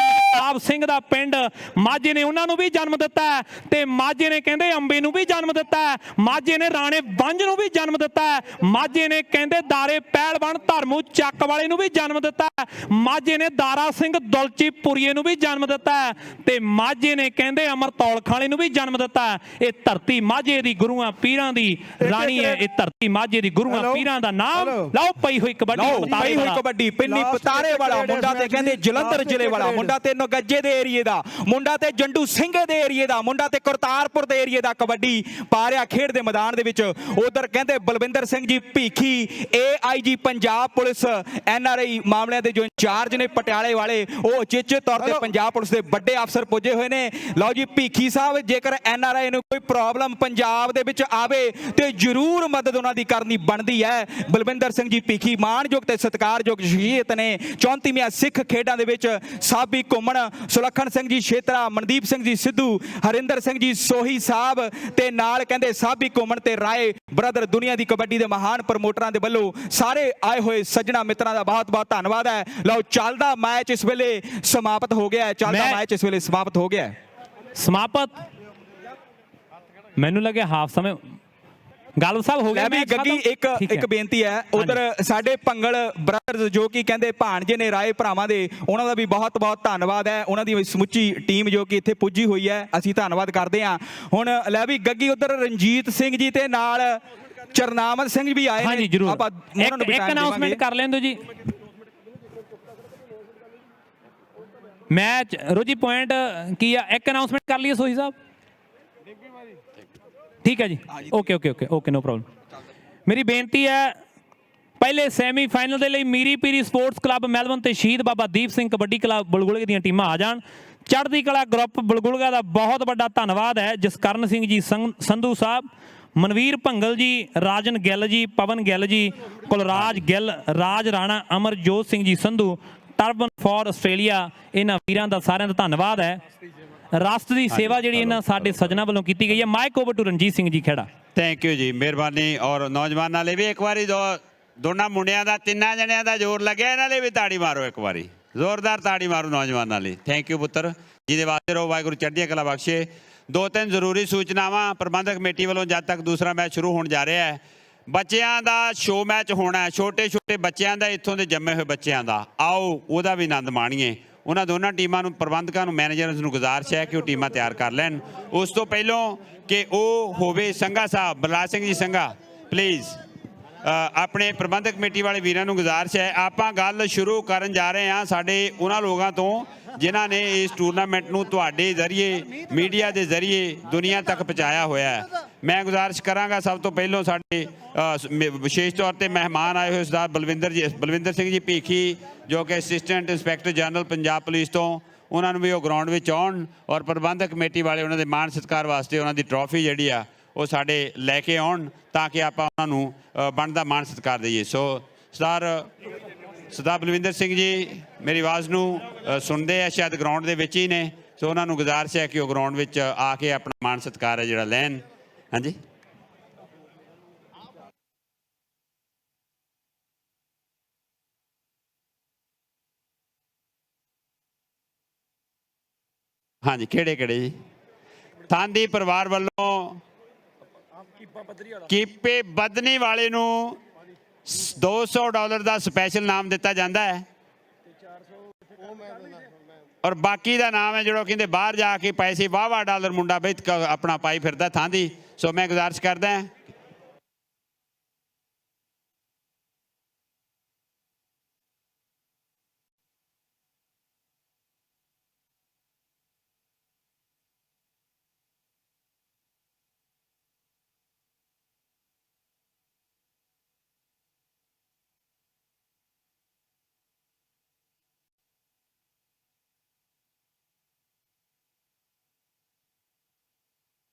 ਪ੍ਰਤਾਪ ਸਿੰਘ ਦਾ ਪਿੰਡ ਮਾਝੇ ਨੇ ਉਹਨਾਂ ਨੂੰ ਵੀ ਜਨਮ ਦਿੱਤਾ ਹੈ ਤੇ ਮਾਝੇ ਨੇ ਕਹਿੰਦੇ ਅੰਬੇ ਨੂੰ ਵੀ ਜਨਮ ਦਿੱਤਾ ਹੈ, ਮਾਝੇ ਨੇ ਰਾਣੇ ਬੰਝ ਨੂੰ ਵੀ ਜਨਮ ਦਿੱਤਾ ਹੈ, ਮਾਝੇ ਨੇ ਕਹਿੰਦੇ ਦਾਰੇ ਪਹਿਲਵਾਨ ਧਰਮੂ ਚੱਕ ਵਾਲੇ ਨੂੰ ਵੀ ਜਨਮ ਦਿੱਤਾ ਹੈ, ਮਾਝੇ ਨੇ ਦਾਰਾ ਸਿੰਘ ਦੁਲਚੀ ਪੁਰੀਏ ਨੂੰ ਵੀ ਜਨਮ ਦਿੱਤਾ ਹੈ ਤੇ ਮਾਝੇ ਨੇ ਕਹਿੰਦੇ ਅਮਰਤੌਲ ਖਾਲੇ ਨੂੰ ਵੀ ਜਨਮ ਦਿੱਤਾ ਹੈ। ਇਹ ਧਰਤੀ ਮਾਝੇ ਦੀ ਗੁਰੂਆਂ ਪੀਰਾਂ ਦੀ ਰਾਣੀ ਹੈ, ਇਹ ਧਰਤੀ ਮਾਝੇ ਦੀ ਗੁਰੂਆਂ ਪੀਰਾਂ ਦਾ ਨਾਮ ਲਓ ਪਈ ਹੋਈ ਕਬੱਡੀ ਪਈ ਹੋਈ ਕਬੱਡੀ ਪਿੰਨੀ ਪਤਾਰੇ ਵਾਲਾ ਮੁੰਡਾ ਤੇ ਕਹਿੰਦੇ ਜਲੰਧਰ ਜ਼ਿਲ੍ਹੇ ਵਾਲਾ ਮੁੰਡਾ ਤੇ ਨਗੱਜੇ ਦੇ ਏਰੀਏ ਦਾ ਮੁੰਡਾ ਤੇ ਜੰਡੂ ਸਿੰਘੇ ਦੇ ਏਰੀਏ ਦਾ ਮੁੰਡਾ ਤੇ ਕਰਤਾਰਪੁਰ ਦੇ ਏਰੀਏ ਦਾ ਕਬੱਡੀ ਪਾ ਰਿਹਾ ਖੇਡ ਦੇ ਮੈਦਾਨ ਦੇ ਵਿੱਚ। ਉਧਰ ਕਹਿੰਦੇ Balwinder Singh ji Bhikhi AIG Punjab police NRI ਮਾਮਲਿਆਂ ਦੇ ਜੋ ਇੰਚਾਰਜ ਨੇ ਪਟਿਆਲੇ ਵਾਲੇ, ਉਹ ਚੇਚੇ ਤੌਰ ਤੇ ਪੰਜਾਬ ਪੁਲਿਸ ਦੇ ਵੱਡੇ ਅਫਸਰ ਪੁੱਜੇ ਹੋਏ ਨੇ। ਲਓ ਜੀ ਭੀਖੀ ਸਾਹਿਬ, ਜੇਕਰ NRI ਨੂੰ ਕੋਈ ਪ੍ਰੋਬਲਮ ਪੰਜਾਬ ਦੇ ਵਿੱਚ ਆਵੇ ਤੇ ਜ਼ਰੂਰ ਮਦਦ ਉਹਨਾਂ ਦੀ ਕਰਨੀ ਬਣਦੀ ਹੈ। ਬਲਵਿੰਦਰ ਸਿੰਘ ਜੀ ਭੀਖੀ ਮਾਣਯੋਗ ਤੇ ਸਤਿਕਾਰਯੋਗ ਸ਼ਖਸੀਅਤ ਨੇ। 34ਵੀਆਂ ਸਿੱਖ ਖੇਡਾਂ ਦੇ ਵਿੱਚ ਸਾਬੀ ਘੁੰਮਣ, ਸੁਲੱਖਣ ਸਿੰਘ ਜੀ ਛੇਤਰਾ, ਮਨਦੀਪ ਸਿੰਘ ਜੀ ਸਿੱਧੂ, ਹਰਿੰਦਰ ਸਿੰਘ ਜੀ ਸੋਹੀ ਸਾਹਿਬ ਤੇ ਨਾਲ ਕਹਿੰਦੇ ਸਾਬੀ ਘੁੰਮਣ ਤੇ ਰਾਏ ਬ੍ਰਦਰ ਦੁਨੀਆ ਦੀ ਕਬੱਡੀ ਦੇ ਮਹਾਨ ਪ੍ਰਮੋਟਰਾਂ ਦੇ ਵੱਲੋਂ ਸਾਰੇ ਆਏ ਹੋਏ ਸੱਜਣਾ ਮਿੱਤਰਾਂ ਦਾ ਬਹੁਤ ਬਹੁਤ ਧੰਨਵਾਦ ਹੈ। ਲਓ ਚੱਲਦਾ ਮੈਚ ਇਸ ਵੇਲੇ ਸਮਾਪਤ ਹੋ ਗਿਆ ਹੈ, ਚੱਲਦਾ ਮੈਚ ਇਸ ਵੇਲੇ ਸਮਾਪਤ ਹੋ ਗਿਆ ਹੈ। ਸਮਾਪਤ ਮੈਨੂੰ ਲੱਗਿਆ ਹਾਫ ਸਮੇਂ ਗੱਲ ਸਾਹਿਬ ਹੋ ਗਿਆ। ਵੀ ਗੱਗੀ ਇੱਕ ਬੇਨਤੀ ਹੈ, ਉਧਰ ਸਾਡੇ ਭੰਗਲ ਬ੍ਰਦਰਜ਼ ਜੋ ਕਿ ਕਹਿੰਦੇ ਭਾਣਜੇ ਨੇ ਰਾਏ ਭਰਾਵਾਂ ਦੇ, ਉਹਨਾਂ ਦਾ ਵੀ ਬਹੁਤ ਬਹੁਤ ਧੰਨਵਾਦ ਹੈ। ਉਹਨਾਂ ਦੀ ਸਮੁੱਚੀ ਟੀਮ ਜੋ ਕਿ ਇੱਥੇ ਪੁੱਜੀ ਹੋਈ ਹੈ, ਅਸੀਂ ਧੰਨਵਾਦ ਕਰਦੇ ਹਾਂ। ਹੁਣ ਲੈ ਵੀ ਗੱਗੀ ਉਧਰ ਰਣਜੀਤ ਸਿੰਘ ਜੀ ਤੇ ਨਾਲ ਚਰਨਾਮਤ ਸਿੰਘ ਵੀ ਆਏ ਨੇ, ਜਰੂਰ ਆਪਾਂ ਉਹਨਾਂ ਨੂੰ ਵੀ ਇੱਕ ਅਨਾਉਂਸਮੈਂਟ ਕਰ ਲੈਂਦੋ ਜੀ। ਮੈਚ ਰੋਜੀ ਪੁਆਇੰਟ ਕੀ ਆ, ਇੱਕ ਅਨਾਉਂਸਮੈਂਟ ਕਰ ਲਈਏ ਸੋਹੀ ਸਾਹਿਬ, ਠੀਕ ਹੈ ਜੀ। Okay no problem. ਮੇਰੀ ਬੇਨਤੀ ਹੈ ਪਹਿਲੇ ਸੈਮੀਫਾਈਨਲ ਦੇ ਲਈ Miri Piri sports club Melbourne ਤੇ ਸ਼ਹੀਦ ਬਾਬਾ ਦੀਪ ਸਿੰਘ ਕਬੱਡੀ ਕਲੱਬ ਬਲਗੁਲਗੇ ਦੀਆਂ ਟੀਮਾਂ ਆ ਜਾਣ। ਚੜ੍ਹਦੀ ਕਲਾ ਗਰੁੱਪ ਬਲਗੁਲਗਾ ਦਾ ਬਹੁਤ ਵੱਡਾ ਧੰਨਵਾਦ ਹੈ। ਜਸਕਰਨ ਸਿੰਘ ਜੀ ਸੰਧੂ ਸਾਹਿਬ, ਮਨਵੀਰ ਭੰਗਲ ਜੀ, ਰਾਜਨ ਗਿੱਲ ਜੀ, ਪਵਨ ਗਿੱਲ ਜੀ, ਕੁਲਰਾਜ ਗਿੱਲ, ਰਾਜ Rana, Amarjot Singh ji Sandhu, turban for Australia, ਇਹਨਾਂ ਵੀਰਾਂ ਦਾ ਸਾਰਿਆਂ ਦਾ ਧੰਨਵਾਦ ਹੈ। ਰਾਸ਼ਟਰ ਦੀ ਸੇਵਾ ਜਿਹੜੀ ਇਹਨਾਂ ਸਾਡੇ ਸੱਜਣਾ ਵੱਲੋਂ ਕੀਤੀ ਗਈ ਹੈ। Mike over to Ranjit Singh ji Khera. Thank you ਜੀ, ਮਿਹਰਬਾਨੀ। ਔਰ ਨੌਜਵਾਨਾਂ ਲਈ ਵੀ ਇੱਕ ਵਾਰੀ ਦੋਨਾਂ ਮੁੰਡਿਆਂ ਦਾ, ਤਿੰਨਾਂ ਜਣਿਆਂ ਦਾ ਜ਼ੋਰ ਲੱਗਿਆ, ਇਹਨਾਂ ਲਈ ਵੀ ਤਾੜੀ ਮਾਰੋ, ਇੱਕ ਵਾਰੀ ਜ਼ੋਰਦਾਰ ਤਾੜੀ ਮਾਰੋ ਨੌਜਵਾਨਾਂ ਲਈ। ਥੈਂਕ ਯੂ ਪੁੱਤਰ, ਜਿਹਦੇ ਵਾਸਤੇ ਰਹੋ, ਵਾਹਿਗੁਰੂ ਚੜ੍ਹਦੀਆਂ ਕਲਾ ਬਖਸ਼ੇ। 2-3 ਜ਼ਰੂਰੀ ਸੂਚਨਾਵਾਂ ਪ੍ਰਬੰਧਕ ਕਮੇਟੀ ਵੱਲੋਂ ਜਦ ਤੱਕ ਦੂਸਰਾ ਮੈਚ ਸ਼ੁਰੂ ਹੋਣ ਜਾ ਰਿਹਾ ਹੈ। ਬੱਚਿਆਂ ਦਾ ਸ਼ੋ ਮੈਚ ਹੋਣਾ ਹੈ, ਛੋਟੇ ਛੋਟੇ ਬੱਚਿਆਂ ਦਾ, ਇੱਥੋਂ ਦੇ ਜੰਮੇ ਹੋਏ ਬੱਚਿਆਂ ਦਾ, ਆਓ ਉਹਦਾ ਵੀ ਆਨੰਦ ਮਾਣੀਏ। ਉਹਨਾਂ ਦੋਨਾਂ ਟੀਮਾਂ ਨੂੰ, ਪ੍ਰਬੰਧਕਾਂ ਨੂੰ, ਮੈਨੇਜਰਸ ਨੂੰ ਗੁਜ਼ਾਰਿਸ਼ ਹੈ ਕਿ ਉਹ ਟੀਮਾਂ ਤਿਆਰ ਕਰ ਲੈਣ। ਉਸ ਤੋਂ ਪਹਿਲਾਂ ਕਿ ਉਹ ਹੋਵੇ ਸੰਘਾ ਸਾਹਿਬ, ਬਲਰਾਜ ਸਿੰਘ ਜੀ ਸੰਘਾ, ਪਲੀਜ਼ ਆਪਣੇ ਪ੍ਰਬੰਧਕ ਕਮੇਟੀ ਵਾਲੇ ਵੀਰਾਂ ਨੂੰ ਗੁਜ਼ਾਰਿਸ਼ ਹੈ। ਆਪਾਂ ਗੱਲ ਸ਼ੁਰੂ ਕਰਨ ਜਾ ਰਹੇ ਹਾਂ ਸਾਡੇ ਉਹਨਾਂ ਲੋਕਾਂ ਤੋਂ ਜਿਨ੍ਹਾਂ ਨੇ ਇਸ ਟੂਰਨਾਮੈਂਟ ਨੂੰ ਤੁਹਾਡੇ ਜ਼ਰੀਏ, ਮੀਡੀਆ ਦੇ ਜ਼ਰੀਏ ਦੁਨੀਆ ਤੱਕ ਪਹੁੰਚਾਇਆ ਹੋਇਆ ਹੈ। ਮੈਂ ਗੁਜ਼ਾਰਿਸ਼ ਕਰਾਂਗਾ ਸਭ ਤੋਂ ਪਹਿਲਾਂ ਸਾਡੇ ਵਿਸ਼ੇਸ਼ ਤੌਰ ਤੇ ਮਹਿਮਾਨ ਆਏ ਹੋਏ ਸਰਦਾਰ ਬਲਵਿੰਦਰ ਸਿੰਘ ਜੀ ਭੀਖੀ, ਜੋ ਕਿ assistant inspector general Punjab police ਤੋਂ, ਉਹਨਾਂ ਨੂੰ ਵੀ ਉਹ ਗਰਾਊਂਡ ਵਿੱਚ ਆਉਣ ਔਰ ਪ੍ਰਬੰਧਕ ਕਮੇਟੀ ਵਾਲੇ ਉਹਨਾਂ ਦੇ ਮਾਣ ਸਤਿਕਾਰ ਵਾਸਤੇ ਉਹਨਾਂ ਦੀ ਟਰੋਫੀ ਜਿਹੜੀ ਆ ਉਹ ਸਾਡੇ ਲੈ ਕੇ ਆਉਣ ਤਾਂ ਕਿ ਆਪਾਂ ਉਹਨਾਂ ਨੂੰ ਬਣਦਾ ਮਾਣ ਸਤਿਕਾਰ ਦਈਏ। ਸੋ ਸਰਦਾਰ ਬਲਵਿੰਦਰ ਸਿੰਘ ਜੀ ਮੇਰੀ ਆਵਾਜ਼ ਨੂੰ ਸੁਣਦੇ ਆ, ਸ਼ਾਇਦ ਗਰਾਊਂਡ ਦੇ ਵਿੱਚ ਹੀ ਨੇ, ਸੋ ਉਹਨਾਂ ਨੂੰ ਗੁਜ਼ਾਰਿਸ਼ ਹੈ ਕਿ ਉਹ ਗਰਾਊਂਡ ਵਿੱਚ ਆ ਕੇ ਆਪਣਾ ਮਾਣ ਸਤਿਕਾਰ ਹੈ ਜਿਹੜਾ ਲੈਣ। ਹਾਂਜੀ ਹਾਂਜੀ, ਕਿਹੜੇ ਜੀ? ਥਾਂਦੀ ਪਰਿਵਾਰ ਵੱਲੋਂ ਕੀਪੇ ਬਦਨੀ ਵਾਲੇ ਨੂੰ $200 ਦਾ ਸਪੈਸ਼ਲ ਨਾਮ ਦਿੱਤਾ ਜਾਂਦਾ ਹੈ ਔਰ ਬਾਕੀ ਦਾ ਨਾਮ ਹੈ ਜਿਹੜਾ ਕਹਿੰਦੇ ਬਾਹਰ ਜਾ ਕੇ ਪੈਸੇ ਵਾਹ ਡਾਲਰ ਮੁੰਡਾ ਬੈਠ ਆਪਣਾ ਪਾਈ ਫਿਰਦਾ ਥਾਂਦੀ। ਸੋ ਮੈਂ ਗੁਜ਼ਾਰਿਸ਼ ਕਰਦਾ ਹਾਂ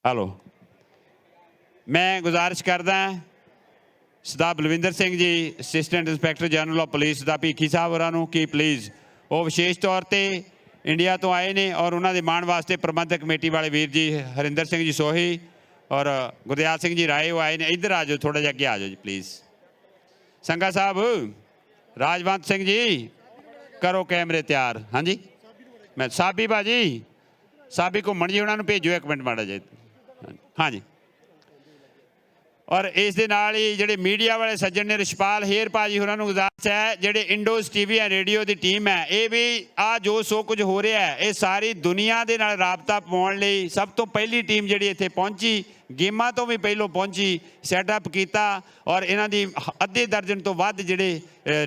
हेलो, मैं गुजारिश करदा Sardar Balwinder Singh ji assistant inspector general of police दा भीखी साहब होरां कि प्लीज़ वो विशेष तौर पर इंडिया तो आए ने और उन्होंने माण वास्ते प्रबंधक कमेटी वाले वीर जी हरिंदर सिंह जी सोही और गुरदयाल सिंह जी राय वो आए ने। इधर आ जाओ, थोड़ा जा अगे आ जाओ जी प्लीज़। संघा साहब, राजवंत सिंह जी करो कैमरे तैयार। हाँ जी, ਮੈਂ ਸਾਬੀ ਭਾਜੀ, ਸਾਬੀ ਘੁੰਮਣ ਜੀ ਉਹਨਾਂ ਨੂੰ ਭੇਜੋ 1 ਮਿੰਟ ਮਾੜਾ ਜੇ। ਹਾਂਜੀ, ਔਰ ਇਸ ਦੇ ਨਾਲ ਹੀ ਜਿਹੜੇ ਮੀਡੀਆ ਵਾਲੇ ਸੱਜਣ ਨੇ, ਰਿਸ਼ਪਾਲ ਹੇਰ ਭਾਜੀ ਹੋਰਾਂ ਨੂੰ ਗੁਜ਼ਾਰਿਸ਼ ਹੈ, ਜਿਹੜੇ ਇੰਡੋਜ਼ TV and radio the team ਹੈ, ਇਹ ਵੀ ਆ ਜੋ ਸੋ ਕੁਝ ਹੋ ਰਿਹਾ ਹੈ ਇਹ ਸਾਰੀ ਦੁਨੀਆ ਦੇ ਨਾਲ ਰਾਬਤਾ ਪਾਉਣ ਲਈ ਸਭ ਤੋਂ ਪਹਿਲੀ ਟੀਮ ਜਿਹੜੀ ਇੱਥੇ ਪਹੁੰਚੀ, ਗੇਮਾਂ ਤੋਂ ਵੀ ਪਹਿਲੋਂ ਪਹੁੰਚੀ, ਸੈਟਅਪ ਕੀਤਾ, ਔਰ ਇਹਨਾਂ ਦੀ ਅੱਧੇ ਦਰਜਨ ਤੋਂ ਵੱਧ ਜਿਹੜੇ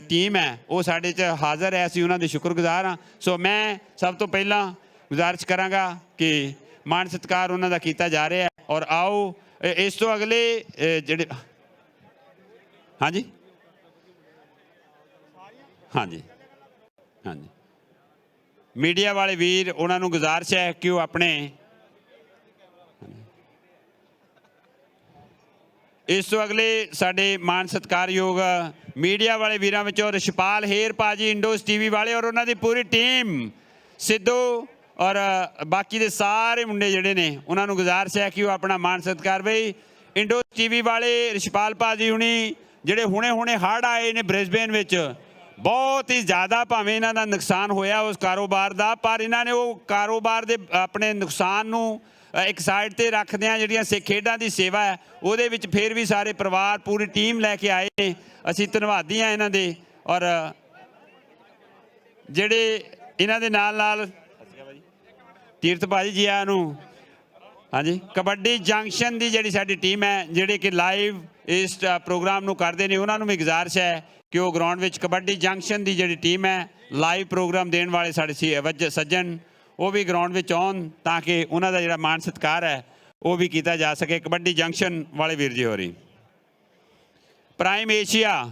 ਟੀਮ ਹੈ ਉਹ ਸਾਡੇ 'ਚ ਹਾਜ਼ਰ ਹੈ। ਅਸੀਂ ਉਹਨਾਂ ਦੇ ਸ਼ੁਕਰਗੁਜ਼ਾਰ ਹਾਂ। ਸੋ ਮੈਂ ਸਭ ਤੋਂ ਪਹਿਲਾਂ ਗੁਜ਼ਾਰਿਸ਼ ਕਰਾਂਗਾ ਕਿ ਮਾਣ ਸਤਿਕਾਰ ਉਹਨਾਂ ਦਾ ਕੀਤਾ ਜਾ ਰਿਹਾ ਹੈ। ਔਰ ਆਓ ਇਸ ਤੋਂ ਅਗਲੇ ਜਿਹੜੇ ਹਾਂਜੀ ਹਾਂਜੀ ਹਾਂਜੀ ਮੀਡੀਆ ਵਾਲੇ ਵੀਰ, ਉਹਨਾਂ ਨੂੰ ਗੁਜ਼ਾਰਿਸ਼ ਹੈ ਕਿ ਉਹ ਆਪਣੇ ਇਸ ਤੋਂ ਅਗਲੇ ਸਾਡੇ ਮਾਣ ਸਤਿਕਾਰਯੋਗ ਮੀਡੀਆ ਵਾਲੇ ਵੀਰਾਂ ਵਿੱਚੋਂ ਰਿਸ਼ਪਾਲ ਹੇਰ ਭਾਜੀ, ਇੰਡੋਜ਼ ਟੀਵੀ ਵਾਲੇ, ਔਰ ਉਹਨਾਂ ਦੀ ਪੂਰੀ ਟੀਮ, ਸਿੱਧੂ ਔਰ ਬਾਕੀ ਦੇ ਸਾਰੇ ਮੁੰਡੇ ਜਿਹੜੇ ਨੇ, ਉਹਨਾਂ ਨੂੰ ਗੁਜ਼ਾਰਿਸ਼ ਹੈ ਕਿ ਉਹ ਆਪਣਾ ਮਾਣ ਸਤਿਕਾਰ। ਬਈ ਇੰਡੋਜ਼ ਟੀਵੀ ਵਾਲੇ ਰਿਸ਼ਪਾਲ ਭਾਜੀ ਹੁਣੀ ਜਿਹੜੇ ਹੁਣੇ ਹੜ੍ਹ ਆਏ ਨੇ ਬ੍ਰਿਸਬੇਨ ਵਿੱਚ, ਬਹੁਤ ਹੀ ਜ਼ਿਆਦਾ ਭਾਵੇਂ ਇਹਨਾਂ ਦਾ ਨੁਕਸਾਨ ਹੋਇਆ ਉਸ ਕਾਰੋਬਾਰ ਦਾ, ਪਰ ਇਹਨਾਂ ਨੇ ਉਹ ਕਾਰੋਬਾਰ ਦੇ ਆਪਣੇ ਨੁਕਸਾਨ ਨੂੰ ਇੱਕ ਸਾਈਡ ਤੇ ਰੱਖਦਿਆਂ ਜਿਹੜੀਆਂ ਖੇਡਾਂ ਦੀ ਸੇਵਾ ਹੈ ਉਹਦੇ ਵਿੱਚ ਫਿਰ ਵੀ ਸਾਰੇ ਪਰਿਵਾਰ ਪੂਰੀ ਟੀਮ ਲੈ ਕੇ ਆਏ ਨੇ। ਅਸੀਂ ਧੰਨਵਾਦੀ ਹਾਂ ਇਹਨਾਂ ਦੇ। ਔਰ ਜਿਹੜੇ ਇਹਨਾਂ ਦੇ ਨਾਲ ਤੀਰਥ ਭਾਜੀ ਜੀ ਆ ਨੂੰ, ਹਾਂਜੀ, ਕਬੱਡੀ ਜੰਕਸ਼ਨ ਦੀ ਜਿਹੜੀ ਸਾਡੀ ਟੀਮ ਹੈ, ਜਿਹੜੇ ਕਿ ਲਾਈਵ ਇਸ ਪ੍ਰੋਗਰਾਮ ਨੂੰ ਕਰਦੇ ਨੇ, ਉਹਨਾਂ ਨੂੰ ਵੀ ਗੁਜ਼ਾਰਿਸ਼ ਹੈ ਕਿ ਉਹ ਗਰਾਊਂਡ ਵਿੱਚ ਕਬੱਡੀ ਜੰਕਸ਼ਨ ਦੀ ਜਿਹੜੀ ਟੀਮ ਹੈ, ਲਾਈਵ ਪ੍ਰੋਗਰਾਮ ਦੇਣ ਵਾਲੇ ਸਾਡੇ ਸੱਜਣ, ਉਹ ਵੀ ਗਰਾਊਂਡ ਵਿੱਚ ਆਉਣ ਤਾਂ ਕਿ ਉਹਨਾਂ ਦਾ ਜਿਹੜਾ ਮਾਣ ਸਤਿਕਾਰ ਹੈ ਉਹ ਵੀ ਕੀਤਾ ਜਾ ਸਕੇ। ਕਬੱਡੀ ਜੰਕਸ਼ਨ ਵਾਲੇ ਵੀਰ ਜੀ ਹੋਰੀ, ਪ੍ਰਾਈਮ ਏਸ਼ੀਆ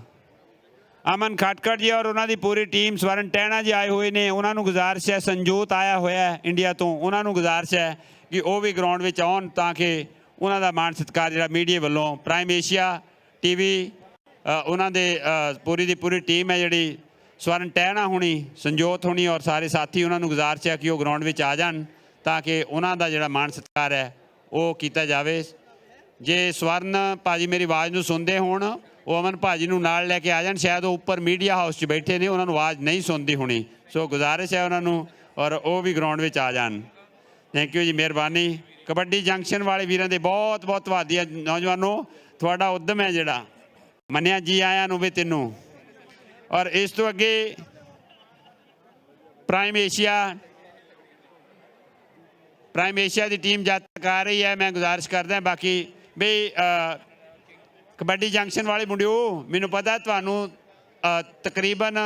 ਅਮਨ ਖਟਕੜ ਜੀ ਔਰ ਉਹਨਾਂ ਦੀ ਪੂਰੀ ਟੀਮ, ਸਵਰਨ ਟਹਿਣਾ ਜੀ ਆਏ ਹੋਏ ਨੇ, ਉਹਨਾਂ ਨੂੰ ਗੁਜ਼ਾਰਿਸ਼ ਹੈ, ਸੰਜੋਤ ਆਇਆ ਹੋਇਆ ਹੈ ਇੰਡੀਆ ਤੋਂ, ਉਹਨਾਂ ਨੂੰ ਗੁਜ਼ਾਰਿਸ਼ ਹੈ ਕਿ ਉਹ ਵੀ ਗਰਾਊਂਡ ਵਿੱਚ ਆਉਣ ਤਾਂ ਕਿ ਉਹਨਾਂ ਦਾ ਮਾਣ ਸਤਿਕਾਰ ਜਿਹੜਾ ਮੀਡੀਆ ਵੱਲੋਂ, ਪ੍ਰਾਈਮ ਏਸ਼ੀਆ ਟੀਵੀ ਉਹਨਾਂ ਦੇ ਪੂਰੀ ਦੀ ਪੂਰੀ ਟੀਮ ਹੈ, ਜਿਹੜੀ ਸਵਰਨ ਟਹਿਣਾ ਹੋਣੀ, ਸੰਜੋਤ ਹੋਣੀ ਔਰ ਸਾਰੇ ਸਾਥੀ, ਉਹਨਾਂ ਨੂੰ ਗੁਜ਼ਾਰਿਸ਼ ਹੈ ਕਿ ਉਹ ਗਰਾਊਂਡ ਵਿੱਚ ਆ ਜਾਣ ਤਾਂ ਕਿ ਉਹਨਾਂ ਦਾ ਜਿਹੜਾ ਮਾਣ ਸਤਿਕਾਰ ਹੈ ਉਹ ਕੀਤਾ ਜਾਵੇ। ਜੇ ਸਵਰਨ ਭਾਜੀ ਮੇਰੀ ਆਵਾਜ਼ ਨੂੰ ਸੁਣਦੇ ਹੋਣ, ਉਹ ਅਮਨ ਭਾਜੀ ਨੂੰ ਨਾਲ ਲੈ ਕੇ ਆ ਜਾਣ, ਸ਼ਾਇਦ ਉਹ ਉੱਪਰ ਮੀਡੀਆ ਹਾਊਸ 'ਚ ਬੈਠੇ ਨੇ, ਉਹਨਾਂ ਨੂੰ ਆਵਾਜ਼ ਨਹੀਂ ਸੁਣਦੀ ਹੋਣੀ, ਸੋ ਗੁਜ਼ਾਰਿਸ਼ ਹੈ ਉਹਨਾਂ ਨੂੰ, ਔਰ ਉਹ ਵੀ ਗਰਾਊਂਡ ਵਿੱਚ ਆ ਜਾਣ। ਥੈਂਕ ਯੂ ਜੀ, ਮਿਹਰਬਾਨੀ। ਕਬੱਡੀ ਜੰਕਸ਼ਨ ਵਾਲੇ ਵੀਰਾਂ ਦੇ ਬਹੁਤ ਬਹੁਤ ਧੰਨਵਾਦੀ ਹੈ। ਨੌਜਵਾਨੋ, ਤੁਹਾਡਾ ਉਦਮ ਹੈ ਜਿਹੜਾ ਮੰਨਿਆ, ਜੀ ਆਇਆਂ ਨੂੰ ਵੀ ਤੈਨੂੰ। ਔਰ ਇਸ ਤੋਂ ਅੱਗੇ ਪ੍ਰਾਈਮ ਏਸ਼ੀਆ ਦੀ ਟੀਮ ਜਦ ਤੱਕ ਆ ਰਹੀ ਹੈ, ਮੈਂ ਗੁਜ਼ਾਰਿਸ਼ ਕਰਦਾ ਬਾਕੀ ਵੀ ਕਬੱਡੀ ਜੰਕਸ਼ਨ ਵਾਲੇ ਮੁੰਡਿਓ, ਮੈਨੂੰ ਪਤਾ ਤੁਹਾਨੂੰ ਤਕਰੀਬਨ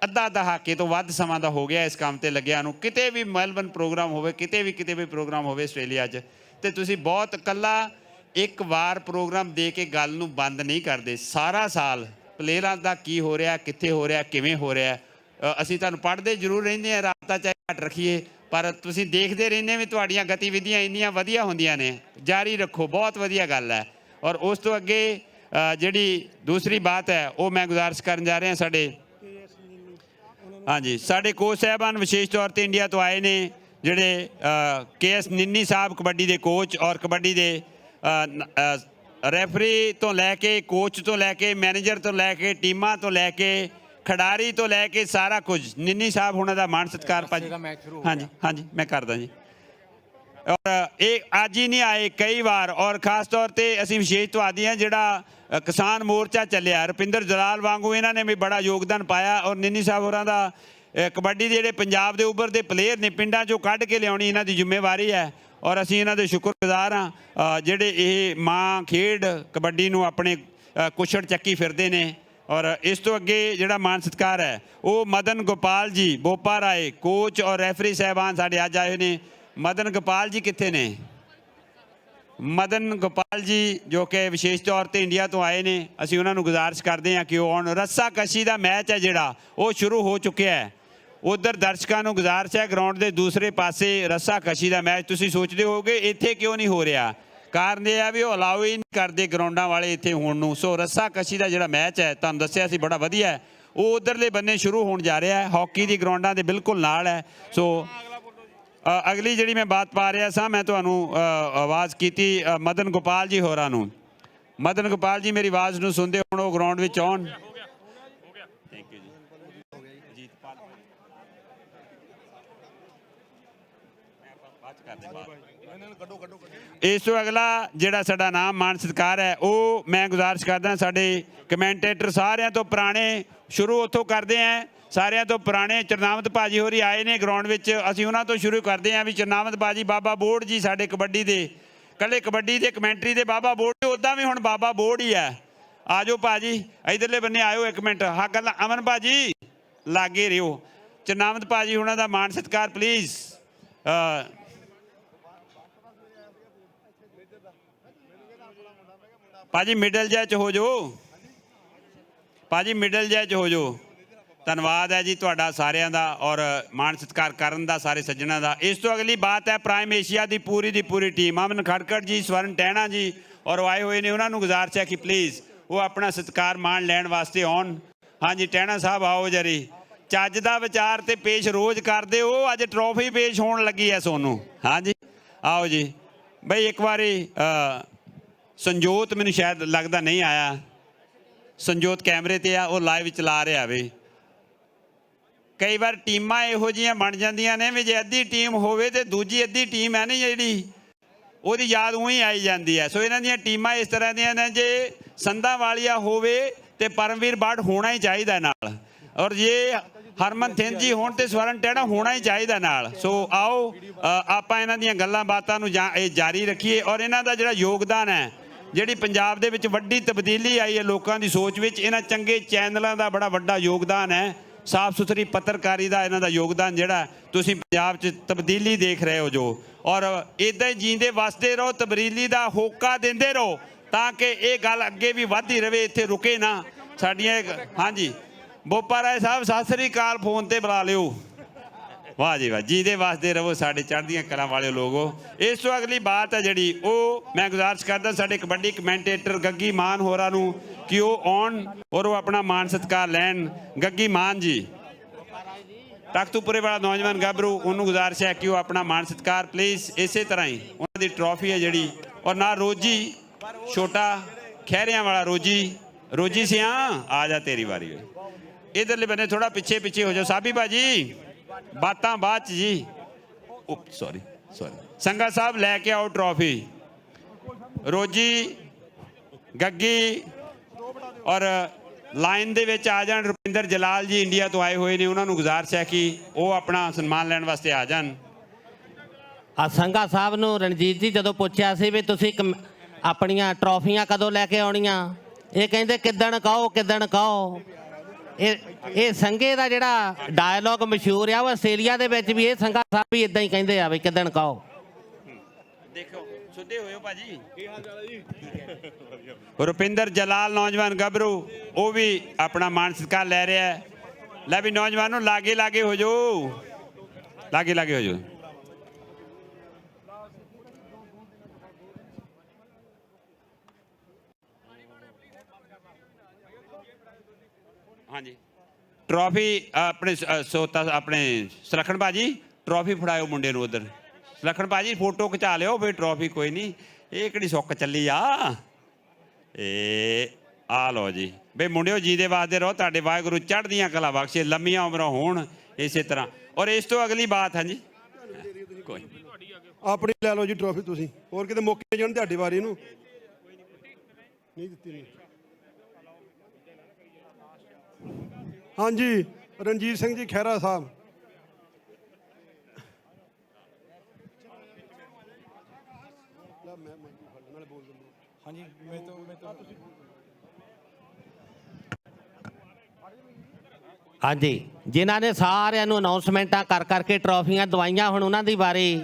ਅੱਧਾ ਦਹਾਕੇ ਤੋਂ ਵੱਧ ਸਮਾਂ ਦਾ ਹੋ ਗਿਆ ਇਸ ਕੰਮ ਤੇ ਲੱਗਿਆ ਨੂੰ। ਕਿਤੇ ਵੀ ਮੈਲਬਨ ਪ੍ਰੋਗਰਾਮ ਹੋਵੇ, ਕਿਤੇ ਵੀ ਪ੍ਰੋਗਰਾਮ ਹੋਵੇ ਆਸਟ੍ਰੇਲੀਆ 'ਚ, ਤੇ ਤੁਸੀਂ ਬਹੁਤ ਇਕੱਲਾ ਇੱਕ ਵਾਰ ਪ੍ਰੋਗਰਾਮ ਦੇ ਕੇ ਗੱਲ ਨੂੰ ਬੰਦ ਨਹੀਂ ਕਰਦੇ। ਸਾਰਾ ਸਾਲ ਪਲੇਅਰਾਂ ਦਾ ਕੀ ਹੋ ਰਿਹਾ, ਕਿੱਥੇ ਹੋ ਰਿਹਾ, ਕਿਵੇਂ ਹੋ ਰਿਹਾ, ਅਸੀਂ ਤੁਹਾਨੂੰ ਪੜ੍ਹਦੇ ਜ਼ਰੂਰ ਰਹਿੰਦੇ ਹਾਂ, ਰਾਬਤਾ ਚਾਹੇ ਘੱਟ ਰੱਖੀਏ, ਪਰ ਤੁਸੀਂ ਦੇਖਦੇ ਰਹਿੰਦੇ ਵੀ ਤੁਹਾਡੀਆਂ ਗਤੀਵਿਧੀਆਂ ਇੰਨੀਆਂ ਵਧੀਆ ਹੁੰਦੀਆਂ ਨੇ, ਜਾਰੀ ਰੱਖੋ, ਬਹੁਤ ਵਧੀਆ ਗੱਲ ਹੈ। ਔਰ ਉਸ ਤੋਂ ਅੱਗੇ ਜਿਹੜੀ ਦੂਸਰੀ ਬਾਤ ਹੈ ਉਹ ਮੈਂ ਗੁਜ਼ਾਰਿਸ਼ ਕਰਨ ਜਾ ਰਿਹਾ, ਸਾਡੇ ਹਾਂਜੀ ਸਾਡੇ ਕੋਚ ਸਾਹਿਬਾਨ ਵਿਸ਼ੇਸ਼ ਤੌਰ ਤੇ ਇੰਡੀਆ ਤੋਂ ਆਏ ਨੇ, ਜਿਹੜੇ KS ਨਿੰਨੀ ਸਾਹਿਬ ਕਬੱਡੀ ਦੇ ਕੋਚ ਔਰ ਕਬੱਡੀ ਦੇ ਰੈਫਰੀ ਤੋਂ ਲੈ ਕੇ, ਕੋਚ ਤੋਂ ਲੈ ਕੇ, ਮੈਨੇਜਰ ਤੋਂ ਲੈ ਕੇ, ਟੀਮਾਂ ਤੋਂ ਲੈ ਕੇ, ਖਿਡਾਰੀ ਤੋਂ ਲੈ ਕੇ ਸਾਰਾ ਕੁਝ, ਨਿੰਨੀ ਸਾਹਿਬ ਉਹਨਾਂ ਦਾ ਮਾਣ ਸਤਿਕਾਰ ਭਾਜੀ। ਹਾਂਜੀ ਮੈਂ ਕਰਦਾ ਜੀ। ਔਰ ਇਹ ਅੱਜ ਹੀ ਨਹੀਂ ਆਏ, ਕਈ ਵਾਰ, ਔਰ ਖਾਸ ਤੌਰ ਤੇ ਅਸੀਂ ਵਿਸ਼ੇਸ਼ ਧੰਨਵਾਦੀ ਹਾਂ ਜਿਹੜਾ ਕਿਸਾਨ ਮੋਰਚਾ ਚੱਲਿਆ, ਰੁਪਿੰਦਰ ਜਲਾਲ ਵਾਂਗੂ ਇਹਨਾਂ ਨੇ ਵੀ ਬੜਾ ਯੋਗਦਾਨ ਪਾਇਆ। ਔਰ ਨਿੰਨੀ ਸਾਹਿਬ ਹੋਰਾਂ ਦਾ ਕਬੱਡੀ ਦੇ ਜਿਹੜੇ ਪੰਜਾਬ ਦੇ ਉੱਭਰਦੇ ਪਲੇਅਰ ਨੇ, ਪਿੰਡਾਂ 'ਚੋਂ ਕੱਢ ਕੇ ਲਿਆਉਣੀ ਇਹਨਾਂ ਦੀ ਜ਼ਿੰਮੇਵਾਰੀ ਹੈ, ਔਰ ਅਸੀਂ ਇਹਨਾਂ ਦੇ ਸ਼ੁਕਰਗੁਜ਼ਾਰ ਹਾਂ ਜਿਹੜੇ ਇਹ ਮਾਂ ਖੇਡ ਕਬੱਡੀ ਨੂੰ ਆਪਣੇ ਕੁਛੜ ਚੱਕੀ ਫਿਰਦੇ ਨੇ। ਔਰ ਇਸ ਤੋਂ ਅੱਗੇ ਜਿਹੜਾ ਮਾਣ ਸਤਿਕਾਰ ਹੈ ਉਹ ਮਦਨ ਗੋਪਾਲ ਜੀ ਬੋਪਾ ਰਾਏ, ਕੋਚ ਔਰ ਰੈਫਰੀ ਸਾਹਿਬਾਨ ਸਾਡੇ ਅੱਜ ਆਏ ਨੇ। ਮਦਨ ਗੋਪਾਲ ਜੀ ਕਿੱਥੇ ਨੇ? ਮਦਨ ਗੋਪਾਲ ਜੀ ਜੋ ਕਿ ਵਿਸ਼ੇਸ਼ ਤੌਰ ਤੇ ਇੰਡੀਆ ਤੋਂ ਆਏ ਨੇ, ਅਸੀਂ ਉਹਨਾਂ ਨੂੰ ਗੁਜ਼ਾਰਿਸ਼ ਕਰਦੇ ਹਾਂ ਕਿ ਉਹ ਆਉਣ। ਰੱਸਾ ਕਸ਼ੀ ਦਾ ਮੈਚ ਹੈ ਜਿਹੜਾ ਉਹ ਸ਼ੁਰੂ ਹੋ ਚੁੱਕਿਆ ਹੈ। ਉਧਰ ਦਰਸ਼ਕਾਂ ਨੂੰ ਗੁਜ਼ਾਰਿਸ਼ ਹੈ ਗਰਾਊਂਡ ਦੇ ਦੂਸਰੇ ਪਾਸੇ ਰੱਸਾ ਕਸ਼ੀ ਦਾ ਮੈਚ। ਤੁਸੀਂ ਸੋਚਦੇ ਹੋਗੇ ਇੱਥੇ ਕਿਉਂ ਨਹੀਂ ਹੋ ਰਿਹਾ, ਕਾਰਨ ਇਹ ਆ ਵੀ ਉਹ ਅਲਾਉ ਹੀ ਨਹੀਂ ਕਰਦੇ ਗਰਾਊਂਡਾਂ ਵਾਲੇ ਇੱਥੇ ਹੋਣ ਨੂੰ। ਸੋ ਰੱਸਾ ਕਸ਼ੀ ਦਾ ਜਿਹੜਾ ਮੈਚ ਹੈ ਤੁਹਾਨੂੰ ਦੱਸਿਆ ਸੀ ਬੜਾ ਵਧੀਆ ਹੈ, ਉਹ ਉਧਰਲੇ ਬੰਨੇ ਸ਼ੁਰੂ ਹੋਣ ਜਾ ਰਿਹਾ ਹੈ, ਹਾਕੀ ਦੀ ਗਰਾਊਂਡਾਂ ਦੇ ਬਿਲਕੁਲ ਨਾਲ ਹੈ। ਸੋ ਅਗਲੀ ਜਿਹੜੀ ਮੈਂ ਬਾਤ ਪਾ ਰਿਹਾ ਸਾਂ, ਮੈਂ ਤੁਹਾਨੂੰ ਆਵਾਜ਼ ਕੀਤੀ ਮਦਨ ਗੋਪਾਲ ਜੀ ਹੋਰਾਂ ਨੂੰ। ਮਦਨ ਗੋਪਾਲ ਜੀ ਮੇਰੀ ਆਵਾਜ਼ ਨੂੰ ਸੁਣਦੇ ਹੁਣ, ਉਹ ਗਰਾਊਂਡ ਵਿੱਚ ਆਉਣ। ਥੈਂਕ ਯੂ ਜੀ। ਇਸ ਤੋਂ ਅਗਲਾ ਜਿਹੜਾ ਸਾਡਾ ਨਾਮ ਮਾਣ ਸਤਿਕਾਰ ਹੈ ਉਹ ਮੈਂ ਗੁਜ਼ਾਰਿਸ਼ ਕਰਦਾ ਸਾਡੇ ਕਮੈਂਟੇਟਰ ਸਾਰਿਆਂ ਤੋਂ ਪੁਰਾਣੇ ਸ਼ੁਰੂ ਉੱਥੋਂ ਕਰਦੇ ਆਂ। ਸਾਰਿਆਂ ਤੋਂ ਪੁਰਾਣੇ ਚਰਨਾਮਤ ਭਾਜੀ ਹੋਰੀ ਆਏ ਨੇ ਗਰਾਊਂਡ ਵਿੱਚ, ਅਸੀਂ ਉਹਨਾਂ ਤੋਂ ਸ਼ੁਰੂ ਕਰਦੇ ਆਂ ਵੀ ਚਰਨਾਮਤ ਭਾਜੀ ਬਾਬਾ ਬੋੜ ਜੀ ਸਾਡੇ ਕਬੱਡੀ ਦੇ ਕੱਲੇ ਕਬੱਡੀ ਦੇ ਕਮੈਂਟਰੀ ਦੇ ਬਾਬਾ ਬੋੜ, ਉੱਦਾਂ ਵੀ ਹੁਣ ਬਾਬਾ ਬੋੜ ਹੀ ਹੈ। ਆ ਜਾਓ ਭਾਜੀ ਇਧਰਲੇ ਬੰਨੇ ਆਇਓ ਇੱਕ ਮਿੰਟ। ਹਾਂ ਗੱਲ ਅਮਨ ਭਾਜੀ ਲਾਗੇ ਰਿਓ। ਚਰਨਾਮਤ ਭਾਜੀ ਉਹਨਾਂ ਦਾ ਮਾਣ ਸਤਿਕਾਰ ਪਲੀਜ਼। ਭਾਜੀ ਮਿਡਲ ਜੈ ਚ ਹੋ ਜਾਓ, ਭਾਜੀ ਮਿਡਲ ਜੈ ਚ ਹੋ ਜਾਓ। ਧੰਨਵਾਦ ਹੈ ਜੀ ਤੁਹਾਡਾ ਸਾਰਿਆਂ ਦਾ ਔਰ ਮਾਣ ਸਤਿਕਾਰ ਕਰਨ ਦਾ ਸਾਰੇ ਸੱਜਣਾਂ ਦਾ। ਇਸ ਤੋਂ ਅਗਲੀ ਬਾਤ ਹੈ ਪ੍ਰਾਈਮ ਏਸ਼ੀਆ ਦੀ ਪੂਰੀ ਟੀਮ, ਅਮਨ ਖੜਕੜ ਜੀ, ਸਵਰਨ ਟਹਿਣਾ ਜੀ ਔਰ ਆਏ ਹੋਏ ਨੇ, ਉਹਨਾਂ ਨੂੰ ਗੁਜ਼ਾਰਿਸ਼ ਹੈ ਕਿ ਪਲੀਜ਼ ਉਹ ਆਪਣਾ ਸਤਿਕਾਰ ਮਾਣ ਲੈਣ ਵਾਸਤੇ ਆਉਣ। ਹਾਂਜੀ ਟਹਿਣਾ ਸਾਹਿਬ ਆਓ ਜਰੀ। ਚੱਜ ਦਾ ਵਿਚਾਰ ਤੇ ਪੇਸ਼ ਰੋਜ਼ ਕਰਦੇ ਹੋ, ਅੱਜ ਟਰੋਫੀ ਪੇਸ਼ ਹੋਣ ਲੱਗੀ ਹੈ ਸੋਨੂੰ। ਹਾਂਜੀ ਆਓ ਜੀ ਬਈ। ਇੱਕ ਵਾਰੀ ਸੰਜੋਤ ਮੈਨੂੰ ਸ਼ਾਇਦ ਲੱਗਦਾ ਨਹੀਂ ਆਇਆ, ਸੰਜੋਤ ਕੈਮਰੇ ਤੇ ਆ, ਉਹ ਲਾਈਵ ਚਲਾ ਰਿਹਾ ਵੇ। ਕਈ ਵਾਰ ਟੀਮਾਂ ਇਹੋ ਜਿਹੀਆਂ ਬਣ ਜਾਂਦੀਆਂ ਨੇ ਵੀ ਜੇ ਅੱਧੀ ਟੀਮ ਹੋਵੇ ਤੇ ਦੂਜੀ ਅੱਧੀ ਟੀਮ ਹੈ ਨਹੀਂ ਜਿਹੜੀ ਉਹਦੀ ਯਾਦ ਉਹੀ ਆਈ ਜਾਂਦੀ ਹੈ। ਸੋ ਇਹਨਾਂ ਦੀਆਂ ਟੀਮਾਂ ਇਸ ਤਰ੍ਹਾਂ ਦੀਆਂ ਨੇ, ਜੇ ਸੰਧਾ ਵਾਲੀਆ ਹੋਵੇ ਤੇ ਪਰਮਵੀਰ ਬਾੜ ਹੋਣਾ ਹੀ ਚਾਹੀਦਾ ਨਾਲ, ਔਰ ਜੇ ਹਰਮਨ ਥਿੰਦ ਜੀ ਹੋਣ ਤੇ ਸਵਰਨ ਟਹਿਣਾ ਹੋਣਾ ਹੀ ਚਾਹੀਦਾ ਨਾਲ। ਸੋ ਆਓ ਆਪਾਂ ਇਹਨਾਂ ਦੀਆਂ ਗੱਲਾਂ ਬਾਤਾਂ ਨੂੰ ਜਾਰੀ ਰੱਖੀਏ ਔਰ ਇਹਨਾਂ ਦਾ ਜਿਹੜਾ ਯੋਗਦਾਨ ਹੈ, ਜਿਹੜੀ ਪੰਜਾਬ ਦੇ ਵਿੱਚ ਵੱਡੀ ਤਬਦੀਲੀ ਆਈ ਹੈ ਲੋਕਾਂ ਦੀ ਸੋਚ ਵਿੱਚ, ਇਹਨਾਂ ਚੰਗੇ ਚੈਨਲਾਂ ਦਾ ਬੜਾ ਵੱਡਾ ਯੋਗਦਾਨ ਹੈ। ਸਾਫ਼ ਸੁਥਰੀ ਪੱਤਰਕਾਰੀ ਦਾ ਇਹਨਾਂ ਦਾ ਯੋਗਦਾਨ ਜਿਹੜਾ ਤੁਸੀਂ ਪੰਜਾਬ 'ਚ ਤਬਦੀਲੀ ਦੇਖ ਰਹੇ ਹੋ ਜੋ, ਔਰ ਇੱਦਾਂ ਹੀ ਜੀਂਦੇ ਵਸਦੇ ਰਹੋ, ਤਬਦੀਲੀ ਦਾ ਹੋਕਾ ਦਿੰਦੇ ਰਹੋ ਤਾਂ ਕਿ ਇਹ ਗੱਲ ਅੱਗੇ ਵੀ ਵੱਧਦੀ ਰਹੇ, ਇੱਥੇ ਰੁਕੇ ਨਾ ਸਾਡੀਆਂ। ਹਾਂਜੀ ਬੋਪਾ ਰਾਏ ਸਾਹਿਬ ਸਤਿ ਸ੍ਰੀ ਅਕਾਲ, ਫੋਨ ਤੇ ਬੁਲਾ ਲਿਓ। ਵਾਹ ਜੀ ਵਾਹ, ਜੀਂਦੇ ਵਸਦੇ ਰਹੋ ਸਾਡੇ ਚੜ੍ਹਦੀਆਂ ਕਲਾਂ ਵਾਲੇ ਲੋਗੋ। ਇਸ ਤੋਂ ਅਗਲੀ ਬਾਤ ਹੈ ਜਿਹੜੀ ਉਹ ਮੈਂ ਗੁਜ਼ਾਰਿਸ਼ ਕਰਦਾ ਸਾਡੇ ਕਬੱਡੀ ਕਮੈਂਟੇਟਰ ਗੱਗੀ ਮਾਨ ਹੋਰਾਂ ਨੂੰ ਕਿ ਉਹ ਆਉਣ ਔਰ ਉਹ ਆਪਣਾ ਮਾਣ ਸਤਿਕਾਰ ਲੈਣ। ਗੱਗੀ ਮਾਨ ਜੀ ਤਖਤੂਪੁਰੇ ਵਾਲਾ ਨੌਜਵਾਨ ਗੱਭਰੂ, ਉਹਨੂੰ ਗੁਜ਼ਾਰਿਸ਼ ਹੈ ਕਿ ਉਹ ਆਪਣਾ ਮਾਣ ਸਤਿਕਾਰ ਪਲੀਜ਼। ਇਸੇ ਤਰ੍ਹਾਂ ਹੀ ਉਹਨਾਂ ਦੀ ਟਰੋਫੀ ਹੈ ਜਿਹੜੀ, ਔਰ ਨਾਲ ਰੋਜੀ ਛੋਟਾ ਖਹਿਰਿਆਂ ਵਾਲਾ ਰੋਜੀ ਸਿਆ ਆ ਜਾ ਤੇਰੀ ਵਾਰੀ। ਇਧਰਲੇ ਬੰਨੇ ਥੋੜਾ ਪਿੱਛੇ ਹੋ ਜਾਓ ਸਾਬੀ ਭਾਜੀ, ਬਾਤਾਂ ਬਾਅਦ 'ਚ ਜੀ। ਸੌਰੀ ਸੰਗਾ ਸਾਹਿਬ ਲੈ ਕੇ ਆਓ ਟਰੋਫੀ। ਰੋਜੀ ਗੱਗੀ ਔਰ ਲਾਈਨ ਦੇ ਵਿੱਚ ਆ ਜਾਣ ਰੁਪਿੰਦਰ ਜਲਾਲ ਜੀ, ਇੰਡੀਆ ਤੋਂ ਆਏ ਹੋਏ ਨੇ, ਉਹਨਾਂ ਨੂੰ ਗੁਜ਼ਾਰਿਸ਼ ਹੈ ਕਿ ਉਹ ਆਪਣਾ ਸਨਮਾਨ ਲੈਣ ਵਾਸਤੇ ਆ ਜਾਣ। ਸੰਗਾ ਸਾਹਿਬ ਨੂੰ ਰਣਜੀਤ ਜੀ ਜਦੋਂ ਪੁੱਛਿਆ ਸੀ ਵੀ ਤੁਸੀਂ ਆਪਣੀਆਂ ਟਰੋਫੀਆਂ ਕਦੋਂ ਲੈ ਕੇ ਆਉਣੀਆਂ, ਇਹ ਕਹਿੰਦੇ ਕਿੱਦਣ ਕਹੋ। ਇਹ ਸੰਗੇ ਦਾ ਜਿਹੜਾ ਡਾਇਲੌਗ ਮਸ਼ਹੂਰ ਆ ਉਹ ਆਸਟ੍ਰੇਲੀਆ ਦੇ ਵਿੱਚ ਵੀ ਇਹ ਸੰਗਾ ਸਾਹਿਬ ਵੀ ਇਦਾਂ ਹੀ ਕਹਿੰਦੇ ਆ ਵੀ ਕਿੱਦਣ ਕਹੋ। ਦੇਖੋ ਸੁੱਧੇ ਹੋਇਓ ਭਾਜੀ। ਰੁਪਿੰਦਰ ਜਲਾਲ ਨੌਜਵਾਨ ਗੱਭਰੂ, ਉਹ ਵੀ ਆਪਣਾ ਮਾਣ ਸਤਿਕਾਰ ਲੈ ਰਿਹਾ ਹੈ। ਲੈ ਵੀ ਨੌਜਵਾਨੋਂ ਲਾਗੇ ਹੋ ਜਾਓ, ਲਾਗੇ ਹੋ ਜਾਓ। ਹਾਂਜੀ ਟਰੋਫੀ ਆਪਣੇ ਆਪਣੇ ਸੁਲੱਖਣ ਭਾਜੀ ਟਰੋਫੀ ਫੜਾਇਓ ਮੁੰਡੇ ਨੂੰ ਉਧਰ। ਸੁਲੱਖਣ ਭਾਜੀ ਫੋਟੋ ਖਿਚਾ ਲਿਓ ਫਿਰ ਟਰੋਫੀ, ਕੋਈ ਨਹੀਂ ਇਹ ਕਿਹੜੀ ਸੁੱਕ ਚੱਲੀ ਆ। ਇਹ ਆ ਲਓ ਜੀ ਬਈ ਮੁੰਡਿਓ, ਜੀਦੇ ਵਾਸਤੇ ਰਹੋ, ਤੁਹਾਡੇ ਵਾਹਿਗੁਰੂ ਚੜ੍ਹਦੀਆਂ ਕਲਾ ਬਖਸ਼ੇ, ਲੰਮੀਆਂ ਉਮਰਾਂ ਹੋਣ ਇਸੇ ਤਰ੍ਹਾਂ। ਔਰ ਇਸ ਤੋਂ ਅਗਲੀ ਬਾਤ ਹਾਂਜੀ ਕੋਈ ਆਪਣੀ ਲੈ ਲਓ ਜੀ ਟਰੋਫੀ ਤੁਸੀਂ, ਹੋਰ ਕਿਤੇ ਮੌਕੇ ਜਾਣ ਤੁਹਾਡੀ ਵਾਰੀ ਨੂੰ ਨਹੀਂ ਦਿੱਤੀ ਨਹੀਂ। ਹਾਂਜੀ ਰਣਜੀਤ ਸਿੰਘ ਜੀ ਖਹਿਰਾ ਸਾਹਿਬ। ਹਾਂਜੀ ਜਿਨ੍ਹਾਂ ਨੇ ਸਾਰਿਆਂ ਨੂੰ ਅਨਾਉਂਸਮੈਂਟਾਂ ਕਰਕੇ ਟਰੋਫੀਆਂ ਦਵਾਈਆਂ, ਹੁਣ ਉਹਨਾਂ ਦੀ ਵਾਰੀ।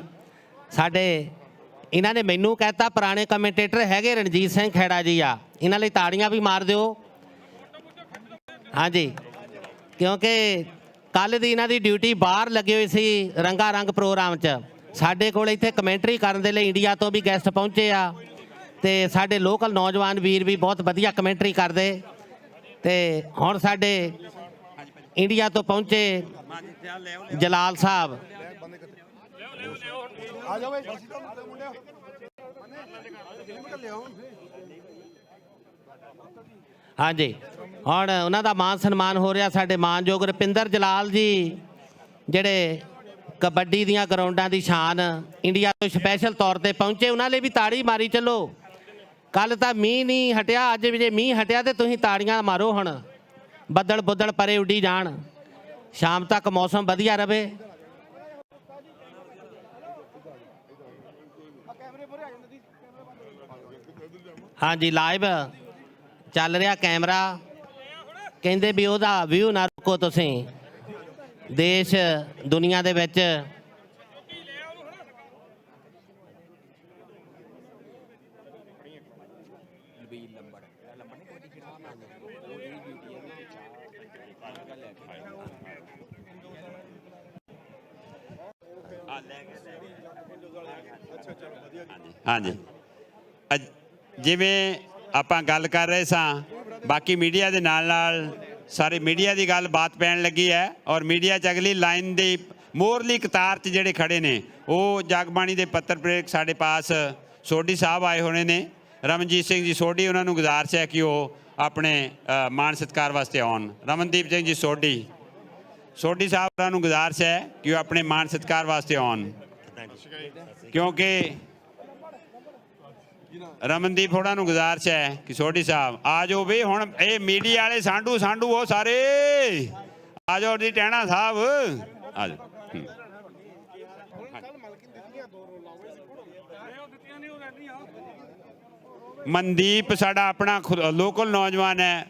ਸਾਡੇ ਇਹਨਾਂ ਨੇ ਮੈਨੂੰ ਕਹਿਤਾ ਪੁਰਾਣੇ ਕਮੈਂਟੇਟਰ ਹੈਗੇ ਰਣਜੀਤ ਸਿੰਘ ਖਹਿੜਾ ਜੀ ਆ, ਇਹਨਾਂ ਲਈ ਤਾੜੀਆਂ ਵੀ ਮਾਰ ਦਿਓ। ਹਾਂਜੀ ਕਿਉਂਕਿ ਕੱਲ ਦੀ ਇਹਨਾਂ ਦੀ ਡਿਊਟੀ ਬਾਹਰ ਲੱਗੀ ਹੋਈ ਸੀ ਰੰਗਾ ਰੰਗ ਪ੍ਰੋਗਰਾਮ 'ਚ। ਸਾਡੇ ਕੋਲ ਇੱਥੇ ਕਮੈਂਟਰੀ ਕਰਨ ਦੇ ਲਈ ਇੰਡੀਆ ਤੋਂ ਵੀ ਗੈਸਟ ਪਹੁੰਚੇ ਆ ਤੇ ਸਾਡੇ ਲੋਕਲ ਨੌਜਵਾਨ ਵੀਰ ਵੀ ਬਹੁਤ ਵਧੀਆ ਕਮੈਂਟਰੀ ਕਰਦੇ। ਤੇ ਹੁਣ ਸਾਡੇ ਇੰਡੀਆ ਤੋਂ ਪਹੁੰਚੇ ਜਲਾਲ ਸਾਹਿਬ, ਹਾਂਜੀ ਹੁਣ ਉਹਨਾਂ ਦਾ ਮਾਨ ਸਨਮਾਨ ਹੋ ਰਿਹਾ। ਸਾਡੇ ਮਾਨਯੋਗ ਰੁਪਿੰਦਰ ਜਲਾਲ ਜੀ ਜਿਹੜੇ ਕਬੱਡੀ ਦੀਆਂ ਗਰਾਊਂਡਾਂ ਦੀ ਸ਼ਾਨ ਇੰਡੀਆ ਤੋਂ ਸਪੈਸ਼ਲ ਤੌਰ ਤੇ ਪਹੁੰਚੇ, ਉਹਨਾਂ ਲਈ ਵੀ ਤਾੜੀ ਮਾਰੀ ਚੱਲੋ। ਕੱਲ ਤਾਂ ਮੀਂਹ ਨਹੀਂ ਹਟਿਆ, ਅੱਜ ਵੀ ਜੇ ਮੀਂਹ ਹਟਿਆ ਤੇ ਤੁਸੀਂ ਤਾੜੀਆਂ ਮਾਰੋ। ਹੁਣ ਬੱਦਲ ਬੁੱਦਲ ਪਰੇ ਉੱਡੀ ਜਾਣ, ਸ਼ਾਮ ਤੱਕ ਮੌਸਮ ਵਧੀਆ ਰਵੇ। ਹਾਂਜੀ ਲਾਈਵ ਚੱਲ ਰਿਹਾ ਕੈਮਰਾ, ਕਹਿੰਦੇ ਵੀ ਉਹਦਾ ਵਿਊ ਨਾ ਰੋਕੋ ਤੁਸੀਂ। ਦੇਸ਼ ਦੁਨੀਆ ਦੇ ਵਿੱਚ ਹਾਂਜੀ ਜਿਵੇਂ ਆਪਾਂ ਗੱਲ ਕਰ ਰਹੇ ਸਾਂ, ਬਾਕੀ ਮੀਡੀਆ ਦੇ ਨਾਲ ਨਾਲ ਸਾਰੇ ਮੀਡੀਆ ਦੀ ਗੱਲ ਬਾਤ ਪੈਣ ਲੱਗੀ ਹੈ ਔਰ ਮੀਡੀਆ 'ਚ ਅਗਲੀ ਲਾਈਨ ਦੀ ਮੋਰਲੀ ਕਤਾਰ 'ਚ ਜਿਹੜੇ ਖੜੇ ਨੇ ਉਹ ਜਗਬਾਣੀ ਦੇ ਪੱਤਰ ਪ੍ਰੇਰਕ ਸਾਡੇ ਪਾਸ ਸੋਢੀ ਸਾਹਿਬ ਆਏ ਹੋਣੇ ਨੇ। ਰਮਨਜੀਤ ਸਿੰਘ ਜੀ ਸੋਢੀ, ਉਹਨਾਂ ਨੂੰ ਗੁਜ਼ਾਰਿਸ਼ ਹੈ ਕਿ ਉਹ ਆਪਣੇ ਮਾਣ ਸਤਿਕਾਰ ਵਾਸਤੇ ਆਉਣ। ਰਮਨਦੀਪ ਸਿੰਘ ਜੀ ਸੋਢੀ ਸਾਹਿਬ, ਉਹਨਾਂ ਨੂੰ ਗੁਜ਼ਾਰਿਸ਼ ਹੈ ਕਿ ਉਹ ਆਪਣੇ ਮਾਣ ਸਤਿਕਾਰ ਵਾਸਤੇ ਆਉਣ, ਕਿਉਂਕਿ ਰਮਨਦੀਪ ਹੋਰਾਂ ਨੂੰ ਗੁਜ਼ਾਰਿਸ਼ ਹੈ ਕਿ ਸੋਢੀ ਸਾਹਿਬ ਆ ਜਾਓ ਵੀ। ਹੁਣ ਇਹ ਮੀਡੀਆ ਵਾਲੇ ਸਾਂਢੂ ਉਹ ਸਾਰੇ ਆ ਜਾਓ ਜੀ, ਟਹਿਣਾ ਸਾਹਿਬ ਆ ਜਾਓ। ਮਨਦੀਪ ਸਾਡਾ ਆਪਣਾ ਲੋਕਲ ਨੌਜਵਾਨ ਹੈ,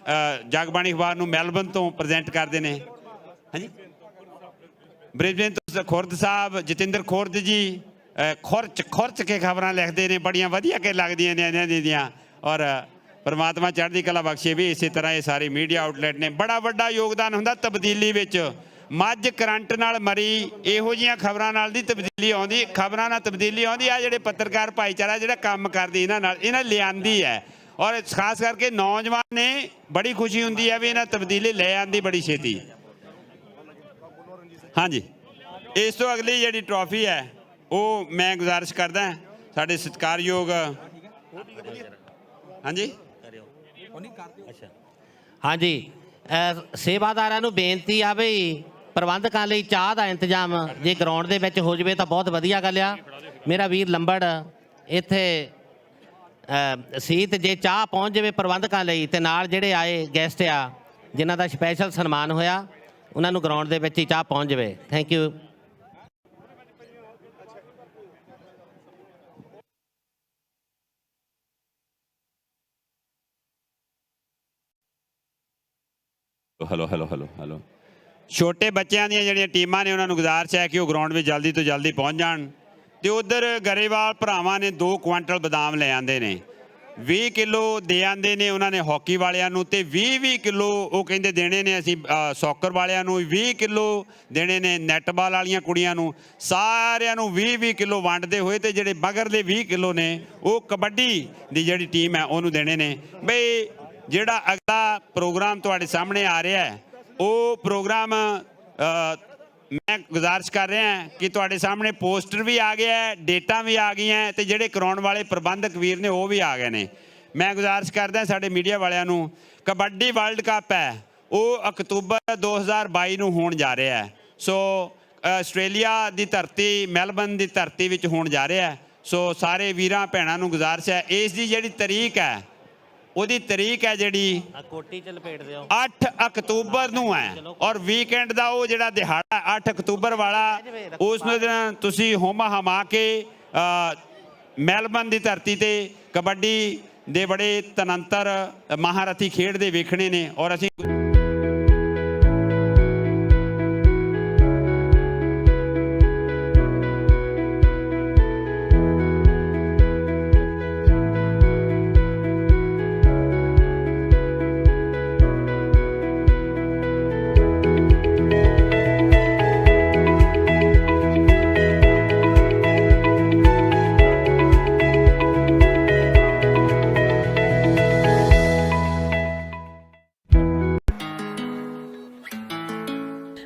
ਜਗਬਾਣੀ ਅਖਬਾਰ ਨੂੰ ਮੈਲਬਨ ਤੋਂ ਪ੍ਰੈਜ਼ੈਂਟ ਕਰਦੇ ਨੇ। ਹਾਂਜੀ ਬ੍ਰਿਸਬੇਨ ਤੋਂ ਖੁਰਦ ਸਾਹਿਬ, ਜਤਿੰਦਰ ਖੁਰਦ ਜੀ ਖੁਰਚ ਕੇ ਖਬਰਾਂ ਲਿਖਦੇ ਨੇ, ਬੜੀਆਂ ਵਧੀਆ ਕੇ ਲੱਗਦੀਆਂ ਨੇ ਇਹਨਾਂ ਦੀਆਂ। ਔਰ ਪਰਮਾਤਮਾ ਚੜ੍ਹਦੀ ਕਲਾ ਬਖਸ਼ੇ ਵੀ ਇਸੇ ਤਰ੍ਹਾਂ ਇਹ ਸਾਰੇ ਮੀਡੀਆ ਆਊਟਲੈਟ ਨੇ। ਬੜਾ ਵੱਡਾ ਯੋਗਦਾਨ ਹੁੰਦਾ ਤਬਦੀਲੀ ਵਿੱਚ। ਮੱਝ ਕਰੰਟ ਨਾਲ ਮਰੀ, ਇਹੋ ਜਿਹੀਆਂ ਖਬਰਾਂ ਨਾਲ ਦੀ ਤਬਦੀਲੀ ਆਉਂਦੀ, ਖਬਰਾਂ ਨਾਲ ਤਬਦੀਲੀ ਆਉਂਦੀ ਆ। ਜਿਹੜੇ ਪੱਤਰਕਾਰ ਭਾਈਚਾਰਾ ਜਿਹੜਾ ਕੰਮ ਕਰਦੀ ਇਹਨਾਂ ਲਿਆਂਦੀ ਹੈ। ਔਰ ਖਾਸ ਕਰਕੇ ਨੌਜਵਾਨ ਨੇ ਬੜੀ ਖੁਸ਼ੀ ਹੁੰਦੀ ਹੈ ਵੀ ਇਹਨਾਂ ਤਬਦੀਲੀ ਲੈ ਆਂਦੀ ਬੜੀ ਛੇਤੀ। ਹਾਂਜੀ ਇਸ ਤੋਂ ਅਗਲੀ ਜਿਹੜੀ ਟਰੋਫੀ ਹੈ ਉਹ ਮੈਂ ਗੁਜ਼ਾਰਿਸ਼ ਕਰਦਾ ਸਾਡੇ ਸਤਿਕਾਰਯੋਗ ਹਾਂਜੀ ਸੇਵਾਦਾਰਾਂ ਨੂੰ ਬੇਨਤੀ ਆ ਵੀ ਪ੍ਰਬੰਧਕਾਂ ਲਈ ਚਾਹ ਦਾ ਇੰਤਜ਼ਾਮ ਜੇ ਗਰਾਊਂਡ ਦੇ ਵਿੱਚ ਹੋ ਜਾਵੇ ਤਾਂ ਬਹੁਤ ਵਧੀਆ ਗੱਲ ਆ। ਮੇਰਾ ਵੀਰ ਲੰਬੜ ਇੱਥੇ ਸੀ ਤੇ ਜੇ ਚਾਹ ਪਹੁੰਚ ਜਾਵੇ ਪ੍ਰਬੰਧਕਾਂ ਲਈ ਤੇ ਨਾਲ ਜਿਹੜੇ ਆਏ ਗੈਸਟ ਆ ਜਿਨ੍ਹਾਂ ਦਾ ਸਪੈਸ਼ਲ ਸਨਮਾਨ ਹੋਇਆ ਉਹਨਾਂ ਨੂੰ ਗਰਾਊਂਡ ਦੇ ਵਿੱਚ ਹੀ ਚਾਹ ਪਹੁੰਚ ਜਾਵੇ। Thank you. ਹੈਲੋ ਛੋਟੇ ਬੱਚਿਆਂ ਦੀਆਂ ਜਿਹੜੀਆਂ ਟੀਮਾਂ ਨੇ ਉਹਨਾਂ ਨੂੰ ਗੁਜ਼ਾਰਿਸ਼ ਹੈ ਕਿ ਉਹ ਗਰਾਊਂਡ ਵਿੱਚ ਜਲਦੀ ਤੋਂ ਜਲਦੀ ਪਹੁੰਚ ਜਾਣ। ਤੇ ਉਧਰ ਗਰੇਵਾਲ ਭਰਾਵਾਂ ਨੇ 2 ਕੁਆਂਟਲ ਬਦਾਮ ਲੈ ਆਂਦੇ ਨੇ, 20 ਕਿਲੋ ਦੇ ਆਂਦੇ ਨੇ ਉਹਨਾਂ ਨੇ ਹਾਕੀ ਵਾਲਿਆਂ ਨੂੰ, ਤੇ 20 ਕਿਲੋ ਉਹ ਕਹਿੰਦੇ ਦੇਣੇ ਨੇ ਅਸੀਂ ਸੌਕਰ ਵਾਲਿਆਂ ਨੂੰ, 20 ਕਿਲੋ ਦੇਣੇ ਨੇ ਨੈਟਬਾਲ ਵਾਲੀਆਂ ਕੁੜੀਆਂ ਨੂੰ। ਸਾਰਿਆਂ ਨੂੰ 20 ਕਿਲੋ ਵੰਡਦੇ ਹੋਏ ਤੇ ਜਿਹੜੇ ਮਗਰਲੇ 20 ਕਿਲੋ ਨੇ ਉਹ ਕਬੱਡੀ ਦੀ ਜਿਹੜੀ ਟੀਮ ਹੈ ਉਹਨੂੰ ਦੇਣੇ ਨੇ। ਬਈ ਜਿਹੜਾ ਅਗਲਾ ਪ੍ਰੋਗਰਾਮ ਤੁਹਾਡੇ ਸਾਹਮਣੇ ਆ ਰਿਹਾ ਹੈ ਉਹ ਪ੍ਰੋਗਰਾਮ ਮੈਂ ਗੁਜ਼ਾਰਿਸ਼ ਕਰ ਰਿਹਾ ਕਿ ਤੁਹਾਡੇ ਸਾਹਮਣੇ ਪੋਸਟਰ ਵੀ ਆ ਗਿਆ, ਡੇਟਾਂ ਵੀ ਆ ਗਈਆਂ ਤੇ ਜਿਹੜੇ ਕਰਾਉਣ ਵਾਲੇ ਪ੍ਰਬੰਧਕ ਵੀਰ ਨੇ ਉਹ ਵੀ ਆ ਗਏ ਨੇ। ਮੈਂ ਗੁਜ਼ਾਰਿਸ਼ ਕਰਦਾ ਸਾਡੇ ਮੀਡੀਆ ਵਾਲਿਆਂ ਨੂੰ, ਕਬੱਡੀ ਵਰਲਡ ਕੱਪ ਹੈ ਉਹ ਅਕਤੂਬਰ 2022 ਨੂੰ ਹੋਣ ਜਾ ਰਿਹਾ ਹੈ। ਸੋ ਆਸਟ੍ਰੇਲੀਆ ਦੀ ਧਰਤੀ, ਮੈਲਬਨ ਦੀ ਧਰਤੀ ਵਿੱਚ ਹੋਣ ਜਾ ਰਿਹਾ। ਸੋ ਸਾਰੇ ਵੀਰਾਂ ਭੈਣਾਂ ਨੂੰ ਗੁਜ਼ਾਰਿਸ਼ ਹੈ, ਇਸ ਦੀ ਜਿਹੜੀ ਤਰੀਕ ਹੈ ਉਹਦੀ ਤਰੀਕ ਹੈ ਜਿਹੜੀ ਕੋਟੀ ਚ ਲਪੇਟ ਦਿਓ 8 ਅਕਤੂਬਰ ਨੂੰ ਹੈ। ਔਰ ਵੀਕਐਂਡ ਦਾ ਉਹ ਜਿਹੜਾ ਦਿਹਾੜਾ 8 ਅਕਤੂਬਰ ਵਾਲਾ, ਉਸ ਦਿਨ ਤੁਸੀਂ ਹੋਮਾ ਹਮਾ ਕੇ ਮੈਲਬਨ ਦੀ ਧਰਤੀ ਤੇ ਕਬੱਡੀ ਦੇ ਬੜੇ ਤਨੰਤਰ ਮਹਾਰਥੀ ਖੇਡਦੇ ਵੇਖਣੇ ਨੇ। ਔਰ ਅਸੀਂ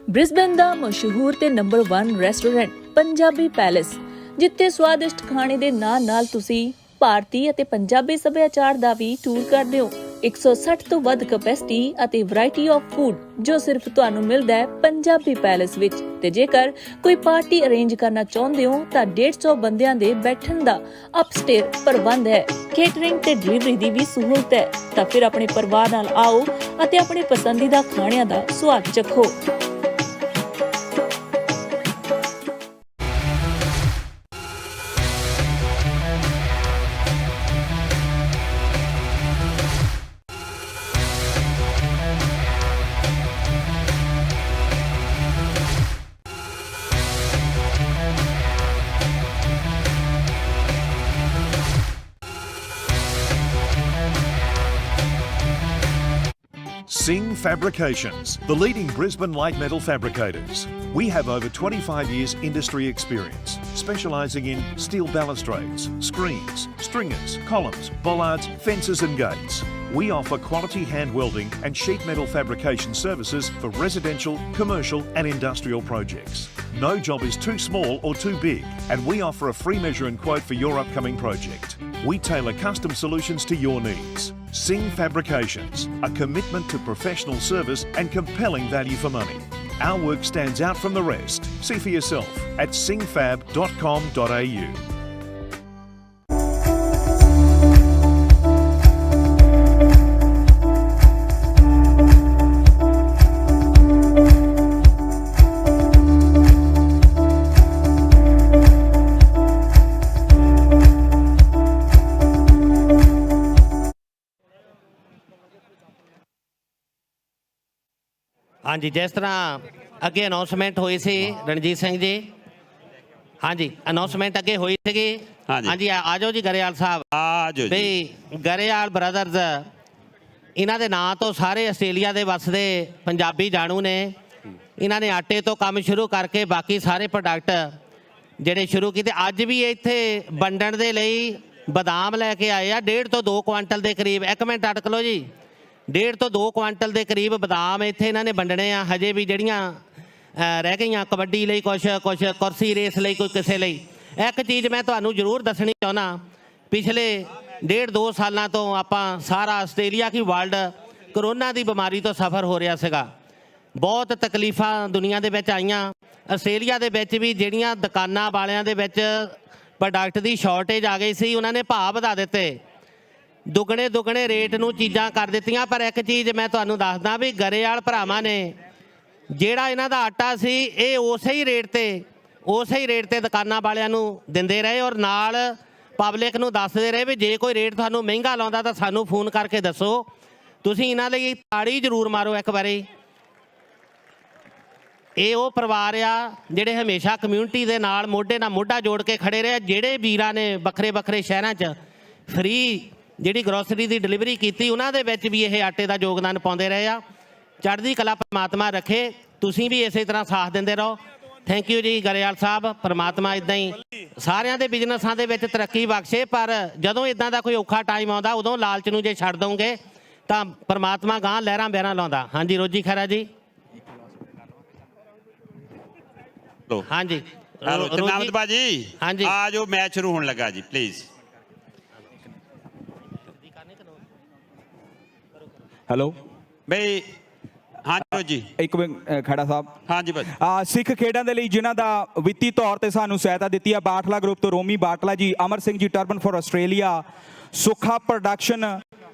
ਬ੍ਰਿਸਬੇਨ ਦਾ ਮਸ਼ਹੂਰ ਤੇ ਨੰਬਰ 1 ਰੈਸਟੋਰੈਂਟ ਪੰਜਾਬੀ ਪੈਲੇਸ, ਜਿੱਥੇ ਸਵਾਦਿਸ਼ਟ ਖਾਣੇ ਦੇ ਨਾਲ-ਨਾਲ ਤੁਸੀਂ ਭਾਰਤੀ ਅਤੇ ਪੰਜਾਬੀ ਸੱਭਿਆਚਾਰ ਦਾ ਵੀ ਟੂਰ ਕਰਦੇ ਹੋ। 160 ਤੋਂ ਵੱਧ ਕੈਪੈਸਿਟੀ ਅਤੇ ਵੈਰਾਈਟੀ ਆਫ ਫੂਡ ਜੋ ਸਿਰਫ ਤੁਹਾਨੂੰ ਮਿਲਦਾ ਹੈ ਪੰਜਾਬੀ ਪੈਲੇਸ ਵਿੱਚ। ਤੇ ਜੇਕਰ ਕੋਈ ਪਾਰਟੀ ਅਰੇਂਜ ਕਰਨਾ ਚਾਹੁੰਦੇ ਹੋ ਤਾਂ 150 ਬੰਦਿਆਂ ਦੇ ਬੈਠਣ ਦਾ ਅਪਸਟੇਅਰ ਪ੍ਰਬੰਧ ਹੈ। ਕੇਟਰਿੰਗ ਤੇ ਡਿਲੀਵਰੀ ਦੀ ਵੀ ਸਹੂਲਤ ਹੈ। ਤਾਂ ਫਿਰ ਆਪਣੇ ਪਰਿਵਾਰ ਨਾਲ ਆਓ ਅਤੇ ਆਪਣੇ ਪਸੰਦੀਦਾ ਖਾਣਿਆਂ ਦਾ ਸਵਾਦ ਚੱਖੋ। Singh Fabrications, the leading Brisbane light metal fabricators. We have over 25 years industry experience, specialising in steel balustrades, screens, stringers, columns, bollards, fences and gates. We offer quality hand welding and sheet metal fabrication services for residential, commercial and industrial projects. No job is too small or too big, and we offer a free measure and quote for your upcoming project. We tailor custom solutions to your needs. Singh Fabrications, a commitment to professional service and compelling value for money. Our work stands out from the rest. See for yourself at singhfab.com.au. ਹਾਂਜੀ, ਜਿਸ ਤਰ੍ਹਾਂ ਅੱਗੇ announcement ਹੋਈ ਸੀ ਰਣਜੀਤ ਸਿੰਘ ਜੀ। ਹਾਂਜੀ, announcement ਅੱਗੇ ਹੋਈ ਸੀਗੀ। ਹਾਂਜੀ, ਆ ਜਾਓ ਜੀ ਗਰੇਵਾਲ ਸਾਹਿਬ। ਆ ਜਾਓ ਜੀ। ਬਈ ਗਰੇਵਾਲ ਬ੍ਰਦਰਜ਼, ਇਹਨਾਂ ਦੇ ਨਾਂ ਤੋਂ ਸਾਰੇ ਆਸਟ੍ਰੇਲੀਆ ਦੇ ਵਸਦੇ ਪੰਜਾਬੀ ਜਾਣੂ ਨੇ। ਇਹਨਾਂ ਨੇ ਆਟੇ ਤੋਂ ਕੰਮ ਸ਼ੁਰੂ ਕਰਕੇ ਬਾਕੀ ਸਾਰੇ ਪ੍ਰੋਡਕਟ ਜਿਹੜੇ ਸ਼ੁਰੂ ਕੀਤੇ। ਅੱਜ ਵੀ ਇੱਥੇ ਵੰਡਣ ਦੇ ਲਈ ਬਦਾਮ ਲੈ ਕੇ ਆਏ ਆ 1.5 ਤੋਂ 2 ਕੁਆਂਟਲ ਦੇ ਕਰੀਬ। ਇੱਕ ਮਿੰਟ ਅਟਕ ਲਓ ਜੀ। 1.5 ਤੋਂ 2 ਕੁਆਂਟਲ ਦੇ ਕਰੀਬ ਬਦਾਮ ਇੱਥੇ ਇਹਨਾਂ ਨੇ ਵੰਡਣੇ ਆ। ਹਜੇ ਵੀ ਜਿਹੜੀਆਂ ਰਹਿ ਗਈਆਂ ਕਬੱਡੀ ਲਈ ਕੁਛ ਕੁਰਸੀ ਰੇਸ ਲਈ, ਕੋਈ ਕਿਸੇ ਲਈ। ਇੱਕ ਚੀਜ਼ ਮੈਂ ਤੁਹਾਨੂੰ ਜ਼ਰੂਰ ਦੱਸਣੀ ਚਾਹੁੰਦਾ, ਪਿਛਲੇ 1.5-2 ਸਾਲਾਂ ਤੋਂ ਆਪਾਂ ਸਾਰਾ ਆਸਟ੍ਰੇਲੀਆ ਕੀ ਵਰਲਡ ਕਰੋਨਾ ਦੀ ਬਿਮਾਰੀ ਤੋਂ ਸਫਰ ਹੋ ਰਿਹਾ ਸੀਗਾ। ਬਹੁਤ ਤਕਲੀਫਾਂ ਦੁਨੀਆ ਦੇ ਵਿੱਚ ਆਈਆਂ। ਆਸਟ੍ਰੇਲੀਆ ਦੇ ਵਿੱਚ ਵੀ ਜਿਹੜੀਆਂ ਦੁਕਾਨਾਂ ਵਾਲਿਆਂ ਦੇ ਵਿੱਚ ਪ੍ਰੋਡਕਟ ਦੀ ਸ਼ਾਰਟੇਜ ਆ ਗਈ ਸੀ, ਉਹਨਾਂ ਨੇ ਭਾਅ ਵਧਾ ਦਿੱਤੇ, ਦੁੱਗਣੇ ਰੇਟ ਨੂੰ ਚੀਜ਼ਾਂ ਕਰ ਦਿੱਤੀਆਂ। ਪਰ ਇੱਕ ਚੀਜ਼ ਮੈਂ ਤੁਹਾਨੂੰ ਦੱਸਦਾ ਵੀ ਗਰੇਵਾਲ ਭਰਾਵਾਂ ਨੇ ਜਿਹੜਾ ਇਹਨਾਂ ਦਾ ਆਟਾ ਸੀ ਇਹ ਉਸੇ ਹੀ ਰੇਟ ਤੇ ਦੁਕਾਨਾਂ ਵਾਲਿਆਂ ਨੂੰ ਦਿੰਦੇ ਰਹੇ, ਔਰ ਨਾਲ ਪਬਲਿਕ ਨੂੰ ਦੱਸਦੇ ਰਹੇ ਵੀ ਜੇ ਕੋਈ ਰੇਟ ਤੁਹਾਨੂੰ ਮਹਿੰਗਾ ਲਾਉਂਦਾ ਤਾਂ ਸਾਨੂੰ ਫੋਨ ਕਰਕੇ ਦੱਸੋ। ਤੁਸੀਂ ਇਹਨਾਂ ਲਈ ਤਾੜੀ ਜ਼ਰੂਰ ਮਾਰੋ ਇੱਕ ਵਾਰੀ। ਇਹ ਉਹ ਪਰਿਵਾਰ ਆ ਜਿਹੜੇ ਹਮੇਸ਼ਾ ਕਮਿਊਨਿਟੀ ਦੇ ਨਾਲ ਮੋਢੇ ਨਾਲ ਮੋਢਾ ਜੋੜ ਕੇ ਖੜੇ ਰਹੇ। ਜਿਹੜੇ ਵੀਰਾਂ ਨੇ ਵੱਖਰੇ ਸ਼ਹਿਰਾਂ 'ਚ ਫ੍ਰੀ ਜਿਹੜੀ ਗਰੋਸਰੀ ਦੀ ਡਿਲੀਵਰੀ ਕੀਤੀ, ਉਹਨਾਂ ਦੇ ਵਿੱਚ ਵੀ ਇਹ ਆਟੇ ਦਾ ਯੋਗਦਾਨ ਪਾਉਂਦੇ ਰਹੇ ਆ। ਚੜ੍ਹਦੀ ਕਲਾ ਪਰਮਾਤਮਾ ਰੱਖੇ। ਤੁਸੀਂ ਵੀ ਇਸੇ ਤਰ੍ਹਾਂ ਸਾਥ ਦਿੰਦੇ ਰਹੋ। ਥੈਂਕ ਯੂ ਜੀ ਗਰੇਵਾਲ ਸਾਹਿਬ। ਪਰਮਾਤਮਾ ਇਦਾਂ ਹੀ ਸਾਰਿਆਂ ਦੇ ਬਿਜ਼ਨਸਾਂ ਦੇ ਵਿੱਚ ਤਰੱਕੀ ਬਖਸ਼ੇ। ਪਰ ਜਦੋਂ ਇਦਾਂ ਦਾ ਕੋਈ ਔਖਾ ਟਾਈਮ ਆਉਂਦਾ ਉਦੋਂ ਲਾਲਚ ਨੂੰ ਜੇ ਛੱਡ ਦੋਗੇ ਤਾਂ ਪਰਮਾਤਮਾ ਗਾਂ ਲਹਿਰਾਂ ਬਹਿਰਾਂ ਲਾਉਂਦਾ। ਹਾਂਜੀ, ਰੋਜੀ ਖਹਿਰਾ ਜੀ। ਹਾਂਜੀ ਨਾਮਦ ਬਾਜੀ, ਹਾਂਜੀ ਆ ਜਾਓ, ਮੈਚ ਸ਼ੁਰੂ ਹੋਣ ਲੱਗਾ ਜੀ, ਪਲੀਜ਼। ਹੈਲੋ ਬਈ। ਹਾਂਜੀ ਜੀ, ਇੱਕ ਮਿੰਟ ਖੜਾ ਸਾਹਿਬ। ਹਾਂਜੀ ਭਾਜੀ। ਸਿੱਖ ਖੇਡਾਂ ਦੇ ਲਈ ਜਿਨ੍ਹਾਂ ਦਾ ਵਿੱਤੀ ਤੌਰ ਤੇ ਸਾਨੂੰ ਸਹਾਇਤਾ ਦਿੱਤੀ ਹੈ, ਬਾਟਲਾ ਗਰੁੱਪ ਤੋਂ ਰੋਮੀ ਬਾਟਲਾ ਜੀ, ਅਮਰ Singh ji turban for Australia, Sukha production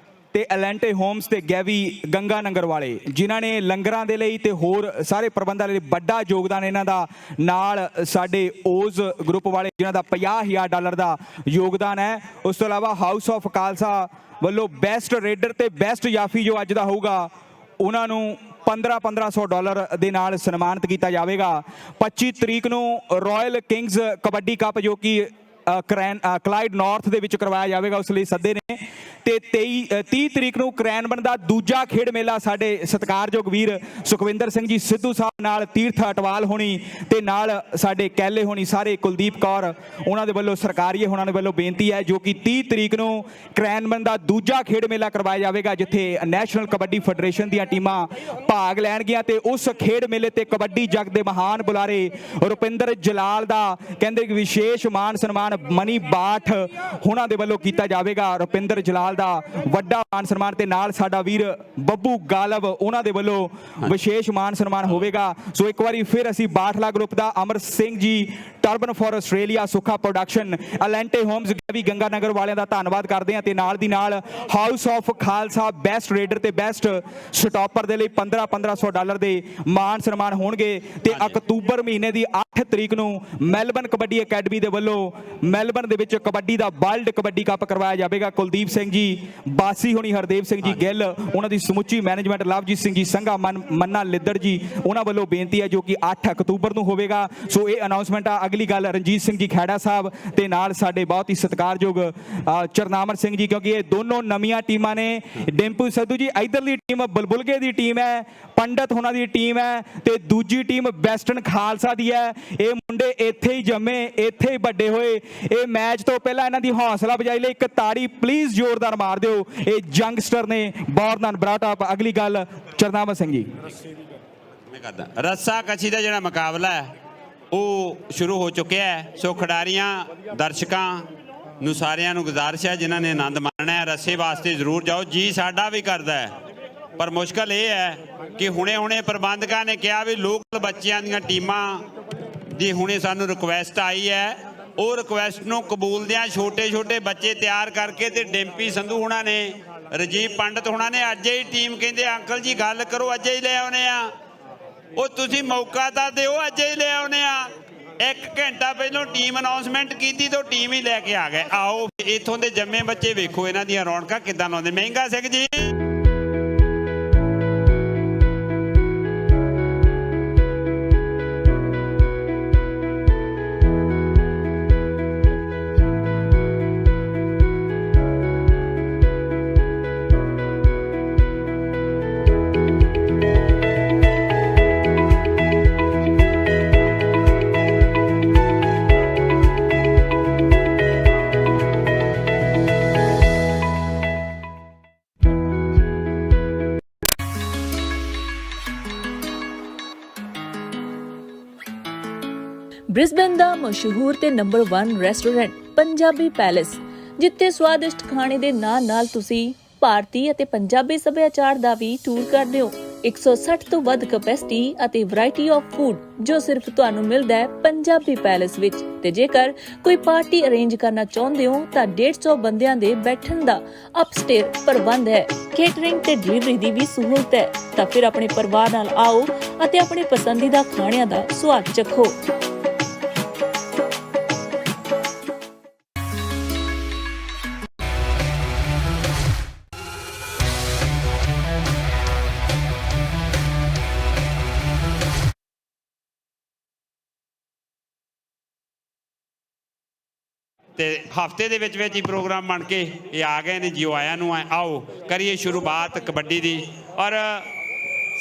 ਤੇ ਐਲੈਂਟੇ ਹੋਮਸ ਤੇ ਗੈਵੀ ਗੰਗਾ ਨੰਗਰ ਵਾਲੇ, ਜਿਨ੍ਹਾਂ ਨੇ ਲੰਗਰਾਂ ਦੇ ਲਈ ਤੇ ਹੋਰ ਸਾਰੇ ਪ੍ਰਬੰਧਾਂ ਲਈ ਵੱਡਾ ਯੋਗਦਾਨ ਇਹਨਾਂ ਦਾ। ਨਾਲ ਸਾਡੇ ਓਜ਼ ਗਰੁੱਪ ਵਾਲੇ ਜਿਨ੍ਹਾਂ ਦਾ $50,000 ਦਾ ਯੋਗਦਾਨ ਹੈ। ਉਸ ਤੋਂ ਇਲਾਵਾ ਹਾਊਸ ਆਫ ਖਾਲਸਾ ਵੱਲੋਂ ਬੈਸਟ ਰੇਡਰ ਤੇ ਬੈਸਟ ਜਾਫੀ ਜੋ ਅੱਜ ਦਾ ਹੋਊਗਾ ਉਹਨਾਂ ਨੂੰ $1,500 ਦੇ ਨਾਲ ਸਨਮਾਨਿਤ ਕੀਤਾ ਜਾਵੇਗਾ। 25 ਤਰੀਕ ਨੂੰ ਰਾਇਲ ਕਿੰਗਸ ਕਬੱਡੀ ਕੱਪ ਜੋ ਕਿ ਕਲਾਈਡ ਨਾਰਥ ਦੇ ਵਿੱਚ ਕਰਵਾਇਆ ਜਾਵੇਗਾ, ਉਸ ਲਈ ਸੱਦੇ ਨੇ। ਤੇ 30 ਤਰੀਕ ਨੂੰ ਕ੍ਰੈਨਬਨ ਦਾ ਦੂਜਾ ਖੇਡ ਮੇਲਾ ਸਾਡੇ ਸਤਿਕਾਰਯੋਗ ਵੀਰ ਸੁਖਵਿੰਦਰ ਸਿੰਘ ਜੀ ਸਿੱਧੂ ਸਾਹਿਬ ਨਾਲ, ਤੀਰਥ ਅਟਵਾਲ ਹੋਣੀ ਤੇ ਨਾਲ ਸਾਡੇ ਕੈਲੇ ਹੋਣੀ, ਸਾਰੇ ਕੁਲਦੀਪ ਕੌਰ ਉਹਨਾਂ ਦੇ ਵੱਲੋਂ ਸਰਕਾਰੀਏ ਹੋਣਾ ਦੇ ਵੱਲੋਂ ਬੇਨਤੀ ਹੈ ਜੋ ਕਿ 30 ਤਰੀਕ ਨੂੰ ਕ੍ਰੈਨਬਨ ਦਾ ਦੂਜਾ ਖੇਡ ਮੇਲਾ ਕਰਵਾਇਆ ਜਾਵੇਗਾ, ਜਿੱਥੇ ਨੈਸ਼ਨਲ ਕਬੱਡੀ ਫੈਡਰੇਸ਼ਨ ਦੀਆਂ ਟੀਮਾਂ ਭਾਗ ਲੈਣਗੀਆਂ। ਤੇ ਉਸ ਖੇਡ ਮੇਲੇ ਤੇ ਕਬੱਡੀ ਜਗ ਦੇ ਮਹਾਨ ਬੁਲਾਰੇ ਰੁਪਿੰਦਰ ਜਲਾਲ ਦਾ ਕਹਿੰਦੇ ਵਿਸ਼ੇਸ਼ ਮਾਨ ਸਨਮਾਨ ਮਨੀ ਬਾਠ ਉਹਨਾਂ ਦੇ ਵੱਲੋਂ ਕੀਤਾ ਜਾਵੇਗਾ। ਰੁਪਿੰਦਰ ਜਲਾਲ ਦਾ ਵੱਡਾ ਮਾਨ ਸਨਮਾਨ ਤੇ ਨਾਲ ਸਾਡਾ ਵੀਰ ਬੱਬੂ ਗਾਲਬ ਉਹਨਾਂ ਦੇ ਵੱਲੋਂ ਵਿਸ਼ੇਸ਼ ਮਾਨ ਸਨਮਾਨ ਹੋਵੇਗਾ। ਸੋ ਇੱਕ ਵਾਰੀ ਫਿਰ ਅਸੀਂ ਬਾਠਲਾ group the Amar Singh ji, turban for Australia, Sukha production, ਅਲੈਂਟੇ ਹੋਮਸ ਵੀ ਗੰਗਾ ਨਗਰ ਵਾਲਿਆਂ ਦਾ ਧੰਨਵਾਦ ਕਰਦੇ ਹਾਂ ਤੇ ਨਾਲ ਦੀ ਨਾਲ house of Khalsa best raider ਤੇ ਬੈਸਟ ਸਟਾਪਰ ਦੇ ਲਈ $1500 ਦੇ ਮਾਨ ਸਨਮਾਨ ਹੋਣਗੇ। ਤੇ ਅਕਤੂਬਰ ਮਹੀਨੇ ਦੀ 8 ਤਰੀਕ ਨੂੰ ਮੈਲਬਨ ਕਬੱਡੀ ਅਕੈਡਮੀ ਦੇ ਵੱਲੋਂ ਮੈਲਬਨ ਦੇ ਵਿੱਚ ਕਬੱਡੀ ਦਾ ਵਰਲਡ ਕਬੱਡੀ ਕੱਪ ਕਰਵਾਇਆ ਜਾਵੇਗਾ। ਕੁਲਦੀਪ ਸਿੰਘ ਜੀ ਬਾਸੀ ਹੋਣੀ, ਹਰਦੇਵ ਸਿੰਘ ਜੀ ਗਿੱਲ, ਉਹਨਾਂ ਦੀ ਸਮੁੱਚੀ ਮੈਨੇਜਮੈਂਟ, ਲਵਜੀਤ ਸਿੰਘ ਜੀ ਸੰਘਾ, ਮੰਨਾ ਲਿੱਦੜ ਜੀ, ਉਹਨਾਂ ਵੱਲੋਂ ਬੇਨਤੀ ਹੈ ਜੋ ਕਿ 8 ਅਕਤੂਬਰ ਨੂੰ ਹੋਵੇਗਾ। ਸੋ ਇਹ ਅਨਾਉਂਸਮੈਂਟ ਆ। ਅਗਲੀ ਗੱਲ ਰਣਜੀਤ ਸਿੰਘ ਜੀ ਖੈੜਾ ਸਾਹਿਬ ਤੇ ਨਾਲ ਸਾਡੇ ਬਹੁਤ ਹੀ ਸਤਿਕਾਰਯੋਗ ਚਰਨਾਮਰ ਸਿੰਘ ਜੀ, ਕਿਉਂਕਿ ਇਹ ਦੋਨੋਂ ਨਵੀਆਂ ਟੀਮਾਂ ਨੇ। ਡਿੰਪੂ ਸਿੱਧੂ ਜੀ ਇਧਰਲੀ ਟੀਮ ਬੁਲਬੁਲਗੇ ਦੀ ਟੀਮ ਹੈ, ਪੰਡਤ ਹੋਣਾ ਦੀ ਟੀਮ ਹੈ ਤੇ ਦੂਜੀ ਟੀਮ ਵੈਸਟਰਨ ਖਾਲਸਾ ਦੀ ਹੈ। ਇਹ ਮੁੰਡੇ ਇੱਥੇ ਹੀ ਜੰਮੇ, ਇੱਥੇ ਹੀ ਵੱਡੇ ਹੋਏ। ਇਹ ਮੈਚ ਤੋਂ ਪਹਿਲਾਂ ਇਹਨਾਂ ਦੀ ਹੌਸਲਾ ਅਫਜ਼ਾਈ ਲਈ ਇੱਕ ਤਾੜੀ ਪਲੀਜ਼ ਜ਼ੋਰਦਾਰ ਮਾਰ ਦਿਓ। ਇਹ ਯੰਗਸਟਰ ਨੇ, ਬੋਰਨ ਐਂਡ ਬ੍ਰਾਟ ਅਪ। ਅਗਲੀ ਗੱਲ ਚਰਨਾਮਰ ਸਿੰਘ ਜੀ। ਮੈਂ ਕਰਦਾ ਰੱਸਾ ਕੱਛੀ ਦਾ ਜਿਹੜਾ ਮੁਕਾਬਲਾ ਹੈ ਉਹ ਸ਼ੁਰੂ ਹੋ ਚੁੱਕਿਆ ਹੈ। ਸੋ ਖਿਡਾਰੀਆਂ, ਦਰਸ਼ਕਾਂ ਨੂੰ ਸਾਰਿਆਂ ਨੂੰ ਗੁਜ਼ਾਰਿਸ਼ ਹੈ ਜਿਨ੍ਹਾਂ ਨੇ ਆਨੰਦ ਮਾਣਨਾ ਹੈ, ਰੱਸੇ ਵਾਸਤੇ ਜ਼ਰੂਰ ਜਾਓ। ਜੀ ਸਾਡਾ ਵੀ ਕਰਦਾ ਹੈ, ਪਰ ਮੁਸ਼ਕਲ ਇਹ ਹੈ ਕਿ ਹੁਣੇ ਪ੍ਰਬੰਧਕਾਂ ਨੇ ਕਿਹਾ ਵੀ ਲੋਕਲ ਬੱਚਿਆਂ ਦੀਆਂ ਟੀਮਾਂ ਦੀ ਹੁਣੇ ਸਾਨੂੰ ਰਿਕੁਐਸਟ ਆਈ ਹੈ। ਉਹ ਰਿਕੁਐਸਟ ਨੂੰ ਕਬੂਲਦਿਆਂ ਛੋਟੇ ਬੱਚੇ ਤਿਆਰ ਕਰਕੇ ਤੇ ਡਿੰਪੀ ਸੰਧੂ ਹੋਣਾ ਨੇ, ਰਜੀਵ ਪੰਡਤ ਹੋਣਾ ਨੇ ਅੱਜ ਹੀ ਟੀਮ ਕਹਿੰਦੇ ਅੰਕਲ ਜੀ ਗੱਲ ਕਰੋ, ਅੱਜ ਹੀ ਲੈ ਆਉਨੇ ਆ। ਉਹ ਤੁਸੀਂ ਮੌਕਾ ਤਾਂ ਦਿਓ, ਅੱਜ ਹੀ ਲੈ ਆਉਨੇ ਆ। 1 ਘੰਟਾ ਪਹਿਲਾਂ ਟੀਮ ਅਨਾਉਂਸਮੈਂਟ ਕੀਤੀ ਤਾਂ ਟੀਮ ਹੀ ਲੈ ਕੇ ਆ ਗਏ। ਆਓ ਇੱਥੋਂ ਦੇ ਜੰਮੇ ਬੱਚੇ ਵੇਖੋ ਇਹਨਾਂ ਦੀਆਂ ਰੌਣਕਾਂ ਕਿੱਦਾਂ ਲਾਉਂਦੇ। ਮਹਿੰਗਾ ਸਿੰਘ ਜੀ ਬ੍ਰਿਸਬਨ ਦਾ ਮਸ਼ਹੂਰ ਤੇ ਨੰਬਰ 1 ਰੈਸਟੋਰੈਂਟ ਪੰਜਾਬੀ ਪੈਲੇਸ, ਜਿੱਥੇ ਸਵਾਦਿਸ਼ਟ ਖਾਣੇ ਦੇ ਨਾਲ ਤੁਸੀਂ ਭਾਰਤੀ ਅਤੇ ਪੰਜਾਬੀ ਸੱਭਿਆਚਾਰ ਦਾ ਵੀ ਟੂਰ ਕਰਦੇ ਹੋ। 160 ਤੋਂ ਵੱਧ ਕੈਪੈਸਿਟੀ ਅਤੇ ਵੈਰਾਈਟੀ ਆਫ ਫੂਡ ਜੋ ਸਿਰਫ ਤੁਹਾਨੂੰ ਮਿਲਦਾ ਹੈ ਪੰਜਾਬੀ ਪੈਲੇਸ ਵਿੱਚ। ਤੇ ਜੇਕਰ ਕੋਈ ਪਾਰਟੀ ਅਰੇਂਜ ਕਰਨਾ ਚਾਹੁੰਦੇ ਹੋ ਤਾਂ 150 ਬੰਦਿਆਂ ਦੇ ਬੈਠਣ ਦਾ ਅਪਸਟੇਅਰ ਪ੍ਰਬੰਧ ਹੈ। ਕੇਟਰਿੰਗ ਤੇ ਡਿਲੀਵਰੀ ਦੀ ਵੀ ਸਹੂਲਤ ਹੈ। ਤਾਂ ਫਿਰ ਆਪਣੇ ਪਰਿਵਾਰ ਨਾਲ ਆਓ ਅਤੇ ਆਪਣੇ ਪਸੰਦੀਦਾ ਖਾਣਿਆਂ ਦਾ ਸਵਾਦ ਚੱਖੋ। ਤੇ ਹਫਤੇ ਦੇ ਵਿੱਚ ਹੀ ਪ੍ਰੋਗਰਾਮ ਬਣ ਕੇ ਇਹ ਆ ਗਏ ਨੇ। ਜਿਓ ਆਇਆਂ ਨੂੰ ਆਓ ਕਰੀਏ ਸ਼ੁਰੂਆਤ ਕਬੱਡੀ ਦੀ। ਔਰ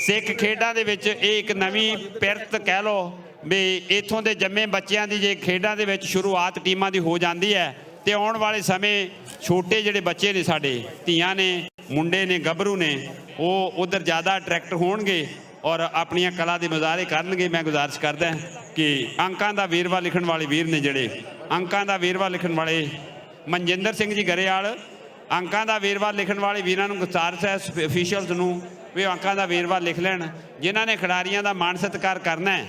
ਸਿੱਖ ਖੇਡਾਂ ਦੇ ਵਿੱਚ ਇਹ ਇੱਕ ਨਵੀਂ ਪਿਰਤ ਕਹਿ ਲਓ ਵੀ ਇੱਥੋਂ ਦੇ ਜੰਮੇ ਬੱਚਿਆਂ ਦੀ ਜੇ ਖੇਡਾਂ ਦੇ ਵਿੱਚ ਸ਼ੁਰੂਆਤ ਟੀਮਾਂ ਦੀ ਹੋ ਜਾਂਦੀ ਹੈ ਤੇ ਆਉਣ ਵਾਲੇ ਸਮੇਂ ਛੋਟੇ ਜਿਹੜੇ ਬੱਚੇ ਨੇ, ਸਾਡੇ ਧੀਆਂ ਨੇ, ਮੁੰਡੇ ਨੇ, ਗੱਭਰੂ ਨੇ, ਉਹ ਉਧਰ ਜ਼ਿਆਦਾ ਅਟਰੈਕਟ ਹੋਣਗੇ ਔਰ ਆਪਣੀਆਂ ਕਲਾ ਦੇ ਮੁਜ਼ਾਹਰੇ ਕਰਨਗੇ। ਮੈਂ ਗੁਜ਼ਾਰਿਸ਼ ਕਰਦਾ ਕਿ ਅੰਕਾਂ ਦਾ ਵੇਰਵਾ ਲਿਖਣ ਵਾਲੇ ਵੀਰ ਨੇ, ਜਿਹੜੇ ਅੰਕਾਂ ਦਾ ਵੇਰਵਾ ਲਿਖਣ ਵਾਲੇ ਮਨਜਿੰਦਰ ਸਿੰਘ ਜੀ ਗਰੇਵਾਲ, ਅੰਕਾਂ ਦਾ ਵੇਰਵਾ ਲਿਖਣ ਵਾਲੇ ਵੀਰਾਂ ਨੂੰ ਗੁਜ਼ਾਰਿਸ਼ ਹੈ ਅਫੀਸ਼ੀਅਲਸ ਨੂੰ ਵੀ ਅੰਕਾਂ ਦਾ ਵੇਰਵਾ ਲਿਖ ਲੈਣ। ਜਿਨ੍ਹਾਂ ਨੇ ਖਿਡਾਰੀਆਂ ਦਾ ਮਾਣ ਸਤਿਕਾਰ ਕਰਨਾ ਹੈ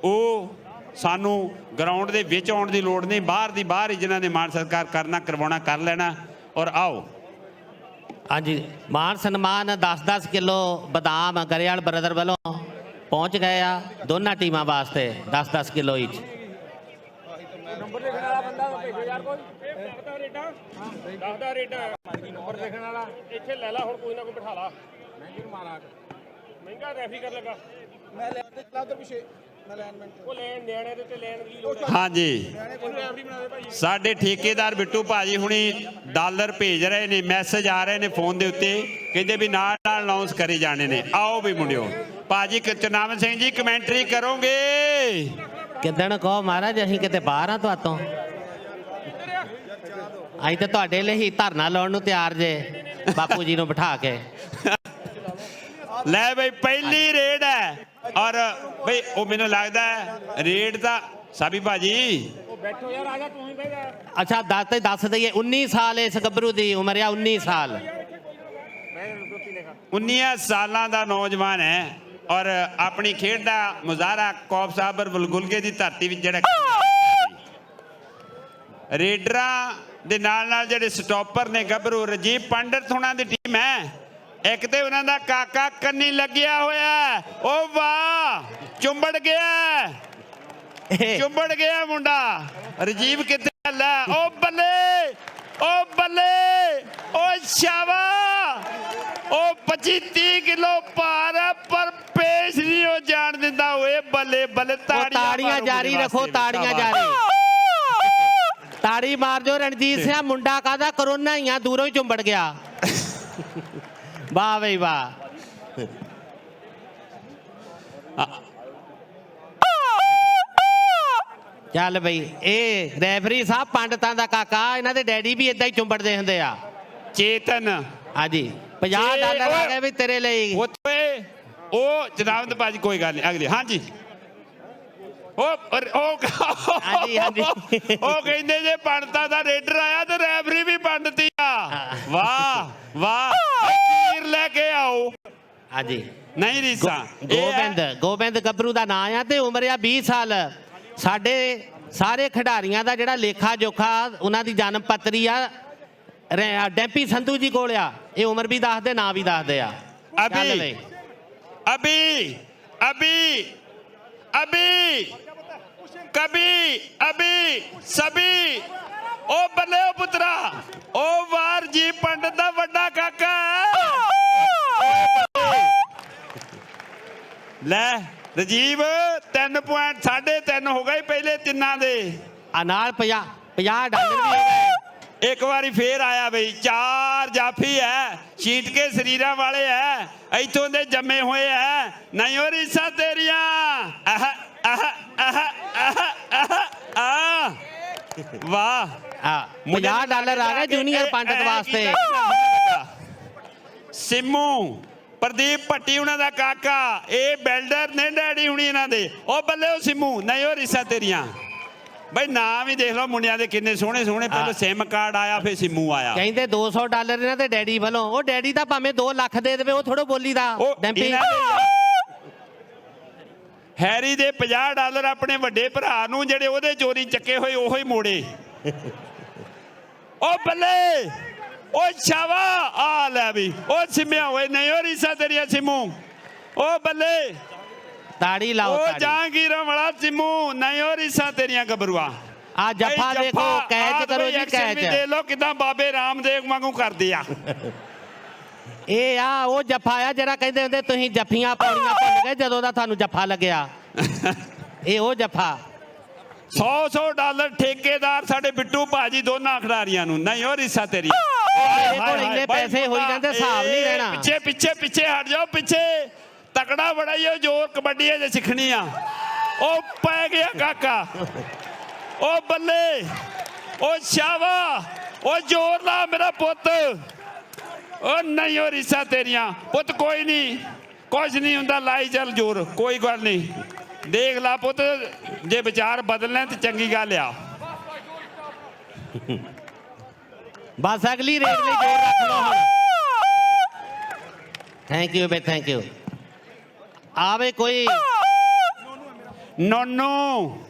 ਉਹ ਸਾਨੂੰ ਗਰਾਊਂਡ ਦੇ ਵਿੱਚ ਆਉਣ ਦੀ ਲੋੜ ਨਹੀਂ, ਬਾਹਰ ਹੀ ਜਿਨ੍ਹਾਂ ਨੇ ਮਾਣ ਸਤਿਕਾਰ ਕਰਨਾ ਕਰਵਾਉਣਾ ਕਰ ਲੈਣਾ। ਔਰ ਆਓ ਹਾਂਜੀ, ਮਾਨ ਸਨਮਾਨ 10-10 ਕਿਲੋ ਬਦਾਮ ਗਰੇਵਾਲ ਬ੍ਰਦਰ ਵੱਲੋਂ ਪਹੁੰਚ ਗਏ ਆ ਦੋਨਾਂ ਟੀਮਾਂ ਵਾਸਤੇ 10-10 ਕਿਲੋ ਈਚ। ਨੰਬਰ ਲਿਖਣ ਵਾਲਾ ਬੰਦਾ ਭੇਜੋ ਯਾਰ, ਕੋਈ ਦੱਸਦਾ ਰੇਟਾਂ, ਦੱਸਦਾ ਰੇਟਾਂ। ਨੰਬਰ ਲਿਖਣ ਵਾਲਾ ਇੱਥੇ ਲੈ ਲਾ, ਹੁਣ ਕੋਈ ਨਾ ਕੋਈ ਬਿਠਾ ਲਾ। ਮਹਿੰਗੀ ਮਾਰਾ ਮਹਿੰਗਾ ਰੈਫਰੀ ਕਰ ਲਗਾ। ਮੈਂ ਲੈ ਤੇ ਚਲਾ ਉਧਰ ਪਿੱਛੇ, ਮੈਂ ਲਾਈਨਮੈਨ ਉਹ ਲੈਣ ਨਿਆਣੇ ਦੇ ਤੇ ਲੈਣ ਦੀ ਲੋੜ। ਹਾਂਜੀ, ਸਾਡੇ ਠੇਕੇਦਾਰ ਬਿੱਟੂ ਭਾਜੀ ਹੁਣੀ ਡਾਲਰ ਭੇਜ ਰਹੇ ਨੇ, ਮੈਸੇਜ ਆ ਰਹੇ ਨੇ ਫੋਨ ਦੇ ਉੱਤੇ, ਕਹਿੰਦੇ ਵੀ ਨਾਲ ਅਨਾਉਂਸ ਕਰੇ ਜਾਣੇ ਨੇ। ਆਓ ਵੀ ਮੁੰਡਿਓ। ਭਾਜੀ ਚਰਨਾਮਨ ਸਿੰਘ ਜੀ ਕਮੈਂਟਰੀ ਕਰੋਗੇ? ਕਿੱਦਣ ਕਹੋ ਮਹਾਰਾਜ, ਅਸੀਂ ਕਿਤੇ ਬਾਹਰ ਆ ਤੁਹਾਤੋਂ। ਅਸੀਂ ਤਾਂ ਤੁਹਾਡੇ ਲਈ ਹੀ ਧਰਨਾ ਲਾਉਣ ਨੂੰ ਤਿਆਰ ਜੇ, ਬਾਪੂ ਜੀ ਨੂੰ ਬਿਠਾ ਕੇ। ਲੈ ਬਈ ਪਹਿਲੀ ਰੇਡ ਹੈ। ਔਰ ਬਈ ਉਹ ਮੈਨੂੰ ਲੱਗਦਾ ਰੇਡ ਤਾਂ ਸਾਬੀ ਭਾਜੀ ਬੈਠੋ ਯਾਰ ਆ ਜਾ ਤੂੰ ਹੀ ਬਹਿ ਜਾ ਅੱਛਾ ਦੱਸ ਦਈਏ 19 ਸਾਲ ਇਸ ਗੱਭਰੂ ਦੀ ਉਮਰ ਆ 19 ਸਾਲ 19 ਸਾਲਾਂ ਦਾ ਨੌਜਵਾਨ ਹੈ ਔਰ ਆਪਣੀ ਖੇਡ ਦਾ ਮੁਜ਼ਾਹਰਾ ਕੌਫ ਸਾਬਰ ਬਲਗੁਲਗੇ ਦੀ ਧਰਤੀ ਵਿੱਚ ਜਿਹੜਾ ਰੇਡਰਾਂ ਦੇ ਨਾਲ ਜਿਹੜੇ ਸਟਾਪਰ ਨੇ ਗੱਭਰੂ ਰਾਜੀਵ ਪੰਡਤ ਹੋਣਾ ਦੀ ਟੀਮ ਹੈ। ਇੱਕ ਤੇ ਉਹਨਾਂ ਦਾ ਕਾਕਾ ਕੰਨੀ ਲੱਗਿਆ ਹੋਇਆ, ਉਹ ਵਾਹ ਚੁੰਬੜ ਗਿਆ ਮੁੰਡਾ। ਰਾਜੀਵ ਕਿੱਥੇ ਚੱਲਾ? ਉਹ ਬੱਲੇ ਉਹ ਸ਼ਾਵਾ, ਉਹ 25-30 ਕਿਲੋ ਭਾਰ ਹੈ ਪਰ ਪੇਸ਼ ਨਹੀਂ ਉਹ ਜਾਣ ਦਿੰਦਾ। ਓਏ ਬੱਲੇ ਤਾੜੀਆਂ ਜਾਰੀ ਰੱਖੋ, ਤਾੜੀਆਂ ਜਾਰੀ। ਤਾੜੀ ਮਾਰ ਜੋ ਰਣਜੀਤ ਸਿੰਘ, ਮੁੰਡਾ ਕਾਹਦਾ ਕਰੋਨਾ ਹੀ ਆ, ਦੂਰੋਂ ਹੀ ਚੁੰਬੜ ਗਿਆ। ਵਾਹ ਬਈ ਵਾਹ। ਚੱਲ ਬਈ, ਇਹ ਰੈਫਰੀ ਸਾਹਿਬ ਪੰਡਤਾਂ ਦਾ ਕਾਕਾ, ਇਹਨਾਂ ਦੇ ਡੈਡੀ ਵੀ ਇਦਾਂ ਹੀ ਚੁੰਬੜਦੇ ਹੁੰਦੇ ਆ। ਚੇਤਨ ਹਾਂਜੀ $50 ਆ ਗਏ ਵੀ ਤੇਰੇ ਲਈ। ਉਹ ਜਨਾਬ ਦੇ ਭਾਜੀ ਕੋਈ ਗੱਲ ਨਹੀਂ ਅਗਲੀ। ਹਾਂਜੀ ਹਾਂਜੀ ਉਹ ਕਹਿੰਦੇ ਜੇ ਪੰਡਤਾਂ ਦਾ ਰੇਡਰ ਆਇਆ ਤੇ ਰੈਫਰੀ ਵੀ ਪੰਡਤੀ ਆ। ਵਾਹ ਲੈ ਕੇ ਆਓ। ਹਾਂਜੀ ਨਹੀਂ ਰੀਸਾ ਗੋਬਿੰਦ ਗੱਭਰੂ ਦਾ ਨਾਂ ਆ ਤੇ ਉਮਰ ਆ 20 ਸਾਲ। ਸਾਡੇ ਸਾਰੇ ਖਿਡਾਰੀਆਂ ਦਾ ਜਿਹੜਾ ਲੇਖਾ ਜੋਖਾ ਉਹਨਾਂ ਦੀ ਜਨਮ ਪੱਤਰੀ ਆ ਡੈਂਪੀ ਸੰਧੂ ਜੀ ਕੋਲ ਆ। ਇਹ ਉਮਰ ਵੀ ਦੱਸਦੇ, ਨਾਂ ਵੀ ਦੱਸਦੇ ਆ। ਅਭੀ ਸਭੀ ਉਹ ਬੱਲੇ ਉਹ ਪੁੱਤਰਾ, ਉਹ ਵਾਰ ਜੀ ਪੰਡਤ ਦਾ ਵੱਡਾ ਕਾਕਾ। ਲੈ ਰਾਜੀਵ 3.3 ਹੋ ਗਏ ਪਹਿਲੇ ਤਿੰਨਾਂ ਦੇ। ਆ ਨਾਲ $50 ਵੀ ਹੋ ਗਏ। ਇੱਕ ਵਾਰੀ ਫੇਰ ਆਇਆ ਬਈ। 4 ਜਾਫੀ ਹੈ, ਛੀਟ ਕੇ ਸਰੀਰਾਂ ਵਾਲੇ ਹੈ, ਇੱਥੋਂ ਦੇ ਜੰਮੇ ਹੋਏ ਹੈ। ਨਹੀਂ ਉਹ ਰੀਸਾਂ ਤੇਰੀਆਂ। ਵਾਹ $50 ਆ ਗਏ ਜੂਨੀਅਰ ਪੰਡਤ ਵਾਸਤੇ। ਸਿੰਮੂ ਪ੍ਰਦੀਪ ਭੱਟੀ ਉਹਨਾਂ ਦਾ ਕਾਕਾ, ਇਹ ਬਿਲਡਰ ਨੇ ਡੈਡੀ ਹੁਣੀ ਇਹਨਾਂ ਦੇ। ਉਹ ਬੱਲੇ ਉਹ ਸਿੰਮੂ। ਨਹੀਂ ਉਹ ਰੀਸਾਂ ਤੇਰੀਆਂ। ਬਈ ਨਾਮ ਹੀ ਦੇਖ ਲਓ ਮੁੰਡਿਆਂ ਦੇ ਕਿੰਨੇ ਸੋਹਣੇ ਸੋਹਣੇ। ਪਹਿਲਾਂ ਸਿਮ ਕਾਰਡ ਆਇਆ, ਫਿਰ ਸਿੰਮੂ ਆਇਆ। ਕਹਿੰਦੇ $200 ਇਹਨਾਂ ਦੇ ਡੈਡੀ ਵੱਲੋਂ। ਉਹ ਡੈਡੀ ਤਾਂ ਭਾਵੇਂ 2 ਲੱਖ ਦੇ ਦੇਵੇ, ਉਹ ਥੋੜੋ ਬੋਲੀ ਦਾ। ਡੈਂਪੀ ਹੈਰੀ ਦੇ $50 ਆਪਣੇ ਵੱਡੇ ਭਰਾ ਨੂੰ ਜਿਹੜੇ ਉਹਦੇ ਚੋਰੀ ਚੱਕੇ ਹੋਏ ਉਹੀ ਮੋੜੇ। ਉਹ ਬੱਲੇ ਉਹ ਸ਼ਾਵਾ ਆ ਲੈ ਵੀ ਉਹ ਸਿੰਮਿਆ ਹੋਏ। ਨਹੀਂ ਉਹ ਰੀਸਾ ਤੇਰੀਆਂ ਸਿੰਮੂ। ਉਹ ਬੱਲੇ ਤਾੜੀ ਲਾਓ। ਉਹ ਜਹਾਂਗੀਰਾਂ ਵਾਲਾ ਸਿੰਮੂ। ਨਹੀਂ ਉਹ ਰੀਸਾ ਤੇਰੀਆਂ ਗੱਭਰੂਆ। ਆ ਜੱਫਾ ਦੇਖੋ, ਕੈਚ ਕਰੋ ਜੀ, ਕੈਚ ਦੇ ਲੋ ਕਿਦਾਂ ਬਾਬੇ ਰਾਮਦੇਵ ਵਾਂਗੂ ਕਰਦੇ ਆ। ਇਹ ਆ ਉਹ ਜੱਫਾ ਆ ਜਿਹੜਾ ਕਹਿੰਦੇ ਹੁੰਦੇ ਤੁਸੀਂ ਜੱਫੀਆਂ ਪਾਉਣੀਆਂ ਭੁੱਲ ਗਏ ਜਦੋਂ ਦਾ ਤੁਹਾਨੂੰ ਜੱਫਾ ਲੱਗਿਆ। ਇਹ ਉਹ ਜੱਫਾ। $100 ਠੇਕੇਦਾਰ ਸਾਡੇ ਬਿੱਟੂ ਭਾਜੀ ਦੋਨਾਂ ਖਿਡਾਰੀਆਂ ਨੂੰ। ਨਹੀਂ ਉਹ ਰੀਸਾ ਤੇਰੀ। ਇਹਦੇ ਕੋਲ ਇੰਨੇ ਪੈਸੇ ਹੋਈ ਜਾਂਦੇ, ਹਿਸਾਬ ਨਹੀਂ ਰਹਿਣਾ। ਪਿੱਛੇ ਹਟ ਜਾਓ, ਪਿੱਛੇ ਤਕੜਾ ਬੜਾ ਹੀ ਜ਼ੋਰ ਕਬੱਡੀ ਜੇ ਸਿੱਖਣੀ ਆ। ਉਹ ਪੈ ਗਿਆ ਕਾਕਾ। ਉਹ ਬੱਲੇ ਉਹ ਸ਼ਾਵਾ, ਉਹ ਜ਼ੋਰ ਲਾ ਮੇਰਾ ਪੁੱਤ। ਉਹ ਨਹੀਂ ਉਹ ਰੀਸਾਂ ਤੇਰੀਆਂ ਪੁੱਤ। ਕੋਈ ਨਹੀਂ, ਕੁਝ ਨਹੀਂ ਹੁੰਦਾ, ਲਾਈ ਚੱਲ ਜ਼ੋਰ, ਕੋਈ ਗੱਲ ਨਹੀਂ। ਦੇਖ ਲਾ ਪੁੱਤ, ਜੇ ਵਿਚਾਰ ਬਦਲਣੇ ਤੇ ਚੰਗੀ ਗੱਲ ਆ। ਬਸ ਅਗਲੀ ਰੇਡ ਲਈ ਜ਼ੋਰ ਰੱਖ ਲਓ ਹੁਣ। ਥੈਂਕ ਯੂ ਬੇ, ਥੈਂਕ ਯੂ। ਆਵੇ ਕੋਈ ਨੋਨੂ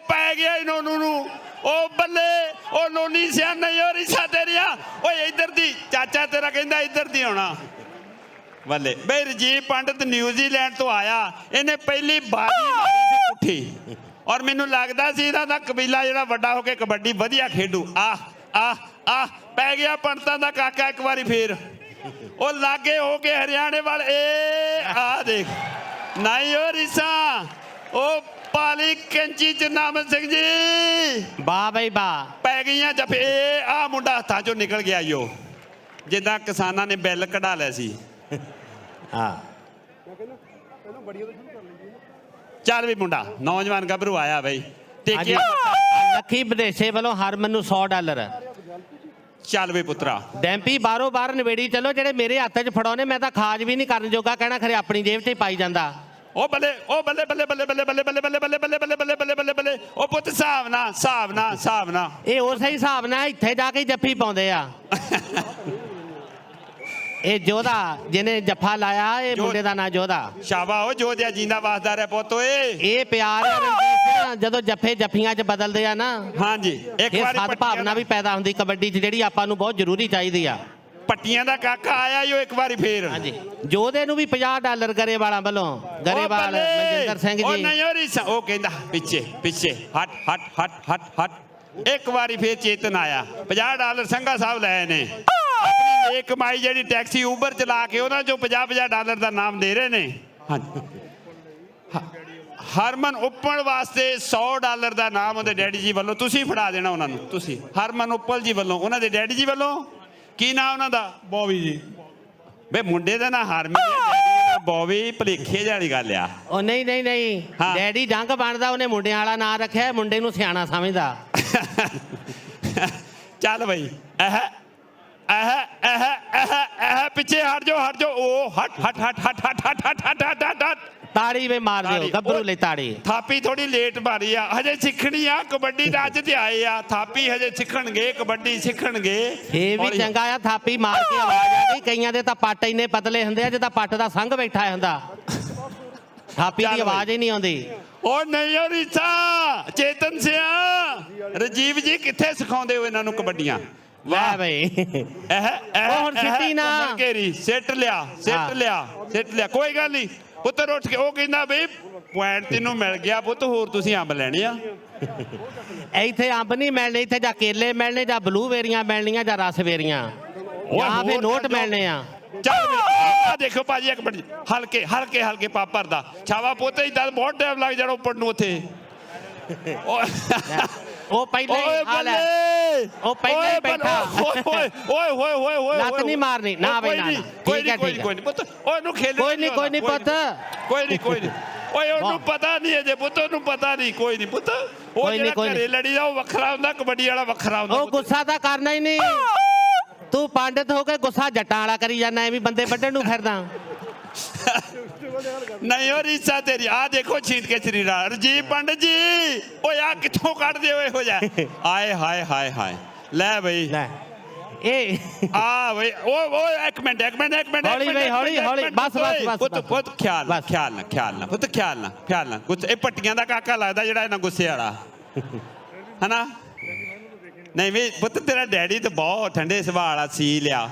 ਪੈ ਗਿਆ ਨੋਨੂ ਨੂੰ। ਉਹ ਬੱਲੇ ਉਹ ਨੋਨੀ ਸਿਆ। ਨਹੀਂ ਉਹ ਰੀਸਾਂ ਤੇਰੀਆਂ। ਓਏ ਇੱਧਰ ਦੀ ਚਾਚਾ ਤੇਰਾ ਕਹਿੰਦਾ ਇੱਧਰ ਦੀ ਆਉਣਾ। ਬੱਲੇ ਬਈ ਰਾਜੀਵ ਪੰਡਤ ਨਿਊਜ਼ੀਲੈਂਡ ਤੋਂ ਆਇਆ। ਇਹਨੇ ਪਹਿਲੀ ਬਾਜੀ ਮਾਰੀ ਸੀ ਪੁੱਠੀ, ਔਰ ਮੈਨੂੰ ਲੱਗਦਾ ਸੀ ਇਹਨਾਂ ਦਾ ਕਬੀਲਾ ਜਿਹੜਾ ਵੱਡਾ ਹੋ ਕੇ ਕਬੱਡੀ ਵਧੀਆ ਖੇਡੂ। ਪੈ ਗਿਆ ਪੰਡਤਾਂ ਦਾ ਕਾਕਾ ਇੱਕ ਵਾਰੀ ਫੇਰ। ਉਹ ਲਾਗੇ ਹੋ ਕੇ ਹਰਿਆਣੇ ਵਾਲੇ। ਆ ਦੇਖ ਨਹੀਂ ਉਹ ਰੀਸਾਂ। ਉਹ ਪਾਲੀ ਕੈਂਚੀ ਚ ਨਾਮ ਸਿੰਘ ਜੀ। ਵਾਹ ਬਈ ਵਾਹ। ਪੈ ਗਈਆਂ ਜਫੇ। ਆ ਮੁੰਡਾ ਹੱਥਾਂ ਚੋਂ ਨਿਕਲ ਗਿਆ ਈਓ, ਜਿੱਦਾਂ ਕਿਸਾਨਾਂ ਨੇ ਬਿੱਲ ਕਢਾ ਲਿਆ ਸੀ। ਹਾਂ ਚੱਲ ਵੀ ਮੁੰਡਾ ਨੌਜਵਾਨ ਗੱਭਰੂ ਆਇਆ ਬਈ। ਲੱਖੀ ਵਿਦੇਸ਼ੇ ਵੱਲੋਂ ਹਰਮਨ ਨੂੰ $100। ਚੱਲ ਵੇ ਪੁੱਤਰਾ। ਡੈਂਪੀ ਬਾਰੋ ਬਾਰ ਨਵੇੜੀ ਚਲੋ, ਜਿਹੜੇ ਮੇਰੇ ਹੱਥ 'ਚ ਫੜਾਉਣੇ ਮੈਂ ਤਾਂ ਖਾਜ ਵੀ ਨਹੀਂ ਕਰਨ ਜੋਗਾ, ਕਹਿਣਾ ਖਰੇ ਆਪਣੀ ਜੇਬ 'ਚ ਹੀ ਪਾਈ ਜਾਂਦਾ। ਉਹ ਬੱਲੇ ਉਹ ਬੱਲੇ ਬੱਲੇ ਬੱਲੇ ਬੱਲੇ ਬੱਲੇ ਬੱਲੇ ਬੱਲੇ ਬੱਲੇ ਬੱਲੇ ਬੱਲੇ ਬੱਲੇ ਬੱਲੇ ਬੱਲੇ ਬੱਲੇ ਉਹ ਪੁੱਤ ਹਿਸਾਬ ਨਾ ਹਿਸਾਬ ਨਾ ਹਿਸਾਬ ਨਾ। ਇਹ ਉਸੇ ਹਿਸਾਬ ਨਾਲ ਇੱਥੇ ਜਾ ਕੇ ਜੱਫੀ ਪਾਉਂਦੇ ਆ। ਇਹ ਜੋਧਾ ਜਿਹਨੇ ਜੱਫਾ ਲਾਇਆ, ਇਹ ਮੁੰਡੇ ਦਾ ਨਾਂ ਜੋਧਾ। ਸ਼ਾਬਾ ਉਹ ਜੋਧਿਆ ਜਿੰਦਾ ਵਾਸਦਾ ਰਿਹਾ ਪੁੱਤ ਓਏ। ਇਹ ਪਿਆਰ ਆ ਰਣਜੀਤ ਸਿੰਘ, ਜਦੋਂ ਜੱਫੇ ਜੱਫੀਆਂ 'ਚ ਬਦਲਦੇ ਆ ਨਾ, ਹਾਂਜੀ ਇੱਕ ਇਹ ਵਾਰੀ ਸਦ ਭਾਵਨਾ ਵੀ ਪੈਦਾ ਹੁੰਦੀ ਕਬੱਡੀ 'ਚ, ਜਿਹੜੀ ਆਪਾਂ ਨੂੰ ਬਹੁਤ ਜ਼ਰੂਰੀ ਚਾਹੀਦੀ ਆ। ਪੱਟੀਆਂ ਦਾ ਕਾਕਾ ਆਇਆ ਈ ਉਹ ਇੱਕ ਵਾਰੀ ਫੇਰ। ਹਾਂਜੀ ਜੋਧੇ ਨੂੰ ਵੀ $50 ਗਰੇਵਾਲਾਂ ਵੱਲੋਂ, ਗਰੇਵਾਲ ਮਨਜਿੰਦਰ ਸਿੰਘ ਉਹ ਜੀ। ਨਹੀਂ ਉਹ ਰੀਸਾ, ਉਹ ਕਹਿੰਦਾ ਪਿੱਛੇ ਪਿੱਛੇ ਹਟ ਹਟ ਹਟ ਹਟ ਹਟ। ਇੱਕ ਵਾਰੀ ਫੇਰ ਚੇਤਨ ਆਇਆ, $50 ਸੰਘਾ ਸਾਹਿਬ ਲਏ ਨੇ। ਆਪਣੀ ਇਹ ਕਮਾਈ ਜਿਹੜੀ ਟੈਕਸੀ ਊਬਰ ਚਲਾ ਕੇ ਉਹਨਾਂ ਚੋਂ $50 ਦਾ ਨਾਮ ਦੇ ਰਹੇ ਨੇ। ਹਾਂਜੀ ਹਰਮਨ ਉੱਪਲ ਵਾਸਤੇ $100 ਦਾ ਨਾਮ ਉਹਦੇ ਡੈਡੀ ਜੀ ਵੱਲੋਂ ਤੁਸੀਂ ਫੜਾ ਦੇਣਾ ਉਹਨਾਂ ਨੂੰ। ਤੁਸੀਂ ਹਰਮਨ ਉੱਪਲ ਜੀ ਵੱਲੋਂ, ਉਹਨਾਂ ਦੇ ਡੈਡੀ ਜੀ ਵੱਲੋਂ ਕੀ ਨਾਮ ਉਹਨਾਂ ਦਾ? ਬੋਵੀ ਜੀ। ਵੇ ਮੁੰਡੇ ਦਾ ਨਾਂ ਹਰਮਨ ਹੈ, ਡੈਡੀ ਦਾ ਬੋਵੀ, ਭਲੇਖੇ ਵਾਲੀ ਗੱਲ ਆ। ਉਹ ਨਹੀਂ ਨਹੀਂ ਨਹੀਂ, ਡੈਡੀ ਜੰਗ ਬਣਦਾ, ਉਹਨੇ ਮੁੰਡਿਆਂ ਵਾਲਾ ਨਾਂ ਰੱਖਿਆ, ਮੁੰਡੇ ਨੂੰ ਸਿਆਣਾ ਸਮਝਦਾ। ਚੱਲ ਬਈ ਪਿੱਛੇ ਹਟ ਜਾਓ ਉਹ ਹਟ ਹਟ ਹਟ ਹਟ ਹਟ ਹਟ ਹਟ ਹਟ ਹਟ ਹਟ ਹਟ। ਤਾੜੀ ਵੇ ਮਾਰ ਦਿਓ ਗੱਭਰੂ ਲਈ ਤਾੜੀ। ਥਾਪੀ ਥੋੜੀ ਲੇਟ ਮਾਰੀ ਆ, ਹਜੇ ਸਿੱਖਣੀ ਆ ਕਬੱਡੀ ਦਾ, ਅੱਜ ਤੇ ਆਏ ਆ। ਥਾਪੀ ਹਜੇ ਸਿੱਖਣਗੇ, ਕਬੱਡੀ ਸਿੱਖਣਗੇ। ਇਹ ਵੀ ਚੰਗਾ ਆ, ਥਾਪੀ ਮਾਰ ਕੇ ਆਵਾਜ਼ ਆ ਗਈ। ਕਈਆਂ ਦੇ ਤਾਂ ਪੱਟ ਇੰਨੇ ਪਤਲੇ ਹੁੰਦੇ ਆ ਜਿੱਦਾਂ ਪੱਟ ਦਾ ਸੰਘ ਬੈਠਾ ਹੁੰਦਾ, ਥਾਪੀ ਦੀ ਆਵਾਜ਼ ਹੀ ਨਹੀਂ ਆਉਂਦੀ। ਉਹ ਨਹੀਂ ਉਹ ਰੀਸਾ ਚੇਤਨ ਸਿਆ ਰਜੀਵ ਜੀ ਕਿੱਥੇ ਸਿਖਾਉਂਦੇ ਹੋ ਇਹਨਾਂ ਨੂੰ ਕਬੱਡੀਆਂ? ਵਾਹ ਬਈ ਹੁਣ ਸਿੱਟੀ ਨਾ ਘੇਰੀ ਸਿੱਟ ਲਿਆ ਕੋਈ ਗੱਲ ਨਹੀਂ ਪੁੱਤਰ ਉੱਠ ਕੇ। ਉਹ ਕਹਿੰਦਾ ਬਈ ਪੁਆਇੰਟ ਤੈਨੂੰ ਮਿਲ ਗਿਆ ਪੁੱਤ, ਹੋਰ ਤੁਸੀਂ ਅੰਬ ਲੈਣੇ ਆ। ਇੱਥੇ ਅੰਬ ਨਹੀਂ ਮਿਲਣੇ, ਇੱਥੇ ਜਾਂ ਕੇਲੇ ਮਿਲਣੇ, ਜਾਂ ਬਲੂਬੇਰੀਆਂ ਮਿਲਣੀਆਂ, ਜਾਂ ਰਸਬੇਰੀਆਂ, ਜਾਂ ਫਿਰ ਨੋਟ ਮਿਲਣੇ ਆ। ਚੱਲ ਆ ਦੇਖੋ ਭਾਜੀ ਇੱਕ ਮਿੰਟ, ਹਲਕੇ ਹਲਕੇ ਹਲਕੇ ਪਾਪਰ ਦਾ ਛਾਵਾ ਪੁੱਤ ਇਦਾਂ ਬਹੁਤ ਟਾਈਮ ਲੱਗ ਜਾਣਾ ਉੱਪਰ ਨੂੰ ਉੱਥੇ। ਉਹ ਪਹਿਲਾਂ ਹੀ ਹਾਲ ਹੈ, ਉਹ ਪਹਿਲਾਂ ਹੀ ਬੈਠਾ। ਓਏ ਲੱਤ ਨਹੀਂ ਮਾਰਨੀ ਨਾ ਬਈ ਨਾ। ਕੋਈ ਨਹੀਂ ਪੁੱਤ, ਉਹਨੂੰ ਖੇਲ ਕੋਈ ਨਹੀਂ ਪੁੱਤ, ਕੋਈ ਨਹੀਂ ਓਏ ਉਹਨੂੰ ਪਤਾ ਨਹੀਂ ਅਜੇ ਪੁੱਤ, ਉਹਨੂੰ ਪਤਾ ਨਹੀਂ। ਕੋਈ ਨਹੀਂ ਪੁੱਤ, ਉਹ ਜਿਹੜਾ ਘਰੇ ਲੜੀ ਦਾ ਉਹ ਵੱਖਰਾ ਹੁੰਦਾ, ਕਬੱਡੀ ਵਾਲਾ ਵੱਖਰਾ ਹੁੰਦਾ। ਉਹ ਗੁੱਸਾ ਤਾਂ ਕਰਨਾ ਹੀ ਨਹੀਂ, ਤੂੰ ਪੰਡਿਤ ਹੋ ਕੇ ਗੁੱਸਾ ਜੱਟਾਂ ਵਾਲਾ ਕਰੀ ਜਾਂਦਾ, ਐਵੇਂ ਬੰਦੇ ਵੱਢਣ ਨੂੰ ਫਿਰਦਾ। ਨਹੀਂ ਉਹ ਰੀਸਾ ਤੇਰੀ ਆ ਦੇਖੋ ਛੀਟ ਕੇ ਸਰੀਰਾ। ਰਜੀਵ ਪੰਡਿਤ ਜੀ ਓਏ ਆ ਕਿੱਥੋਂ ਕੱਢਦੇ ਹੋ ਇਹੋ ਜਿਹਾ? ਆਏ ਹਾਏ ਹਾਏ ਹਾਏ ਲੈ ਬਈ ਇਹ ਆ ਬਈ ਓਏ ਇੱਕ ਮਿੰਟ ਹੌਲੀ ਬਈ ਹੌਲੀ ਬਸ ਪੁੱਤ ਖਿਆਲ ਨਾ ਪੁੱਤ ਖਿਆਲ ਨਾ ਗੁੱਸੇ। ਇਹ ਪੱਟੀਆਂ ਦਾ ਕਾਕਾ ਲੱਗਦਾ ਜਿਹੜਾ ਇਹਨਾਂ ਗੁੱਸੇ ਵਾਲਾ ਹਨਾ? ਨਹੀਂ ਵੀ ਪੁੱਤ ਤੇਰਾ ਡੈਡੀ ਤਾਂ ਬਹੁਤ ਠੰਡੇ ਸੁਭਾਅ ਵਾਲਾ ਸੀ ਲਿਆ।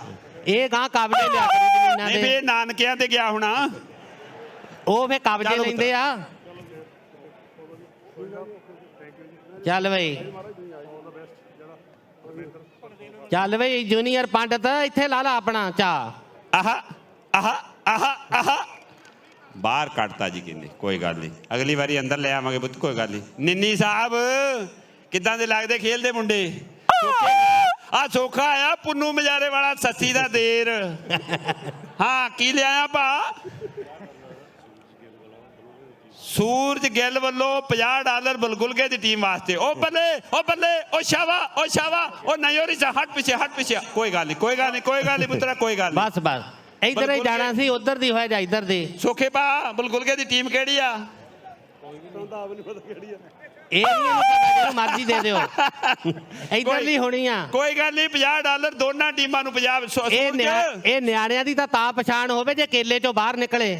ਇਹ ਗਾਂ ਕਬਜ਼ੇ ਲਿਆ ਕਰੀ ਜ਼ਮੀਨਾਂ ਨਹੀਂ ਦੇ। ਵੀ ਨਾਨਕਿਆਂ ਤੇ ਗਿਆ ਹੋਣਾ, ਉਹ ਫੇ ਕਬਜ਼ੇ ਲੈਂਦੇ ਆ। ਚੱਲ ਬਈ ਜੂਨੀਅਰ ਪੰਡਤ ਇੱਥੇ ਲਾ ਲਾ ਆਪਣਾ ਚਾਹ। ਆਹਾ ਬਾਹਰ ਕੱਢਤਾ ਜੀ ਕਹਿੰਦੇ। ਕੋਈ ਗੱਲ ਨਹੀਂ ਅਗਲੀ ਵਾਰੀ ਅੰਦਰ ਲੈ ਆਵਾਂਗੇ ਪੁੱਤ, ਕੋਈ ਗੱਲ ਨਹੀਂ। ਨਿੰਨੀ ਸਾਹਿਬ ਕਿੱਦਾਂ ਦੇ ਲੱਗਦੇ ਖੇਲਦੇ ਮੁੰਡੇ? ਆ ਸੋਖਾ ਆਇਆ ਪੁੰਨੂ ਮਜਾਰੇ ਵਾਲਾ, ਸੱਸੀ ਦਾ ਦੇਰ। ਹਾਂ ਕੀ ਲਿਆਇਆ ਭਾ? ਸੂਰਜ ਗਿੱਲ ਵੱਲੋਂ $50 ਬਲਗੁਲਗੇ ਦੀ ਟੀਮ ਵਾਸਤੇ। ਉਹ ਬੱਲੇ ਉਹ ਸ਼ਾਵਾ ਉਹ ਨਹੀਂ ਹੋ ਰਹੀ ਹਟ ਪਿੱਛੇ। ਕੋਈ ਗੱਲ ਨਹੀਂ ਪੁੱਤਰਾ ਕੋਈ ਗੱਲ ਬਸ ਇੱਧਰ ਹੀ ਜਾਣਾ ਸੀ, ਉਧਰ ਦੀ ਹੋਇਆ ਜਾਂ ਇੱਧਰ ਦੀ। ਸੋਖੇ ਭਾ ਬਲਗੁਲਗੇ ਦੀ ਟੀਮ ਕਿਹੜੀ ਆ? ਇਹ ਨਹੀਂ ਪਤਾ, ਜਿਹਨੂੰ ਮਰਜ਼ੀ ਦੇ ਦਿਓ, ਇੱਧਰ ਦੀ ਹੋਣੀ ਆ। ਕੋਈ ਗੱਲ ਨਹੀਂ $50 ਦੋਨਾਂ ਟੀਮਾਂ ਨੂੰ 50। ਇਹ ਨਿਆਣਿਆਂ ਦੀ ਤਾਂ ਪਛਾਣ ਹੋਵੇ ਜੇ ਕੇਲੇ ਚੋਂ ਬਾਹਰ ਨਿਕਲੇ।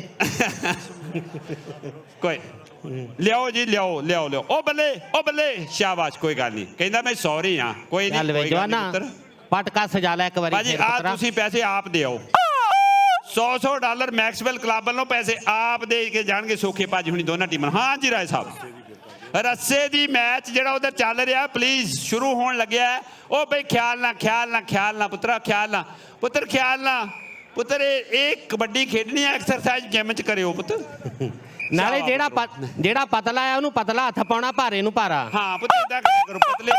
ਕੋਈ ਲਿਆਓ ਜੀ ਲਿਆਓ ਉਹ ਬੱਲੇ ਸ਼ਾਬਾਸ਼। ਕੋਈ ਗੱਲ ਨਹੀਂ ਕਹਿੰਦਾ ਮੈਂ ਸੌਰੀ ਆ। ਕੋਈ ਨਹੀਂ ਜਵਾਨਾ ਪਟਕਾ ਸਜਾ ਲੈ ਇੱਕ ਵਾਰੀ ਭਾਜੀ। ਆ ਤੁਸੀਂ ਪੈਸੇ ਆਪ ਦਿਓ, $100 ਮੈਕਸਵੈਲ ਕਲੱਬ ਵੱਲੋਂ ਪੈਸੇ ਆਪ ਦੇ ਕੇ ਜਾਣਗੇ ਸੋਖੇ ਭਾਜੀ ਹੁਣੀ ਦੋਨਾਂ ਟੀਮਾਂ। ਹਾਂ ਜੀ ਰਾਏ ਸਾਹਿਬ ਰੱਸੇ ਦੀ ਮੈਚ ਜਿਹੜਾ ਉਧਰ ਚੱਲ ਰਿਹਾ ਪਲੀਜ਼ ਸ਼ੁਰੂ ਹੋਣ ਲੱਗਿਆ। ਉਹ ਬਈ ਖਿਆਲ ਨਾ ਪੁੱਤਰਾ ਪੁੱਤਰ ਇਹ ਕਬੱਡੀ ਖੇਡਣੀ ਹੈ, ਐਕਸਰਸਾਈਜ਼ ਜਿਮ ਚ ਕਰਿਓ ਪੁੱਤ। ਨਾਲੇ ਜਿਹੜਾ ਪਤਲਾ ਆ ਉਹਨੂੰ ਪਤਲਾ ਹੱਥ ਪਾਉਣਾ, ਭਾਰੇ ਨੂੰ ਭਾਰਾ। ਹਾਂ ਪੁੱਤ ਇਦਾਂ ਕਰੋ ਪਤਲੇ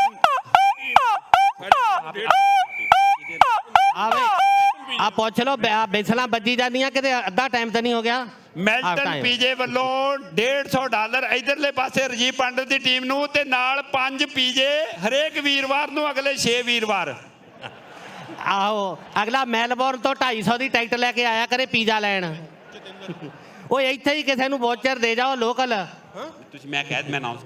ਆ ਪੁੱਛ ਲੋ ਬੇਸਲਾਂ ਵੱਜੀ ਜਾਂਦੀਆਂ, ਕਿਤੇ ਅੱਧਾ ਟਾਈਮ ਤਾਂ ਨਹੀਂ ਹੋ ਗਿਆ? ਮੈਲਟਨ ਪੀਜੇ ਵੱਲੋਂ $150 ਇਧਰਲੇ ਪਾਸੇ ਰਜੀਵ ਪੰਡਤ ਦੀ ਟੀਮ ਨੂੰ, ਤੇ ਨਾਲ 5 ਪੀਜੇ ਹਰੇਕ ਵੀਰਵਾਰ ਨੂੰ, ਅਗਲੇ 6 ਵੀਰਵਾਰ। ਆਹੋ ਅਗਲਾ ਮੈਲਬੌਰਨ ਤੋਂ 250 ਦੀ ਟਿਕਟ ਲੈ ਕੇ ਆਇਆ ਕਰੇ ਪੀਜ਼ਾ ਲੈਣ। ਓਏ ਇੱਥੇ ਹੀ ਕਿਸੇ ਨੂੰ ਵੋਚਰ ਦੇ ਜਾਓ ਲੋਕਲ। ਤੁਸੀਂ ਮੈਂ ਕਹਿ ਮੈਂ ਨਾਮ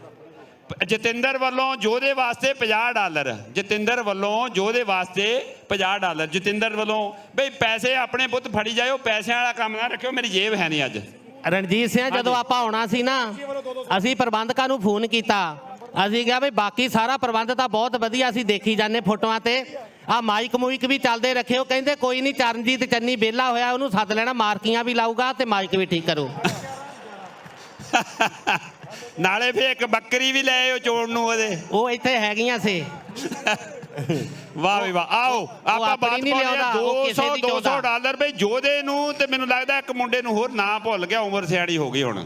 ਜਤਿੰਦਰ ਵੱਲੋਂ ਜੋਧੇ ਵਾਸਤੇ $50, ਜਤਿੰਦਰ ਵੱਲੋਂ ਜੋਧੇ ਵਾਸਤੇ $50। ਜਤਿੰਦਰ ਵੱਲੋਂ ਬਈ ਪੈਸੇ ਆਪਣੇ ਪੁੱਤ ਫੜੀ ਜਾਇਓ, ਪੈਸਿਆਂ ਵਾਲਾ ਕੰਮ ਨਾ ਰੱਖਿਓ, ਮੇਰੀ ਜੇਬ ਹੈ ਨਹੀਂ ਅੱਜ। ਰਣਜੀਤ ਸਿੰਘ ਜਦੋਂ ਆਪਾਂ ਆਉਣਾ ਸੀ ਨਾ ਅਸੀਂ ਪ੍ਰਬੰਧਕਾਂ ਨੂੰ ਫੋਨ ਕੀਤਾ, ਅਸੀਂ ਕਿਹਾ ਵੀ ਬਾਕੀ ਸਾਰਾ ਪ੍ਰਬੰਧ ਤਾਂ ਬਹੁਤ ਵਧੀਆ ਅਸੀਂ ਦੇਖੀ ਜਾਂਦੇ ਫੋਟੋਆਂ ਤੇ, ਆ ਮਾਈਕ ਮੂਈਕ ਵੀ ਚੱਲਦੇ ਰੱਖਿਓ। ਕਹਿੰਦੇ ਕੋਈ ਨਹੀਂ, ਚਰਨਜੀਤ ਚੰਨੀ ਵਿਹਲਾ ਹੋਇਆ ਉਹਨੂੰ ਸੱਦ ਲੈਣਾ, ਮਾਰਕੀਆਂ ਵੀ ਲਾਊਗਾ ਤੇ ਮਾਈਕ ਵੀ ਠੀਕ ਕਰੂ। ਨਾਲੇ ਫੇ ਇੱਕ ਬੱਕਰੀ ਵੀ ਲੈ ਆਇਓ ਚੋਣ ਨੂੰ ਉਹਦੇ, ਉਹ ਇੱਥੇ ਹੈਗੀਆਂ ਸੀ। ਵਾਹ ਵੀ ਵਾਹ। ਆਓ ਆਪਾਂ ਬਾਤ ਨਹੀਂ ਲਿਆਉਂਦਾ, ਉਹ ਕਿਸੇ ਦੀ $200 ਬਈ ਜੋਧੇ ਨੂੰ, ਤੇ ਮੈਨੂੰ ਲੱਗਦਾ ਇੱਕ ਮੁੰਡੇ ਨੂੰ ਹੋਰ ਨਾਂ ਭੁੱਲ ਗਿਆ, ਉਮਰ ਸਿਆੜੀ ਹੋ ਗਈ ਹੁਣ।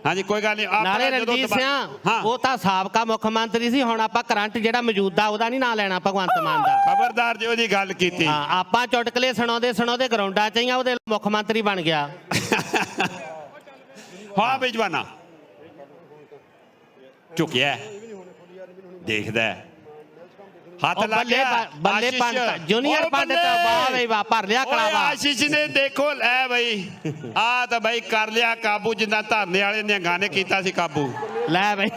ਹਾਂਜੀ ਕੋਈ ਗੱਲ ਨਹੀਂ। ਨਾਲੇ ਰਣਜੀਤ ਸਿੰਘ ਉਹ ਤਾਂ ਸਾਬਕਾ ਮੁੱਖ ਮੰਤਰੀ ਸੀ, ਹੁਣ ਆਪਾਂ ਕਰੰਟ ਜਿਹੜਾ ਮੌਜੂਦਾ ਉਹਦਾ ਨਹੀਂ ਨਾਂ ਲੈਣਾ ਭਗਵੰਤ ਮਾਨ ਦਾ। ਖਬਰਦਾਰ ਜੇ ਉਹਦੀ ਗੱਲ ਕੀਤੀ। ਹਾਂ ਆਪਾਂ ਚੁਟਕਲੇ ਸੁਣਾਉਂਦੇ ਗਰਾਊਂਡਾਂ 'ਚ ਹੀ ਆ, ਉਹਦੇ ਮੁੱਖ ਮੰਤਰੀ ਬਣ ਗਿਆ। ਹਾਂ ਬਈ ਜਵਾਨਾ ਝੁਕਿਆ ਦੇਖਦਾ ਹੱਥ ਲਾ ਬੱਲੇ ਬੱਲੇ ਪੰਡਤ ਜੂਨੀਅਰ ਪੰਡਤ, ਵਾਹ ਬਈ ਵਾਹ, ਭਰ ਲਿਆ ਕਲਾਵਾ। ਆਸ਼ੀਸ਼ ਨੇ ਦੇਖੋ ਲੈ ਬਈ ਆ ਤਾਂ ਬਈ ਕਰ ਲਿਆ ਕਾਬੂ, ਜਿੰਨਾ ਧਰਨੇ ਵਾਲੇ ਨੇ ਗਾਣੇ ਕੀਤਾ ਸੀ ਕਾਬੂ। ਲੈ ਬਈ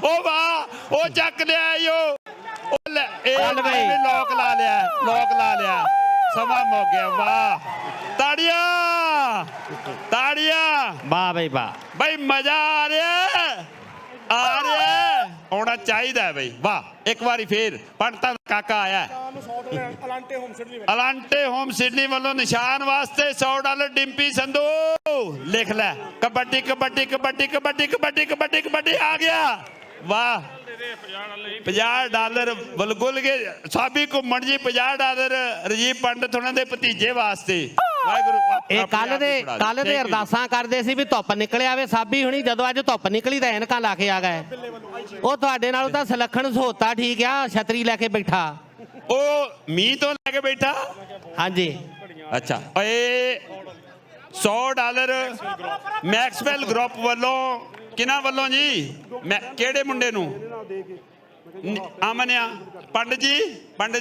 ਉਹ ਵਾਹ, ਉਹ ਚੱਕ ਲਿਆ ਈਓ, ਉਹ ਲੈ ਚੱਲ ਬਈ। ਲੋਕ ਲਾ ਲਿਆ, ਲੋਕ ਲਾ ਲਿਆ, ਸਮਾਂ ਮੁੱਕ ਗਿਆ। ਵਾਹ ਤਾੜੀਆਂ ਤਾੜੀਆਂ, ਵਾਹ ਬਈ ਵਾਹ। ਬਈ ਮਜ਼ਾ ਆ ਰਿਹਾ, ਆ ਰਿਹਾ, ਆਉਣਾ ਚਾਹੀਦਾ ਬਈ। ਵਾਹ ਇੱਕ ਵਾਰੀ ਫੇਰ ਪੰਡਤਾਂ ਦਾ ਕਾਕਾ ਆਇਆ। ਅਲਾਂਟੇ ਹੋਮ ਸਿਡਨੀ ਵੱਲੋਂ ਨਿਸ਼ਾਨ ਵਾਸਤੇ $100 ਡਿੰਪੀ ਸੰਧੂ, ਲਿਖ ਲੈ। ਕਬੱਡੀ ਕਬੱਡੀ ਕਬੱਡੀ ਕਬੱਡੀ ਕਬੱਡੀ ਕਬੱਡੀ ਕਬੱਡੀ ਆ ਗਿਆ। ਵਾਹ $50 ਬਲਗੁਲ ਕੇ ਸਾਬੀ ਘੁੰਮਣ ਜੀ, $50 ਰਜੀਵ ਪੰਡਤ ਉਹਨਾਂ ਦੇ ਭਤੀਜੇ ਵਾਸਤੇ। ਵਾਹਿਗੁਰੂ ਇਹ ਕੱਲ ਦੇ ਅਰਦਾਸਾਂ ਕਰਦੇ ਸੀ ਵੀ ਧੁੱਪ ਨਿਕਲਿਆ ਆਵੇ, ਸਾਬੀ ਹੁਣੀ ਜਦੋਂ ਅੱਜ ਧੁੱਪ ਨਿਕਲੀ ਤਾਂ ਐਨਕਾਂ ਲਾ ਕੇ ਆ ਗਏ। ਉਹ ਤੁਹਾਡੇ ਨਾਲੋਂ ਤਾਂ ਸੁਲੱਖਣ ਸਹੋਤਾ ਠੀਕ ਆ, ਛਤਰੀ ਲੈ ਕੇ ਬੈਠਾ। ਉਹ ਮੀਂਹ ਤੋਂ ਲੈ ਕੇ ਬੈਠਾ। ਹਾਂਜੀ ਅੱਛਾ ਓਏ $100 ਮੈਕਸਵੈਲ ਗਰੁੱਪ ਵੱਲੋਂ, ਕਿਹਨਾਂ ਵੱਲੋਂ ਜੀ? ਮੈਂ ਕਿਹੜੇ ਮੁੰਡੇ ਨੂੰ? ਅਮਨਿਆ ਪੰਡਤ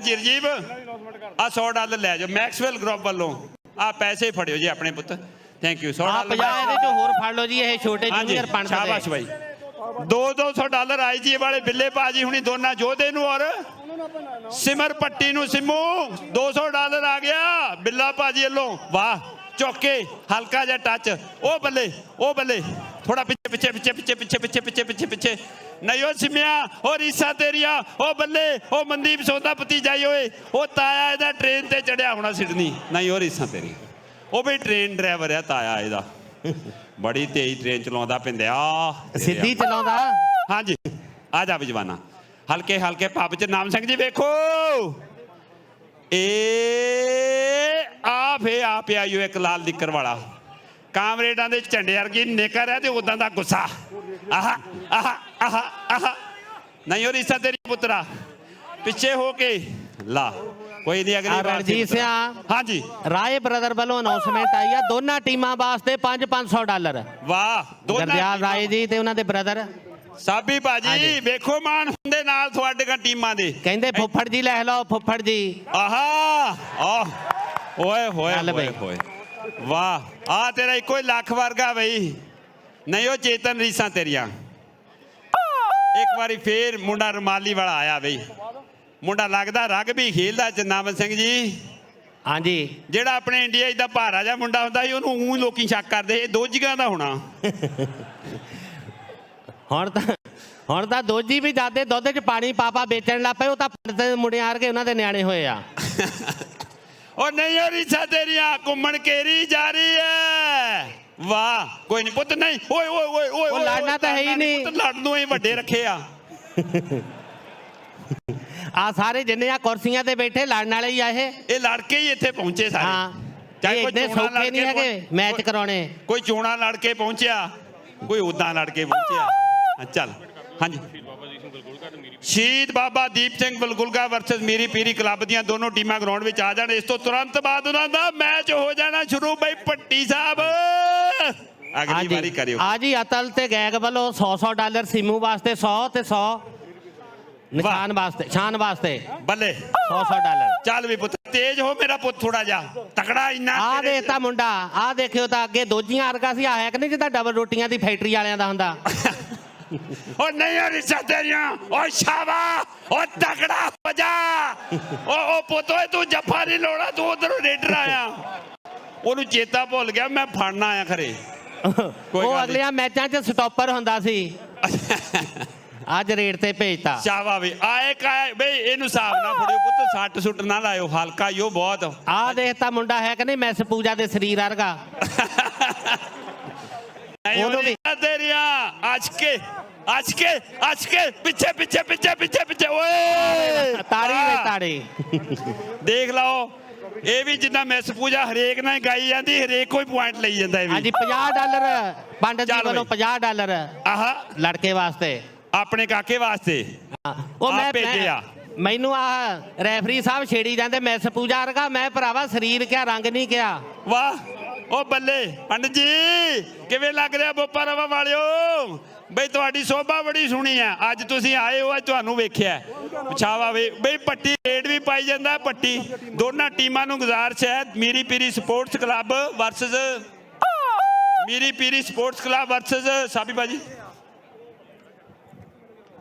ਜੀ ਰਜੀਵ ਆ $100 ਲੈ ਜਾਓ ਮੈਕਸਵੈਲ ਗਰੁੱਪ ਵੱਲੋਂ। ਆ ਪੈਸੇ ਫੜਿਓ ਜੀ ਆਪਣੇ ਪੁੱਤ, ਥੈਂਕ ਯੂ। $100 50 ਇਹਦੇ ਚੋਂ ਹੋਰ ਫੜ ਲਓ ਜੀ, ਇਹ ਛੋਟੇ ਜੂਨੀਅਰ ਪੰਡਤ ਦੇ। ਸ਼ਾਬਾਸ਼ ਬਾਈ। $200 ਆਈਜੀ ਵਾਲੇ ਬਿੱਲੇ ਬਾਜੀ ਹੁਣੀ ਦੋਨਾਂ ਜੋਧੇ ਨੂੰ ਔਰ ਸਿਮਰ ਪੱਟੀ ਨੂੰ ਸਿੰਮੂ $200 ਆ ਗਿਆ ਬਿੱਲਾ ਭਾਜੀ ਵੱਲੋਂ। ਵਾਹ ਚੁੱਕ ਕੇ ਹਲਕਾ ਜਿਹਾ ਟੱਚ, ਉਹ ਬੱਲੇ ਉਹ ਬੱਲੇ, ਥੋੜਾ ਪਿੱਛੇ ਪਿੱਛੇ ਪਿੱਛੇ ਪਿੱਛੇ ਪਿੱਛੇ ਪਿੱਛੇ ਪਿੱਛੇ ਪਿੱਛੇ ਪਿੱਛੇ। ਨਹੀਂ ਉਹ ਸਿਮਿਆ, ਉਹ ਰੀਸਾ ਤੇਰੀਆ, ਉਹ ਬੱਲੇ, ਉਹ ਮਨਦੀਪ ਸੋਦਾ ਭਤੀਜਾ ਹੀ ਓਏ, ਉਹ ਤਾਇਆ ਇਹਦਾ ਟ੍ਰੇਨ ਤੇ ਚੜਿਆ ਹੋਣਾ ਸਿਡਨੀ। ਨਹੀਂ ਉਹ ਰੀਸਾ ਤੇਰੀ, ਉਹ ਵੀ ਟ੍ਰੇਨ ਡਰਾਈਵਰ ਆ ਤਾਇਆ ਇਹਦਾ, ਬੜੀ ਤੇਜ਼ ਟ੍ਰੇਨ ਚਲਾਉਂਦਾ ਪਿੰਦਿਆ, ਸਿੱਧੀ ਚਲਾਉਂਦਾ। ਹਾਂਜੀ ਆ ਜਾ ਜਵਾਨਾ। ਹਲਕੇ ਹਲਕੇ ਪੱਬ ਚ ਨਾਮ ਸਿੰਘ ਜੀ ਵੇਖੋ, ਇਹ ਆ ਫੇ ਆ ਪਿਆ ਇੱਕ ਲਾਲ ਨਿੱਕਰ ਵਾਲਾ, ਕਾਮਰੇਡਾਂ ਦੇ ਝੰਡੇ ਵਰਗੀ ਨਿੱਕਰ ਹੈ ਤੇ ਉਦਾਂ ਦਾ ਗੁੱਸਾ। ਆਹ ਆਹ ਆਹ ਆਹ ਨਹੀਂ ਉਹ ਰੀਸਾ ਤੇਰੀ ਪੁੱਤਰਾ, ਪਿੱਛੇ ਹੋ ਕੇ ਲਾ। ਕੋਈ ਨਹੀਂ ਅਗਲੀ ਵਾਰ। ਰਣਜੀਤ ਸਿੰਘ ਹਾਂਜੀ ਰਾਏ ਬ੍ਰਦਰ ਵੱਲੋਂ ਅਨਾਉਂਸਮੈਂਟ ਆਈ ਆ ਦੋਨਾਂ ਟੀਮਾਂ ਵਾਸਤੇ $500। ਵਾਹ ਗੁਰਦਿਆਲ ਰਾਏ ਜੀ ਤੇ ਉਹਨਾਂ ਦੇ ਬ੍ਰਦਰ ਸਾਬੀ ਭਾਜੀ ਵੇਖੋ ਮਾਨ ਹੁੰਦੇ ਨਾਲ ਤੁਹਾਡੀਆਂ ਟੀਮਾਂ ਦੇ। ਕਹਿੰਦੇ ਫੁੱਫੜ ਜੀ ਲੈ ਲਓ ਫੁੱਫੜ ਜੀ। ਆਹਾ ਆਹ ਓਏ ਹੋਏ ਹੋਏ ਹੋਏ ਵਾਹ। ਆ ਤੇਰਾ ਇੱਕੋ ਹੀ ਲੱਖ ਵਰਗਾ ਬਈ। ਨਹੀਂ ਉਹ ਚੇਤਨ ਰੀਸਾਂ ਤੇਰੀਆਂ। ਇੱਕ ਵਾਰੀ ਫੇਰ ਮੁੰਡਾ ਰੁਮਾਲੀ ਵਾਲਾ ਆਇਆ ਬਈ, ਮੁੰਡਾ ਲੱਗਦਾ ਰਗਬੀ ਖੇਲਦਾ ਜਨਾਵਤ ਸਿੰਘ ਜੀ। ਹਾਂਜੀ ਜਿਹੜਾ ਆਪਣੇ ਇੰਡੀਆ ਦਾ ਭਾਰਾ ਜਿਹਾ ਮੁੰਡਾ ਹੁੰਦਾ ਸੀ ਉਹਨੂੰ ਊਂ ਲੋਕੀ ਸ਼ੱਕ ਕਰਦੇ ਇਹ ਦੋਜੀਆਂ ਦਾ ਹੋਣਾ। ਹੁਣ ਤਾਂ ਦੋਜੀ ਵੀ ਜਾਦੇ ਦੁੱਧ 'ਚ ਪਾਣੀ ਪਾ ਵੇਚਣ ਲੱਗ ਪਏ। ਉਹ ਤਾਂ ਪੰਡਤ ਮੁੰਡਿਆਂ ਵਰਗੇ ਉਹਨਾਂ ਦੇ ਨਿਆਣੇ ਹੋਏ ਆ। ਉਹ ਨਹੀਂ ਉਹ ਰੀਸਾਂ ਤੇਰੀਆਂ ਘੁੰਮਣ ਕੇਰੀ ਜਾ ਰਹੀ ਹੈ। ਵਾਹ ਕੋਈ ਨਹੀਂ ਪੁੱਤ, ਨਹੀਂ ਓਏ ਓਏ ਓਏ ਓਏ ਉਹ ਲੜਨਾ ਤਾਂ ਹੈ ਹੀ ਨਹੀਂ, ਲੜਨ ਨੂੰ ਹੀ ਵੱਡੇ ਰੱਖੇ ਆ। ਆ ਸਾਰੇ ਜਿੰਨੇ ਆ ਕੁਰਸੀਆਂ ਤੇ ਬੈਠੇ ਲੜਨ ਵਾਲੇ ਹੀ ਆ। ਇਹ ਲੜ ਕੇ ਹੀ ਇੱਥੇ ਪਹੁੰਚੇ ਸਾਰੇ। ਹਾਂ ਚਾਹੇ ਕੋਈ ਸੌਖੇ ਨਹੀਂ ਹੈਗੇ ਮੈਚ ਕਰਾਉਣੇ। ਕੋਈ ਚੋਣਾਂ ਲੜ ਕੇ ਪਹੁੰਚਿਆ, ਕੋਈ ਉਦਾਂ ਲੜ ਕੇ ਪਹੁੰਚਿਆ। ਚੱਲ ਹਾਂਜੀ ਸ਼ਹੀਦ ਬਾਬਾ ਦੀਪ ਸਿੰਘ ਬਲਗੁਲਗਾ ਵਰਸਸ ਮੀਰੀ ਪੀਰੀ ਕਲੱਬ ਦੀਆਂ ਦੋਨੋਂ ਟੀਮਾਂ ਗਰਾਊਂਡ ਵਿੱਚ ਆ ਜਾਣ। ਇਸ ਤੋਂ ਤੁਰੰਤ ਬਾਅਦ ਉਹਨਾਂ ਦਾ ਮੈਚ ਹੋ ਜਾਣਾ ਸ਼ੁਰੂ। ਬਈ ਭੱਟੀ ਸਾਹਿਬ ਅਗਲੀ ਵਾਰੀ ਕਰਿਓ। ਆ ਜੀ ਅਤਲ ਤੇ ਗੈਗ ਵੱਲੋਂ $100 ਸਿੰਮੂ ਵਾਸਤੇ 100 ਤੇ 100 ਨਿਸ਼ਾਨ ਵਾਸਤੇ, ਸ਼ਾਨ ਵਾਸਤੇ ਬੱਲੇ 100 ਡਾਲਰ। ਚੱਲ ਵੀ ਪੁੱਤ ਤੇਜ਼ ਹੋ ਮੇਰਾ ਪੁੱਤ ਥੋੜਾ ਜਿਹਾ ਤਕੜਾ ਇੰਨਾ ਆ ਦੇਖਤਾ ਮੁੰਡਾ, ਆ ਦੇਖਿਓ ਤਾਂ ਅੱਗੇ ਦੋਜੀਆਂ ਵਰਗਾ ਸੀ, ਆ ਹੈ ਕਿ ਨਹੀਂ ਜਿੱਦਾਂ ਡਬਲ ਰੋਟੀਆਂ ਦੀ ਫੈਕਟਰੀ ਵਾਲਿਆਂ ਦਾ ਹੁੰਦਾ। ਉਹ ਨਹੀਂ ਰਿਸ਼ਾ ਤੇਰੀਆਂ ਓ ਸ਼ਾਬਾ ਓ ਤਕੜਾ ਹੋ ਜਾ ਓ ਪੁੱਤ ਓਏ ਤੂੰ ਜੱਫਾ ਨਹੀਂ ਲਾਉਣਾ, ਤੂੰ ਉਧਰੋਂ ਰੇਡਰ ਆਇਆ। ਉਹਨੂੰ ਚੇਤਾ ਭੁੱਲ ਗਿਆ ਮੈਂ ਫੜਨਾ ਆਇਆ ਖਰੇ। ਉਹ ਅਗਲੀਆਂ ਮੈਚਾਂ 'ਚ ਸਟਾਪਰ ਹੁੰਦਾ ਸੀ, ਅੱਜ ਰੇਡ ਤੇ ਭੇਜਤਾ। ਸ਼ਾਬਾ ਵੀ ਆਏ ਕਾਏ ਬਈ ਇਹਨੂੰ ਹਿਸਾਬ ਨਾ ਫੜਿਓ ਪੁੱਤ, ਸੱਟ ਸੁੱਟ ਨਾ ਲਾਇਓ, ਹਲਕਾ ਹੀ ਉਹ ਬਹੁਤ। ਆ ਦੇਖਤਾ ਮੁੰਡਾ ਹੈ ਕਿ ਨਹੀਂ ਮੈਸ ਪੂਜਾ ਦੇ ਸਰੀਰ ਵਰਗਾ। ਉਹਨੂੰ ਵੀ ਤੇਰੀਆਂ ਅੱਜ ਕੇ ਪਿੱਛੇ ਪਿੱਛੇ ਓਏ ਤਾੜੀ ਵੇ ਤਾੜੀ। ਦੇਖ ਲਓ ਇਹ ਵੀ ਜਿੱਦਾਂ ਮਿਸ ਪੂਜਾ ਹਰੇਕ ਨਾਲ ਗਾਈ ਜਾਂਦੀ, ਹਰੇਕ ਕੋਈ ਪੁਆਇੰਟ ਲਈ ਜਾਂਦਾ ਇਹ ਵੀ। ਹਾਂਜੀ 50 ਡਾਲਰ ਪੰਡਤ ਜੀ ਵੱਲੋਂ 50 ਡਾਲਰ ਆਹਾ ਲੜਕੇ ਵਾਸਤੇ, ਆਪਣੇ ਕਾਕੇ ਵਾਸਤੇ ਉਹ ਮੈਂ ਭੇਜਿਆ। ਮੈਨੂੰ ਆ ਰੈਫਰੀ ਸਾਹਿਬ ਛੇੜੀ ਜਾਂਦੇ ਮਿਸ ਪੂਜਾ ਵਰਗਾ, ਮੈਂ ਭਰਾਵਾ ਸਰੀਰ ਕਿਆ ਰੰਗ ਨਹੀਂ ਕਿਹਾ। ਵਾਹ ਉਹ ਬੱਲੇ ਪੰਡਤ ਜੀ ਕਿਵੇਂ ਲੱਗ ਰਿਹਾ ਬੋਪਾ ਰਵਾ ਵਾਲਿਓ? ਬਈ ਤੁਹਾਡੀ ਸੋਭਾ ਬੜੀ ਸੋਹਣੀ ਆ, ਅੱਜ ਤੁਸੀਂ ਆਏ ਹੋ, ਅੱਜ ਤੁਹਾਨੂੰ ਵੇਖਿਆ ਪਛਾਵਾ ਵੇ ਬਈ ਪੱਟੀ ਰੇਡ ਵੀ ਪਾਈ ਜਾਂਦਾ। ਪੱਟੀ ਦੋਨਾਂ ਟੀਮਾਂ ਨੂੰ ਗੁਜ਼ਾਰਿਸ਼ ਹੈ Miri Piri sports club versus ਸਾਬੀ ਬਾਜੀ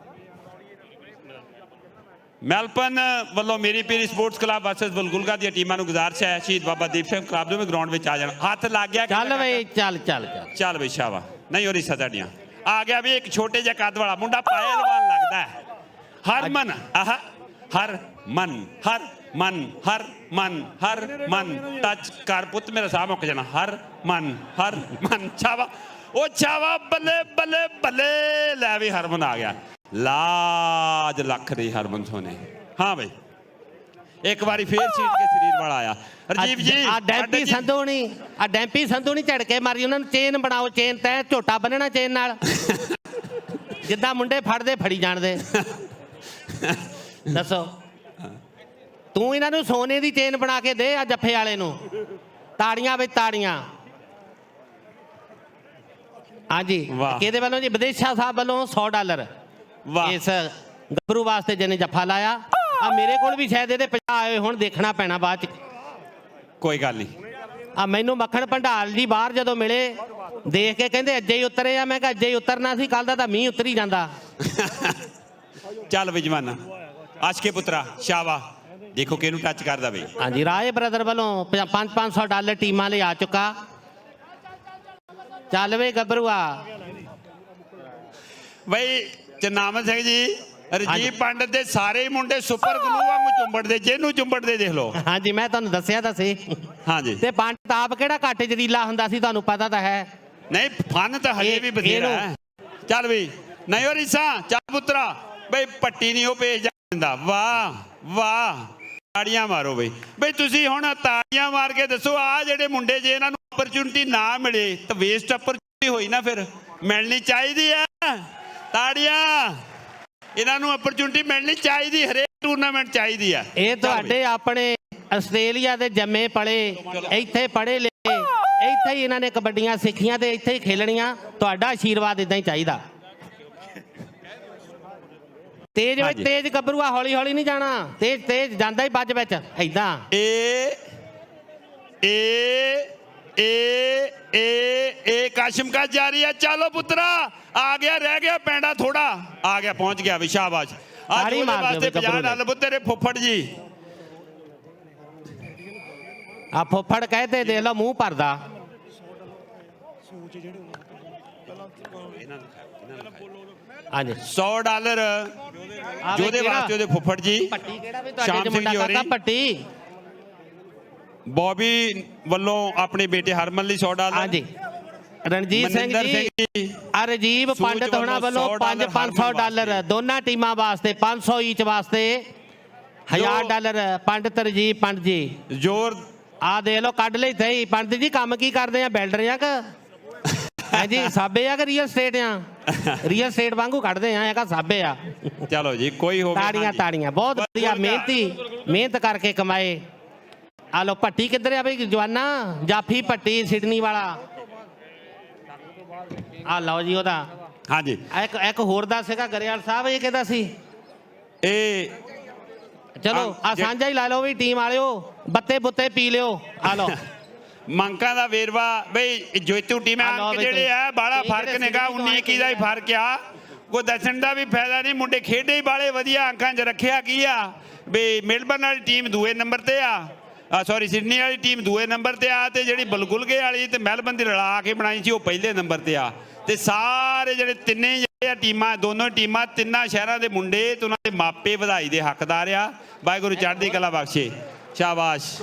ਮੈਲਪਨ ਵੱਲੋਂ ਮੇਰੀ ਪੀਰੀ ਸਪੋਰਟਸ ਕਲੱਬ ਵਰਸਸ ਬਲਗੁਲਗਾ ਦੀਆਂ ਟੀਮਾਂ ਨੂੰ ਗੁਜ਼ਾਰਿਸ਼ ਹੈ ਸ਼ਹੀਦ ਬਾਬਾ ਦੀਪ ਸਿੰਘ ਕਲੱਬ ਨੂੰ ਵੀ ਗਰਾਊਂਡ ਵਿੱਚ ਆ ਜਾਣ। ਹੱਥ ਲੱਗ ਗਿਆ, ਚੱਲ ਬਈ ਚੱਲ ਚੱਲ ਬਈ ਸ਼ਾਬਾ। ਨਹੀਂ ਹੋ ਰਹੀ ਸਾਡੀਆਂ ਆ ਗਿਆ ਵੀ ਇੱਕ ਛੋਟੇ ਜਿਹੇ ਕੱਦ ਵਾਲਾ ਮੁੰਡਾ ਪਹਿਲਵਾਨ ਲੱਗਦਾ ਹੈ। ਹਰਮਨ ਹਰਮਨ ਟੱਚ ਕਰ ਪੁੱਤ, ਮੇਰਾ ਸਾਹ ਮੁੱਕ ਜਾਣਾ। ਹਰਮਨ ਛਾਵਾ ਉਹ ਛਾਵਾ ਬੱਲੇ ਬੱਲੇ ਬੱਲੇ। ਲੈ ਵੀ ਹਰਮਨ ਆ ਗਿਆ, ਲਾਜ ਲੱਖ ਦੀ ਹਰਮਨ ਸੋਨੇ। ਹਾਂ ਬਈ ਇੱਕ ਵਾਰੀ ਫੇਰ ਸੀਟ ਕੇ ਸਰੀਰ ਵਾਲਾ ਆਇਆ। ਰਜੀਵ ਜੀ ਆ ਡੈਂਪੀ ਸੰਧੂ ਨਹੀਂ ਝੜਕੇ ਮਾਰੀ, ਉਹਨਾਂ ਨੂੰ ਚੇਨ ਬਣਾਓ, ਚੇਨ ਤੈ ਝੋਟਾ ਬੰਨਣਾ ਚੇਨ ਨਾਲ, ਜਿੱਦਾਂ ਮੁੰਡੇ ਫੜਦੇ ਫੜੀ ਜਾਣਦੇ। ਦੱਸੋ ਤੂੰ ਇਹਨਾਂ ਨੂੰ ਸੋਨੇ ਦੀ ਚੇਨ ਬਣਾ ਕੇ ਦੇ ਆ ਜੱਫੇ ਵਾਲੇ ਨੂੰ। ਤਾੜੀਆਂ ਵਿੱਚ ਤਾੜੀਆਂ। ਹਾਂਜੀ ਕਿਹਦੇ ਵੱਲੋਂ ਜੀ? ਵਿਦੇਸ਼ਾ ਸਾਹਿਬ ਵੱਲੋਂ 100 ਡਾਲਰ ਇਸ ਗੱਭਰੂ ਵਾਸਤੇ ਜਿਹਨੇ ਜੱਫਾ ਲਾਇਆ। ਆ ਮੇਰੇ ਕੋਲ ਵੀ ਸ਼ਾਇਦ ਇਹਦੇ 50 ਆਏ, ਹੁਣ ਦੇਖਣਾ ਪੈਣਾ ਬਾਅਦ ਚ। ਕੋਈ ਗੱਲ ਨਹੀਂ। ਆ ਮੈਨੂੰ ਮੱਖਣ ਭੰਡਾਰ ਜੀ ਬਾਹਰ ਜਦੋਂ ਮਿਲੇ ਦੇਖ ਕੇ ਕਹਿੰਦੇ ਅੱਜੇ ਹੀ ਉਤਰੇ ਆ। ਮੈਂ ਕਿਹਾ ਅੱਜੇ ਹੀ ਉਤਰਨਾ ਸੀ, ਕੱਲ ਦਾ ਤਾਂ ਮੀਂਹ ਉਤਰੀ ਜਾਂਦਾ। ਚੱਲ ਬਈ ਜਵਾਨਾ ਆਸ਼ਕੇ ਪੁੱਤਰਾ ਸ਼ਾਬਾ ਦੇਖੋ ਕਿਹਨੂੰ ਟੱਚ ਕਰਦਾ ਬਈ। ਹਾਂਜੀ ਰਾਏ ਬ੍ਰਦਰ ਵੱਲੋਂ 500 ਡਾਲਰ ਟੀਮਾਂ ਲਈ ਆ ਚੁੱਕਾ। ਚੱਲ ਵੇ ਗੱਭਰੂਆ। ਬਈ ਚਨਾਮਤ ਸਿੰਘ ਜੀ ਰਜੀਵ ਪੰਡਤ ਦੇ ਸਾਰੇ ਮੁੰਡੇ ਸੁਪਰ ਗਲੂ ਵਾਂਗੂ ਚੁੰਬੜਦੇ, ਜਿਹਨੂੰ ਚੁੰਬੜਦੇ ਦੇਖ ਲਓ। ਹਾਂਜੀ ਮੈਂ ਤੁਹਾਨੂੰ ਦੱਸਿਆ ਤਾਂ ਸੀ। ਹਾਂਜੀ ਤੇ ਪੰਡਤ ਆਪ ਕਿਹੜਾ ਘੱਟ ਜ਼ਰੀਲਾ ਹੁੰਦਾ ਸੀ, ਤੁਹਾਨੂੰ ਪਤਾ ਤਾਂ ਹੈ। ਨਹੀਂ ਫਨ ਤਾਂ ਹਜੇ ਵੀ ਬਥੇਰਾ ਹੈ। ਚੱਲ ਬਈ ਨਹੀਂ ਹੋ ਰੀਸਾ ਚੱਲ ਪੁੱਤਰਾ ਬਈ ਪੱਟੀ ਨਹੀਂ ਉਹ ਭੇਜ ਦਿੰਦਾ। ਵਾਹ ਤਾੜੀਆਂ ਮਾਰੋ ਬਈ। ਬਈ ਤੁਸੀਂ ਹੁਣ ਤਾੜੀਆਂ ਮਾਰ ਕੇ ਦੱਸੋ ਆ ਜਿਹੜੇ ਮੁੰਡੇ ਜੇ ਇਹਨਾਂ ਨੂੰ ਅਪਰਚੂਨਿਟੀ ਨਾ ਮਿਲੇ ਤਾਂ ਵੇਸਟ ਅਪਰਚੂਨਿਟੀ ਹੋਈ ਨਾ, ਫਿਰ ਮਿਲਣੀ ਚਾਹੀਦੀ ਹੈ ਤਾੜੀਆਂ। ਇਹਨਾਂ ਨੂੰ ਅਪਰਚੂਨਿਟੀ ਮਿਲਣੀ ਚਾਹੀਦੀ, ਹਰੇਕ ਟੂਰਨਾਮੈਂਟ ਚਾਹੀਦੀ ਆ। ਇਹ ਤੁਹਾਡੇ ਆਪਣੇ ਆਸਟ੍ਰੇਲੀਆ ਦੇ ਜੰਮੇ ਪਲੇ, ਇੱਥੇ ਪੜ੍ਹੇ ਲਿਖੇ, ਇੱਥੇ ਹੀ ਇਹਨਾਂ ਨੇ ਕਬੱਡੀਆਂ ਸਿੱਖੀਆਂ ਤੇ ਇੱਥੇ ਹੀ ਖੇਲਣੀਆਂ। ਤੁਹਾਡਾ ਆਸ਼ੀਰਵਾਦ ਇਦਾਂ ਹੀ ਚਾਹੀਦਾ। ਤੇਜ਼ ਵਿੱਚ ਤੇਜ਼ ਗੱਭਰੂਆ, ਹੌਲੀ ਹੌਲੀ ਨਹੀਂ ਜਾਣਾ, ਤੇਜ਼ ਜਾਂਦਾ ਹੀ ਵੱਜ ਵਿੱਚ ਏਦਾਂ। ਇਹ ਕਾਸ਼ਮ ਕਾ ਜਾਰੀ ਹੈ। ਚਲੋ ਪੁੱਤਰਾ ਆ ਗਿਆ, ਰਹਿ ਗਿਆ ਪੈਂਡਾ ਥੋੜਾ, ਆ ਗਿਆ ਪਹੁੰਚ ਗਿਆ ਵੀ ਸ਼ਾਬਾਸ਼। ਅੱਜ ਉਹਦੇ ਵਾਸਤੇ 50 ਡਾਲਰ ਤੇਰੇ ਫੁੱਫੜ ਜੀ। ਆ ਫੁੱਫੜ ਕਹਤੇ ਦੇਖ ਲਓ ਮੂੰਹ ਭਰਦਾ। ਹਾਂਜੀ 100 ਡਾਲਰ ਜਿਹਦੇ ਵਾਸਤੇ ਉਹਦੇ ਫੁੱਫੜ ਜੀ ਪੱਟੀ ਕਿਹੜਾ ਵੀ ਤੁਹਾਡੇ ਮੁੰਡਾ ਕਾਕਾ ਪੱਟੀ ਬੌਬੀ ਵੱਲੋਂ ਆਪਣੇ ਬੇਟੇ ਹਰਮਨ ਲਈ 100 ਡਾਲਰ। ਹਾਂਜੀ ਰਣਜੀਤ ਸਿੰਘ ਜੀ ਆ ਰਜੀਵ ਪੰਡਤ ਹੋਣਾ ਵੱਲੋਂ 500 ਡਾਲਰ ਦੋਨਾਂ ਟੀਮਾਂ ਵਾਸਤੇ, 500 ਈਚ ਵਾਸਤੇ 1000 ਡਾਲਰ। ਪੰਡਤ ਰਜੀਵ ਪੰਡਤ ਜੀ ਜ਼ੋਰ ਆ ਦੇਖ ਲਓ ਕੱਢ ਲਈ ਸਹੀ। ਪੰਡਤ ਜੀ ਕੰਮ ਕੀ ਕਰਦੇ ਆ, ਬਿਲਡਰ ਆ ਕਿ ਹਾਂਜੀ ਸਾਬੇ ਆ ਕਿ ਰੀਅਲ ਸਟੇਟ ਆ? ਰੀਅਲ ਸਟੇਟ ਵਾਂਗੂ ਕੱਢਦੇ ਆ ਕਿ ਸਾਬੇ ਆ? ਚਲੋ ਜੀ ਕੋਈ ਹੋਵੇ। ਤਾੜੀਆਂ ਬਹੁਤ ਵਧੀਆ, ਮਿਹਨਤ ਕਰਕੇ ਕਮਾਏ। ਆ ਲੋ ਭੱਟੀ ਕਿੱਧਰ ਆ ਬਈ ਜਵਾਨਾ? ਜਾਫੀ ਭੱਟੀ ਸਿਡਨੀ ਵਾਲਾ। ਆ ਲਓ ਜੀ ਉਹਦਾ। ਹਾਂਜੀ ਇੱਕ ਹੋਰ ਦਾ ਸੀਗਾ ਗਰੇਵਾਲ ਸਾਹਿਬ, ਇਹ ਕਿਹਦਾ ਸੀ? ਇਹ ਚਲੋ ਆ ਸਾਂਝਾ ਹੀ ਲਾ ਲਓ ਵੀ ਟੀਮ ਵਾਲਿਓ, ਬੱਤੇ ਬੁੱਤੇ ਪੀ ਲਿਓ। ਆ ਲਓ ਮੰਕਾਂ ਦਾ ਵੇਰਵਾ ਬਈ ਜੇਤੂ ਟੀਮ ਅੰਕ ਜਿਹੜੇ ਆ ਬਾਲਾ ਫਰਕ ਨੇਗਾ 19-21 ਦਾ ਹੀ ਫਰਕ ਆ, ਕੋਈ ਦੱਸਣ ਦਾ ਵੀ ਫਾਇਦਾ ਨਹੀਂ। ਮੁੰਡੇ ਖੇਡੇ ਹੀ ਬਾਲੇ ਵਧੀਆ ਅੰਕਾਂ 'ਚ ਰੱਖਿਆ ਕੀ ਆ ਵੀ ਮੈਲਬਰਨ ਵਾਲੀ ਟੀਮ ਦੂਏ ਨੰਬਰ ਤੇ ਆ, ਸੌਰੀ ਸਿਡਨੀ ਵਾਲੀ ਟੀਮ ਦੂਏ ਨੰਬਰ ਤੇ ਆ, ਤੇ ਜਿਹੜੀ ਬਲਗੁਲਗੇ ਵਾਲੀ ਤੇ ਮੈਲਬਰਨ ਦੀ ਰਲਾ ਕੇ ਬਣਾਈ ਸੀ ਉਹ ਪਹਿਲੇ ਨੰਬਰ ਤੇ ਆ। ਤੇ ਸਾਰੇ ਜਿਹੜੇ ਤਿੰਨੇ ਜਿਹੜੇ ਆ ਟੀਮਾਂ, ਦੋਨੋਂ ਟੀਮਾਂ ਤਿੰਨਾਂ ਸ਼ਹਿਰਾਂ ਦੇ ਮੁੰਡੇ ਤੇ ਉਹਨਾਂ ਦੇ ਮਾਪੇ ਵਧਾਈ ਦੇ ਹੱਕਦਾਰ ਆ। ਵਾਹਿਗੁਰੂ ਚੜ੍ਹਦੀ ਕਲਾ ਬਖਸ਼ੇ, ਸ਼ਾਬਾਸ਼।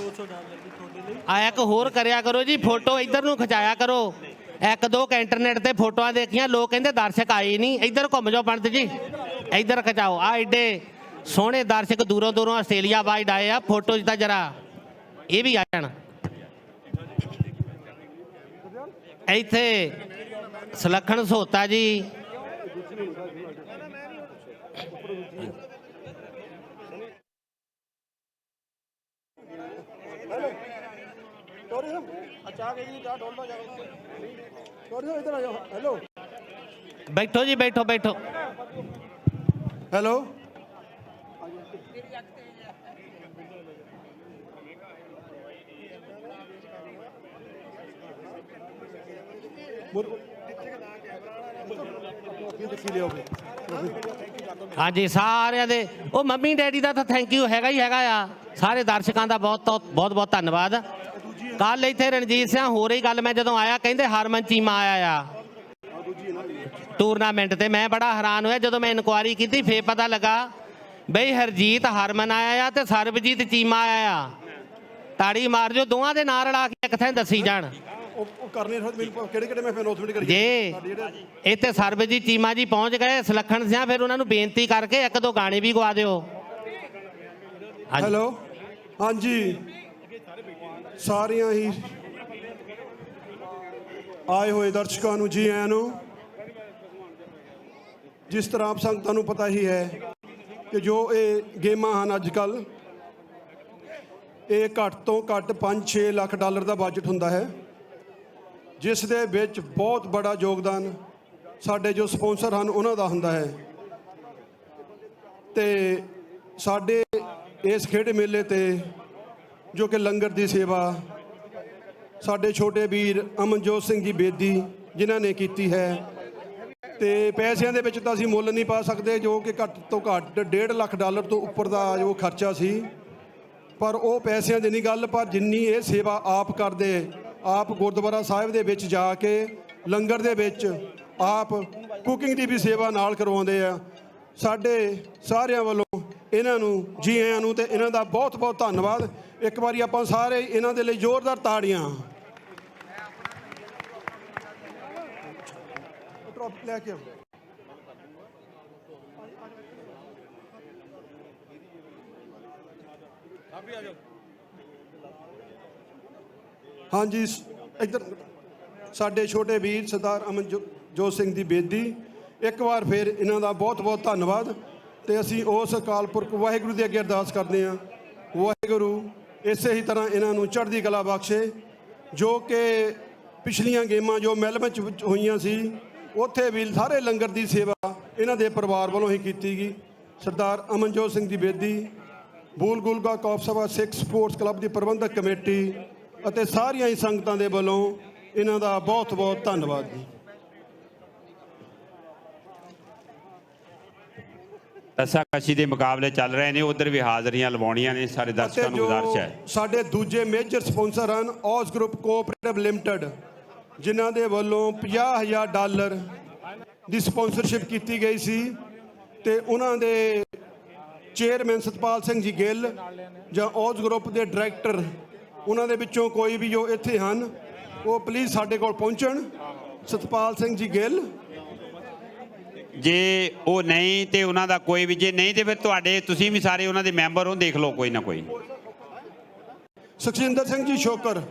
ਆ ਇੱਕ ਹੋਰ ਕਰਿਆ ਕਰੋ ਜੀ, ਫੋਟੋ ਇੱਧਰ ਨੂੰ ਖਿਚਾਇਆ ਕਰੋ। ਇੱਕ ਦੋ ਇੰਟਰਨੈਟ ਤੇ ਫੋਟੋਆਂ ਦੇਖੀਆਂ, ਲੋਕ ਕਹਿੰਦੇ ਦਰਸ਼ਕ ਆਏ ਨਹੀਂ। ਇੱਧਰ ਘੁੰਮ ਜਾਓ ਪੰਡਤ ਜੀ, ਇੱਧਰ ਖਿਚਾਓ। ਆ ਐਡੇ ਸੋਹਣੇ ਦਰਸ਼ਕ ਦੂਰੋਂ ਦੂਰੋਂ ਆਸਟ੍ਰੇਲੀਆ ਵਾਈਡ ਆਏ ਆ, ਫੋਟੋ 'ਚ ਤਾਂ ਜਰਾ ਇਹ ਵੀ ਆ ਜਾਣ। ਇੱਥੇ ਸੁਲੱਖਣ ਸੋਤਾ ਜੀ, ਬੈਠੋ ਜੀ, ਬੈਠੋ ਬੈਠੋ। ਹੈਲੋ ਹਾਂਜੀ ਸਾਰਿਆਂ ਦੇ, ਉਹ ਮੰਮੀ ਡੈਡੀ ਦਾ ਤਾਂ ਥੈਂਕ ਯੂ ਹੈਗਾ ਹੀ ਹੈਗਾ ਆ। ਸਾਰੇ ਦਰਸ਼ਕਾਂ ਦਾ ਬਹੁਤ ਬਹੁਤ ਧੰਨਵਾਦ। ਕੱਲ ਇੱਥੇ ਰਣਜੀਤ ਸਿੰਘ ਹੋ ਰਹੀ ਗੱਲ, ਮੈਂ ਜਦੋਂ ਆਇਆ ਕਹਿੰਦੇ ਹਰਮਨ ਚੀਮਾ ਆਇਆ ਆ ਟੂਰਨਾਮੈਂਟ ਤੇ। ਮੈਂ ਬੜਾ ਹੈਰਾਨ ਹੋਇਆ ਜਦੋਂ ਮੈਂ ਇਨਕੁਆਇਰੀ ਕੀਤੀ, ਫੇਰ ਪਤਾ ਲੱਗਾ ਬਈ ਹਰਜੀਤ ਹਰਮਨ ਆਇਆ ਆ ਤੇ ਸਰਬਜੀਤ ਚੀਮਾ ਆਇਆ ਆ। ਤਾੜੀ ਮਾਰ ਜੋ, ਦੋਵਾਂ ਦੇ ਨਾਂ ਰਲਾ ਕੇ ਇੱਕ ਥਾਂ ਦੱਸੀ ਜਾਣ। ਜੇ ਇੱਥੇ ਸਰਬਜੀਤ ਚੀਮਾ ਜੀ ਪਹੁੰਚ ਗਏ, ਸੁਲੱਖਣ ਸਿੰਘ, ਫਿਰ ਉਹਨਾਂ ਨੂੰ ਬੇਨਤੀ ਕਰਕੇ ਇੱਕ ਦੋ ਗਾਣੇ ਵੀ ਗਵਾ ਦਿਓ। ਹੈਲੋ ਹਾਂਜੀ, ਸਾਰਿਆਂ ਹੀ ਆਏ ਹੋਏ ਦਰਸ਼ਕਾਂ ਨੂੰ ਜੀ ਆਇਆਂ ਨੂੰ। ਜਿਸ ਤਰ੍ਹਾਂ ਆਪ ਸੰਗਤਾਂ ਨੂੰ ਪਤਾ ਹੀ ਹੈ ਕਿ ਜੋ ਇਹ ਗੇਮਾਂ ਹਨ ਅੱਜ ਕੱਲ੍ਹ, ਇਹ ਘੱਟ ਤੋਂ ਘੱਟ 5-6 ਲੱਖ ਡਾਲਰ ਦਾ ਬਜਟ ਹੁੰਦਾ ਹੈ, ਜਿਸ ਦੇ ਵਿੱਚ ਬਹੁਤ ਬੜਾ ਯੋਗਦਾਨ ਸਾਡੇ ਜੋ ਸਪਾਂਸਰ ਹਨ ਉਹਨਾਂ ਦਾ ਹੁੰਦਾ ਹੈ। ਤੇ ਸਾਡੇ ਇਸ ਖੇਡ ਮੇਲੇ ਤੇ ਜੋ ਕਿ ਲੰਗਰ ਦੀ ਸੇਵਾ ਸਾਡੇ ਛੋਟੇ ਵੀਰ ਅਮਨਜੋਤ ਸਿੰਘ ਜੀ ਬੇਦੀ ਜਿਨ੍ਹਾਂ ਨੇ ਕੀਤੀ ਹੈ, ਤੇ ਪੈਸਿਆਂ ਦੇ ਵਿੱਚ ਤਾਂ ਅਸੀਂ ਮੁੱਲ ਨਹੀਂ ਪਾ ਸਕਦੇ, ਜੋ ਕਿ ਘੱਟ ਤੋਂ ਘੱਟ 1.5 ਲੱਖ ਡਾਲਰ ਤੋਂ ਉੱਪਰ ਦਾ ਜੋ ਖਰਚਾ ਸੀ। ਪਰ ਉਹ ਪੈਸਿਆਂ ਦੀ ਨਹੀਂ ਗੱਲ, ਪਰ ਜਿੰਨੀ ਇਹ ਸੇਵਾ ਆਪ ਕਰਦੇ, ਆਪ ਗੁਰਦੁਆਰਾ ਸਾਹਿਬ ਦੇ ਵਿੱਚ ਜਾ ਕੇ ਲੰਗਰ ਦੇ ਵਿੱਚ ਆਪ ਕੁਕਿੰਗ ਦੀ ਵੀ ਸੇਵਾ ਨਾਲ ਕਰਵਾਉਂਦੇ ਆ। ਸਾਡੇ ਸਾਰਿਆਂ ਵੱਲੋਂ ਇਹਨਾਂ ਨੂੰ ਜੀ ਆਇਆਂ ਨੂੰ ਤੇ ਇਹਨਾਂ ਦਾ ਬਹੁਤ ਬਹੁਤ ਧੰਨਵਾਦ। ਇੱਕ ਵਾਰੀ ਆਪਾਂ ਸਾਰੇ ਇਹਨਾਂ ਦੇ ਲਈ ਜ਼ੋਰਦਾਰ ਤਾੜੀਆਂ। ਲੈ ਕੇ ਹਾਂਜੀ, ਇੱਧਰ ਸਾਡੇ ਛੋਟੇ ਵੀਰ ਸਰਦਾਰ ਅਮਨਜੋਤ ਸਿੰਘ ਦੀ ਬੇਦੀ, ਇੱਕ ਵਾਰ ਫਿਰ ਇਹਨਾਂ ਦਾ ਬਹੁਤ ਬਹੁਤ ਧੰਨਵਾਦ। ਤੇ ਅਸੀਂ ਉਸ ਅਕਾਲ ਪੁਰਖ ਵਾਹਿਗੁਰੂ ਦੇ ਅੱਗੇ ਅਰਦਾਸ ਕਰਦੇ ਹਾਂ, ਵਾਹਿਗੁਰੂ ਇਸੇ ਹੀ ਤਰ੍ਹਾਂ ਇਹਨਾਂ ਨੂੰ ਚੜ੍ਹਦੀ ਕਲਾ ਬਖਸ਼ੇ। ਜੋ ਕਿ ਪਿਛਲੀਆਂ ਗੇਮਾਂ ਜੋ ਮੈਲਬਰਨ ਵਿੱਚ ਹੋਈਆਂ ਸੀ, ਉੱਥੇ ਵੀ ਸਾਰੇ ਲੰਗਰ ਦੀ ਸੇਵਾ ਇਹਨਾਂ ਦੇ ਪਰਿਵਾਰ ਵੱਲੋਂ ਹੀ ਕੀਤੀ ਗਈ। ਸਰਦਾਰ ਅਮਨਜੋਤ ਸਿੰਘ ਦੀ ਬੇਦੀ, ਬੂਲਗੁਲਗਾ ਕੌਫ ਸਭਾ ਸਿੱਖ ਸਪੋਰਟਸ ਕਲੱਬ ਦੀ ਪ੍ਰਬੰਧਕ ਕਮੇਟੀ ਅਤੇ ਸਾਰੀਆਂ ਹੀ ਸੰਗਤਾਂ ਦੇ ਵੱਲੋਂ ਇਹਨਾਂ ਦਾ ਬਹੁਤ ਬਹੁਤ ਧੰਨਵਾਦ ਜੀ। ਰਸਾਕਸ਼ੀ ਦੇ ਮੁਕਾਬਲੇ ਚੱਲ ਰਹੇ ਨੇ, ਉਧਰ ਵੀ ਹਾਜ਼ਰੀਆਂ ਲਵਾਉਣੀਆਂ ਨੇ, ਸਾਰੇ ਦਰਸ਼ਕਾਂ ਨੂੰ ਗੁਜ਼ਾਰਿਸ਼ ਹੈ। ਸਾਡੇ ਦੂਜੇ ਮੇਜਰ ਸਪਾਂਸਰ ਹਨ ਔਸ ਗਰੁੱਪ ਕੋਆਪਰੇਟਿਵ ਲਿਮਟਿਡ, ਜਿਨ੍ਹਾਂ ਦੇ ਵੱਲੋਂ $50,000 ਦੀ ਸਪਾਂਸਰਸ਼ਿਪ ਕੀਤੀ ਗਈ ਸੀ। ਤੇ ਉਹਨਾਂ ਦੇ ਚੇਅਰਮੈਨ ਸਤਪਾਲ ਸਿੰਘ ਜੀ ਗਿੱਲ ਜਾਂ ਔਸ ਗਰੁੱਪ ਦੇ ਡਾਇਰੈਕਟਰ, ਉਹਨਾਂ ਦੇ ਵਿੱਚੋਂ ਕੋਈ ਵੀ ਜੋ ਇੱਥੇ ਹਨ ਉਹ ਪਲੀਜ਼ ਸਾਡੇ ਕੋਲ ਪਹੁੰਚਣ। ਸਤਪਾਲ ਸਿੰਘ ਜੀ ਗਿੱਲ, ਜੇ ਉਹ ਨਹੀਂ ਤੇ ਉਹਨਾਂ ਦਾ ਕੋਈ ਵੀ, ਜੇ ਨਹੀਂ ਤੇ ਫਿਰ ਤੁਹਾਡੇ, ਤੁਸੀਂ ਵੀ ਸਾਰੇ ਉਹਨਾਂ ਦੇ ਮੈਂਬਰ ਹੋ, ਦੇਖ ਲਓ ਕੋਈ ਨਾ ਕੋਈ। ਸੁਖਜਿੰਦਰ ਸਿੰਘ ਜੀ ਸ਼ੋਕਰ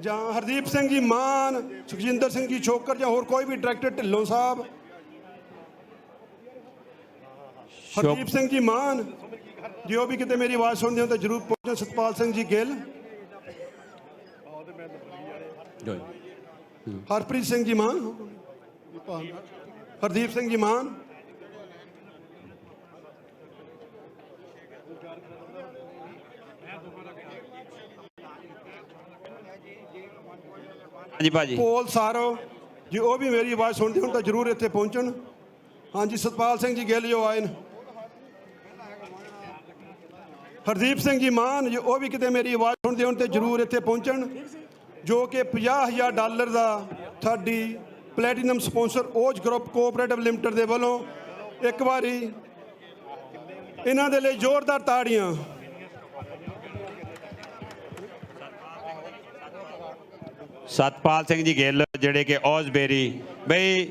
ਜਾਂ ਹਰਦੀਪ ਸਿੰਘ ਜੀ ਮਾਨ, ਸੁਖਜਿੰਦਰ ਸਿੰਘ ਜੀ ਸ਼ੋਕਰ ਜਾਂ ਹੋਰ ਕੋਈ ਵੀ ਡਾਇਰੈਕਟਰ, ਢਿੱਲੋਂ ਸਾਹਿਬ, ਹਰਦੀਪ ਸਿੰਘ ਜੀ ਮਾਨ, ਜੋ ਵੀ ਕਿਤੇ ਮੇਰੀ ਆਵਾਜ਼ ਸੁਣਦੇ ਹੋ ਤਾਂ ਜ਼ਰੂਰ ਪਹੁੰਚੋ। ਸਤਪਾਲ ਸਿੰਘ ਜੀ ਗਿੱਲ, ਹਰਪ੍ਰੀਤ ਸਿੰਘ ਜੀ ਮਾਨ, ਹਰਦੀਪ ਸਿੰਘ ਜੀ ਮਾਨ, ਹਾਂਜੀ ਭਾਜੀ। ਪੋਲ ਸਾਰੋ ਜੀ, ਉਹ ਵੀ ਮੇਰੀ ਆਵਾਜ਼ ਸੁਣਦੇ ਹੁਣ ਤਾਂ ਜ਼ਰੂਰ ਇੱਥੇ ਪਹੁੰਚਣ। ਹਾਂਜੀ, ਸਤਪਾਲ ਸਿੰਘ ਜੀ ਗਿੱਲ ਜੋ ਆਏ ਨੇ, ਹਰਦੀਪ ਸਿੰਘ ਜੀ ਮਾਨ ਜੀ, ਉਹ ਵੀ ਕਿਤੇ ਮੇਰੀ ਆਵਾਜ਼ ਸੁਣਦੇ ਹੁਣ ਤੇ ਜ਼ਰੂਰ ਇੱਥੇ ਪਹੁੰਚਣ, ਜੋ ਕਿ $50,000 ਦਾ ਸਾਡੀ platinum sponsor Os group cooperative limited ਦੇ ਵੱਲੋਂ। ਇੱਕ ਵਾਰੀ ਇਹਨਾਂ ਦੇ ਲਈ ਜ਼ੋਰਦਾਰ ਤਾੜੀਆਂ। ਸਤਪਾਲ ਸਿੰਘ ਜੀ ਗਿੱਲ ਜਿਹੜੇ ਕਿ ਔਜ਼ਬੇਰੀ ਬਈ,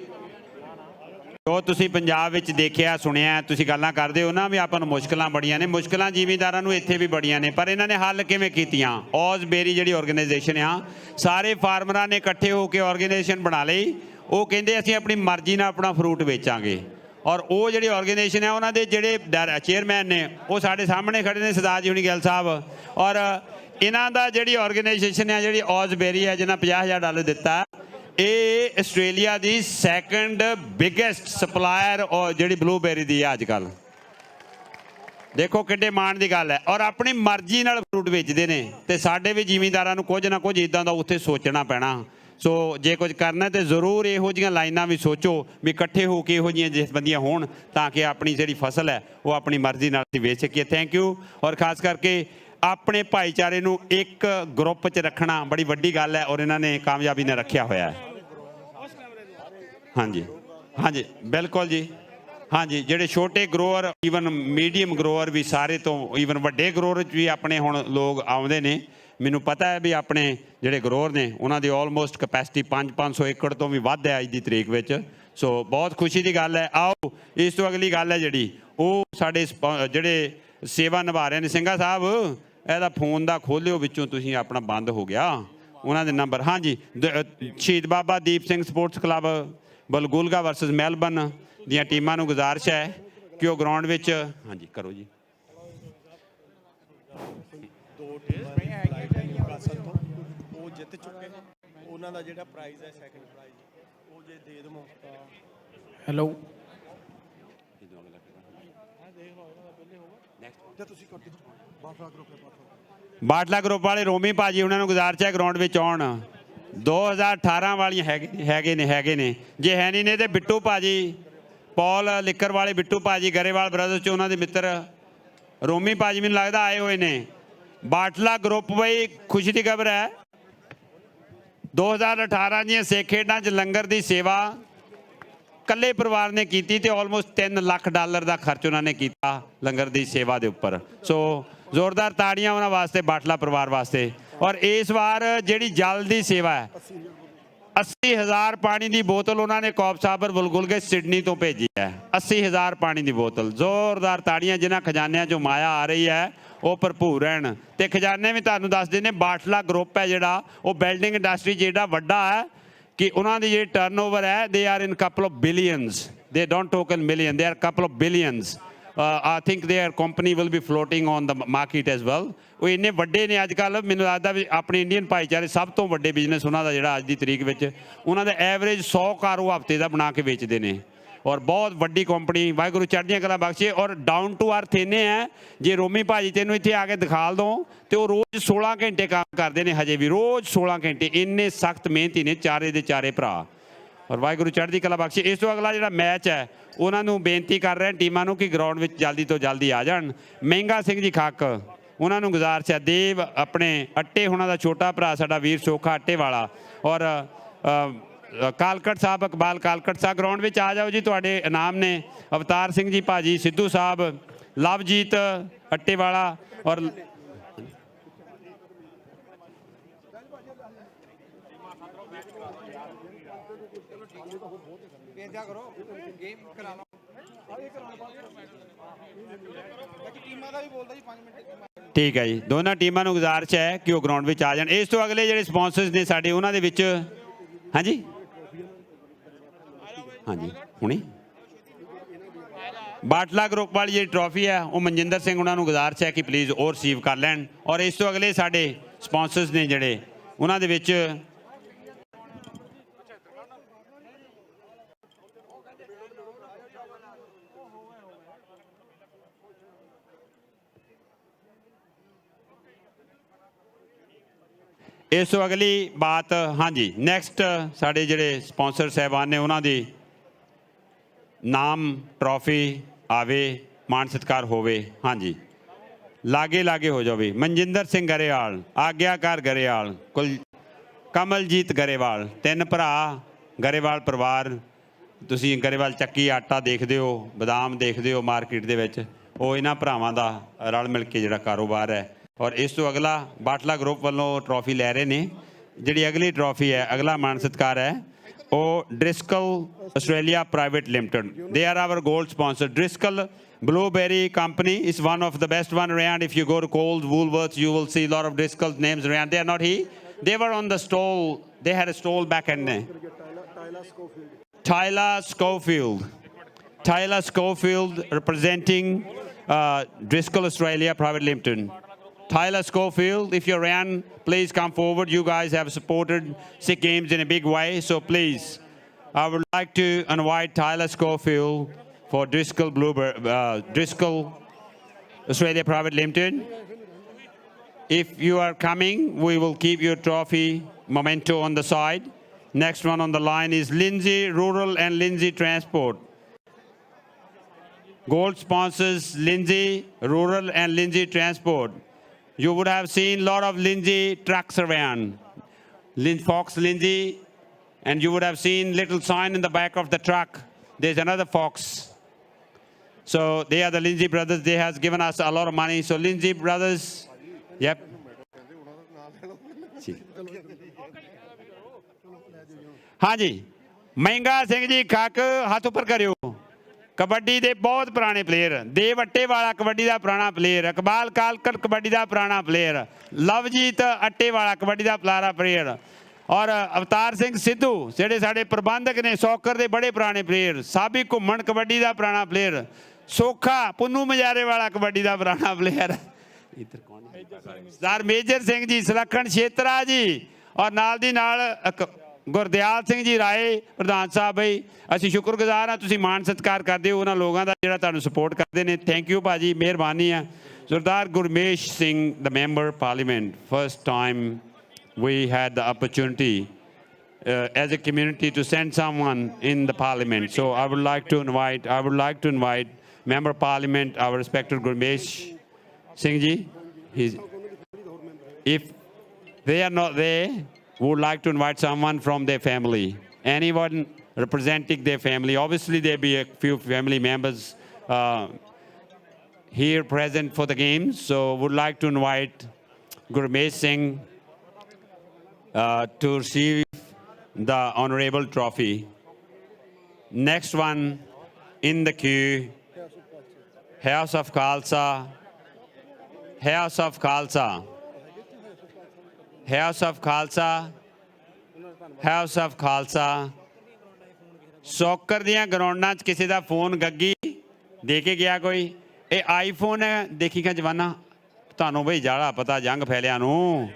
ਜੋ ਤੁਸੀਂ ਪੰਜਾਬ ਵਿੱਚ ਦੇਖਿਆ ਸੁਣਿਆ, ਤੁਸੀਂ ਗੱਲਾਂ ਕਰਦੇ ਹੋ ਨਾ ਵੀ ਆਪਾਂ ਨੂੰ ਮੁਸ਼ਕਲਾਂ ਬੜੀਆਂ ਨੇ, ਮੁਸ਼ਕਲਾਂ ਜ਼ਿਮੀਂਦਾਰਾਂ ਨੂੰ ਇੱਥੇ ਵੀ ਬੜੀਆਂ ਨੇ, ਪਰ ਇਹਨਾਂ ਨੇ ਹੱਲ ਕਿਵੇਂ ਕੀਤੀਆਂ। ਔਜ਼ਬੇਰੀ ਜਿਹੜੀ ਆਰਗੇਨਾਈਜੇਸ਼ਨ ਆ, ਸਾਰੇ ਫਾਰਮਰਾਂ ਨੇ ਇਕੱਠੇ ਹੋ ਕੇ ਆਰਗੇਨਾਈਜੇਸ਼ਨ ਬਣਾ ਲਈ। ਉਹ ਕਹਿੰਦੇ ਅਸੀਂ ਆਪਣੀ ਮਰਜ਼ੀ ਨਾਲ ਆਪਣਾ ਫਰੂਟ ਵੇਚਾਂਗੇ, ਔਰ ਉਹ ਜਿਹੜੀ ਆਰਗੇਨਾਈਜੇਸ਼ਨ ਹੈ ਉਹਨਾਂ ਦੇ ਜਿਹੜੇ ਚੇਅਰਮੈਨ ਨੇ ਉਹ ਸਾਡੇ ਸਾਹਮਣੇ ਖੜੇ ਨੇ, ਸਰਦਾਰ ਜੀ ਹੁਣੀ ਗਿੱਲ ਸਾਹਿਬ। ਔਰ ਇਹਨਾਂ ਦਾ ਜਿਹੜੀ ਆਰਗੇਨਾਈਜੇਸ਼ਨ ਹੈ, ਜਿਹੜੀ ਔਜ਼ਬੇਰੀ ਹੈ, ਜਿਹਨਾਂ $50,000 ਦਿੱਤਾ, ਇਹ ਆਸਟ੍ਰੇਲੀਆ ਦੀ ਸੈਕੰਡ ਬਿਗੇਸਟ ਸਪਲਾਇਰ ਜਿਹੜੀ ਬਲੂਬੇਰੀ ਦੀ ਹੈ ਅੱਜ ਕੱਲ੍ਹ। ਦੇਖੋ ਕਿੱਡੇ ਮਾਣ ਦੀ ਗੱਲ ਹੈ, ਔਰ ਆਪਣੀ ਮਰਜ਼ੀ ਨਾਲ ਫਰੂਟ ਵੇਚਦੇ ਨੇ। ਤੇ ਸਾਡੇ ਵੀ ਜ਼ਿਮੀਂਦਾਰਾਂ ਨੂੰ ਕੁਝ ਨਾ ਕੁਝ ਇਦਾਂ ਦਾ ਉੱਥੇ ਸੋਚਣਾ ਪੈਣਾ। ਸੋ ਜੇ ਕੁਝ ਕਰਨਾ ਤੇ ਜ਼ਰੂਰ ਇਹੋ ਜਿਹੀਆਂ ਲਾਈਨਾਂ ਵੀ ਸੋਚੋ ਵੀ ਇਕੱਠੇ ਹੋ ਕੇ ਇਹੋ ਜਿਹੀਆਂ ਜਥੇਬੰਦੀਆਂ ਹੋਣ, ਤਾਂ ਕਿ ਆਪਣੀ ਜਿਹੜੀ ਫਸਲ ਹੈ ਉਹ ਆਪਣੀ ਮਰਜ਼ੀ ਨਾਲ ਅਸੀਂ ਵੇਚ ਸਕੀਏ। Thank you. ਔਰ ਖਾਸ ਕਰਕੇ ਆਪਣੇ ਭਾਈਚਾਰੇ ਨੂੰ ਇੱਕ ਗਰੁੱਪ 'ਚ ਰੱਖਣਾ ਬੜੀ ਵੱਡੀ ਗੱਲ ਹੈ, ਔਰ ਇਹਨਾਂ ਨੇ ਕਾਮਯਾਬੀ ਨਾਲ ਰੱਖਿਆ ਹੋਇਆ ਹੈ। ਹਾਂਜੀ ਹਾਂਜੀ ਬਿਲਕੁਲ ਜੀ। ਹਾਂਜੀ, ਜਿਹੜੇ ਛੋਟੇ ਗਰੋਅਰ, ਈਵਨ ਮੀਡੀਅਮ ਗਰੋਅਰ ਵੀ, ਸਾਰੇ ਤੋਂ ਈਵਨ ਵੱਡੇ ਗਰੋਅਰ 'ਚ ਵੀ ਆਪਣੇ ਹੁਣ ਲੋਕ ਆਉਂਦੇ ਨੇ। ਮੈਨੂੰ ਪਤਾ ਹੈ ਵੀ ਆਪਣੇ ਜਿਹੜੇ ਗਰੋਅਰ ਨੇ ਉਹਨਾਂ ਦੀ ਆਲਮੋਸਟ ਕਪੈਸਿਟੀ 500 ਏਕੜ ਤੋਂ ਵੀ ਵੱਧ ਹੈ ਅੱਜ ਦੀ ਤਰੀਕ ਵਿੱਚ। ਸੋ ਬਹੁਤ ਖੁਸ਼ੀ ਦੀ ਗੱਲ ਹੈ। ਆਓ ਇਸ ਤੋਂ ਅਗਲੀ ਗੱਲ ਹੈ ਜਿਹੜੀ ਉਹ ਸਾਡੇ ਜਿਹੜੇ ਸੇਵਾ ਨਿਭਾ ਰਹੇ ਨੇ, ਸਿੰਘਾ ਸਾਹਿਬ ਇਹਦਾ ਫੋਨ ਦਾ ਖੋਲਿਓ, ਵਿੱਚੋਂ ਤੁਸੀਂ ਆਪਣਾ ਬੰਦ ਹੋ ਗਿਆ ਉਹਨਾਂ ਦੇ ਨੰਬਰ। ਹਾਂਜੀ, ਸ਼ਹੀਦ ਬਾਬਾ ਦੀਪ ਸਿੰਘ ਸਪੋਰਟਸ ਕਲੱਬ ਬਲਗੁਲਗਾ ਵਰਸਸ ਮੈਲਬਨ ਦੀਆਂ ਟੀਮਾਂ ਨੂੰ ਗੁਜ਼ਾਰਿਸ਼ ਹੈ ਕਿ ਉਹ ਗਰਾਊਂਡ ਵਿੱਚ, ਹਾਂਜੀ ਕਰੋ ਜੀ। ਉਹ ਜਿੱਤ ਚੁੱਕੇ ਨੇ, ਉਹਨਾਂ ਦਾ ਜਿਹੜਾ ਪ੍ਰਾਈਜ਼ ਹੈ ਸੈਕੰਡ ਪ੍ਰਾਈਜ਼, ਉਹ ਜੇ ਦੇ ਦਮੋ ਤਾਂ। ਹੈਲੋ, ਬਾਟਲਾ ਗਰੁੱਪ ਵਾਲੇ ਰੋਮੀ ਭਾਜੀ ਉਹਨਾਂ ਨੂੰ ਗੁਜ਼ਾਰਿਸ਼ ਹੈ ਗਰਾਊਂਡ ਵਿੱਚ ਆਉਣ। 2018 ਵਾਲੀਆਂ ਹੈਗੇ ਨੇ, ਜੇ ਹੈ ਨਹੀਂ ਨੇ ਤੇ ਬਿੱਟੂ ਭਾਜੀ, ਪੌਲ ਲਿੱਕਰ ਵਾਲੇ ਬਿੱਟੂ ਭਾਜੀ, ਗਰੇਵਾਲ ਬ੍ਰਦਰਸ 'ਚ ਉਹਨਾਂ ਦੇ ਮਿੱਤਰ ਰੋਮੀ ਭਾਜੀ ਮੈਨੂੰ ਲੱਗਦਾ ਆਏ ਹੋਏ ਨੇ। ਬਾਟਲਾ ਗਰੁੱਪ ਬਈ ਖੁਸ਼ੀ ਦੀ ਖਬਰ ਹੈ, 2018 ਦੀਆਂ ਸਿੱਖ ਖੇਡਾਂ 'ਚ ਲੰਗਰ ਦੀ ਸੇਵਾ ਇਕੱਲੇ ਪਰਿਵਾਰ ਨੇ ਕੀਤੀ ਤੇ ਆਲਮੋਸਟ $3 ਲੱਖ ਦਾ ਖਰਚ ਉਹਨਾਂ ਨੇ ਕੀਤਾ ਲੰਗਰ ਦੀ ਸੇਵਾ ਦੇ ਉੱਪਰ। ਸੋ ਜ਼ੋਰਦਾਰ ਤਾੜੀਆਂ ਉਹਨਾਂ ਵਾਸਤੇ, ਬਾਟਲਾ ਪਰਿਵਾਰ ਵਾਸਤੇ। ਔਰ ਇਸ ਵਾਰ ਜਿਹੜੀ ਜਲ ਦੀ ਸੇਵਾ ਹੈ, 80,000 ਪਾਣੀ ਦੀ ਬੋਤਲ ਉਹਨਾਂ ਨੇ ਕੌਬ ਸਾਬਰ ਬੁਲਗੁਲਗੇ ਸਿਡਨੀ ਤੋਂ ਭੇਜੀ ਹੈ। 80,000 ਪਾਣੀ ਦੀ ਬੋਤਲ। ਜ਼ੋਰਦਾਰ ਤਾੜੀਆਂ। ਜਿਨ੍ਹਾਂ ਖਜ਼ਾਨਿਆਂ 'ਚੋਂ ਮਾਇਆ ਆ ਰਹੀ ਹੈ ਉਹ ਭਰਪੂਰ ਰਹਿਣ। ਤੇ ਖਜ਼ਾਨੇ ਵੀ ਤੁਹਾਨੂੰ ਦੱਸਦੇ ਨੇ, ਬਾਟਲਾ ਗਰੁੱਪ ਹੈ ਜਿਹੜਾ ਉਹ ਬਿਲਡਿੰਗ ਇੰਡਸਟਰੀ ਜਿਹੜਾ ਵੱਡਾ ਹੈ ਕਿ ਉਹਨਾਂ ਦੀ ਜਿਹੜੀ ਟਰਨਓਵਰ ਹੈ, they are in couple of billions, they don't talk in million, they are couple of billions. I think their company will be floating on the market as well। ਉਹ ਇੰਨੇ ਵੱਡੇ ਨੇ ਅੱਜ ਕੱਲ੍ਹ, ਮੈਨੂੰ ਲੱਗਦਾ ਵੀ ਆਪਣੇ ਇੰਡੀਅਨ ਭਾਈਚਾਰੇ ਸਭ ਤੋਂ ਵੱਡੇ ਬਿਜ਼ਨਸ ਉਹਨਾਂ ਦਾ ਜਿਹੜਾ ਅੱਜ ਦੀ ਤਰੀਕ ਵਿੱਚ, ਉਹਨਾਂ ਦਾ ਐਵਰੇਜ 100 ਕਾਰ ਉਹ ਹਫ਼ਤੇ ਦਾ ਬਣਾ ਕੇ ਵੇਚਦੇ ਨੇ। ਔਰ ਬਹੁਤ ਵੱਡੀ ਕੰਪਨੀ, ਵਾਹਿਗੁਰੂ ਚੜ੍ਹਦੀਆਂ ਕਲਾ ਬਖਸ਼ੇ। ਔਰ ਡਾਊਨ ਟੂ ਅਰਥ ਇੰਨੇ ਹੈ, ਜੇ ਰੋਮੀ ਭਾਜੀ ਤੈਨੂੰ ਇੱਥੇ ਆ ਕੇ ਦਿਖਾਲ ਦੋ ਤੇ ਉਹ ਰੋਜ਼ 16 ਘੰਟੇ ਕੰਮ ਕਰਦੇ ਨੇ, ਹਜੇ ਵੀ ਰੋਜ਼ 16 ਘੰਟੇ। ਇੰਨੇ ਸਖਤ ਮਿਹਨਤੀ ਨੇ ਚਾਰੇ ਦੇ ਚਾਰੇ ਭਰਾ। ਔਰ ਵਾਹਿਗੁਰੂ ਚੜ੍ਹਦੀ ਕਲਾ ਬਖਸ਼ੇ। ਇਸ ਤੋਂ ਅਗਲਾ ਜਿਹੜਾ ਮੈਚ ਹੈ, ਉਹਨਾਂ ਨੂੰ ਬੇਨਤੀ ਕਰ ਰਹੇ ਟੀਮਾਂ ਨੂੰ ਕਿ ਗਰਾਊਂਡ ਵਿੱਚ ਜਲਦੀ ਤੋਂ ਜਲਦੀ ਆ ਜਾਣ। ਮਹਿੰਗਾ ਸਿੰਘ ਜੀ ਖੱਕ, ਉਹਨਾਂ ਨੂੰ ਗੁਜ਼ਾਰਿਸ਼ ਹੈ। ਦੇਵ ਆਪਣੇ ਅੱਟੇ ਉਹਨਾਂ ਦਾ ਛੋਟਾ ਭਰਾ, ਸਾਡਾ ਵੀਰ ਸੋਖਾ ਅੱਟੇ ਵਾਲਾ। ਔਰ ਕਾਲਕਟ ਸਾਹਿਬ, ਇਕਬਾਲ ਕਾਲਕਟ ਸਾਹਿਬ, ਗਰਾਊਂਡ ਵਿੱਚ ਆ ਜਾਓ ਜੀ, ਤੁਹਾਡੇ ਇਨਾਮ ਨੇ। ਅਵਤਾਰ ਸਿੰਘ ਜੀ ਭਾਜੀ, ਸਿੱਧੂ ਸਾਹਿਬ, ਲਵਜੀਤ ਅੱਟੇ ਵਾਲਾ। ਔਰ ਠੀਕ ਹੈ ਜੀ, ਦੋਨਾਂ ਟੀਮਾਂ ਨੂੰ ਗੁਜ਼ਾਰਿਸ਼ ਹੈ ਕਿ ਉਹ ਗਰਾਊਂਡ ਵਿੱਚ ਆ ਜਾਣ। ਇਸ ਤੋਂ ਅਗਲੇ ਜਿਹੜੇ ਸਪਾਂਸਰਸ ਨੇ ਸਾਡੇ, ਉਹਨਾਂ ਦੇ ਵਿੱਚ ਹਾਂਜੀ ਹਾਂਜੀ ਹੁਣੀ ਬਾਟਲਾ ਗਰੁੱਪ ਵਾਲੀ ਜਿਹੜੀ ਟਰੋਫੀ ਹੈ ਉਹ ਮਨਜਿੰਦਰ ਸਿੰਘ ਉਹਨਾਂ ਨੂੰ ਗੁਜ਼ਾਰਿਸ਼ ਹੈ ਕਿ ਪਲੀਜ਼ ਉਹ ਰਿਸੀਵ ਕਰ ਲੈਣ। ਔਰ ਇਸ ਤੋਂ ਅਗਲੇ ਸਾਡੇ ਸਪਾਂਸਰਸ ਨੇ ਜਿਹੜੇ, ਉਹਨਾਂ ਦੇ ਵਿੱਚ ਇਸ ਤੋਂ ਅਗਲੀ ਬਾਤ ਹਾਂਜੀ ਨੈਕਸਟ ਸਾਡੇ ਜਿਹੜੇ ਸਪਾਂਸਰ ਸਾਹਿਬਾਨ ਨੇ ਉਹਨਾਂ ਦੀ ਨਾਮ ਟਰੋਫੀ ਆਵੇ ਮਾਣ ਸਤਿਕਾਰ ਹੋਵੇ। ਹਾਂਜੀ ਲਾਗੇ ਹੋ ਜਾਵੇ। ਮਨਜਿੰਦਰ ਸਿੰਘ ਗਰੇਵਾਲ, ਆਗਿਆਕਾਰ ਗਰੇਵਾਲ, ਕਮਲਜੀਤ ਗਰੇਵਾਲ, 3 ਭਰਾ ਗਰੇਵਾਲ ਪਰਿਵਾਰ। ਤੁਸੀਂ ਗਰੇਵਾਲ ਚੱਕੀ ਆਟਾ ਦੇਖਦੇ ਹੋ, ਬਦਾਮ ਦੇਖਦੇ ਹੋ ਮਾਰਕੀਟ ਦੇ ਵਿੱਚ, ਉਹ ਇਹਨਾਂ ਭਰਾਵਾਂ ਦਾ ਰਲ ਮਿਲ ਕੇ ਜਿਹੜਾ ਕਾਰੋਬਾਰ ਹੈ। ਔਰ ਇਸ ਤੋਂ ਅਗਲਾ ਬਾਟਲਾ ਗਰੁੱਪ ਵੱਲੋਂ ਟਰੋਫੀ ਲੈ ਰਹੇ ਨੇ। ਜਿਹੜੀ ਅਗਲੀ ਟਰੋਫੀ ਹੈ, ਅਗਲਾ ਮਾਣ ਸਤਿਕਾਰ ਹੈ, ਉਹ Driscoll Australia private limited. They are our gold sponsor. Driscoll Blueberry company is one of the best one around. If you go to Coles, Woolworths, you will see a lot of Driscoll's names around. They are not here. They were on the stall. They had a stall back in there. Tyler Schofield. Tyler Schofield representing Driscoll Australia Private Limited. Tyler Schofield, if you're around, please come forward. You guys have supported Sikh Games in a big way, so please. I would like to invite Tyler Schofield for Driscoll Driscoll Australia Private Limited. If you are coming, we will keep your trophy memento on the side. Next one on the line is Lindsay Rural and Lindsay Transport. Gold sponsors Lindsay Rural and Lindsay Transport. You would have seen a lot of Lindsay trucks around. Fox Lindsay, and you would have seen little sign in the back of the truck. There's another Fox. So they are the Lindsay brothers. They has given us a lot of money. So Lindsay brothers, yep. हाँ जी, ਮਹਿੰਗਾ ਸਿੰਘ ਜੀ ਖੱਕ ਹੱਥ ਉੱਪਰ ਕਰਿਓ। ਕਬੱਡੀ ਦੇ ਬਹੁਤ ਪੁਰਾਣੇ player. ਦੇਵ ਅੱਟੇ ਵਾਲਾ ਕਬੱਡੀ ਦਾ ਪੁਰਾਣਾ ਪਲੇਅਰ। ਇਕਬਾਲ ਕਾਲਕਰ ਕਬੱਡੀ ਦਾ ਪੁਰਾਣਾ ਪਲੇਅਰ। ਲਵਜੀਤ ਅੱਟੇ ਵਾਲਾ ਕਬੱਡੀ ਦਾ ਪੁਰਾਣਾ ਪਲੇਅਰ। ਔਰ ਅਵਤਾਰ ਸਿੰਘ ਸਿੱਧੂ ਜਿਹੜੇ ਸਾਡੇ ਪ੍ਰਬੰਧਕ ਨੇ ਸੌਕਰ ਦੇ ਬੜੇ ਪੁਰਾਣੇ ਪਲੇਅਰ। ਸਾਬੀ ਘੁੰਮਣ ਕਬੱਡੀ ਦਾ ਪੁਰਾਣਾ ਪਲੇਅਰ। ਸੋਖਾ ਪੁੰਨੂ ਮਜਾਰੇ ਵਾਲਾ ਕਬੱਡੀ ਦਾ ਪੁਰਾਣਾ ਪਲੇਅਰ। ਇੱਧਰ ਕੌਣ ਹੈ? ਸਰ ਮੇਜਰ ਸਿੰਘ ਜੀ, ਸੁਲੱਖਣ ਛੇਤਰਾ ਜੀ, ਔਰ ਨਾਲ ਦੀ ਨਾਲ ਗੁਰਦਿਆਲ ਸਿੰਘ ਜੀ ਰਾਏ ਪ੍ਰਧਾਨ ਸਾਹਿਬ। ਬਈ ਅਸੀਂ ਸ਼ੁਕਰਗੁਜ਼ਾਰ ਹਾਂ, ਤੁਸੀਂ ਮਾਣ ਸਤਿਕਾਰ ਕਰਦੇ ਹੋ ਉਹਨਾਂ ਲੋਕਾਂ ਦਾ ਜਿਹੜਾ ਤੁਹਾਨੂੰ ਸਪੋਰਟ ਕਰਦੇ ਨੇ। ਥੈਂਕ ਯੂ ਭਾਜੀ, ਮਿਹਰਬਾਨੀ ਆ। ਸਰਦਾਰ Gurmesh Singh, the member parliament, first time we had the opportunity as a community to send someone in the parliament. So I would like to invite member parliament, our respected Gurmesh Singh ji. If they are not there, we would like to invite someone from their family, anyone representing their family. Obviously there be a few family members here present for the games, so would like to invite Gurmesh Singh to receive the honorable trophy. Next one in the queue, House of Khalsa, House of Khalsa, House of Khalsa, House of Khalsa। Soccer ਦੀਆਂ ਗਰਾਊਂਡਾਂ 'ਚ ਕਿਸੇ ਦਾ phone Gaggi ਦੇ ਕੇ ਗਿਆ ਕੋਈ। ਇਹ iPhone ਹੈ, ਦੇਖੀ ਕਾ ਜਵਾਨਾ ਤੁਹਾਨੂੰ ਬਈ ਜਾਲਾ ਪਤਾ ਜੰਗ ਫੈਲਿਆ ਨੂੰ।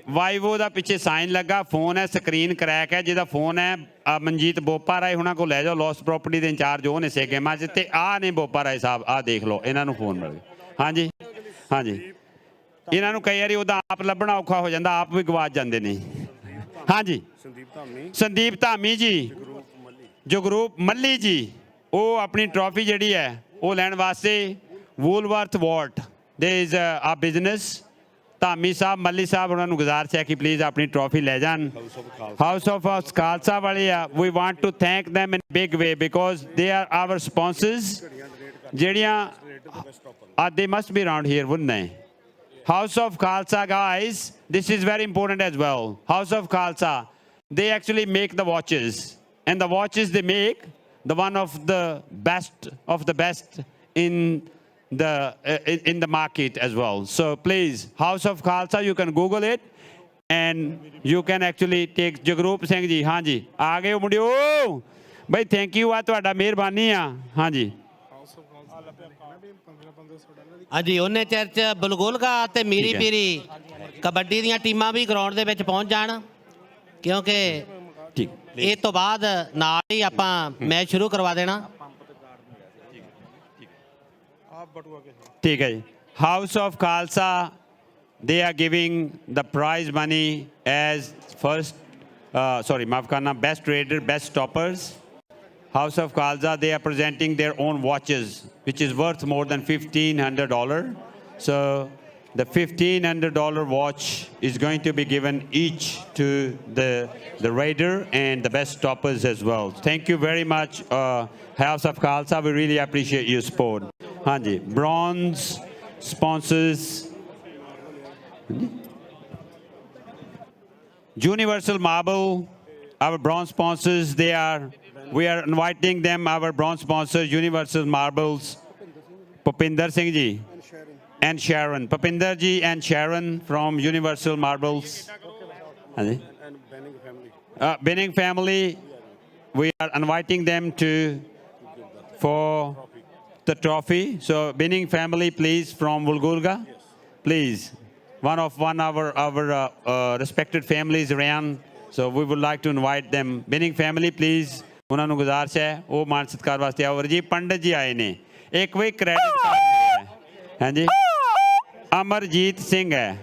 ਵਾਈਵੋ ਦਾ ਪਿੱਛੇ ਸਾਈਨ ਲੱਗਾ, ਫੋਨ ਹੈ, ਸਕਰੀਨ ਕਰੈਕ ਹੈ। ਜਿਹਦਾ ਫੋਨ ਹੈ ਮਨਜੀਤ ਬੋਪਾ ਰਾਏ ਹੁਣਾਂ ਕੋਲ ਲੈ ਜਾਓ, ਲੋਸਟ ਪ੍ਰਾਪਰਟੀ ਦੇ ਇੰਚਾਰਜ ਉਹ ਨੇ ਸੇ ਗੇਮਾਂ 'ਚ। ਤੇ ਆਹ ਨੇ ਬੋਪਾ ਰਾਏ ਸਾਹਿਬ, ਆਹ ਦੇਖ ਲਓ, ਇਹਨਾਂ ਨੂੰ ਫੋਨ ਮਿਲ ਗਿਆ। ਹਾਂਜੀ ਹਾਂਜੀ, ਇਹਨਾਂ ਨੂੰ ਕਈ ਵਾਰੀ ਉਹਦਾ ਆਪ ਲੱਭਣਾ ਔਖਾ ਹੋ ਜਾਂਦਾ, ਆਪ ਵੀ ਗਵਾਚ ਜਾਂਦੇ ਨੇ। ਹਾਂਜੀ ਸੰਦੀਪ ਧਾਮੀ ਜੀ, ਜਗਰੂਪ ਮੱਲੀ ਜੀ, ਉਹ ਆਪਣੀ ਟਰੋਫੀ ਜਿਹੜੀ ਹੈ ਉਹ ਲੈਣ ਵਾਸਤੇ ਵੂਲਵਰਥ ਵਾਰਟ ਦੇ ਇਜ਼ ਆ ਬਿਜ਼ਨਸ। ਧਾਮੀ ਸਾਹਿਬ, ਮੱਲੀ ਸਾਹਿਬ ਉਹਨਾਂ ਨੂੰ ਗੁਜ਼ਾਰਿਸ਼ ਹੈ ਕਿ ਪਲੀਜ਼ ਆਪਣੀ ਟਰੋਫੀ ਲੈ ਜਾਣ। ਹਾਊਸ ਆਫ ਖਾਲਸਾ ਵਾਲੇ ਆ, we want to thank them in big way because they are our sponsors। ਜਿਹੜੀਆਂ they must be around here, wouldn't they? House of Khalsa guys, this is very important as well. House of Khalsa, they actually make the watches, and the watches they make, the one of the best in the market as well. So please, House of Khalsa, you can Google it and you can actually take Jagrup Singh ji। हाँ जी, आ गए हो मुंडियो भाई, thank you आ तुहाडा, मेहरबानी आ। हाँ जी ਹਾਂਜੀ, ਉਹਨੇ ਚਿਰ 'ਚ ਬਲਗੋਲਗਾ ਤੇ ਮੀਰੀ ਪੀਰੀ ਕਬੱਡੀ ਦੀਆਂ ਟੀਮਾਂ ਵੀ ਗਰਾਊਂਡ ਦੇ ਵਿੱਚ ਪਹੁੰਚ ਜਾਣ, ਕਿਉਂਕਿ ਇਹ ਤੋਂ ਬਾਅਦ ਨਾਲ ਹੀ ਆਪਾਂ ਮੈਚ ਸ਼ੁਰੂ ਕਰਵਾ ਦੇਣਾ। ठीक है जी। House of Khalsa they are giving the prize money as first, maaf karna, best raider, best stoppers. House of Khalsa, they are presenting their own watches, which is worth more than $1,500. So the $1,500 watch is going to be given each to the raider and the best stoppers as well. Thank you very much, House of Khalsa. We really appreciate your support. Hanji, bronze sponsors. Universal Marble, our bronze sponsors, we are inviting them, our bronze sponsors, Universal Marbles, Pupinder Singh ji and Sharon. Pupinder ji and Sharon from Universal Marbles. And Benning family, we are inviting them for the trophy. So Benning family, please, from Vulgurga, please. One of our respected families around, so we would like to invite them. Benning family, please. ਉਹਨਾਂ ਨੂੰ ਗੁਜ਼ਾਰਿਸ਼ ਹੈ ਉਹ ਮਾਨ ਸਤਿਕਾਰ ਵਾਸਤੇ ਆਓ। ਜੀ ਪੰਡਤ ਜੀ ਆਏ ਨੇ, ਇੱਕ ਵੀ ਕ੍ਰੈਡਿਟ ਕਾਰਡ ਮਿਲਿਆ ਹੈ। ਹਾਂਜੀ, ਅਮਰਜੀਤ ਸਿੰਘ ਹੈ,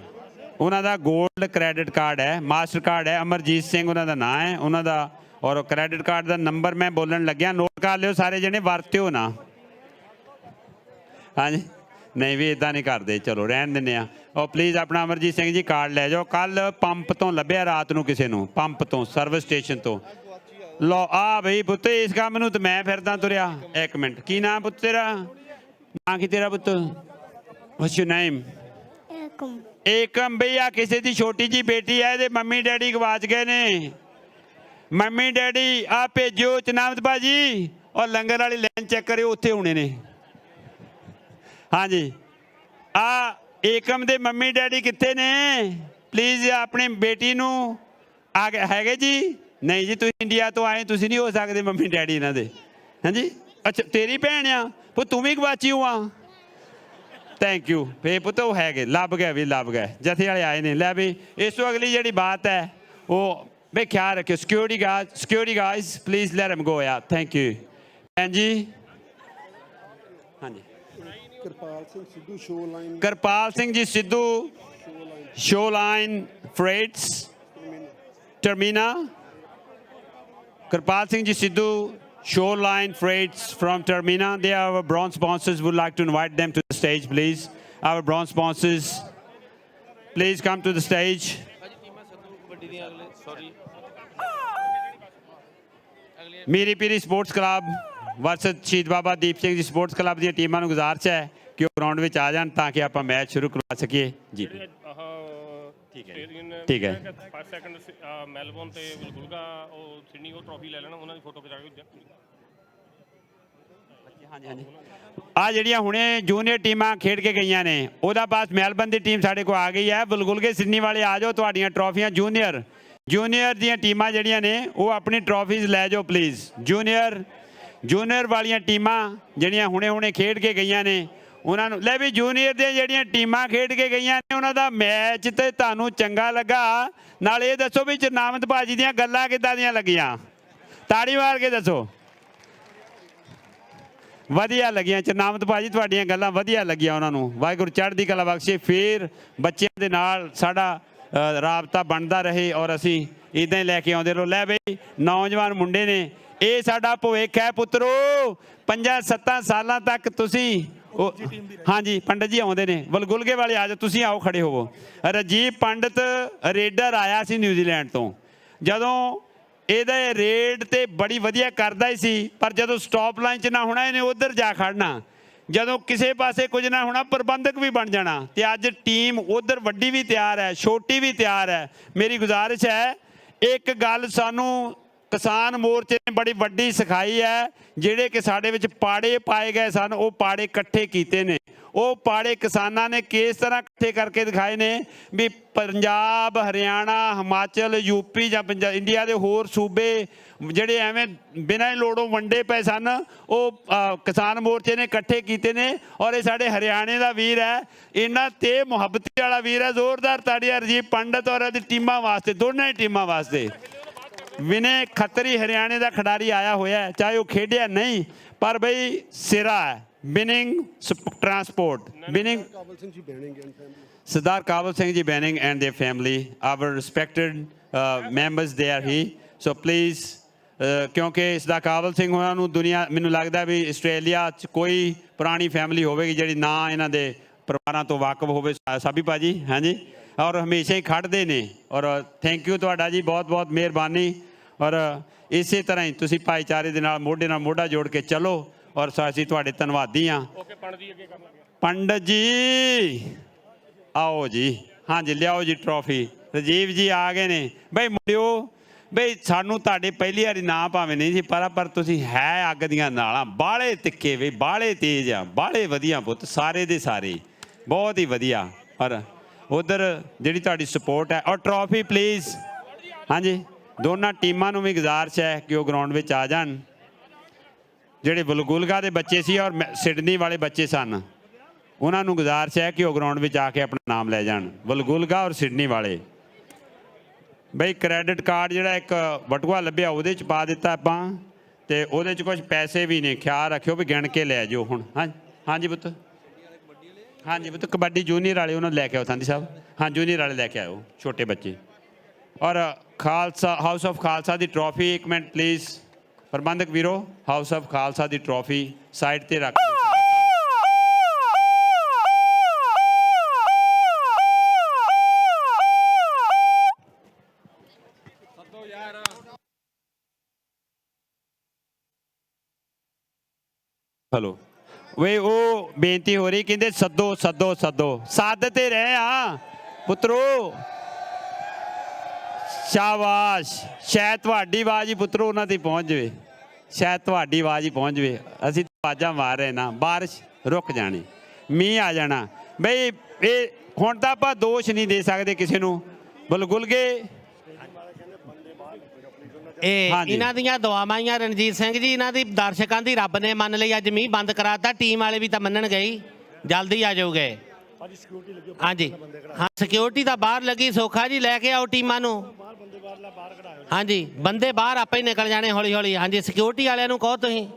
ਉਹਨਾਂ ਦਾ 골ਡ ਕ੍ਰੈਡਿਟ ਕਾਰਡ ਹੈ, ਮਾਸਟਰ ਕਾਰਡ ਹੈ, ਅਮਰਜੀਤ ਸਿੰਘ ਉਹਨਾਂ ਦਾ ਨਾਂ ਹੈ ਉਹਨਾਂ ਦਾ। ਔਰ ਕ੍ਰੈਡਿਟ ਕਾਰਡ ਦਾ ਨੰਬਰ ਮੈਂ ਬੋਲਣ ਲੱਗਿਆ, ਨੋਟ ਕਰ ਲਿਓ ਸਾਰੇ ਜਣੇ, ਵਰਤਿਓ ਨਾ। ਹਾਂਜੀ, ਨਹੀਂ ਵੀ ਇਦਾਂ ਨਹੀਂ ਕਰਦੇ, ਚਲੋ ਰਹਿਣ ਦਿੰਦੇ ਆ। ਉਹ ਪਲੀਜ਼ ਆਪਣਾ ਅਮਰਜੀਤ ਸਿੰਘ ਜੀ ਕਾਰਡ ਲੈ ਜਾਓ। ਕੱਲ ਪੰਪ ਤੋਂ ਲੱਭਿਆ ਰਾਤ ਨੂੰ ਕਿਸੇ ਨੂੰ, ਪੰਪ ਤੋਂ, ਸਰਵਿਸ ਸਟੇਸ਼ਨ ਤੋਂ। ਲੋ ਆ ਬਈ ਪੁੱਤ, ਇਸ ਕੰਮ ਨੂੰ ਤਾਂ ਮੈਂ ਫਿਰਦਾ ਤੁਰਿਆ। ਇੱਕ ਮਿੰਟ, ਕੀ ਨਾਮ ਪੁੱਤ ਤੇਰਾ? ਨਾਂ ਕੀ ਤੇਰਾ ਪੁੱਤ? What's your name? Ekam. Ekam ਬਈ ਆ ਕਿਸੇ ਦੀ ਛੋਟੀ ਜੀ ਬੇਟੀ ਹੈ, ਇਹਦੇ ਮੰਮੀ ਡੈਡੀ ਗਵਾਚ ਗਏ ਨੇ। ਮੰਮੀ ਡੈਡੀ ਆ ਭੇਜੋ ਚਨਾਮਤ ਭਾਜੀ, ਔਰ ਲੰਗਰ ਵਾਲੀ ਲਾਈਨ ਚੈੱਕ ਕਰਿਓ, ਉੱਥੇ ਹੋਣੇ ਨੇ। ਹਾਂਜੀ, ਆ ਏਕਮ ਦੇ ਮੰਮੀ ਡੈਡੀ ਕਿੱਥੇ ਨੇ? ਪਲੀਜ਼ ਆਪਣੀ ਬੇਟੀ ਨੂੰ ਆ ਗਏ ਹੈਗੇ ਜੀ? ਨਹੀਂ ਜੀ, ਤੁਸੀਂ ਇੰਡੀਆ ਤੋਂ ਆਏ, ਤੁਸੀਂ ਨਹੀਂ ਹੋ ਸਕਦੇ ਮੰਮੀ ਡੈਡੀ ਇਹਨਾਂ ਦੇ। ਹਾਂਜੀ, ਅੱਛਾ ਤੇਰੀ ਭੈਣ ਆ ਪੁੱਤ, ਤੂੰ ਵੀ ਗਵਾਚੀ ਹੋ ਆ? Thank you. ਫੇ ਪੁੱਤ ਉਹ ਹੈਗੇ, ਲੱਭ ਗਏ ਵੀ, ਲੱਭ ਗਏ, ਜਥੇ ਵਾਲੇ ਆਏ ਨੇ। ਲੈ ਵੀ ਇਸ ਤੋਂ ਅਗਲੀ ਜਿਹੜੀ ਬਾਤ ਹੈ ਉਹ ਬਈ ਖਿਆਲ ਰੱਖਿਓ। Security guys please let him go ਯਾਰ। ਥੈਂਕ ਯੂ ਭੈਣ ਜੀ। ਹਾਂਜੀ, Kirpal Singh Sidhu, ਸ਼ੋਲਾਈਨ। Kirpal Singh ji Sidhu, ਸ਼ੋਲਾਈਨ ਫਰੇਟਸ, ਟਰਮੀਨਾ। Kirpal Singh Ji Sidhu, Shoreline Freights from Termina. They are our bronze sponsors. Would like to invite them to the stage, please. Our bronze sponsors, please come to the stage. Miri Piri Sports Club versus Shahid Baba Deep Singh Ji Sports Club ਦੀਆਂ ਟੀਮਾਂ ਨੂੰ ਗੁਜ਼ਾਰਿਸ਼ ਹੈ ਕਿ ਉਹ ground ਵਿੱਚ ਆ ਜਾਣ ਤਾਂ ਕਿ ਆਪਾਂ ਮੈਚ ਸ਼ੁਰੂ ਕਰਵਾ ਸਕੀਏ ਜੀ। ਠੀਕ ਹੈ। ਫਸਟ ਸੈਕੰਡ ਮੈਲਬੌਰਨ ਤੇ ਬੁਲਗੁਲਗਾ, ਉਹ ਸਿਡਨੀ, ਉਹ ਟਰੋਫੀ ਲੈ ਲੈਣਾ, ਉਹਨਾਂ ਦੀ ਫੋਟੋ ਖਿਚਾ ਕੇ। ਹਾਂਜੀ ਹਾਂਜੀ, ਆ ਜਿਹੜੀਆਂ ਹੁਣੇ ਜੂਨੀਅਰ ਟੀਮਾਂ ਖੇਡ ਕੇ ਗਈਆਂ ਨੇ, ਉਹਦਾ ਪਾਸ ਮੈਲਬੌਰਨ ਦੀ ਟੀਮ ਸਾਡੇ ਕੋਲ ਆ ਗਈ ਹੈ। ਬੁਲਗੁਲਗੇ ਸਿਡਨੀ ਵਾਲੇ ਆ ਜਾਓ, ਤੁਹਾਡੀਆਂ ਟਰੋਫੀਆਂ ਜੂਨੀਅਰ ਦੀਆਂ ਟੀਮਾਂ ਜਿਹੜੀਆਂ ਨੇ ਉਹ ਆਪਣੀ ਟਰੋਫੀਜ਼ ਲੈ ਜਾਓ ਪਲੀਜ਼। ਜੂਨੀਅਰ ਵਾਲੀਆਂ ਟੀਮਾਂ ਜਿਹੜੀਆਂ ਹੁਣੇ ਖੇਡ ਕੇ ਗਈਆਂ ਨੇ ਉਹਨਾਂ ਨੂੰ ਲੈ ਵੀ। ਜੂਨੀਅਰ ਦੀਆਂ ਜਿਹੜੀਆਂ ਟੀਮਾਂ ਖੇਡ ਕੇ ਗਈਆਂ ਨੇ ਉਹਨਾਂ ਦਾ ਮੈਚ ਤੇ ਤੁਹਾਨੂੰ ਚੰਗਾ ਲੱਗਾ? ਨਾਲ ਇਹ ਦੱਸੋ ਵੀ ਚਰਨਾਮਤ ਭਾਜੀ ਦੀਆਂ ਗੱਲਾਂ ਕਿੱਦਾਂ ਦੀਆਂ ਲੱਗੀਆਂ? ਤਾੜੀ ਮਾਰ ਕੇ ਦੱਸੋ। ਵਧੀਆ ਲੱਗੀਆਂ ਚਰਨਾਮਤ ਭਾਜੀ, ਤੁਹਾਡੀਆਂ ਗੱਲਾਂ ਵਧੀਆ ਲੱਗੀਆਂ ਉਹਨਾਂ ਨੂੰ। ਵਾਹਿਗੁਰੂ ਚੜ੍ਹਦੀ ਕਲਾ ਬਖਸ਼ੇ। ਫਿਰ ਬੱਚਿਆਂ ਦੇ ਨਾਲ ਸਾਡਾ ਰਾਬਤਾ ਬਣਦਾ ਰਹੇ ਔਰ ਅਸੀਂ ਇੱਦਾਂ ਹੀ ਲੈ ਕੇ ਆਉਂਦੇ ਰਹੋ। ਲੈ ਬਈ ਨੌਜਵਾਨ ਮੁੰਡੇ ਨੇ, ਇਹ ਸਾਡਾ ਭਵਿੱਖ ਹੈ ਪੁੱਤਰੋ। 5-7 ਸਾਲਾਂ ਤੱਕ ਤੁਸੀਂ ਹਾਂਜੀ ਪੰਡਤ ਜੀ ਆਉਂਦੇ ਨੇ, ਬਲਗੁਲਗੇ ਵਾਲੇ ਆ ਜਾਓ, ਤੁਸੀਂ ਆਓ ਖੜੇ ਹੋਵੋ। ਰਾਜੀਵ ਪੰਡਤ ਰੇਡਰ ਆਇਆ ਸੀ ਨਿਊਜ਼ੀਲੈਂਡ ਤੋਂ, ਜਦੋਂ ਇਹਦੇ ਰੇਡ ਤੇ ਬੜੀ ਵਧੀਆ ਕਰਦਾ ਹੀ ਸੀ, ਪਰ ਜਦੋਂ ਸਟਾਪ ਲਾਈਨ 'ਚ ਨਾ ਹੋਣਾ ਇਹਨੇ ਉੱਧਰ ਜਾ ਖੜਨਾ, ਜਦੋਂ ਕਿਸੇ ਪਾਸੇ ਕੁਝ ਨਾ ਹੋਣਾ ਪ੍ਰਬੰਧਕ ਵੀ ਬਣ ਜਾਣਾ। ਤੇ ਅੱਜ ਟੀਮ ਉੱਧਰ ਵੱਡੀ ਵੀ ਤਿਆਰ ਹੈ, ਛੋਟੀ ਵੀ ਤਿਆਰ ਹੈ। ਮੇਰੀ ਗੁਜ਼ਾਰਿਸ਼ ਹੈ, ਇੱਕ ਗੱਲ ਸਾਨੂੰ ਕਿਸਾਨ ਮੋਰਚੇ ਨੇ ਬੜੀ ਵੱਡੀ ਸਿਖਾਈ ਹੈ, ਜਿਹੜੇ ਕਿ ਸਾਡੇ ਵਿੱਚ ਪਾੜੇ ਪਾਏ ਗਏ ਸਨ, ਉਹ ਪਾੜੇ ਇਕੱਠੇ ਕੀਤੇ ਨੇ। ਉਹ ਪਾੜੇ ਕਿਸਾਨਾਂ ਨੇ ਕਿਸ ਤਰ੍ਹਾਂ ਇਕੱਠੇ ਕਰਕੇ ਦਿਖਾਏ ਨੇ ਵੀ ਪੰਜਾਬ, ਹਰਿਆਣਾ, ਹਿਮਾਚਲ, ਯੂਪੀ ਜਾਂ ਇੰਡੀਆ ਦੇ ਹੋਰ ਸੂਬੇ ਜਿਹੜੇ ਐਵੇਂ ਬਿਨਾਂ ਲੋੜੋਂ ਵੰਡੇ ਪਏ ਸਨ, ਉਹ ਕਿਸਾਨ ਮੋਰਚੇ ਨੇ ਇਕੱਠੇ ਕੀਤੇ ਨੇ। ਔਰ ਇਹ ਸਾਡੇ ਹਰਿਆਣੇ ਦਾ ਵੀਰ ਹੈ, ਇਹਨਾਂ ਤੇ ਮੁਹੱਬਤੀ ਵਾਲਾ ਵੀਰ ਹੈ। ਜ਼ੋਰਦਾਰ ਤਾੜੀਆਂ ਰਾਜੀਵ ਪੰਡਤ ਔਰ ਇਹਦੀ ਟੀਮਾਂ ਵਾਸਤੇ, ਦੋਨਾਂ ਹੀ ਟੀਮਾਂ ਵਾਸਤੇ। ਵਿਨੇ ਖੱਤਰੀ ਹਰਿਆਣੇ ਦਾ ਖਿਡਾਰੀ ਆਇਆ ਹੋਇਆ ਹੈ, ਚਾਹੇ ਉਹ ਖੇਡਿਆ ਨਹੀਂ, ਪਰ ਬਈ ਸਿਰਾ ਹੈ, ਬਿਨਿੰਗ transport ਬਿਨਿੰਗ Sardar Kabul Singh ji Benning and their family, our respected members there he. So please, ਕਿਉਂਕਿ ਸਰਦਾਰ ਕਾਬਲ ਸਿੰਘ ਹੋਰਾਂ ਨੂੰ ਦੁਨੀਆ ਮੈਨੂੰ ਲੱਗਦਾ ਵੀ ਆਸਟ੍ਰੇਲੀਆ 'ਚ ਕੋਈ ਪੁਰਾਣੀ ਫੈਮਿਲੀ ਹੋਵੇਗੀ ਜਿਹੜੀ ਨਾ ਇਹਨਾਂ ਦੇ ਪਰਿਵਾਰਾਂ ਤੋਂ ਵਾਕਫ ਹੋਵੇ। ਸਾਬੀ ਭਾਜੀ ਹਾਂਜੀ, ਔਰ ਹਮੇਸ਼ਾ ਹੀ ਖੜ੍ਹਦੇ ਨੇ, ਔਰ ਥੈਂਕ ਯੂ ਤੁਹਾਡਾ ਜੀ, ਬਹੁਤ ਬਹੁਤ ਮਿਹਰਬਾਨੀ। ਔਰ ਇਸੇ ਤਰ੍ਹਾਂ ਹੀ ਤੁਸੀਂ ਭਾਈਚਾਰੇ ਦੇ ਨਾਲ ਮੋਢਾ ਜੋੜ ਕੇ ਚੱਲੋ, ਔਰ ਅਸੀਂ ਤੁਹਾਡੇ ਧੰਨਵਾਦੀ ਹਾਂ। ਪੰਡਤ ਜੀ ਆਓ ਜੀ, ਹਾਂਜੀ ਲਿਆਓ ਜੀ ਟਰੋਫੀ। ਰਾਜੀਵ ਜੀ ਆ ਗਏ ਨੇ। ਬਈ ਮੁੰਡਿਓ, ਬਈ ਸਾਨੂੰ ਤੁਹਾਡੇ ਪਹਿਲੀ ਵਾਰੀ ਨਾ ਭਾਵੇਂ ਨਹੀਂ ਸੀ ਪਰ ਤੁਸੀਂ ਹੈ ਅੱਗ ਦੀਆਂ ਨਾਲਾਂ, ਬਾਹਲੇ ਤਿੱਖੇ ਵੇ, ਬਾਹਲੇ ਤੇਜ਼ ਆ, ਬਾਹਲੇ ਵਧੀਆ ਪੁੱਤ, ਸਾਰੇ ਦੇ ਸਾਰੇ ਬਹੁਤ ਹੀ ਵਧੀਆ। ਔਰ ਉਧਰ ਜਿਹੜੀ ਤੁਹਾਡੀ ਸਪੋਰਟ ਹੈ, ਔਰ ਟਰੋਫੀ ਪਲੀਜ਼। ਹਾਂਜੀ, ਦੋਨਾਂ ਟੀਮਾਂ ਨੂੰ ਵੀ ਗੁਜ਼ਾਰਿਸ਼ ਹੈ ਕਿ ਉਹ ਗਰਾਊਂਡ ਵਿੱਚ ਆ ਜਾਣ। ਜਿਹੜੇ ਬਲਗੁਲਗਾ ਦੇ ਬੱਚੇ ਸੀ ਔਰ ਸਿਡਨੀ ਵਾਲੇ ਬੱਚੇ ਸਨ, ਉਹਨਾਂ ਨੂੰ ਗੁਜ਼ਾਰਿਸ਼ ਹੈ ਕਿ ਉਹ ਗਰਾਊਂਡ ਵਿੱਚ ਆ ਕੇ ਆਪਣਾ ਨਾਮ ਲੈ ਜਾਣ, ਬਲਗੁਲਗਾ ਔਰ ਸਿਡਨੀ ਵਾਲੇ। ਬਈ ਕ੍ਰੈਡਿਟ ਕਾਰਡ ਜਿਹੜਾ ਇੱਕ ਬਟੂਆ ਲੱਭਿਆ ਉਹਦੇ 'ਚ ਪਾ ਦਿੱਤਾ ਆਪਾਂ, ਅਤੇ ਉਹਦੇ 'ਚ ਕੁਛ ਪੈਸੇ ਵੀ ਨੇ, ਖਿਆਲ ਰੱਖਿਓ ਵੀ ਗਿਣ ਕੇ ਲੈ ਜਾਓ ਹੁਣ। ਹਾਂਜੀ ਪੁੱਤ, ਹਾਂਜੀ ਪੁੱਤ, ਕਬੱਡੀ ਜੂਨੀਅਰ ਵਾਲੇ ਉਹਨਾਂ ਨੂੰ ਲੈ ਕੇ ਆਓ ਸੰਧੀ ਸਾਹਿਬ। ਹਾਂ, ਜੂਨੀਅਰ ਵਾਲੇ ਲੈ ਕੇ ਆਓ, ਛੋਟੇ ਬੱਚੇ। ਔਰ Khalsa house of Khalsa the trophy, ਇੱਕ ਮਿੰਟ ਪਲੀਜ਼ ਪ੍ਰਬੰਧਕ ਵੀਰੋ, house of Khalsa the trophy side 'ਤੇ ਰੱਖ ਦਿਓ। ਹਲੋ ਵੇ, ਉਹ ਬੇਨਤੀ ਹੋ ਰਹੀ, ਕਹਿੰਦੇ ਸੱਦੋ ਸੱਦੋ ਸੱਦੋ, ਸੱਦ ਤੇ ਰਹੇ ਆ ਪੁੱਤਰੋ। ਸ਼ਾਬਾਸ਼, ਸ਼ਾਇਦ ਤੁਹਾਡੀ ਆਵਾਜ਼ ਹੀ ਪੁੱਤਰੋ ਉਹਨਾਂ ਤੇ ਪਹੁੰਚ ਜਾਵੇ, ਸ਼ਾਇਦ ਤੁਹਾਡੀ ਆਵਾਜ਼ ਹੀ ਪਹੁੰਚ ਜਾਵੇ। ਅਸੀਂ ਆਵਾਜ਼ਾਂ ਮਾਰ ਰਹੇ ਨਾ, ਬਾਰਿਸ਼ ਰੁਕ ਜਾਣੀ, ਮੀਂਹ ਆ ਜਾਣਾ। ਬਈ ਇਹ ਹੁਣ ਤਾਂ ਆਪਾਂ ਦੋਸ਼ ਨਹੀਂ ਦੇ ਸਕਦੇ ਕਿਸੇ ਨੂੰ। ਬਲਗੁਲਗੇ ਇਹ ਇਹਨਾਂ ਦੀਆਂ ਦੁਆਵਾਂ ਹੀ ਆ ਰਣਜੀਤ ਸਿੰਘ ਜੀ, ਇਹਨਾਂ ਦੀ ਦਰਸ਼ਕਾਂ ਦੀ ਰੱਬ ਨੇ ਮੰਨ ਲਈ। ਅੱਜ ਮੀਂਹ ਬੰਦ ਕਰਾਤਾ, ਟੀਮ ਵਾਲੇ ਵੀ ਤਾਂ ਮੰਨਣ ਗਏ, ਜਲਦੀ ਆ ਜਾਓਗੇ। ਹਾਂਜੀ ਹਾਂ, ਸਿਕਿਉਰਿਟੀ ਤਾਂ ਬਾਹਰ ਲੱਗੀ, ਸੌਖਾ ਜੀ ਲੈ ਕੇ ਆਓ ਟੀਮਾਂ ਨੂੰ। ਹਾਂਜੀ, ਬੰਦੇ ਬਾਹਰ ਆਪੇ ਹੀ ਨਿਕਲ ਜਾਣੇ ਹੌਲੀ ਹੌਲੀ। ਹਾਂਜੀ, ਸਿਕਿਉਰਿਟੀ ਵਾਲਿਆਂ ਨੂੰ ਕਹੋ ਤੁਸੀਂ।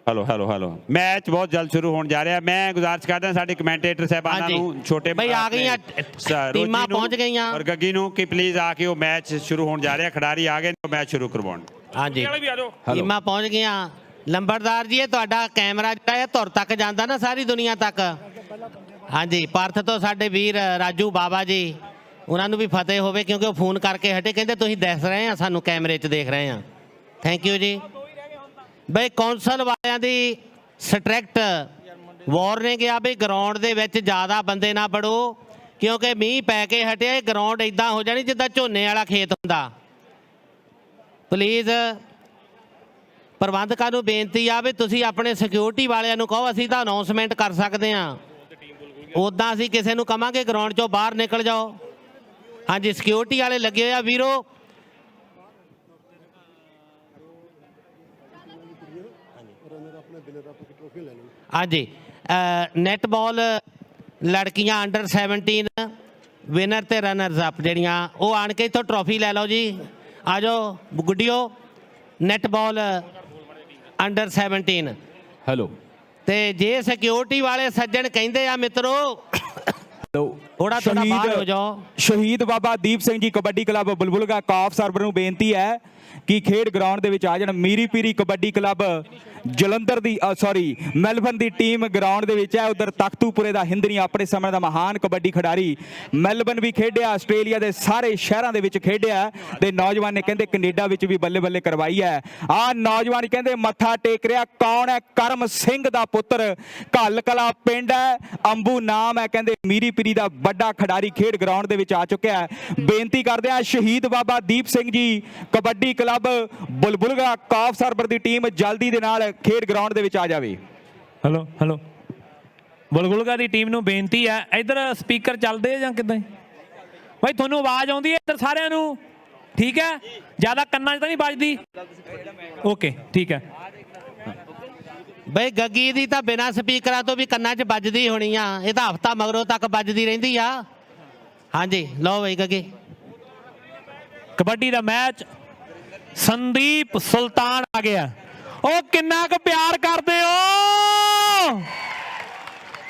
ਹੈਲੋ ਮੈਚ ਬਹੁਤ ਜਲਦ ਸ਼ੁਰੂ ਹੋਣ ਜਾ ਰਿਹਾ। ਮੈਂ ਗੁਜ਼ਾਰਿਸ਼ ਕਰਦਾ ਸਾਡੇ ਕਮੈਂਟੇਟਰ ਸਾਹਿਬਾਨਾਂ ਨੂੰ, ਛੋਟੇ ਬਈ ਆ ਗਈਆਂ ਟੀਮਾਂ ਪਹੁੰਚ ਗਈਆਂ, ਔਰ ਗੱਗੀ ਨੂੰ ਕਿ ਪਲੀਜ਼ ਆ ਕੇ ਉਹ ਮੈਚ ਸ਼ੁਰੂ ਹੋਣ ਜਾ ਰਿਹਾ, ਖਿਡਾਰੀ ਆ ਗਏ ਨੇ, ਮੈਚ ਸ਼ੁਰੂ ਕਰਵਾਉਣ। ਹਾਂਜੀ ਟੀਮਾਂ ਪਹੁੰਚ ਗਈਆਂ। ਲੰਬੜਦਾਰ ਜੀ, ਇਹ ਤੁਹਾਡਾ ਕੈਮਰਾ ਜਿਹੜਾ ਹੈ ਧੁਰ ਤੱਕ ਜਾਂਦਾ ਨਾ, ਸਾਰੀ ਦੁਨੀਆ ਤੱਕ। ਹਾਂਜੀ, ਪਰਥ ਤੋਂ ਸਾਡੇ ਵੀਰ ਰਾਜੂ ਬਾਬਾ ਜੀ, ਉਹਨਾਂ ਨੂੰ ਵੀ ਫਤਿਹ ਹੋਵੇ, ਕਿਉਂਕਿ ਉਹ ਫੋਨ ਕਰਕੇ ਹਟੇ, ਕਹਿੰਦੇ ਤੁਸੀਂ ਦਿਖ ਰਹੇ ਆ ਸਾਨੂੰ, ਕੈਮਰੇ 'ਚ ਦੇਖ ਰਹੇ ਆ। ਥੈਂਕ ਯੂ ਜੀ। ਬਈ ਕੌਂਸਲ ਵਾਲਿਆਂ ਦੀ ਸਟ੍ਰਿਕਟ ਵਾਰਨਿੰਗ ਆ ਵੀ ਗਰਾਊਂਡ ਦੇ ਵਿੱਚ ਜ਼ਿਆਦਾ ਬੰਦੇ ਨਾ ਵੜੋ, ਕਿਉਂਕਿ ਮੀਂਹ ਪੈ ਕੇ ਹਟਿਆ। ਇਹ ਗਰਾਊਂਡ ਇਦਾਂ ਹੋ ਜਾਣੀ ਜਿੱਦਾਂ ਝੋਨੇ ਵਾਲਾ ਖੇਤ ਹੁੰਦਾ। ਪਲੀਜ਼ ਪ੍ਰਬੰਧਕਾਂ ਨੂੰ ਬੇਨਤੀ ਆ ਵੀ ਤੁਸੀਂ ਆਪਣੇ ਸਿਕਿਉਰਿਟੀ ਵਾਲਿਆਂ ਨੂੰ ਕਹੋ, ਅਸੀਂ ਤਾਂ ਅਨਾਉਂਸਮੈਂਟ ਕਰ ਸਕਦੇ ਹਾਂ, ਉੱਦਾਂ ਅਸੀਂ ਕਿਸੇ ਨੂੰ ਕਵਾਂਗੇ ਗਰਾਊਂਡ 'ਚੋਂ ਬਾਹਰ ਨਿਕਲ ਜਾਓ। ਹਾਂਜੀ, ਸਿਕਿਉਰਿਟੀ ਵਾਲੇ ਲੱਗੇ ਹੋਏ ਆ ਵੀਰੋ। ਹਾਂਜੀ, ਨੈਟਬਾਲ ਲੜਕੀਆਂ ਅੰਡਰ 17 ਵਿਨਰ ਤੇ ਰਨਰਸ ਅਪ ਜਿਹੜੀਆਂ, ਉਹ ਆਣ ਕੇ ਇੱਥੋਂ ਟਰੋਫੀ ਲੈ ਲਓ ਜੀ। ਆ ਜਾਓ ਗੁੱਡੀਓ, ਨੈਟਬਾਲ ਅੰਡਰ 17। ਹੈਲੋ, ਤੇ ਜੇ ਸਿਕਿਉਰਿਟੀ ਵਾਲੇ ਸੱਜਣ ਕਹਿੰਦੇ ਆ ਮਿੱਤਰੋ ਥੋੜਾ ਬਾਹਰ ਹੋ ਜਾਓ। ਸ਼ਹੀਦ ਬਾਬਾ ਦੀਪ ਸਿੰਘ ਜੀ ਕਬੱਡੀ ਕਲੱਬ ਬੁਲਬੁਲਗਾ ਕਾਫ ਸਰਵਰ ਨੂੰ ਬੇਨਤੀ ਹੈ ਕਿ ਖੇਡ ਗਰਾਊਂਡ ਦੇ ਵਿੱਚ ਆ ਜਾਣ। ਮੀਰੀ ਪੀਰੀ ਕਬੱਡੀ ਕਲੱਬ ਜਲੰਧਰ ਦੀ ਮੈਲਬਨ ਦੀ ਟੀਮ ਗਰਾਊਂਡ ਦੇ ਵਿੱਚ ਹੈ। ਉਧਰ ਤਖਤੂਪੁਰੇ ਦਾ ਹਿੰਦਰੀ ਆਪਣੇ ਸਮੇਂ ਦਾ ਮਹਾਨ ਕਬੱਡੀ ਖਿਡਾਰੀ, ਮੈਲਬਨ ਵੀ ਖੇਡਿਆ, ਆਸਟ੍ਰੇਲੀਆ ਦੇ ਸਾਰੇ ਸ਼ਹਿਰਾਂ ਦੇ ਵਿੱਚ ਖੇਡਿਆ, ਤੇ ਨੌਜਵਾਨ ਨੇ ਕਹਿੰਦੇ ਕੈਨੇਡਾ ਵਿੱਚ ਵੀ ਬੱਲੇ ਬੱਲੇ ਕਰਵਾਈ ਹੈ। ਆਹ ਨੌਜਵਾਨ ਕਹਿੰਦੇ ਮੱਥਾ ਟੇਕ ਰਿਹਾ, ਕੌਣ ਹੈ? ਕਰਮ ਸਿੰਘ ਦਾ ਪੁੱਤਰ, ਘੱਲ ਕਲਾ ਪਿੰਡ ਹੈ, ਅੰਬੂ ਨਾਮ ਹੈ। ਕਹਿੰਦੇ ਮੀਰੀ ਪੀਰੀ ਦਾ ਵੱਡਾ ਖਿਡਾਰੀ ਖੇਡ ਗਰਾਊਂਡ ਦੇ ਵਿੱਚ ਆ ਚੁੱਕਿਆ ਹੈ। ਬੇਨਤੀ ਕਰਦੇ ਆ ਸ਼ਹੀਦ ਬਾਬਾ ਦੀਪ ਸਿੰਘ ਜੀ ਕਬੱਡੀ ਕਲੱਬ ਬੁਲਬੁਲਗਾ ਕਾਫ ਸਰਵਰ ਦੀ ਟੀਮ ਜਲਦੀ ਦੇ ਨਾਲ ਖੇਡ ਗਰਾਊਂਡ ਦੇ ਵਿੱਚ ਆ ਜਾਵੇ। ਹੈਲੋ ਬੁਲਬੁਲਗਾ ਦੀ ਟੀਮ ਨੂੰ ਬੇਨਤੀ ਹੈ, ਇੱਧਰ ਸਪੀਕਰ ਚੱਲਦੇ ਜਾਂ ਕਿੱਦਾਂ? ਭਾਈ ਤੁਹਾਨੂੰ ਆਵਾਜ਼ ਆਉਂਦੀ ਹੈ ਇੱਧਰ ਸਾਰਿਆਂ ਨੂੰ? ਠੀਕ ਹੈ, ਜ਼ਿਆਦਾ ਕੰਨਾਂ 'ਚ ਤਾਂ ਨਹੀਂ ਵੱਜਦੀ? ਓਕੇ ਠੀਕ ਹੈ। ਬਈ ਗੱਗੀ ਦੀ ਤਾਂ ਬਿਨਾਂ ਸਪੀਕਰਾਂ ਤੋਂ ਵੀ ਕੰਨਾਂ 'ਚ ਵੱਜਦੀ ਹੋਣੀ ਆ, ਇਹ ਤਾਂ ਹਫ਼ਤਾ ਮਗਰੋਂ ਤੱਕ ਵੱਜਦੀ ਰਹਿੰਦੀ ਆ। ਹਾਂਜੀ ਲਓ ਬਈ ਗੱਗੀ। ਕਬੱਡੀ ਦਾ ਮੈਚ ਸੰਦੀਪ ਸੁਲਤਾਨ ਆ ਗਿਆ। ਉਹ ਕਿੰਨਾ ਕੁ ਪਿਆਰ ਕਰਦੇ ਹੋ।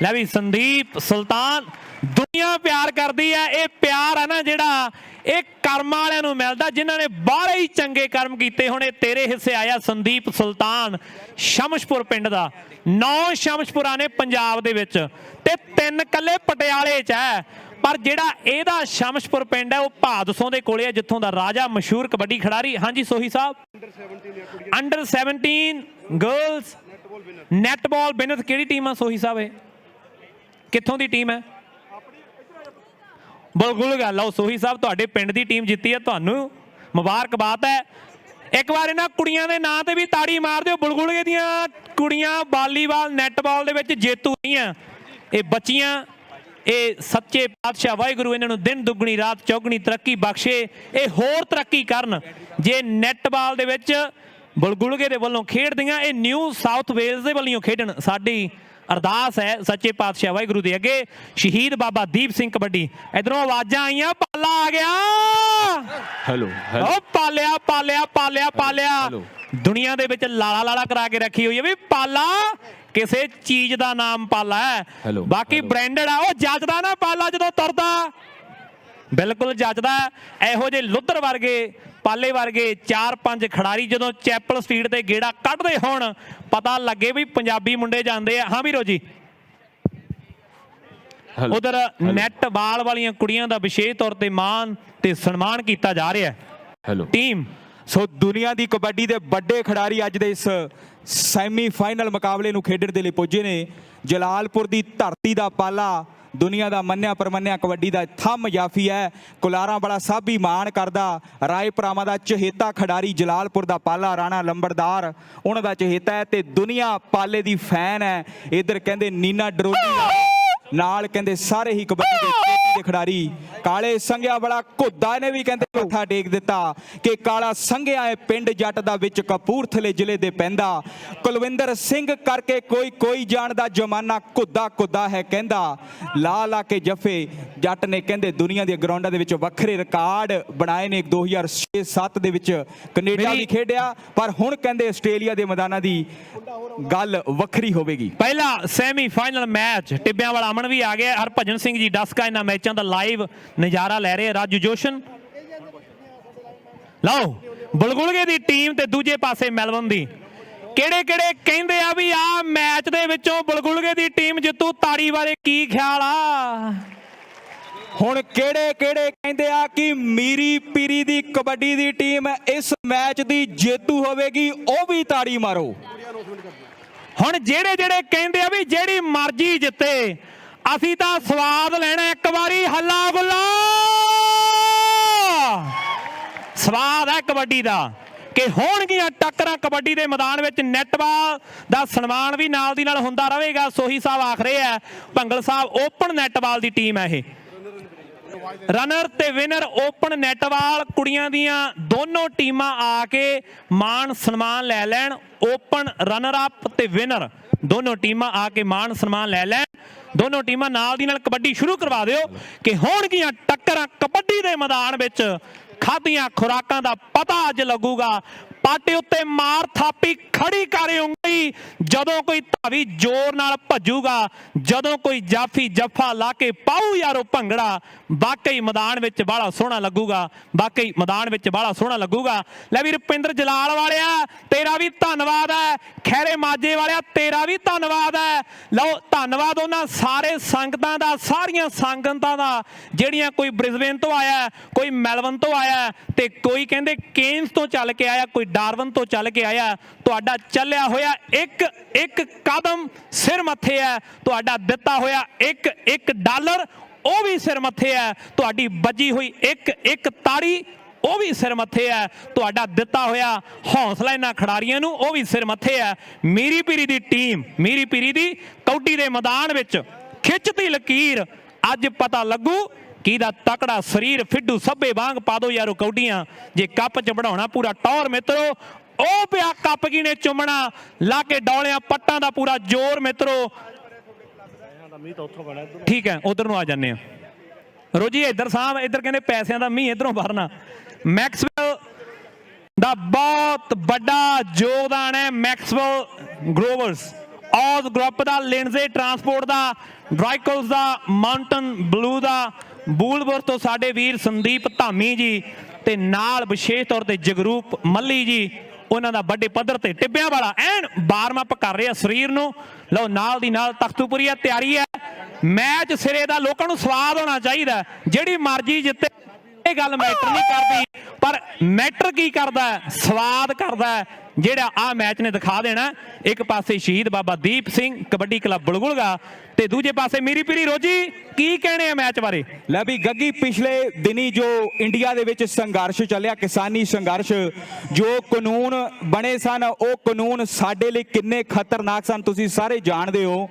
ਲੈ ਵੀ ਸੰਦੀਪ ਸੁਲਤਾਨ, ਦੁਨੀਆ ਪਿਆਰ ਕਰਦੀ ਹੈ। ਇਹ ਪਿਆਰ ਹੈ ਨਾ ਜਿਹੜਾ, ਇਹ ਕਰਮਾਂ ਵਾਲਿਆਂ ਨੂੰ ਮਿਲਦਾ ਜਿਨ੍ਹਾਂ ਨੇ ਬਾਹਲੇ ਹੀ ਚੰਗੇ ਕਰਮ ਕੀਤੇ। ਹੁਣ ਇਹ ਤੇਰੇ ਹਿੱਸੇ ਆਇਆ ਸੰਦੀਪ ਸੁਲਤਾਨ, ਸ਼ਮਸ਼ਪੁਰ ਪਿੰਡ ਦਾ। 9 ਸ਼ਮਸ਼ਪੁਰਾਂ ਨੇ ਪੰਜਾਬ ਦੇ ਵਿੱਚ ਤੇ 3 ਕੱਲੇ ਪਟਿਆਲੇ 'ਚ ਹੈ। ਪਰ ਜਿਹੜਾ ਇਹਦਾ ਸ਼ਮਸ਼ਪੁਰ ਪਿੰਡ ਹੈ ਉਹ ਭਾਦਸੋਂ ਦੇ ਕੋਲੇ ਹੈ, ਜਿੱਥੋਂ ਦਾ ਰਾਜਾ ਮਸ਼ਹੂਰ ਕਬੱਡੀ ਖਿਡਾਰੀ। ਹਾਂਜੀ ਸੋਹੀ ਸਾਹਿਬ, ਅੰਡਰ 17 ਗਰਲਸ ਨੈਟਬਾਲ ਵਿਨਰ ਕਿਹੜੀ ਟੀਮ ਆ ਸੋਹੀ ਸਾਹਿਬ? ਇਹ ਕਿੱਥੋਂ ਦੀ ਟੀਮ ਹੈ? ਬਿਲਕੁਲ ਗੱਲ ਆ। ਸੋਹੀ ਸਾਹਿਬ ਤੁਹਾਡੇ ਪਿੰਡ ਦੀ ਟੀਮ ਜਿੱਤੀ ਹੈ, ਤੁਹਾਨੂੰ ਮੁਬਾਰਕਬਾਦ ਹੈ। ਇੱਕ ਵਾਰ ਇਹਨਾਂ ਕੁੜੀਆਂ ਦੇ ਨਾਂ ਤੇ ਵੀ ਤਾੜੀ ਮਾਰ ਦਿਓ। ਬੁਲਗੁਲਗੇ ਦੀਆਂ ਕੁੜੀਆਂ ਵਾਲੀਬਾਲ ਨੈਟਬਾਲ ਦੇ ਵਿੱਚ ਜੇਤੂ ਰਹੀਆਂ। ਇਹ ਬੱਚੀਆਂ, ਇਹ ਸੱਚੇ ਪਾਤਸ਼ਾਹ ਵਾਹਿਗੁਰੂ ਇਹਨਾਂ ਨੂੰ ਦਿਨ ਦੁੱਗਣੀ ਰਾਤ ਚੌਗਣੀ ਤਰੱਕੀ ਬਖਸ਼ੇ, ਇਹ ਹੋਰ ਤਰੱਕੀ ਕਰਨ। ਜੇ ਨੈਟਬਾਲ ਦੇ ਵਿੱਚ ਬੁਲਗੁਲਗੇ ਦੇ ਵੱਲੋਂ ਖੇਡਦੀਆਂ, ਇਹ ਨਿਊ ਸਾਊਥ ਵੇਲਜ਼ ਦੇ ਵੱਲੋਂ ਖੇਡਣ। ਸਾਡੀ ਅਰਦਾਸ ਹੈ ਸੱਚੇ ਪਾਤਸ਼ਾਹ ਵਾਹਿਗੁਰੂ ਦੇ ਅੱਗੇ। ਸ਼ਹੀਦ ਬਾਬਾ ਦੀਪ ਸਿੰਘ ਕਬੱਡੀ, ਇਧਰੋਂ ਆਵਾਜ਼ਾਂ ਆਈਆਂ, ਪਾਲਾ ਆ ਗਿਆ। ਹੈਲੋ ਉਹ ਪਾਲਿਆ ਪਾਲਿਆ ਪਾਲਿਆ ਪਾਲਿਆ, ਦੁਨੀਆ ਦੇ ਵਿੱਚ ਲਾਲਾ ਲਾਲਾ ਕਰਾ ਕੇ ਰੱਖੀ ਹੋਈ ਹੈ ਵੀ ਪਾਲਾ ਕਿਸੇ ਚੀਜ਼ ਦਾ ਨਾਮ ਪਾਲਾ ਹੈ। ਬਾਕੀ ਬ੍ਰਾਂਡਡ ਆ। ਉਹ ਜੱਜਦਾ ਨਾ ਪਾਲਾ ਜਦੋਂ ਤੁਰਦਾ, ਬਿਲਕੁਲ ਜੱਜਦਾ। ਇਹੋ ਜਿਹੇ ਲੁੱਧਰ ਵਰਗੇ, ਪਾਲੇ ਵਰਗੇ 4-5 ਖਿਡਾਰੀ ਜਦੋਂ ਚੈਪਲ ਸਟਰੀਟ ਤੇ ਗੇੜਾ ਕੱਢਦੇ ਹੋਣ, ਪਤਾ ਲੱਗੇ ਵੀ ਪੰਜਾਬੀ ਮੁੰਡੇ ਜਾਂਦੇ ਆ। ਹਾਂ ਵੀਰੋ ਜੀ, ਉਧਰ ਨੈਟ ਬਾਲ ਵਾਲੀਆਂ ਕੁੜੀਆਂ ਦਾ ਵਿਸ਼ੇਸ਼ ਤੌਰ ਤੇ ਮਾਣ ਤੇ ਸਨਮਾਨ ਕੀਤਾ ਜਾ ਰਿਹਾ ਹੈ। ਟੀਮ ਸੋ ਦੁਨੀਆ ਦੀ ਕਬੱਡੀ ਦੇ ਵੱਡੇ ਖਿਡਾਰੀ ਅੱਜ ਦੇ ਇਸ ਸੈਮੀਫਾਈਨਲ ਮੁਕਾਬਲੇ ਨੂੰ ਖੇਡਣ ਦੇ ਲਈ ਪੁੱਜੇ ਨੇ। ਜਲਾਲਪੁਰ ਦੀ ਧਰਤੀ ਦਾ ਪਾਲਾ, ਦੁਨੀਆ ਦਾ ਮੰਨਿਆ ਪਰਮੰਨਿਆ ਕਬੱਡੀ ਦਾ ਥੰਮ ਜਾਫੀ ਹੈ। ਕੁਲਾਰਾਂ ਵਾਲਾ ਸਭ ਹੀ ਮਾਣ ਕਰਦਾ। ਰਾਏਪੁਰਾਵਾਂ ਦਾ ਚਹੇਤਾ ਖਿਡਾਰੀ ਜਲਾਲਪੁਰ ਦਾ ਪਾਲਾ ਰਾਣਾ ਲੰਬੜਦਾਰ, ਉਹਨਾਂ ਦਾ ਚਹੇਤਾ ਹੈ ਤੇ ਦੁਨੀਆ ਪਾਲੇ ਦੀ ਫੈਨ ਹੈ। ਇਧਰ ਕਹਿੰਦੇ ਨੀਨਾ ਡਰੋਲੀ ਨਾਲ ਕਹਿੰਦੇ ਸਾਰੇ ਹੀ ਕਬੱਡੀ ਦੇ ਚੇਤੀ ਦੇ ਖਿਡਾਰੀ। ਕਾਲੇ ਸੰਘਿਆ ਵਾਲਾ ਘੁੱਦਾ ਨੇ ਵੀ ਕਹਿੰਦੇ ਮੱਥਾ ਟੇਕ ਦਿੱਤਾ ਕਿ ਕਾਲਾ ਸੰਘਿਆ ਹੈ ਪਿੰਡ ਜੱਟ ਦਾ ਵਿੱਚ ਕਪੂਰਥਲੇ ਜ਼ਿਲ੍ਹੇ ਦੇ ਪੈਂਦਾ। ਕੁਲਵਿੰਦਰ ਸਿੰਘ ਕਰਕੇ ਕੋਈ ਜਾਣਦਾ, ਜ਼ਮਾਨਾ ਘੁੱਦਾ ਘੁੱਦਾ ਹੈ ਕਹਿੰਦਾ। ਲਾ ਲਾ ਕੇ ਜੱਫੇ ਜੱਟ ਨੇ ਕਹਿੰਦੇ ਦੁਨੀਆ ਦੇ ਗਰਾਊਂਡਾਂ ਦੇ ਵਿੱਚ ਵੱਖਰੇ ਰਿਕਾਰਡ ਬਣਾਏ ਨੇ। 2006-7 ਦੇ ਵਿੱਚ ਕੈਨੇਡਾ ਵੀ ਖੇਡਿਆ, ਪਰ ਹੁਣ ਕਹਿੰਦੇ ਆਸਟ੍ਰੇਲੀਆ ਦੇ ਮੈਦਾਨਾਂ ਦੀ ਗੱਲ ਵੱਖਰੀ ਹੋਵੇਗੀ। ਪਹਿਲਾ ਸੈਮੀਫਾਈਨਲ ਮੈਚ ਟਿੱਬਿਆਂ ਵਾਲਾ ਅਮਨ ਵੀ ਆ ਗਿਆ। ਹਰਭਜਨ ਸਿੰਘ ਜੀ ਡਸਕਾ ਇਹਨਾਂ ਮੈਚਾਂ ਦਾ ਲਾਈਵ ਨਜ਼ਾਰਾ ਲੈ ਰਹੇ। ਰਾਜੂ ਜੋਸ਼ਨ ਲਓ, ਬੁਲਗੁਲਗੇ ਦੀ ਟੀਮ ਤੇ ਦੂਜੇ ਪਾਸੇ ਮੈਲਬਨ ਦੀ। ਕਿਹੜੇ ਕਿਹੜੇ ਕਹਿੰਦੇ ਆ ਵੀ ਆ ਮੈਚ ਦੇ ਵਿੱਚੋਂ ਬੁਲਗੁਲਗੇ ਦੀ ਟੀਮ ਜਿੱਤੂ? ਤਾੜੀ ਬਾਰੇ ਕੀ ਖਿਆਲ ਆ? ਹੁਣ ਕਿਹੜੇ ਕਿਹੜੇ ਕਹਿੰਦੇ ਆ ਕਿ ਮੀਰੀ ਪੀਰੀ ਦੀ ਕਬੱਡੀ ਦੀ ਟੀਮ ਇਸ ਮੈਚ ਦੀ ਜੇਤੂ ਹੋਵੇਗੀ? ਉਹ ਵੀ ਤਾੜੀ ਮਾਰੋ। ਹੁਣ ਜਿਹੜੇ ਜਿਹੜੇ ਕਹਿੰਦੇ ਆ ਵੀ ਜਿਹੜੀ ਮਰਜ਼ੀ ਜਿੱਤੇ, ਅਸੀਂ ਤਾਂ ਸਵਾਦ ਲੈਣਾ ਇੱਕ ਵਾਰੀ, ਹੱਲਾ ਗੁੱਲਾ ਸਵਾਦ ਹੈ ਕਬੱਡੀ ਦਾ। ਕਿ ਹੋਣਗੀਆਂ ਟੱਕਰਾਂ ਕਬੱਡੀ ਦੇ ਮੈਦਾਨ ਵਿੱਚ। ਨੈਟਬਾਲ ਦਾ ਸਨਮਾਨ ਵੀ ਨਾਲ ਦੀ ਨਾਲ ਹੁੰਦਾ ਰਹੇਗਾ। ਸੋਹੀ ਸਾਹਿਬ ਆਖ ਰਹੇ ਆ, ਭੰਗਲ ਸਾਹਿਬ ਓਪਨ ਨੈਟਬਾਲ ਦੀ ਟੀਮ ਹੈ ਇਹ। ਰਨਰ ਤੇ ਵਿਨਰ ਓਪਨ ਨੈਟਬਾਲ ਕੁੜੀਆਂ ਦੀਆਂ ਦੋਨੋਂ ਟੀਮਾਂ ਆ ਕੇ ਮਾਣ ਸਨਮਾਨ ਲੈ ਲੈਣ। ਓਪਨ ਰਨਰ ਅਪ ਤੇ ਵਿਨਰ ਦੋਨੋਂ ਟੀਮਾਂ ਆ ਕੇ ਮਾਣ ਸਨਮਾਨ ਲੈ ਲੈਣ। ਦੋਨੋਂ ਟੀਮਾਂ ਨਾਲ ਦੀ ਨਾਲ ਕਬੱਡੀ ਸ਼ੁਰੂ ਕਰਵਾ ਦਿਓ ਕਿ ਹੋਣਗੀਆਂ ਟੱਕਰਾਂ ਕਬੱਡੀ ਦੇ ਮੈਦਾਨ ਵਿੱਚ। ਖਾਧੀਆਂ ਖੁਰਾਕਾਂ ਦਾ ਪਤਾ ਅੱਜ ਲੱਗੂਗਾ। ਪਾਟੇ ਉੱਤੇ ਮਾਰ ਥਾਪੀ ਖੜੀ ਕਰੇ ਉਂਗਲੀ ਜਦੋਂ ਕੋਈ ਧਾਵੀ ਜ਼ੋਰ ਨਾਲ ਭੱਜੂਗਾ, ਜਦੋਂ ਕੋਈ ਜਾਫੀ ਜੱਫਾ ਲਾ ਕੇ ਪਾਊ ਯਾਰੋ ਭੰਗੜਾ, ਵਾਕਈ ਮੈਦਾਨ ਵਿੱਚ ਬਾਹਲਾ ਸੋਹਣਾ ਲੱਗੂਗਾ। ਵਾਕਈ ਮੈਦਾਨ ਵਿੱਚ ਬਾਹਲਾ ਸੋਹਣਾ ਲੱਗੂਗਾ। ਲੈ ਵੀ ਰੁਪਿੰਦਰ ਜਲਾਲ ਵਾਲਿਆ ਤੇਰਾ ਵੀ ਧੰਨਵਾਦ ਹੈ। ਖੈਰੇ ਮਾਝੇ ਵਾਲਿਆ ਤੇਰਾ ਵੀ ਧੰਨਵਾਦ ਹੈ। ਲਓ ਧੰਨਵਾਦ ਉਹਨਾਂ ਸਾਰੇ ਸੰਗਤਾਂ ਦਾ, ਸਾਰੀਆਂ ਸੰਗਤਾਂ ਦਾ ਜਿਹੜੀਆਂ ਕੋਈ ਬ੍ਰਿਸਬੇਨ ਤੋਂ ਆਇਆ, ਕੋਈ ਮੈਲਬਨ ਤੋਂ ਆਇਆ ਤੇ ਕੋਈ ਕਹਿੰਦੇ ਕੇਨਸ ਤੋਂ ਚੱਲ ਕੇ ਆਇਆ, ਕੋਈ ਡਾਰਵਨ ਤੋਂ ਚੱਲ ਕੇ ਆਇਆ। ਤੁਹਾਡਾ ਚੱਲਿਆ ਹੋਇਆ ਇੱਕ ਕਦਮ ਸਿਰ ਮੱਥੇ ਹੈ। ਤੁਹਾਡਾ ਦਿੱਤਾ ਹੋਇਆ ਇੱਕ ਡਾਲਰ ਉਹ ਵੀ ਸਿਰ ਮੱਥੇ ਹੈ। ਤੁਹਾਡੀ ਵੱਜੀ ਹੋਈ ਇੱਕ ਤਾੜੀ ਉਹ ਵੀ ਸਿਰ ਮੱਥੇ ਹੈ। ਤੁਹਾਡਾ ਦਿੱਤਾ ਹੋਇਆ ਹੌਸਲਾ ਇਹਨਾਂ ਖਿਡਾਰੀਆਂ ਨੂੰ ਉਹ ਵੀ ਸਿਰ ਮੱਥੇ ਹੈ। ਮੀਰੀ ਪੀਰੀ ਦੀ ਟੀਮ, ਮੀਰੀ ਪੀਰੀ ਦੀ ਕੌਡੀ ਦੇ ਮੈਦਾਨ ਵਿੱਚ ਖਿੱਚਦੀ ਲਕੀਰ। ਅੱਜ ਪਤਾ ਲੱਗੂ ਕਿਹਦਾ ਤਕੜਾ ਸਰੀਰ। ਫਿੱਡੂ ਸੱਬੇ ਵਾਂਗ ਪਾ ਦੋ ਯਾਰੋ ਕੌਡੀਆਂ। ਜੇ ਕੱਪ ਚ ਬਣਾਉਣਾ ਪੂਰਾ ਟੌਰ ਮਿੱਤਰੋ, ਉਹ ਪਿਆ ਕੱਪ ਕੀ ਨੇ ਚੁੰਮਣਾ ਲਾ ਕੇ ਡੌਲਿਆਂ ਪੱਟਾਂ ਦਾ ਪੂਰਾ ਜ਼ੋਰ ਮਿੱਤਰੋ। ਠੀਕ ਹੈ, ਉਧਰ ਨੂੰ ਆ ਜਾਂਦੇ ਆ। ਰੋਜੀ ਇੱਧਰ ਸਾਹਮ, ਇੱਧਰ ਕਹਿੰਦੇ ਪੈਸਿਆਂ ਦਾ ਮੀਂਹ ਇੱਧਰੋਂ ਭਰਨਾ। ਮੈਕਸਵੈਲ ਦਾ ਬਹੁਤ ਵੱਡਾ ਯੋਗਦਾਨ ਹੈ ਮੈਕਸਵੈਲ ਗਰੋਵਰਸ, ਔਜ਼ ਗਰੁੱਪ ਦਾ, ਲਿੰਡਜ਼ੇ ਟਰਾਂਸਪੋਰਟ ਦਾ, ਡਰਾਈਕਲਸ ਦਾ, ਮਾਊਂਟਨ ਬਲੂ ਦਾ, ਬੂਲਬੁਰ ਤੋਂ ਸਾਡੇ ਵੀਰ ਸੰਦੀਪ ਧਾਮੀ ਜੀ ਤੇ ਨਾਲ ਵਿਸ਼ੇਸ਼ ਤੌਰ ਤੇ ਜਗਰੂਪ ਮੱਲੀ ਜੀ, ਉਹਨਾਂ ਦਾ ਵੱਡੇ ਪੱਧਰ ਤੇ ਟਿੱਬਿਆਂ ਵਾਲਾ ਐਨ ਵਾਰਮ ਅਪ ਕਰ ਰਹੇ ਆ ਸਰੀਰ ਨੂੰ। ਲਓ ਨਾਲ ਦੀ ਨਾਲ ਤਖਤੂਪੁਰੀਆ ਤਿਆਰੀ ਹੈ, ਮੈਚ ਸਿਰੇ ਦਾ, ਲੋਕਾਂ ਨੂੰ ਸਵਾਦ ਹੋਣਾ ਚਾਹੀਦਾ, ਜਿਹੜੀ ਮਰਜ਼ੀ ਜਿੱਤੇ ਇਹ ਗੱਲ ਮੈਟਰ ਨਹੀਂ ਕਰਦੀ, ਪਰ ਮੈਟਰ ਕੀ ਕਰਦਾ, ਸਵਾਦ ਕਰਦਾ, ਜਿਹੜਾ ਆ ਮੈਚ ਨੇ ਦਿਖਾ ਦੇਣਾ। ਇੱਕ ਪਾਸੇ ਸ਼ਹੀਦ ਬਾਬਾ ਦੀਪ ਸਿੰਘ ਕਬੱਡੀ ਕਲੱਬ ਬੁਲਬੁਲਗਾ ਤੇ ਦੂਜੇ ਪਾਸੇ ਮੀਰੀ ਪੀਰੀ ਰੋਜੀ, ਕੀ ਕਹਿਣੇ ਆ ਮੈਚ ਬਾਰੇ? ਲੈ ਵੀ ਗੱਗੀ, ਪਿਛਲੇ ਦਿਨੀ ਜੋ ਇੰਡੀਆ ਦੇ ਵਿੱਚ ਸੰਘਰਸ਼ ਚੱਲਿਆ, ਕਿਸਾਨੀ ਸੰਘਰਸ਼, ਜੋ ਕਾਨੂੰਨ ਬਣੇ ਸਨ, ਉਹ ਕਾਨੂੰਨ ਸਾਡੇ ਲਈ ਕਿੰਨੇ ਖਤਰਨਾਕ ਸਨ ਤੁਸੀਂ ਸਾਰੇ ਜਾਣਦੇ ਹੋ।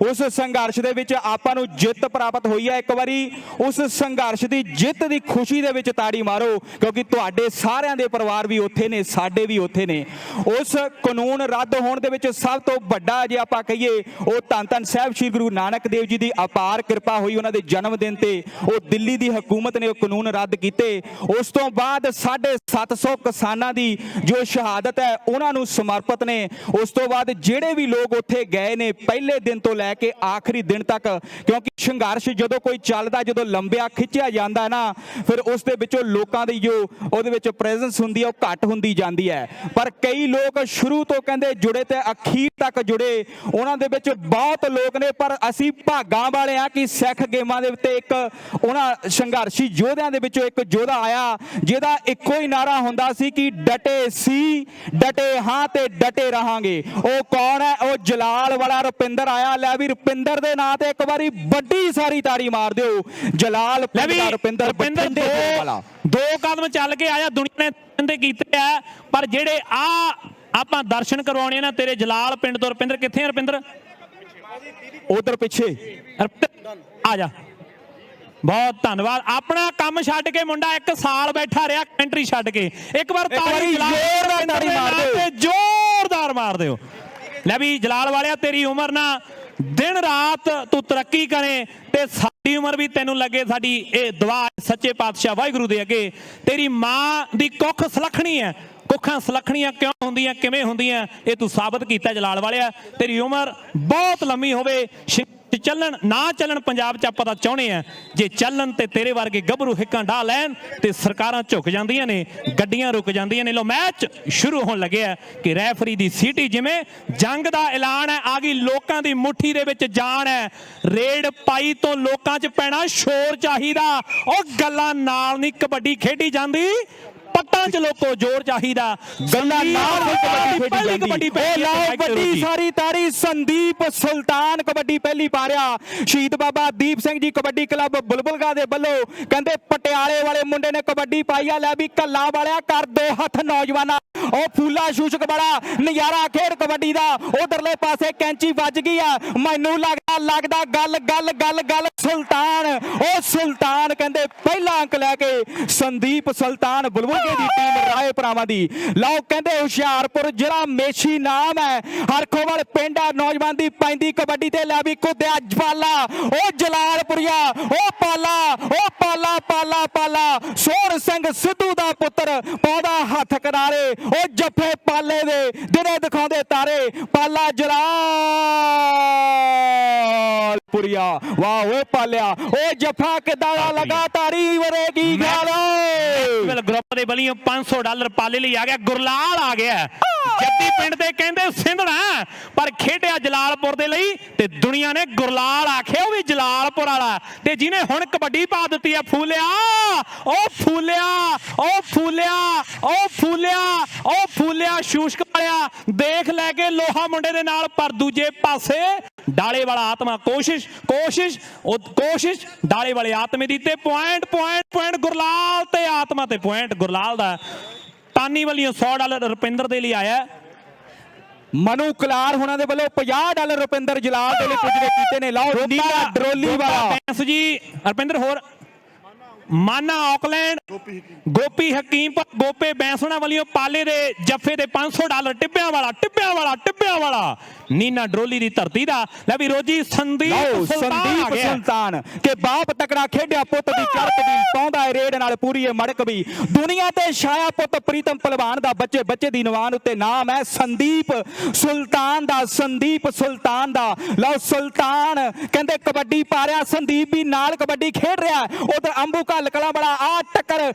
ਉਸ ਸੰਘਰਸ਼ ਦੇ ਵਿੱਚ ਆਪਾਂ ਨੂੰ ਜਿੱਤ ਪ੍ਰਾਪਤ ਹੋਈ ਹੈ। ਇੱਕ ਵਾਰੀ ਉਸ ਸੰਘਰਸ਼ ਦੀ ਜਿੱਤ ਦੀ ਖੁਸ਼ੀ ਦੇ ਵਿੱਚ ਤਾੜੀ ਮਾਰੋ, ਕਿਉਂਕਿ ਤੁਹਾਡੇ ਸਾਰਿਆਂ ਦੇ ਪਰਿਵਾਰ ਵੀ ਉੱਥੇ ਨੇ, ਸਾਡੇ ਵੀ ਉੱਥੇ ਨੇ। ਉਸ ਕਾਨੂੰਨ ਰੱਦ ਹੋਣ ਦੇ ਵਿੱਚ ਸਭ ਤੋਂ ਵੱਡਾ ਜੇ ਆਪਾਂ ਕਹੀਏ, ਉਹ ਧੰਨ ਧੰਨ ਸਾਹਿਬ ਸ੍ਰੀ ਗੁਰੂ ਨਾਨਕ ਦੇਵ ਜੀ ਦੀ ਅਪਾਰ ਕਿਰਪਾ ਹੋਈ। ਉਹਨਾਂ ਦੇ ਜਨਮ ਦਿਨ ਤੇ ਉਹ ਦਿੱਲੀ ਦੀ ਹਕੂਮਤ ਨੇ ਉਹ ਕਾਨੂੰਨ ਰੱਦ ਕੀਤੇ। ਉਸ ਤੋਂ ਬਾਅਦ 750 ਕਿਸਾਨਾਂ ਦੀ ਜੋ ਸ਼ਹਾਦਤ ਹੈ ਉਹਨਾਂ ਨੂੰ ਸਮਰਪਿਤ ਨੇ। ਉਸ ਤੋਂ ਬਾਅਦ ਜਿਹੜੇ ਵੀ ਲੋਕ ਉੱਥੇ ਗਏ ਨੇ ਪਹਿਲੇ ਦਿਨ ਤੋਂ ਲੈ ਕੇ ਆਖਰੀ ਦਿਨ ਤੱਕ, ਕਿਉਂਕਿ ਸੰਘਰਸ਼ ਜਦੋਂ ਕੋਈ ਚੱਲਦਾ, ਜਦੋਂ ਲੰਬਿਆ ਖਿੱਚਿਆ ਜਾਂਦਾ ਨਾ, ਫਿਰ ਉਸ ਦੇ ਵਿੱਚੋਂ ਲੋਕਾਂ ਦੀ ਜੋ ਉਹਦੇ ਵਿੱਚ ਪ੍ਰੈਜ਼ੈਂਸ ਹੁੰਦੀ ਹੈ ਉਹ ਘੱਟ ਹੁੰਦੀ ਜਾਂਦੀ ਹੈ। ਪਰ ਕਈ ਲੋਕ ਸ਼ੁਰੂ ਤੋਂ ਕਹਿੰਦੇ ਜੁੜੇ ਤੇ ਅਖੀਰ ਤੱਕ ਜੁੜੇ, ਉਹਨਾਂ ਦੇ ਵਿੱਚ ਬਹੁਤ ਲੋਕ ਨੇ। ਪਰ ਅਸੀਂ ਭਾਗਾਂ ਵਾਲੇ ਆ ਕਿ ਸਿੱਖ ਗੇਮਾਂ ਦੇ ਉੱਤੇ ਇੱਕ ਉਹਨਾਂ ਸੰਘਰਸ਼ੀ ਯੋਧਿਆਂ ਦੇ ਵਿੱਚੋਂ ਇੱਕ ਯੋਧਾ ਆਇਆ ਜਿਹਦਾ ਇੱਕੋ ਹੀ ਨਾਰਾ ਹੁੰਦਾ ਸੀ ਕਿ ਡਟੇ ਸੀ, ਡਟੇ ਹਾਂ ਤੇ ਡਟੇ ਰਹਾਂਗੇ। ਉਹ ਕੌਣ ਹੈ? ਉਹ ਜਲਾਲ ਵਾਲਾ ਰੁਪਿੰਦਰ ਆਇਆ। ਲੈ ਵੀ ਰੁਪਿੰਦਰ ਦੇ ਨਾਂ ਤੇ ਇੱਕ ਵਾਰੀ ਵੱਡੀ ਸਾਰੀ ਤਾੜੀ ਮਾਰ ਦਿਓ। ਜਲਾਲ ਰੁਪਿੰਦਰ ਵਾਲਾ 2 ਕਦਮ ਚੱਲ ਕੇ ਆਇਆ, ਦੁਨੀਆ ਨੇ ਕੀਤੇ ਆ। ਪਰ ਜਿਹੜੇ ਆਪਾਂ ਦਰਸ਼ਨ ਕਰਵਾਉਣੇ ਨਾ ਤੇਰੇ ਜਲਾਲ ਪਿੰਡ ਤੋਂ, ਰੁਪਿੰਦਰ ਕਿੱਥੇ ਆ? ਰੁਪਿੰਦਰ ਉਧਰ ਪਿੱਛੇ ਆ ਜਾ। ਬਹੁਤ ਧੰਨਵਾਦ। ਆਪਣਾ ਕੰਮ ਛੱਡ ਕੇ ਮੁੰਡਾ 1 ਸਾਲ ਬੈਠਾ ਰਿਹਾ, ਕੰਟਰੀ ਛੱਡ ਕੇ। ਇੱਕ ਵਾਰ ਜ਼ੋਰਦਾਰ ਮਾਰ ਦਿਓ। ਲੈ ਵੀ ਜਲਾਲ ਵਾਲਿਆ, ਤੇਰੀ ਉਮਰ ਨਾ ਦਿਨ ਰਾਤ ਤੂੰ ਤਰੱਕੀ ਕਰੇ ਤੇ ਸਾਡੀ ਉਮਰ ਵੀ ਤੈਨੂੰ ਲੱਗੇ ਸਾਡੀ ਇਹ ਦੁਆ ਸੱਚੇ ਪਾਤਸ਼ਾਹ ਵਾਹਿਗੁਰੂ ਦੇ ਅੱਗੇ। ਤੇਰੀ ਮਾਂ ਦੀ ਕੁੱਖ ਸੁਲੱਖਣੀ ਹੈ। ਕੁੱਖਾਂ ਸੁਲੱਖਣੀਆਂ ਕਿਉਂ ਹੁੰਦੀਆਂ, ਕਿਵੇਂ ਹੁੰਦੀਆਂ, ਇਹ ਤੂੰ ਸਾਬਤ ਕੀਤਾ ਜਲਾਲ ਵਾਲਿਆ। ਤੇਰੀ ਉਮਰ ਬਹੁਤ ਲੰਮੀ ਹੋਵੇ। ਚੱਲਣ ਨਾ ਚੱਲਣ ਪੰਜਾਬ 'ਚ ਆਪਾਂ ਤਾਂ ਚਾਹੁੰਦੇ ਆ, ਜੇ ਚੱਲਣ ਤੇ ਤੇਰੇ ਵਰਗੇ ਗੱਭਰੂ ਹਿੱਕਾਂ ਢਾਹ ਲੈਣ ਤੇ ਸਰਕਾਰਾਂ ਝੁਕ ਜਾਂਦੀਆਂ ਨੇ, ਗੱਡੀਆਂ ਰੁਕ ਜਾਂਦੀਆਂ ਨੇ। ਲੋ ਮੈਚ ਸ਼ੁਰੂ ਹੋਣ ਲੱਗਿਆ ਕਿ ਰੈਫਰੀ ਦੀ ਸੀਟੀ, ਜਿਵੇਂ ਜੰਗ ਦਾ ਐਲਾਨ ਹੈ, ਆ ਗਈ ਲੋਕਾਂ ਦੀ ਮੁੱਠੀ ਦੇ ਵਿੱਚ ਜਾਨ ਹੈ। ਰੇਡ ਪਾਈ ਤੋਂ ਲੋਕਾਂ 'ਚ ਪੈਣਾ ਸ਼ੋਰ ਚਾਹੀਦਾ। ਉਹ ਗੱਲਾਂ ਨਾਲ ਨਹੀਂ ਕਬੱਡੀ ਖੇਡੀ ਜਾਂਦੀ, ਪੱਟਾਂ 'ਚ ਲੋਕੋ ਜ਼ੋਰ ਚਾਹੀਦਾ। ਗੱਲਾਂ ਨਾਲ ਕਬੱਡੀ ਵੱਡੀ ਸਾਰੀ ਤਾੜੀ ਸੰਦੀਪ ਸੁਲਤਾਨ ਕਬੱਡੀ ਪਹਿਲੀ ਪਾ ਰਿਹਾ। ਸ਼ਹੀਦ ਬਾਬਾ ਦੀਪ ਸਿੰਘ ਜੀ ਕਬੱਡੀ ਕਲੱਬ ਬੁਲਬੁਲਗਾ ਦੇ ਵੱਲੋਂ ਕਹਿੰਦੇ ਪਟਿਆਲੇ ਵਾਲੇ ਮੁੰਡੇ ਨੇ ਕਬੱਡੀ ਪਾਈ ਆ। ਲੈ ਵੀ ਕੱਲਾ ਵਾਲਿਆ ਕਰ 2 ਹੱਥ ਨੌਜਵਾਨਾਂ। ਉਹ ਫੂਲਾ ਸ਼ੂਸ਼ਕ ਬੜਾ ਨਜ਼ਾਰਾ ਖੇਡ ਕਬੱਡੀ ਦਾ। ਉਧਰਲੇ ਪਾਸੇ ਕੈਂਚੀ ਵੱਜ ਗਈ ਆ। ਮੈਨੂੰ ਲੱਗਦਾ ਗੱਲ ਸੁਲਤਾਨ, ਉਹ ਸੁਲਤਾਨ ਕਹਿੰਦੇ ਪਹਿਲਾ ਅੰਕ ਲੈ ਕੇ ਸੰਦੀਪ ਸੁਲਤਾਨ ਬੁਲਬੁਲਗੇ ਦੀ ਟੀਮ ਰਾਏ ਭਰਾਵਾਂ ਦੀ। ਲਓ ਕਹਿੰਦੇ ਹੁਸ਼ਿਆਰਪੁਰ ਜ਼ਿਲ੍ਹਾ ਮੇਸ਼ੀ ਨਾਮ ਹੈ, ਹਰਖੋਵਾਲ ਪਿੰਡ ਆ। ਨੌਜਵਾਨ ਦੀ ਪੈਂਦੀ ਕਬੱਡੀ ਤੇ ਲੈ ਵੀ ਕੁੱਦਿਆ ਪਾਲਾ, ਉਹ ਜਲਾਲਪੁਰੀਆ, ਉਹ ਪਾਲਾ ਸੋਹਣ ਸਿੰਘ ਸਿੱਧੂ ਦਾ ਪੁੱਤਰ ਪਾਉਂਦਾ ਹੱਥ ਕਿਨਾਰੇ। ਉਹ ਜੱਫੇ ਪਾਲੇ ਦੇ ਦਿਨੇ ਦਿਖਾਉਂਦੇ ਤਾਰੇ। ਪਾਲਾ ਜਲਾਲਪੁਰੀਆ, ਵਾਹ ਓਏ ਪਾਲਿਆ, ਉਹ ਜੱਫਾ ਕਿੱਦਾਂ ਦਾ ਲਗਾ ਤਾਰੀ ਵਰੇਗੀ ਗੱਲ। ਗਰੁੱਪ ਦੇ ਬਲੀਓ $500 ਪਾਲੇ ਲਈ ਆ ਗਿਆ। ਗੁਰਲਾਲ ਆ ਗਿਆ। ਜੱਦੀ ਪਿੰਡ ਦੇ ਕਹਿੰਦੇ ਸਿੰਧਣਾ, ਪਰ ਖੇਡਿਆ ਜਲਾਲਪੁਰ ਦੇ ਲਈ ਤੇ ਦੁਨੀਆ ਨੇ ਗੁਰਲਾਲ ਆਖਿਆ, ਉਹ ਵੀ ਜਲਾਲਪੁਰ ਵਾਲਾ। ਤੇ ਜਿਹਨੇ ਹੁਣ ਕਬੱਡੀ ਪਾ ਦਿੱਤੀ ਆ ਫੂਲਿਆ, ਉਹ ਫੂਲਿਆ ਸ਼ੂਸ਼ਕ ਵਾਲਿਆ। ਦੇਖ ਲੈ ਕੇ ਲੋਹਾ ਮੁੰਡੇ ਦੇ ਨਾਲ। ਪਰ ਦੂਜੇ ਪਾਸੇ ਡਾਲੇ ਵਾਲਾ ਆਤਮਾ ਕੋਸ਼ਿਸ਼ ਡਾਲੇ ਵਾਲੇ ਆਤਮੇ ਦੀ। ਤੇ ਪੁਆਇੰਟ ਗੁਰਲਾਲ ਤੇ ਆਤਮਾ ਤੇ ਪੁਆਇੰਟ ਗੁਰਲਾਲ ਦਾ। ਤਾਨੀ ਵਾਲੀਆਂ $100 ਰੁਪਿੰਦਰ ਦੇ ਲਈ ਆਇਆ। ਮਨੂ ਕਲਾਰ ਹੋਣਾ ਦੇ ਵੱਲੋਂ $50 ਰੁਪਿੰਦਰ ਜਲਾਲ ਦੇ ਲਈ ਪੁੱਜਦੇ ਕੀਤੇ ਨੇ। ਲਓ ਨੀਲਾ ਡਰੋਲੀ ਵਾਲਾ ਜੀ ਰੁਪਿੰਦਰ ਹੋਰ ਮਾਨਾ ਆਕਲੈਂਡ ਗੋਪੀ ਹਕੀਮ ਗੋਪੇ ਬੈਂਸਣਾ ਵਾਲੀਓ ਪਾਲੇ ਦੇ ਜੱਫੇ ਦੇ $500 ਟਿੱਬਿਆਂ ਵਾਲਾ ਨੀਨਾ ਡਰੋਲੀ ਦੀ ਧਰਤੀ ਦਾ। ਲੈ ਵੀ ਰੋਜੀ ਸੰਦੀਪ ਸੁਲਤਾਨ ਕਿ ਬਾਪ ਤਕੜਾ ਖੇਡਿਆ ਪੁੱਤ ਦੀ ਚੜਕ ਦੀ ਪਾਉਂਦਾ ਏ ਰੇਡ ਨਾਲ ਪੂਰੀ ਏ ਮੜਕ ਵੀ ਦੁਨੀਆ ਤੇ ਛਾਇਆ ਪੁੱਤ ਪ੍ਰੀਤਮ ਪਹਿਲਵਾਨ ਦਾ ਬੱਚੇ ਦੀ ਨਿਵਾਨ ਉੱਤੇ ਨਾਮ ਹੈ ਸੰਦੀਪ ਸੁਲਤਾਨ ਦਾ। ਲਓ ਸੁਲਤਾਨ ਕਹਿੰਦੇ ਕਬੱਡੀ ਪਾ ਰਿਹਾ, ਸੰਦੀਪ ਵੀ ਨਾਲ ਕਬੱਡੀ ਖੇਡ ਰਿਹਾ। ਉਧਰ ਅੰਬੂ ਘੱਲ ਕਲਾਂ ਬੜਾ ਆ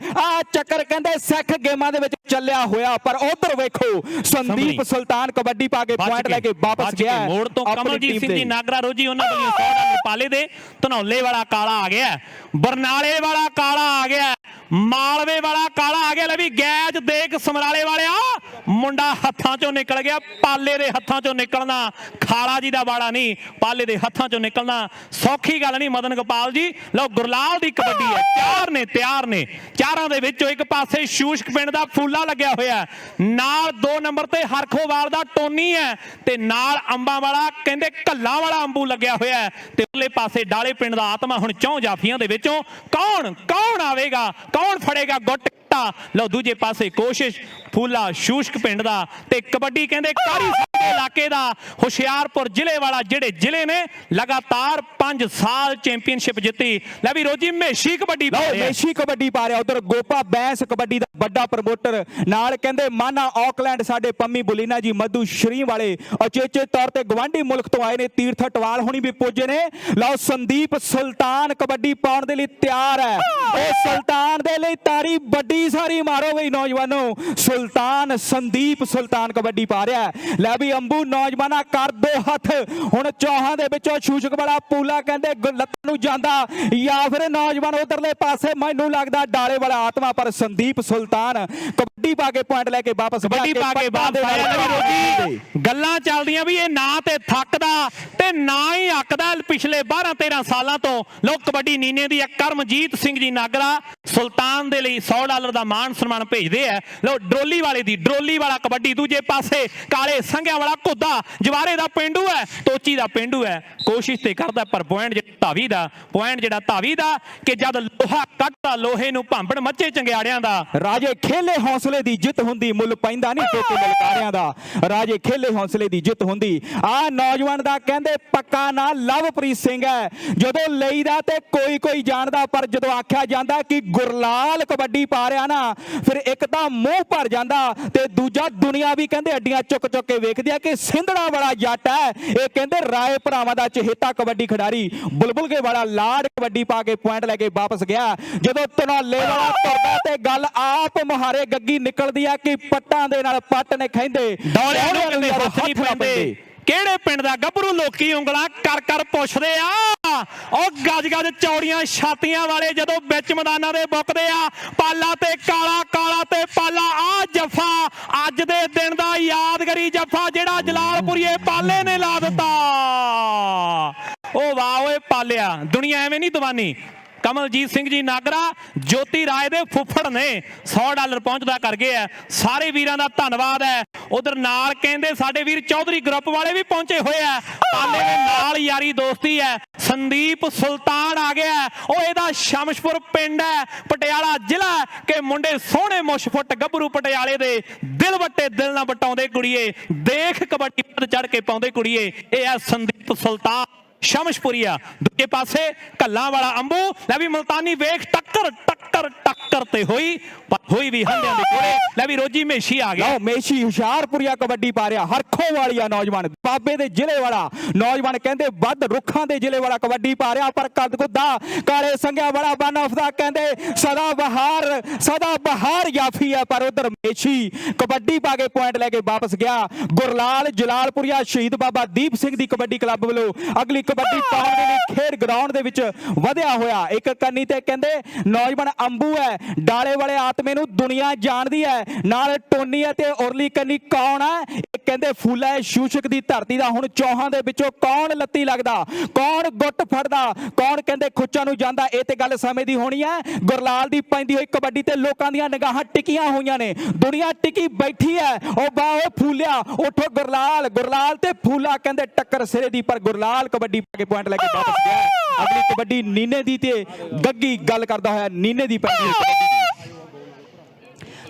ਚੱਕਰ ਕਹਿੰਦੇ ਸਿੱਖ ਗੇਮਾਂ ਦੇ ਵਿੱਚ ਚੱਲਿਆ ਹੋਇਆ, ਪਰ ਉਧਰ ਵੇਖੋ ਸੰਦੀਪ ਸੁਲਤਾਨ ਕਬੱਡੀ ਪਾ ਕੇ ਪੁਆਇੰਟ ਲੈ ਕੇ ਵਾਪਸ ਗਿਆ ਮੋੜ ਤੋਂ। ਕਮਲਜੀਤ ਸਿੰਘ ਜੀ ਨਾਗਰਾ ਰੋਜੀ ਉਹਨਾਂ ਵੱਲੋਂ $100 ਪਾਲੇ ਦੇ। ਧਨੌਲੇ ਵਾਲਾ ਕਾਲਾ ਆ ਗਿਆ, ਬਰਨਾਲੇ ਵਾਲਾ ਕਾਲਾ ਆ ਗਿਆ, ਮਾਲਵੇ ਵਾਲਾ ਕਾਲਾ ਆ ਗਿਆ। ਲੈ ਵੀ ਗੈਜ ਦੇਖ ਸਮਰਾਲੇ ਵਾਲਿਆ ਮੁੰਡਾ ਹੱਥਾਂ ਚੋਂ ਨਿਕਲ ਗਿਆ, ਪਾਲੇ ਦੇ ਹੱਥਾਂ ਚੋਂ ਨਿਕਲਣਾ ਖਾਲਾ ਜੀ ਦਾ ਵਾੜਾ ਨਹੀਂ, ਪਾਲੇ ਦੇ ਹੱਥਾਂ ਚੋਂ ਨਿਕਲਣਾ ਸੌਖੀ ਗੱਲ ਨਹੀਂ ਮਦਨ ਗੋਪਾਲ ਜੀ। ਲਓ ਗੁਰਲਾਲ ਦੀ ਕਬੱਡੀ ਹੈ, ਚਾਰ ਨੇ ਤਿਆਰ ਨੇ, ਚਾਰਾਂ ਦੇ ਵਿੱਚੋਂ ਇੱਕ ਪਾਸੇ ਸ਼ੂਸ਼ਕ ਪਿੰਡ ਦਾ ਫੂਲਾ ਲੱਗਿਆ ਹੋਇਆ, ਨਾਲ 2 ਨੰਬਰ ਤੇ ਹਰਖੋਵਾਲ ਦਾ ਟੋਨੀ ਹੈ ਤੇ ਨਾਲ ਅੰਬਾਂ ਵਾਲਾ ਕਹਿੰਦੇ ਕੱਲਾਂ ਵਾਲਾ ਅੰਬੂ ਲੱਗਿਆ ਹੋਇਆ ਤੇ ਉਰਲੇ ਪਾਸੇ ਡਾਲੇ ਪਿੰਡ ਦਾ ਆਤਮਾ। ਹੁਣ ਚੌਂ ਜਾਫੀਆਂ ਦੇ ਵਿੱਚੋਂ ਕੌਣ ਆਵੇਗਾ, ਕੌਣ ਫੜੇਗਾ ਗੁੱਟ। ਲਓ ਦੂਜੇ ਪਾਸੇ ਕੋਸ਼ਿਸ਼ ਫੂਲਾ ਸ਼ੂਸ਼ਕ ਪਿੰਡ ਦਾ ਤੇ ਕਬੱਡੀ ਕਹਿੰਦੇ ਕਾਰੀ ਇਲਾਕੇ ਦਾ ਹੁਸ਼ਿਆਰਪੁਰ ਜ਼ਿਲ੍ਹੇ ਵਾਲਾ, ਜਿਹੜੇ ਜ਼ਿਲ੍ਹੇ ਨੇ ਲਗਾਤਾਰ 5 ਸਾਲ ਚੈਂਪੀਅਨਸ਼ਿਪ ਜਿੱਤੀ। ਲੈ ਵੀ ਰੋਜੀ ਮੇਸ਼ੀ ਕਬੱਡੀ ਪਾ ਰਿਹਾ। ਉਧਰ ਗੋਪਾ ਬੈਂਸ ਕਬੱਡੀ ਦਾ ਵੱਡਾ ਪ੍ਰਮੋਟਰ, ਨਾਲ ਕਹਿੰਦੇ ਮਾਨਾ ਆਕਲੈਂਡ ਸਾਡੇ ਪੰਮੀ ਬੁਲੀਨਾ ਜੀ ਮਧੂ ਸ਼੍ਰੀ ਵਾਲੇ ਅਚੇਚੇ ਤੌਰ ਤੇ ਗਵਾਂਢੀ ਮੁਲਕ ਤੋਂ ਆਏ ਨੇ, ਤੀਰਥ ਟਵਾਲ ਹੁਣੀ ਵੀ ਪੁੱਜੇ ਨੇ। ਲਓ ਸੰਦੀਪ ਸੁਲਤਾਨ ਕਬੱਡੀ ਪਾਉਣ ਦੇ ਲਈ ਤਿਆਰ ਹੈ। ਉਹ ਸੁਲਤਾਨ ਦੇ ਲਈ ਤਾਰੀ ਵੱਡੀ ਸਾਰੀ ਮਾਰੋ ਬਈ ਨੌਜਵਾਨੋ। ਸੰਦੀਪ ਸੁਲਤਾਨ ਕਬੱਡੀ ਪਾ ਰਿਹਾ। ਲੈ ਵੀ ਅੰਬੂ ਨੌਜਵਾਨਾ ਕਰ ਦੋ ਹੱਥ। ਹੁਣ ਚੌਹਾਂ ਦੇ ਵਿੱਚੋਂ ਸ਼ੂਸ਼ਕ ਵਾਲਾ ਪੂਲਾ ਕਹਿੰਦੇ ਲੱਤਾਂ ਨੂੰ ਜਾਂਦਾ, ਜਾਂ ਫਿਰ ਨੌਜਵਾਨ ਉਧਰਲੇ ਪਾਸੇ ਮੈਨੂੰ ਲੱਗਦਾ ਡਾਲੇ ਵਾਲਾ ਆਤਮਾ, ਪਰ ਸੰਦੀਪ ਸੁਲਤਾਨ ਕਬੱਡੀ ਪਾ ਕੇ ਪੁਆਇੰਟ ਲੈ ਕੇ ਵਾਪਸ ਗੱਲਾਂ ਚੱਲਦੀਆਂ ਵੀ ਇਹ ਨਾ ਤੇ ਥੱਕਦਾ ਤੇ ਨਾ ਹੀ ਅੱਕਦਾ। ਪਿਛਲੇ 12-13 ਸਾਲਾਂ ਤੋਂ ਲੋਕ ਕਬੱਡੀ ਨੀਨੇ ਦੀ ਕਰਮਜੀਤ ਸਿੰਘ ਜੀ ਨਾਗਰਾ ਸੁਲਤਾਨ ਦੇ ਲਈ $100 ਦਾ ਮਾਣ ਸਨਮਾਨ ਭੇਜਦੇ ਆ। ਲੋ ਡਰੋਲੀ ਵਾਲਾ ਕਬੱਡੀ, ਦੂਜੇ ਪਾਸੇ ਕਾਲੇ ਸੰਘਿਆਂ ਵਾਲਾ ਘੁੱਦਾ ਜਵਾਰੇ ਦਾ ਪਿੰਡੂ ਹੈ, ਤੋਚੀ ਦਾ ਪਿੰਡੂ ਹੈ, ਕੋਸ਼ਿਸ਼ ਤੇ ਕਰਦਾ ਪਰ ਪੁਆਇੰਟ ਜਿਹੜਾ ਧਾਵੀ ਦਾ ਕਿ ਜਦ ਲੋਹਾ ਕੱਟਦਾ ਲੋਹੇ ਨੂੰ ਭਾਂਬੜ ਮੱਚੇ ਚੰਗਿਆੜਿਆਂ ਦਾ। ਰਾਜੇ ਖੇਲੇ ਹੌਸਲੇ ਦੀ ਜਿੱਤ ਹੁੰਦੀ, ਮੁੱਲ ਪੈਂਦਾ ਨਹੀਂ ਟੋਕੇ ਲਲਕਾਰਿਆਂ ਦਾ। ਰਾਜੇ ਖੇਲੇ ਹੌਸਲੇ ਦੀ ਜਿੱਤ ਹੁੰਦੀ। ਆ ਨੌਜਵਾਨ ਦਾ ਕਹਿੰਦੇ ਪੱਕਾ ਨਾਂ ਲਵਪ੍ਰੀਤ ਸਿੰਘ ਹੈ। ਜਦੋਂ ਲਈਦਾ ਤੇ ਕੋਈ ਜਾਣਦਾ, ਪਰ ਜਦੋਂ ਆਖਿਆ ਜਾਂਦਾ ਕਿ ਗੁਰਲਾਲ ਕਬੱਡੀ ਪਾ ਰਿਹਾ ਨਾ, ਫਿਰ ਇੱਕ ਤਾਂ ਮੂੰਹ ਭਰ ਜਾਂਦਾ ਤੇ ਦੂਜਾ ਦੁਨੀਆ ਵੀ ਕਹਿੰਦੇ ਅੱਡੀਆਂ ਚੁੱਕ ਕੇ ਵੇਖਦੀ ਆ ਕਿ ਸਿੰਧੜਾ ਵਾਲਾ ਜੱਟ ਹੈ। ਇਹ ਕਹਿੰਦੇ ਰਾਏ ਭਰਾਵਾਂ ਦਾ ਚਹੇਤਾ ਕਬੱਡੀ ਖਿਡਾਰੀ ਬੁਲਬੁਲ ਕੇ ਵਾਲਾ ਲਾੜ ਕਬੱਡੀ ਪਾ ਕੇ ਪੁਆਇੰਟ ਲੈ ਕੇ ਵਾਪਸ ਗਿਆ। ਜਦੋਂ ਧਨੌਲੇ ਵਾਲਾ ਤੁਰਦਾ ਤੇ ਗੱਲ ਆਪ ਮੁਹਾਰੇ ਗੱਗੀ ਨਿਕਲਦੀ ਆ ਕਿ ਪੱਟਾਂ ਦੇ ਨਾਲ ਪੱਟ ਨੇ ਖੈਂਦੇ ਡੌਲਿਆਂ ਨੂੰ ਕਹਿੰਦੇ ਹੱਥ ਨਹੀਂ ਪੈਂਦੇ। ਕਿਹੜੇ ਪਿੰਡ ਦਾ ਗੱਭਰੂ ਲੋਕੀ ਉਂਗਲਾਂ ਕਰ ਪੁੱਛਦੇ ਆ। ਉਹ ਗੱਜ ਚੌੜੀਆਂ ਛਾਤੀਆਂ ਵਾਲੇ ਜਦੋਂ ਵਿੱਚ ਮੈਦਾਨਾਂ ਦੇ ਬੁੱਕਦੇ ਆ, ਪਾਲਾ ਤੇ ਕਾਲਾ ਤੇ ਪਾਲਾ। ਆ ਜੱਫਾ ਅੱਜ ਦੇ ਦਿਨ ਦਾ ਯਾਦਗਾਰੀ ਜੱਫਾ ਜਿਹੜਾ ਜਲਾਲਪੁਰੀਏ ਪਾਲੇ ਨੇ ਲਾ ਦਿੱਤਾ। ਉਹ ਵਾਹ ਓਏ ਪਾਲਿਆ, ਦੁਨੀਆ ਐਵੇਂ ਨਹੀਂ ਦੀਵਾਨੀ। ਕਮਲਜੀਤ ਸਿੰਘ ਜੀ ਨਾਗਰਾ ਜੋਤੀ ਰਾਏ ਦੇ ਫੁੱਫੜ ਨੇ $100 ਪਹੁੰਚਦਾ ਕਰ ਗਏ ਆ। ਸਾਰੇ ਵੀਰਾਂ ਦਾ ਧੰਨਵਾਦ ਹੈ। ਉਧਰ ਨਾਲ ਕਹਿੰਦੇ ਸਾਡੇ ਵੀਰ ਚੌਧਰੀ ਗਰੁੱਪ ਵਾਲੇ ਵੀ ਪਹੁੰਚੇ ਹੋਏ ਆ। ਪਾਲੇ ਦੇ ਨਾਲ ਯਾਰੀ ਦੋਸਤੀ ਹੈ। ਸੰਦੀਪ ਸੁਲਤਾਨ ਆ ਗਿਆ। ਉਹ ਇਹਦਾ ਸ਼ਮਸ਼ਪੁਰ ਪਿੰਡ ਹੈ, ਪਟਿਆਲਾ ਜ਼ਿਲ੍ਹਾ ਕਿ ਮੁੰਡੇ ਸੋਹਣੇ ਮੁਸ਼ਫੁੱਟ ਗੱਭਰੂ ਪਟਿਆਲੇ ਦੇ ਦਿਲ ਵੱਟੇ ਦਿਲ ਨਾ ਵਟਾਉਂਦੇ ਕੁੜੀਏ, ਦੇਖ ਕਬੱਡੀ ਵੱਧ ਚੜ ਕੇ ਪਾਉਂਦੇ ਕੁੜੀਏ। ਇਹ ਆ ਸੰਦੀਪ ਸੁਲਤਾਨ ਸ਼ਮਸ਼ਪੁਰੀਆ। ਦੂਜੇ ਪਾਸੇ ਕੱਲਾਂ ਵਾਲਾ ਅੰਬੂ। ਲੈ ਵੀ ਮਲਤਾਨੀ ਵੇਖ ਟੱਕਰ ਤੇ ਹੋਈ ਵੀ ਹੰਡਿਆਂ ਦੇ ਕੋਲੇ। ਲੈ ਵੀ ਰੋਜੀ ਮੇਸ਼ੀ ਆ ਗਿਆ। ਮੇਸ਼ੀ ਹੁਸ਼ਿਆਰਪੁਰੀਆ ਕਬੱਡੀ ਪਾ ਰਿਹਾ। ਹਰਖੋ ਵਾਲੀਆ ਨੌਜਵਾਨ ਬਾਬੇ ਦੇ ਜ਼ਿਲ੍ਹੇ ਵਾਲਾ ਨੌਜਵਾਨ ਕਹਿੰਦੇ ਵੱਧ ਰੁੱਖਾਂ ਦੇ ਜ਼ਿਲ੍ਹੇ ਵਾਲਾ ਕਬੱਡੀ ਪਾ ਰਿਹਾ, ਪਰ ਕਦਗੁੱਦਾ ਕਾਲੇ ਸੰਘਿਆ ਵਾਲਾ ਬਨ ਆਫ ਦਾ ਕਹਿੰਦੇ ਸਦਾ ਬਹਾਰ ਜਾਫੀ ਹੈ। ਪਰ ਉਧਰ ਮੇਸ਼ੀ ਕਬੱਡੀ ਪਾ ਕੇ ਪੁਆਇੰਟ ਲੈ ਕੇ ਵਾਪਸ ਗਿਆ। ਗੁਰਲਾਲ ਜਲਾਲਪੁਰੀਆ ਸ਼ਹੀਦ ਬਾਬਾ ਦੀਪ ਸਿੰਘ ਦੀ ਕਬੱਡੀ ਕਲੱਬ ਵੱਲੋਂ ਅਗਲੀ ਕਬੱਡੀ ਪਾਉਣ ਦੇ ਲਈ ਖੇਡ ਗਰਾਊਂਡ ਦੇ ਵਿੱਚ ਵਧਿਆ ਹੋਇਆ। ਇੱਕ ਕੰਨੀ ਤੇ ਕਹਿੰਦੇ ਨੌਜਵਾਨ ਅੰਬੂ ਹੈ, ਡਾਲੇ ਵਾਲੇ ਆਤਮੇ ਨੂੰ ਦੁਨੀਆ ਜਾਣਦੀ ਹੈ। ਨਾਲ ਟੋਨੀ ਹੈ ਤੇ ਉਰਲੀ ਕੰਨੀ ਕੌਣ ਹੈ? ਇਹ ਕਹਿੰਦੇ ਫੂਲਾ ਹੈ ਸ਼ੂਸ਼ਕ ਦੀ ਧਰਤੀ ਦਾ। ਹੁਣ ਚੌਹਾਂ ਦੇ ਵਿੱਚੋਂ ਕੌਣ ਲੱਤੀ ਲੱਗਦਾ, ਕੌਣ ਗੁੱਟ ਫੜਦਾ, ਕੌਣ ਕਹਿੰਦੇ ਖੁੱਚਾਂ ਨੂੰ ਜਾਂਦਾ? ਇਹ ਤੇ ਗੱਲ ਸਮੇਂ ਦੀ ਹੋਣੀ ਹੈ। ਗੁਰਲਾਲ ਦੀ ਪੈਂਦੀ ਹੋਈ ਕਬੱਡੀ ਤੇ ਲੋਕਾਂ ਦੀਆਂ ਨਿਗਾਹਾਂ ਟਿਕੀਆਂ ਹੋਈਆਂ ਨੇ, ਦੁਨੀਆ ਟਿਕੀ ਬੈਠੀ ਹੈ। ਉਹ ਬਾਹੋ ਫੂਲਿਆ ਉੱਠੋ ਗੁਰਲਾਲ ਤੇ ਫੂਲਾ ਕਹਿੰਦੇ ਟੱਕਰ ਸਿਰੇ ਦੀ, ਪਰ ਗੁਰਲਾਲ ਕਬੱਡੀ ਪਾ ਕੇ ਪੁਆਇੰਟ ਲੈ ਕੇ ਵਾਪਸ ਗਿਆ। ਅਗਲੀ ਕਬੱਡੀ ਨੀਨੇ ਦੀ ਤੇ ਗੱਗੀ ਗੱਲ ਕਰਦਾ ਹੋਇਆ ਨੀਨੇ ਦੀ ਪੈਂਦੀ ਕਬੱਡੀ ਦੀ।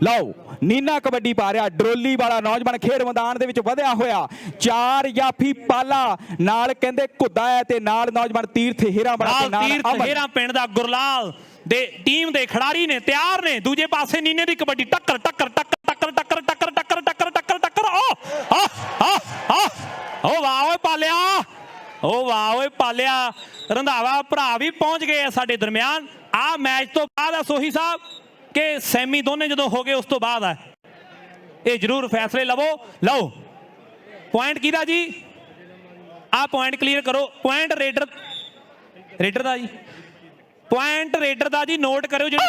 ਲਓ ਨੀਨਾ ਕਬੱਡੀ ਪਾ ਰਿਹਾ। ਡਰੋਲੀ ਵਾਲਾ ਨੌਜਵਾਨ ਖੇਡ ਮੈਦਾਨ ਦੇ ਵਿੱਚ ਵਧਿਆ ਹੋਇਆ। 4 ਜਾਫੀ ਪਾਲਾ ਨਾਲ ਕਹਿੰਦੇ ਘੁੱਦਾ ਹੈ ਤੇ ਨਾਲ ਨੌਜਵਾਨ ਤੀਰਥ ਹੀਰਾ ਬੜਾ ਤੇ ਨਾਲ ਤੀਰਥ ਹੀਰਾ ਪਿੰਡ ਦਾ ਗੁਰਲਾਲ ਦੇ ਟੀਮ ਦੇ ਖਿਡਾਰੀ ਨੇ ਤਿਆਰ ਨੇ। ਦੂਜੇ ਪਾਸੇ ਨੀਨੇ ਦੀ ਕਬੱਡੀ ਟੱਕਰ ਟੱਕਰ ਟੱਕਰ ਟੱਕਰ ਟੱਕਰ ਟੱਕਰ ਟੱਕਰ ਟੱਕਰ ਟੱਕਰ ਟੱਕਰ ਓ ਵਾਹ ਓਏ ਪਾਲਿਆ, ਓ ਵਾਹ ਓਏ ਪਾਲਿਆ। ਰੰਧਾਵਾ ਭਰਾ ਵੀ ਪਹੁੰਚ ਗਏ ਆ ਸਾਡੇ ਦਰਮਿਆਨ। ਆ ਮੈਚ ਤੋਂ ਬਾਅਦ ਆ ਸੋਹੀ ਸਾਹਿਬ ਕਿ ਸੈਮੀ ਦੋਨੇ ਜਦੋਂ ਹੋ ਗਏ ਉਸ ਤੋਂ ਬਾਅਦ ਆ ਇਹ ਜ਼ਰੂਰ ਫੈਸਲੇ ਲਵੋ। ਲਓ ਪੁਆਇੰਟ ਕਿਹਦਾ ਜੀ? ਆ ਪੁਆਇੰਟ ਕਲੀਅਰ ਕਰੋ। ਪੁਆਇੰਟ ਰੇਡਰ ਦਾ ਜੀ, ਪੁਆਇੰਟ ਰੇਡਰ ਦਾ ਜੀ। ਨੋਟ ਕਰਿਓ ਜਿਹੜੀ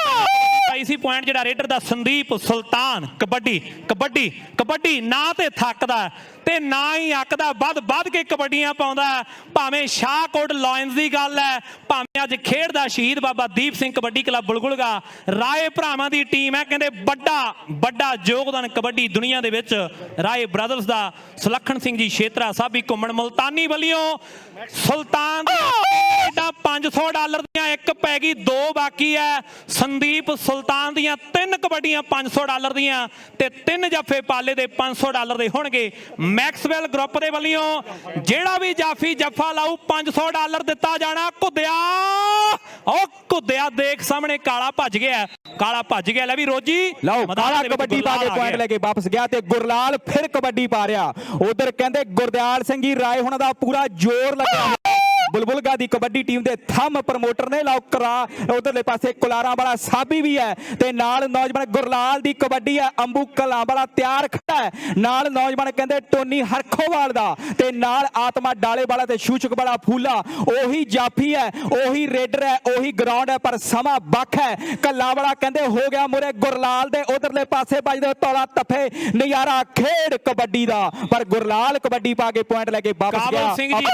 ਪਾਈ ਸੀ ਪੁਆਇੰਟ ਜਿਹੜਾ ਰੇਡਰ ਦਾ ਸੰਦੀਪ ਸੁਲਤਾਨ। ਕਬੱਡੀ ਕਬੱਡੀ ਕਬੱਡੀ ਨਾ ਤੇ ਥੱਕਦਾ ਤੇ ਨਾ ਹੀ ਅੱਕਦਾ, ਵੱਧ ਕੇ ਕਬੱਡੀਆਂ ਪਾਉਂਦਾ। ਭਾਵੇਂ ਸ਼ਾਹਕੋਟ ਲਾਇਨਸ ਦੀ ਗੱਲ ਹੈ, ਭਾਵੇਂ ਅੱਜ ਖੇਡਦਾ ਸ਼ਹੀਦ ਬਾਬਾ ਦੀਪ ਸਿੰਘ ਕਬੱਡੀ ਕਲੱਬ ਬੁਲਬੁਲਗਾ। ਰਾਏ ਭਰਾਵਾਂ ਦੀ ਟੀਮ ਹੈ, ਕਹਿੰਦੇ ਵੱਡਾ ਯੋਗਦਾਨ ਕਬੱਡੀ ਦੁਨੀਆ ਦੇ ਵਿੱਚ ਰਾਏ ਬ੍ਰਦਰਸ ਦਾ। ਸੁਲੱਖਣ ਸਿੰਘ ਜੀ ਛੇਤਰਾ ਸਾਬੀ ਘੁੰਮਣ ਮੁਲਤਾਨੀ ਵੱਲੋਂ ਸੁਲਤਾਨ ਦੀਆਂ $500 ਦੀਆਂ 1 ਪੈ ਗਈ, 2 ਬਾਕੀ ਹੈ। ਸੰਦੀਪ ਸੁਲਤਾਨ ਦੀਆਂ 3 ਕਬੱਡੀਆਂ $500 ਦੀਆਂ ਤੇ 3 ਜੱਫੇ ਪਾਲੇ ਦੇ $500 ਦੇ ਹੋਣਗੇ। ਮੈਕਸਵੈਲ ਗਰੁੱਪ ਦੇ ਵੱਲੋਂ ਜਿਹੜਾ ਵੀ ਜਾਫੀ ਜੱਫਾ ਲਾਊ $500 ਦਿੱਤਾ ਜਾਣਾ। ਘੁੱਦਿਆ ਦੇਖ ਸਾਹਮਣੇ ਕਾਲਾ ਭੱਜ ਗਿਆ। ਲੈ ਵੀ ਰੋਜੀ ਲਓ ਕਾਲਾ ਕਬੱਡੀ ਪਾ ਕੇ ਪੁਆਇੰਟ ਲੈ ਕੇ ਵਾਪਸ ਗਿਆ ਤੇ ਗੁਰਲਾਲ ਫਿਰ ਕਬੱਡੀ ਪਾ ਰਿਹਾ। ਉਧਰ ਕਹਿੰਦੇ ਗੁਰਦਿਆਲ ਸਿੰਘ ਜੀ ਰਾਏ ਹੁਣਾਂ ਦਾ ਪੂਰਾ ਜ਼ੋਰ ਲੱਗਾ ਬੁਲਬੁਲਗਾ ਦੀ ਕਬੱਡੀ ਟੀਮ ਦੇ ਥੰਮ ਪ੍ਰਮੋਟਰ ਨੇ। ਲਓ ਕਰਾ ਉਧਰਲੇ ਪਾਸੇ ਕੁਲਾਰਾਂ ਵਾਲਾ ਸਾਬੀ ਵੀ ਹੈ ਤੇ ਨਾਲ ਨੌਜਵਾਨ ਗੁਰਲਾਲ ਦੀ ਕਬੱਡੀ ਹੈ। ਅੰਬੂ ਕਲਾਂ ਵਾਲਾ ਤਿਆਰ ਖੜਾ ਹੈ, ਨਾਲ ਨੌਜਵਾਨ ਕਹਿੰਦੇ ਟੋਨੀ ਹਰਖੋਵਾਲ ਦਾ ਤੇ ਨਾਲ ਆਤਮਾ ਡਾਲੇ ਵਾਲਾ ਤੇ ਸ਼ੂਸ਼ਕ ਵਾਲਾ ਫੂਲਾ। ਉਹੀ ਜਾਫੀ ਹੈ, ਉਹੀ ਰੇਡਰ ਹੈ, ਉਹੀ ਗਰਾਊਂਡ ਹੈ, ਪਰ ਸਮਾਂ ਵੱਖ ਹੈ। ਕੱਲਾ ਵਾਲਾ ਕਹਿੰਦੇ ਹੋ ਗਿਆ ਮੁਰੇ ਗੁਰਲਾਲ ਦੇ। ਉਧਰਲੇ ਪਾਸੇ ਵੱਜਦੇ ਤੌਲਾ ਤਫੇ ਨਜ਼ਾਰਾ ਖੇਡ ਕਬੱਡੀ ਦਾ, ਪਰ ਗੁਰਲਾਲ ਕਬੱਡੀ ਪਾ ਕੇ ਪੁਆਇੰਟ ਲੈ ਕੇ ਵਾਪਸ ਗਿਆ। ਕਾਬਲ ਸਿੰਘ ਜੀ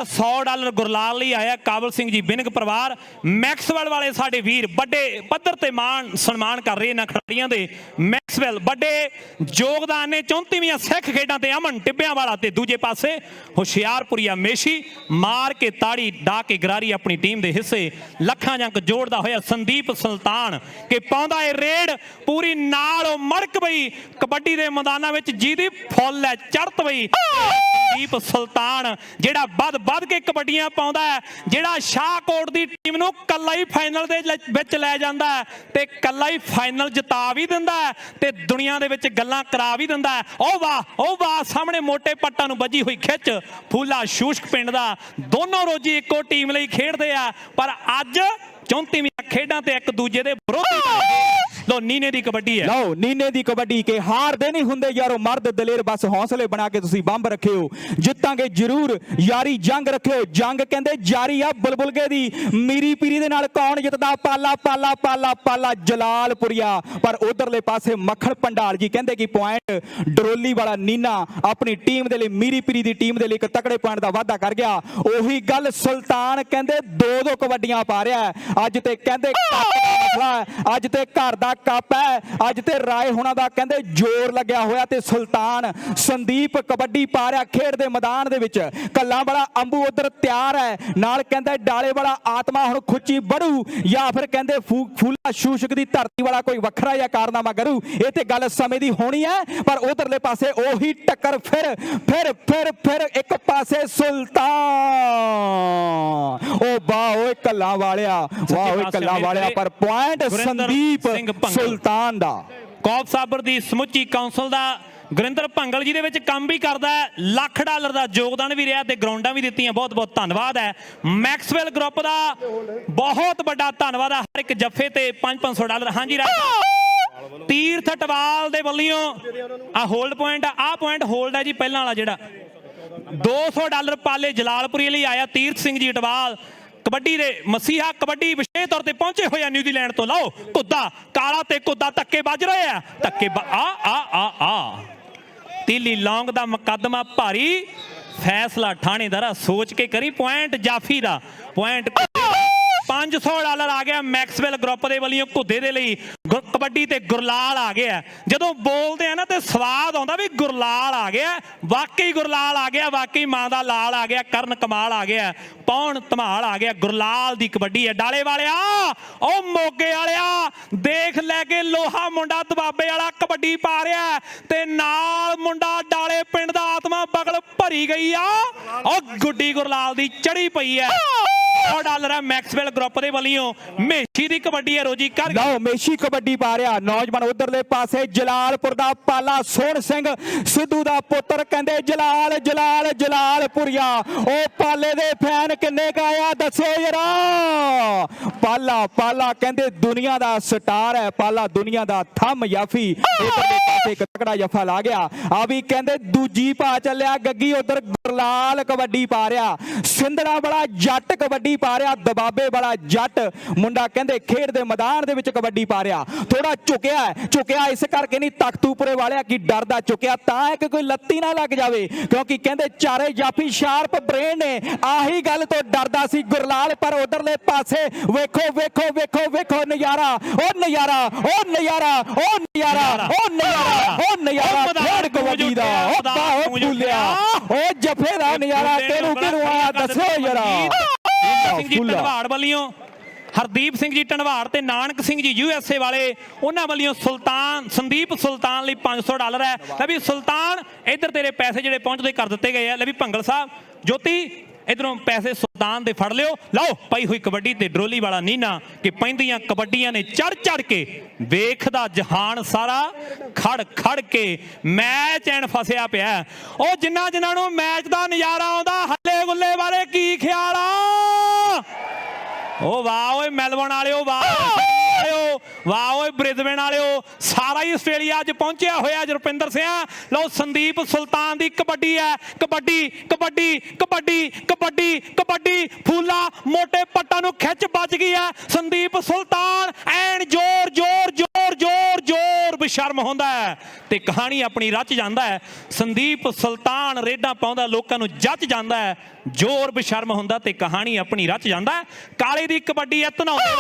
$100 ਗੁਰਲਾਲ ਲਈ ਆਇਆ। ਕਾਬਲ ਸਿੰਘ ਜੀ ਬਿਨਗ ਪਰਿਵਾਰ ਮੈਕਸਵੈਲ ਵਾਲੇ ਸਾਡੇ ਵੀਰ ਵੱਡੇ ਪੱਧਰ ਤੇ ਮਾਣ ਸਨਮਾਨ ਕਰ ਰਹੇ ਨੇ ਖਿਡਾਰੀਆਂ ਦੇ। ਮੈਕਸਵੈਲ ਵੱਡੇ ਯੋਗਦਾਨ ਨੇ 34ਵੀਆਂ ਸਿੱਖ ਖੇਡਾਂ ਤੇ ਅਮਨ ਟਿੱਬਿਆਂ ਵਾਲਾ ਤੇ ਦੂਜੇ ਪਾਸੇ ਹੁਸ਼ਿਆਰਪੁਰੀਆ ਮੇਸ਼ੀ ਮਾਰ ਕੇ ਤਾੜੀ ਡਾ ਕੇ ਗਰਾਰੀ ਆਪਣੀ ਟੀਮ ਦੇ ਹਿੱਸੇ। ਲੱਖਾਂ ਜੰਕ ਜੋੜਦਾ ਹੋਇਆ ਸੰਦੀਪ ਸੁਲਤਾਨ ਕਿ ਪਾਉਂਦਾ ਏ ਰੇਡ ਪੂਰੀ ਨਾਲ ਮੜਕ ਬਈ ਕਬੱਡੀ ਦੇ ਮੈਦਾਨਾਂ ਵਿੱਚ ਜਿਹਦੀ ਫੁੱਲ ਹੈ ਚੜ੍ਹਤ ਬਈ। ਸੰਦੀਪ ਸੁਲਤਾਨ ਜਿਹੜਾ ਵੱਧ ਕੇ ਕਬੱਡੀਆਂ ਪਾਉਂਦਾ ਹੈ, ਜਿਹੜਾ ਸ਼ਾਹਕੋਟ ਦੀ ਟੀਮ ਨੂੰ ਕੱਲਾ ਹੀ ਫਾਈਨਲ ਦੇ ਵਿੱਚ ਲੈ ਜਾਂਦਾ ਹੈ ਤੇ ਕੱਲਾ ਹੀ ਫਾਈਨਲ ਜਿਤਾ ਵੀ ਦਿੰਦਾ ਹੈ ਤੇ ਦੁਨੀਆ ਦੇ ਵਿੱਚ ਗੱਲਾਂ ਕਰਾ ਵੀ ਦਿੰਦਾ ਹੈ। ਉਹ ਵਾਹ ਸਾਹਮਣੇ ਮੋਟੇ ਪੱਟਾਂ ਨੂੰ ਵੱਜੀ ਹੋਈ ਖਿੱਚ। ਫੂਲਾ ਸ਼ੂਸ਼ਕ ਪਿੰਡ ਦਾ ਦੋਨੋਂ ਰੋਜੀ ਇੱਕੋ ਟੀਮ ਲਈ ਖੇਡਦੇ ਆ, ਪਰ ਅੱਜ 34ਵੀਆਂ ਖੇਡਾਂ ਤੇ ਇੱਕ ਦੂਜੇ ਦੇ ਵਿਰੋਧੀ। ਲੋ ਨੀਨੇ ਦੀ ਕਬੱਡੀ ਹੈ। ਲਓ ਨੀਨੇ ਦੀ ਕਬੱਡੀ ਕੇ ਹਾਰਦੇ ਨਹੀਂ ਹੁੰਦੇ ਯਾਰੋ ਮਰਦ ਦਲੇਰ, ਬਸ ਹੌਸਲੇ ਬਣਾ ਕੇ ਤੁਸੀਂ ਬੰਬ ਰੱਖਿਓ। ਜਿੱਤਾਂਗੇ ਜ਼ਰੂਰ, ਯਾਰੀ ਜੰਗ ਰੱਖਿਓ। ਜੰਗ ਕਹਿੰਦੇ ਜਾਰੀ ਆ ਬੁਲਬੁਲਗੇ ਦੀ। ਮੀਰੀ ਪੀਰੀ ਦੇ ਨਾਲ ਕੌਣ ਜਿੱਤਦਾ? ਪਾਲਾ ਜਲਾਲਪੁਰੀਆ। ਪਰ ਉਧਰਲੇ ਪਾਸੇ ਮੱਖਣ ਪੰਡਾਲ ਜੀ ਕਹਿੰਦੇ ਕਿ ਪੁਆਇੰਟ ਡਰੋਲੀ ਵਾਲਾ ਨੀਨਾ ਆਪਣੀ ਟੀਮ ਦੇ ਲਈ, ਮੀਰੀ ਪੀਰੀ ਦੀ ਟੀਮ ਦੇ ਲਈ ਇੱਕ ਤਕੜੇ ਪੁਆਇੰਟ ਦਾ ਵਾਅਦਾ ਕਰ ਗਿਆ। ਉਹੀ ਗੱਲ ਸੁਲਤਾਨ ਕਹਿੰਦੇ 2-2 ਕਬੱਡੀਆਂ ਪਾ ਰਿਹਾ ਅੱਜ ਤੇ ਕਹਿੰਦੇ ਅੱਜ ਤੇ ਘਰ ਦਾ ਕੱਪ ਹੈ। ਅੱਜ ਤੇ ਰਾਏ ਹੁਣਾਂ ਦਾ ਕਹਿੰਦੇ ਜ਼ੋਰ ਲੱਗਿਆ ਹੋਇਆ ਤੇ ਸੁਲਤਾਨ ਸੰਦੀਪ ਕਬੱਡੀ ਪਾ ਰਿਹਾ ਖੇਡ ਦੇ ਮੈਦਾਨ ਦੇ ਵਿੱਚ। ਕੱਲਾ ਵਾਲਾ ਅੰਬੂ ਉਧਰ ਤਿਆਰ ਹੈ, ਨਾਲ ਕਹਿੰਦੇ ਡਾਲੇ ਵਾਲਾ ਆਤਮਾ ਹੁਣ ਖੁੱਚੀ ਬੜੂ ਜਾਂ ਫਿਰ ਕਹਿੰਦੇ ਫੂਲਾ ਸ਼ੂਸ਼ਕ ਦੀ ਧਰਤੀ ਵਾਲਾ ਕੋਈ ਵੱਖਰਾ ਜਿਹਾ ਕਾਰਨਾਮਾ ਕਰੂ। ਇਹ ਤੇ ਗੱਲ ਸਮੇਂ ਦੀ ਹੋਣੀ ਹੈ, ਪਰ ਉਧਰਲੇ ਪਾਸੇ ਉਹੀ ਟੱਕਰ ਫਿਰ ਇੱਕ ਪਾਸੇ ਸੁਲਤਾਨ। ਉਹ ਵਾਹ ਓਏ ਕੱਲਾ ਵਾਲਿਆ, ਵਾਹ ਓਏ ਕੱਲਾ ਵਾਲਿਆ, ਪਰ ਪੁਆਇੰਟ ਸੰਦੀਪ ਸੁਲਤਾਨ ਦਾ। ਕੌਫ ਸਾਬਰ ਦੀ ਸਮੁੱਚੀ ਕਾਉਂਸਲ ਦਾ ਗੁਰਿੰਦਰ ਭੰਗਲ ਜੀ ਦੇ ਵਿੱਚ ਕੰਮ ਵੀ ਕਰਦਾ ਹੈ। $1,00,000 ਦਾ ਯੋਗਦਾਨ ਵੀ ਰਿਹਾ ਤੇ ਗਰਾਊਂਡਾਂ ਵੀ ਦਿੱਤੀਆਂ। ਬਹੁਤ ਧੰਨਵਾਦ ਹੈ ਮੈਕਸਵੈਲ ਗਰੁੱਪ ਦਾ, ਬਹੁਤ ਵੱਡਾ ਧੰਨਵਾਦ ਹੈ। ਹਰ ਇੱਕ ਜੱਫੇ ਤੇ $500। ਹਾਂਜੀ ਰਾਜ ਤੀਰਥ ਟਵਾਲ ਦੇ ਵੱਲੋਂ ਆ ਹੋਲਡ ਪੁਆਇੰਟ, ਆ ਪੁਆਇੰਟ ਹੋਲਡ ਹੈ ਜੀ ਪਹਿਲਾਂ ਵਾਲਾ ਜਿਹੜਾ। $200 ਪਾਲੇ ਜਲਾਲਪੁਰੀ ਲਈ ਆਇਆ ਤੀਰਥ ਸਿੰਘ ਜੀ ਟਵਾਲ। ਕਬੱਡੀ ਦੇ ਮਸੀਹਾ ਕਬੱਡੀ ਵਿਸ਼ੇਸ਼ ਤੌਰ ਤੇ ਪਹੁੰਚੇ ਹੋਏ ਆ ਨਿਊਜ਼ੀਲੈਂਡ ਤੋਂ। ਲਓ ਘੁੱਦਾ ਕਾਲਾ ਤੇ ਘੁੱਦਾ ਧੱਕੇ ਵੱਜ ਰਹੇ ਆ। ਧੱਕੇ ਤੀਲੀ ਲੌਂਗ ਦਾ ਮੁਕੱਦਮਾ ਭਾਰੀ, ਫੈਸਲਾ ਠਾਣੇਦਾਰਾ ਸੋਚ ਕੇ ਕਰੀ। ਪੁਆਇੰਟ ਜਾਫੀ ਦਾ, ਪੁਆਇੰਟ $500 ਆ ਗਿਆ ਮੈਕਸਵੈਲ ਗਰੁੱਪ ਦੇ ਵੱਲੋਂ ਘੁੱਦੇ ਦੇ ਲਈ। ਕਬੱਡੀ ਤੇ ਗੁਰਲਾਲ ਆ ਗਿਆ। ਜਦੋਂ ਬੋਲਦੇ ਆ ਨਾ ਤੇ ਸਵਾਦ ਆਉਂਦਾ ਵੀ ਗੁਰਲਾਲ ਆ ਗਿਆ, ਵਾਕਈ ਗੁਰਲਾਲ ਆ ਗਿਆ, ਵਾਕਈ ਮਾਂ ਦਾ ਲਾਲ ਆ ਗਿਆ, ਕਰਨ ਕਮਾਲ ਆ ਗਿਆ, ਪੌਣ ਧਮਾਲ ਆ ਗਿਆ। ਗੁਰਲਾਲ ਦੀ ਕਬੱਡੀ ਹੈ। ਡਾਲੇ ਵਾਲਿਆ ਉਹ ਮੋਗੇ ਵਾਲਿਆ ਦੇਖ ਲੈ ਕੇ ਲੋਹਾ ਮੁੰਡਾ ਦਬਾਬੇ ਵਾਲਾ ਕਬੱਡੀ ਪਾ ਰਿਹਾ ਤੇ ਨਾਲ ਮੁੰਡਾ ਡਾਲੇ ਪਿੰਡ ਦਾ ਆਤਮਾ ਬਗਲ ਭਰੀ ਗਈ ਆ। ਉਹ ਗੁੱਡੀ ਗੁਰਲਾਲ ਦੀ ਚੜੀ ਪਈ ਹੈ। $100 ਹੈ ਮੈਕਸਵੈਲ ਗਰੁੱਪ ਦੇ ਵੱਲੋਂ। ਮੇਸ਼ੀ ਦੀ ਕਬੱਡੀ ਹੈ ਰੋਜੀ ਕਰ ਲਓ ਮੇਸ਼ੀ ਕਬੱਡੀ ਪਾ ਰਿਹਾ ਨੌਜਵਾਨ। ਉਧਰਲੇ ਪਾਸੇ ਜਲਾਲਪੁਰ ਦਾ ਪਾਲਾ ਸੋਹਣ ਸਿੰਘ ਸਿੱਧੂ ਦਾ ਪੁੱਤਰ ਕਹਿੰਦੇ ਜਲਾਲ ਜਲਾਲ ਜਲਾਲਪੁਰੀਆ। ਉਹ ਪਾਲੇ ਦੇ ਫੈਨ ਕਿੰਨੇ ਕ ਆਇਆ ਦੱਸੋ ਯਾਰਾ। ਪਾਲਾ ਕਹਿੰਦੇ ਦੁਨੀਆ ਦਾ ਸਟਾਰ ਹੈ। ਪਾਲਾ ਦੁਨੀਆ ਦਾ ਥੰਮ ਯਾਫੀ। ਉਧਰਲੇ ਪਾਸੇ ਇੱਕ ਤਕੜਾ ਜਫਾ ਲਾ ਗਿਆ। ਆ ਵੀ ਕਹਿੰਦੇ ਦੂਜੀ ਪਾ ਚੱਲਿਆ ਗੱਗੀ। ਉਧਰ ਗੁਰਲਾਲ ਕਬੱਡੀ ਪਾ ਰਿਹਾ। ਸਿੰਧੜਾ ਵਾਲਾ ਜੱਟ ਕਬੱਡੀ ਪਾ ਰਿਹਾ। ਦਬਾਬੇ ਵਾਲਾ ਜੱਟ ਮੁੰਡਾ ਕਹਿੰਦੇ ਖੇਡ ਦੇ ਮੈਦਾਨ ਦੇ ਵਿੱਚ ਕਬੱਡੀ ਪਾ ਰਿਹਾ। ਥੋੜਾ ਝੁਕਿਆ ਇਸ ਕਰਕੇ ਨਹੀਂ ਤਖਤੂਪੁਰੇ ਵਾਲਿਆ ਕੀ ਡਰਦਾ ਝੁਕਿਆ ਤਾਂ ਹੈ ਕਿ ਕੋਈ ਲੱਤੀ ਨਾ ਲੱਗ ਜਾਵੇ, ਕਿਉਂਕਿ ਕਹਿੰਦੇ ਚਾਰੇ ਜਾਫੀ ਸ਼ਾਰਪ ਬ੍ਰੇਨ ਨੇ। ਆਹੀ ਗੱਲ ਤੋਂ ਡਰਦਾ ਸੀ ਗੁਰਲਾਲ। ਪਰ ਉਧਰਲੇ ਪਾਸੇ ਵੇਖੋ ਵੇਖੋ ਵੇਖੋ ਵੇਖੋ ਨਜ਼ਾਰਾ। ਉਹ ਨਜ਼ਾਰਾ ਉਹ ਨਜ਼ਾਰਾ ਉਹ ਨਜ਼ਾਰਾ ਉਹ ਨਜ਼ਾਰਾ ਉਹ ਨਜ਼ਾਰਾ ਖੇਡ ਕਬੱਡੀ ਦਾ। ਉਹ ਬਾਹੋ ਫੁੱਲਿਆ ਉਹ ਜਫੇ ਦਾ ਨਜ਼ਾਰਾ ਤੈਨੂੰ ਕਿਹਨੂੰ ਆਇਆ ਦੱਸੋ ਯਾਰਾ। ਸਿੰਘ ਜੀ ਢੰਡਵਾੜ ਵੱਲੋਂ ਹਰਦੀਪ ਸਿੰਘ ਜੀ ਢੰਡਵਾੜ ਤੇ ਨਾਨਕ ਸਿੰਘ ਜੀ USA ਵਾਲੇ, ਉਹਨਾਂ ਵੱਲੋਂ ਸੰਦੀਪ ਸੁਲਤਾਨ ਲਈ $500 ਹੈ। ਲੈ ਵੀ ਸੁਲਤਾਨ ਇੱਧਰ ਤੇਰੇ ਪੈਸੇ ਜਿਹੜੇ ਪਹੁੰਚਦੇ ਕਰ ਦਿੱਤੇ ਗਏ ਆ। ਲੈ ਵੀ ਭੰਗਲ ਸਾਹਿਬ ਜੋਤੀ ਇਧਰੋਂ ਪੈਸੇ ਸੁਲਤਾਨ ਦੇ ਫੜ ਲਿਓ। ਲਓ ਪਈ ਹੋਈ ਕਬੱਡੀ ਤੇ ਡਰੋਲੀ ਵਾਲਾ ਨੀਨਾ ਕਿ ਪੈਂਦੀਆਂ ਕਬੱਡੀਆਂ ਨੇ ਚੜ ਕੇ ਵੇਖਦਾ ਜਹਾਨ ਸਾਰਾ ਖੜ ਕੇ ਮੈਚ ਐਨ ਫਸਿਆ ਪਿਆ। ਉਹ ਜਿਨ੍ਹਾਂ ਨੂੰ ਮੈਚ ਦਾ ਨਜ਼ਾਰਾ ਆਉਂਦਾ ਹੱਲੇ ਗੁੱਲੇ ਬਾਰੇ ਕੀ ਖਿਆਲ ਆ। ਉਹ ਵਾਹ ਓਏ ਮੈਲਬੌਰਨ ਵਾਲਿਓ, ਵਾਹ ਓਏ ਬ੍ਰਿਸਬੇਨ ਵਾਲਿਓ, ਸਾਰਾ ਹੀ ਆਸਟ੍ਰੇਲੀਆ ਅੱਜ ਪਹੁੰਚਿਆ ਹੋਇਆ। ਰੁਪਿੰਦਰ ਸਿੰਘ ਲਓ ਸੰਦੀਪ ਸੁਲਤਾਨ ਦੀ ਕਬੱਡੀ ਹੈ। ਕਬੱਡੀ ਕਬੱਡੀ ਕਬੱਡੀ ਕਬੱਡੀ ਕਬੱਡੀ ਫੂਲਾ ਮੋਟੇ ਪੱਟਾਂ ਨੂੰ ਖਿੱਚ ਵੱਜ ਗਈ ਹੈ। ਸੰਦੀਪ ਸੁਲਤਾਨ ਐਨ ਜ਼ੋਰ ਜ਼ੋਰ ਜ਼ੋਰ ਜ਼ੋਰ ਜ਼ੋਰ ਬੇਸ਼ਰਮ ਹੁੰਦਾ ਹੈ ਤੇ ਕਹਾਣੀ ਆਪਣੀ ਰਚ ਜਾਂਦਾ ਹੈ। ਸੰਦੀਪ ਸੁਲਤਾਨ ਰੇਡਾਂ ਪਾਉਂਦਾ ਲੋਕਾਂ ਨੂੰ ਜੱਜ ਜਾਂਦਾ ਹੈ। ਜ਼ੋਰ ਬੇਸ਼ਰਮ ਹੁੰਦਾ ਤੇ ਕਹਾਣੀ ਆਪਣੀ ਰਚ ਜਾਂਦਾ। ਕਾਲੇ ਦੀ ਕਬੱਡੀ ਹੈ ਧਨੌਲੇ।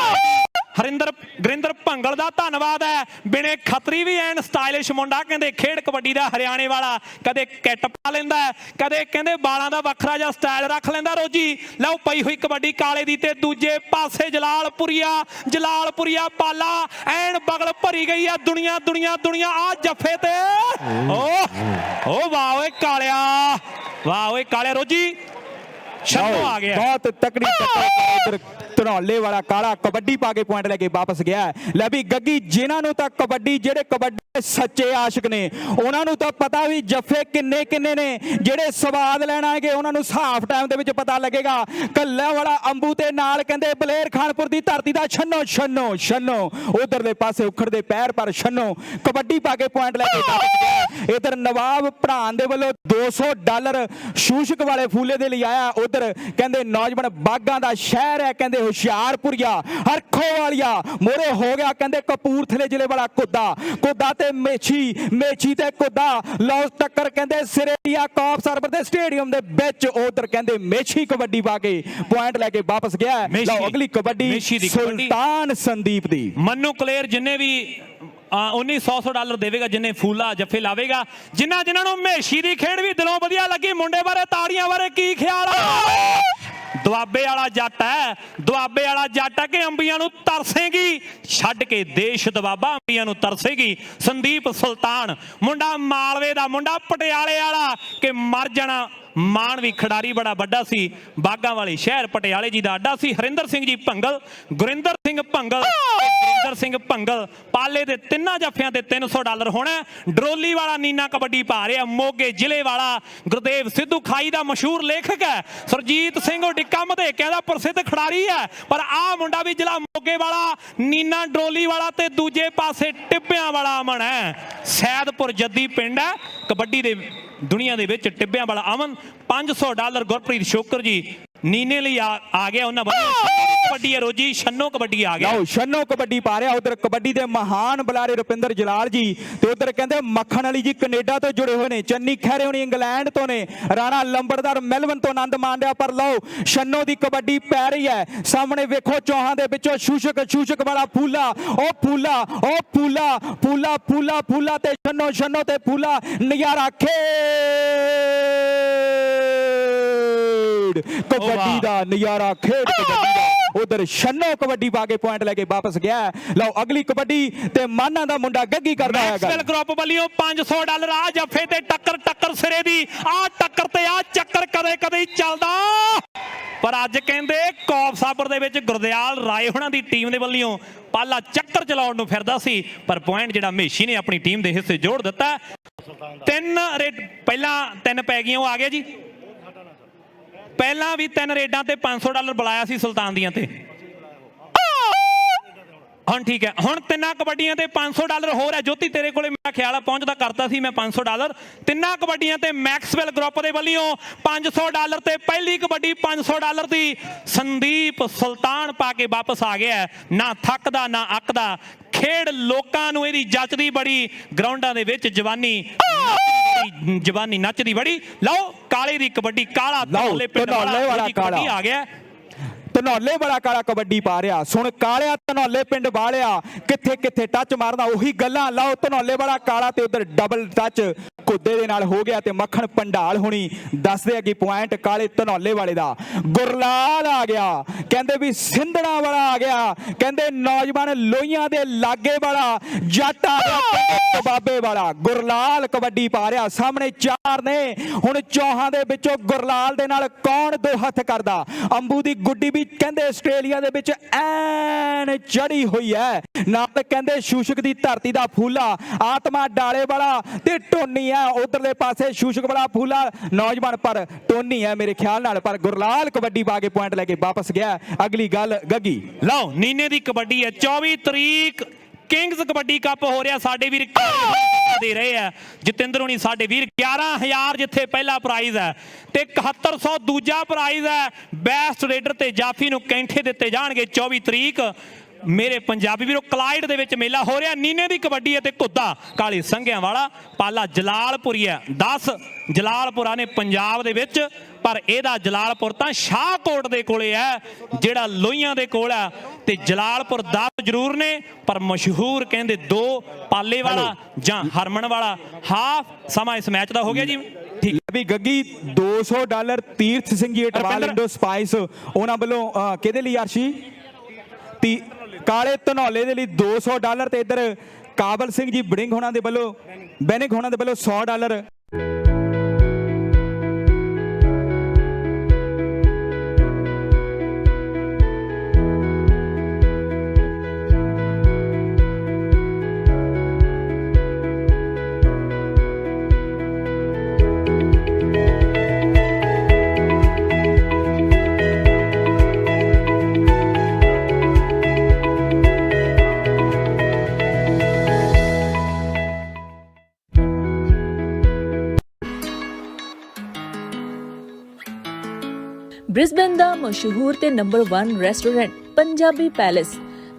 ਗੁਰਿੰਦਰ ਭੰਗਲ ਦਾ ਧੰਨਵਾਦ ਹੈ। ਬਿਨੇ ਖੱਤਰੀ ਵੀ ਐਨ ਸਟਾਈਲਿਸ਼ ਮੁੰਡਾ ਕਹਿੰਦੇ ਖੇਡ ਕਬੱਡੀ ਦਾ ਹਰਿਆਣੇ ਵਾਲਾ। ਕਦੇ ਕਿੱਟ ਪਾ ਲੈਂਦਾ, ਕਦੇ ਕਹਿੰਦੇ ਬਾਲਾਂ ਦਾ ਵੱਖਰਾ ਜਿਹਾ ਸਟਾਈਲ ਰੱਖ ਲੈਂਦਾ ਰੋਜੀ। ਲਓ ਪਈ ਹੋਈ ਕਬੱਡੀ ਕਾਲੇ ਦੀ ਤੇ ਦੂਜੇ ਪਾਸੇ ਜਲਾਲਪੁਰੀਆ ਪਾਲਾ ਐਨ ਬਗਲ ਭਰੀ ਗਈ ਆ। ਦੁਨੀਆ ਆ ਜੱਫੇ ਤੇ ਓ ਵਾਹ ਓਏ ਕਾਲਿਆ, ਵਾਹ ਓਏ ਕਾਲਿਆ ਰੋਜੀ ਸ਼ੰਨੋ ਆ ਗਿਆ। ਬਹੁਤ ਤਕੜੀ ਟੱਕਰ ਧਨੌਲੇ ਵਾਲਾ ਕਾਲਾ ਕਬੱਡੀ ਪਾ ਕੇ ਪੁਆਇੰਟ ਲੈ ਕੇ ਵਾਪਸ ਗਿਆ। ਲੈ ਵੀ ਗੱਗੀ ਜਿਨ੍ਹਾਂ ਨੂੰ ਤਾਂ ਕਬੱਡੀ ਜਿਹੜੇ ਕਬੱਡੀ ਦੇ ਸੱਚੇ ਆਸ਼ਿਕ ਨੇ ਉਹਨਾਂ ਨੂੰ ਤਾਂ ਪਤਾ ਵੀ ਜੱਫੇ ਕਿੰਨੇ ਨੇ। ਜਿਹੜੇ ਸਵਾਦ ਲੈਣ ਆਏਗੇ ਉਹਨਾਂ ਨੂੰ ਹਾਫ ਟਾਈਮ ਦੇ ਵਿੱਚ ਪਤਾ ਲੱਗੇਗਾ। ਕੱਲਾ ਵਾਲਾ ਅੰਬੂ ਤੇ ਨਾਲ ਕਹਿੰਦੇ ਬਲੇਰ ਖਾਨਪੁਰ ਦੀ ਧਰਤੀ ਦਾ ਛੰਨੋ ਉਧਰਲੇ ਪਾਸੇ ਉਖੜਦੇ ਪੈਰ ਪਰ ਛੰਨੋ ਕਬੱਡੀ ਪਾ ਕੇ ਪੁਆਇੰਟ ਲੈ ਕੇ ਵਾਪਸ ਗਿਆ। ਇਧਰ ਨਵਾਬ ਭਰਾਨ ਦੇ ਵੱਲੋਂ $200 ਸ਼ੂਸ਼ਕ ਵਾਲੇ ਫੂਲੇ ਦੇ ਲਈ ਆਇਆ। ਉਧਰ ਕਹਿੰਦੇ ਨੌਜਵਾਨ ਬਾਗਾਂ ਦਾ ਸ਼ਹਿਰ ਹੈ ਕਹਿੰਦੇ ਹੁਸ਼ਿਆਰਪੁਰੀਆ ਹਰਖੋ ਵਾਲੀਆ ਮੋਰੇ ਹੋ ਗਿਆ ਕਹਿੰਦੇ ਕਪੂਰਥਲੇ ਜ਼ਿਲ੍ਹੇ ਵਾਲਾ ਕੁੱਦਾ ਤੇ ਮੇਛੀ ਤੇ ਕੁੱਦਾ। ਲਓ ਟੱਕਰ ਕਹਿੰਦੇ ਸਿਰੇਟੀਆ ਕੌਪ ਸਰਵਰ ਦੇ ਸਟੇਡੀਅਮ ਦੇ ਵਿੱਚ। ਉਧਰ ਕਹਿੰਦੇ ਮੇਛੀ ਕਬੱਡੀ ਪਾ ਕੇ ਪੁਆਇੰਟ ਲੈ ਕੇ ਵਾਪਸ ਗਿਆ। ਲਓ ਅਗਲੀ ਕਬੱਡੀ ਸੁਲਤਾਨ ਸੰਦੀਪ ਦੀ। ਮੰਨੂ ਕਲੇਰ ਜਿੰਨੇ ਵੀ $100 ਦੇਵੇਗਾ ਜਿੰਨੇ ਫੂਲਾ ਜੱਫੇ ਲਾਵੇਗਾ। ਜਿਨ੍ਹਾਂ ਨੂੰ ਮੇਸ਼ੀ ਦੀ ਖੇਡ ਵੀ ਦਿਲੋਂ ਵਧੀਆ ਲੱਗੀ। ਮੁੰਡੇ ਬਾਰੇ ਤਾੜੀਆਂ ਬਾਰੇ ਕੀ ਖਿਆਲ ਆ। ਦੁਆਬੇ ਵਾਲਾ ਜੱਟ ਹੈ ਕਿ ਅੰਬੀਆਂ ਨੂੰ ਤਰਸੇਗੀ ਛੱਡ ਕੇ ਦੇਸ਼ ਦਬਾਬਾ ਅੰਬੀਆਂ ਨੂੰ ਤਰਸੇਗੀ। ਸੰਦੀਪ ਸੁਲਤਾਨ ਮੁੰਡਾ ਮਾਲਵੇ ਦਾ ਮੁੰਡਾ ਪਟਿਆਲੇ ਵਾਲਾ ਕਿ ਮਰ ਜਾਣਾ ਮਾਨ ਵੀ ਖਿਡਾਰੀ ਬੜਾ ਵੱਡਾ ਸੀ। ਬਾਗਾਂ ਵਾਲੀ ਸ਼ਹਿਰ ਪਟਿਆਲੇ ਜੀ ਦਾ ਅੱਡਾ ਸੀ। ਹਰਿੰਦਰ ਸਿੰਘ ਜੀ ਭੰਗਲ, ਗੁਰਿੰਦਰ ਸਿੰਘ ਭੰਗਲ ਪਾਲੇ ਦੇ ਤਿੰਨਾਂ ਜੱਫਿਆਂ ਤੇ $300 ਹੋਣਾ। ਡਰੋਲੀ ਵਾਲਾ ਨੀਨਾ ਕਬੱਡੀ ਪਾ ਰਿਹਾ। ਮੋਗੇ ਜ਼ਿਲ੍ਹੇ ਵਾਲਾ ਗੁਰਦੇਵ ਸਿੱਧੂ ਖਾਈ ਦਾ ਮਸ਼ਹੂਰ ਲੇਖਕ ਹੈ। ਸੁਰਜੀਤ ਸਿੰਘ ਡਿੱਕਾ ਮਧੇਕਿਆਂ ਦਾ ਪ੍ਰਸਿੱਧ ਖਿਡਾਰੀ ਹੈ। ਪਰ ਆਹ ਮੁੰਡਾ ਵੀ ਜ਼ਿਲ੍ਹਾ ਮੋਗੇ ਵਾਲਾ ਨੀਨਾ ਡਰੋਲੀ ਵਾਲਾ ਤੇ ਦੂਜੇ ਪਾਸੇ ਟਿੱਬਿਆਂ ਵਾਲਾ ਅਮਨ ਹੈ। ਸੈਦਪੁਰ ਜੱਦੀ ਪਿੰਡ ਹੈ ਕਬੱਡੀ ਦੇ ਦੁਨੀਆ ਦੇ ਵਿੱਚ। ਟਿੱਬਿਆਂ ਵਾਲਾ ਅਮਨ $500 ਗੁਰਪ੍ਰੀਤ ਸ਼ੋਕਰ ਜੀ ਨੀਨੇ ਲਈ ਆ ਗਿਆ। ਉਹਨਾਂ ਵੱਲੋਂ ਕਬੱਡੀ ਹੈ ਰੋਜੀ, ਛੰਨੋ ਕਬੱਡੀ ਆ ਗਿਆ। ਲਓ ਛੰਨੋ ਕਬੱਡੀ ਪਾ ਰਿਹਾ। ਉਧਰ ਕਬੱਡੀ ਦੇ ਮਹਾਨ ਬੁਲਾਰੇ ਰੁਪਿੰਦਰ ਜਲਾਲ ਜੀ ਤੇ ਉਧਰ ਕਹਿੰਦੇ ਮੱਖਣ ਵਾਲੀ ਜੀ ਕੈਨੇਡਾ ਤੋਂ ਜੁੜੇ ਹੋਏ ਨੇ, ਚੰਨੀ ਖਹਿਰੇ ਹੋਣੀ ਇੰਗਲੈਂਡ ਤੋਂ ਨੇ, ਰਾਣਾ ਲੰਬੜਦਾਰ ਮੈਲਬਨ ਤੋਂ ਆਨੰਦ ਮਾਣ ਰਿਹਾ। ਪਰ ਲਓ ਛੰਨੋ ਦੀ ਕਬੱਡੀ ਪੈ ਰਹੀ ਹੈ। ਸਾਹਮਣੇ ਵੇਖੋ ਚੌਹਾਂ ਦੇ ਵਿੱਚੋਂ ਸ਼ੂਸ਼ਕ ਵਾਲਾ ਫੂਲਾ, ਉਹ ਫੂਲਾ, ਉਹ ਫੂਲਾ ਫੂਲਾ ਫੂਲਾ ਫੂਲਾ ਤੇ ਛੰਨੋ ਤੇ ਫੂਲਾ ਨਜ਼ਾਰਾ ਖੇਡ ਕਬੱਡੀ ਦਾ ਨਜ਼ਾਰਾ ਖੇਡ ਕਬੱਡੀ ਦਾ। ਉਧਰ ਛੰਨੋ ਕਬੱਡੀ ਪਾ ਕੇ ਪੁਆਇੰਟ ਲੈ ਕੇ ਵਾਪਸ ਗਿਆ। ਲਓ ਅਗਲੀ ਕਬੱਡੀ ਤੇ ਮਾਨਾ ਦਾ ਮੁੰਡਾ ਗੱਗੀ ਕਰਦਾ ਹੈ। ਮੈਕਸਵੈਲ ਗਰੁੱਪ ਵੱਲੋਂ $500 ਆ ਜੱਫੇ ਤੇ ਟੱਕਰ ਸਿਰੇ ਦੀ, ਆ ਟੱਕਰ ਤੇ ਆ ਚੱਕਰ ਕਦੇ ਹੀ ਚੱਲਦਾ। ਪਰ ਅੱਜ ਕਹਿੰਦੇ ਕੌਫ ਸਾਬਰ ਦੇ ਵਿੱਚ ਗੁਰਦਿਆਲ ਰਾਏ ਹੁਣਾਂ ਦੀ ਟੀਮ ਦੇ ਵੱਲੋਂ ਪਾਲਾ ਚੱਕਰ ਚਲਾਉਣ ਨੂੰ ਫਿਰਦਾ ਸੀ, ਪਰ ਪੁਆਇੰਟ ਜਿਹੜਾ ਮੇਸ਼ੀ ਨੇ ਆਪਣੀ ਟੀਮ ਦੇ ਹਿੱਸੇ ਜੋੜ ਦਿੱਤਾ। ਪਹਿਲਾਂ 3 ਪੈ ਗਈਆਂ, ਉਹ ਆ ਗਿਆ ਜੀ। ਪਹਿਲਾਂ ਵੀ 3 ਰੇਡਾਂ ਤੇ $500 ਬੁਲਾਇਆ ਸੀ ਸੁਲਤਾਨ ਦੀਆਂ ਤੇ। ਹੁਣ ਠੀਕ ਹੈ, ਹੁਣ 3 ਕਬੱਡੀਆਂ ਤੇ $500 ਹੋਰ ਹੈ। ਜੋਤੀ ਤੇਰੇ ਕੋਲੇ ਮੇਰਾ ਖਿਆਲ ਪਹੁੰਚਦਾ ਕਰਤਾ ਸੀ ਮੈਂ $500। 3 ਕਬੱਡੀਆਂ ਤੇ ਮੈਕਸਵੈਲ ਗਰੁੱਪ ਦੇ ਵੱਲੋਂ $500 ਤੇ ਪਹਿਲੀ ਕਬੱਡੀ $500 ਦੀ ਸੰਦੀਪ ਸੁਲਤਾਨ ਪਾ ਕੇ ਵਾਪਸ ਆ ਗਿਆ। ਨਾ ਥੱਕਦਾ ਨਾ ਅੱਕਦਾ, ਖੇਡ ਲੋਕਾਂ ਨੂੰ ਇਹਦੀ ਜੱਚਦੀ ਬੜੀ, ਗਰਾਊਂਡਾਂ ਦੇ ਵਿੱਚ ਜਵਾਨੀ ਨੱਚਦੀ ਬੜੀ। ਲਓ ਕਾਲੇ ਦੀ ਕਬੱਡੀ, ਕਾਲਾ ਧਨੌਲੇ ਪਿੰਡ ਵਾਲਾ ਕਬੱਡੀ ਆ ਗਿਆ। ਧਨੌਲੇ ਵਾਲਾ ਕਾਲਾ ਕਬੱਡੀ ਪਾ ਰਿਹਾ। ਸੁਣ ਕਾਲਿਆ ਧਨੌਲੇ ਪਿੰਡ ਵਾਲਿਆ ਕਿੱਥੇ ਟੱਚ ਮਾਰਦਾ, ਉਹੀ ਗੱਲਾਂ। ਲਓ ਧਨੌਲੇ ਵਾਲਾ ਕਾਲਾ ਤੇ ਉਧਰ ਡਬਲ ਟੱਚ ਕੁੱਦੇ ਦੇ ਨਾਲ ਹੋ ਗਿਆ ਤੇ ਮੱਖਣ ਪੰਡਾਲ ਹੋਣੀ ਦੱਸਦੇ ਆ ਕਿ ਪੁਆਇੰਟ ਕਾਲੇ ਧਨੌਲੇ ਵਾਲੇ ਦਾ। ਗੁਰਲਾਲ ਆ ਗਿਆ, ਕਹਿੰਦੇ ਵੀ ਸਿੰਧਣਾ ਵਾਲਾ ਆ ਗਿਆ, ਕਹਿੰਦੇ ਨੌਜਵਾਨ ਲੋਹੀਆਂ ਦੇ ਲਾਗੇ ਵਾਲਾ ਜੱਟ ਆ ਗਿਆ, ਬਾਬੇ ਵਾਲਾ। ਗੁਰਲਾਲ ਕਬੱਡੀ ਪਾ ਰਿਹਾ। ਸਾਹਮਣੇ 4 ਨੇ, ਹੁਣ ਚੌਹਾਂ ਦੇ ਵਿੱਚੋਂ ਗੁਰਲਾਲ ਦੇ ਨਾਲ ਕੌਣ 2 ਹੱਥ ਕਰਦਾ। ਅੰਬੂ ਦੀ ਗੁੱਡੀ ਵੀ ਕਹਿੰਦੇ ਆਸਟ੍ਰੇਲੀਆ ਦੇ ਵਿੱਚ ਐਨ ਚੜੀ ਹੋਈ ਹੈ। ਨਾਲ ਕਹਿੰਦੇ ਸ਼ੂਸ਼ਕ ਦੀ ਧਰਤੀ ਦਾ ਫੂਲਾ, ਆਤਮਾ ਡਾਲੇ ਵਾਲਾ ਤੇ ਟੋਨੀ ਹੈ ਉਧਰਲੇ ਪਾਸੇ। ਸ਼ੂਸ਼ਕ ਵਾਲਾ ਫੂਲਾ ਨੌਜਵਾਨ, ਪਰ ਟੋਨੀ ਹੈ ਮੇਰੇ ਖਿਆਲ ਨਾਲ। ਪਰ ਗੁਰਲਾਲ ਕਬੱਡੀ ਪਾ ਕੇ ਪੁਆਇੰਟ ਲੈ ਕੇ ਵਾਪਸ ਗਿਆ। ਅਗਲੀ ਗੱਲ ਗੱਗੀ। ਲਓ ਨੀਨੇ ਦੀ ਕਬੱਡੀ ਹੈ। 24 ਤਰੀਕ ਕਿੰਗਸ ਕਬੱਡੀ ਕੱਪ ਹੋ ਰਿਹਾ। ਸਾਡੇ ਵੀਰ ਦੇ ਰਹੇ ਆ ਜਤਿੰਦਰ ਹੋਣੀ, ਸਾਡੇ ਵੀਰ 11,000 ਜਿੱਥੇ ਪਹਿਲਾ ਪ੍ਰਾਈਜ਼ ਹੈ ਤੇ 7100 ਦੂਜਾ ਪ੍ਰਾਈਜ਼ ਹੈ। ਬੈਸਟ ਰੇਡਰ ਤੇ ਜਾਫੀ ਨੂੰ ਕੈਂਠੇ ਦਿੱਤੇ ਜਾਣਗੇ 24 ਤਰੀਕ। ਮੇਰੇ ਪੰਜਾਬੀ ਵੀਰੋ ਕਲਾਈਡ ਦੇ ਵਿੱਚ ਮੇਲਾ ਹੋ ਰਿਹਾ। ਨੀਨੇ ਦੀ ਕਬੱਡੀ ਹੈ ਤੇ ਘੁੱਦਾ ਕਾਲੀ ਸੰਘਿਆਂ ਵਾਲਾ ਪਾਲਾ ਜਲਾਲਪੁਰੀ ਹੈ। 10 ਜਲਾਲਪੁਰਾ ਨੇ ਪੰਜਾਬ ਦੇ ਵਿੱਚ, ਪਰ ਇਹਦਾ ਜਲਾਲਪੁਰ ਤਾਂ ਸ਼ਾਹਕੋਟ ਦੇ ਕੋਲੇ ਹੈ ਜਿਹੜਾ ਲੋਹੀਆਂ ਦੇ ਕੋਲ ਹੈ। ਤੇ ਜਲਾਲਪੁਰ 10 ਜ਼ਰੂਰ ਨੇ, ਪਰ ਮਸ਼ਹੂਰ ਕਹਿੰਦੇ 2 ਪਾਲੇ ਵਾਲਾ ਜਾਂ ਹਰਮਨ ਵਾਲਾ। ਹਾਫ ਸਮਾਂ ਇਸ ਮੈਚ ਦਾ ਹੋ ਗਿਆ ਜੀ। ਠੀਕ ਹੈ ਵੀ ਗੱਗੀ। $200 ਤੀਰਥ ਸਿੰਘ ਜੀ ਟਵਾਲ ਇੰਡੋ ਸਪਾਈਸ ਉਹਨਾਂ ਵੱਲੋਂ ਕਿਹਦੇ ਲਈ ਅਰਸ਼ੀ ਕਾਲੇ ਧਨੌਲੇ ਦੇ ਲਈ $200 ਤੇ ਇੱਧਰ ਕਾਬਲ ਸਿੰਘ ਜੀ ਬੈਨਿੰਗ ਹੋਣਾ ਦੇ ਵੱਲੋਂ $100। ਬ੍ਰਿਸਬਨ ਦਾ ਮਸ਼ਹੂਰ ਤੇ ਨੰਬਰ 1 ਰੈਸਟੋਰੈਂਟ ਪੰਜਾਬੀ ਪੈਲੇਸ,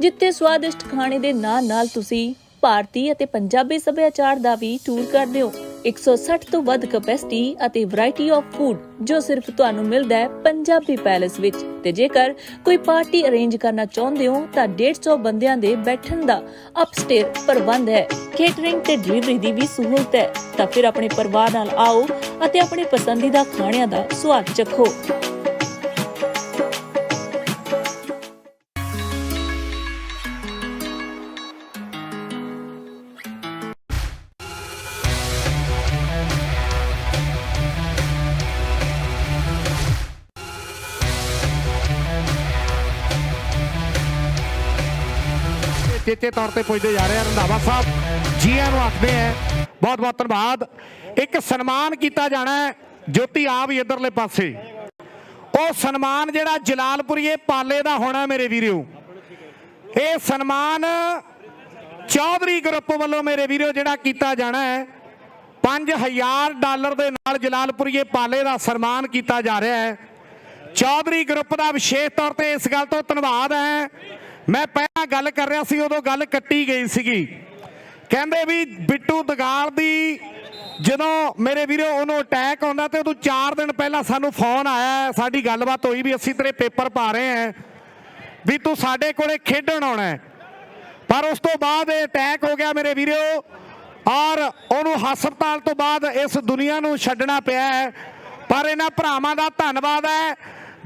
ਜਿੱਥੇ ਸਵਾਦਿਸ਼ਟ ਖਾਣੇ ਦੇ ਨਾਲ ਤੁਸੀਂ ਭਾਰਤੀ ਅਤੇ ਪੰਜਾਬੀ ਸੱਭਿਆਚਾਰ ਦਾ ਵੀ ਟੂਰ ਕਰਦੇ ਹੋ। 160 ਤੋਂ ਵੱਧ ਕੈਪੈਸਿਟੀ ਅਤੇ ਵੈਰਾਈਟੀ ਆਫ ਫੂਡ ਜੋ ਸਿਰਫ ਤੁਹਾਨੂੰ ਮਿਲਦਾ ਹੈ ਪੰਜਾਬੀ ਪੈਲੇਸ ਵਿੱਚ। ਤੇ ਜੇਕਰ ਕੋਈ ਪਾਰਟੀ ਅਰੇਂਜ ਕਰਨਾ ਚਾਹੁੰਦੇ ਹੋ ਤਾਂ 150 ਬੰਦਿਆਂ ਦੇ ਬੈਠਣ ਦਾ ਅਪਸਟੇਅਰ ਪ੍ਰਬੰਧ ਹੈ। ਕੇਟਰਿੰਗ ਤੇ ਡਿਲੀਵਰੀ ਦੀ ਵੀ ਸਹੂਲਤ ਹੈ। ਤਾਂ ਫਿਰ ਆਪਣੇ ਪਰਿਵਾਰ ਨਾਲ ਆਓ ਅਤੇ ਆਪਣੇ ਪਸੰਦੀਦਾ ਖਾਣਿਆਂ ਦਾ ਸਵਾਦ ਚੱਖੋ। ਚੇਚੇ ਤੌਰ ਤੇ ਪੁੱਜਦੇ ਜਾ ਰਹੇ ਆ। ਰੰਧਾਵਾ ਸਾਹਿਬ ਜੀ ਆਇਆਂ ਨੂੰ ਆਖਦੇ ਆ, ਬਹੁਤ ਬਹੁਤ ਧੰਨਵਾਦ। ਇੱਕ ਸਨਮਾਨ ਕੀਤਾ ਜਾਣਾ ਹੈ, ਜੋਤੀ ਆਪ ਹੀ ਇੱਧਰਲੇ ਪਾਸੇ। ਉਹ ਸਨਮਾਨ ਜਿਹੜਾ ਜਲਾਲਪੁਰੀਏ ਪਾਲੇ ਦਾ ਹੋਣਾ ਮੇਰੇ ਵੀਰੋ। ਇਹ ਸਨਮਾਨ ਚੌਧਰੀ ਗਰੁੱਪ ਵੱਲੋਂ ਮੇਰੇ ਵੀਰੋ ਜਿਹੜਾ ਕੀਤਾ ਜਾਣਾ ਹੈ। $5000 ਦੇ ਨਾਲ ਜਲਾਲਪੁਰੀਏ ਪਾਲੇ ਦਾ ਸਨਮਾਨ ਕੀਤਾ ਜਾ ਰਿਹਾ ਹੈ। ਚੌਧਰੀ ਗਰੁੱਪ ਦਾ ਵਿਸ਼ੇਸ਼ ਤੌਰ ਤੇ ਇਸ ਗੱਲ ਤੋਂ ਧੰਨਵਾਦ ਹੈ। ਮੈਂ ਪਹਿਲਾਂ ਗੱਲ ਕਰ ਰਿਹਾ ਸੀ, ਉਦੋਂ ਗੱਲ ਕੱਟੀ ਗਈ ਸੀਗੀ। ਕਹਿੰਦੇ ਵੀ ਬਿੱਟੂ ਦਗਾਲ ਦੀ ਜਦੋਂ ਮੇਰੇ ਵੀਰੋ ਉਹਨੂੰ ਅਟੈਕ ਆਉਂਦਾ ਤੇ ਉਦੋਂ 4 ਦਿਨ ਪਹਿਲਾਂ ਸਾਨੂੰ ਫੋਨ ਆਇਆ, ਸਾਡੀ ਗੱਲਬਾਤ ਹੋਈ ਵੀ ਅਸੀਂ ਤੇਰੇ ਪੇਪਰ ਪਾ ਰਹੇ ਹਾਂ ਵੀ ਤੂੰ ਸਾਡੇ ਕੋਲੇ ਖੇਡਣ ਆਉਣਾ ਹੈ। ਪਰ ਉਸ ਤੋਂ ਬਾਅਦ ਇਹ ਅਟੈਕ ਹੋ ਗਿਆ ਮੇਰੇ ਵੀਰੋ, ਔਰ ਉਹਨੂੰ ਹਸਪਤਾਲ ਤੋਂ ਬਾਅਦ ਇਸ ਦੁਨੀਆ ਨੂੰ ਛੱਡਣਾ ਪਿਆ ਹੈ। ਪਰ ਇਹਨਾਂ ਭਰਾਵਾਂ ਦਾ ਧੰਨਵਾਦ ਹੈ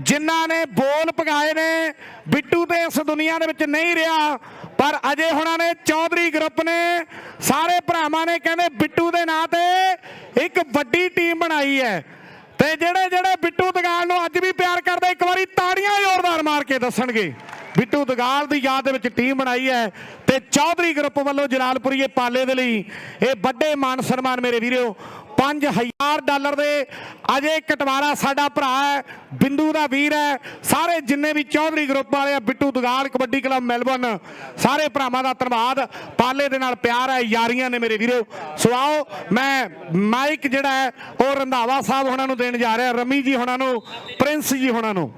ਜਿਨ੍ਹਾਂ ਨੇ ਬੋਲ ਪਗਾਏ ਨੇ। ਬਿੱਟੂ ਤੇ ਇਸ ਦੁਨੀਆ ਦੇ ਵਿੱਚ ਨਹੀਂ ਰਿਹਾ, ਪਰ ਅਜੇ ਹੁਣਾਂ ਨੇ, ਚੌਧਰੀ ਗਰੁੱਪ ਨੇ, ਸਾਰੇ ਭਰਾਵਾਂ ਨੇ ਕਹਿੰਦੇ ਬਿੱਟੂ ਦੇ ਨਾਂ ਤੇ ਇੱਕ ਵੱਡੀ ਟੀਮ ਬਣਾਈ ਹੈ। ਤੇ ਜਿਹੜੇ ਬਿੱਟੂ ਦਗਾਲ ਨੂੰ ਅੱਜ ਵੀ ਪਿਆਰ ਕਰਦੇ, ਇੱਕ ਵਾਰੀ ਤਾੜੀਆਂ ਜ਼ੋਰਦਾਰ ਮਾਰ ਕੇ ਦੱਸਣਗੇ। ਬਿੱਟੂ ਦਗਾਲ ਦੀ ਯਾਦ ਦੇ ਵਿੱਚ ਟੀਮ ਬਣਾਈ ਹੈ ਤੇ ਚੌਧਰੀ ਗਰੁੱਪ ਵੱਲੋਂ ਜਲਾਲਪੁਰੀਏ ਪਾਲੇ ਦੇ ਲਈ ਇਹ ਵੱਡੇ ਮਾਨ ਸਨਮਾਨ ਮੇਰੇ ਵੀਰੋ। $5000 ਦੇ ਅਜੇ ਕਟਵਾਰਾ ਸਾਡਾ ਭਰਾ ਹੈ, ਬਿੰਦੂ ਦਾ ਵੀਰ ਹੈ। ਸਾਰੇ ਜਿੰਨੇ ਵੀ ਚੌਧਰੀ ਗਰੁੱਪ ਵਾਲੇ ਆ, ਬਿੱਟੂ ਦਗਾਲ ਕਬੱਡੀ ਕਲੱਬ ਮੈਲਬੌਰਨ, ਸਾਰੇ ਭਰਾਵਾਂ ਦਾ ਧੰਨਵਾਦ। ਪਾਲੇ ਦੇ ਨਾਲ ਪਿਆਰ ਹੈ, ਯਾਰੀਆਂ ਨੇ ਮੇਰੇ ਵੀਰੋ। ਸੋ ਆਓ ਮੈਂ ਮਾਈਕ ਜਿਹੜਾ ਹੈ ਉਹ ਰੰਧਾਵਾ ਸਾਹਿਬ ਹੁਣਾਂ ਨੂੰ ਦੇਣ ਜਾ ਰਿਹਾ, ਰਮੀ ਜੀ ਹੁਣਾਂ ਨੂੰ, ਪ੍ਰਿੰਸ ਜੀ ਹੁਣਾਂ ਨੂੰ।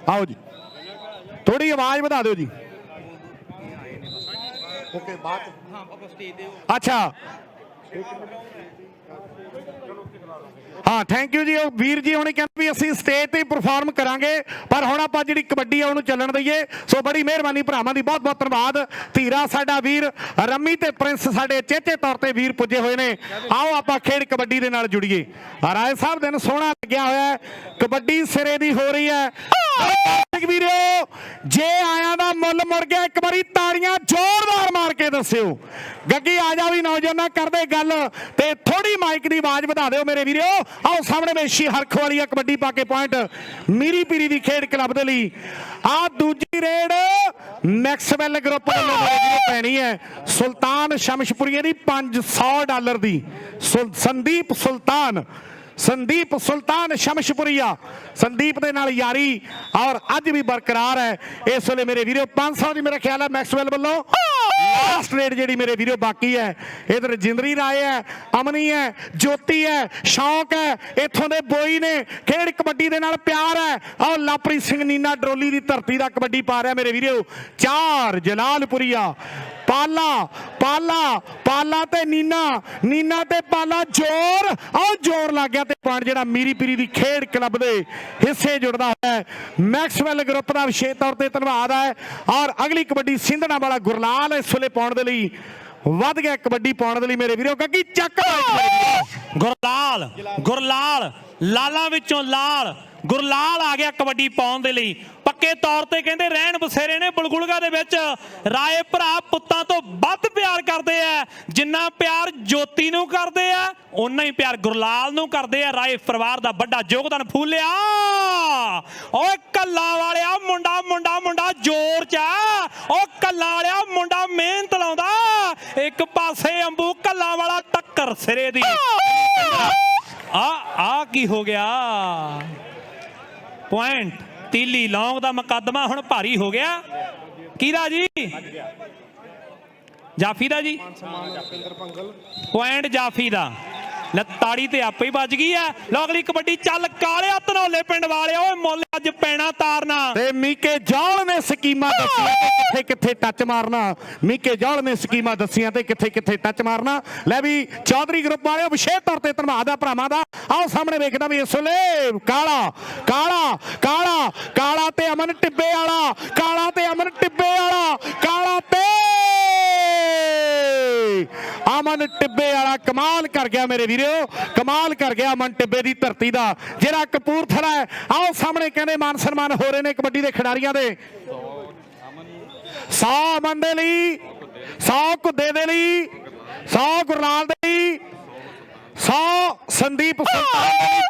आओ जी, थोड़ी आवाज बढ़ा दो जी। ओके, बात अच्छा, हाँ थैंक यू जी। वीर जी हुणे कहते भी असीं स्टेज ते परफॉर्म करांगे, पर हुण आपां जिहड़ी कबड्डी आ उहनूं चलण दईए। सो बड़ी मेहरबानी भरावां दी, बहुत बहुत धन्नवाद। धीरा साडा वीर, रमी ते प्रिंस साडे चेचे तौर ते वीर पुजे होए ने। आओ आपां खेड कबड्डी दे नाल जुड़ीए। राय साहब दिन सोहना लग्या होया है, कबड्डी सिरे दी हो रही है। वीरो जे आया दा मुल मुड़ गया, एक बारी ताड़ियां जोरदार मार के दस्सिओ। गग्गी आ जा भी नौजवान कर दे गल, ते थोड़ी माइक दी आवाज बढ़ा दिओ मेरे वीरो। आओ सामने मेशी हरख वाली कबड्डी पाके पॉइंट मीरी पीरी दी खेड क्लब दे लई। आ दूजी रेड मैक्सवेल ग्रुप वालों पैनी है सुल्तान शमशपुरी दी $500 दी। संदीप सुल्तान शमशपुरिया, संदीप दे नाल यारी और अज भी बरकरार है। इस वेले मेरे वीरो 500 दी मेरा ख्याल है मैक्सवेल वालों लास्ट रेड जी मेरे वीरो बाकी है। इधर जिंदरी राय है, अमनी है, ज्योति है, शौक है, इथों दे बोई ने खेड कबड्डी दे नाल प्यार है। और लापरी सिंह नीना डरोली दी धरती दा कबड्डी पा रहा मेरे वीरो। 4 जलालपुरिया, पाला ते नीना ते पाला, जोर लग गया ते पॉइंट जेड़ा मीरी पीरी दी खेड क्लब दे हिस्से जुड़दा है। मैक्सवेल ग्रुप दा विशेष तौर ते धन्नवाद है। और अगली कबड्डी सिंधना वाला गुरलाल इस वेले पाउण दे लई वध गया, कबड्डी पाउण दे लई मेरे वीरो। क्योंकि चक गुरलाल लाला विचों लाल गुरलाल आ गया कबड्डी पाउण दे लई। पक्के तौर ते कहंदे रहन बसेरे ने बुलगुलगा दे विच राय भरा पुत्तां तो वध प्यार करदे आ। जिन्ना प्यार ज्योति नूं करदे आ उन्ना ही प्यार गुरलाल नूं करदे आ। राय परिवार दा वड्डा योगदान फूलिया। ओए कल्ला वालिया मुंडा मुंडा मुंडा जोर च आ। ओ कल्ला वालिया मुंडा मेहनत लाउंदा। एक पासे अंबू कल्ला वाला टक्कर सिरे दी। आ की हो गया पॉइंट तीली लौंग दा मुकदमा हुण भारी हो गया। किहदा जी? जाफी दा जी, पॉइंट जाफी दा। ताड़ी ते आपे ही बज गई है। लो अगली कबड्डी चल कालिया धनौले पिंड वाले ओए मुੱਲ अज पैना तारना। ते मीके जौल ने स्कीमां दसियां ते किथे किथे टच मारना। मीके जौल ने स्कीमां दसियां ते किथे किथे टच मारना। ले भी चौधरी ग्रुप वाले विशेष तौर ते धन्नवाद है भरावां दा। आओ सामने वेखदा भी इस वेले काला काला काला काला ते अमन टिब्बे वाला, काला ते अमन टिब्बे वाला, काला ते अमन टिब्बे वाला कमाल कर गया मेरे वीरो, कमाल कर गया अमन टिब्बे दी धरती दा जेड़ा कपूरथला है। आओ सामने कहने मान सम्मान हो रहे ने कबड्डी दे खिडारियां दे। 100 अमन दे लई, 100 घुद्दे दे लई, 100 गुरलाल दे लई, 100 संदीप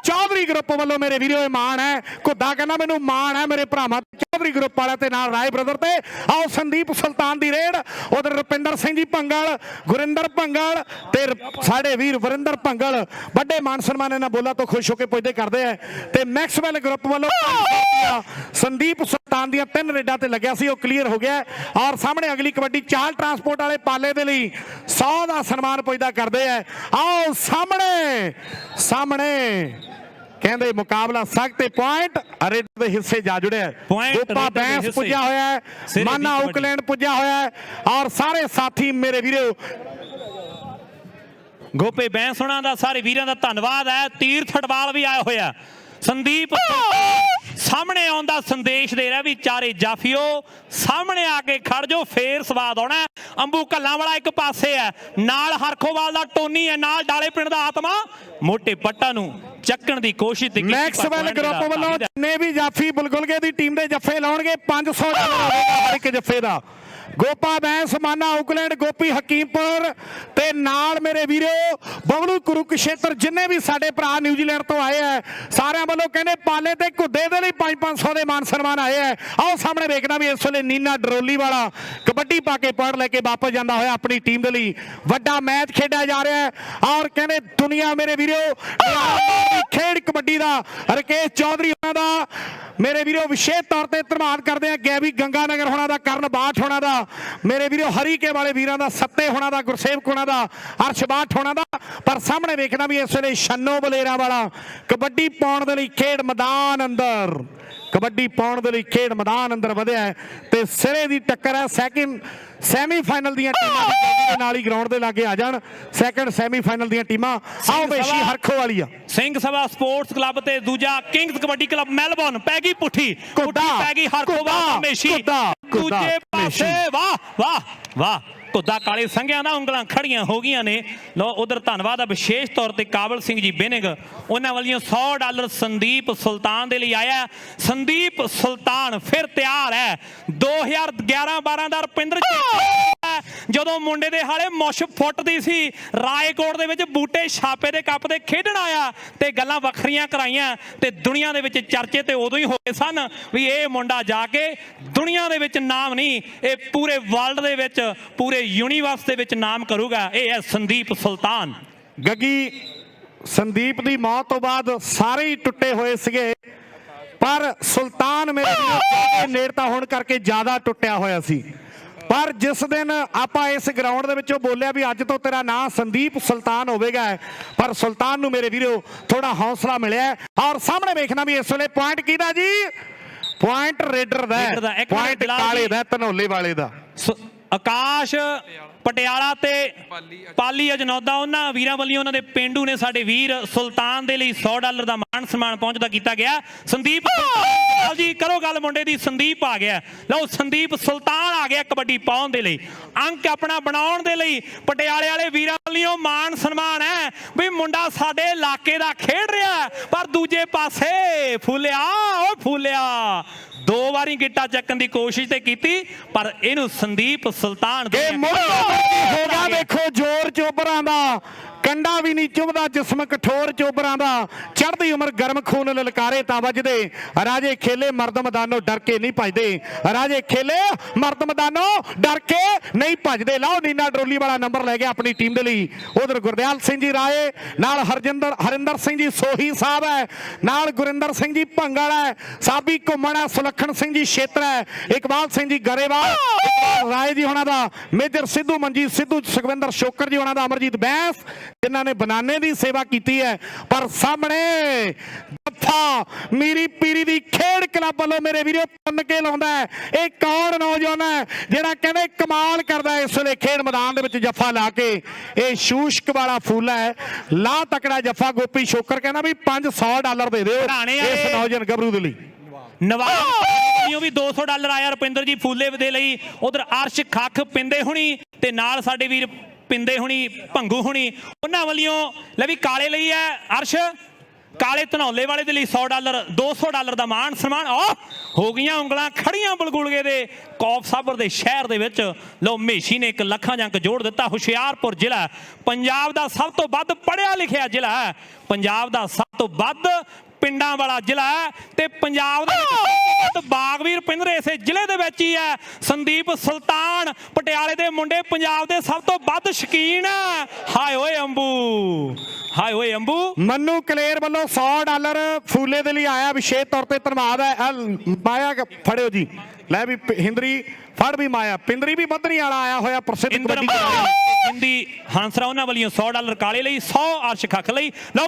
चौधरी ग्रुप वालों मेरे वीरो मान है। घुद्दा कहना मैनू मान है मेरे भरावां चौधरी ग्रुप वाले ते नाल राय ब्रदर ते। आओ संदीप सुल्तान दी रेड, उधर रुपिंदर सिंह जी भंगल, गुरिंदर भंगल ते साडे वीर वरिंदर भंगल बड़े मान सम्मान इन्हां बोला तो खुश होकर पुजदे करदे है। ते मैक्सवेल ग्रुप वालों संदीप सुल्तान दी 3 रेडां ते लग्या सी, वो क्लीयर हो गया। और सामने अगली कबड्डी चाल ट्रांसपोर्ट वाले पाले दे लई 100 दा सन्मान पुजदा करदे है। आओ सामने ਸਾਹਮਣੇ ਕਹਿੰਦੇ ਮੁਕਾਬਲਾ ਸਖਤ ਤੇ ਪੁਆਇੰਟ ਰੇਡਰ ਦੇ ਹਿੱਸੇ ਜਾ ਜੁੜਿਆ Point ਗੋਪਾ ਰੇਡਰ ਦੇ ਬੈਂਸ ਹਿੱਸੇ। ਪੁੱਜਿਆ ਹੋਇਆ ਹੈ, ਸਿਰੇ ਦੀ ਮਾਨਾ ਕਬੱਡੀ। ਆਊਕਲੈਂਡ ਪੁੱਜਿਆ ਹੋਇਆ ਹੈ ਔਰ ਸਾਰੇ ਸਾਥੀ ਮੇਰੇ ਵੀਰੋ ਗੋਪੇ ਬੈਂਸ ਹੋਣਾ ਦਾ ਸਾਰੇ ਵੀਰਾਂ ਦਾ ਧੰਨਵਾਦ ਹੈ। ਤੀਰਥ ਅਟਵਾਲ ਵੀ ਆਇਆ ਹੋਇਆ। ਸੰਦੀਪ ਸਾਹਮਣੇ ਆਉਣ ਦਾ ਸੰਦੇਸ਼ ਦੇ ਰਿਹਾ ਵੀ ਚਾਰੇ ਜਾਫੀਓ ਸਾਹਮਣੇ ਆ ਕੇ ਖੜ ਜਾਓ, ਫੇਰ ਸਵਾਦ ਆਉਣਾ। ਅੰਬੂ ਕੱਲਾਂ ਵਾਲਾ ਇੱਕ ਪਾਸੇ ਹੈ, ਨਾਲ ਹਰਖੋਵਾਲ ਦਾ ਟੋਨੀ ਹੈ, ਨਾਲ ਡਾਲੇ ਪਿੰਡ ਦਾ ਆਤਮਾ ਮੋਟੇ ਪੱਟਾ ਨੂੰ ਚੱਕਣ ਦੀ ਕੋਸ਼ਿਸ਼ ਤੇ ਮੈਕਸਵੈਲ ਗਰੁੱਪ ਵੱਲੋਂ ਜਿੰਨੇ ਵੀ ਜਾਫੀ ਬੁਲਗੁਲਗੇ ਦੀ ਟੀਮ ਦੇ ਜੱਫੇ ਲਾਉਣਗੇ $500 ਹੋਵੇਗਾ ਹਰ ਇੱਕ ਜੱਫੇ ਦਾ। ਗੋਪਾ ਬੈਂਸ, ਮਾਨਾ ਆਊਕਲੈਂਡ, ਗੋਪੀ ਹਕੀਮਪੁਰ ਤੇ ਨਾਲ ਮੇਰੇ ਵੀਰੋ ਬਬਲੂ ਕੁਰੂਕਸ਼ੇਤਰ ਜਿੰਨੇ ਵੀ ਸਾਡੇ ਭਰਾ ਨਿਊਜ਼ੀਲੈਂਡ ਤੋਂ ਆਏ ਆ ਸਾਰਿਆਂ ਵੱਲੋਂ ਕਹਿੰਦੇ ਪਾਲੇ ਤੇ ਘੁੱਦੇ ਦੇ ਲਈ 500 ਦੇ ਮਾਨ ਸਨਮਾਨ ਆਏ ਆ। ਆਓ ਸਾਹਮਣੇ ਵੇਖਣਾ ਵੀ ਇਸ ਵੇਲੇ ਨੀਨਾ ਡਰੋਲੀ ਵਾਲਾ ਕਬੱਡੀ ਪਾ ਕੇ ਪੁਆਇੰਟ ਲੈ ਕੇ ਵਾਪਸ ਜਾਂਦਾ ਹੋਇਆ ਆਪਣੀ ਟੀਮ ਦੇ ਲਈ। ਵੱਡਾ ਮੈਚ ਖੇਡਿਆ ਜਾ ਰਿਹਾ ਹੈ ਔਰ ਕਹਿੰਦੇ ਦੁਨੀਆ ਮੇਰੇ ਵੀਰੋ ਖੇਡ ਕਬੱਡੀ ਦਾ ਰਕੇਸ਼ ਚੌਧਰੀ ਉਹਨਾਂ ਦਾ ਮੇਰੇ ਵੀਰੋ ਵਿਸ਼ੇਸ਼ ਤੌਰ ਤੇ ਧੰਨਵਾਦ ਕਰਦੇ ਆ। ਗੈਵੀ ਗੰਗਾਨਗਰ ਹੋਣਾ ਦਾ, ਕਰਨ ਬਾਠ ਹੋਣਾ ਦਾ, ਮੇਰੇ ਵੀਰੋ ਹਰੀਕੇ ਵਾਲੇ ਵੀਰਾਂ ਦਾ, ਸੱਤੇ ਹੋਣਾ ਦਾ, ਗੁਰਸੇਵਕ ਹੋਣਾ ਦਾ, ਅਰਸ਼ ਬਾਠ ਹੋਣਾ ਦਾ। ਪਰ ਸਾਹਮਣੇ ਵੇਖਣਾ ਵੀ ਇਸ ਵੇਲੇ ਛੰਨੋ ਬਲੇਰਾ ਵਾਲਾ ਕਬੱਡੀ ਪਾਉਣ ਦੇ ਲਈ ਖੇਡ ਮੈਦਾਨ ਅੰਦਰ ਕਬੱਡੀ ਪਾਉਣ ਦੇ ਲਈ ਖੇਡ ਮੈਦਾਨ ਅੰਦਰ ਵਧਿਆ ਤੇ ਸਿਰੇ ਦੀ ਟੱਕਰ ਹੈ। ਸੈਕਿੰਡ ਸੈਮੀਫਾਈਨਲ ਦੀਆਂ ਟੀਮਾਂ ਵੀ ਜਲਦੀ ਦੇ ਨਾਲ ਹੀ ਗਰਾਊਂਡ ਦੇ ਲਾਗੇ ਆ ਜਾਣ। ਸੈਕਿੰਡ ਸੈਮੀਫਾਈਨਲ ਦੀਆਂ ਟੀਮਾਂ ਆਓ ਵੇਸ਼ੀ ਹਰਖੋ ਵਾਲੀ ਆ ਸਿੰਘ ਸਭਾ ਸਪੋਰਟਸ ਕਲੱਬ ਤੇ ਦੂਜਾ ਕਿੰਗਸ ਕਬੱਡੀ ਕਲੱਬ ਮੈਲਬੌਰਨ ਪੈ ਗਈ ਪੁੱਠੀ ਪੈ ਗਈ ਹਰਖੋਵਾਲ ਮੇਸ਼ੀ। ਦੂਜੇ ਪਾਸੇ ਵਾਹ ਵਾਹ ਵਾਹ ਘੁੱਦਾ ਕਾਲੇ ਸੰਘਿਆਂ ਦਾ ਉਂਗਲਾਂ ਖੜੀਆਂ ਹੋ ਗਈਆਂ ਨੇ। ਲੋ ਉਧਰ ਧੰਨਵਾਦ ਆ ਵਿਸ਼ੇਸ਼ ਤੌਰ ਤੇ ਕਾਬਲ ਸਿੰਘ ਜੀ ਬੇਨਿਗ ਉਹਨਾਂ ਵੱਲੋਂ $100 ਸੰਦੀਪ ਸੁਲਤਾਨ ਦੇ ਲਈ ਆਇਆ। ਸੰਦੀਪ ਸੁਲਤਾਨ ਫਿਰ ਤਿਆਰ ਹੈ। 2011-12 ਦਾ ਰੁਪਿੰਦਰ ਜਦੋਂ ਮੁੰਡੇ ਦੇ ਹਾਲੇ ਮੁੱਛ ਫੁੱਟਦੀ ਸੀ ਰਾਏਕੋਟ ਦੇ ਵਿੱਚ ਬੂਟੇ ਛਾਪੇ ਦੇ ਕੱਪ ਤੇ ਖੇਡਣ ਆਇਆ ਤੇ ਗੱਲਾਂ ਵੱਖਰੀਆਂ ਕਰਾਈਆਂ ਤੇ ਦੁਨੀਆ ਦੇ ਵਿੱਚ ਚਰਚੇ ਤੇ ਉਦੋਂ ਹੀ ਹੋਏ ਸਨ ਵੀ ਇਹ ਮੁੰਡਾ ਜਾ ਕੇ ਦੁਨੀਆ ਦੇ ਵਿੱਚ ਨਾਮ ਨਹੀਂ ਇਹ ਪੂਰੇ ਵਰਲਡ ਦੇ ਵਿੱਚ ਪੂਰੇ ਯੂਨੀਵਰਸ ਦੇ ਵਿੱਚ ਨਾਮ ਕਰੂਗਾ। ਇਹ ਹੈ ਸੰਦੀਪ ਸੁਲਤਾਨ। ਗੱਗੀ ਸੰਦੀਪ ਦੀ ਮੌਤ ਤੋਂ ਬਾਅਦ ਸਾਰੇ ਹੀ ਟੁੱਟੇ ਹੋਏ ਸੀਗੇ ਪਰ ਸੁਲਤਾਨ ਮੇਰੇ ਵੀਰੋ ਨੇੜਤਾ ਹੋਣ ਕਰਕੇ ਜ਼ਿਆਦਾ ਟੁੱਟਿਆ ਹੋਇਆ ਸੀ। ਪਰ ਜਿਸ ਦਿਨ ਆਪਾਂ ਇਸ ਗਰਾਊਂਡ ਦੇ ਵਿੱਚੋਂ ਬੋਲਿਆ ਵੀ ਅੱਜ ਤੋਂ ਤੇਰਾ ਨਾਂ ਸੰਦੀਪ ਸੁਲਤਾਨ ਹੋਵੇਗਾ ਪਰ ਸੁਲਤਾਨ ਨੂੰ ਮੇਰੇ ਵੀਰੋ ਥੋੜਾ ਹੌਸਲਾ ਮਿਲਿਆ। ਔਰ ਸਾਹਮਣੇ ਵੇਖਣਾ ਵੀ ਇਸ ਵੇਲੇ ਪੁਆਇੰਟ ਕਿਹਦਾ ਜੀ? ਪੁਆਇੰਟ ਰੇਡਰ ਦਾ, ਪੁਆਇੰਟ ਕਾਲੇ ਦਾ, ਧਨੌਲੇ ਵਾਲੇ ਦਾ। ਆਕਾਸ਼ ਪਟਿਆਲਾ ਤੇ ਪਾਲੀ ਅਜਨੌਦਾ ਉਹਨਾਂ ਵੀਰਾਂ ਵੱਲੋਂ ਉਹਨਾਂ ਦੇ ਪਿੰਡੂ ਨੇ ਸਾਡੇ ਵੀਰ ਸੁਲਤਾਨ ਦੇ ਲਈ $100 ਦਾ ਮਾਣ ਸਨਮਾਨ ਪਹੁੰਚਦਾ ਕੀਤਾ ਗਿਆ। ਸੰਦੀਪ ਜੀ ਕਰੋ ਗੱਲ ਮੁੰਡੇ ਦੀ। ਸੰਦੀਪ ਆ ਗਿਆ। ਲਓ ਸੰਦੀਪ ਸੁਲਤਾਨ ਆ ਗਿਆ ਕਬੱਡੀ ਪਾਉਣ ਦੇ ਲਈ, ਅੰਕ ਆਪਣਾ ਬਣਾਉਣ ਦੇ ਲਈ। ਪਟਿਆਲੇ ਵਾਲੇ ਵੀਰਾਂ ਵੱਲੋਂ ਮਾਣ ਸਨਮਾਨ ਹੈ ਵੀ ਮੁੰਡਾ ਸਾਡੇ ਇਲਾਕੇ ਦਾ ਖੇਡ ਰਿਹਾ ਪਰ ਦੂਜੇ ਪਾਸੇ ਫੁੱਲਿਆ ਓ ਫੁੱਲਿਆ 2 ਵਾਰੀ ਗਿੱਟਾ ਚੱਕਣ ਦੀ ਕੋਸ਼ਿਸ਼ ਤੇ ਕੀਤੀ ਪਰ ਇਹਨੂੰ ਸੰਦੀਪ ਸੁਲਤਾਨ ਦੇ ਹੋ ਗਿਆ। ਵੇਖੋ ਜ਼ੋਰ ਚੋਬਰਾਂ ਦਾ, ਕੰਡਾ ਵੀ ਨਹੀਂ ਚੁਭਦਾ ਜਿਸਮ ਕਠੋਰ ਚੋਬਰਾਂ ਦਾ। ਚੜ੍ਹਦੀ ਉਮਰ ਗਰਮ ਖੂਨ ਲਲਕਾਰੇ ਤਾਂ ਵੱਜਦੇ ਰਾਜੇ ਖੇਲੇ ਮਰਦ ਮੈਦਾਨੋਂ ਡਰ ਕੇ ਨਹੀਂ ਭੱਜਦੇ। ਰਾਜੇ ਖੇਲੇ ਮਰਦ ਮੈਦਾਨੋਂ ਡਰ ਕੇ ਨਹੀਂ ਭੱਜਦੇ। ਲਓ ਨੀਨਾ ਡਰੋਲੀ ਵਾਲਾ ਨੰਬਰ ਲੈ ਗਿਆ ਆਪਣੀ ਟੀਮ ਦੇ ਲਈ। ਉਧਰ ਗੁਰਦਿਆਲ ਸਿੰਘ ਜੀ ਰਾਏ ਨਾਲ ਹਰਿੰਦਰ ਸਿੰਘ ਜੀ ਸੋਹੀ ਸਾਹਿਬ ਹੈ, ਨਾਲ ਗੁਰਿੰਦਰ ਸਿੰਘ ਜੀ ਭੰਗਲ ਹੈ, ਸਾਬੀ ਘੁੰਮਣ ਹੈ, ਸੁਲੱਖਣ ਸਿੰਘ ਜੀ ਛੇਤਰ ਹੈ, ਇਕਬਾਲ ਸਿੰਘ ਜੀ ਗਰੇਵਾਲ, ਰਾਏ ਜੀ ਹੋਣਾ ਦਾ, ਮੇਜਰ ਸਿੱਧੂ ਮਨਜੀਤ ਸਿੱਧੂ, ਸੁਖਵਿੰਦਰ ਸ਼ੋਕਰ ਜੀ ਹੋਣਾ ਦਾ, ਅਮਰਜੀਤ ਬੈਂਸ ਜਿਨ੍ਹਾਂ ਨੇ ਬਨਾਨੇ ਦੀ ਸੇਵਾ ਕੀਤੀ ਹੈ। ਪਰ ਸਾਹਮਣੇ ਜੱਫਾ ਮੀਰੀ ਪੀਰੀ ਦੀ ਖੇਡ ਕਲੱਬ ਵੱਲੋਂ ਮੇਰੇ ਵੀਰੋ ਪੁੰਨ ਕੇ ਲਾਉਂਦਾ ਹੈ। ਇਹ ਕੌਣ ਨੌਜਵਾਨ ਹੈ ਜਿਹੜਾ ਕਹਿੰਦੇ ਕਮਾਲ ਕਰਦਾ ਇਸ ਵੇਲੇ ਖੇਡ ਮੈਦਾਨ ਦੇ ਵਿੱਚ ਜੱਫਾ ਲਾ ਕੇ? ਇਹ ਸ਼ੂਸ਼ਕ ਵਾਲਾ ਫੂਲਾ ਹੈ, ਲਾ ਤਕੜਾ ਜੱਫਾ। ਗੋਪੀ ਸ਼ੋਕਰ ਕਹਿੰਦਾ ਵੀ $500 ਦੇ ਦਿਓ ਇਸ ਨੌਜਵਾਨ ਗੱਭਰੂ ਦੇ ਲਈ। ਨਵਾਬ ਵੀ $200 ਆਇਆ ਰੁਪਿੰਦਰ ਜੀ ਫੂਲੇ ਦੇ ਲਈ। ਉਧਰ ਅਰਸ਼ ਖੱਖ ਪਿੰਦੇ ਹੁਣੀ ਤੇ ਨਾਲ ਸਾਡੇ ਵੀਰ ਪਿੰਦੇ ਹੁਣੀ ਭੰਗੂ ਹੁਣੀ ਉਹਨਾਂ ਵੱਲੋਂ ਲੈ ਵੀ ਕਾਲੇ ਲਈ ਹੈ ਅਰਸ਼ ਕਾਲੇ ਧਨੌਲੇ ਵਾਲੇ ਦੇ ਲਈ $100 $200 ਦਾ ਮਾਣ ਸਨਮਾਨ। ਹੋ ਗਈਆਂ ਉਂਗਲਾਂ ਖੜੀਆਂ ਬਲਗੁਲਗੇ ਦੇ ਕੌਫ ਸਾਬਰ ਦੇ ਸ਼ਹਿਰ ਦੇ ਵਿੱਚ। ਲੋ ਮੇਸ਼ੀ ਨੇ 1 ਲੱਖਾਂ ਜੰਕ ਜੋੜ ਦਿੱਤਾ। ਹੁਸ਼ਿਆਰਪੁਰ ਜ਼ਿਲ੍ਹਾ ਪੰਜਾਬ ਦਾ ਸਭ ਤੋਂ ਵੱਧ ਪੜ੍ਹਿਆ ਲਿਖਿਆ ਜ਼ਿਲ੍ਹਾ ਹੈ, ਪੰਜਾਬ ਦਾ ਸਭ ਤੋਂ ਵੱਧ ਪਿੰਡਾਂ ਵਾਲਾ ਜ਼ਿਲ੍ਹਾ ਹੈ ਤੇ ਪੰਜਾਬ ਦੇ ਵਿੱਚ ਬਾਗਵੀਰ ਪਿੰਡ ਇਸੇ ਜ਼ਿਲ੍ਹੇ ਦੇ ਵਿੱਚ ਹੀ ਹੈ। ਸੰਦੀਪ ਸੁਲਤਾਨ ਪਟਿਆਲੇ ਦੇ ਮੁੰਡੇ ਪੰਜਾਬ ਦੇ ਸਭ ਤੋਂ ਵੱਧ ਸ਼ੌਕੀਨ ਹੈ। ਹਾਏ ਓਏ ਅੰਬੂ, ਹਾਏ ਓਏ ਅੰਬੂ। ਮੰਨੂ ਕਲੇਰ ਵੱਲੋਂ $100 ਫੂਲੇ ਦੇ ਲਈ ਆਇਆ, ਵਿਸ਼ੇਸ਼ ਤੌਰ ਤੇ ਧੰਨਵਾਦ ਹੈ। ਮਾਇਆ ਫੜਿਓ ਜੀ, ਲੈ ਵੀ ਹਿੰਦਰੀ ਫੜ ਵੀ ਮਾਇਆ। ਪਿੰਦਰੀ ਵੀ ਬੱਧਰੀ ਵਾਲਾ ਆਇਆ ਹੋਇਆ ਪ੍ਰਸਿੱਧ ਕਬੱਡੀ ਖਿਡਾਰੀ ਜਿੰਦੀ ਹਾਂਸਰਾ ਉਹਨਾਂ ਵੱਲੋਂ $100 ਕਾਲੇ ਲਈ, 100 ਅਰਸ਼ ਖੱਖ ਲਈ। ਲਓ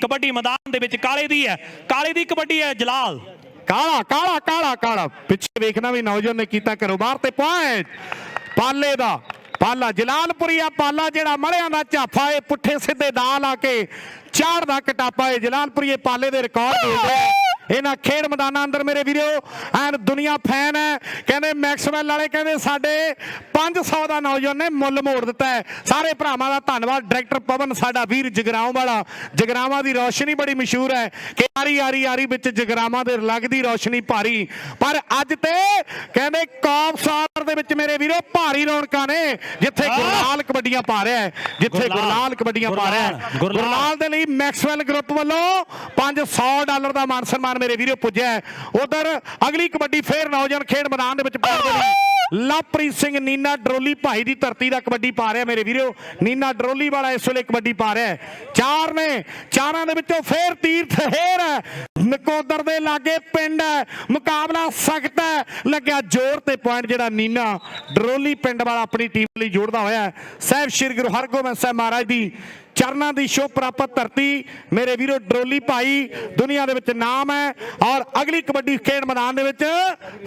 ਕਬੱਡੀ ਮੈਦਾਨ ਦੇ ਵਿੱਚ ਕਾਲੇ ਦੀ ਹੈ, ਕਾਲੇ ਦੀ ਕਬੱਡੀ ਹੈ। ਜਲਾਲ ਕਾਲਾ ਕਾਲਾ ਕਾਲਾ ਕਾਲਾ ਪਿੱਛੇ ਵੇਖਣਾ ਵੀ ਨੌਜਵਾਨ ਨੇ ਕੀਤਾ ਘਰੋਂ ਬਾਹਰ ਤੇ ਪੁਆਇੰਟ ਪਾਲੇ ਦਾ। ਪਾਲਾ ਜਲਾਲਪੁਰੀਆ ਪਾਲਾ ਜਿਹੜਾ ਮੜਿਆਂ ਦਾ ਝਾਫਾ ਏ, ਪੁੱਠੇ ਸਿੱਧੇ ਦਾ ਲਾ ਕੇ ਚਾੜ ਦਾ ਕਟਾਪਾ ਏ। ਜਲਾਲਪੁਰੀਏ ਪਾਲੇ ਦੇ ਰਿਕਾਰਡ ਤੋੜਦੇ ਇਹਨਾਂ ਖੇਡ ਮੈਦਾਨਾਂ ਅੰਦਰ ਮੇਰੇ ਵੀਰੋ। ਐਨ ਦੁਨੀਆ ਫੈਨ ਹੈ, ਕਹਿੰਦੇ ਮੈਕਸਵੈਲ ਵਾਲੇ ਕਹਿੰਦੇ ਸਾਡੇ 500 ਦਾ ਨੌਜਵਾਨ ਨੇ ਮੁੱਲ ਮੋੜ ਦਿੱਤਾ ਹੈ। ਸਾਰੇ ਭਰਾਵਾਂ ਦਾ ਧੰਨਵਾਦ। ਡਾਇਰੈਕਟਰ ਪਵਨ ਸਾਡਾ ਵੀਰ ਜਗਰਾਉਂ ਵਾਲਾ, ਜਗਰਾਵਾਂ ਦੀ ਰੌਸ਼ਨੀ ਬੜੀ ਮਸ਼ਹੂਰ ਹੈ ਕਿ ਆਰੀ ਵਿੱਚ ਜਗਰਾਵਾਂ ਦੇ ਲੱਗਦੀ ਰੌਸ਼ਨੀ ਭਾਰੀ। ਪਰ ਅੱਜ ਤੇ ਕਹਿੰਦੇ ਕੌਮਸਾਰ ਦੇ ਵਿੱਚ ਮੇਰੇ ਵੀਰੋ ਭਾਰੀ ਰੌਣਕਾਂ ਨੇ, ਜਿੱਥੇ ਗੁਰਲਾਲ ਕਬੱਡੀਆਂ ਪਾ ਰਿਹਾ ਹੈ, ਜਿੱਥੇ ਗੁਰਲਾਲ ਕਬੱਡੀਆਂ ਪਾ ਰਿਹਾ ਹੈ। ਗੁਰਲਾਲ ਦੇ ਲਈ ਮੈਕਸਵੈਲ ਗਰੁੱਪ ਵੱਲੋਂ $500 ਦਾ ਮਾਨ ਸਨਮਾਨ ਮੇਰੇ ਵੀਰੋ ਪੁੱਜਿਆ। ਉਧਰ ਅਗਲੀ ਕਬੱਡੀ ਫੇਰ ਨੌਜਵਾਨ ਖੇਡ ਮੈਦਾਨ ਦੇ ਵਿੱਚ ਪਾਉਣ ਦੇ ਲਈ ਲਵਪ੍ਰੀਤ ਸਿੰਘ ਨੀਨਾ ਡਰੋਲੀ ਭਾਈ ਦੀ ਧਰਤੀ ਦਾ ਕਬੱਡੀ ਪਾ ਰਿਹਾ ਮੇਰੇ ਵੀਰੋ। ਨੀਨਾ ਡਰੋਲੀ ਵਾਲਾ ਇਸ ਵੇਲੇ ਕਬੱਡੀ ਪਾ ਰਿਹਾ। ਚਾਰ ਨੇ, ਚਾਰਾਂ ਦੇ ਵਿੱਚੋਂ ਫੇਰ ਤੀਰਥ ਹੇਰ ਨਕੋਦਰ ਦੇ ਲਾਗੇ ਪਿੰਡ ਹੈ, ਮੁਕਾਬਲਾ ਸਖਤ ਹੈ। ਲੱਗਿਆ ਜ਼ੋਰ ਤੇ ਪੁਆਇੰਟ ਜਿਹੜਾ ਨੀਨਾ ਡਰੋਲੀ ਪਿੰਡ ਵਾਲਾ ਆਪਣੀ ਟੀਮ ਲਈ ਜੋੜਦਾ ਹੋਇਆ। ਸਾਹਿਬ ਸ਼੍ਰੀ ਗੁਰੂ ਹਰਗੋਬਿੰਦ ਸਾਹਿਬ ਮਹਾਰਾਜ ਦੀ ਚਰਨਾਂ ਦੀ ਸ਼ੋਭ ਪ੍ਰਾਪਤ ਧਰਤੀ ਮੇਰੇ ਵੀਰੋ ਡਰੋਲੀ ਭਾਈ ਦੁਨੀਆ ਦੇ ਵਿੱਚ ਨਾਮ ਹੈ। ਔਰ ਅਗਲੀ ਕਬੱਡੀ ਖੇਡ ਮੈਦਾਨ ਦੇ ਵਿੱਚ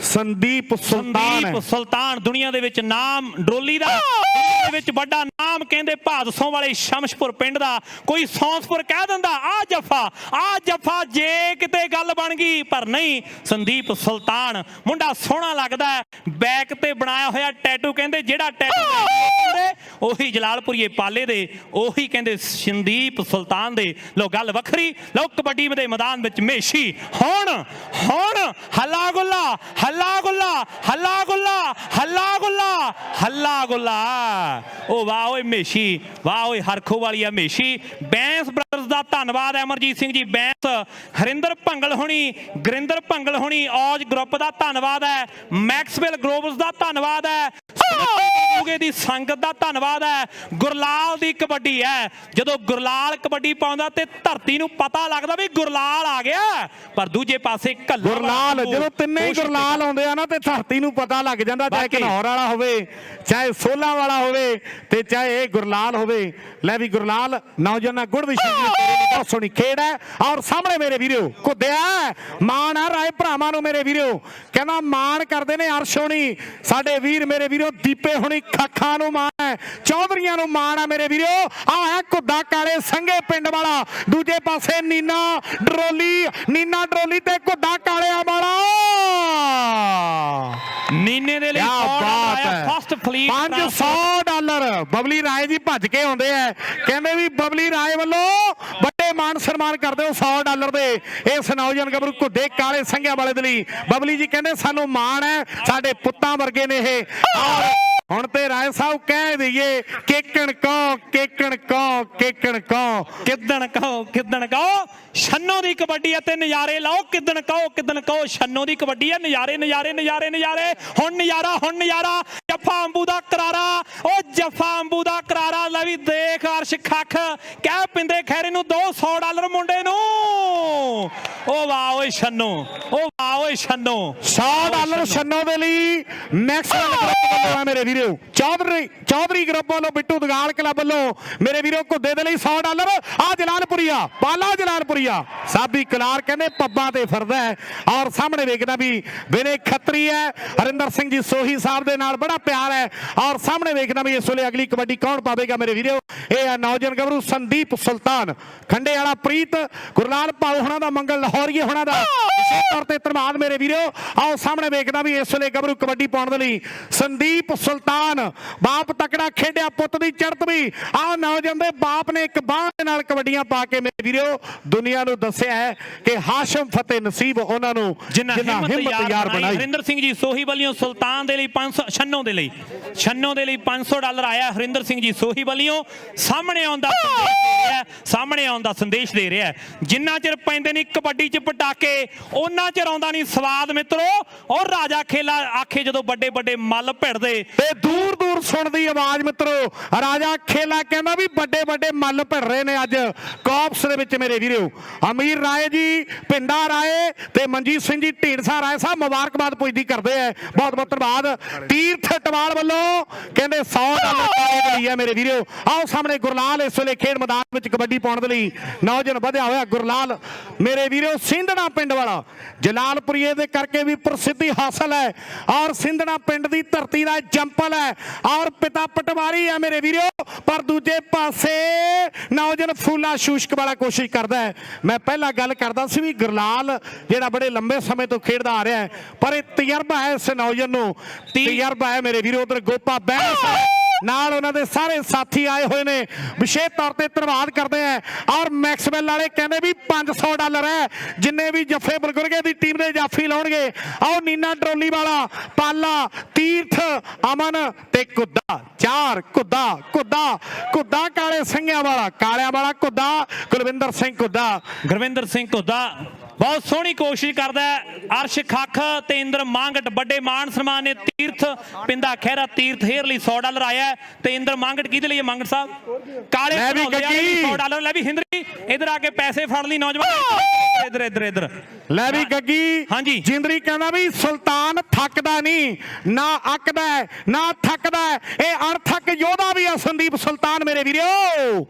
ਸੰਦੀਪ ਸੁਲਤਾਨ ਦੁਨੀਆ ਦੇ ਵਿੱਚ ਨਾਮ ਡਰੋਲੀ ਦਾ, ਦੁਨੀਆ ਦੇ ਵਿੱਚ ਵੱਡਾ ਨਾਮ ਕਹਿੰਦੇ ਭਾਦਸੋਂ ਵਾਲੇ ਸ਼ਮਸ਼ਪੁਰ ਪਿੰਡ ਦਾ। ਕੋਈ ਸੌਂਸਪੁਰ ਕਹਿ ਦਿੰਦਾ ਆ ਜੱਫਾ ਜੇ ਕਿਤੇ ਗੱਲ ਬਣ ਗਈ, ਪਰ ਨਹੀਂ। ਸੰਦੀਪ ਸੁਲਤਾਨ ਮੁੰਡਾ ਸੋਹਣਾ ਲੱਗਦਾ, ਬੈਕ ਤੇ ਬਣਾਇਆ ਹੋਇਆ ਟੈਟੂ, ਕਹਿੰਦੇ ਜਿਹੜਾ ਟੈਟੂ ਉਹੀ ਜਲਾਲਪੁਰੀਏ ਪਾਲੇ ਦੇ, ਉਹੀ ਕਹਿੰਦੇ ਸੰਦੀਪ ਸੁਲਤਾਨ ਦੇ। ਲੋ ਗੱਲ ਵੱਖਰੀ। ਲੋ ਕਬੱਡੀ ਦੇ ਮੈਦਾਨ ਵਿੱਚ ਮੇਸ਼ੀ ਹੁਣ ਹੱਲਾ ਗੁੱਲਾ। ਉਹ ਵਾਹ ਓਏ ਮੇਸ਼ੀ, ਵਾਹ ਓਏ ਹਰਖੋ ਵਾਲੀਆ ਮੇਸ਼ੀ। ਬੈਂਸ ਬ੍ਰਦਰਸ ਦਾ ਧੰਨਵਾਦ, ਅਮਰਜੀਤ ਸਿੰਘ ਜੀ ਬੈਂਸ, ਹਰਿੰਦਰ ਭੰਗਲ ਹੋਣੀ, ਗੁਰਿੰਦਰ ਭੰਗਲ ਹੋਣੀ, ਔਜ ਗਰੁੱਪ ਦਾ ਧੰਨਵਾਦ ਹੈ, ਮੈਕਸਵੈਲ ਗਲੋਬਲਸ ਦਾ ਧੰਨਵਾਦ ਹੈ, ਦੀ ਸੰਗਤ ਦਾ ਧੰਨਵਾਦ ਹੈ। ਗੁਰਲਾਲ ਦੀ ਕਬੱਡੀ ਹੈ। ਜਦੋਂ ਗੁਰਲਾਲ ਕਬੱਡੀ ਪਾਉਂਦਾ ਤੇ ਧਰਤੀ ਨੂੰ ਪਤਾ ਲੱਗਦਾ ਵੀ ਗੁਰਲਾਲ ਆ ਗਿਆ। ਪਰ ਦੂਜੇ ਪਾਸੇ ਗੁਰਲਾਲ, ਜਦੋਂ ਤਿੰਨੇ ਹੀ ਗੁਰਲਾਲ ਆਉਂਦੇ ਆ ਨਾ ਤੇ ਧਰਤੀ ਨੂੰ ਪਤਾ ਲੱਗ ਜਾਂਦਾ, ਚਾਹੇ ਘਨੌਰ ਵਾਲਾ ਹੋਵੇ, ਚਾਹੇ ਸੋਲਾ ਵਾਲਾ ਹੋਵੇ ਤੇ ਚਾਹੇ ਇਹ ਗੁਰਲਾਲ ਹੋਵੇ। ਲੈ ਵੀ ਗੁਰਲਾਲ ਨੌਜਵਾਨਾਂ ਗੁੜ ਦੀ ਬਹੁਤ ਸੋਹਣੀ ਖੇਡ ਹੈ। ਔਰ ਸਾਹਮਣੇ ਮੇਰੇ ਵੀਰੋ ਕੁੱਦਿਆ ਮਾਣ ਆ ਰਾਏ ਭਰਾਵਾਂ ਨੂੰ ਮੇਰੇ ਵੀਰੋ, ਕਹਿੰਦਾ ਮਾਣ ਕਰਦੇ ਨੇ ਅਰਸ਼ ਹੋਣੀ, ਸਾਡੇ ਵੀਰ ਮੇਰੇ ਵੀਰੋ ਦੀਪੇ ਹੋਣੀ, ਖਾਖਾਂ ਨੂੰ ਮਾਣ ਹੈ, ਚੌਧਰੀਆਂ ਨੂੰ ਮਾਣ ਆ ਮੇਰੇ ਵੀਰੋ। ਆ ਹੈ ਕੁੱਦਾ ਕਾਲੇ ਸੰਘੇ ਪਿੰਡ ਵਾਲਾ, ਦੂਜੇ ਪਾਸੇ ਨੀਨਾ ਡਰੋਲੀ ਤੇ ਕੁੱਦਾ ਕਾਲਿਆਂ ਵਾਲਾ। ਨੀਨੇ ਦੇ ਲਈ ਫਸਟ ਫਲੀਟ $500 ਬਬਲੀ ਰਾਏ ਜੀ ਭੱਜ ਕੇ ਆਉਂਦੇ ਆ, ਕਹਿੰਦੇ ਵੀ ਬਬਲੀ ਰਾਏ ਵੱਲੋਂ ਵੱਡੇ ਮਾਨ ਸਨਮਾਨ ਕਰਦੇ ਹੋ $100 ਦੇ ਇਸ ਨੌਜਵਾਨ ਗੱਭਰੂ ਕੁੱਦੇ ਕਾਲੇ ਸੰਘਿਆਂ ਵਾਲੇ ਦੇ ਲਈ। ਬਬਲੀ ਜੀ ਕਹਿੰਦੇ ਸਾਨੂੰ ਮਾਣ ਹੈ, ਸਾਡੇ ਪੁੱਤਾਂ ਵਰਗੇ ਨੇ ਇਹ। ਹੁਣ ਤੇ ਰਾਏ ਸਾਹਿਬ ਕਹਿ ਦਈਏ ਕਿੱਦਣ ਕਹੋ ਛੰਨੋ ਦੀ ਕਬੱਡੀ ਅਤੇ ਨਜ਼ਾਰੇ ਲਾਓ। ਕਿੱਦਣ ਕਹੋ ਛੰਨੋ ਦੀ ਕਬੱਡੀ ਹੈ, ਨਜ਼ਾਰੇ। ਹੁਣ ਨਜ਼ਾਰਾ ਜੱਫਾ ਅੰਬੂ ਦਾ ਕਰਾਰਾ। ਲੈ ਵੀ ਦੇਖ ਅਰਸ਼ ਖੱਖ ਕਹਿ ਪਿੰਦੇ ਖੈਰੇ ਨੂੰ $200 ਮੁੰਡੇ ਨੂੰ। ਉਹ ਵਾਹ ਓਏ ਛੰਨੋ, $100 ਛੰਨੋ ਦੇ ਲਈ ਮੈਕਸਵੈਲ ਗਰੁੱਪ ਵੱਲੋਂ ਮੇਰੇ ਵੀਰੋ, ਚੌਧਰੀ ਗਰੁੱਪ ਵੱਲੋਂ, ਬਿੱਟੂ ਦਗਾਲ ਕਲੱਬ ਵੱਲੋਂ ਮੇਰੇ ਵੀਰੋ ਕੁੱਦੇ ਦੇ ਲਈ $100। ਆ ਜਲਾਲਪੁਰੀਆ ਪਾਲਾ, ਜਲਾਲਪੁਰੀਆ ਸਾਬੀ ਕਲਾਰ ਕਹਿੰਦੇ ਪੱਬਾਂ ਤੇ ਫਿਰਦਾ ਹੈ। ਔਰ ਸਾਹਮਣੇ ਵੇਖਦਾ ਵੀ ਵਿਨੇ ਖੱਤਰੀ ਹੈ, ਹਰਿੰਦਰ ਸਿੰਘ ਜੀ ਸੋਹੀ ਸਾਹਿਬ ਦੇ ਨਾਲ ਬੜਾ ਪਿਆਰ ਹੈ। ਔਰ ਸਾਹਮਣੇ ਵੇਖਦਾ ਵੀ ਇਸ ਵੇਲੇ ਅਗਲੀ ਕਬੱਡੀ ਕੌਣ ਪਾਵੇਗਾ ਮੇਰੇ ਵੀਰੋ। ਇਹ ਹੈ ਨੌਜਵਾਨ ਗੱਭਰੂ ਸੰਦੀਪ ਸੁਲਤਾਨ, ਖੰਡੇ ਵਾਲਾ ਪ੍ਰੀਤ, ਗੁਰਲਾਲ ਭਾਊ ਹੋਣਾ ਦਾ, ਮੰਗਲ ਲਾਹੌਰੀਏ ਹੋਣਾ ਦਾ ਵਿਸ਼ੇਸ਼ ਤੌਰ ਤੇ ਧੰਨਵਾਦ ਮੇਰੇ ਵੀਰੋ। ਆਓ ਸਾਹਮਣੇ ਵੇਖਦਾ ਵੀ ਇਸ ਵੇਲੇ ਗੱਭਰੂ ਕਬੱਡੀ ਪਾਉਣ ਦੇ ਲਈ ਸੰਦੀਪ ਸੁਲਤਾਨ, ਬਾਪ ਤਕੜਾ ਖੇਡਿਆ, ਪੁੱਤ ਦੀ ਚੜ੍ਹਤ ਵੀ। ਆਹ ਨੌਜਵਾਨ ਦੇ ਬਾਪ ਨੇ ਇੱਕ ਬਾਹ ਦੇ ਨਾਲ ਕਬੱਡੀਆਂ ਪਾ ਕੇ ਮੇਰੇ ਵੀਰੋ ਦੁਨੀਆ ਨੂੰ ਦੱਸਿਆ ਹੈ ਕਿ ਹਾਸ਼ਮ ਫਤਿਹ ਨਸੀਬ ਉਹਨਾਂ ਨੂੰ ਜਿੰਨਾ ਹਿੰਮਤ ਯਾਰ ਬਣਾਈ। ਹਰਿੰਦਰ ਸਿੰਘ ਜੀ ਸੋਹੀ ਵੱਲੋਂ ਸੁਲਤਾਨ ਦੇ ਲਈ 500, ਛੰਨੋ ਦੇ ਲਈ $500 ਆਇਆ। ਹਰਿੰਦਰ ਸਿੰਘ ਜੀ ਸੋਹੀ ਵੱਲੋਂ ਸਾਹਮਣੇ ਆਉਣ ਦਾ ਸੰਦੇਸ਼ ਦੇ ਰਿਹਾ, ਜਿੰਨਾ ਚਿਰ ਪੈਂਦੇ ਨਹੀਂ ਕਬੱਡੀ ਕਬੱਡੀ 'ਚ ਪਟਾਕੇ ਉਹਨਾਂ 'ਚ ਰੌਂਦਾ ਨਹੀਂ ਸਵਾਦ ਮਿੱਤਰੋ। ਔਰ ਰਾਜਾ ਖੇਲਾ ਆਖੇ ਜਦੋਂ ਵੱਡੇ ਵੱਡੇ ਮੱਲ ਭਿੜਦੇ ਤੇ ਦੂਰ ਦੂਰ ਸੁਣਦੀ ਆਵਾਜ਼ ਮਿੱਤਰੋ, ਰਾਜਾ ਖੇਲਾ ਕਹਿੰਦਾ ਵੀ ਵੱਡੇ ਵੱਡੇ ਮੱਲ ਭਿੜ ਰਹੇ ਨੇ ਅੱਜ ਕੌਪਸ ਦੇ ਵਿੱਚ ਮੇਰੇ ਵੀਰੋ। ਅਮੀਰ ਰਾਏ ਜੀ, ਪਿੰਡਾ ਰਾਏ ਤੇ ਮਨਜੀਤ ਸਿੰਘ ਜੀ ਢੀਂਡਸਾ ਰਾਏ ਸਾਹਿਬ ਮੁਬਾਰਕਬਾਦ ਪੁੱਜਦੀ ਕਰਦੇ ਹੈ, ਬਹੁਤ ਬਹੁਤ ਧੰਨਵਾਦ। ਤੀਰਥ ਟਵਾਲ ਵੱਲੋਂ ਕਹਿੰਦੇ 100 ਡਾਲਰ ਪਾਏ ਲਈ ਹੈ ਮੇਰੇ ਵੀਰੋ। ਆਓ ਸਾਹਮਣੇ ਗੁਰਲਾਲ ਇਸ ਵੇਲੇ ਖੇਡ ਮੈਦਾਨ ਵਿੱਚ ਕਬੱਡੀ ਪਾਉਣ ਦੇ ਲਈ ਨੌਜਵਾਨ ਵਧਿਆ ਹੋਇਆ ਗੁਰਲਾਲ ਮੇਰੇ ਵੀਰੋ। ਸਿੰਧਣਾ ਪਿੰਡ ਵਾਲਾ ਜਲਾਲਪੁਰੀਏ ਦੇ ਕਰਕੇ ਵੀ ਪ੍ਰਸਿੱਧੀ ਹਾਸਲ ਹੈ ਔਰ ਸਿੰਧਣਾ ਪਿੰਡ ਦੀ ਧਰਤੀ ਦਾ ਜੰਪਲ ਹੈ ਔਰ ਪਿਤਾ ਪਟਵਾਰੀ ਹੈ ਮੇਰੇ ਵੀਰੋ। ਪਰ ਦੂਜੇ ਪਾਸੇ ਨੌਜਵਾਨ ਫੂਲਾ ਸ਼ੂਸ਼ਕ ਵਾਲਾ ਕੋਸ਼ਿਸ਼ ਕਰਦਾ ਹੈ। ਮੈਂ ਪਹਿਲਾਂ ਗੱਲ ਕਰਦਾ ਸੀ ਵੀ ਗੁਰਲਾਲ ਜਿਹੜਾ ਬੜੇ ਲੰਬੇ ਸਮੇਂ ਤੋਂ ਖੇਡਦਾ ਆ ਰਿਹਾ ਹੈ, ਪਰ ਇਹ ਤਜਰਬਾ ਹੈ ਇਸ ਨੌਜਵਾਨ ਨੂੰ, ਤਜਰਬਾ ਹੈ ਮੇਰੇ ਵੀਰੋ। ਉਧਰ ਗੋਪਾ ਬੈਂਸ ਨਾਲ ਉਹਨਾਂ ਦੇ ਸਾਰੇ ਸਾਥੀ ਆਏ ਹੋਏ ਨੇ, ਵਿਸ਼ੇਸ਼ ਤੌਰ ਤੇ ਧੰਨਵਾਦ ਕਰਦੇ ਆ। ਔਰ ਮੈਕਸਵੈਲ ਵਾਲੇ ਕਹਿੰਦੇ ਵੀ 500 ਡਾਲਰ ਹੈ ਜਿੰਨੇ ਵੀ ਜੱਫੇ ਬਲਗੁਰਗੇ ਦੀ ਟੀਮ ਦੇ ਜਾਫੀ ਲਾਉਣਗੇ। ਆਓ ਨੀਨਾ ਟਰੋਲੀ ਵਾਲਾ, ਪਾਲਾ, ਤੀਰਥ, ਅਮਨ ਤੇ ਕੁੱਦਾ, 4 ਕੁੱਦਾ ਕੁੱਦਾ ਕੁੱਦਾ ਕਾਲੇ ਸਿੰਘਾਂ ਵਾਲਾ, ਕਾਲਿਆਂ ਵਾਲਾ ਕੁੱਦਾ, ਕੁਲਵਿੰਦਰ ਸਿੰਘ ਕੁੱਦਾ। ਗੁਰਵਿੰਦਰ ਸਿੰਘ ਘੁੱਦਾ ਬਹੁਤ ਸੋਹਣੀ ਕੋਸ਼ਿਸ਼ ਕਰਦਾ ਹੈ। ਅਰਸ਼ ਖੱਖ ਤੇ ਇੰਦਰ ਮੰਗਟ ਵੱਡੇ ਮਾਣ ਸਨਮਾਨ ਨੇ। ਤੀਰਥ ਪਿੰਦਾ ਖਹਿਰਾ, ਤੀਰਥ ਹੇਅਰ ਲਈ 100 ਡਾਲਰ ਆਇਆ ਹੈ ਤੇ ਇੰਦਰ ਮੰਗਟ ਕਿਹਦੇ ਲਈ? ਮੰਗਟ ਸਾਹਿਬ ਕਾਲੇ ਘਨੌਲੇ ਵਾਲੇ ਲਈ 100 ਡਾਲਰ। ਲੈ ਵੀ ਹਿੰਦਰੀ ਇਧਰ ਆ ਕੇ ਪੈਸੇ ਫੜ ਲਈ ਨੌਜਵਾਨ, ਇਧਰ ਇਧਰ ਇਧਰ ਲੈ ਵੀ ਗੱਗੀ। ਹਾਂਜੀ ਜਿੰਦਰੀ ਕਹਿੰਦਾ ਵੀ ਸੁਲਤਾਨ ਥੱਕਦਾ ਨਹੀਂ, ਨਾ ਅੱਕਦਾ ਨਾ ਥੱਕਦਾ। ਇਹ ਅਣਥੱਕ ਯੋਧਾ ਵੀ ਆ ਸੰਦੀਪ ਸੁਲਤਾਨ ਮੇਰੇ ਵੀਰੋ।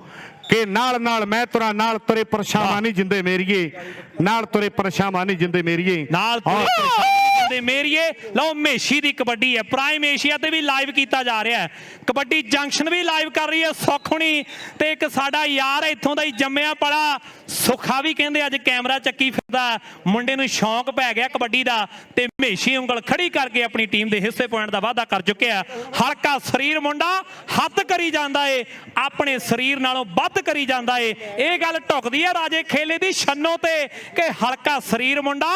ਕਿ ਨਾਲ ਨਾਲ ਮੈਂ ਤੁਰਾਂ, ਨਾਲ ਤੁਰੇ ਪਰਛਾਵਾਂ ਨਹੀਂ ਜਿੰਦੇ ਮੇਰੀਏ, ਨਾਲ ਤੁਰੇ ਪਰਛਾਵਾਂ ਨਹੀਂ ਜਿੰਦੇ ਮੇਰੀਏ, ਨਾਲ ਤੁਰੇ ਮੇਰੀਏ। ਲਓ ਮੇਸ਼ੀ ਦੀ ਕਬੱਡੀ ਹੈ, ਪ੍ਰਾਈਮ ਏਸ਼ੀਆ ਤੇ ਵੀ ਲਾਈਵ ਕੀਤਾ ਜਾ ਰਿਹਾ ਹੈ। ਕਬੱਡੀ ਜੰਕਸ਼ਨ ਵੀ ਲਾਈਵ ਕਰ ਰਹੀ ਹੈ ਸੁਖਣੀ ਤੇ ਇੱਕ ਸਾਡਾ ਯਾਰ ਇੱਥੋਂ ਦਾ ਹੀ ਜੰਮਿਆ ਪੜਾ ਸੁਖਾ ਵੀ ਕਹਿੰਦੇ ਅੱਜ ਕੈਮਰਾ ਚੱਕੀ ਫਿਰਦਾ। ਮੁੰਡੇ ਨੂੰ ਸ਼ੌਂਕ ਪੈ ਗਿਆ ਕਬੱਡੀ ਦਾ ਤੇ ਮੇਸ਼ੀ ਉਂਗਲ ਖੜੀ ਕਰਕੇ ਆਪਣੀ ਟੀਮ ਦੇ ਹਿੱਸੇ ਪੁਆਇੰਟ ਦਾ ਵਾਅਦਾ ਕਰ ਚੁੱਕਿਆ। ਹਲਕਾ ਸਰੀਰ ਮੁੰਡਾ ਹੱਦ ਕਰੀ ਜਾਂਦਾ ਏ, ਆਪਣੇ ਸਰੀਰ ਨਾਲੋਂ ਵੱਧ ਕਰੀ ਜਾਂਦਾ ਏ। ਇਹ ਗੱਲ ਢੁਕਦੀ ਹੈ ਰਾਜੇ ਖੇਲੇ ਦੀ ਛੰਨੋ ਤੇ ਕਿ ਹਲਕਾ ਸਰੀਰ ਮੁੰਡਾ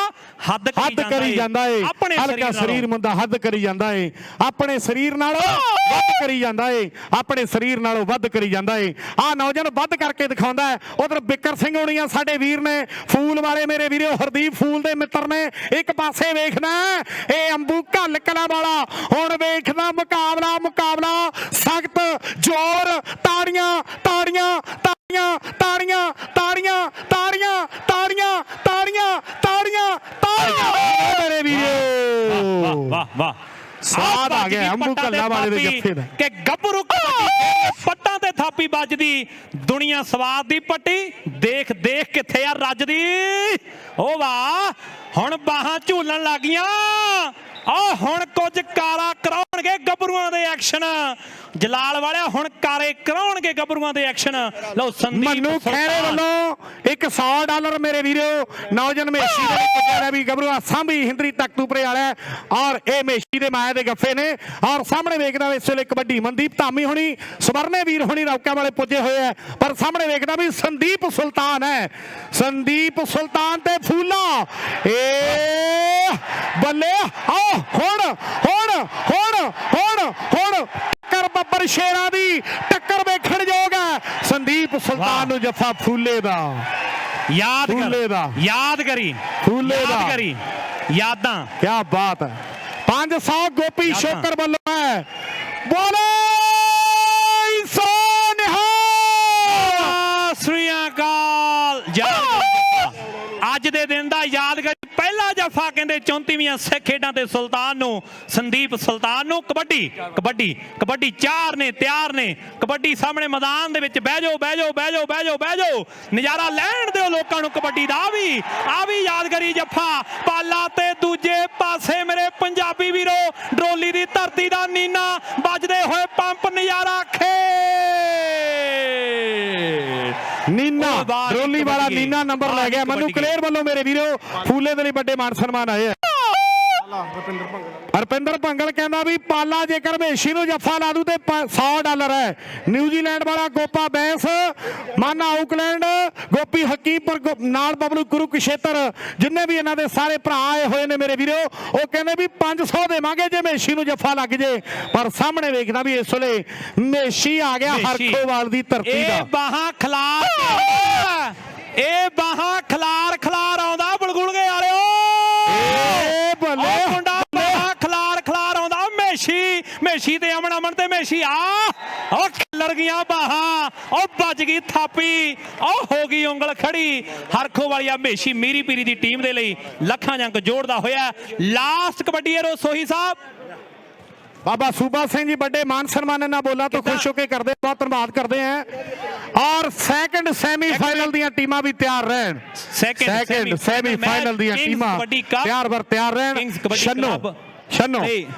ਹੱਦ ਕਰੀ ਜਾਂਦਾ ਏ। ਆਪਣੇ ਹਲਕਾ ਸਰੀਰ ਮੁੰਡਾ ਹੱਦ ਕਰੀ ਜਾਂਦਾ ਏ, ਆਪਣੇ ਸਰੀਰ ਨਾਲੋਂ ਵੱਧ ਕਰੀ ਜਾਂਦਾ ਏ, ਆਪਣੇ ਸਰੀਰ ਨਾਲੋਂ ਵੱਧ ਕਰੀ ਜਾਂਦਾ ਏ। ਆਹ ਨੌਜਵਾਨ ਵੱਧ ਕਰਕੇ ਦਿਖਾਉਂਦਾ ਹੈ। ਉਧਰ ਬਿੱਕਰ ਸਿੰਘ ਹੋਣੀਆਂ ਸਾਡੇ ਵੀਰ ਨੇ, ਫੂਲ ਵਾਲੇ ਮੇਰੇ ਵੀਰੋ, ਹਰਦੀਪ ਫੂਲ ਦੇ ਮਿੱਤਰ ਨੇ। ਇੱਕ ਪਾਸੇ ਵੇਖਣਾ ਇਹ ਅੰਬੂ ਘੱਲ ਕਲਾਂ ਵਾਲਾ, ਹੁਣ ਵੇਖਦਾ ਮੁਕਾਬਲਾ ਮੁਕਾਬਲਾ ਸਖਤ ਜ਼ੋਰ, ਤਾੜੀਆਂ ਤਾੜੀਆਂ ਤਾੜੀਆਂ ਤਾੜੀਆਂ ਤਾੜੀਆਂ ਤਾੜੀਆਂ ਤਾੜੀਆਂ ਤਾੜੀਆਂ ਤਾੜੀਆਂ ਤਾੜੀਆਂ ਮੇਰੇ ਵੀਰੋ। ਵਾਹ ਵਾਹ ਸਵਾਦ ਆ ਗਿਆ ਅੰਬੂ ਘੱਲਾ ਵਾਲੇ ਦੇ ਜੱਫੇ ਦਾ ਕਿ ਗੱਭਰੂ ਪੱਟਾਂ ਤੇ ਥਾਪੀ ਵੱਜਦੀ, ਦੁਨੀਆ ਸਵਾਦ ਦੀ ਪੱਟੀ ਦੇਖ ਦੇਖ ਕਿੱਥੇ ਆ ਰੱਜਦੀ। ਓ ਵਾਹ ਹੁਣ ਬਾਹਾਂ ਝੂਲਣ ਲੱਗੀਆਂ। ਆ ਹੁਣ ਕੁਝ ਕਾਰਾ ਕਰਾਉਣਗੇ ਗੱਭਰੂਆਂ ਦੇ ਐਕਸ਼ਨ, ਜਲਾਲ ਵਾਲਿਆ ਹੁਣ ਕਾਰੇ ਕਰਾਉਣਗੇ ਗੱਭਰੂਆਂ ਦੇ ਐਕਸ਼ਨ। ਲਓ ਸੰਦੀਪ ਮਨੂ ਖੈਰੇ ਵੱਲੋਂ ਇੱਕ 100 ਡਾਲਰ ਮੇਰੇ ਵੀਰੋ ਨੌਜਵਾਨ ਮੇਸ਼ੀ ਦੇ ਪੁੱਜਿਆ ਵੀ ਗੱਭਰੂ ਸਾਂਭੀ ਹਿੰਦਰੀ ਤਖਤੂਪਰੇ ਵਾਲਾ ਔਰ ਇਹ ਮੇਸ਼ੀ ਦੇ ਮਾਇਆ ਦੇ ਗੱਫੇ ਨੇ। ਔਰ ਸਾਹਮਣੇ ਵੇਖਦਾ ਇਸ ਵੇਲੇ ਕਬੱਡੀ ਮਨਦੀਪ ਧਾਮੀ ਹੋਣੀ, ਸਵਰਨੇ ਵੀਰ ਹੋਣੀ ਰੌਕਾ ਵਾਲੇ ਪੁੱਜੇ ਹੋਏ ਹੈ। ਪਰ ਸਾਹਮਣੇ ਵੇਖਦਾ ਵੀ ਸੰਦੀਪ ਸੁਲਤਾਨ ਹੈ, ਸੰਦੀਪ ਸੁਲਤਾਨ ਤੇ ਫੂਲਾ ਏ ਬੱਲੇ। ਆਓ ਹੁਣ ਹੁਣ ਹੁਣ ਹੁਣ ਹੁਣ ਟੱਕਰ ਬੱਬਰ ਸ਼ੇਰਾਂ ਦੀ ਟੱਕਰ ਵੇਖਣ ਯੋਗ ਹੈ। ਸੰਦੀਪ ਸੁਲਤਾਨ ਨੂੰ ਜੱਫਾ ਫੂਲੇ ਦਾ ਯਾਦ ਕਰੀ ਫੂਲੇ ਦਾ ਕਰੀ ਯਾਦਾਂ। ਕੀ ਬਾਤ ਹੈ। 500 ਗੋਪੀ ਸ਼ੋਕਰ ਵੱਲੋਂ ਹੈ। ਬੋਲੇ ਸੋ ਨਿਹਾਲ ਸ੍ਰੀ ਅਕਾਲ। ਅੱਜ ਦੇ ਦਿਨ ਦਾ ਯਾਦਗਾਰੀ ਪਹਿਲਾ ਜੱਫਾ ਕਹਿੰਦੇ 34ਵੀਆਂ ਸਿੱਖ ਖੇਡਾਂ ਤੇ ਸੁਲਤਾਨ ਨੂੰ, ਸੰਦੀਪ ਸੁਲਤਾਨ ਨੂੰ। ਕਬੱਡੀ ਕਬੱਡੀ ਕਬੱਡੀ 4 ਨੇ ਤਿਆਰ ਨੇ। ਕਬੱਡੀ ਸਾਹਮਣੇ ਮੈਦਾਨ ਦੇ ਵਿੱਚ ਬਹਿ ਜਾਓ ਬਹਿ ਜਾਓ ਬਹਿ ਜਾਓ ਬਹਿ ਜਾਓ ਬਹਿ ਜਾਓ, ਨਜ਼ਾਰਾ ਲੈਣ ਦਿਓ ਲੋਕਾਂ ਨੂੰ ਕਬੱਡੀ ਦਾ। ਆ ਵੀ ਯਾਦਗਾਰੀ ਜੱਫਾ ਪਾਲਾ ਤੇ ਦੂਜੇ ਪਾਸੇ ਮੇਰੇ ਪੰਜਾਬੀ ਵੀਰੋ ਡਰੋਲੀ ਦੀ ਧਰਤੀ ਦਾ ਨੀਨਾ ਵੱਜਦੇ ਹੋਏ ਪੰਪ ਨਜ਼ਾਰਾ ਖੇ ਨੀਨਾ ਡਰੋਲੀ ਵਾਲਾ ਨੀਨਾ ਨੰਬਰ ਲੈ ਗਿਆ। ਮਨੂ ਕਲੇਰ ਵੱਲੋਂ ਮੇਰੇ ਵੀਰੋ ਫੂਲੇ ਦੇ ਲਈ ਵੱਡੇ ਮਾਨ ਸਨਮਾਨ ਆਏ ਆ। ਰੁਪਿੰਦਰ ਭੰਗਲ ਕਹਿੰਦਾ ਵੀ ਪਾਲਾ ਜੇਕਰ ਮੇਸ਼ੀ ਨੂੰ ਜੱਫਾ ਲਾ ਦੂ ਤੇ 100 ਡਾਲਰ ਹੈ। ਨਿਊਜ਼ੀਲੈਂਡ ਵਾਲਾ ਗੋਪਾ ਬੈਂਸ, ਮਾਨਾ ਆਊਕਲੈਂਡ, ਗੋਪੀ ਹਕੀਮਪੁਰ ਨਾਲ ਬਬਲੂ ਗੁਰੂ ਕੁਸ਼ੇਤਰ, ਜਿੰਨੇ ਵੀ ਇਹਨਾਂ ਦੇ ਸਾਰੇ ਭਰਾ ਆਏ ਹੋਏ ਨੇ ਮੇਰੇ ਵੀਰੋ, ਉਹ ਕਹਿੰਦੇ ਵੀ 500 ਦੇਵਾਂਗੇ ਜੇ ਮੇਸ਼ੀ ਨੂੰ ਜੱਫਾ ਲੱਗ ਜੇ। ਪਰ ਸਾਹਮਣੇ ਵੇਖਦਾ ਵੀ ਇਸ ਵੇਲੇ ਮੇਸ਼ੀ ਆ ਗਿਆ ਹਰਖੋਵਾਲ ਦੀ ਧਰਤੀ ਦਾ। ਇਹ ਬਾਹਾਂ ਖਲਾਰ ਆਉਂਦਾ ਮੇਸ਼ੀ ਤੇ ਅਮਨ ਤੇ ਮੇਸ਼ੀ ਆ ਉਹ ਖਿੱਲਰ ਗਈਆਂ ਬਾਹਾਂ, ਉਹ ਵੱਜ ਗਈ ਥਾਪੀ, ਉਹ ਹੋ ਗਈ ਉਂਗਲ ਖੜੀ। ਹਰਖੋ ਵਾਲੀਆ ਮੇਸ਼ੀ ਮੀਰੀ ਪੀਰੀ ਦੀ ਟੀਮ ਦੇ ਲਈ ਲੱਖਾਂ ਜੰਗ ਜੋੜਦਾ ਹੋਇਆ। ਲਾਸਟ ਕਬੱਡੀ ਏਰੋ ਸੋਹੀ ਸਾਹਿਬ बाबा सूबा सिंह जी बड़े मान सम्मान ना बोला तो खुश होकर करते, बहुत धन्यवाद करते हैं। और सेकंड सेमीफाइनल दी टीमां भी तैयार रहन, सेकंड सेमीफाइनल दी टीमां तैयार बर तैयार रहन। शन्नो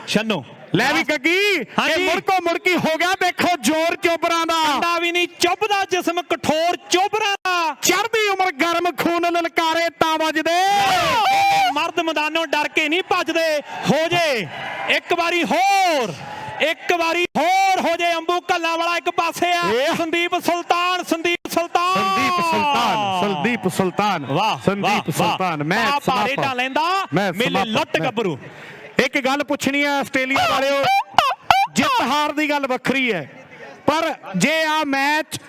शन्नो ਲੈ ਵੀ ਗੱਗੀ ਇਹ ਮੁੜਕੋ ਮੁੜਕੀ ਹੋ ਗਿਆ। ਦੇਖੋ ਜ਼ੋਰ ਚੋਬਰਾਂ ਦਾ, ਕੰਡਾ ਵੀ ਨਹੀਂ ਚੁੱਭਦਾ ਜਿਸਮ ਕਠੋਰ ਚੋਬਰਾਂ ਦਾ। ਚੜ੍ਹਦੀ ਉਮਰ ਗਰਮ ਖੂਨ ਲਲਕਾਰੇ ਤਾਂ ਵੱਜਦੇ, ਮਰਦ ਮੈਦਾਨੋਂ ਡਰ ਕੇ ਨਹੀਂ ਭੱਜਦੇ। ਹੋ ਜੇ ਇੱਕ ਵਾਰੀ ਹੋਰ ਹੋ ਜੇ ਅੰਬੂ ਕੱਲਾ ਵਾਲਾ ਇੱਕ ਪਾਸੇ ਆ। ਸੰਦੀਪ ਸੁਲਤਾਨ ਮੈਂ ਪਾਰੇਟਾ ਲੈਂਦਾ ਮੇਲੇ ਲੁੱਟ ਗੱਭਰੂ। ਇੱਕ ਗੱਲ ਪੁੱਛਣੀ ਹੈ ਆਸਟ੍ਰੇਲੀਆ ਵਾਲਿਓ, ਜਿੱਤ ਹਾਰ ਦੀ ਗੱਲ ਵੱਖਰੀ ਹੈ, ਪਰ ਜੇ ਆ ਮੈਚ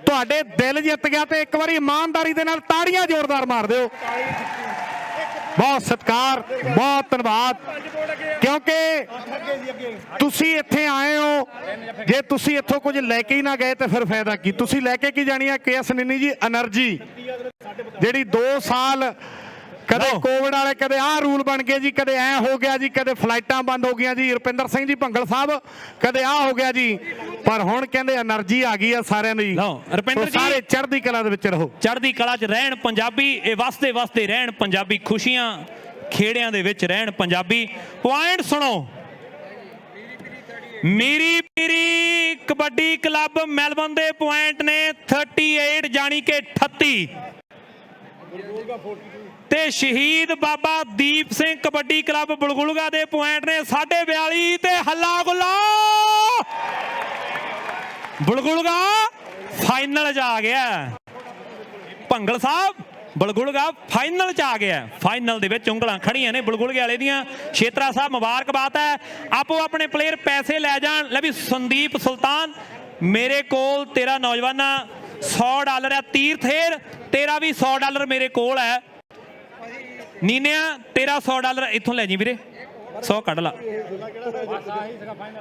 ਤੁਹਾਡੇ ਦਿਲ ਜਿੱਤ ਗਿਆ ਤੇ ਇੱਕ ਵਾਰੀ ਇਮਾਨਦਾਰੀ ਦੇ ਨਾਲ ਤਾੜੀਆਂ ਜ਼ੋਰਦਾਰ ਮਾਰ ਦਿਓ। ਬਹੁਤ ਸਤਿਕਾਰ, ਬਹੁਤ ਧੰਨਵਾਦ, ਕਿਉਂਕਿ ਤੁਸੀਂ ਇੱਥੇ ਆਏ ਹੋ। ਜੇ ਤੁਸੀਂ ਇੱਥੋਂ ਕੁਝ ਲੈ ਕੇ ਹੀ ਨਾ ਗਏ ਤੇ ਫਿਰ ਫਾਇਦਾ ਕੀ? ਤੁਸੀਂ ਲੈ ਕੇ ਕੀ ਜਾਣੀ ਹੈ? KS ਨਿੰਨੀ ਜੀ એનર્ਜੀ ਜਿਹੜੀ 2 ਸਾਲ ਕਦੇ ਕੋਵਿਡ ਵਾਲੇ, ਕਦੇ ਆਹ ਰੂਲ ਬਣ ਗਏ ਜੀ, ਕਦੇ ਐ ਹੋ ਗਿਆ ਜੀ, ਕਦੇ ਫਲਾਈਟਾਂ ਬੰਦ ਹੋ ਗਈਆਂ ਜੀ, ਰੁਪਿੰਦਰ ਸਿੰਘ ਜੀ ਭੰਗਲ ਸਾਹਿਬ, ਕਦੇ ਆਹ ਹੋ ਗਿਆ ਜੀ, ਪਰ ਹੁਣ ਕਹਿੰਦੇ એનર્ਜੀ ਆ ਗਈ ਆ ਸਾਰਿਆਂ ਦੀ। ਰੁਪਿੰਦਰ ਜੀ ਸਾਰੇ ਚੜ੍ਹਦੀ ਕਲਾ ਦੇ ਵਿੱਚ ਰਹੋ, ਚੜ੍ਹਦੀ ਕਲਾ 'ਚ ਰਹਿਣ ਪੰਜਾਬੀ, ਇਹ ਵਸਦੇ ਰਹਿਣ ਪੰਜਾਬੀ, ਖੁਸ਼ੀਆਂ ਖੇੜਿਆਂ ਦੇ ਵਿੱਚ ਰਹਿਣ ਪੰਜਾਬੀ। ਪੁਆਇੰਟ ਸੁਣੋ, ਮੀਰੀ ਪੀਰੀ ਕਬੱਡੀ ਕਲੱਬ ਮੈਲਬਨ ਦੇ ਪੁਆਇੰਟ ਨੇ 38 ਜਾਣੀ ਕਿ 38 ਤੇ ਸ਼ਹੀਦ ਬਾਬਾ ਦੀਪ ਸਿੰਘ ਕਬੱਡੀ ਕਲੱਬ ਬਲਗੁਲਗਾ ਦੇ ਪੁਆਇੰਟ ਨੇ 42.5 ਤੇ ਹੱਲਾ ਗੁੱਲਾ ਬਲਗੁਲਗਾ ਫਾਈਨਲ 'ਚ ਆ ਗਿਆ। ਭੰਗਲ ਸਾਹਿਬ ਬਲਗੁਲਗਾ ਫਾਈਨਲ 'ਚ ਆ ਗਿਆ। ਫਾਈਨਲ ਦੇ ਵਿੱਚ ਉਂਗਲਾਂ ਖੜੀਆਂ ਨੇ ਬਲਗੁਲਗੇ ਵਾਲੇ ਦੀਆਂ। ਛੇਤਰਾ ਸਾਹਿਬ ਮੁਬਾਰਕਬਾਦ ਹੈ, ਆਪੋ ਆਪਣੇ ਪਲੇਅਰ ਪੈਸੇ ਲੈ ਜਾਣ। ਲੈ ਵੀ ਸੰਦੀਪ ਸੁਲਤਾਨ, ਮੇਰੇ ਕੋਲ ਤੇਰਾ ਨੌਜਵਾਨਾ $100 ਹੈ। ਤੀਰਥੇਰ ਤੇਰਾ ਵੀ $100 ਮੇਰੇ ਕੋਲ ਹੈ। ਨੀਨਿਆ ਤੇਰਾ $100 ਇੱਥੋਂ ਲੈ ਜੀ ਵੀਰੇ, 100 ਕੱਢ ਲਾ।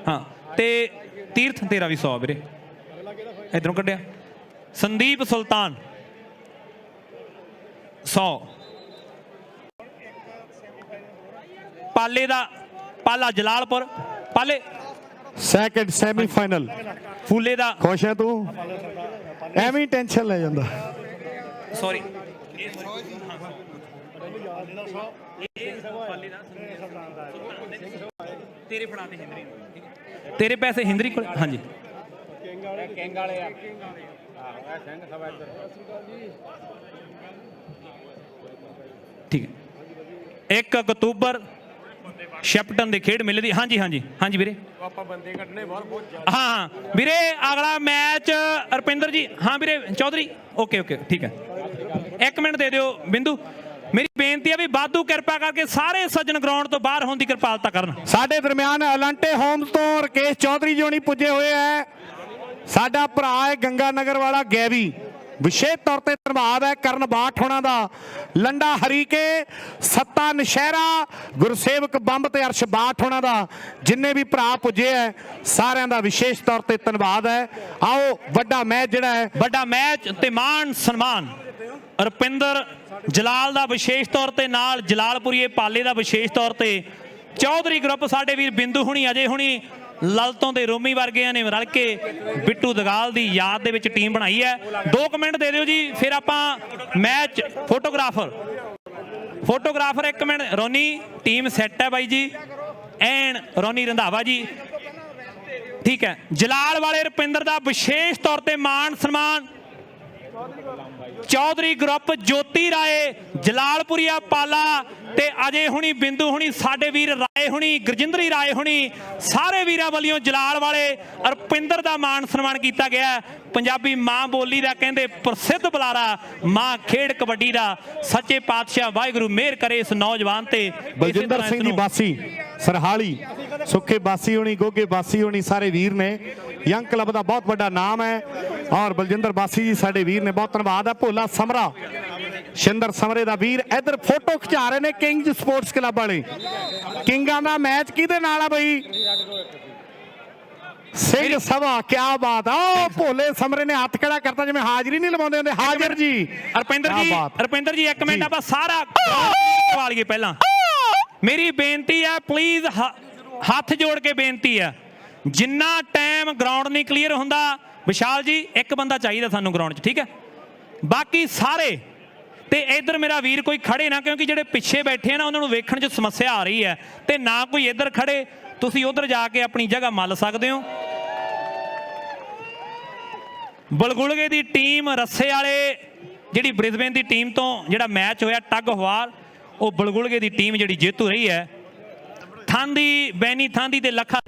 ਹਾਂ ਤੇ ਤੀਰਥ ਤੇਰਾ ਵੀ 100 ਵੀਰੇ, ਇਧਰੋਂ ਕੱਢਿਆ। ਸੰਦੀਪ ਸੁਲਤਾਨ 100, ਪਾਲਾ ਜਲਾਲਪੁਰ, ਪਾਲੇ ਸੈਕੰਡ ਸੈਮੀਫਾਈਨਲ ਫੂਲੇ ਦਾ। ਖੁਸ਼ ਹੈ ਤੂੰ? ਐਵੇਂ ਹੀ ਟੈਨਸ਼ਨ ਲੈ ਜਾਂਦਾ। ਸੌਰੀ ਤੇਰੇ ਫੜਾ ਤੇ ਹਿੰਦਰੀ, ਤੇਰੇ ਪੈਸੇ ਹਿੰਦਰੀ ਕੋਲ। ਹਾਂਜੀ ਕਿੰਗ ਵਾਲੇ ਆ, ਠੀਕ ਹੈ। 1 ਅਕਤੂਬਰ ਸ਼ੈਪਟਨ ਦੇ ਖੇਡ ਮੇਲੇ ਦੀ। ਹਾਂਜੀ ਵੀਰੇ, ਆਪਾਂ ਬੰਦੇ ਕੱਢਣੇ ਬਹੁਤ ਹਾਂ ਵੀਰੇ। ਅਗਲਾ ਮੈਚ ਰੁਪਿੰਦਰ ਜੀ। ਹਾਂ ਵੀਰੇ ਚੌਧਰੀ, ਓਕੇ ਠੀਕ ਹੈ। 1 ਮਿੰਟ ਦੇ ਦਿਓ ਬਿੰਦੂ। ਮੇਰੀ ਬੇਨਤੀ ਹੈ ਵੀ ਵਾਧੂ ਕਿਰਪਾ ਕਰਕੇ ਸਾਰੇ ਸੱਜਣ ਗਰਾਊਂਡ ਤੋਂ ਬਾਹਰ ਹੋਣ ਦੀ ਕਿਰਪਾਲਤਾ ਕਰਨ। ਸਾਡੇ ਦਰਮਿਆਨ ਅਲਾਂਟੇ ਹੋਮਸ ਤੋਂ ਰਕੇਸ਼ ਚੌਧਰੀ ਜੀ ਹੋਣੀ ਪੁੱਜੇ ਹੋਏ ਹੈ। ਸਾਡਾ ਭਰਾ ਹੈ ਗੰਗਾ ਨਗਰ ਵਾਲਾ ਗੈਵੀ, ਵਿਸ਼ੇਸ਼ ਤੌਰ ਤੇ ਧੰਨਵਾਦ ਹੈ ਕਰਨ ਬਾਠ ਹੋਣਾ ਦਾ। ਲੰਡਾ ਹਰੀਕੇ, ਸੱਤਾ ਨਸ਼ਹਿਰਾ, ਗੁਰਸੇਵਕ ਬੰਬ ਤੇ ਅਰਸ਼ ਬਾਠ ਹੋਣਾ ਦਾ। ਜਿੰਨੇ ਵੀ ਭਰਾ ਪੁੱਜੇ ਹੈ ਸਾਰਿਆਂ ਦਾ ਵਿਸ਼ੇਸ਼ ਤੌਰ ਤੇ ਧੰਨਵਾਦ ਹੈ। ਆਓ ਵੱਡਾ ਮੈਚ ਜਿਹੜਾ ਹੈ, ਵੱਡਾ ਮੈਚ ਤੇ ਮਾਣ ਸਨਮਾਨ ਰੁਪਿੰਦਰ ਜਲਾਲ ਦਾ ਵਿਸ਼ੇਸ਼ ਤੌਰ ਤੇ ਨਾਲ ਜਲਾਲਪੁਰੀਏ ਪਾਲੇ ਦਾ ਵਿਸ਼ੇਸ਼ ਤੌਰ ਤੇ ਚੌਧਰੀ ਗਰੁੱਪ ਸਾਡੇ ਵੀਰ ਬਿੰਦੂ ਹੁਣੀ ਅਜੇ ਹੁਣੀ ਲਲਤੋਂ ਦੇ ਰੋਮੀ ਵਰਗਿਆਂ ਨੇ ਰਲ ਕੇ ਬਿੱਟੂ ਦਗਾਲ ਦੀ ਯਾਦ ਦੇ ਵਿੱਚ ਟੀਮ ਬਣਾਈ ਹੈ। 2 ਮਿੰਟ ਦੇ ਦਿਓ ਜੀ, ਫਿਰ ਆਪਾਂ match. Photographer 1 minute. Ronnie team set ਹੈ ਬਾਈ ਜੀ, ਐਨ ਰੋਨੀ ਰੰਧਾਵਾ ਜੀ, ਠੀਕ ਹੈ। ਜਲਾਲ ਵਾਲੇ ਰੁਪਿੰਦਰ ਦਾ ਵਿਸ਼ੇਸ਼ ਤੌਰ ਤੇ ਮਾਣ ਸਨਮਾਨ। ਚੌਧਰੀ ਗਰੁੱਪ ਜੋਤੀ ਰਾਏ, ਜਲਾਲਪੁਰੀਆ ਪਾਲਾ ਤੇ ਅਜੇ ਹੁਣੀ ਬਿੰਦੂ ਹੁਣੀ, ਸਾਡੇ ਵੀਰ ਰਾਏ ਹੁਣੀ, ਗੁਰਜਿੰਦਰੀ ਰਾਏ ਹੁਣੀ, ਸਾਰੇ ਵੀਰਾਂ ਵੱਲੋਂ ਜਲਾਲ ਵਾਲੇ ਰੁਪਿੰਦਰ ਦਾ ਮਾਣ ਸਨਮਾਨ ਕੀਤਾ ਗਿਆ। ਪੰਜਾਬੀ ਮਾਂ ਬੋਲੀ ਦਾ ਕਹਿੰਦੇ ਪ੍ਰਸਿੱਧ ਬੁਲਾਰਾ, ਮਾਂ ਖੇਡ ਕਬੱਡੀ ਦਾ। ਸੱਚੇ ਪਾਤਸ਼ਾਹ ਵਾਹਿਗੁਰੂ ਮਿਹਰ ਕਰੇ ਇਸ ਨੌਜਵਾਨ ਤੇ। ਬਲਜਿੰਦਰ ਸਿੰਘ ਜੀ ਬਾਸੀ ਸਰਹਾਲੀ, ਸੁੱਖੇ ਬਾਸੀ ਹੋਣੀ, ਗੋਗੇ ਬਾਸੀ ਹੋਣੀ, ਸਾਰੇ ਵੀਰ ਨੇ। ਯੰਗ ਕਲੱਬ ਦਾ ਬਹੁਤ ਵੱਡਾ ਨਾਮ ਹੈ ਔਰ ਬਲਜਿੰਦਰ ਬਾਸੀ ਜੀ ਸਾਡੇ ਵੀਰ ਨੇ, ਬਹੁਤ ਧੰਨਵਾਦ ਹੈ। ਭੋਲਾ ਸਮਰਾ, ਸ਼ਿੰਦਰ ਸਮਰੇ ਦਾ ਵੀਰ ਇੱਧਰ ਫੋਟੋ ਖਿਚਾ ਰਹੇ ਨੇ ਕਿੰਗਜ਼ ਸਪੋਰਟਸ ਕਲੱਬ ਵਾਲੇ। ਕਿੰਗਾਂ ਦਾ ਮੈਚ ਕਿਹਦੇ ਨਾਲ ਆ ਬਈ? ਸਿੰਘ ਸਭਾ ਕੀ ਬਾਤ ਆ। ਉਹ ਭੋਲੇ ਸਮਰੇ ਨੇ ਹੱਥ ਖੜਾ ਕਰਤਾ ਜਿਵੇਂ ਹਾਜ਼ਰੀ ਨਹੀਂ ਲਵਾਉਂਦੇ ਹੁੰਦੇ। ਹਾਜ਼ਰ ਜੀ ਰੁਪਿੰਦਰ ਜੀ ਇੱਕ ਮਿੰਟ ਆਪਾਂ ਸਾਰਾ ਕਰਵਾ ਲਈਏ। ਪਹਿਲਾਂ ਮੇਰੀ ਬੇਨਤੀ ਹੈ, ਪਲੀਜ਼ ਹੱਥ ਜੋੜ ਕੇ ਬੇਨਤੀ ਹੈ, ਜਿੰਨਾ ਟਾਈਮ ਗਰਾਊਂਡ ਨਹੀਂ ਕਲੀਅਰ ਹੁੰਦਾ, ਵਿਸ਼ਾਲ ਜੀ ਇੱਕ ਬੰਦਾ ਚਾਹੀਦਾ ਸਾਨੂੰ ਗਰਾਊਂਡ 'ਚ, ਠੀਕ ਹੈ? ਬਾਕੀ ਸਾਰੇ ਤੇ ਇੱਧਰ ਮੇਰਾ ਵੀਰ ਕੋਈ ਖੜੇ ਨਾ, ਕਿਉਂਕਿ ਜਿਹੜੇ ਪਿੱਛੇ ਬੈਠੇ ਆ ਨਾ ਉਹਨਾਂ ਨੂੰ ਵੇਖਣ 'ਚ ਸਮੱਸਿਆ ਆ ਰਹੀ ਹੈ, ਤੇ ਨਾ ਕੋਈ ਇੱਧਰ ਖੜੇ। ਤੁਸੀਂ ਉਧਰ ਜਾ ਕੇ ਆਪਣੀ ਜਗ੍ਹਾ ਮੱਲ ਸਕਦੇ ਹੋ। ਬਲਗੁਲਗੇ ਦੀ ਟੀਮ ਰੱਸੇ ਵਾਲੇ ਜਿਹੜੀ ਬ੍ਰਿਸਬੇਨ ਦੀ ਟੀਮ ਤੋਂ ਜਿਹੜਾ ਮੈਚ ਹੋਇਆ ਟੱਗ ਹਵਾਰ, ਉਹ ਬਲਗੁਲਗੇ ਦੀ ਟੀਮ ਜਿਹੜੀ ਜੇਤੂ ਰਹੀ ਹੈ। ਥਾਂਦੀ ਬੈਨੀ ਥਾਂਦੀ ਤੇ ਲੱਖਾ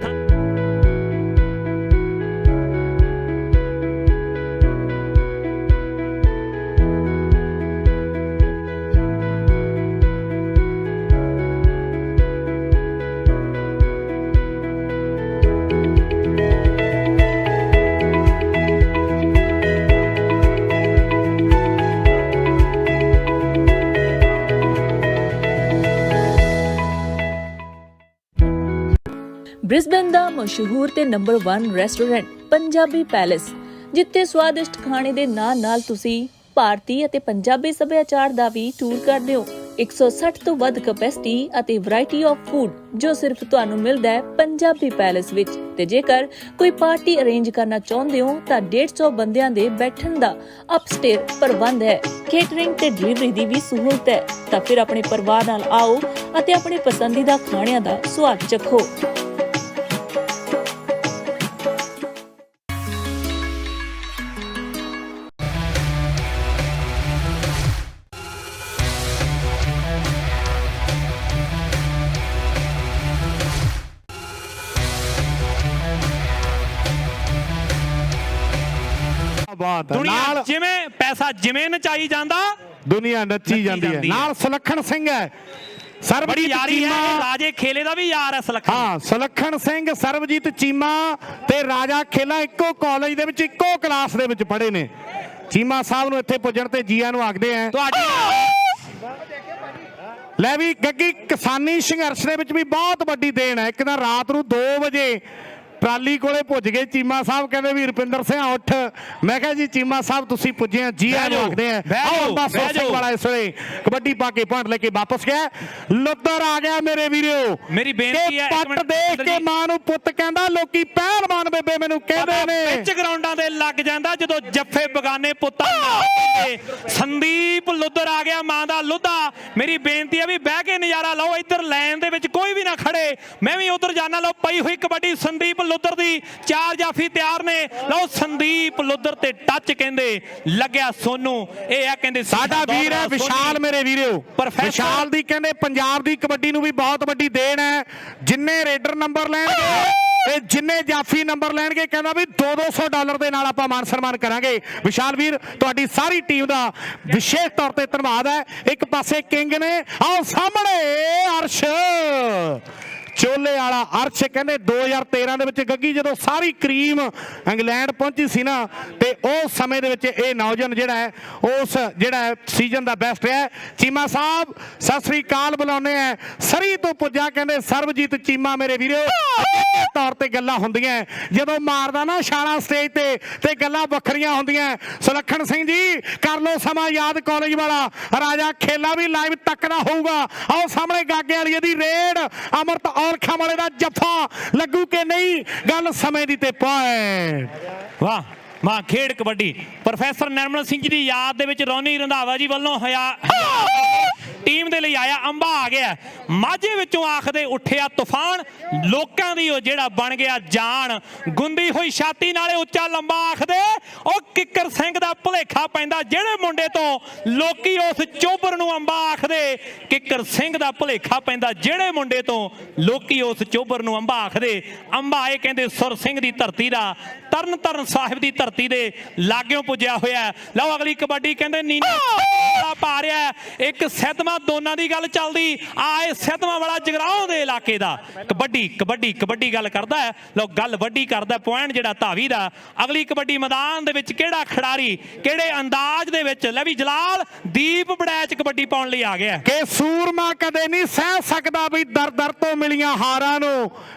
ਬ੍ਰਿਸਬੇਨ ਦਾ ਮਸ਼ਹੂਰ ਤੇ ਨੰਬਰ 1 ਰੈਸਟੋਰੈਂਟ ਪੰਜਾਬੀ ਪੈਲੇਸ, ਜਿੱਥੇ ਸਵਾਦਿਸ਼ਟ ਖਾਣੇ ਦੇ ਨਾਲ ਤੁਸੀਂ ਭਾਰਤੀ ਅਤੇ ਪੰਜਾਬੀ ਸੱਭਿਆਚਾਰ ਦਾ ਵੀ ਟੂਰ ਕਰਦੇ ਹੋ। 160 ਤੋਂ ਵੱਧ ਕੈਪੈਸਿਟੀ ਅਤੇ ਵੈਰਾਈਟੀ ਆਫ ਫੂਡ ਜੋ ਸਿਰਫ ਤੁਹਾਨੂੰ ਮਿਲਦਾ ਹੈ ਪੰਜਾਬੀ ਪੈਲੇਸ ਵਿੱਚ। ਤੇ ਜੇਕਰ ਕੋਈ ਪਾਰਟੀ ਅਰੇਂਜ ਕਰਨਾ ਚਾਹੁੰਦੇ ਹੋ ਤਾਂ 150 ਬੰਦਿਆਂ ਦੇ ਬੈਠਣ ਦਾ ਅਪਸਟੇਅਰ ਪ੍ਰਬੰਧ ਹੈ। ਕੇਟਰਿੰਗ ਤੇ ਡਿਲੀਵਰੀ ਦੀ ਵੀ ਸਹੂਲਤ ਹੈ। ਤਾਂ ਫਿਰ ਆਪਣੇ ਪਰਿਵਾਰ ਨਾਲ ਆਓ ਅਤੇ ਆਪਣੇ ਪਸੰਦੀਦਾ ਖਾਣਿਆਂ ਦਾ ਸਵਾਦ ਚੱਖੋ। ਦੁਨੀਆ ਜਿਵੇਂ ਪੈਸਾ ਜਿਵੇਂ ਨਚਾਈ ਜਾਂਦਾ, ਦੁਨੀਆ ਨੱਚੀ ਜਾਂਦੀ ਹੈ। ਨਾਲ ਸੁਲੱਖਣ ਸਿੰਘ ਹੈ, ਬੜੀ ਯਾਰੀ ਹੈ, ਰਾਜੇ ਖੇਲੇ ਦਾ ਵੀ ਯਾਰ ਹੈ ਸੁਲੱਖਣ। ਹਾਂ, ਸੁਲੱਖਣ ਸਿੰਘ, ਸਰਬਜੀਤ ਚੀਮਾ ਤੇ ਰਾਜਾ ਖੇਲਾ ਇੱਕੋ ਕਾਲਜ ਦੇ ਵਿੱਚ ਇੱਕੋ ਕਲਾਸ ਦੇ ਵਿੱਚ ਪੜ੍ਹੇ ਨੇ। ਚੀਮਾ ਸਾਹਿਬ ਨੂੰ ਇੱਥੇ ਪੁੱਜਣ ਤੇ ਜੀਆਂ ਨੂੰ ਆਖਦੇ ਆ। ਲੈ ਵੀ ਗੱਗੀ ਕਿਸਾਨੀ ਸੰਘਰਸ਼ ਦੇ ਵਿੱਚ ਵੀ ਬਹੁਤ ਵੱਡੀ ਦੇਣ ਹੈ। ਇੱਕ ਤਾਂ ਰਾਤ ਨੂੰ 2 ਵਜੇ ਟਰਾਲੀ ਕੋਲੇ ਪੁੱਜ ਗਏ ਚੀਮਾ ਸਾਹਿਬ, ਕਹਿੰਦੇ ਵੀ ਰੁਪਿੰਦਰ ਸਿੰਘ ਉੱਠ। ਮੈਂ ਕਿਹਾ ਜੀ ਚੀਮਾ ਸਾਹਿਬ ਤੁਸੀਂ ਪੁੱਜੇ ਆ, ਜੀ ਆਇਆਂ ਆਖਦੇ ਆ। ਅੰਬਾਸਰ ਸਿੰਘ ਵਾਲਾ ਇਸ ਵੇਲੇ ਕਬੱਡੀ ਪਾ ਕੇ ਪੁਆਇੰਟ ਲੈ ਕੇ ਵਾਪਸ ਗਿਆ। ਲੁੱਦਰ ਆ ਗਿਆ ਮੇਰੇ ਵੀਰੋ। ਮੇਰੀ ਬੇਨਤੀ ਹੈ, ਪੱਟ ਦੇਖ ਕੇ ਮਾਂ ਨੂੰ ਪੁੱਤ ਕਹਿੰਦਾ, ਲੋਕੀ ਪਹਿਲਵਾਨ ਬੇਬੇ ਮੈਨੂੰ ਕਹਿੰਦੇ ਨੇ। ਵਿੱਚ ਗਰਾਊਂਡਾਂ ਦੇ ਲੱਗ ਜਾਂਦਾ ਜਦੋਂ ਜੱਫੇ ਬਗਾਨੇ ਪੁੱਤਾਂ ਨਾਲ। ਸੰਦੀਪ ਲੁੱਦਰ ਆ ਗਿਆ, ਮਾਂ ਦਾ ਲੁੱਦਾ। ਮੇਰੀ ਬੇਨਤੀ ਹੈ ਵੀ ਬਹਿ ਕੇ ਨਜ਼ਾਰਾ ਲਓ। ਇੱਧਰ ਲਾਈਨ ਦੇ ਵਿੱਚ ਕੋਈ ਵੀ ਨਾ ਖੜੇ, ਮੈਂ ਵੀ ਉਧਰ ਜਾਣਾ। ਲਓ ਪਈ ਹੋਈ ਕਬੱਡੀ ਸੰਦੀਪ ਲੁੱਦਰ ਦੀ, 4 ਜਾਫੀ ਤਿਆਰ ਨੇ। ਲਓ ਸੰਦੀਪ ਲੁੱਦਰ ਤੇ ਟੱਚ ਕਹਿੰਦੇ ਲੱਗਿਆ ਸੋਨੂ। ਇਹ ਆ ਕਹਿੰਦੇ ਸਾਡਾ ਵੀਰ ਹੈ ਵਿਸ਼ਾਲ ਮੇਰੇ ਵੀਰੋ। ਵਿਸ਼ਾਲ ਦੀ ਕਹਿੰਦੇ ਪੰਜਾਬ ਦੀ ਕਬੱਡੀ ਨੂੰ ਵੀ ਬਹੁਤ ਵੱਡੀ ਦੇਣ ਹੈ। ਜਿੰਨੇ ਰੇਡਰ ਨੰਬਰ ਲੈਣਗੇ ਤੇ ਜਿੰਨੇ ਜਾਫੀ ਨੰਬਰ ਲੈਣਗੇ, ਕਹਿੰਦਾ ਵੀ $200 ਦੇ ਨਾਲ ਆਪਾਂ ਮਾਨ ਸਨਮਾਨ ਕਰਾਂਗੇ। ਵਿਸ਼ਾਲ ਵੀਰ ਤੁਹਾਡੀ ਸਾਰੀ ਟੀਮ ਦਾ ਵਿਸ਼ੇਸ਼ ਤੌਰ ਤੇ ਧੰਨਵਾਦ ਹੈ। ਇੱਕ ਪਾਸੇ ਕਿੰਗ ਨੇ, ਆਓ ਸਾਹਮਣੇ ਅਰਸ਼ ਚੋਲੇ ਵਾਲਾ। ਅਰਸ਼ ਕਹਿੰਦੇ 2013 ਦੇ ਵਿੱਚ ਗੱਗੀ ਜਦੋਂ ਸਾਰੀ ਕਰੀਮ ਇੰਗਲੈਂਡ ਪਹੁੰਚੀ ਸੀ ਨਾ, ਤੇ ਉਸ ਸਮੇਂ ਦੇ ਵਿੱਚ ਇਹ ਨੌਜਵਾਨ ਜਿਹੜਾ ਹੈ ਉਸ ਜਿਹੜਾ ਸੀਜ਼ਨ ਦਾ ਬੈਸਟ ਰਿਹਾ। ਚੀਮਾ ਸਾਹਿਬ ਸਤਿ ਸ੍ਰੀ ਅਕਾਲ ਬੁਲਾਉਂਦੇ ਆ। ਸਰੀ ਤੋਂ ਪੁੱਜਾ ਕਹਿੰਦੇ ਸਰਬਜੀਤ ਚੀਮਾ ਮੇਰੇ ਵੀਰੋ। ਤੌਰ ਤੇ ਗੱਲਾਂ ਹੁੰਦੀਆਂ ਜਦੋਂ ਮਾਰਦਾ ਨਾ ਛਾਲਾ ਸਟੇਜ ਤੇ ਗੱਲਾਂ ਵੱਖਰੀਆਂ ਹੁੰਦੀਆਂ। ਸੁਲੱਖਣ ਸਿੰਘ ਜੀ ਕਰ ਲਓ ਸਮਾਂ ਯਾਦ, ਕਾਲਜ ਵਾਲਾ ਰਾਜਾ ਖੇਲਾ ਵੀ ਲਾਈਵ ਤੱਕਦਾ ਹੋਊਗਾ। ਆਓ ਸਾਹਮਣੇ ਗਾਗੇ ਵਾਲੀ ਦੀ ਰੇਡ, ਅਮਰਤ ਔਲਖਾਂ ਵਾਲੇ ਦਾ ਜੱਫਾ ਲੱਗੂ ਕਿ ਨਹੀਂ, ਗੱਲ ਸਮੇਂ ਦੀ ਤੇ ਪੁਆਇੰਟ। ਵਾਹ ਵਾਹ, ਖੇਡ ਕਬੱਡੀ। ਪ੍ਰੋਫੈਸਰ ਨਿਰਮਲ ਸਿੰਘ ਜੀ ਦੀ ਯਾਦ ਦੇ ਵਿੱਚ ਰੌਣੀ ਰੰਧਾਵਾ ਜੀ ਵੱਲੋਂ ਟੀਮ ਦੇ ਲਈ ਆਇਆ। ਅੰਬਾ ਆ ਗਿਆ ਮਾਝੇ ਵਿੱਚੋਂ, ਆਖਦੇ ਉੱਠਿਆ ਤੂਫਾਨ। ਲੋਕਾਂ ਦੀ ਉਹ ਜਿਹੜਾ ਬਣ ਗਿਆ ਜਾਨ, ਗੁੰਦੀ ਹੋਈ ਛਾਤੀ ਨਾਲੇ ਉੱਚਾ ਲੰਬਾ। ਆਖਦੇ ਉਹ ਕਿੱਕਰ ਸਿੰਘ ਦਾ ਭੁਲੇਖਾ ਪੈਂਦਾ ਜਿਹੜੇ ਮੁੰਡੇ ਤੋਂ ਲੋਕੀ ਉਸ ਚੋਬਰ ਨੂੰ ਅੰਬਾ ਆਖਦੇ। ਕਿੱਕਰ ਸਿੰਘ ਦਾ ਭੁਲੇਖਾ ਪੈਂਦਾ ਜਿਹੜੇ ਮੁੰਡੇ ਤੋਂ ਲੋਕੀ ਉਸ ਚੋਬਰ ਨੂੰ ਅੰਬਾ ਆਖਦੇ। ਅੰਬਾ ਇਹ ਕਹਿੰਦੇ ਸੁਰ ਸਿੰਘ ਦੀ ਧਰਤੀ ਦਾ, ਤਰਨ ਤਾਰਨ ਸਾਹਿਬ ਦੀ ਧਰਤੀ ਦੇ ਲਾਗਿਓਂ ਪੁੱਜਿਆ ਹੋਇਆ। ਲਓ ਅਗਲੀ ਕਬੱਡੀ ਕਹਿੰਦੇ ਨੀਨਾ ਪਾ ਰਿਹਾ ਹੈ। ਇੱਕ ਸੈਦਮਾ ਦੋਨਾਂ ਦੀ ਗੱਲ ਚੱਲਦੀ ਆਏ ਸੈਦਮਾ ਵਾਲਾ ਜਗਰਾਉਂ ਦੇ ਇਲਾਕੇ ਦਾ ਕਬੱਡੀ ਕਬੱਡੀ ਕਬੱਡੀ ਗੱਲ ਕਰਦਾ ਹੈ। ਲੋ ਗੱਲ ਵੱਡੀ ਕਰਦਾ ਪੁਆਇੰਟ ਜਿਹੜਾ ਧਾਵੀ ਦਾ। ਅਗਲੀ ਕਬੱਡੀ ਮੈਦਾਨ ਦੇ ਵਿੱਚ ਕਿਹੜਾ ਖਿਡਾਰੀ ਕਿਹੜੇ ਅੰਦਾਜ਼ ਦੇ ਵਿੱਚ ਲੈ ਵੀ ਜਲਾਲ ਦੀਪ ਬੜੈਚ ਕਬੱਡੀ ਪਾਉਣ ਲਈ ਆ ਗਿਆ ਕਿ ਸੂਰਮਾ ਕਦੇ ਨਹੀਂ ਸਹਿ ਸਕਦਾ ਵੀ ਦਰ ਦਰ ਤੋਂ ਮਿਲੀਆਂ ਹਾਰਾਂ ਨੂੰ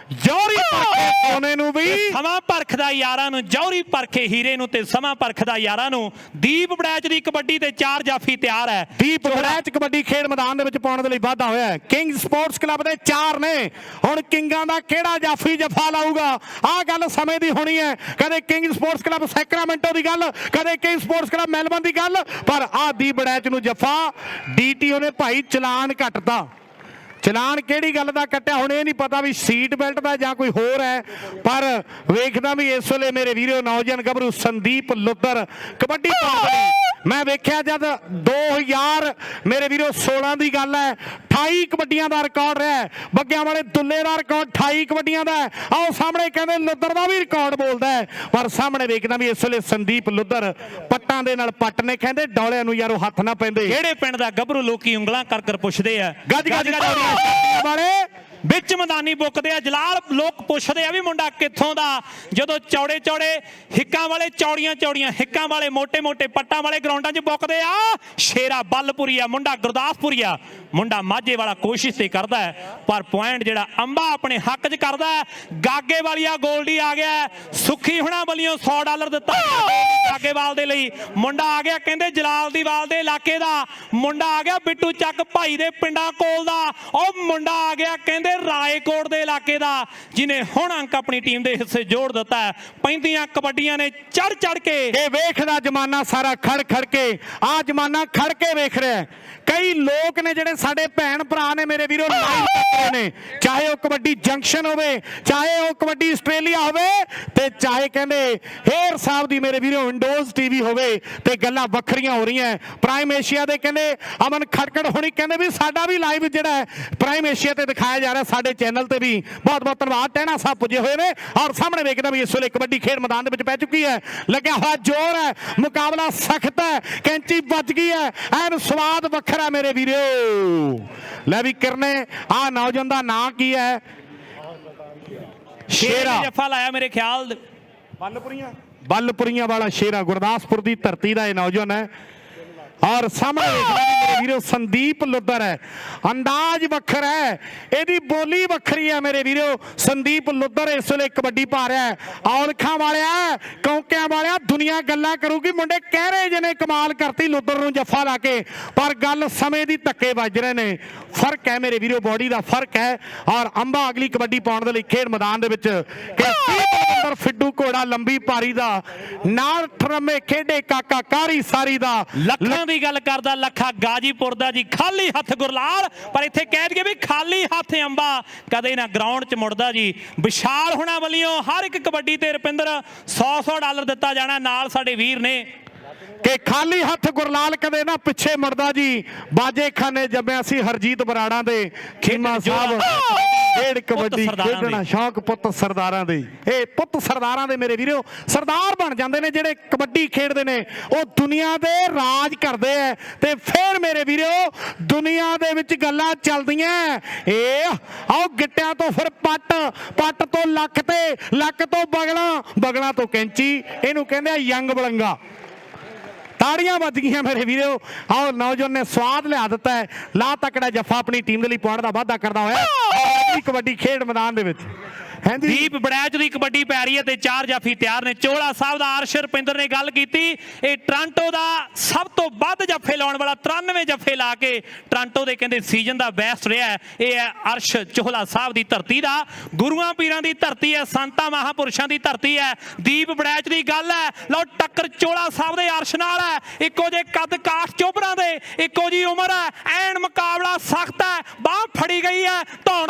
ਜੌਹਰੀ ਪਰਖੇ ਸੋਨੇ ਨੂੰ ਵੀ ਸਮਾਂ ਪਰਖਦਾ ਯਾਰਾਂ ਨੂੰ ਜੌਹਰੀ ਪਰਖੇ ਹੀਰੇ ਨੂੰ ਤੇ ਸਮਾਂ ਪਰਖਦਾ ਯਾਰਾਂ ਨੂੰ। ਦੀਪ ਬੜੈਚ ਦੀ ਕਬੱਡੀ ਤੇ 4 ਜਾਫੀ ਤਿਆਰ ਹੈ। ਦੀਪ ਬੜੈਚ ਕਬੱਡੀ ਖੇਡ ਮੈਦਾਨ ਦੇ ਵਿੱਚ ਪਾਉਣ ਦੇ ਲਈ ਵਾਧਾ ਹੋਇਆ ਹੈ। ਕਿੰਗ ਸਪੋਰਟਸ ਕਲੱਬ ਦੇ 4 ਨੇ। ਹੁਣ ਕਿੰਗਾਂ ਦਾ ਕਿਹੜਾ ਜਾਫੀ ਜਫਾ ਲਾਊਗਾ ਆਹ ਗੱਲ ਸਮੇਂ ਦੀ ਹੋਣੀ ਹੈ। ਕਦੇ ਕਿੰਗ ਸਪੋਰਟਸ ਕਲੱਬ ਸੈਕਰਾਮੈਂਟੋ ਦੀ ਗੱਲ ਕਦੇ ਕਿੰਗ ਸਪੋਰਟਸ ਕਲੱਬ ਮੈਲਬਨ ਦੀ ਗੱਲ ਪਰ ਆਹ ਦੀਪ ਬੜੈਚ ਨੂੰ ਜਫਾ ਡੀਟੀਓ ਨੇ ਭਾਈ ਚਲਾਨ ਕੱਟਦਾ। ਚਲਾਨ ਕਿਹੜੀ ਗੱਲ ਦਾ ਕੱਟਿਆ ਹੁਣ ਇਹ ਨਹੀਂ ਪਤਾ ਵੀ ਸੀਟ ਬੈਲਟ ਦਾ ਜਾਂ ਕੋਈ ਹੋਰ ਹੈ ਪਰ ਵੇਖਦਾ ਵੀ ਇਸ ਵੇਲੇ ਮੇਰੇ ਵੀਰੋ ਨੌਜਵਾਨ ਗੱਭਰੂ ਸੰਦੀਪ ਲੁੱਦਰ ਕਬੱਡੀ ਪਾਉਂਦੇ ਮੈਂ ਵੇਖਿਆ ਜਦ 2000 ਮੇਰੇ ਵੀਰੋ 16 ਦੀ ਗੱਲ ਹੈ 28 ਕਬੱਡੀਆਂ ਦਾ ਰਿਕਾਰਡ ਰਿਹਾ ਬੱਗਿਆਂ ਵਾਲੇ ਦੁੱਲੇ ਦਾ ਰਿਕਾਰਡ 28 ਕਬੱਡੀਆਂ ਦਾ ਆਓ ਸਾਹਮਣੇ ਕਹਿੰਦੇ ਲੁੱਦਰ ਦਾ ਵੀ ਰਿਕਾਰਡ ਬੋਲਦਾ ਹੈ ਪਰ ਸਾਹਮਣੇ ਵੇਖਦਾ ਵੀ ਇਸ ਵੇਲੇ ਸੰਦੀਪ ਲੁੱਦਰ ਪੱਟਾਂ ਦੇ ਨਾਲ ਪੱਟ ਨੇ ਕਹਿੰਦੇ ਡੌਲਿਆਂ ਨੂੰ ਯਾਰੋ ਹੱਥ ਨਾ ਪੈਂਦੇ। ਕਿਹੜੇ ਪਿੰਡ ਦਾ ਗੱਭਰੂ ਲੋਕੀ ਉਂਗਲਾਂ ਕਰ ਕਰ ਪੁੱਛਦੇ ਆ ਗੱਜ ਵਾਲੇ ਵਿੱਚ ਮੈਦਾਨੀ ਬੁੱਕਦੇ ਆ ਜਲਾਲ ਲੋਕ ਪੁੱਛਦੇ ਆ ਵੀ ਮੁੰਡਾ ਕਿੱਥੋਂ ਦਾ ਜਦੋਂ ਚੌੜੇ ਚੌੜੇ ਹਿੱਕਾਂ ਵਾਲੇ ਚੌੜੀਆਂ ਚੌੜੀਆਂ ਹਿੱਕਾਂ ਵਾਲੇ ਮੋਟੇ ਮੋਟੇ ਪੱਟਾਂ ਵਾਲੇ ਗਰਾਊਂਡਾਂ 'ਚ ਬੁੱਕਦੇ ਆ ਸ਼ੇਰਾ ਬੱਲਪੁਰੀਆ ਮੁੰਡਾ ਗੁਰਦਾਸਪੁਰੀਆ ਮੁੰਡਾ ਮਾਝੇ ਵਾਲਾ ਕੋਸ਼ਿਸ਼ ਤੇ ਕਰਦਾ ਹੈ ਪਰ ਪੁਆਇੰਟ ਜਿਹੜਾ ਅੰਬਾ ਆਪਣੇ ਹੱਕ 'ਚ ਕਰਦਾ ਗਾਗੇ ਵਾਲੀਆ ਗੋਲਡੀ ਆ ਗਿਆ ਸੁੱਖੀ ਹੁਣਾਂ ਵੱਲੋਂ $100 ਦਿੱਤਾ ਗਾਗੇਵਾਲ ਦੇ ਲਈ ਮੁੰਡਾ ਆ ਗਿਆ ਕਹਿੰਦੇ ਜਲਾਲ ਦੀ ਵਾਲ ਦੇ ਇਲਾਕੇ ਦਾ ਮੁੰਡਾ ਆ ਗਿਆ ਬਿੱਟੂ ਚੱਕ ਭਾਈ ਦੇ ਪਿੰਡਾਂ ਕੋਲ ਦਾ ਉਹ ਮੁੰਡਾ ਆ ਗਿਆ ਕਹਿੰਦੇ ਰਾਏਕੋਟ ਦੇ ਇਲਾਕੇ ਦਾ ਜਿਨੇ ਹੁਣ ਅੰਕ ਆਪਣੀ ਟੀਮ ਦੇ ਹਿੱਸੇ ਜੋੜ ਦਿੱਤਾ ਪੈਂਦੀਆਂ ਕਬੱਡੀਆਂ ਨੇ ਚੜ ਚੜ ਕੇ ਇਹ ਵੇਖਦਾ ਜਮਾਨਾ ਸਾਰਾ ਖੜ ਖੜ ਕੇ ਆ ਜਮਾਨਾ ਖੜ ਕੇ ਵੇਖ ਰਿਹਾ ਕਈ ਲੋਕ ਨੇ ਜਿਹੜੇ ਸਾਡੇ ਭੈਣ ਭਰਾ ਨੇ ਮੇਰੇ ਵੀਰੋ ਲਾਈਵ ਦੇਖ ਰਹੇ ਨੇ ਚਾਹੇ ਉਹ ਕਬੱਡੀ ਜੰਕਸ਼ਨ ਹੋਵੇ ਚਾਹੇ ਉਹ ਕਬੱਡੀ ਆਸਟ੍ਰੇਲੀਆ ਹੋਵੇ ਤੇ ਚਾਹੇ ਕਹਿੰਦੇ ਹੇਅਰ ਸਾਹਿਬ ਦੀ ਮੇਰੇ ਵੀਰੋ ਵਿੰਡੋਜ਼ ਟੀਵੀ ਹੋਵੇ ਤੇ ਗੱਲਾਂ ਵੱਖਰੀਆਂ ਹੋ ਰਹੀਆਂ ਪ੍ਰਾਈਮ ਏਸ਼ੀਆ ਦੇ ਕਹਿੰਦੇ ਅਮਨ ਖੜਕੜ ਹੋਣੀ ਕਹਿੰਦੇ ਵੀ ਸਾਡਾ ਵੀ ਲਾਈਵ ਜਿਹੜਾ ਹੈ ਪ੍ਰਾਈਮ ਏਸ਼ੀਆ ਤੇ ਦਿਖਾਇਆ ਜਾ ਰਿਹਾ ਸਾਡੇ ਚੈਨਲ ਤੇ ਵੀ ਬਹੁਤ ਬਹੁਤ ਧੰਨਵਾਦ ਟਹਿਣਾ ਸਾਹਿਬ ਪੁੱਜੇ ਹੋਏ ਨੇ ਔਰ ਸਾਹਮਣੇ ਵੇਖਦਾ ਵੀ ਇਸ ਵੇਲੇ ਕਬੱਡੀ ਖੇਡ ਮੈਦਾਨ ਦੇ ਵਿੱਚ ਪੈ ਚੁੱਕੀ ਹੈ ਲੱਗਿਆ ਹੋਇਆ ਜ਼ੋਰ ਹੈ ਮੁਕਾਬਲਾ ਸਖਤ ਹੈ ਕੈਂਚੀ ਵੱਜ ਗਈ ਹੈ ਐਨ ਸਵਾਦ ਵੱਖਰਾ ਮੇਰੇ ਵੀਰੋ ਲੈ ਵੀ ਕਰਨੇ ਆ ਨੌਜਵਾਨ ਦਾ ਨਾਂ ਕੀ ਹੈ ਸ਼ੇਰਾ ਜੱਫਾ ਲਾਇਆ ਮੇਰੇ ਖਿਆਲ ਬੱਲਪੁਰੀਆਂ ਵਾਲਾ ਸ਼ੇਰਾ ਗੁਰਦਾਸਪੁਰ ਦੀ ਧਰਤੀ ਦਾ ਇਹ ਨੌਜਵਾਨ ਹੈ ਔਰ ਸਾਹਮਣੇ ਮੇਰੇ ਵੀਰੋ ਸੰਦੀਪ ਲੁੱਦਰ ਹੈ ਅੰਦਾਜ਼ ਵੱਖਰਾ ਹੈ ਇਹਦੀ ਬੋਲੀ ਵੱਖਰੀ ਹੈ ਮੇਰੇ ਵੀਰੋ ਸੰਦੀਪ ਲੁੱਦਰ ਇਸ ਵੇਲੇ ਕਬੱਡੀ ਪਾ ਰਿਹਾ ਹੈ ਔਲਖਾਂ ਵਾਲਿਆ ਕੌਂਕਿਆਂ ਵਾਲਿਆ ਦੁਨੀਆ ਗੱਲਾਂ ਕਰੂਗੀ ਮੁੰਡੇ ਕਹਿ ਰਹੇ ਜਿਹਨੇ ਕਮਾਲ ਕਰਤੀ ਲੁੱਦਰ ਨੂੰ ਜੱਫਾ ਲਾ ਕੇ ਪਰ ਗੱਲ ਸਮੇਂ ਦੀ ਧੱਕੇ ਵੱਜ ਰਹੇ ਨੇ ਫਰਕ ਹੈ ਮੇਰੇ ਵੀਰੋ ਬੋਡੀ ਦਾ ਫਰਕ ਹੈ ਔਰ ਅੰਬਾ ਅਗਲੀ ਕਬੱਡੀ ਪਾਉਣ ਦੇ ਲਈ ਖੇਡ ਮੈਦਾਨ ਦੇ ਵਿੱਚ ਕਿ ਫਿੱਡੂ ਘੋੜਾ ਲੰਬੀ ਪਾਰੀ ਦਾ ਨਾਲ ਠਰਮੇ ਖੇਡੇ ਕਾਕਾ ਕਾਰੀ ਸਾਰੀ ਦਾ ਲੱਖਾਂ ਦੀ ਗੱਲ ਕਰਦਾ ਲੱਖਾ ਗਾਜੀਪੁਰ ਦਾ ਜੀ ਖਾਲੀ ਹੱਥ ਗੁਰਲਾਲ ਪਰ ਇੱਥੇ ਕਹਿ ਦਈਏ ਵੀ ਖਾਲੀ ਹੱਥ ਅੰਬਾ ਕਦੇ ਨਾ ਗਰਾਊਂਡ 'ਚ ਮੁੜਦਾ ਜੀ ਵਿਸ਼ਾਲ ਹੁਣਾਂ ਵੱਲੋਂ ਹਰ ਇੱਕ ਕਬੱਡੀ ਤੇ ਰੁਪਿੰਦਰ $100 ਦਿੱਤਾ ਜਾਣਾ ਨਾਲ ਸਾਡੇ ਵੀਰ ਨੇ ਕਿ ਖਾਲੀ ਹੱਥ ਗੁਰਲਾਲ ਕਦੇ ਨਾ ਪਿੱਛੇ ਮੁੜਦਾ ਜੀ ਬਾਜੇ ਖਾਨੇ ਜੰਮਿਆ ਸੀ ਹਰਜੀਤ ਬਰਾੜਾ ਦੇ ਖੀਮਾ ਸਾਹਿਬ ਖੇਡ ਕਬੱਡੀ ਖੇਡਣਾ ਸ਼ੌਕ ਪੁੱਤ ਸਰਦਾਰਾਂ ਦੇ ਇਹ ਪੁੱਤ ਸਰਦਾਰਾਂ ਦੇ ਮੇਰੇ ਵੀਰੋ ਸਰਦਾਰ ਬਣ ਜਾਂਦੇ ਨੇ ਜਿਹੜੇ ਕਬੱਡੀ ਖੇਡਦੇ ਨੇ ਉਹ ਦੁਨੀਆ ਦੇ ਰਾਜ ਕਰਦੇ ਆ ਤੇ ਫਿਰ ਮੇਰੇ ਵੀਰੋ ਦੁਨੀਆ ਦੇ ਵਿੱਚ ਗੱਲਾਂ ਚੱਲਦੀਆਂ ਇਹ ਆਓ ਗਿੱਟਿਆਂ ਤੋਂ ਫਿਰ ਪੱਟ ਤੋਂ ਲੱਕ ਤੇ ਲੱਕ ਤੋਂ ਬਗਲਾਂ ਤੋਂ ਕੈਂਚੀ ਇਹਨੂੰ ਕਹਿੰਦੇ ਆ ਯੰਗ ਬਲੰਗਾ ਤਾੜੀਆਂ ਵੱਜ ਗਈਆਂ ਮੇਰੇ ਵੀਰੋ ਆਓ ਨੌਜਵਾਨ ਨੇ ਸਵਾਦ ਲਿਆ ਦਿੱਤਾ ਹੈ ਲਾ ਤਕੜਾ ਜੱਫਾ ਆਪਣੀ ਟੀਮ ਦੇ ਲਈ ਪੁਆਇੰਟ ਦਾ ਵਾਅਦਾ ਕਰਦਾ ਹੋਇਆ ਕਬੱਡੀ ਖੇਡ ਮੈਦਾਨ ਦੇ ਵਿੱਚ ਦੀਪ ਬੜੈਚ ਦੀ ਕਬੱਡੀ ਪੈ ਰਹੀ ਹੈ ਤੇ 4 ਜਾਫੀ ਤਿਆਰ ਨੇ ਚੋਲਾ ਸਾਹਿਬ ਦਾ ਅਰਸ਼ ਰੁਪਿੰਦਰ ਨੇ ਗੱਲ ਕੀਤੀ ਇਹ ਟੋਰਾਂਟੋ ਦਾ ਸਭ ਤੋਂ ਵੱਧ ਜੱਫੇ ਲਾਉਣ ਵਾਲਾ 93 ਜੱਫੇ ਲਾ ਕੇ ਟੋਰਾਂਟੋ ਦੇ ਕਹਿੰਦੇ ਸੀਜ਼ਨ ਦਾ ਬੈਸਟ ਰਿਹਾ ਇਹ ਹੈ ਅਰਸ਼ ਚੋਲਾ ਸਾਹਿਬ ਦੀ ਧਰਤੀ ਦਾ ਗੁਰੂਆਂ ਪੀਰਾਂ ਦੀ ਧਰਤੀ ਹੈ ਸੰਤਾਂ ਮਹਾਪੁਰਸ਼ਾਂ ਦੀ ਧਰਤੀ ਹੈ ਦੀਪ ਬੜੈਚ ਦੀ ਗੱਲ ਹੈ ਲਓ ਟੱਕਰ ਚੋਲਾ ਸਾਹਿਬ ਦੇ ਅਰਸ਼ ਨਾਲ ਹੈ ਇੱਕੋ ਜੇ ਕੱਦ ਕਾਠ ਚੋਬਰਾਂ ਦੇ ਇੱਕੋ ਜੀ ਉਮਰ ਹੈ ਐਨ ਮੁਕਾਬਲਾ ਸਖਤ ਹੈ ਬਾਹ ਫੜੀ ਗਈ ਹੈ ਧੌਣ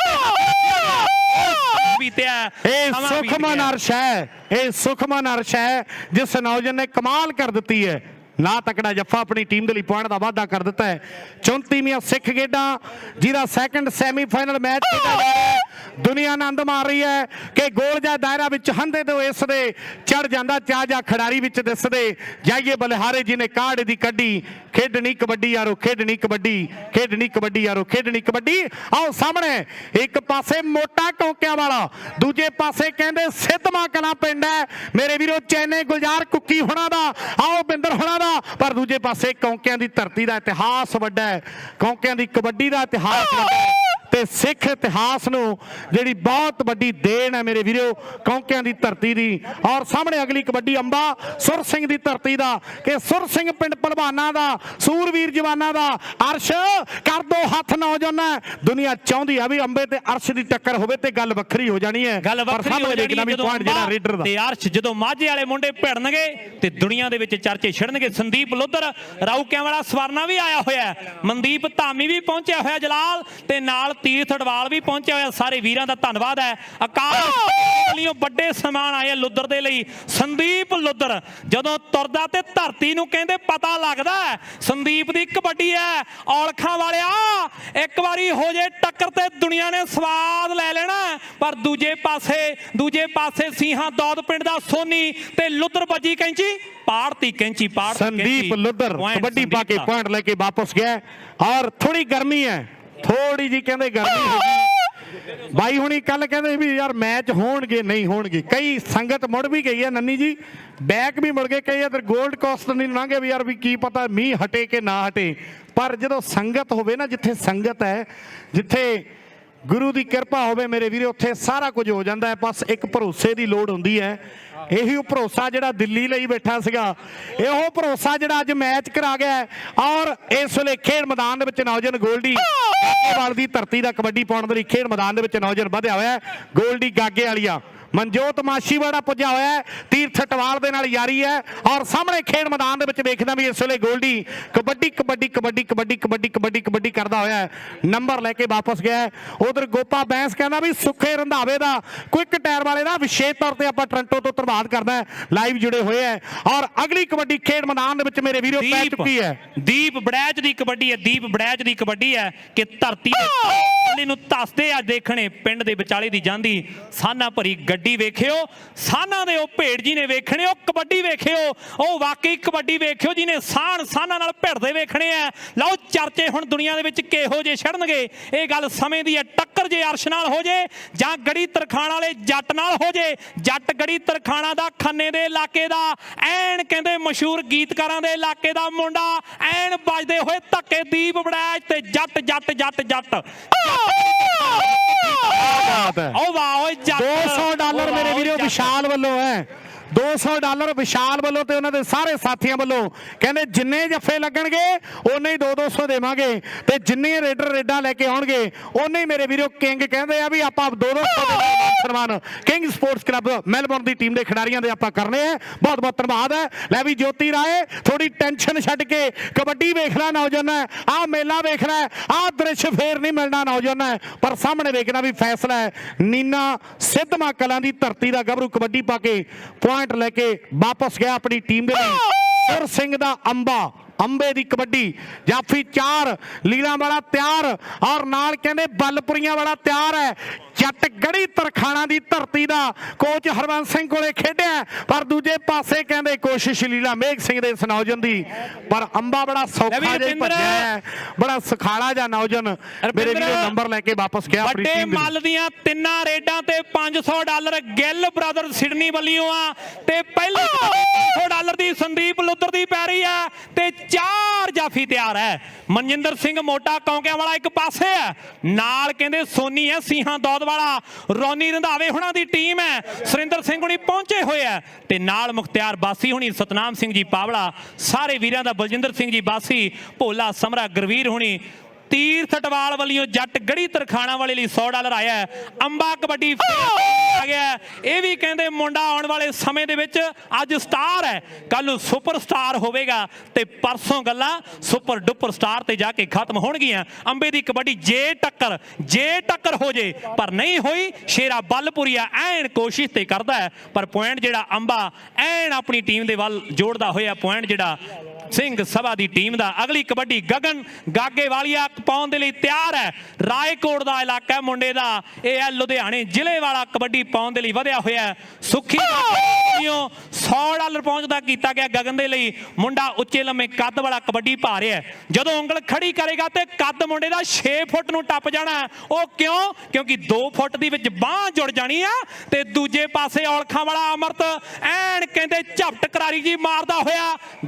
ਇਹ ਸੁਖਮਨ ਅਰਸ਼ ਹੈ ਇਹ ਸੁਖਮਨ ਅਰਸ਼ ਹੈ ਜਿਸ ਨੌਜਵਾਨ ਨੇ ਕਮਾਲ ਕਰ ਦਿੱਤੀ ਹੈ ਲਾ ਤਕੜਾ ਜੱਫਾ ਆਪਣੀ ਟੀਮ ਦੇ ਲਈ ਪੁਆਇੰਟ ਦਾ ਵਾਅਦਾ ਕਰ ਦਿੱਤਾ ਹੈ 34ਵੀਆਂ ਸਿੱਖ ਖੇਡਾਂ ਜਿਹਦਾ ਸੈਕੰਡ ਸੈਮੀਫਾਈਨਲ ਮੈਚ ਖੇਡਿਆ ਜਾ ਰਿਹਾ ਹੈ ਦੁਨੀਆ ਆਨੰਦ ਮਾਰ ਰਹੀ ਹੈ ਕਿ ਗੋਲ ਜਾਂ ਦਾਇਰਾ ਵਿੱਚ ਹੰਦੇ ਤੋਂ ਇਸ ਦੇ ਚੜ ਜਾਂਦਾ ਚਾਹ ਜਾਂ ਖਿਡਾਰੀ ਵਿੱਚ ਦਿਸਦੇ ਜਾਈਏ ਬਲਿਹਾਰੇ ਜੀ ਨੇ ਕਾਰਡ ਦੀ ਕੱਢੀ ਖੇਡਣੀ ਕਬੱਡੀ ਯਾਰੋ ਖੇਡਣੀ ਕਬੱਡੀ ਖੇਡਣੀ ਕਬੱਡੀ ਯਾਰੋ ਖੇਡਣੀ ਕਬੱਡੀ। ਆਓ ਸਾਹਮਣੇ ਇੱਕ ਪਾਸੇ ਮੋਟਾ ਕੌਂਕਿਆਂ ਵਾਲਾ ਦੂਜੇ ਪਾਸੇ ਕਹਿੰਦੇ ਸਿੱਧਵਾਂ ਕਲਾਂ ਪਿੰਡ ਹੈ ਮੇਰੇ ਵੀਰੋ ਚੈਨੇ ਗੁਲਜ਼ਾਰ ਕੁੱਕੀ ਹੋਣਾ ਦਾ ਆਓ ਬਿੰਦਰ ਹੋਣਾ ਦਾ ਪਰ ਦੂਜੇ ਪਾਸੇ ਕੌਂਕਿਆਂ ਦੀ ਧਰਤੀ ਦਾ ਇਤਿਹਾਸ ਵੱਡਾ ਹੈ ਕੌਂਕਿਆਂ ਦੀ ਕਬੱਡੀ ਦਾ ਇਤਿਹਾਸ ਵੱਡਾ ਹੈ ਤੇ ਸਿੱਖ ਇਤਿਹਾਸ ਨੂੰ ਜਿਹੜੀ ਬਹੁਤ ਵੱਡੀ ਦੇਣ ਹੈ ਮੇਰੇ ਵੀਰੋ ਕੌਂਕਿਆਂ ਦੀ ਧਰਤੀ ਦੀ। ਔਰ ਸਾਹਮਣੇ ਅਗਲੀ ਕਬੱਡੀ ਅੰਬਾ ਸੁਰ ਸਿੰਘ ਦੀ ਧਰਤੀ ਦਾ ਕਿ ਸੁਰ ਸਿੰਘ ਪਿੰਡ ਭਲਵਾਨਾਂ ਦਾ ਸੂਰਵੀਰ ਜਵਾਨਾਂ ਦਾ ਅਰਸ਼ ਕਰ ਦੋ ਹੱਥ ਨੌਜਵਾਨਾਂ ਦੁਨੀਆ ਚਾਹੁੰਦੀ ਆ ਵੀ ਅੰਬੇ ਤੇ ਅਰਸ਼ ਦੀ ਟੱਕਰ ਹੋਵੇ ਤੇ ਗੱਲ ਵੱਖਰੀ ਹੋ ਜਾਣੀ ਹੈ ਗੱਲ ਵੱਖਰੀ ਹੋ ਜਾਣੀ ਜਦੋਂ ਜਿਹੜਾ ਰੇਡਰ ਦਾ ਤੇ ਅਰਸ਼ ਜਦੋਂ ਮਾਝੇ ਵਾਲੇ ਮੁੰਡੇ ਭਿੜਨਗੇ ਤੇ ਦੁਨੀਆ ਦੇ ਵਿੱਚ ਚਰਚੇ ਛਿੜਨਗੇ। ਸੰਦੀਪ ਲੋਧਰ ਰਾਊਕਿਆਂ ਵਾਲਾ ਸਵਰਨਾ ਵੀ ਆਇਆ ਹੋਇਆ ਮਨਦੀਪ ਧਾਮੀ ਵੀ ਪਹੁੰਚਿਆ ਹੋਇਆ ਜਲਾਲ ਤੇ ਨਾਲ ਤੀਰਥ ਅਡਵਾਲ ਵੀ ਪਹੁੰਚਿਆ ਹੋਇਆ ਸਾਰੇ ਵੀਰਾਂ ਦਾ ਧੰਨਵਾਦ ਹੈ। ਆਕਾਸ਼ ਵੱਲੋਂ ਵੱਡੇ ਸਨਮਾਨ ਆਏ ਲੁੱਦਰ ਦੇ ਲਈ ਸੰਦੀਪ ਲੁੱਦਰ ਜਦੋਂ ਤੁਰਦਾ ਤੇ ਧਰਤੀ ਨੂੰ ਕਹਿੰਦੇ ਪਤਾ ਲੱਗਦਾ ਸੰਦੀਪ ਦੀ ਕਬੱਡੀ ਹੈ ਔਲਖਾਂ ਵਾਲਿਆ ਇੱਕ ਵਾਰੀ ਹੋ ਜੇ ਟੱਕਰ ਤੇ ਦੁਨੀਆ ਨੇ ਸਵਾਦ ਲੈ ਲੈਣਾ ਪਰ ਦੂਜੇ ਪਾਸੇ ਸਿੰਘਾਂ ਦੌਦ ਪਿੰਡ ਦਾ ਸੋਨੀ ਤੇ ਲੁੱਦਰ ਵੱਜੀ ਕੈਂਚੀ ਪਾੜਤੀ ਕੈਂਚੀ ਪਾੜ ਸੰਦੀਪ ਲੁੱਦਰ ਕਬੱਡੀ ਪਾ ਕੇ ਪੁਆਇੰਟ ਲੈ ਕੇ ਵਾਪਸ ਗਿਆ ਔਰ ਥੋੜੀ ਗਰਮੀ ਹੈ ਥੋੜੀ ਜੀ ਕਹਿੰਦੇ ਗਰਮੀ ਹੋ ਗਈ ਬਾਈ ਹੁਣੀ ਕੱਲ ਕਹਿੰਦੇ ਵੀ ਯਾਰ ਮੈਚ ਹੋਣਗੇ ਨਹੀਂ ਹੋਣਗੇ ਕਈ ਸੰਗਤ ਮੁੜ ਵੀ ਗਈ ਹੈ ਨੰਨੀ ਜੀ ਬੈਕ ਵੀ ਮੁੜ ਗਏ ਕਈ ਇਧਰ 골ਡ ਕੋਸਟ ਨਹੀਂ ਲੰਘੇ ਵੀ ਯਾਰ ਵੀ ਕੀ ਪਤਾ ਮੀਂਹ ਹਟੇ ਕਿ ਨਾ ਹਟੇ ਪਰ ਜਦੋਂ ਸੰਗਤ ਹੋਵੇ ਨਾ ਜਿੱਥੇ ਸੰਗਤ ਹੈ ਜਿੱਥੇ ਗੁਰੂ ਦੀ ਕਿਰਪਾ ਹੋਵੇ ਮੇਰੇ ਵੀਰੇ ਉੱਥੇ ਸਾਰਾ ਕੁਝ ਹੋ ਜਾਂਦਾ ਹੈ ਬਸ ਇੱਕ ਭਰੋਸੇ ਦੀ ਲੋੜ ਹੁੰਦੀ ਹੈ ਇਹੀ ਭਰੋਸਾ ਜਿਹੜਾ ਦਿੱਲੀ ਲਈ ਬੈਠਾ ਸੀਗਾ ਇਹੋ ਭਰੋਸਾ ਜਿਹੜਾ ਅੱਜ ਮੈਚ ਕਰਾ ਗਿਆ ਔਰ ਇਸ ਵੇਲੇ ਖੇਡ ਮੈਦਾਨ ਦੇ ਵਿੱਚ ਨੌਜਵਾਨ ਗੋਲਡੀ ਗਾਗੇਵਾਲ ਦੀ ਧਰਤੀ ਦਾ ਕਬੱਡੀ ਪਾਉਣ ਦੇ ਲਈ ਖੇਡ ਮੈਦਾਨ ਦੇ ਵਿੱਚ ਨੌਜਵਾਨ ਵਧਿਆ ਹੋਇਆ ਗੋਲਡੀ ਗਾਗੇ ਵਾਲੀਆ ਮਨਜੋਤ ਮਾਸ਼ੀਵਾੜਾ ਪੁੱਜਾ ਹੋਇਆ ਹੈ ਤੀਰਥ ਟਵਾਲ ਦੇ ਨਾਲ ਯਾਰੀ ਹੈ ਔਰ ਸਾਹਮਣੇ ਖੇਡ ਮੈਦਾਨ ਦੇ ਵਿੱਚ ਵੇਖਦਾ ਵੀ ਇਸ ਵੇਲੇ ਗੋਲਡੀ ਕਬੱਡੀ ਕਬੱਡੀ ਕਬੱਡੀ ਕਬੱਡੀ ਕਬੱਡੀ ਕਬੱਡੀ ਕਬੱਡੀ ਕਰਦਾ ਹੋਇਆ ਹੈ ਨੰਬਰ ਲੈ ਕੇ ਵਾਪਸ ਗਿਆ ਉਧਰ ਗੋਪਾ ਬੈਂਸ ਕਹਿੰਦਾ ਵੀ ਸੁੱਖੇ ਰੰਧਾਵੇ ਦਾ ਕੁਇਕ ਟਾਇਰ ਵਾਲੇ ਦਾ ਵਿਸ਼ੇਸ਼ ਤੌਰ ਤੇ ਆਪਾਂ ਟੋਰਾਂਟੋ ਤੋਂ ਧੰਨਵਾਦ ਕਰਦਾ ਲਾਈਵ ਜੁੜੇ ਹੋਏ ਹੈ ਔਰ ਅਗਲੀ ਕਬੱਡੀ ਖੇਡ ਮੈਦਾਨ ਦੇ ਵਿੱਚ ਮੇਰੇ ਵੀਰੋ ਪੈ ਚੁੱਕੀ ਹੈ ਦੀਪ ਬੜੈਚ ਦੀ ਕਬੱਡੀ ਹੈ ਦੀਪ ਬੜੈਚ ਦੀ ਕਬੱਡੀ ਹੈ ਕਿ ਧਰਤੀ ਦੇ ਨੂੰ ਤਸਦੇ ਆ ਦੇਖਣੇ ਪਿੰਡ ਦੇ ਵਿਚਾਲੇ ਦੀ ਜਾਂਦੀ ਸਾਨਾ ਭਰੀ ਗੱਡੀ ਵੇਖਿਓ ਸਾਨਾ ਦੇ ਉਹ ਭੇੜ ਜੀ ਨੇ ਵੇਖਣੇ ਉਹ ਕਬੱਡੀ ਵੇਖਿਓ ਉਹ ਵਾਕਈ ਕਬੱਡੀ ਵੇਖਿਓ ਜਿਹਨੇ ਸਾਨਾ ਨਾਲ ਭਿੜਦੇ ਵੇਖਣੇ ਆ ਲਓ ਚਰਚੇ ਹੁਣ ਦੁਨੀਆ ਦੇ ਵਿੱਚ ਕਿਹੋ ਜੇ ਛੜਨਗੇ ਇਹ ਗੱਲ ਸਮੇਂ ਦੀ ਹੈ ਟੱਕਰ ਜੇ ਅਰਸ਼ ਨਾਲ ਹੋ ਜੇ ਜਾਂ ਗੜੀ ਤਰਖਾਣਾ ਵਾਲੇ ਜੱਟ ਨਾਲ ਹੋ ਜੇ ਜੱਟ ਗੜੀ ਤਰਖਾਣਾ ਦਾ ਖੰਨੇ ਦੇ ਇਲਾਕੇ ਦਾ ਐਨ ਕਹਿੰਦੇ ਮਸ਼ਹੂਰ ਗੀਤਕਾਰਾਂ ਦੇ ਇਲਾਕੇ ਦਾ ਮੁੰਡਾ ਐਨ ਵੱਜਦੇ ਹੋਏ ਧੱਕੇ ਦੀਪ ਬੜੈਚ ਤੇ ਜੱਟ ਜੱਟ ਜੱਟ ਜੱਟ ਓ ਵਾਹ ਓਏ ਜੱਟ $200 ਮੇਰੇ ਵੀਰੋ ਵਿਸ਼ਾਲ ਵੱਲੋਂ ਹੈ $200 ਵਿਸ਼ਾਲ ਵੱਲੋਂ ਤੇ ਉਹਨਾਂ ਦੇ ਸਾਰੇ ਸਾਥੀਆਂ ਵੱਲੋਂ ਕਹਿੰਦੇ ਜਿੰਨੇ ਜੱਫੇ ਲੱਗਣਗੇ ਉਹਨੇ ਹੀ 200 ਦੇਵਾਂਗੇ ਤੇ ਜਿੰਨੇ ਰੇਡਾਂ ਲੈ ਕੇ ਆਉਣਗੇ ਉਹਨੇ ਹੀ ਮੇਰੇ ਵੀਰੋ ਕਿੰਗ ਕਹਿੰਦੇ ਆ ਵੀ ਆਪਾਂ 200 ਦੇ ਸਨਮਾਨ ਕਿੰਗ ਸਪੋਰਟਸ ਕਲੱਬ ਮੈਲਬੌਰਨ ਦੀ ਟੀਮ ਦੇ ਖਿਡਾਰੀਆਂ ਦੇ ਆਪਾਂ ਕਰਨੇ ਆ ਬਹੁਤ ਬਹੁਤ ਧੰਨਵਾਦ ਹੈ। ਲੈ ਵੀ ਜੋਤੀ ਰਾਏ ਥੋੜੀ ਟੈਨਸ਼ਨ ਛੱਡ ਕੇ ਕਬੱਡੀ ਵੇਖਣਾ ਨੌਜਵਾਨ ਆਹ ਮੇਲਾ ਵੇਖਣਾ ਆਹ ਦ੍ਰਿਸ਼ ਫੇਰ ਨਹੀਂ ਮਿਲਣਾ ਨੌਜਵਾਨ ਪਰ ਸਾਹਮਣੇ ਵੇਖਣਾ ਵੀ ਫੈਸਲਾ ਹੈ ਨੀਨਾ ਸਿੱਧਵਾਂ ਕਲਾਂ ਦੀ ਧਰਤੀ ਦਾ ਗੱਭਰੂ ਕਬੱਡੀ ਪਾ ਕੇ ਲੈ ਕੇ ਵਾਪਸ ਗਿਆ ਆਪਣੀ ਟੀਮ ਦੇ ਲਈ ਸੁਰ ਸਿੰਘ ਦਾ ਅੰਬੇ ਦੀ ਕਬੱਡੀ ਜਾਫੀ 4 ਲੀਲਾ ਵਾਲਾ ਤਿਆਰ ਔਰ ਨਾਲ ਕਹਿੰਦੇ ਬਲਪੁਰੀਆਂ ਵਾਲਾ ਤਿਆਰ ਹੈ ਜੱਟ ਗੜੀ ਤਰਖਾਣਾ ਦੀ ਧਰਤੀ ਦਾ ਕੋਚ ਹਰਵੰਸ ਸਿੰਘ ਕੋਲੇ ਖੇਡਿਆ ਪਰ ਦੂਜੇ ਪਾਸੇ ਕਹਿੰਦੇ ਕੋਸ਼ਿਸ਼ ਲੀਲਾ ਮੇਘ ਸਿੰਘ ਦੇ ਇਸ ਨੌਜਵਾਨ ਦੀ ਪਰ ਅੰਬਾ ਬੜਾ ਸੌਖਾ ਜਿਹਾ ਭੱਜਿਆ ਹੈ ਬੜਾ ਸਖਾਲਾ ਜਿਹਾ ਨੌਜਵਾਨ ਮੇਰੇ ਵੀਰੋ ਨੰਬਰ ਲੈ ਕੇ ਵਾਪਸ ਗਿਆ ਆਪਣੀ ਟੀਮ ਦੇ ਮੱਲ ਦੀਆਂ 3 ਰੇਡਾਂ ਤੇ $500 ਗਿੱਲ ਬ੍ਰਦਰ ਸਿਡਨੀ ਵੱਲੋਂ ਆ ਤੇ ਪਹਿਲੇ $200 ਦੀ ਸੰਦੀਪ ਲੁੱਦਰ ਦੀ ਪੈ ਰਹੀ ਆ ਤੇ 4 ਜਾਫੀ ਤਿਆਰ ਹੈ ਮਨਜਿੰਦਰ ਸਿੰਘ ਮੋਟਾ ਕੌਂਕਿਆਂ ਵਾਲਾ ਇੱਕ ਪਾਸੇ ਹੈ ਨਾਲ ਕਹਿੰਦੇ ਸੋਨੀ ਹੈ ਸਿੰਘਾਂ ਦੌਦ ਵਾਲਾ ਰੋਨੀ ਰੰਧਾਵੇ ਹੁਣਾਂ ਦੀ ਟੀਮ ਹੈ ਸੁਰਿੰਦਰ ਸਿੰਘ ਹੁਣੀ ਪਹੁੰਚੇ ਹੋਏ ਆ ਤੇ ਨਾਲ ਮੁਖਤਿਆਰ ਬਾਸੀ ਹੁਣੀ ਸਤਨਾਮ ਸਿੰਘ ਜੀ ਪਾਵਲਾ ਸਾਰੇ ਵੀਰਾਂ ਦਾ ਬਲਜਿੰਦਰ ਸਿੰਘ ਜੀ ਬਾਸੀ ਭੋਲਾ ਸਮਰਾ ਗੁਰਵੀਰ ਹੁਣੀ ਤੀਰਥ ਟਵਾਲ ਵੱਲੋਂ ਜੱਟ ਗੜੀ ਤਰਖਾਣਾ ਵਾਲੇ ਲਈ $100 ਆਇਆ ਅੰਬਾ ਕਬੱਡੀ ਆ ਗਿਆ ਇਹ ਵੀ ਕਹਿੰਦੇ ਮੁੰਡਾ ਆਉਣ ਵਾਲੇ ਸਮੇਂ ਦੇ ਵਿੱਚ ਅੱਜ ਸਟਾਰ ਹੈ ਕੱਲ ਨੂੰ ਸੁਪਰ ਸਟਾਰ ਹੋਵੇਗਾ ਤੇ ਪਰਸੋਂ ਗੱਲਾਂ ਸੁਪਰ ਡੁਪਰ ਸਟਾਰ ਤੇ ਜਾ ਕੇ ਖਤਮ ਹੋਣਗੀਆਂ ਅੰਬੇ ਦੀ ਕਬੱਡੀ ਜੇ ਟੱਕਰ ਹੋ ਜੇ ਪਰ ਨਹੀਂ ਹੋਈ ਸ਼ੇਰਾ ਬਲਪੁਰੀਆ ਐਨ ਕੋਸ਼ਿਸ਼ ਤੇ ਕਰਦਾ ਹੈ ਪਰ ਪੁਆਇੰਟ ਜਿਹੜਾ ਅੰਬਾ ਐਨ ਆਪਣੀ ਟੀਮ ਦੇ ਵੱਲ ਜੋੜਦਾ ਹੋਇਆ ਪੁਆਇੰਟ ਜਿਹੜਾ ਸਿੰਘ ਸਭਾ ਦੀ ਟੀਮ ਦਾ। ਅਗਲੀ ਕਬੱਡੀ ਗਗਨ ਗਾਗੇਵਾਲੀਆ ਪਾਉਣ ਦੇ ਲਈ ਤਿਆਰ ਹੈ। ਰਾਏਕੋਟ ਦਾ ਇਲਾਕਾ ਮੁੰਡੇ ਦਾ, ਇਹ ਹੈ ਲੁਧਿਆਣੇ ਜ਼ਿਲ੍ਹੇ ਵਾਲਾ। ਕਬੱਡੀ ਪਾਉਣ ਦੇ ਲਈ ਵਧਿਆ ਹੋਇਆ ਸੁੱਖੀ $100 ਪਹੁੰਚਦਾ ਕੀਤਾ ਗਿਆ ਗਗਨ ਦੇ ਲਈ। ਮੁੰਡਾ ਉੱਚੇ ਲੰਮੇ ਕੱਦ ਵਾਲਾ ਕਬੱਡੀ ਪਾ ਰਿਹਾ। ਜਦੋਂ ਉਂਗਲ ਖੜੀ ਕਰੇਗਾ ਤੇ ਕੱਦ ਮੁੰਡੇ ਦਾ 6 ਫੁੱਟ ਨੂੰ ਟੱਪ ਜਾਣਾ। ਉਹ ਕਿਉਂ? ਕਿਉਂਕਿ 2 ਫੁੱਟ ਦੀ ਵਿੱਚ ਬਾਹ ਜੁੜ ਜਾਣੀ ਆ। ਤੇ ਦੂਜੇ ਪਾਸੇ ਔਲਖਾਂ ਵਾਲਾ ਅਮਰਤ ਐਨ ਕਹਿੰਦੇ ਝਪਟ ਕਰਾਰੀ ਜੀ ਮਾਰਦਾ ਹੋਇਆ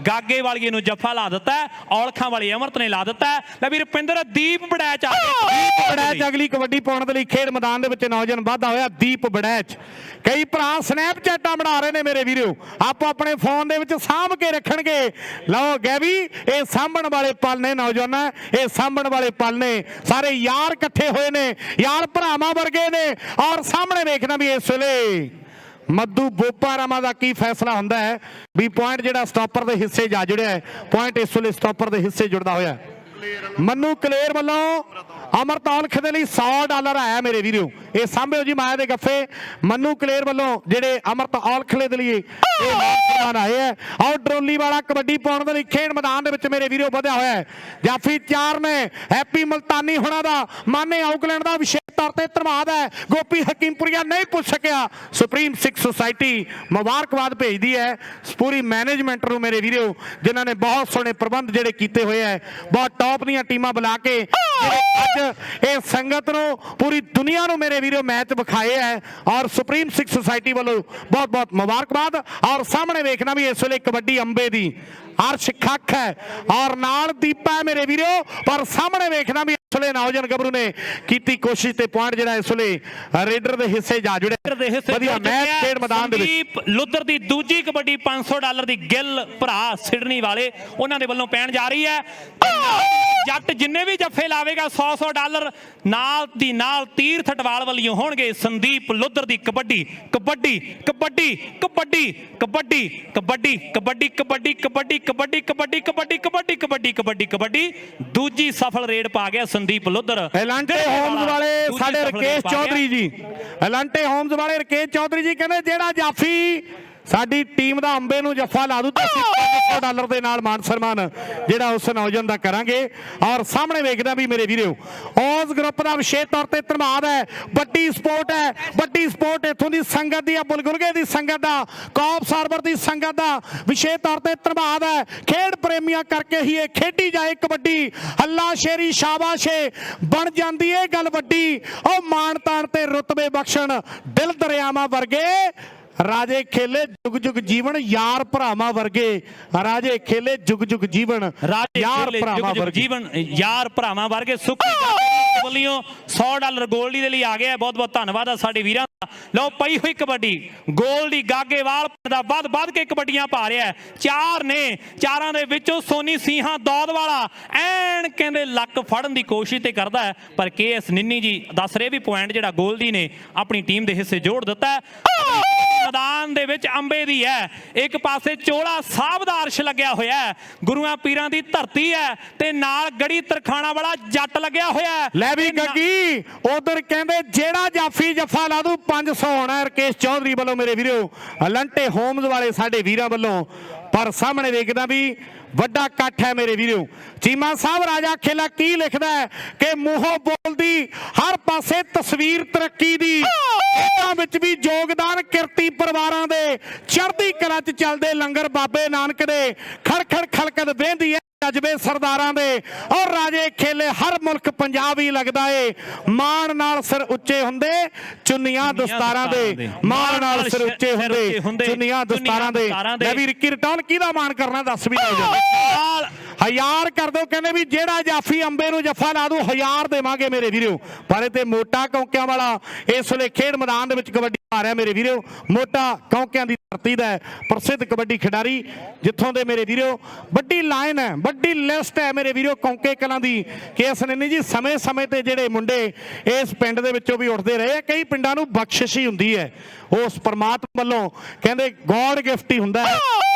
ਗਾਗੇ ਵਾਲੀਏ ਨੂੰ ਜੱਫਾ ਲਾ ਦਿੱਤਾ। ਔਲਖਾਂ ਵਾਲੀ ਅਮਰਤ ਨੇ ਲਾ ਦਿੱਤਾ। ਲੈ ਵੀ ਰੁਪਿੰਦਰ ਦੀਪ ਬੜੈਚ ਆ ਗਿਆ। ਦੀਪ ਬੜੈਚ ਅਗਲੀ ਕਬੱਡੀ ਪਾਉਣ ਦੇ ਲਈ ਖੇਡ ਮੈਦਾਨ ਦੇ ਵਿੱਚ ਨੌਜਵਾਨ ਵਾਧਾ ਹੋਇਆ। ਦੀਪ ਬੜੈਚ ਕਈ ਭਰਾ ਸਨੈਪਚੈਟਾਂ ਬਣਾ ਰਹੇ ਨੇ ਮੇਰੇ ਵੀਰੋ, ਆਪੋ ਆਪਣੇ ਫੋਨ ਦੇ ਵਿੱਚ ਸਾਂਭ ਕੇ ਰੱਖਣਗੇ। ਲਓ ਗੈਵੀ, ਇਹ ਸਾਂਭਣ ਵਾਲੇ ਪਲ ਨੇ ਨੌਜਵਾਨਾਂ, ਇਹ ਸਾਂਭਣ ਵਾਲੇ ਪਲ ਨੇ। ਸਾਰੇ ਯਾਰ ਇਕੱਠੇ ਹੋਏ ਨੇ, ਯਾਰ ਭਰਾਵਾਂ ਵਰਗੇ ਨੇ। ਔਰ ਸਾਹਮਣੇ ਵੇਖਣਾ ਵੀ ਇਸ ਵੇਲੇ ਮੱਧੂ ਬੋਪਾਰਾਮਾ ਦਾ ਕੀ ਫੈਸਲਾ ਹੁੰਦਾ ਹੈ ਵੀ ਪੁਆਇੰਟ ਜਿਹੜਾ ਸਟਾਪਰ ਦੇ ਹਿੱਸੇ ਜਾ ਜੁੜਿਆ ਹੈ। ਪੁਆਇੰਟ ਇਸ ਵੇਲੇ ਸਟਾਪਰ ਦੇ ਹਿੱਸੇ ਜੁੜਦਾ ਹੋਇਆ। ਮਨੂ ਕਲੇਰ ਵੱਲੋਂ ਅਮਰਤ ਔਲਖ ਦੇ ਲਈ $100 ਆਇਆ ਮੇਰੇ ਵੀਰੋ। ਇਹ ਸਾਂਭਿਓ ਜੀ ਮਾਇਆ ਦੇ ਗੱਫੇ। ਮਨੂ ਕਲੇਰ ਵੱਲੋਂ ਜਿਹੜੇ ਅਮਰਤ ਔਲਖਲੇ ਦੇ ਲਈ ਇਹ ਸਨਮਾਨ ਆਏ ਹੈ। ਔਰ ਡਰੋਲੀ ਵਾਲਾ ਕਬੱਡੀ ਪਾਉਣ ਦੇ ਲਈ ਖੇਡ ਮੈਦਾਨ ਦੇ ਵਿੱਚ ਮੇਰੇ ਵੀਰੋ ਵਧਿਆ ਹੋਇਆ ਹੈ। ਜਾਫੀ 4 ਨੇ ਹੈਪੀ ਮਲਤਾਨੀ ਹੋਣਾ ਦਾ, ਮਾਨੇ ਆਊਕਲੈਂਡ ਦਾ ਵਿਸ਼ੇਸ਼ ਤੌਰ ਤੇ ਧੰਨਵਾਦ ਹੈ। ਗੋਪੀ ਹਕੀਮਪੁਰੀਆ ਨਹੀਂ ਪੁੱਛ ਸਕਿਆ। ਸੁਪਰੀਮ ਸਿੱਖ ਸੁਸਾਇਟੀ ਮੁਬਾਰਕਬਾਦ ਭੇਜਦੀ ਹੈ ਪੂਰੀ ਮੈਨੇਜਮੈਂਟ ਨੂੰ ਮੇਰੇ ਵੀਰੋ, ਜਿਨ੍ਹਾਂ ਨੇ ਬਹੁਤ ਸੋਹਣੇ ਪ੍ਰਬੰਧ ਜਿਹੜੇ ਕੀਤੇ ਹੋਏ ਹੈ। ਬਹੁਤ ਟੌਪ ਦੀਆਂ ਟੀਮਾਂ ਬੁਲਾ ਕੇ ਅੱਜ ਇਹ ਸੰਗਤ ਨੂੰ, ਪੂਰੀ ਦੁਨੀਆ ਨੂੰ ਮੇਰੇ ਵੀਰੋ ਮੈਚ ਵਿਖਾਏ ਹੈ। ਔਰ ਸੁਪਰੀਮ ਸਿੱਖ ਸੁਸਾਇਟੀ ਵੱਲੋਂ ਬਹੁਤ ਬਹੁਤ ਮੁਬਾਰਕਬਾਦ। ਔਰ ਸਾਹਮਣੇ ਵੇਖਣਾ ਵੀ ਇਸ ਵੇਲੇ ਕਬੱਡੀ ਅੰਬੇ ਦੀ ਅਰਸ਼ ਖੱਖ ਹੈ ਔਰ ਨਾਲ ਦੀਪਾ ਹੈ ਮੇਰੇ ਵੀਰੋ। ਪਰ ਸਾਹਮਣੇ ਵੇਖਣਾ ਵੀ ਇਸ ਵੇਲੇ ਨੌਜਵਾਨ ਗੱਭਰੂ ਨੇ ਕੀਤੀ ਕੋਸ਼ਿਸ਼ ਤੇ ਪੁਆਇੰਟ ਜਿਹੜਾ ਇਸ ਵੇਲੇ ਰੇਡਰ ਦੇ ਹਿੱਸੇ ਜਾ ਜੁੜਿਆ। ਵਧੀਆ ਮੈਚ ਖੇਡ ਮੈਦਾਨ ਦੇ ਵਿੱਚ। ਲੁੱਧਰ ਦੀ ਦੂਜੀ ਕਬੱਡੀ $500 ਦੀ ਗਿੱਲ ਭਰਾ ਸਿਡਨੀ ਵਾਲੇ ਉਹਨਾਂ ਦੇ ਵੱਲੋਂ ਪੈਣ ਜਾ ਰਹੀ ਹੈ। ਜੱਟ ਜਿੰਨੇ ਵੀ ਜੱਫੇ ਲਾਵੇਗਾ $100 ਨਾਲ ਦੀ ਨਾਲ ਤੀਰਥ ਟਵਾਲ ਵੱਲੋਂ ਹੋਣਗੇ। ਸੰਦੀਪ ਲੁੱਧਰ ਦੀ ਕਬੱਡੀ ਕਬੱਡੀ ਕਬੱਡੀ ਕਬੱਡੀ ਕਬੱਡੀ ਕਬੱਡੀ ਕਬੱਡੀ ਕਬੱਡੀ ਕਬੱਡੀ ਕਬੱਡੀ ਕਬੱਡੀ ਕਬੱਡੀ ਕਬੱਡੀ ਕਬੱਡੀ ਕਬੱਡੀ ਕਬੱਡੀ ਦੂਜੀ ਸਫਲ ਰੇਡ ਪਾ ਗਿਆ ਸੰਦੀਪ ਲੁੱਧਰ। ਐਲਾਂਟੇ ਹੋਮਸ ਵਾਲੇ ਸਾਡੇ ਰਕੇਸ਼ ਚੌਧਰੀ ਜੀ, ਐਲਾਂਟੇ ਹੋਮਸ ਵਾਲੇ ਰਕੇਸ਼ ਚੌਧਰੀ ਜੀ ਕਹਿੰਦੇ ਜਿਹੜਾ ਜਾਫੀ ਸਾਡੀ ਟੀਮ ਦਾ ਅੰਬੇ ਨੂੰ ਜੱਫਾ ਲਾ ਦੂ ਤਾਂ ਅਸੀਂ $500 ਦੇ ਨਾਲ ਮਾਨ ਸਨਮਾਨ ਜਿਹੜਾ ਉਸ ਨੌਜਵਾਨ ਦਾ ਕਰਾਂਗੇ। ਔਰ ਸਾਹਮਣੇ ਵੇਖਦਾ ਵੀ ਮੇਰੇ ਵੀਰੋ ਉਸ ਗਰੁੱਪ ਦਾ ਵਿਸ਼ੇਸ਼ ਤੌਰ ਤੇ ਧੰਨਵਾਦ ਹੈ। ਵੱਡੀ ਸਪੋਰਟ ਹੈ, ਵੱਡੀ ਸਪੋਰਟ ਇੱਥੋਂ ਦੀ ਸੰਗਤ ਦੀ, ਬੁਲਗੁਲਗੇ ਦੀ ਸੰਗਤ ਦਾ, ਕੌਪ ਸਾਰਵਰ ਦੀ ਸੰਗਤ ਦਾ ਵਿਸ਼ੇਸ਼ ਤੌਰ ਤੇ ਧੰਨਵਾਦ ਹੈ। ਖੇਡ ਪ੍ਰੇਮੀਆਂ ਕਰਕੇ ਹੀ ਇਹ ਖੇਡੀ ਜਾਏ ਕਬੱਡੀ। ਹੱਲਾ ਸ਼ੇਰੀ ਸ਼ਾਬਾਸ਼ੇ ਬਣ ਜਾਂਦੀ ਇਹ ਗੱਲ ਵੱਡੀ। ਉਹ ਮਾਣ ਤਾਣ ਤੇ ਰੁਤਬੇ ਬਖਸ਼ਣ ਦਿਲ ਦਰਿਆਵਾਂ ਵਰਗੇ ਰਾਜੇ ਖੇਲੇ ਜੁਗ ਜੁਗ ਜੀਵਨ ਯਾਰ ਭਰਾਵਾਂ ਵਰਗੇ। ਰਾਜੇ ਖੇਲੇ ਜੁਗ ਜੁਗ ਜੀਵਨ ਯਾਰ ਭਰਾਵਾਂ ਵਰਗੇ। ਜੀਵਨ ਯਾਰ ਭਰਾਵਾਂ ਵਰਗੇ। ਸੁੱਖੀ ਵੱਲੋਂ $100 ਗੋਲਡੀ ਦੇ ਲਈ ਆ ਗਿਆ। ਬਹੁਤ ਬਹੁਤ ਧੰਨਵਾਦ ਆ ਸਾਡੇ ਵੀਰਾਂ ਦਾ। ਲਓ ਪਈ ਹੋਈ ਕਬੱਡੀ ਗੋਲਡੀ ਗਾਗੇਵਾਲ ਦਾ ਵੱਧ ਕੇ ਕਬੱਡੀਆਂ ਪਾ ਰਿਹਾ। 4 ਨੇ, 4ਾਂ ਦੇ ਵਿੱਚੋਂ ਸੋਨੀ ਸਿੰਘਾਂ ਦੌਦ ਵਾਲਾ ਐਨ ਕਹਿੰਦੇ ਲੱਕ ਫੜਨ ਦੀ ਕੋਸ਼ਿਸ਼ ਤੇ ਕਰਦਾ ਹੈ। ਪਰ KS ਨਿੰਨੀ ਜੀ ਦੱਸ ਰਹੇ ਵੀ ਪੁਆਇੰਟ ਜਿਹੜਾ ਗੋਲਡੀ ਨੇ ਆਪਣੀ ਟੀਮ ਦੇ ਹਿੱਸੇ ਜੋੜ ਦਿੱਤਾ। ਮੈਦਾਨ ਦੇ ਵਿੱਚ ਅੰਬੇ ਦੀ ਹੈ। ਇੱਕ ਪਾਸੇ ਚੋਲਾ ਸਾਹਿਬ ਦਾ ਅਰਸ਼ ਲੱਗਿਆ ਹੋਇਆ ਹੈ, ਗੁਰੂਆਂ ਪੀਰਾਂ ਦੀ ਧਰਤੀ ਹੈ, ਤੇ ਨਾਲ ਗੜੀ ਤਰਖਾਣਾ ਵਾਲਾ ਜੱਟ ਲੱਗਿਆ ਹੋਇਆ ਹੈ। ਲੈ ਵੀ ਗੱਗੀ ਉਧਰ ਕਹਿੰਦੇ ਜਿਹੜਾ ਜਾਫੀ ਜੱਫਾ ਲਾ ਦੂ 500 ਹੋਣਾ ਰਕੇਸ਼ ਚੌਧਰੀ ਵੱਲੋਂ ਮੇਰੇ ਵੀਰੋ, ਲੰਟੇ ਹੋਮਸ ਵਾਲੇ ਸਾਡੇ ਵੀਰਾਂ ਵੱਲੋਂ। ਪਰ ਸਾਹਮਣੇ ਵੇਖਦਾ ਵੀ ਵੱਡਾ ਇਕੱਠ ਹੈ ਮੇਰੇ ਵੀਰੋ। ਚੀਮਾ ਸਾਹਿਬ ਰਾਜਾ ਖੇਲਾ ਕੀ ਲਿਖਦਾ ਹੈ ਕਿ ਮੂੰਹੋਂ ਬੋਲਦੀ ਹਰ ਪਾਸੇ ਤਸਵੀਰ ਤਰੱਕੀ ਦੀ, ਇਹਨਾਂ ਵਿੱਚ ਵੀ ਯੋਗਦਾਨ ਕਿਰਤੀ ਪਰਿਵਾਰਾਂ ਦੇ, ਚੜ੍ਹਦੀ ਕਲਾ 'ਚ ਚੱਲਦੇ ਲੰਗਰ ਬਾਬੇ ਨਾਨਕ ਦੇ, ਖੜਖੜ ਖਲਕਤ ਵਹਿੰਦੀ ਹੈ ਜਜ਼ਬੇ ਸਰਦਾਰਾਂ ਦੇ। ਔਰ ਰਾਜੇ ਖੇਲੇ ਹਰ ਮੁਲਕ ਪੰਜਾਬ ਹੀ ਲੱਗਦਾ ਏ। ਮਾਣ ਨਾਲ ਸਿਰ ਉੱਚੇ ਹੁੰਦੇ ਚੁੰਨੀਆਂ ਦਸਤਾਰਾਂ ਦੇ, ਮਾਣ ਨਾਲ ਸਿਰ ਉੱਚੇ ਹੁੰਦੇ ਚੁੰਨੀਆਂ ਦਸਤਾਰਾਂ ਦੇ। ਲੈ ਵੀ ਰਿੱਕੀ ਰਟੌਲ ਕਿਹਦਾ ਮਾਣ ਕਰਨਾ ਦੱਸ ਵੀ ਨੌਜਵਾਨ। 1000 ਕਰ ਦਿਓ ਕਹਿੰਦੇ ਵੀ ਜਿਹੜਾ ਜਾਫੀ ਅੰਬੇ ਨੂੰ ਜੱਫਾ ਲਾ ਦੂ 1000 ਦੇਵਾਂਗੇ ਮੇਰੇ ਵੀਰੋ। ਪਰ ਇਹ ਤੇ ਮੋਟਾ ਕੌਂਕਿਆਂ ਵਾਲਾ ਇਸ ਵੇਲੇ ਖੇਡ ਮੈਦਾਨ ਦੇ ਵਿੱਚ ਕਬੱਡੀ ਆ ਰਿਹਾ ਮੇਰੇ ਵੀਰੋ। ਮੋਟਾ ਕੌਂਕਿਆਂ ਦੀ ਧਰਤੀ ਦਾ ਪ੍ਰਸਿੱਧ ਕਬੱਡੀ ਖਿਡਾਰੀ, ਜਿੱਥੋਂ ਦੇ ਮੇਰੇ ਵੀਰੋ ਵੱਡੀ ਲਾਈਨ ਹੈ, ਵੱਡੀ ਲਿਸਟ ਹੈ ਮੇਰੇ ਵੀਰੋ ਕੌਂਕੇ ਕਲਾਂ ਦੀ। KS ਨਿੰਨੀ ਜੀ ਸਮੇਂ ਸਮੇਂ ਤੇ ਜਿਹੜੇ ਮੁੰਡੇ ਇਸ ਪਿੰਡ ਦੇ ਵਿੱਚੋਂ ਵੀ ਉੱਠਦੇ ਰਹੇ। ਕਈ ਪਿੰਡਾਂ ਨੂੰ ਬਖਸ਼ਿਸ਼ ਹੀ ਹੁੰਦੀ ਹੈ ਉਸ ਪਰਮਾਤਮਾ ਵੱਲੋਂ, ਕਹਿੰਦੇ ਗੋਡ ਗਿਫਟ ਹੀ ਹੁੰਦਾ ਹੈ।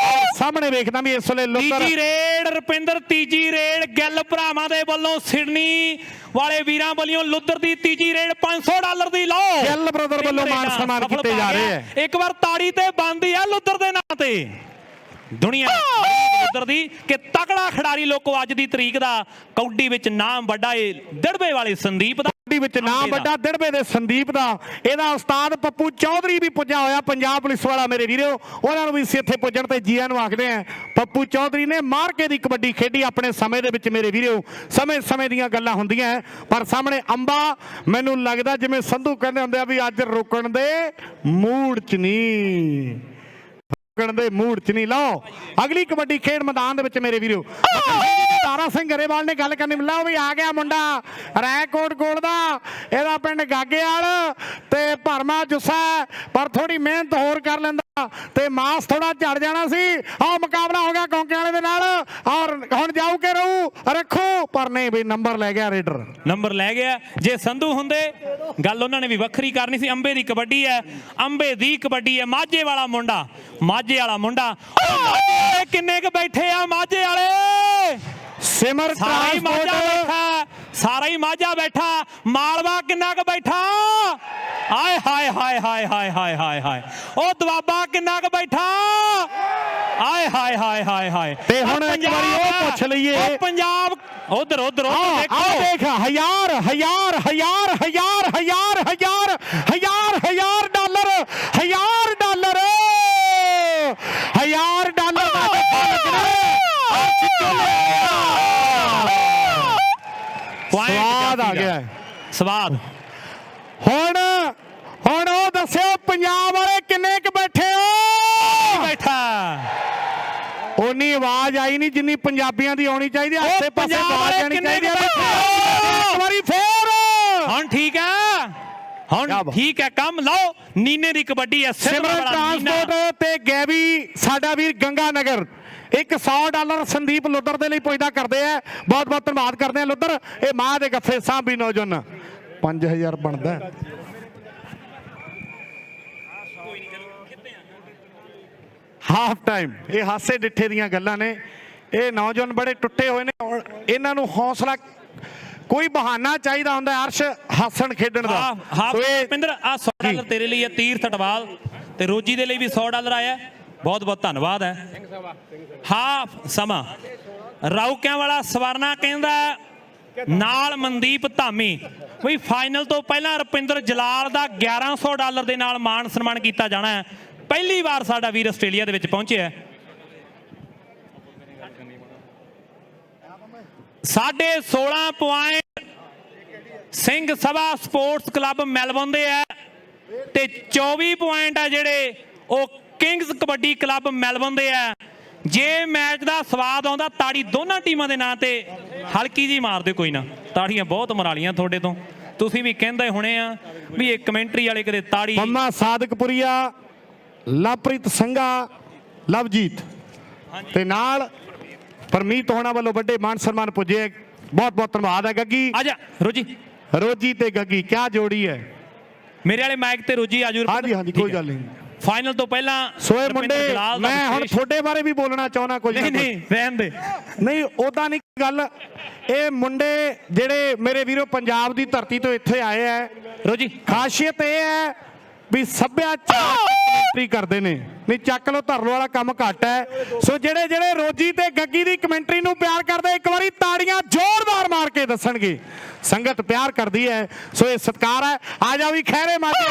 ਸਾਹਮਣੇ ਵੇਖਦਾ ਵੀ ਇਸ ਵੇਲੇ ਤੀਜੀ ਰੇਡ ਰੁਪਿੰਦਰ, ਤੀਜੀ ਰੇਡ ਗਿੱਲ ਭਰਾਵਾਂ ਦੇ ਵੱਲੋਂ ਸਿਡਨੀ ਵਾਲੇ ਵੀਰਾਂ ਵੱਲੋਂ ਲੁੱਧਰ ਦੀ ਤੀਜੀ ਰੇਡ $500 ਦੀ। ਲਓ ਗਿੱਲ ਬ੍ਰਦਰ ਵੱਲੋਂ ਮਾਨ ਸਨਮਾਨ ਕੀਤੇ ਜਾ ਰਹੇ ਹੈ। ਇੱਕ ਵਾਰ ਤਾੜੀ ਤੇ ਬੰਦੀ ਆ ਲੁੱਧਰ ਦੇ ਨਾਂ ਤੇ। ਦੁਨੀਆ ਉਧਰ ਦੀ ਕਿ ਤਕੜਾ ਖਿਡਾਰੀ ਲੋਕੋ ਅੱਜ ਦੀ ਤਰੀਕ ਦਾ ਕਬੱਡੀ ਵਿੱਚ ਨਾਮ ਵੱਡਾ ਏ ਦਿੜਬੇ ਵਾਲੇ ਸੰਦੀਪ ਦਾ ਵਿੱਚ ਨਾਮ ਵੱਡਾ ਦਿੜਬੇ ਦੇ ਸੰਦੀਪ ਦਾ। ਇਹਦਾ ਉਸਤਾਦ ਪੱਪੂ ਚੌਧਰੀ ਵੀ ਪੁੱਜਾ ਹੋਇਆ, ਪੰਜਾਬ ਪੁਲਿਸ ਵਾਲਾ ਮੇਰੇ ਵੀਰੋ, ਉਹਨਾਂ ਨੂੰ ਵੀ ਇੱਥੇ ਪੁੱਜਣ ਤੇ ਜੀਆਂ ਨੂੰ ਆਖਦੇ ਆ। ਪੱਪੂ ਚੌਧਰੀ ਨੇ ਮਾਰ ਕੇ ਦੀ ਕਬੱਡੀ ਖੇਡੀ ਆਪਣੇ ਸਮੇਂ ਦੇ ਵਿੱਚ ਮੇਰੇ ਵੀਰੋ, ਸਮੇਂ ਦੀਆਂ ਗੱਲਾਂ ਹੁੰਦੀਆਂ, ਪਰ ਸਾਹਮਣੇ ਅੰਬਾ ਮੈਨੂੰ ਲੱਗਦਾ ਜਿਵੇਂ ਸੰਧੂ ਕਹਿੰਦੇ ਹੁੰਦੇ ਆ ਵੀ ਅੱਜ ਰੁਕਣ ਦੇ ਮੂਡ 'ਚ ਨਹੀਂ, ਦੇ ਮੂਡ 'ਚ ਨਹੀਂ। ਲਓ ਅਗਲੀ ਕਬੱਡੀ ਖੇਡ ਮੈਦਾਨ ਦੇ ਵਿੱਚ ਮੇਰੇ ਵੀਰੋ ਤਾਰਾ ਸਿੰਘ ਗਰੇਵਾਲ ਨੇ ਗੱਲ ਕਰਨੀ, ਲਓ ਵੀ ਆ ਗਿਆ ਮੁੰਡਾ ਰੈਕੋਟ ਕੋਲ ਦਾ, ਇਹਦਾ ਪਿੰਡ ਗਾਗੇਵਾਲ ਤੇ ਭਰਮਾ ਜੁੱਸਾ, ਪਰ ਥੋੜੀ ਮਿਹਨਤ ਹੋਰ ਕਰ ਲੈਂਦਾ ਤੇ ਮਾਸ ਥੋੜਾ ਝੜ ਜਾਣਾ ਸੀ। ਆਹ ਮੁਕਾਬਲਾ ਹੋ ਗਿਆ ਕੌਂਕੇ ਵਾਲੇ ਦੇ ਨਾਲ, ਔਰ ਹੁਣ ਜਾਊ ਕੇ ਰਹੂ ਰੱਖੋ, ਪਰ ਨਹੀਂ ਵੀ ਨੰਬਰ ਲੈ ਗਿਆ ਰੇਡਰ, ਨੰਬਰ ਲੈ ਗਿਆ। ਜੇ ਸੰਧੂ ਹੁੰਦੇ ਗੱਲ ਉਹਨਾਂ ਨੇ ਵੀ ਵੱਖਰੀ ਕਰਨੀ ਸੀ। ਅੰਬੇ ਦੀ ਕਬੱਡੀ ਹੈ, ਅੰਬੇ ਦੀ ਕਬੱਡੀ ਹੈ, ਮਾਝੇ ਵਾਲਾ ਮੁੰਡਾ, ਮਾਝੇ ਵਾਲਾ ਮੁੰਡਾ। ਕਿੰਨੇ ਕੁ ਬੈਠੇ ਆ ਮਾਝੇ ਵਾਲੇ? ਸਿਮਰ ਸਾਰਾ ਹੀ ਮਾਝਾ ਬੈਠਾ, ਸਾਰਾ ਹੀ ਮਾਝਾ ਬੈਠਾ। ਮਾਲਵਾ ਕਿੰਨਾ ਕੁ ਬੈਠਾ? ਆਏ ਹਾਏ ਹਾਏ ਹਾਏ ਹਾਏ ਹਾਏ ਹਾਏ ਹਾਏ। ਉਹ ਦੁਆਬਾ ਕਿੰਨਾ ਕੁ ਬੈਠਾ? ਆਏ ਹਾਏ ਹਾਏ ਹਾਏ ਹਾਏ। ਤੇ ਹੁਣ ਇੱਕ ਵਾਰੀ ਉਹ ਪੁੱਛ ਲਈਏ ਪੰਜਾਬ ਉਧਰ ਉਧਰ ਦੇਖੋ, ਦੇਖ ਹਜ਼ਾਰ ਹਜ਼ਾਰ ਹਜ਼ਾਰ ਹਜ਼ਾਰ ਹਜ਼ਾਰ ਹਜ਼ਾਰ ਹਜ਼ਾਰ ਹਜ਼ਾਰ ਡਾਲਰ, ਹਜ਼ਾਰ ਡਾਲਰ, ਹਜ਼ਾਰ ਡਾਲਰ ਸਵਾਦ ਆ ਗਿਆ, ਸਵਾਦ। ਹੁਣ ਉਹ ਦੱਸਿਓ ਪੰਜਾਬ ਵਾਲੇ ਕਿੰਨੇ ਕੁ ਬੈਠੇ ਹੋ? ਬੈਠਾ ਉਨੀ ਆਵਾਜ਼ ਆਈ ਨਹੀਂ ਜਿੰਨੀ ਪੰਜਾਬੀਆਂ ਦੀ ਆਉਣੀ ਚਾਹੀਦੀ, ਆਸੇ ਪਾਸੇ ਆਵਾਜ਼ ਜਾਣੀ ਚਾਹੀਦੀ ਹੈ। ਇੱਕ ਵਾਰੀ ਫੇਰ ਹੁਣ ਠੀਕ ਹੈ, ਹੁਣ ਠੀਕ ਹੈ ਕੰਮ। ਲਓ ਨੀਨੇ ਦੀ ਕਬੱਡੀ ਹੈ, ਸਿਮਰਨ ਟਰਾਂਸਪੋਰਟ ਤੇ ਗੈਵੀ ਸਾਡਾ ਵੀਰ ਗੰਗਾ ਨਗਰ ਇੱਕ $100 ਸੰਦੀਪ ਲੁੱਦਰ ਦੇ ਲਈ ਪੁੱਜਦਾ ਕਰਦੇ ਆ। ਬਹੁਤ ਬਹੁਤ ਧੰਨਵਾਦ ਕਰਦੇ ਆ ਲੁੱਦਰ। ਇਹ ਮਾਂ ਦੇ ਗੱਫੇ ਸਾਂਭੀ ਨੌਜਵਾਨ 5000 ਬਣਦਾ। ਹਾਫ ਟਾਈਮ ਇਹ ਹਾਸੇ ਡਿੱਠੇ ਦੀਆਂ ਗੱਲਾਂ ਨੇ। ਇਹ ਨੌਜਵਾਨ ਬੜੇ ਟੁੱਟੇ ਹੋਏ ਨੇ, ਇਹਨਾਂ ਨੂੰ ਹੌਸਲਾ, ਕੋਈ ਬਹਾਨਾ ਚਾਹੀਦਾ ਹੁੰਦਾ ਅਰਸ਼ ਹੱਸਣ ਖੇਡਣ ਦਾ। ਪਿੰਦਰ ਆ $100 ਤੇਰੇ ਲਈ ਹੈ, ਤੀਰਥ ਟਵਾਲ ਤੇ ਰੋਜੀ ਦੇ ਲਈ ਵੀ $100 ਆਇਆ। ਬਹੁਤ ਬਹੁਤ ਧੰਨਵਾਦ ਹੈ। ਹਾਫ ਸਮਾਂ ਰਾਊਕਿਆਂ ਵਾਲਾ ਸਵਰਨਾ ਕਹਿੰਦਾ ਨਾਲ ਮਨਦੀਪ ਧਾਮੀ ਵੀ ਫਾਈਨਲ ਤੋਂ ਪਹਿਲਾਂ ਰੁਪਿੰਦਰ ਜਲਾਲ ਦਾ $1100 ਦੇ ਨਾਲ ਮਾਣ ਸਨਮਾਨ ਕੀਤਾ ਜਾਣਾ ਹੈ। ਪਹਿਲੀ ਵਾਰ ਸਾਡਾ ਵੀਰ ਆਸਟ੍ਰੇਲੀਆ ਦੇ ਵਿੱਚ ਪਹੁੰਚਿਆ। 16.5 point Singh Sabha sports club Melbourne ਦੇ ਹੈ ਤੇ 24 ਪੁਆਇੰਟ ਆ ਜਿਹੜੇ ਉਹ ਕਿੰਗਸ ਕਬੱਡੀ ਕਲੱਬ ਮੈਲਬੌਰਨ ਦੇ ਆ। ਜੇ ਮੈਚ ਦਾ ਸਵਾਦ ਆਉਂਦਾ ਤਾੜੀ ਦੋਨਾਂ ਟੀਮਾਂ ਦੇ ਨਾਂ ਤੇ ਹਲਕੀ ਜੀ ਮਾਰ ਦਿਓ, ਕੋਈ ਨਾ। ਤਾੜੀਆਂ ਬਹੁਤ ਮਰਾਲੀਆਂ ਤੁਹਾਡੇ ਤੋਂ, ਤੁਸੀਂ ਵੀ ਕਹਿੰਦੇ ਹੋਣੇ ਆ ਵੀ ਇਹ ਕਮੈਂਟਰੀ ਵਾਲੇ ਕਦੇ ਤਾੜੀ। ਮੰਮਾ ਸਾਦਕਪੁਰੀਆ, ਲਵਪ੍ਰੀਤ ਸੰਘਾ, ਲਵਜੀਤ ਤੇ ਨਾਲ ਪਰਮੀਤ ਹੋਣਾ ਵੱਲੋਂ ਵੱਡੇ ਮਾਨ ਸਨਮਾਨ ਪੁੱਜੇ। ਬਹੁਤ ਬਹੁਤ ਧੰਨਵਾਦ ਹੈ। ਗੱਗੀ ਆਜਾ ਰੋਜੀ ਤੇ ਗੱਗੀ ਕਿਆ ਜੋੜੀ ਹੈ। ਮੇਰੇ ਵਾਲੇ ਮਾਈਕ ਤੇ ਰੋਜੀ ਆਜੂ। ਹਾਂਜੀ ਹਾਂਜੀ ਕੋਈ ਗੱਲ ਨਹੀਂ। ਫਾਈਨਲ ਤੋਂ ਪਹਿਲਾਂ ਸੋਏ ਮੁੰਡੇ ਮੈਂ ਹੁਣ ਤੁਹਾਡੇ ਬਾਰੇ ਵੀ ਬੋਲਣਾ ਚਾਹੁੰਦਾ ਕੁਝ। ਨਹੀਂ ਰਹਿਣ ਦੇ, ਨਹੀਂ ਉਦਾਂ ਨਹੀਂ ਗੱਲ। ਇਹ ਮੁੰਡੇ ਜਿਹੜੇ ਮੇਰੇ ਵੀਰੋ ਪੰਜਾਬ ਦੀ ਧਰਤੀ ਤੋਂ ਇੱਥੇ ਆਏ ਹੈ, ਰੋਜੀ ਖਾਸੀਅਤ ਇਹ ਹੈ ਵੀ ਸੱਭਿਆਚਾਰ ਕਮੈਂਟਰੀ ਕਰਦੇ ਨੇ। ਨਹੀਂ ਚੱਕ ਲੋ ਧਰ ਲੋ ਵਾਲਾ ਕੰਮ ਘੱਟ ਹੈ। ਸੋ ਜਿਹੜੇ ਰੋਜੀ ਤੇ ਗੱਗੀ ਦੀ ਕਮੈਂਟਰੀ ਨੂੰ ਪਿਆਰ ਕਰਦੇ ਇੱਕ ਵਾਰੀ ਤਾੜੀਆਂ ਜ਼ੋਰਦਾਰ ਮਾਰ ਕੇ ਦੱਸਣਗੇ। ਸੰਗਤ ਪਿਆਰ ਕਰਦੀ ਹੈ, ਸੋ ਇਹ ਸਤਿਕਾਰ ਹੈ। ਆ ਜਾ ਵੀ ਖੈਰੇ ਮਾਝੇ।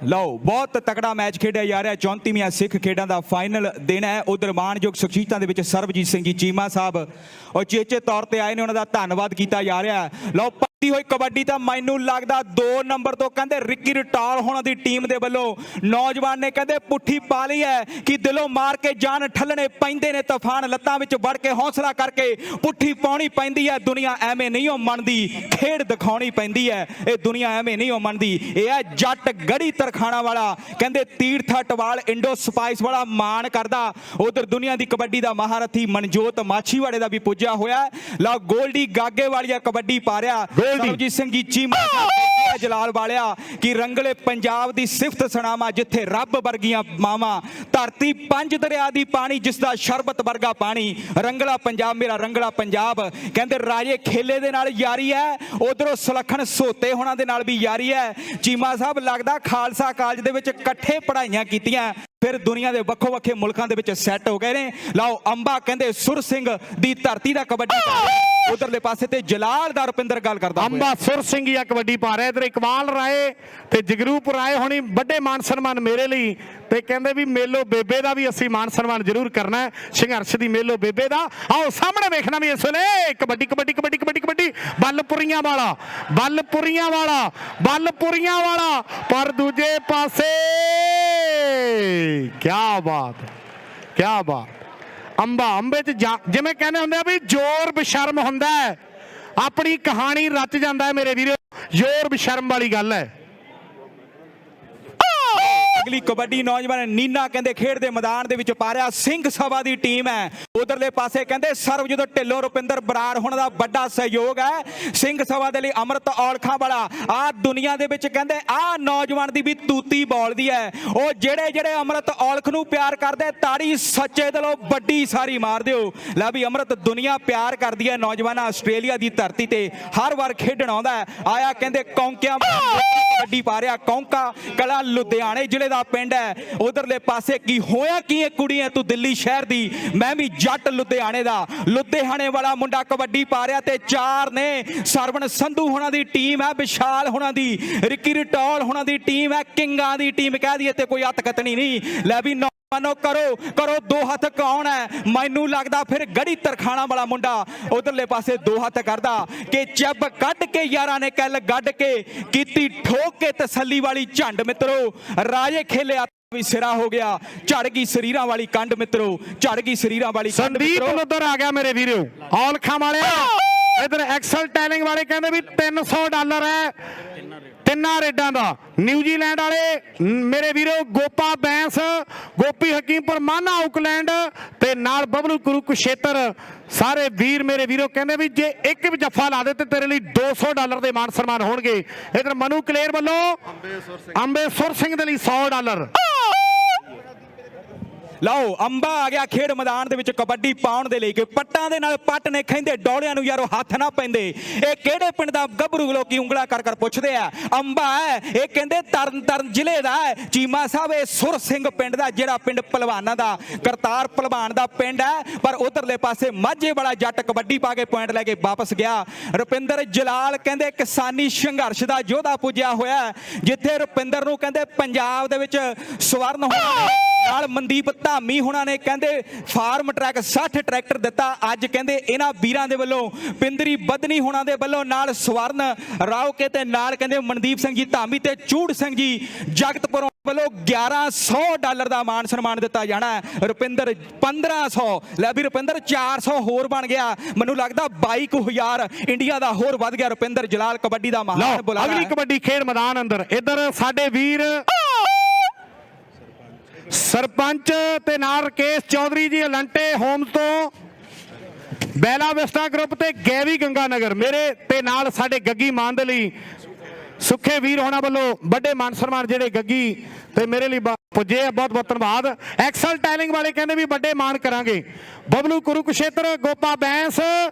ਲਓ ਬਹੁਤ ਤਕੜਾ ਮੈਚ ਖੇਡਿਆ ਜਾ ਰਿਹਾ। 34ਵੀਆਂ ਸਿੱਖ ਖੇਡਾਂ ਦਾ ਫਾਈਨਲ ਦਿਨ ਹੈ। ਉਧਰ ਮਾਣਯੋਗ ਸ਼ਖਸੀਅਤਾਂ ਦੇ ਵਿੱਚ ਸਰਬਜੀਤ ਸਿੰਘ ਜੀ ਚੀਮਾ ਸਾਹਿਬ ਔਰ ਚੇਚੇ ਤੌਰ ਤੇ ਆਏ ਨੇ, ਉਹਨਾਂ ਦਾ ਧੰਨਵਾਦ ਕੀਤਾ ਜਾ ਰਿਹਾ। ਲਓ ਪੱਤੀ ਹੋਈ ਕਬੱਡੀ ਤਾਂ ਮੈਨੂੰ ਲੱਗਦਾ 2 ਨੰਬਰ ਤੋਂ ਕਹਿੰਦੇ ਰਿੱਕੀ ਰਟਾਲ ਹੋਣਾ ਦੀ ਟੀਮ ਦੇ ਵੱਲੋਂ ਨੌਜਵਾਨ ਨੇ ਕਹਿੰਦੇ ਪੁੱਠੀ ਪਾ ਲਈ ਹੈ ਕਿ ਦਿਲੋਂ ਮਾਰ ਕੇ ਜਾਨ ਠੱਲਣੇ ਪੈਂਦੇ ਨੇ ਤੂਫਾਨ, ਲੱਤਾਂ ਵਿੱਚ ਵੜ ਕੇ ਹੌਸਲਾ ਕਰਕੇ ਪੁੱਠੀ ਪਾਉਣੀ ਪੈਂਦੀ ਹੈ। ਦੁਨੀਆ ਐਵੇਂ ਨਹੀਂ ਉਹ ਮੰਨਦੀ, ਖੇਡ ਦਿਖਾਉਣੀ ਪੈਂਦੀ ਹੈ। ਇਹ ਦੁਨੀਆ ਐਵੇਂ ਨਹੀਂ ਉਹ ਮੰਨਦੀ। ਇਹ ਹੈ ਜੱਟ ਗੜੀ ਤਰਖਾਣਾ ਵਾਲਾ, ਕਹਿੰਦੇ ਤੀਰਥ ਟਵਾਲ ਇੰਡੋ ਸਪਾਈਸ ਵਾਲਾ ਮਾਣ ਕਰਦਾ। ਉਧਰ ਦੁਨੀਆ ਦੀ ਕਬੱਡੀ ਦਾ ਮਹਾਰਥੀ ਮਨਜੋਤ ਮਾਛੀਵਾੜੇ ਦਾ ਵੀ ਪੁੱਜਿਆ ਹੋਇਆ। ਲਓ ਗੋਲਡੀ ਗਾਗੇ ਵਾਲੀਆ ਕਬੱਡੀ ਪਾ ਰਿਹਾ। ਸਰਬਜੀਤ ਸਿੰਘ ਜੀ ਚੀਮਾ ਜਲਾਲ ਵਾਲਿਆ ਕਿ ਰੰਗਲੇ ਪੰਜਾਬ ਦੀ ਸਿਫਤ ਸੁਣਾਵਾਂ, ਜਿੱਥੇ ਰੱਬ ਵਰਗੀਆਂ ਮਾਵਾਂ, ਧਰਤੀ 5 ਦਰਿਆ ਦੀ ਪਾਣੀ ਜਿਸ ਦਾ ਸ਼ਰਬਤ ਵਰਗਾ ਪਾਣੀ। ਰੰਗਲਾ ਪੰਜਾਬ ਮੇਰਾ ਰੰਗਲਾ ਪੰਜਾਬ। ਕਹਿੰਦੇ ਰਾਜੇ ਖੇਲੇ ਦੇ ਨਾਲ ਯਾਰੀ ਹੈ, ਉਧਰੋਂ ਸੁਲੱਖਣ ਸੋਤੇ ਹੋਣਾ ਦੇ ਨਾਲ ਵੀ ਯਾਰੀ ਹੈ। ਚੀਮਾ ਸਾਹਿਬ ਲੱਗਦਾ ਖਾਲਸਾ ਕਾਲਜ ਦੇ ਵਿੱਚ ਇਕੱਠੇ ਪੜ੍ਹਾਈਆਂ ਕੀਤੀਆਂ, ਫਿਰ ਦੁਨੀਆ ਦੇ ਵੱਖੋ ਵੱਖੇ ਮੁਲਕਾਂ ਦੇ ਵਿੱਚ ਸੈੱਟ ਹੋ ਗਏ ਨੇ। ਲਓ ਅੰਬਾ ਕਹਿੰਦੇ ਸੁਰ ਸਿੰਘ ਦੀ ਧਰਤੀ ਦਾ ਕਬੱਡੀ ਉਧਰਲੇ ਪਾਸੇ ਤੇ ਜਲਾਲ ਦਾ ਰੁਪਿੰਦਰ ਗੱਲ ਕਰਦਾ ਅੰਬਾ ਸੁਰ ਸਿੰਘ ਹੀ ਆ ਕਬੱਡੀ ਪਾ ਰਿਹਾ। ਇਧਰ ਇਕਬਾਲ ਰਾਏ ਤੇ ਜਗਰੂਪ ਰਾਏ ਹੋਣੀ ਵੱਡੇ ਮਾਨ ਸਨਮਾਨ ਮੇਰੇ ਲਈ, ਤੇ ਕਹਿੰਦੇ ਵੀ ਮੇਲੋ ਬੇਬੇ ਦਾ ਵੀ ਅਸੀਂ ਮਾਨ ਸਨਮਾਨ ਜ਼ਰੂਰ ਕਰਨਾ ਹੈ, ਸੰਘਰਸ਼ ਦੀ ਮੇਲੋ ਬੇਬੇ ਦਾ। ਆਓ ਸਾਹਮਣੇ ਵੇਖਣਾ ਵੀ ਇਸ ਵੇਲੇ ਕਬੱਡੀ ਕਬੱਡੀ ਕਬੱਡੀ ਕਬੱਡੀ ਕਬੱਡੀ ਬੱਲਪੁਰੀਆਂ ਵਾਲਾ ਬੱਲਪੁਰੀਆਂ ਵਾਲਾ ਬੱਲਪੁਰੀਆਂ ਵਾਲਾ, ਪਰ ਦੂਜੇ ਪਾਸੇ ਕਿਆ ਬਾਤ ਹੈ, ਕਿਆ ਬਾਤ। ਅੰਬਾ ਅੰਬੇ ਚ ਜਿਵੇਂ ਕਹਿੰਦੇ ਹੁੰਦੇ ਆ ਵੀ ਜ਼ੋਰ ਬਸ਼ਰਮ ਹੁੰਦਾ ਹੈ, ਆਪਣੀ ਕਹਾਣੀ ਰਚ ਜਾਂਦਾ ਹੈ ਮੇਰੇ ਵੀਰੋ, ਜ਼ੋਰ ਬਸ਼ਰਮ ਵਾਲੀ ਗੱਲ ਹੈ। ਅਗਲੀ ਕਬੱਡੀ ਨੌਜਵਾਨ ਨੀਨਾ ਕਹਿੰਦੇ ਖੇਡ ਦੇ ਮੈਦਾਨ ਦੇ ਵਿੱਚ ਪਾ ਰਿਹਾ, ਸਿੰਘ ਸਭਾ ਦੀ ਟੀਮ ਹੈ। ਉਧਰਲੇ ਪਾਸੇ ਕਹਿੰਦੇ ਸਰਬਜੀਤ ਢਿੱਲੋਂ ਰੁਪਿੰਦਰ ਬਰਾੜ ਹੋਣ ਦਾ ਵੱਡਾ ਸਹਿਯੋਗ ਹੈ ਸਿੰਘ ਸਭਾ ਦੇ ਲਈ। ਅੰਮ੍ਰਿਤ ਔਲਖਾਂ ਵਾਲਾ ਆ ਦੁਨੀਆ ਦੇ ਵਿੱਚ ਕਹਿੰਦੇ ਆ ਨੌਜਵਾਨ ਦੀ ਵੀ ਤੂਤੀ ਬੋਲਦੀ ਹੈ। ਉਹ ਜਿਹੜੇ ਅੰਮ੍ਰਿਤ ਔਲਖ ਨੂੰ ਪਿਆਰ ਕਰਦੇ ਤਾੜੀ ਸੱਚੇ ਦਿਲੋਂ ਵੱਡੀ ਸਾਰੀ ਮਾਰ ਦਿਓ। ਲੈ ਵੀ ਅੰਮ੍ਰਿਤ ਦੁਨੀਆ ਪਿਆਰ ਕਰਦੀ ਹੈ ਨੌਜਵਾਨਾਂ। ਆਸਟ੍ਰੇਲੀਆ ਦੀ ਧਰਤੀ ਤੇ ਹਰ ਵਾਰ ਖੇਡਣ ਆਉਂਦਾ ਆਇਆ ਕਹਿੰਦੇ ਕੌਂਕਿਆਂ ਕਬੱਡੀ ਪਾ ਰਿਹਾ। ਕੌਂਕਾ ਕਲਾ ਲੁਧਿਆਣੇ ਜ਼ਿਲ੍ਹੇ ਦਾ ਪਿੰਡ ਹੈ। ਉਧਰਲੇ ਪਾਸੇ ਕੀ ਹੋਇਆ ਕੀ ਇਹ ਕੁੜੀਆਂ ਤੂੰ ਦਿੱਲੀ ਸ਼ਹਿਰ ਦੀ, ਮੈਂ ਵੀ ਜੱਟ ਲੁਧਿਆਣੇ ਦਾ। ਲੁਧਿਆਣੇ ਵਾਲਾ ਮੁੰਡਾ ਕਬੱਡੀ ਪਾ ਰਿਹਾ ਤੇ ਚਾਰ ਨੇ ਸਰਵਣ ਸੰਧੂ ਹੋਣਾ ਦੀ ਟੀਮ ਹੈ, ਵਿਸ਼ਾਲ ਹੋਣਾ ਦੀ, ਰਿੱਕੀ ਰਟੌਲ ਹੋਣਾ ਦੀ ਟੀਮ ਹੈ, ਕਿੰਗਾਂ ਦੀ ਟੀਮ ਕਹਿ ਦਈਏ ਤੇ ਕੋਈ ਅਤਕਤਨੀ ਨਹੀਂ। ਲੈ ਵੀ ਮਾਨੋ ਕਰੋ ਦੋ ਹੱਥ ਕੌਣ ਹੈ, ਮੈਨੂੰ ਲੱਗਦਾ ਫਿਰ ਗੜੀ ਤਰਖਾਣਾ ਵਾਲਾ ਮੁੰਡਾ ਉਧਰਲੇ ਪਾਸੇ ਦੋ ਹੱਥ ਕਰਦਾ ਕਿ ਚੱਬ ਕੱਢ ਕੇ ਯਾਰਾਂ ਨੇ ਕੱਲ ਗੱਡ ਕੇ ਕੀਤੀ ਠੋਕ ਕੇ ਤਸੱਲੀ ਵਾਲੀ ਝੰਡ ਮਿੱਤਰੋ। ਰਾਜੇ ਖੇਲਿਆ ਵੀ ਸਿਰਾ ਹੋ ਗਿਆ, ਝੜ ਗਈ ਸਰੀਰਾਂ ਵਾਲੀ ਕੰਡ ਮਿੱਤਰੋ, ਝੜ ਗਈ ਸਰੀਰਾਂ ਵਾਲੀ ਕੰਡ। ਸੰਦੀਪ ਲੁੱਦਰ ਆ ਗਿਆ ਮੇਰੇ ਵੀਰੋ ਔਲਖਾਂ ਵਾਲਿਆ। ਇਧਰ ਐਕਸਲ ਟੈਲਿੰਗ ਵਾਲੇ ਕਹਿੰਦੇ ਵੀ $300 ਹੈ ਤਿੰਨਾਂ ਰੇਡਾਂ ਦਾ। ਨਿਊਜ਼ੀਲੈਂਡ ਵਾਲੇ ਮੇਰੇ ਵੀਰੋ ਗੋਪਾ ਬੈਂਸ, ਗੋਪੀ ਹਕੀਮਪੁਰ, ਮਾਨਾ ਆਕਲੈਂਡ ਤੇ ਨਾਲ ਬਬਲੂ ਕੁਰੂਕਸ਼ੇਤਰ, ਸਾਰੇ ਵੀਰ ਮੇਰੇ ਵੀਰੋ ਕਹਿੰਦੇ ਵੀ ਜੇ ਇੱਕ ਵੀ ਜੱਫਾ ਲਾ ਦੇ ਤੇ ਤੇਰੇ ਲਈ $200 ਦੇ ਮਾਨ ਸਨਮਾਨ ਹੋਣਗੇ। ਇਧਰ ਮਨੂ ਕਲੇਰ ਵੱਲੋਂ ਅੰਬੇ ਸੁਰ ਸਿੰਘ ਦੇ ਲਈ $100। ਲਓ ਅੰਬਾ ਆ ਗਿਆ ਖੇਡ ਮੈਦਾਨ ਦੇ ਵਿੱਚ ਕਬੱਡੀ ਪਾਉਣ ਦੇ ਲਈ ਕਿ ਪੱਟਾਂ ਦੇ ਨਾਲ ਪੱਟ ਨੇ ਖੈਂਦੇ ਡੋਲਿਆਂ ਨੂੰ ਯਾਰੋ ਹੱਥ ਨਾ ਪੈਂਦੇ। ਇਹ ਕਿਹੜੇ ਪਿੰਡ ਦਾ ਗੱਭਰੂ ਲੋਕੀ ਉਂਗਲਾ ਕਰ ਪੁੱਛਦੇ ਆ। ਅੰਬਾ ਹੈ ਇਹ ਕਹਿੰਦੇ ਤਰਨ ਜ਼ਿਲ੍ਹੇ ਦਾ ਹੈ। ਚੀਮਾ ਸਾਹਿਬ ਇਹ ਸੁਰ ਸਿੰਘ ਪਿੰਡ ਦਾ, ਜਿਹੜਾ ਪਿੰਡ ਪਹਿਲਵਾਨਾਂ ਦਾ, ਕਰਤਾਰ ਪਹਿਲਵਾਨ ਦਾ ਪਿੰਡ ਹੈ। ਪਰ ਉਧਰਲੇ ਪਾਸੇ ਮਾਝੇ ਵਾਲਾ ਜੱਟ ਕਬੱਡੀ ਪਾ ਕੇ ਪੁਆਇੰਟ ਲੈ ਕੇ ਵਾਪਸ ਗਿਆ। ਰੁਪਿੰਦਰ ਜਲਾਲ ਕਹਿੰਦੇ ਕਿਸਾਨੀ ਸੰਘਰਸ਼ ਦਾ ਯੋਧਾ ਪੁੱਜਿਆ ਹੋਇਆ, ਜਿੱਥੇ ਰੁਪਿੰਦਰ ਨੂੰ ਕਹਿੰਦੇ ਪੰਜਾਬ ਦੇ ਵਿੱਚ ਸਵਰਨ ਹੋਣਾ ਨਾਲ ਮਨਦੀਪ ਧਾਮੀ ਹੁਣਾਂ ਨੇ ਕਹਿੰਦੇ ਫਾਰਮ ਟਰੈਕ 60 ਟਰੈਕਟਰ ਦਿੱਤਾ। ਅੱਜ ਕਹਿੰਦੇ ਇਹਨਾਂ ਵੀਰਾਂ ਦੇ ਵੱਲੋਂ ਪਿੰਦਰੀ ਬਦਨੀ ਹੁਣਾਂ ਦੇ ਵੱਲੋਂ ਨਾਲ ਸਵਰਨ ਰਾਉਕੇ ਤੇ ਨਾਲ ਕਹਿੰਦੇ ਮਨਦੀਪ ਸਿੰਘ ਜੀ ਧਾਮੀ ਤੇ ਚੂੜ ਸਿੰਘ ਜੀ ਜਗਤਪੁਰੋਂ ਵੱਲੋਂ $1100 ਦਾ ਮਾਨ ਸਨਮਾਨ ਦਿੱਤਾ ਜਾਣਾ ਹੈ। ਰੁਪਿੰਦਰ 1500, ਲੈ ਵੀ ਰੁਪਿੰਦਰ 400 ਹੋਰ ਬਣ ਗਿਆ। ਮੈਨੂੰ ਲੱਗਦਾ 22,000 ਇੰਡੀਆ ਦਾ ਹੋਰ ਵੱਧ ਗਿਆ। ਰੁਪਿੰਦਰ ਜਲਾਲ ਕਬੱਡੀ ਦਾ ਮਹਾਨ ਬੁਲਾਰਾ। ਅਗਲੀ ਕਬੱਡੀ ਖੇਡ ਮੈਦਾਨ ਅੰਦਰ ਇਧਰ ਸਾਡੇ ਵੀਰ ਸਰਪੰਚ ਤੇ ਨਾਲ ਰਕੇਸ਼ ਚੌਧਰੀ ਜੀ ਅਲੰਟੇ ਹੋਮਸ ਤੋਂ, ਬੈਲਾ ਵਿਸਟਾ ਗਰੁੱਪ ਤੇ ਗੈਵੀ ਗੰਗਾਨਗਰ ਮੇਰੇ ਤੇ ਨਾਲ ਸਾਡੇ ਗੱਗੀ ਮਾਨ ਦੇ ਲਈ ਸੁੱਖੇ ਵੀਰ ਹੋਣਾ ਵੱਲੋਂ ਵੱਡੇ ਮਾਨ ਸਨਮਾਨ ਜਿਹੜੇ ਗੱਗੀ ਤੇ ਮੇਰੇ ਲਈ ਪੁੱਜੇ ਆ। ਬਹੁਤ ਬਹੁਤ ਧੰਨਵਾਦ। ਐਕਸਲ ਟੈਲਿੰਗ ਵਾਲੇ ਕਹਿੰਦੇ ਵੀ ਵੱਡੇ ਮਾਨ ਕਰਾਂਗੇ। ਬਬਲੂ ਕੁਰੂਕਸ਼ੇਤਰ, ਗੋਪਾ ਬੈਂਸ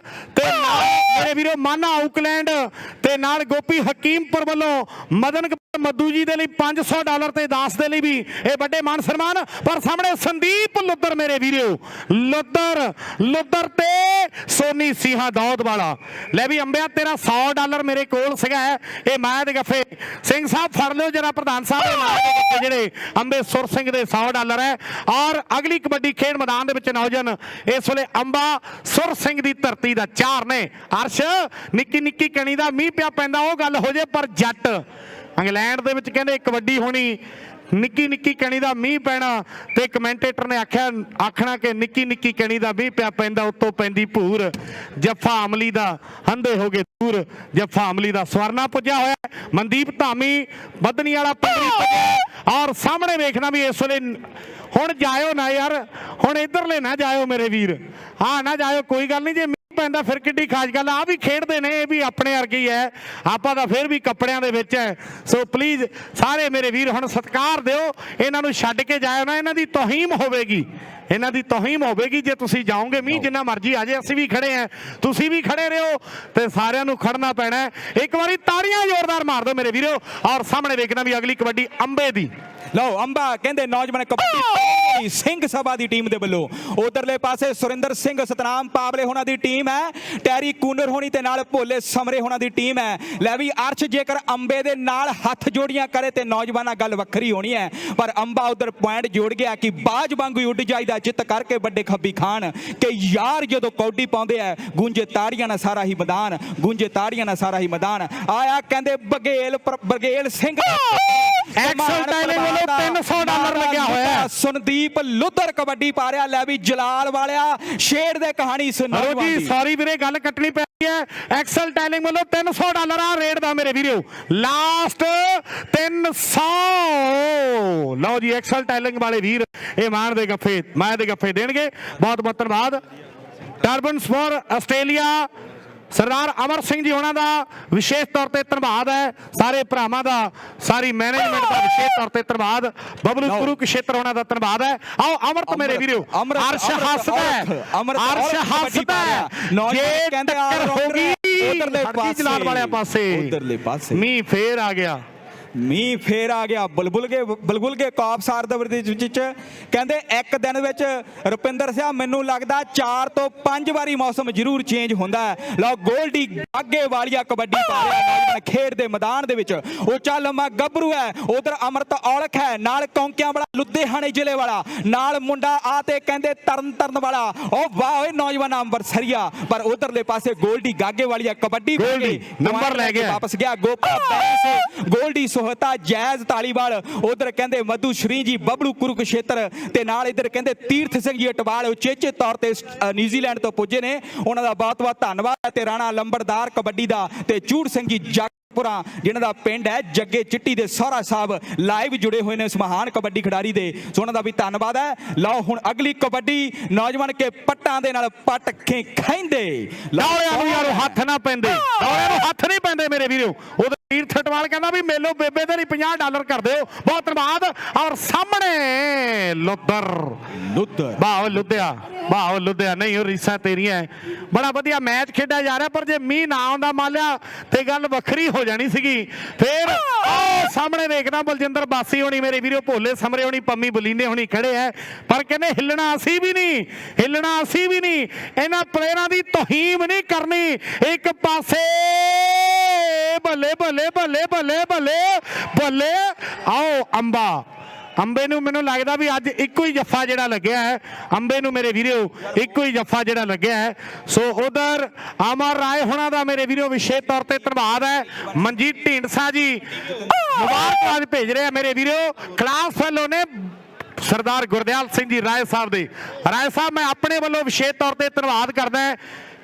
ਤੇ ਨਾਲ ਮੇਰੇ ਵੀਰੋ ਮਾਨਾ ਆਕਲੈਂਡ ਤੇ ਨਾਲ ਗੋਪੀ ਹਕੀਮਪੁਰ ਵੱਲੋਂ ਮਦਨ ਮੱਦੂ ਜੀ ਦੇ ਲਈ $500 ਤੇ ਦਾਸ ਦੇ ਲਈ ਵੀ ਇਹ ਵੱਡੇ ਮਾਨ ਸਨਮਾਨ। ਪਰ ਸਾਹਮਣੇ ਸੰਦੀਪ ਲੁੱਦਰ ਮੇਰੇ ਵੀਰੋ, ਲੁੱਦਰ ਤੇ ਸੋਨੀ ਸਿੰਘਾ ਦੌਦ ਵਾਲਾ। ਲੈ ਵੀ ਅੰਬਿਆ ਤੇਰਾ $100 ਮੇਰੇ ਕੋਲ ਸੀਗਾ, ਇਹ ਮੈਂ ਦੇ ਗੱਫੇ ਸਿੰਘ ਸਾਹਿਬ ਫੜ ਲਿਓ ਜਰਾ ਪ੍ਰਧਾਨ ਸਾਹਿਬ ਜਿਹੜੇ ਅੰਬੇ ਸੁਰ ਸਿੰਘ ਦੇ $100 ਹੈ। ਔਰ ਅਗਲੀ ਕਬੱਡੀ ਖੇਡ ਮੈਦਾਨ ਦੇ ਵਿੱਚ ਨੌਜਵਾਨ ਇਸ ਵੇਲੇ ਅੰਬਾ ਸੁਰ ਸਿੰਘ ਦੀ ਧਰਤੀ ਦਾ ਚਾਰ ਨੇ। ਅਰਸ਼ ਨਿੱਕੀ ਨਿੱਕੀ ਕਣੀ ਦਾ ਮੀਂਹ ਪਿਆ ਪੈਂਦਾ ਉਹ ਗੱਲ ਹੋ ਜੇ, ਪਰ ਜੱਟ ਇੰਗਲੈਂਡ ਦੇ ਵਿੱਚ ਕਹਿੰਦੇ ਕਬੱਡੀ ਹੋਣੀ, ਨਿੱਕੀ ਨਿੱਕੀ ਕਣੀ ਦਾ ਮੀਂਹ ਪੈਣਾ ਤੇ ਕਮੈਂਟੇਟਰ ਨੇ ਆਖਣਾ ਕਿ ਨਿੱਕੀ ਨਿੱਕੀ ਕਣੀ ਦਾ ਮੀਂਹ ਪਿਆ ਪੈਂਦਾ ਉੱਤੋਂ ਪੈਂਦੀ ਭੂਰ। ਜੱਫਾ ਅਮਲੀ ਦਾ ਹੰਦੇ ਹੋ ਗਏ ਦੂਰ, ਜੱਫਾ ਅਮਲੀ ਦਾ ਸਵਰਨਾ ਪੁੱਜਿਆ ਹੋਇਆ। ਮਨਦੀਪ ਧਾਮੀ ਬਦਨੀ ਵਾਲਾ ਪਿੰਡਰੀ ਪੁੱਜਿਆ। ਔਰ ਸਾਹਮਣੇ ਵੇਖਣਾ ਵੀ ਇਸ ਵੇਲੇ ਹੁਣ ਜਾਇਓ ਨਾ ਯਾਰ, ਹੁਣ ਇਧਰਲੇ ਨਾ ਜਾਇਓ ਮੇਰੇ ਵੀਰ, ਹਾਂ ਨਾ ਜਾਇਓ, ਕੋਈ ਗੱਲ ਨਹੀਂ ਜੇ ਪੈਂਦਾ ਫਿਰ ਕਿੱਡੀ ਖਾਸ ਗੱਲ ਆ ਵੀ ਖੇਡਦੇ ਨੇ ਇਹ ਵੀ ਆਪਣੇ ਵਰਗੇ ਹੀ ਹੈ ਆਪਾਂ ਤਾਂ ਫਿਰ ਵੀ ਕੱਪੜਿਆਂ ਦੇ ਵਿੱਚ ਹੈ ਸੋ ਪਲੀਜ਼ ਸਾਰੇ ਮੇਰੇ ਵੀਰ ਹੁਣ ਸਤਿਕਾਰ ਦਿਓ ਇਹਨਾਂ ਨੂੰ ਛੱਡ ਕੇ ਜਾਇਓ ਨਾ ਇਹਨਾਂ ਦੀ ਤੋਹੀਮ ਹੋਵੇਗੀ ਇਹਨਾਂ ਦੀ ਤੋਹੀਮ ਹੋਵੇਗੀ ਜੇ ਤੁਸੀਂ ਜਾਓਗੇ ਮੀਂਹ ਜਿੰਨਾ ਮਰਜ਼ੀ ਆ ਜਾਏ ਅਸੀਂ ਵੀ ਖੜੇ ਆ ਤੁਸੀਂ ਵੀ ਖੜੇ ਰਹੋ ਤੇ ਸਾਰਿਆਂ ਨੂੰ ਖੜਨਾ ਪੈਣਾ ਇੱਕ ਵਾਰੀ ਤਾੜੀਆਂ ਜ਼ੋਰਦਾਰ ਮਾਰ ਦਿਓ ਮੇਰੇ ਵੀਰੋ ਔਰ ਸਾਹਮਣੇ ਵੇਖਣਾ ਵੀ ਅਗਲੀ ਕਬੱਡੀ ਅੰਬੇ ਦੀ ਲਓ ਅੰਬਾ ਕਹਿੰਦੇ ਨੌਜਵਾਨ ਕਬੱਡੀ ਸਿੰਘ ਸਭਾ ਦੀ ਟੀਮ ਦੇ ਵੱਲੋਂ ਉਧਰਲੇ ਪਾਸੇ ਸੁਰਿੰਦਰ ਸਿੰਘ ਸਤਨਾਮ ਪਾਵਲੇ ਹੋਣਾ ਦੀ ਟੀਮ ਹੈ ਟੈਰੀ ਕੂਨਰ ਹੋਣੀ ਤੇ ਨਾਲ ਭੋਲੇ ਸਮਰੇ ਹੋਣਾ ਦੀ ਟੀਮ ਹੈ ਲੈ ਵੀ ਅਰਸ਼ ਜੇਕਰ ਅੰਬੇ ਦੇ ਨਾਲ ਹੱਥ ਜੋੜੀਆਂ ਕਰੇ ਤੇ ਨੌਜਵਾਨਾਂ ਗੱਲ ਵੱਖਰੀ ਹੋਣੀ ਹੈ ਪਰ ਅੰਬਾ ਉਧਰ ਪੁਆਇੰਟ ਜੋੜ ਗਿਆ ਕਿ ਬਾਜ ਵਾਂਗੂ ਉੱਡ ਜਾਈਦਾ ਜਿੱਤ ਕਰਕੇ ਵੱਡੇ ਖੱਬੀ ਖਾਨ ਕਿ ਯਾਰ ਜਦੋਂ ਕੌਡੀ ਪਾਉਂਦੇ ਆ ਗੂੰਜੇ ਤਾੜੀਆਂ ਨਾਲ ਸਾਰਾ ਹੀ ਮੈਦਾਨ ਗੂੰਜੇ ਤਾੜੀਆਂ ਨਾਲ ਸਾਰਾ ਹੀ ਮੈਦਾਨ ਆਇਆ ਕਹਿੰਦੇ ਬਗੇਲ ਸਿੰਘ ਐਕਸਲ ਟਾਈਲਿੰਗ ਵੱਲੋਂ $300 ਲੱਗਿਆ ਹੋਇਆ ਸੁਨਦੀਪ ਲੁੱਧਰ ਕਬੱਡੀ ਪਾ ਰਿਹਾ ਲੈ ਵੀ ਜਲਾਲ ਵਾਲਿਆ ਸ਼ੇਰ ਦੇ ਕਹਾਣੀ ਸੁਣਾਓ ਜੀ ਸੌਰੀ ਵੀਰੇ ਗੱਲ ਕੱਟਣੀ ਪੈ ਰਹੀ ਹੈ ਐਕਸਲ ਟਾਈਲਿੰਗ ਵੱਲੋਂ $300 ਆ ਰੇਟ ਦਾ ਮੇਰੇ ਵੀਰੋ ਲਾਸਟ 300 ਲਓ ਜੀ ਐਕਸਲ ਟਾਈਲਿੰਗ ਵਾਲੇ ਵੀਰ ਇਹ ਮਾਰ ਦੇ ਗੱਫੇ ਮੈਂ ਦੇ ਗੱਫੇ ਦੇਣਗੇ ਬਹੁਤ ਬਹੁਤ ਧੰਨਵਾਦ ਟਰਬਨਸ ਫॉर ਆਸਟ੍ਰੇਲੀਆ ਸਰਦਾਰ ਅਮਰ ਸਿੰਘ ਜੀ ਉਹਨਾਂ ਦਾ ਵਿਸ਼ੇਸ਼ ਤੌਰ ਤੇ ਧੰਨਵਾਦ ਹੈ ਸਾਰੇ ਭਰਾਵਾਂ ਦਾ ਸਾਰੀ ਮੈਨੇਜਮੈਂਟ ਦਾ ਵਿਸ਼ੇਸ਼ ਤੌਰ ਤੇ ਧੰਨਵਾਦ ਬਬਲੂ ਕੁਰੂਕਸ਼ੇਤਰ ਉਹਨਾਂ ਦਾ ਧੰਨਵਾਦ ਹੈ ਆਓ ਅਮਰਤ ਮੇਰੇ ਵੀਰੋ ਅਰਸ਼ ਹੱਸਦਾ ਜੇ ਟੱਕਰ ਹੋ ਗਈ ਉਧਰਲੇ ਵਾਲਿਆਂ ਪਾਸੇ ਮੀਂਹ ਫੇਰ ਆ ਗਿਆ ਮੀਂਹ ਫੇਰ ਆ ਗਿਆ ਬਲਬੁਲ ਕੇ ਕੌਪਸਾਰ ਦੇ ਵਿੱਚ ਕਹਿੰਦੇ ਇੱਕ ਦਿਨ ਵਿੱਚ ਰੁਪਿੰਦਰ ਸਿੰਘ ਮੈਨੂੰ ਲੱਗਦਾ 4 ਤੋਂ 5 ਵਾਰੀ ਮੌਸਮ ਜ਼ਰੂਰ ਚੇਂਜ ਹੁੰਦਾ ਹੈ ਲਓ ਗੋਲਡੀ ਅੱਗੇ ਵਾਲੀਆ ਕਬੱਡੀ ਪਾ ਰਿਹਾ ਨੌਜਵਾਨ ਖੇਡ ਦੇ ਮੈਦਾਨ ਦੇ ਵਿੱਚ ਉੱਚਾ ਲੰਮਾ ਗੱਭਰੂ ਹੈ ਉਧਰ ਅਮਰਤ ਔਲਖ ਹੈ ਨਾਲ ਕੌਂਕਿਆਂ ਵਾਲਾ ਲੁਧਿਆਣੇ ਜ਼ਿਲ੍ਹੇ ਵਾਲਾ ਨਾਲ ਮੁੰਡਾ ਆ ਤੇ ਕਹਿੰਦੇ ਤਰਨ ਵਾਲਾ ਉਹ ਵਾਹ ਓਏ ਨੌਜਵਾਨ ਅੰਬਰਸਰੀਆ ਪਰ ਉਧਰਲੇ ਪਾਸੇ ਗੋਲਡੀ ਗਾਗੇ ਵਾਲੀਆ ਕਬੱਡੀ ਨੰਬਰ ਲੈ ਗਿਆ ਵਾਪਸ ਗਿਆ ਗੋਪਾ ਗੋਲਡੀ ਸੋਹਤਾ ਜੈਜ਼ ਤਾਲੀਵਾਲ ਉਧਰ ਕਹਿੰਦੇ ਮਧੂ ਸ਼੍ਰੀ ਜੀ ਬਬਲੂ ਕੁਰੂਕਸ਼ੇਤਰ ਤੇ ਨਾਲ ਇਧਰ ਕਹਿੰਦੇ ਤੀਰਥ ਸਿੰਘ ਜੀ ਅਟਵਾਲ ਉਚੇਚੇ ਤੌਰ ਤੇ ਨਿਊਜ਼ੀਲੈਂਡ ਤੋਂ ਪੁੱਜੇ ਨੇ ਉਹਨਾਂ ਦਾ ਬਹੁਤ ਬਹੁਤ ਧੰਨਵਾਦ ਤੇ ਰਾਣਾ ਲੰਬੜਦਾਰ ਕਬੱਡੀ ਦਾ ਤੇ ਚੂੜ ਸਿੰਘ ਜੀ ਪੁਰਾ ਜਿਨ੍ਹਾਂ ਦਾ ਪਿੰਡ ਹੈ ਜੱਗੇ ਚਿੱਟੀ ਦੇ ਸਹੁਰਾ ਸਾਹਿਬ ਲਾਈਵ ਜੁੜੇ ਹੋਏ ਨੇ ਇਸ ਮਹਾਨ ਕਬੱਡੀ ਖਿਡਾਰੀ ਦੇ ਸੋ ਉਹਨਾਂ ਦਾ ਵੀ ਧੰਨਵਾਦ ਹੈ ਲਓ ਹੁਣ ਅਗਲੀ ਕਬੱਡੀ ਨੌਜਵਾਨ ਕੇ ਪੱਟਾਂ ਦੇ ਨਾਲ ਪੱਟ ਖੈਂਦੇ ਦੌੜਿਆਂ ਨੂੰ ਯਾਰ ਹੱਥ ਨਾ ਪੈਂਦੇ ਦੌੜਿਆਂ ਨੂੰ ਹੱਥ ਨਹੀਂ ਪੈਂਦੇ ਮੇਰੇ ਵੀਰੋ ਉਹਦੇ ਤੀਰਥ ਅਟਵਾਲ ਕਹਿੰਦਾ ਵੀ ਮੇਲੋ ਬੇਬੇ ਤੇ ਨਹੀਂ $50 ਕਰ ਦਿਓ ਬਹੁਤ ਧੰਨਵਾਦ ਔਰ ਸਾਹਮਣੇ ਲੁੱਧਰ ਵਾਹ ਲੁੱਧਿਆ ਨਹੀਂ ਉਹ ਰੀਸਾਂ ਤੇਰੀਆਂ ਬੜਾ ਵਧੀਆ ਮੈਚ ਖੇਡਿਆ ਜਾ ਰਿਹਾ ਪਰ ਜੇ ਮੀਂਹ ਨਾ ਆਉਂਦਾ ਮਾਲਿਆ ਤੇ ਗੱਲ ਵੱਖਰੀ ਹੋ ਜਾਣੀ ਸੀਗੀ ਫਿਰ ਉਹ ਸਾਹਮਣੇ ਵੇਖਦਾ ਬਲਜਿੰਦਰ ਬਾਸੀ ਹੋਣੀ ਮੇਰੇ ਵੀਰੋ ਭੋਲੇ ਸਮਰੇ ਹੋਣੀ ਪੰਮੀ ਬਲੀਨੇ ਹੋਣੀ ਖੜੇ ਐ ਪਰ ਕਹਿੰਦੇ ਹਿੱਲਣਾ ਅਸੀਂ ਵੀ ਨਹੀਂ ਇਹਨਾਂ ਪਲੇਅਰਾਂ ਦੀ ਤੋਹੀਮ ਨਹੀਂ ਕਰਨੀ ਇੱਕ ਪਾਸੇ ਬੱਲੇ ਆਓ ਅੰਬੇ ਨੂੰ ਮੈਨੂੰ ਲੱਗਦਾ ਵੀ ਅੱਜ ਇੱਕੋ ਹੀ ਜੱਫਾ ਜਿਹੜਾ ਲੱਗਿਆ ਹੈ ਅੰਬੇ ਨੂੰ ਮੇਰੇ ਵੀਰੋ ਇੱਕੋ ਹੀ ਜੱਫਾ ਜਿਹੜਾ ਲੱਗਿਆ ਹੈ ਸੋ ਉਧਰ ਅਮਰ ਰਾਏ ਹੋਣਾ ਦਾ ਮੇਰੇ ਵੀਰੋ ਵਿਸ਼ੇਸ਼ ਤੌਰ ਤੇ ਧੰਨਵਾਦ ਹੈ ਮਨਜੀਤ ਢੀਂਡਸਾ ਜੀ ਮੁਬਾਰਕਬਾਦ ਭੇਜ ਰਹੇ ਆ ਮੇਰੇ ਵੀਰੋ ਕਲਾਸ ਫੈਲੋ ਨੇ ਸਰਦਾਰ ਗੁਰਦਿਆਲ ਸਿੰਘ ਜੀ ਰਾਏ ਸਾਹਿਬ ਮੈਂ ਆਪਣੇ ਵੱਲੋਂ ਵਿਸ਼ੇਸ਼ ਤੌਰ ਤੇ ਧੰਨਵਾਦ ਕਰਦਾ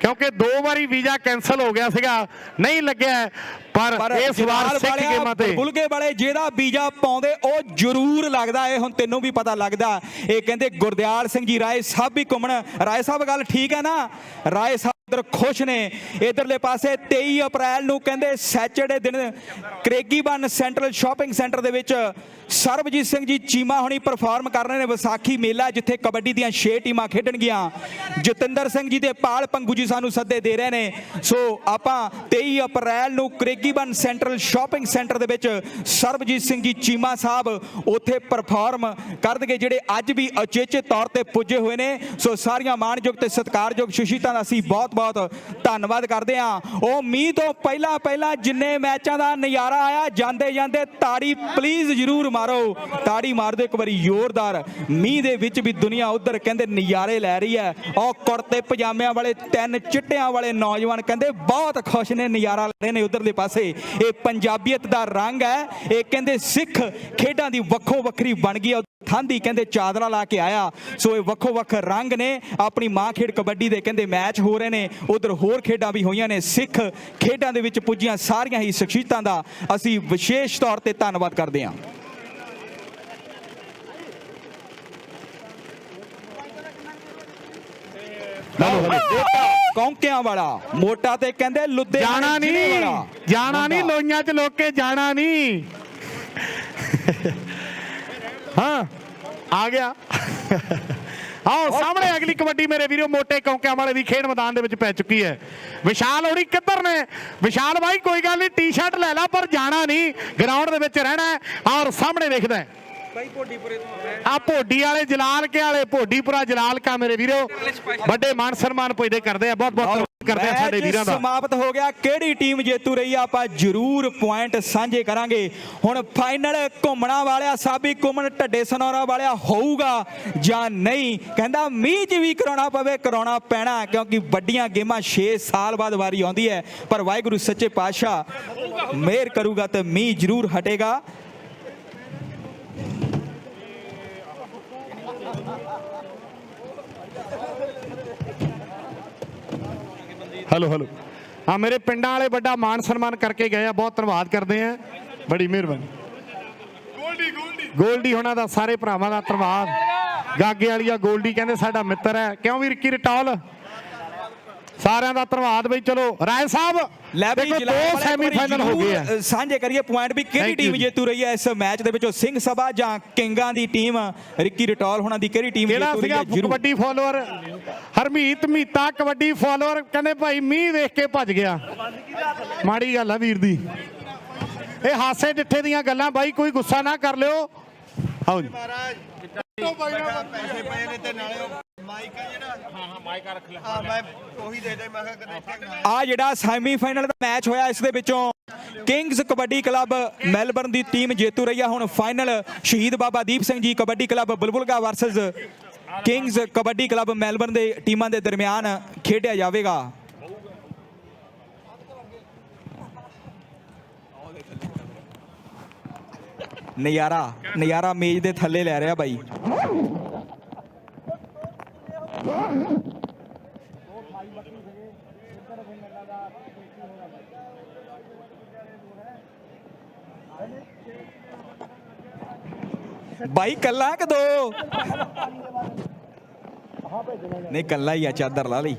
ਕਿਉਂਕਿ 2 ਵਾਰੀ ਵੀਜ਼ਾ ਕੈਨਸਲ ਹੋ ਗਿਆ ਸੀਗਾ ਨਹੀਂ ਲੱਗਿਆ ਪਰ ਇਸ ਵਾਰ ਸਿੱਖ ਗੇਮਾਂ ਤੇ ਬੁਲਗੇ ਵਾਲੇ ਜਿਹੜਾ ਵੀਜ਼ਾ ਪਾਉਂਦੇ ਉਹ ਜ਼ਰੂਰ ਲੱਗਦਾ ਇਹ ਹੁਣ ਤੈਨੂੰ ਵੀ ਪਤਾ ਲੱਗਦਾ ਇਹ ਕਹਿੰਦੇ ਗੁਰਦਿਆਲ ਸਿੰਘ ਜੀ ਰਾਏ ਸਾਹਿਬ ਵੀ ਘੁੰਮਣ ਰਾਏ ਸਾਹਿਬ ਗੱਲ ਠੀਕ ਹੈ ਨਾ ਰਾਏ ਸਾਹਿਬ ਖੁਸ਼ ਨੇ ਇਧਰਲੇ ਪਾਸੇ 23 ਅਪ੍ਰੈਲ ਨੂੰ ਕਹਿੰਦੇ ਸੈਚਰਡੇ ਦਿਨ ਕਰੇਗੀਬਨ ਸੈਂਟਰਲ ਸ਼ਾਪਿੰਗ ਸੈਂਟਰ ਦੇ ਵਿੱਚ ਸਰਬਜੀਤ ਸਿੰਘ ਜੀ ਚੀਮਾ ਹੁਣੀ ਪਰਫਾਰਮ ਕਰ ਰਹੇ ਨੇ ਵਿਸਾਖੀ ਮੇਲਾ ਜਿੱਥੇ ਕਬੱਡੀ ਦੀਆਂ 6 ਟੀਮਾਂ ਖੇਡਣਗੀਆਂ ਜਤਿੰਦਰ ਸਿੰਘ ਜੀ ਤੇ ਪਾਲ ਪੰਗੂ ਜੀ ਸਾਨੂੰ ਸੱਦੇ ਦੇ ਰਹੇ ਨੇ ਸੋ ਆਪਾਂ 23 ਅਪ੍ਰੈਲ ਨੂੰ ਕਰੇਗੀਬਨ ਸੈਂਟਰਲ ਸ਼ਾਪਿੰਗ ਸੈਂਟਰ ਦੇ ਵਿੱਚ ਸਰਬਜੀਤ ਸਿੰਘ ਜੀ ਚੀਮਾ ਸਾਹਿਬ ਉੱਥੇ ਪਰਫਾਰਮ ਕਰਨਗੇ ਜਿਹੜੇ ਅੱਜ ਵੀ ਉਚੇਚੇ ਤੌਰ ਤੇ ਪੁੱਜੇ ਹੋਏ ਨੇ ਸੋ ਸਾਰੀਆਂ ਮਾਣਯੋਗ ਤੇ ਸਤਿਕਾਰਯੋਗ ਸ਼ਖਸੀਅਤਾਂ ਦਾ ਅਸੀਂ ਬਹੁਤ ਧੰਨਵਾਦ ਕਰਦੇ ਹਾਂ ਉਹ ਮੀਂਹ ਤੋਂ ਪਹਿਲਾਂ ਜਿੰਨੇ ਮੈਚਾਂ ਦਾ ਨਜ਼ਾਰਾ ਆਇਆ ਜਾਂਦੇ ਤਾੜੀ ਪਲੀਜ਼ ਜ਼ਰੂਰ ਮਾਰੋ ਤਾੜੀ ਮਾਰ ਦਿਓ ਇੱਕ ਵਾਰੀ ਜ਼ੋਰਦਾਰ ਮੀਂਹ ਦੇ ਵਿੱਚ ਵੀ ਦੁਨੀਆ ਉਧਰ ਕਹਿੰਦੇ ਨਜ਼ਾਰੇ ਲੈ ਰਹੀ ਹੈ ਉਹ ਕੁੜਤੇ ਪਜਾਮਿਆਂ ਵਾਲੇ 3 ਚਿੱਟਿਆਂ ਵਾਲੇ ਨੌਜਵਾਨ ਕਹਿੰਦੇ ਬਹੁਤ ਖੁਸ਼ ਨੇ ਨਜ਼ਾਰਾ ਲੈ ਰਹੇ ਨੇ ਉਧਰਲੇ ਪਾਸੇ ਇਹ ਪੰਜਾਬੀਅਤ ਦਾ ਰੰਗ ਹੈ ਇਹ ਕਹਿੰਦੇ ਸਿੱਖ ਖੇਡਾਂ ਦੀ ਵੱਖੋ ਵੱਖਰੀ ਬਣ ਗਈ ਠੰਡੀ ਕਹਿੰਦੇ ਚਾਦਰਾ ਲਾ ਕੇ ਆਇਆ ਸੋ ਇਹ ਵੱਖੋ ਵੱਖ ਰੰਗ ਨੇ ਆਪਣੀ ਮਾਂ ਖੇਡ ਕਬੱਡੀ ਦੇ ਕਹਿੰਦੇ ਮੈਚ ਹੋ ਰਹੇ ਨੇ ਉਧਰ ਹੋਰ ਖੇਡਾਂ ਵੀ ਹੋਈਆਂ ਨੇ ਸਿੱਖ ਖੇਡਾਂ ਦੇ ਵਿੱਚ ਪੁੱਜੀਆਂ ਸਾਰੀਆਂ ਹੀ ਸ਼ਖਸੀਅਤਾਂ ਦਾ ਅਸੀਂ ਵਿਸ਼ੇਸ਼ ਤੌਰ ਤੇ ਧੰਨਵਾਦ ਕਰਦੇ ਹਾਂ ਕੌਂਕਿਆਂ ਵਾਲਾ ਮੋਟਾ ਤੇ ਕਹਿੰਦੇ ਲੁਧਿਆਣਾ ਜਾਣਾ ਨਹੀਂ ਲੋਈਆਂ 'ਚ ਲੋਕ ਕੇ ਜਾਣਾ ਨਹੀਂ। ਹਾਂ ਆ ਗਿਆ। ਆਓ ਸਾਹਮਣੇ ਅਗਲੀ ਕਬੱਡੀ ਮੇਰੇ ਵੀਰੋ ਮੋਟੇ ਕੌਂਕਿਆਂ ਵਾਲੇ ਦੀ ਖੇਡ ਮੈਦਾਨ ਦੇ ਵਿੱਚ ਪੈ ਚੁੱਕੀ ਹੈ। ਵਿਸ਼ਾਲ ਹੋਣੀ ਕਿੱਧਰ ਨੇ? ਵਿਸ਼ਾਲ ਬਾਈ ਕੋਈ ਗੱਲ ਨਹੀਂ, ਟੀ-ਸ਼ਰਟ ਲੈ ਲਾ ਪਰ ਜਾਣਾ ਨਹੀਂ, ਗਰਾਊਂਡ ਦੇ ਵਿੱਚ ਰਹਿਣਾ। ਔਰ ਸਾਹਮਣੇ ਦੇਖਦਾ ਆ ਭੋਡੀ ਵਾਲੇ ਜਲਾਲ ਕੇ ਵਾਲੇ ਭੋਡੀਪੁਰਾ ਜਲਾਲ ਕਾ ਮੇਰੇ ਵੀਰੋ ਵੱਡੇ ਮਾਨ ਸਨਮਾਨ ਪੁੱਜਦੇ ਕਰਦੇ ਆ। ਬਹੁਤ ਬਹੁਤ ਕਰਦੇ ਆ ਸਾਡੇ ਵੀਰਾਂ ਦਾ। ਸਮਾਪਤ ਹੋ ਗਿਆ। ਕਿਹੜੀ ਟੀਮ ਜੇਤੂ ਰਹੀ ਆ ਆਪਾਂ ਜ਼ਰੂਰ ਪੁਆਇੰਟ ਸਾਂਝੇ ਕਰਾਂਗੇ। ਹੁਣ ਫਾਈਨਲ ਘੁੰਮਣਾ ਵਾਲਿਆ ਸਾਬੀ ਘੁੰਮਣ ਢੱਡੇ ਸਨੌਰਾ ਵਾਲਿਆ ਹੋਊਗਾ ਜਾਂ ਨਹੀਂ? ਕਹਿੰਦਾ ਮੀਂਹ 'ਚ ਵੀ ਕਰਾਉਣਾ ਪੈਣਾ, ਕਿਉਂਕਿ ਵੱਡੀਆਂ ਗੇਮਾਂ 6 ਸਾਲ ਬਾਅਦ ਵਾਰੀ ਆਉਂਦੀ ਹੈ। ਪਰ ਵਾਹਿਗੁਰੂ ਸੱਚੇ ਪਾਤਸ਼ਾਹ ਮਿਹਰ ਕਰੂਗਾ ਤੇ ਮੀਂਹ ਜ਼ਰੂਰ ਹਟੇਗਾ। ਹੈਲੋ ਹਾਂ ਮੇਰੇ ਪਿੰਡਾਂ ਵਾਲੇ ਵੱਡਾ ਮਾਨ ਸਨਮਾਨ ਕਰਕੇ ਗਏ ਆ, ਬਹੁਤ ਧੰਨਵਾਦ ਕਰਦੇ ਆ, ਬੜੀ ਮਿਹਰਬਾਨੀ। ਗੋਲਡੀ ਹੋਣਾ ਦਾ ਸਾਰੇ ਭਰਾਵਾਂ ਦਾ ਧੰਨਵਾਦ। ਗਾਗੇ ਵਾਲੀਆ ਗੋਲਡੀ ਕਹਿੰਦੇ ਸਾਡਾ ਮਿੱਤਰ ਹੈ, ਕਿਉਂ ਵੀ ਰਿੱਕੀ ਰਟੌਲ ਸਾਰਿਆਂ ਦਾ ਧੰਨਵਾਦ ਬਈ। ਚਲੋ ਰਾਏ ਸਾਹਿਬ ਲੈ ਬਈ ਦੋ ਸੈਮੀਫਾਈਨਲ ਹੋ ਗਏ ਆ। ਸਾਂਝੇ ਕਰੀਏ ਪੁਆਇੰਟ ਵੀ ਕਿਹੜੀ ਟੀਮ ਜੇਤੂ ਰਹੀ ਹੈ ਇਸ ਮੈਚ ਦੇ ਵਿੱਚੋਂ? ਸਿੰਘ ਸਭਾ ਜਾਂ ਕਿੰਗਾਂ ਦੀ ਟੀਮ ਰਿੱਕੀ ਰਟੌਲ ਹੋਣਾ ਦੀ ਕਿਹੜੀ ਟੀਮ ਜੇਤੂ ਰਹੀ ਹੈ? ਕਬੱਡੀ ਫਾਲੋਅਰ ਹਰਮੀਤ ਮੀਤਾ ਕਬੱਡੀ ਫਾਲੋਅਰ ਕਹਿੰਦੇ ਭਾਈ ਮੀਂਹ ਵੇਖ ਕੇ ਭੱਜ ਗਿਆ। ਮਾੜੀ ਗੱਲ ਆ ਵੀਰ ਦੀ, ਇਹ ਹਾਸੇ ਡਿੱਠੇ ਦੀਆਂ ਗੱਲਾਂ ਬਾਈ, ਕੋਈ ਗੁੱਸਾ ਨਾ ਕਰ ਲਿਓ। ਆਓ ਜੀ ਪੈਸੇ ਪਏ ਨੇ ਤੇ ਨਾਲੇ ਮਾਈਕ ਆ ਜਿਹੜਾ ਮਾਈਕ ਰੱਖ ਲੈ। ਮੈਂ ਉਹੀ ਦੇ ਦੇ, ਮੈਂ ਕਿਹਾ ਆ ਜਿਹੜਾ ਸੈਮੀਫਾਈਨਲ ਦਾ ਮੈਚ ਹੋਇਆ ਇਸ ਦੇ ਵਿੱਚੋਂ ਕਿੰਗਸ ਕਬੱਡੀ ਕਲੱਬ ਮੈਲਬਰਨ ਦੀ ਟੀਮ ਜੇਤੂ ਰਹੀ ਆ। ਹੁਣ ਫਾਈਨਲ ਸ਼ਹੀਦ ਬਾਬਾ ਦੀਪ ਸਿੰਘ ਜੀ ਕਬੱਡੀ ਕਲੱਬ ਬੁਲਬੁਲਗਾ versus kings kabaddi club Melbourne ਦੇ ਟੀਮਾਂ ਦੇ ਦਰਮਿਆਨ ਖੇਡਿਆ ਜਾਵੇਗਾ। ਨਜ਼ਾਰਾ ਮੇਜ਼ ਦੇ ਥੱਲੇ ਲੈ ਰਿਹਾ ਬਾਈ। ਬਾਈ ਕੱਲਾ ਕਿ ਦੋ? ਨਹੀਂ ਕੱਲਾ ਹੀ ਆ, ਚਾਦਰ ਲਾ ਲਈ।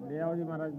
ले आओ जी महाराज।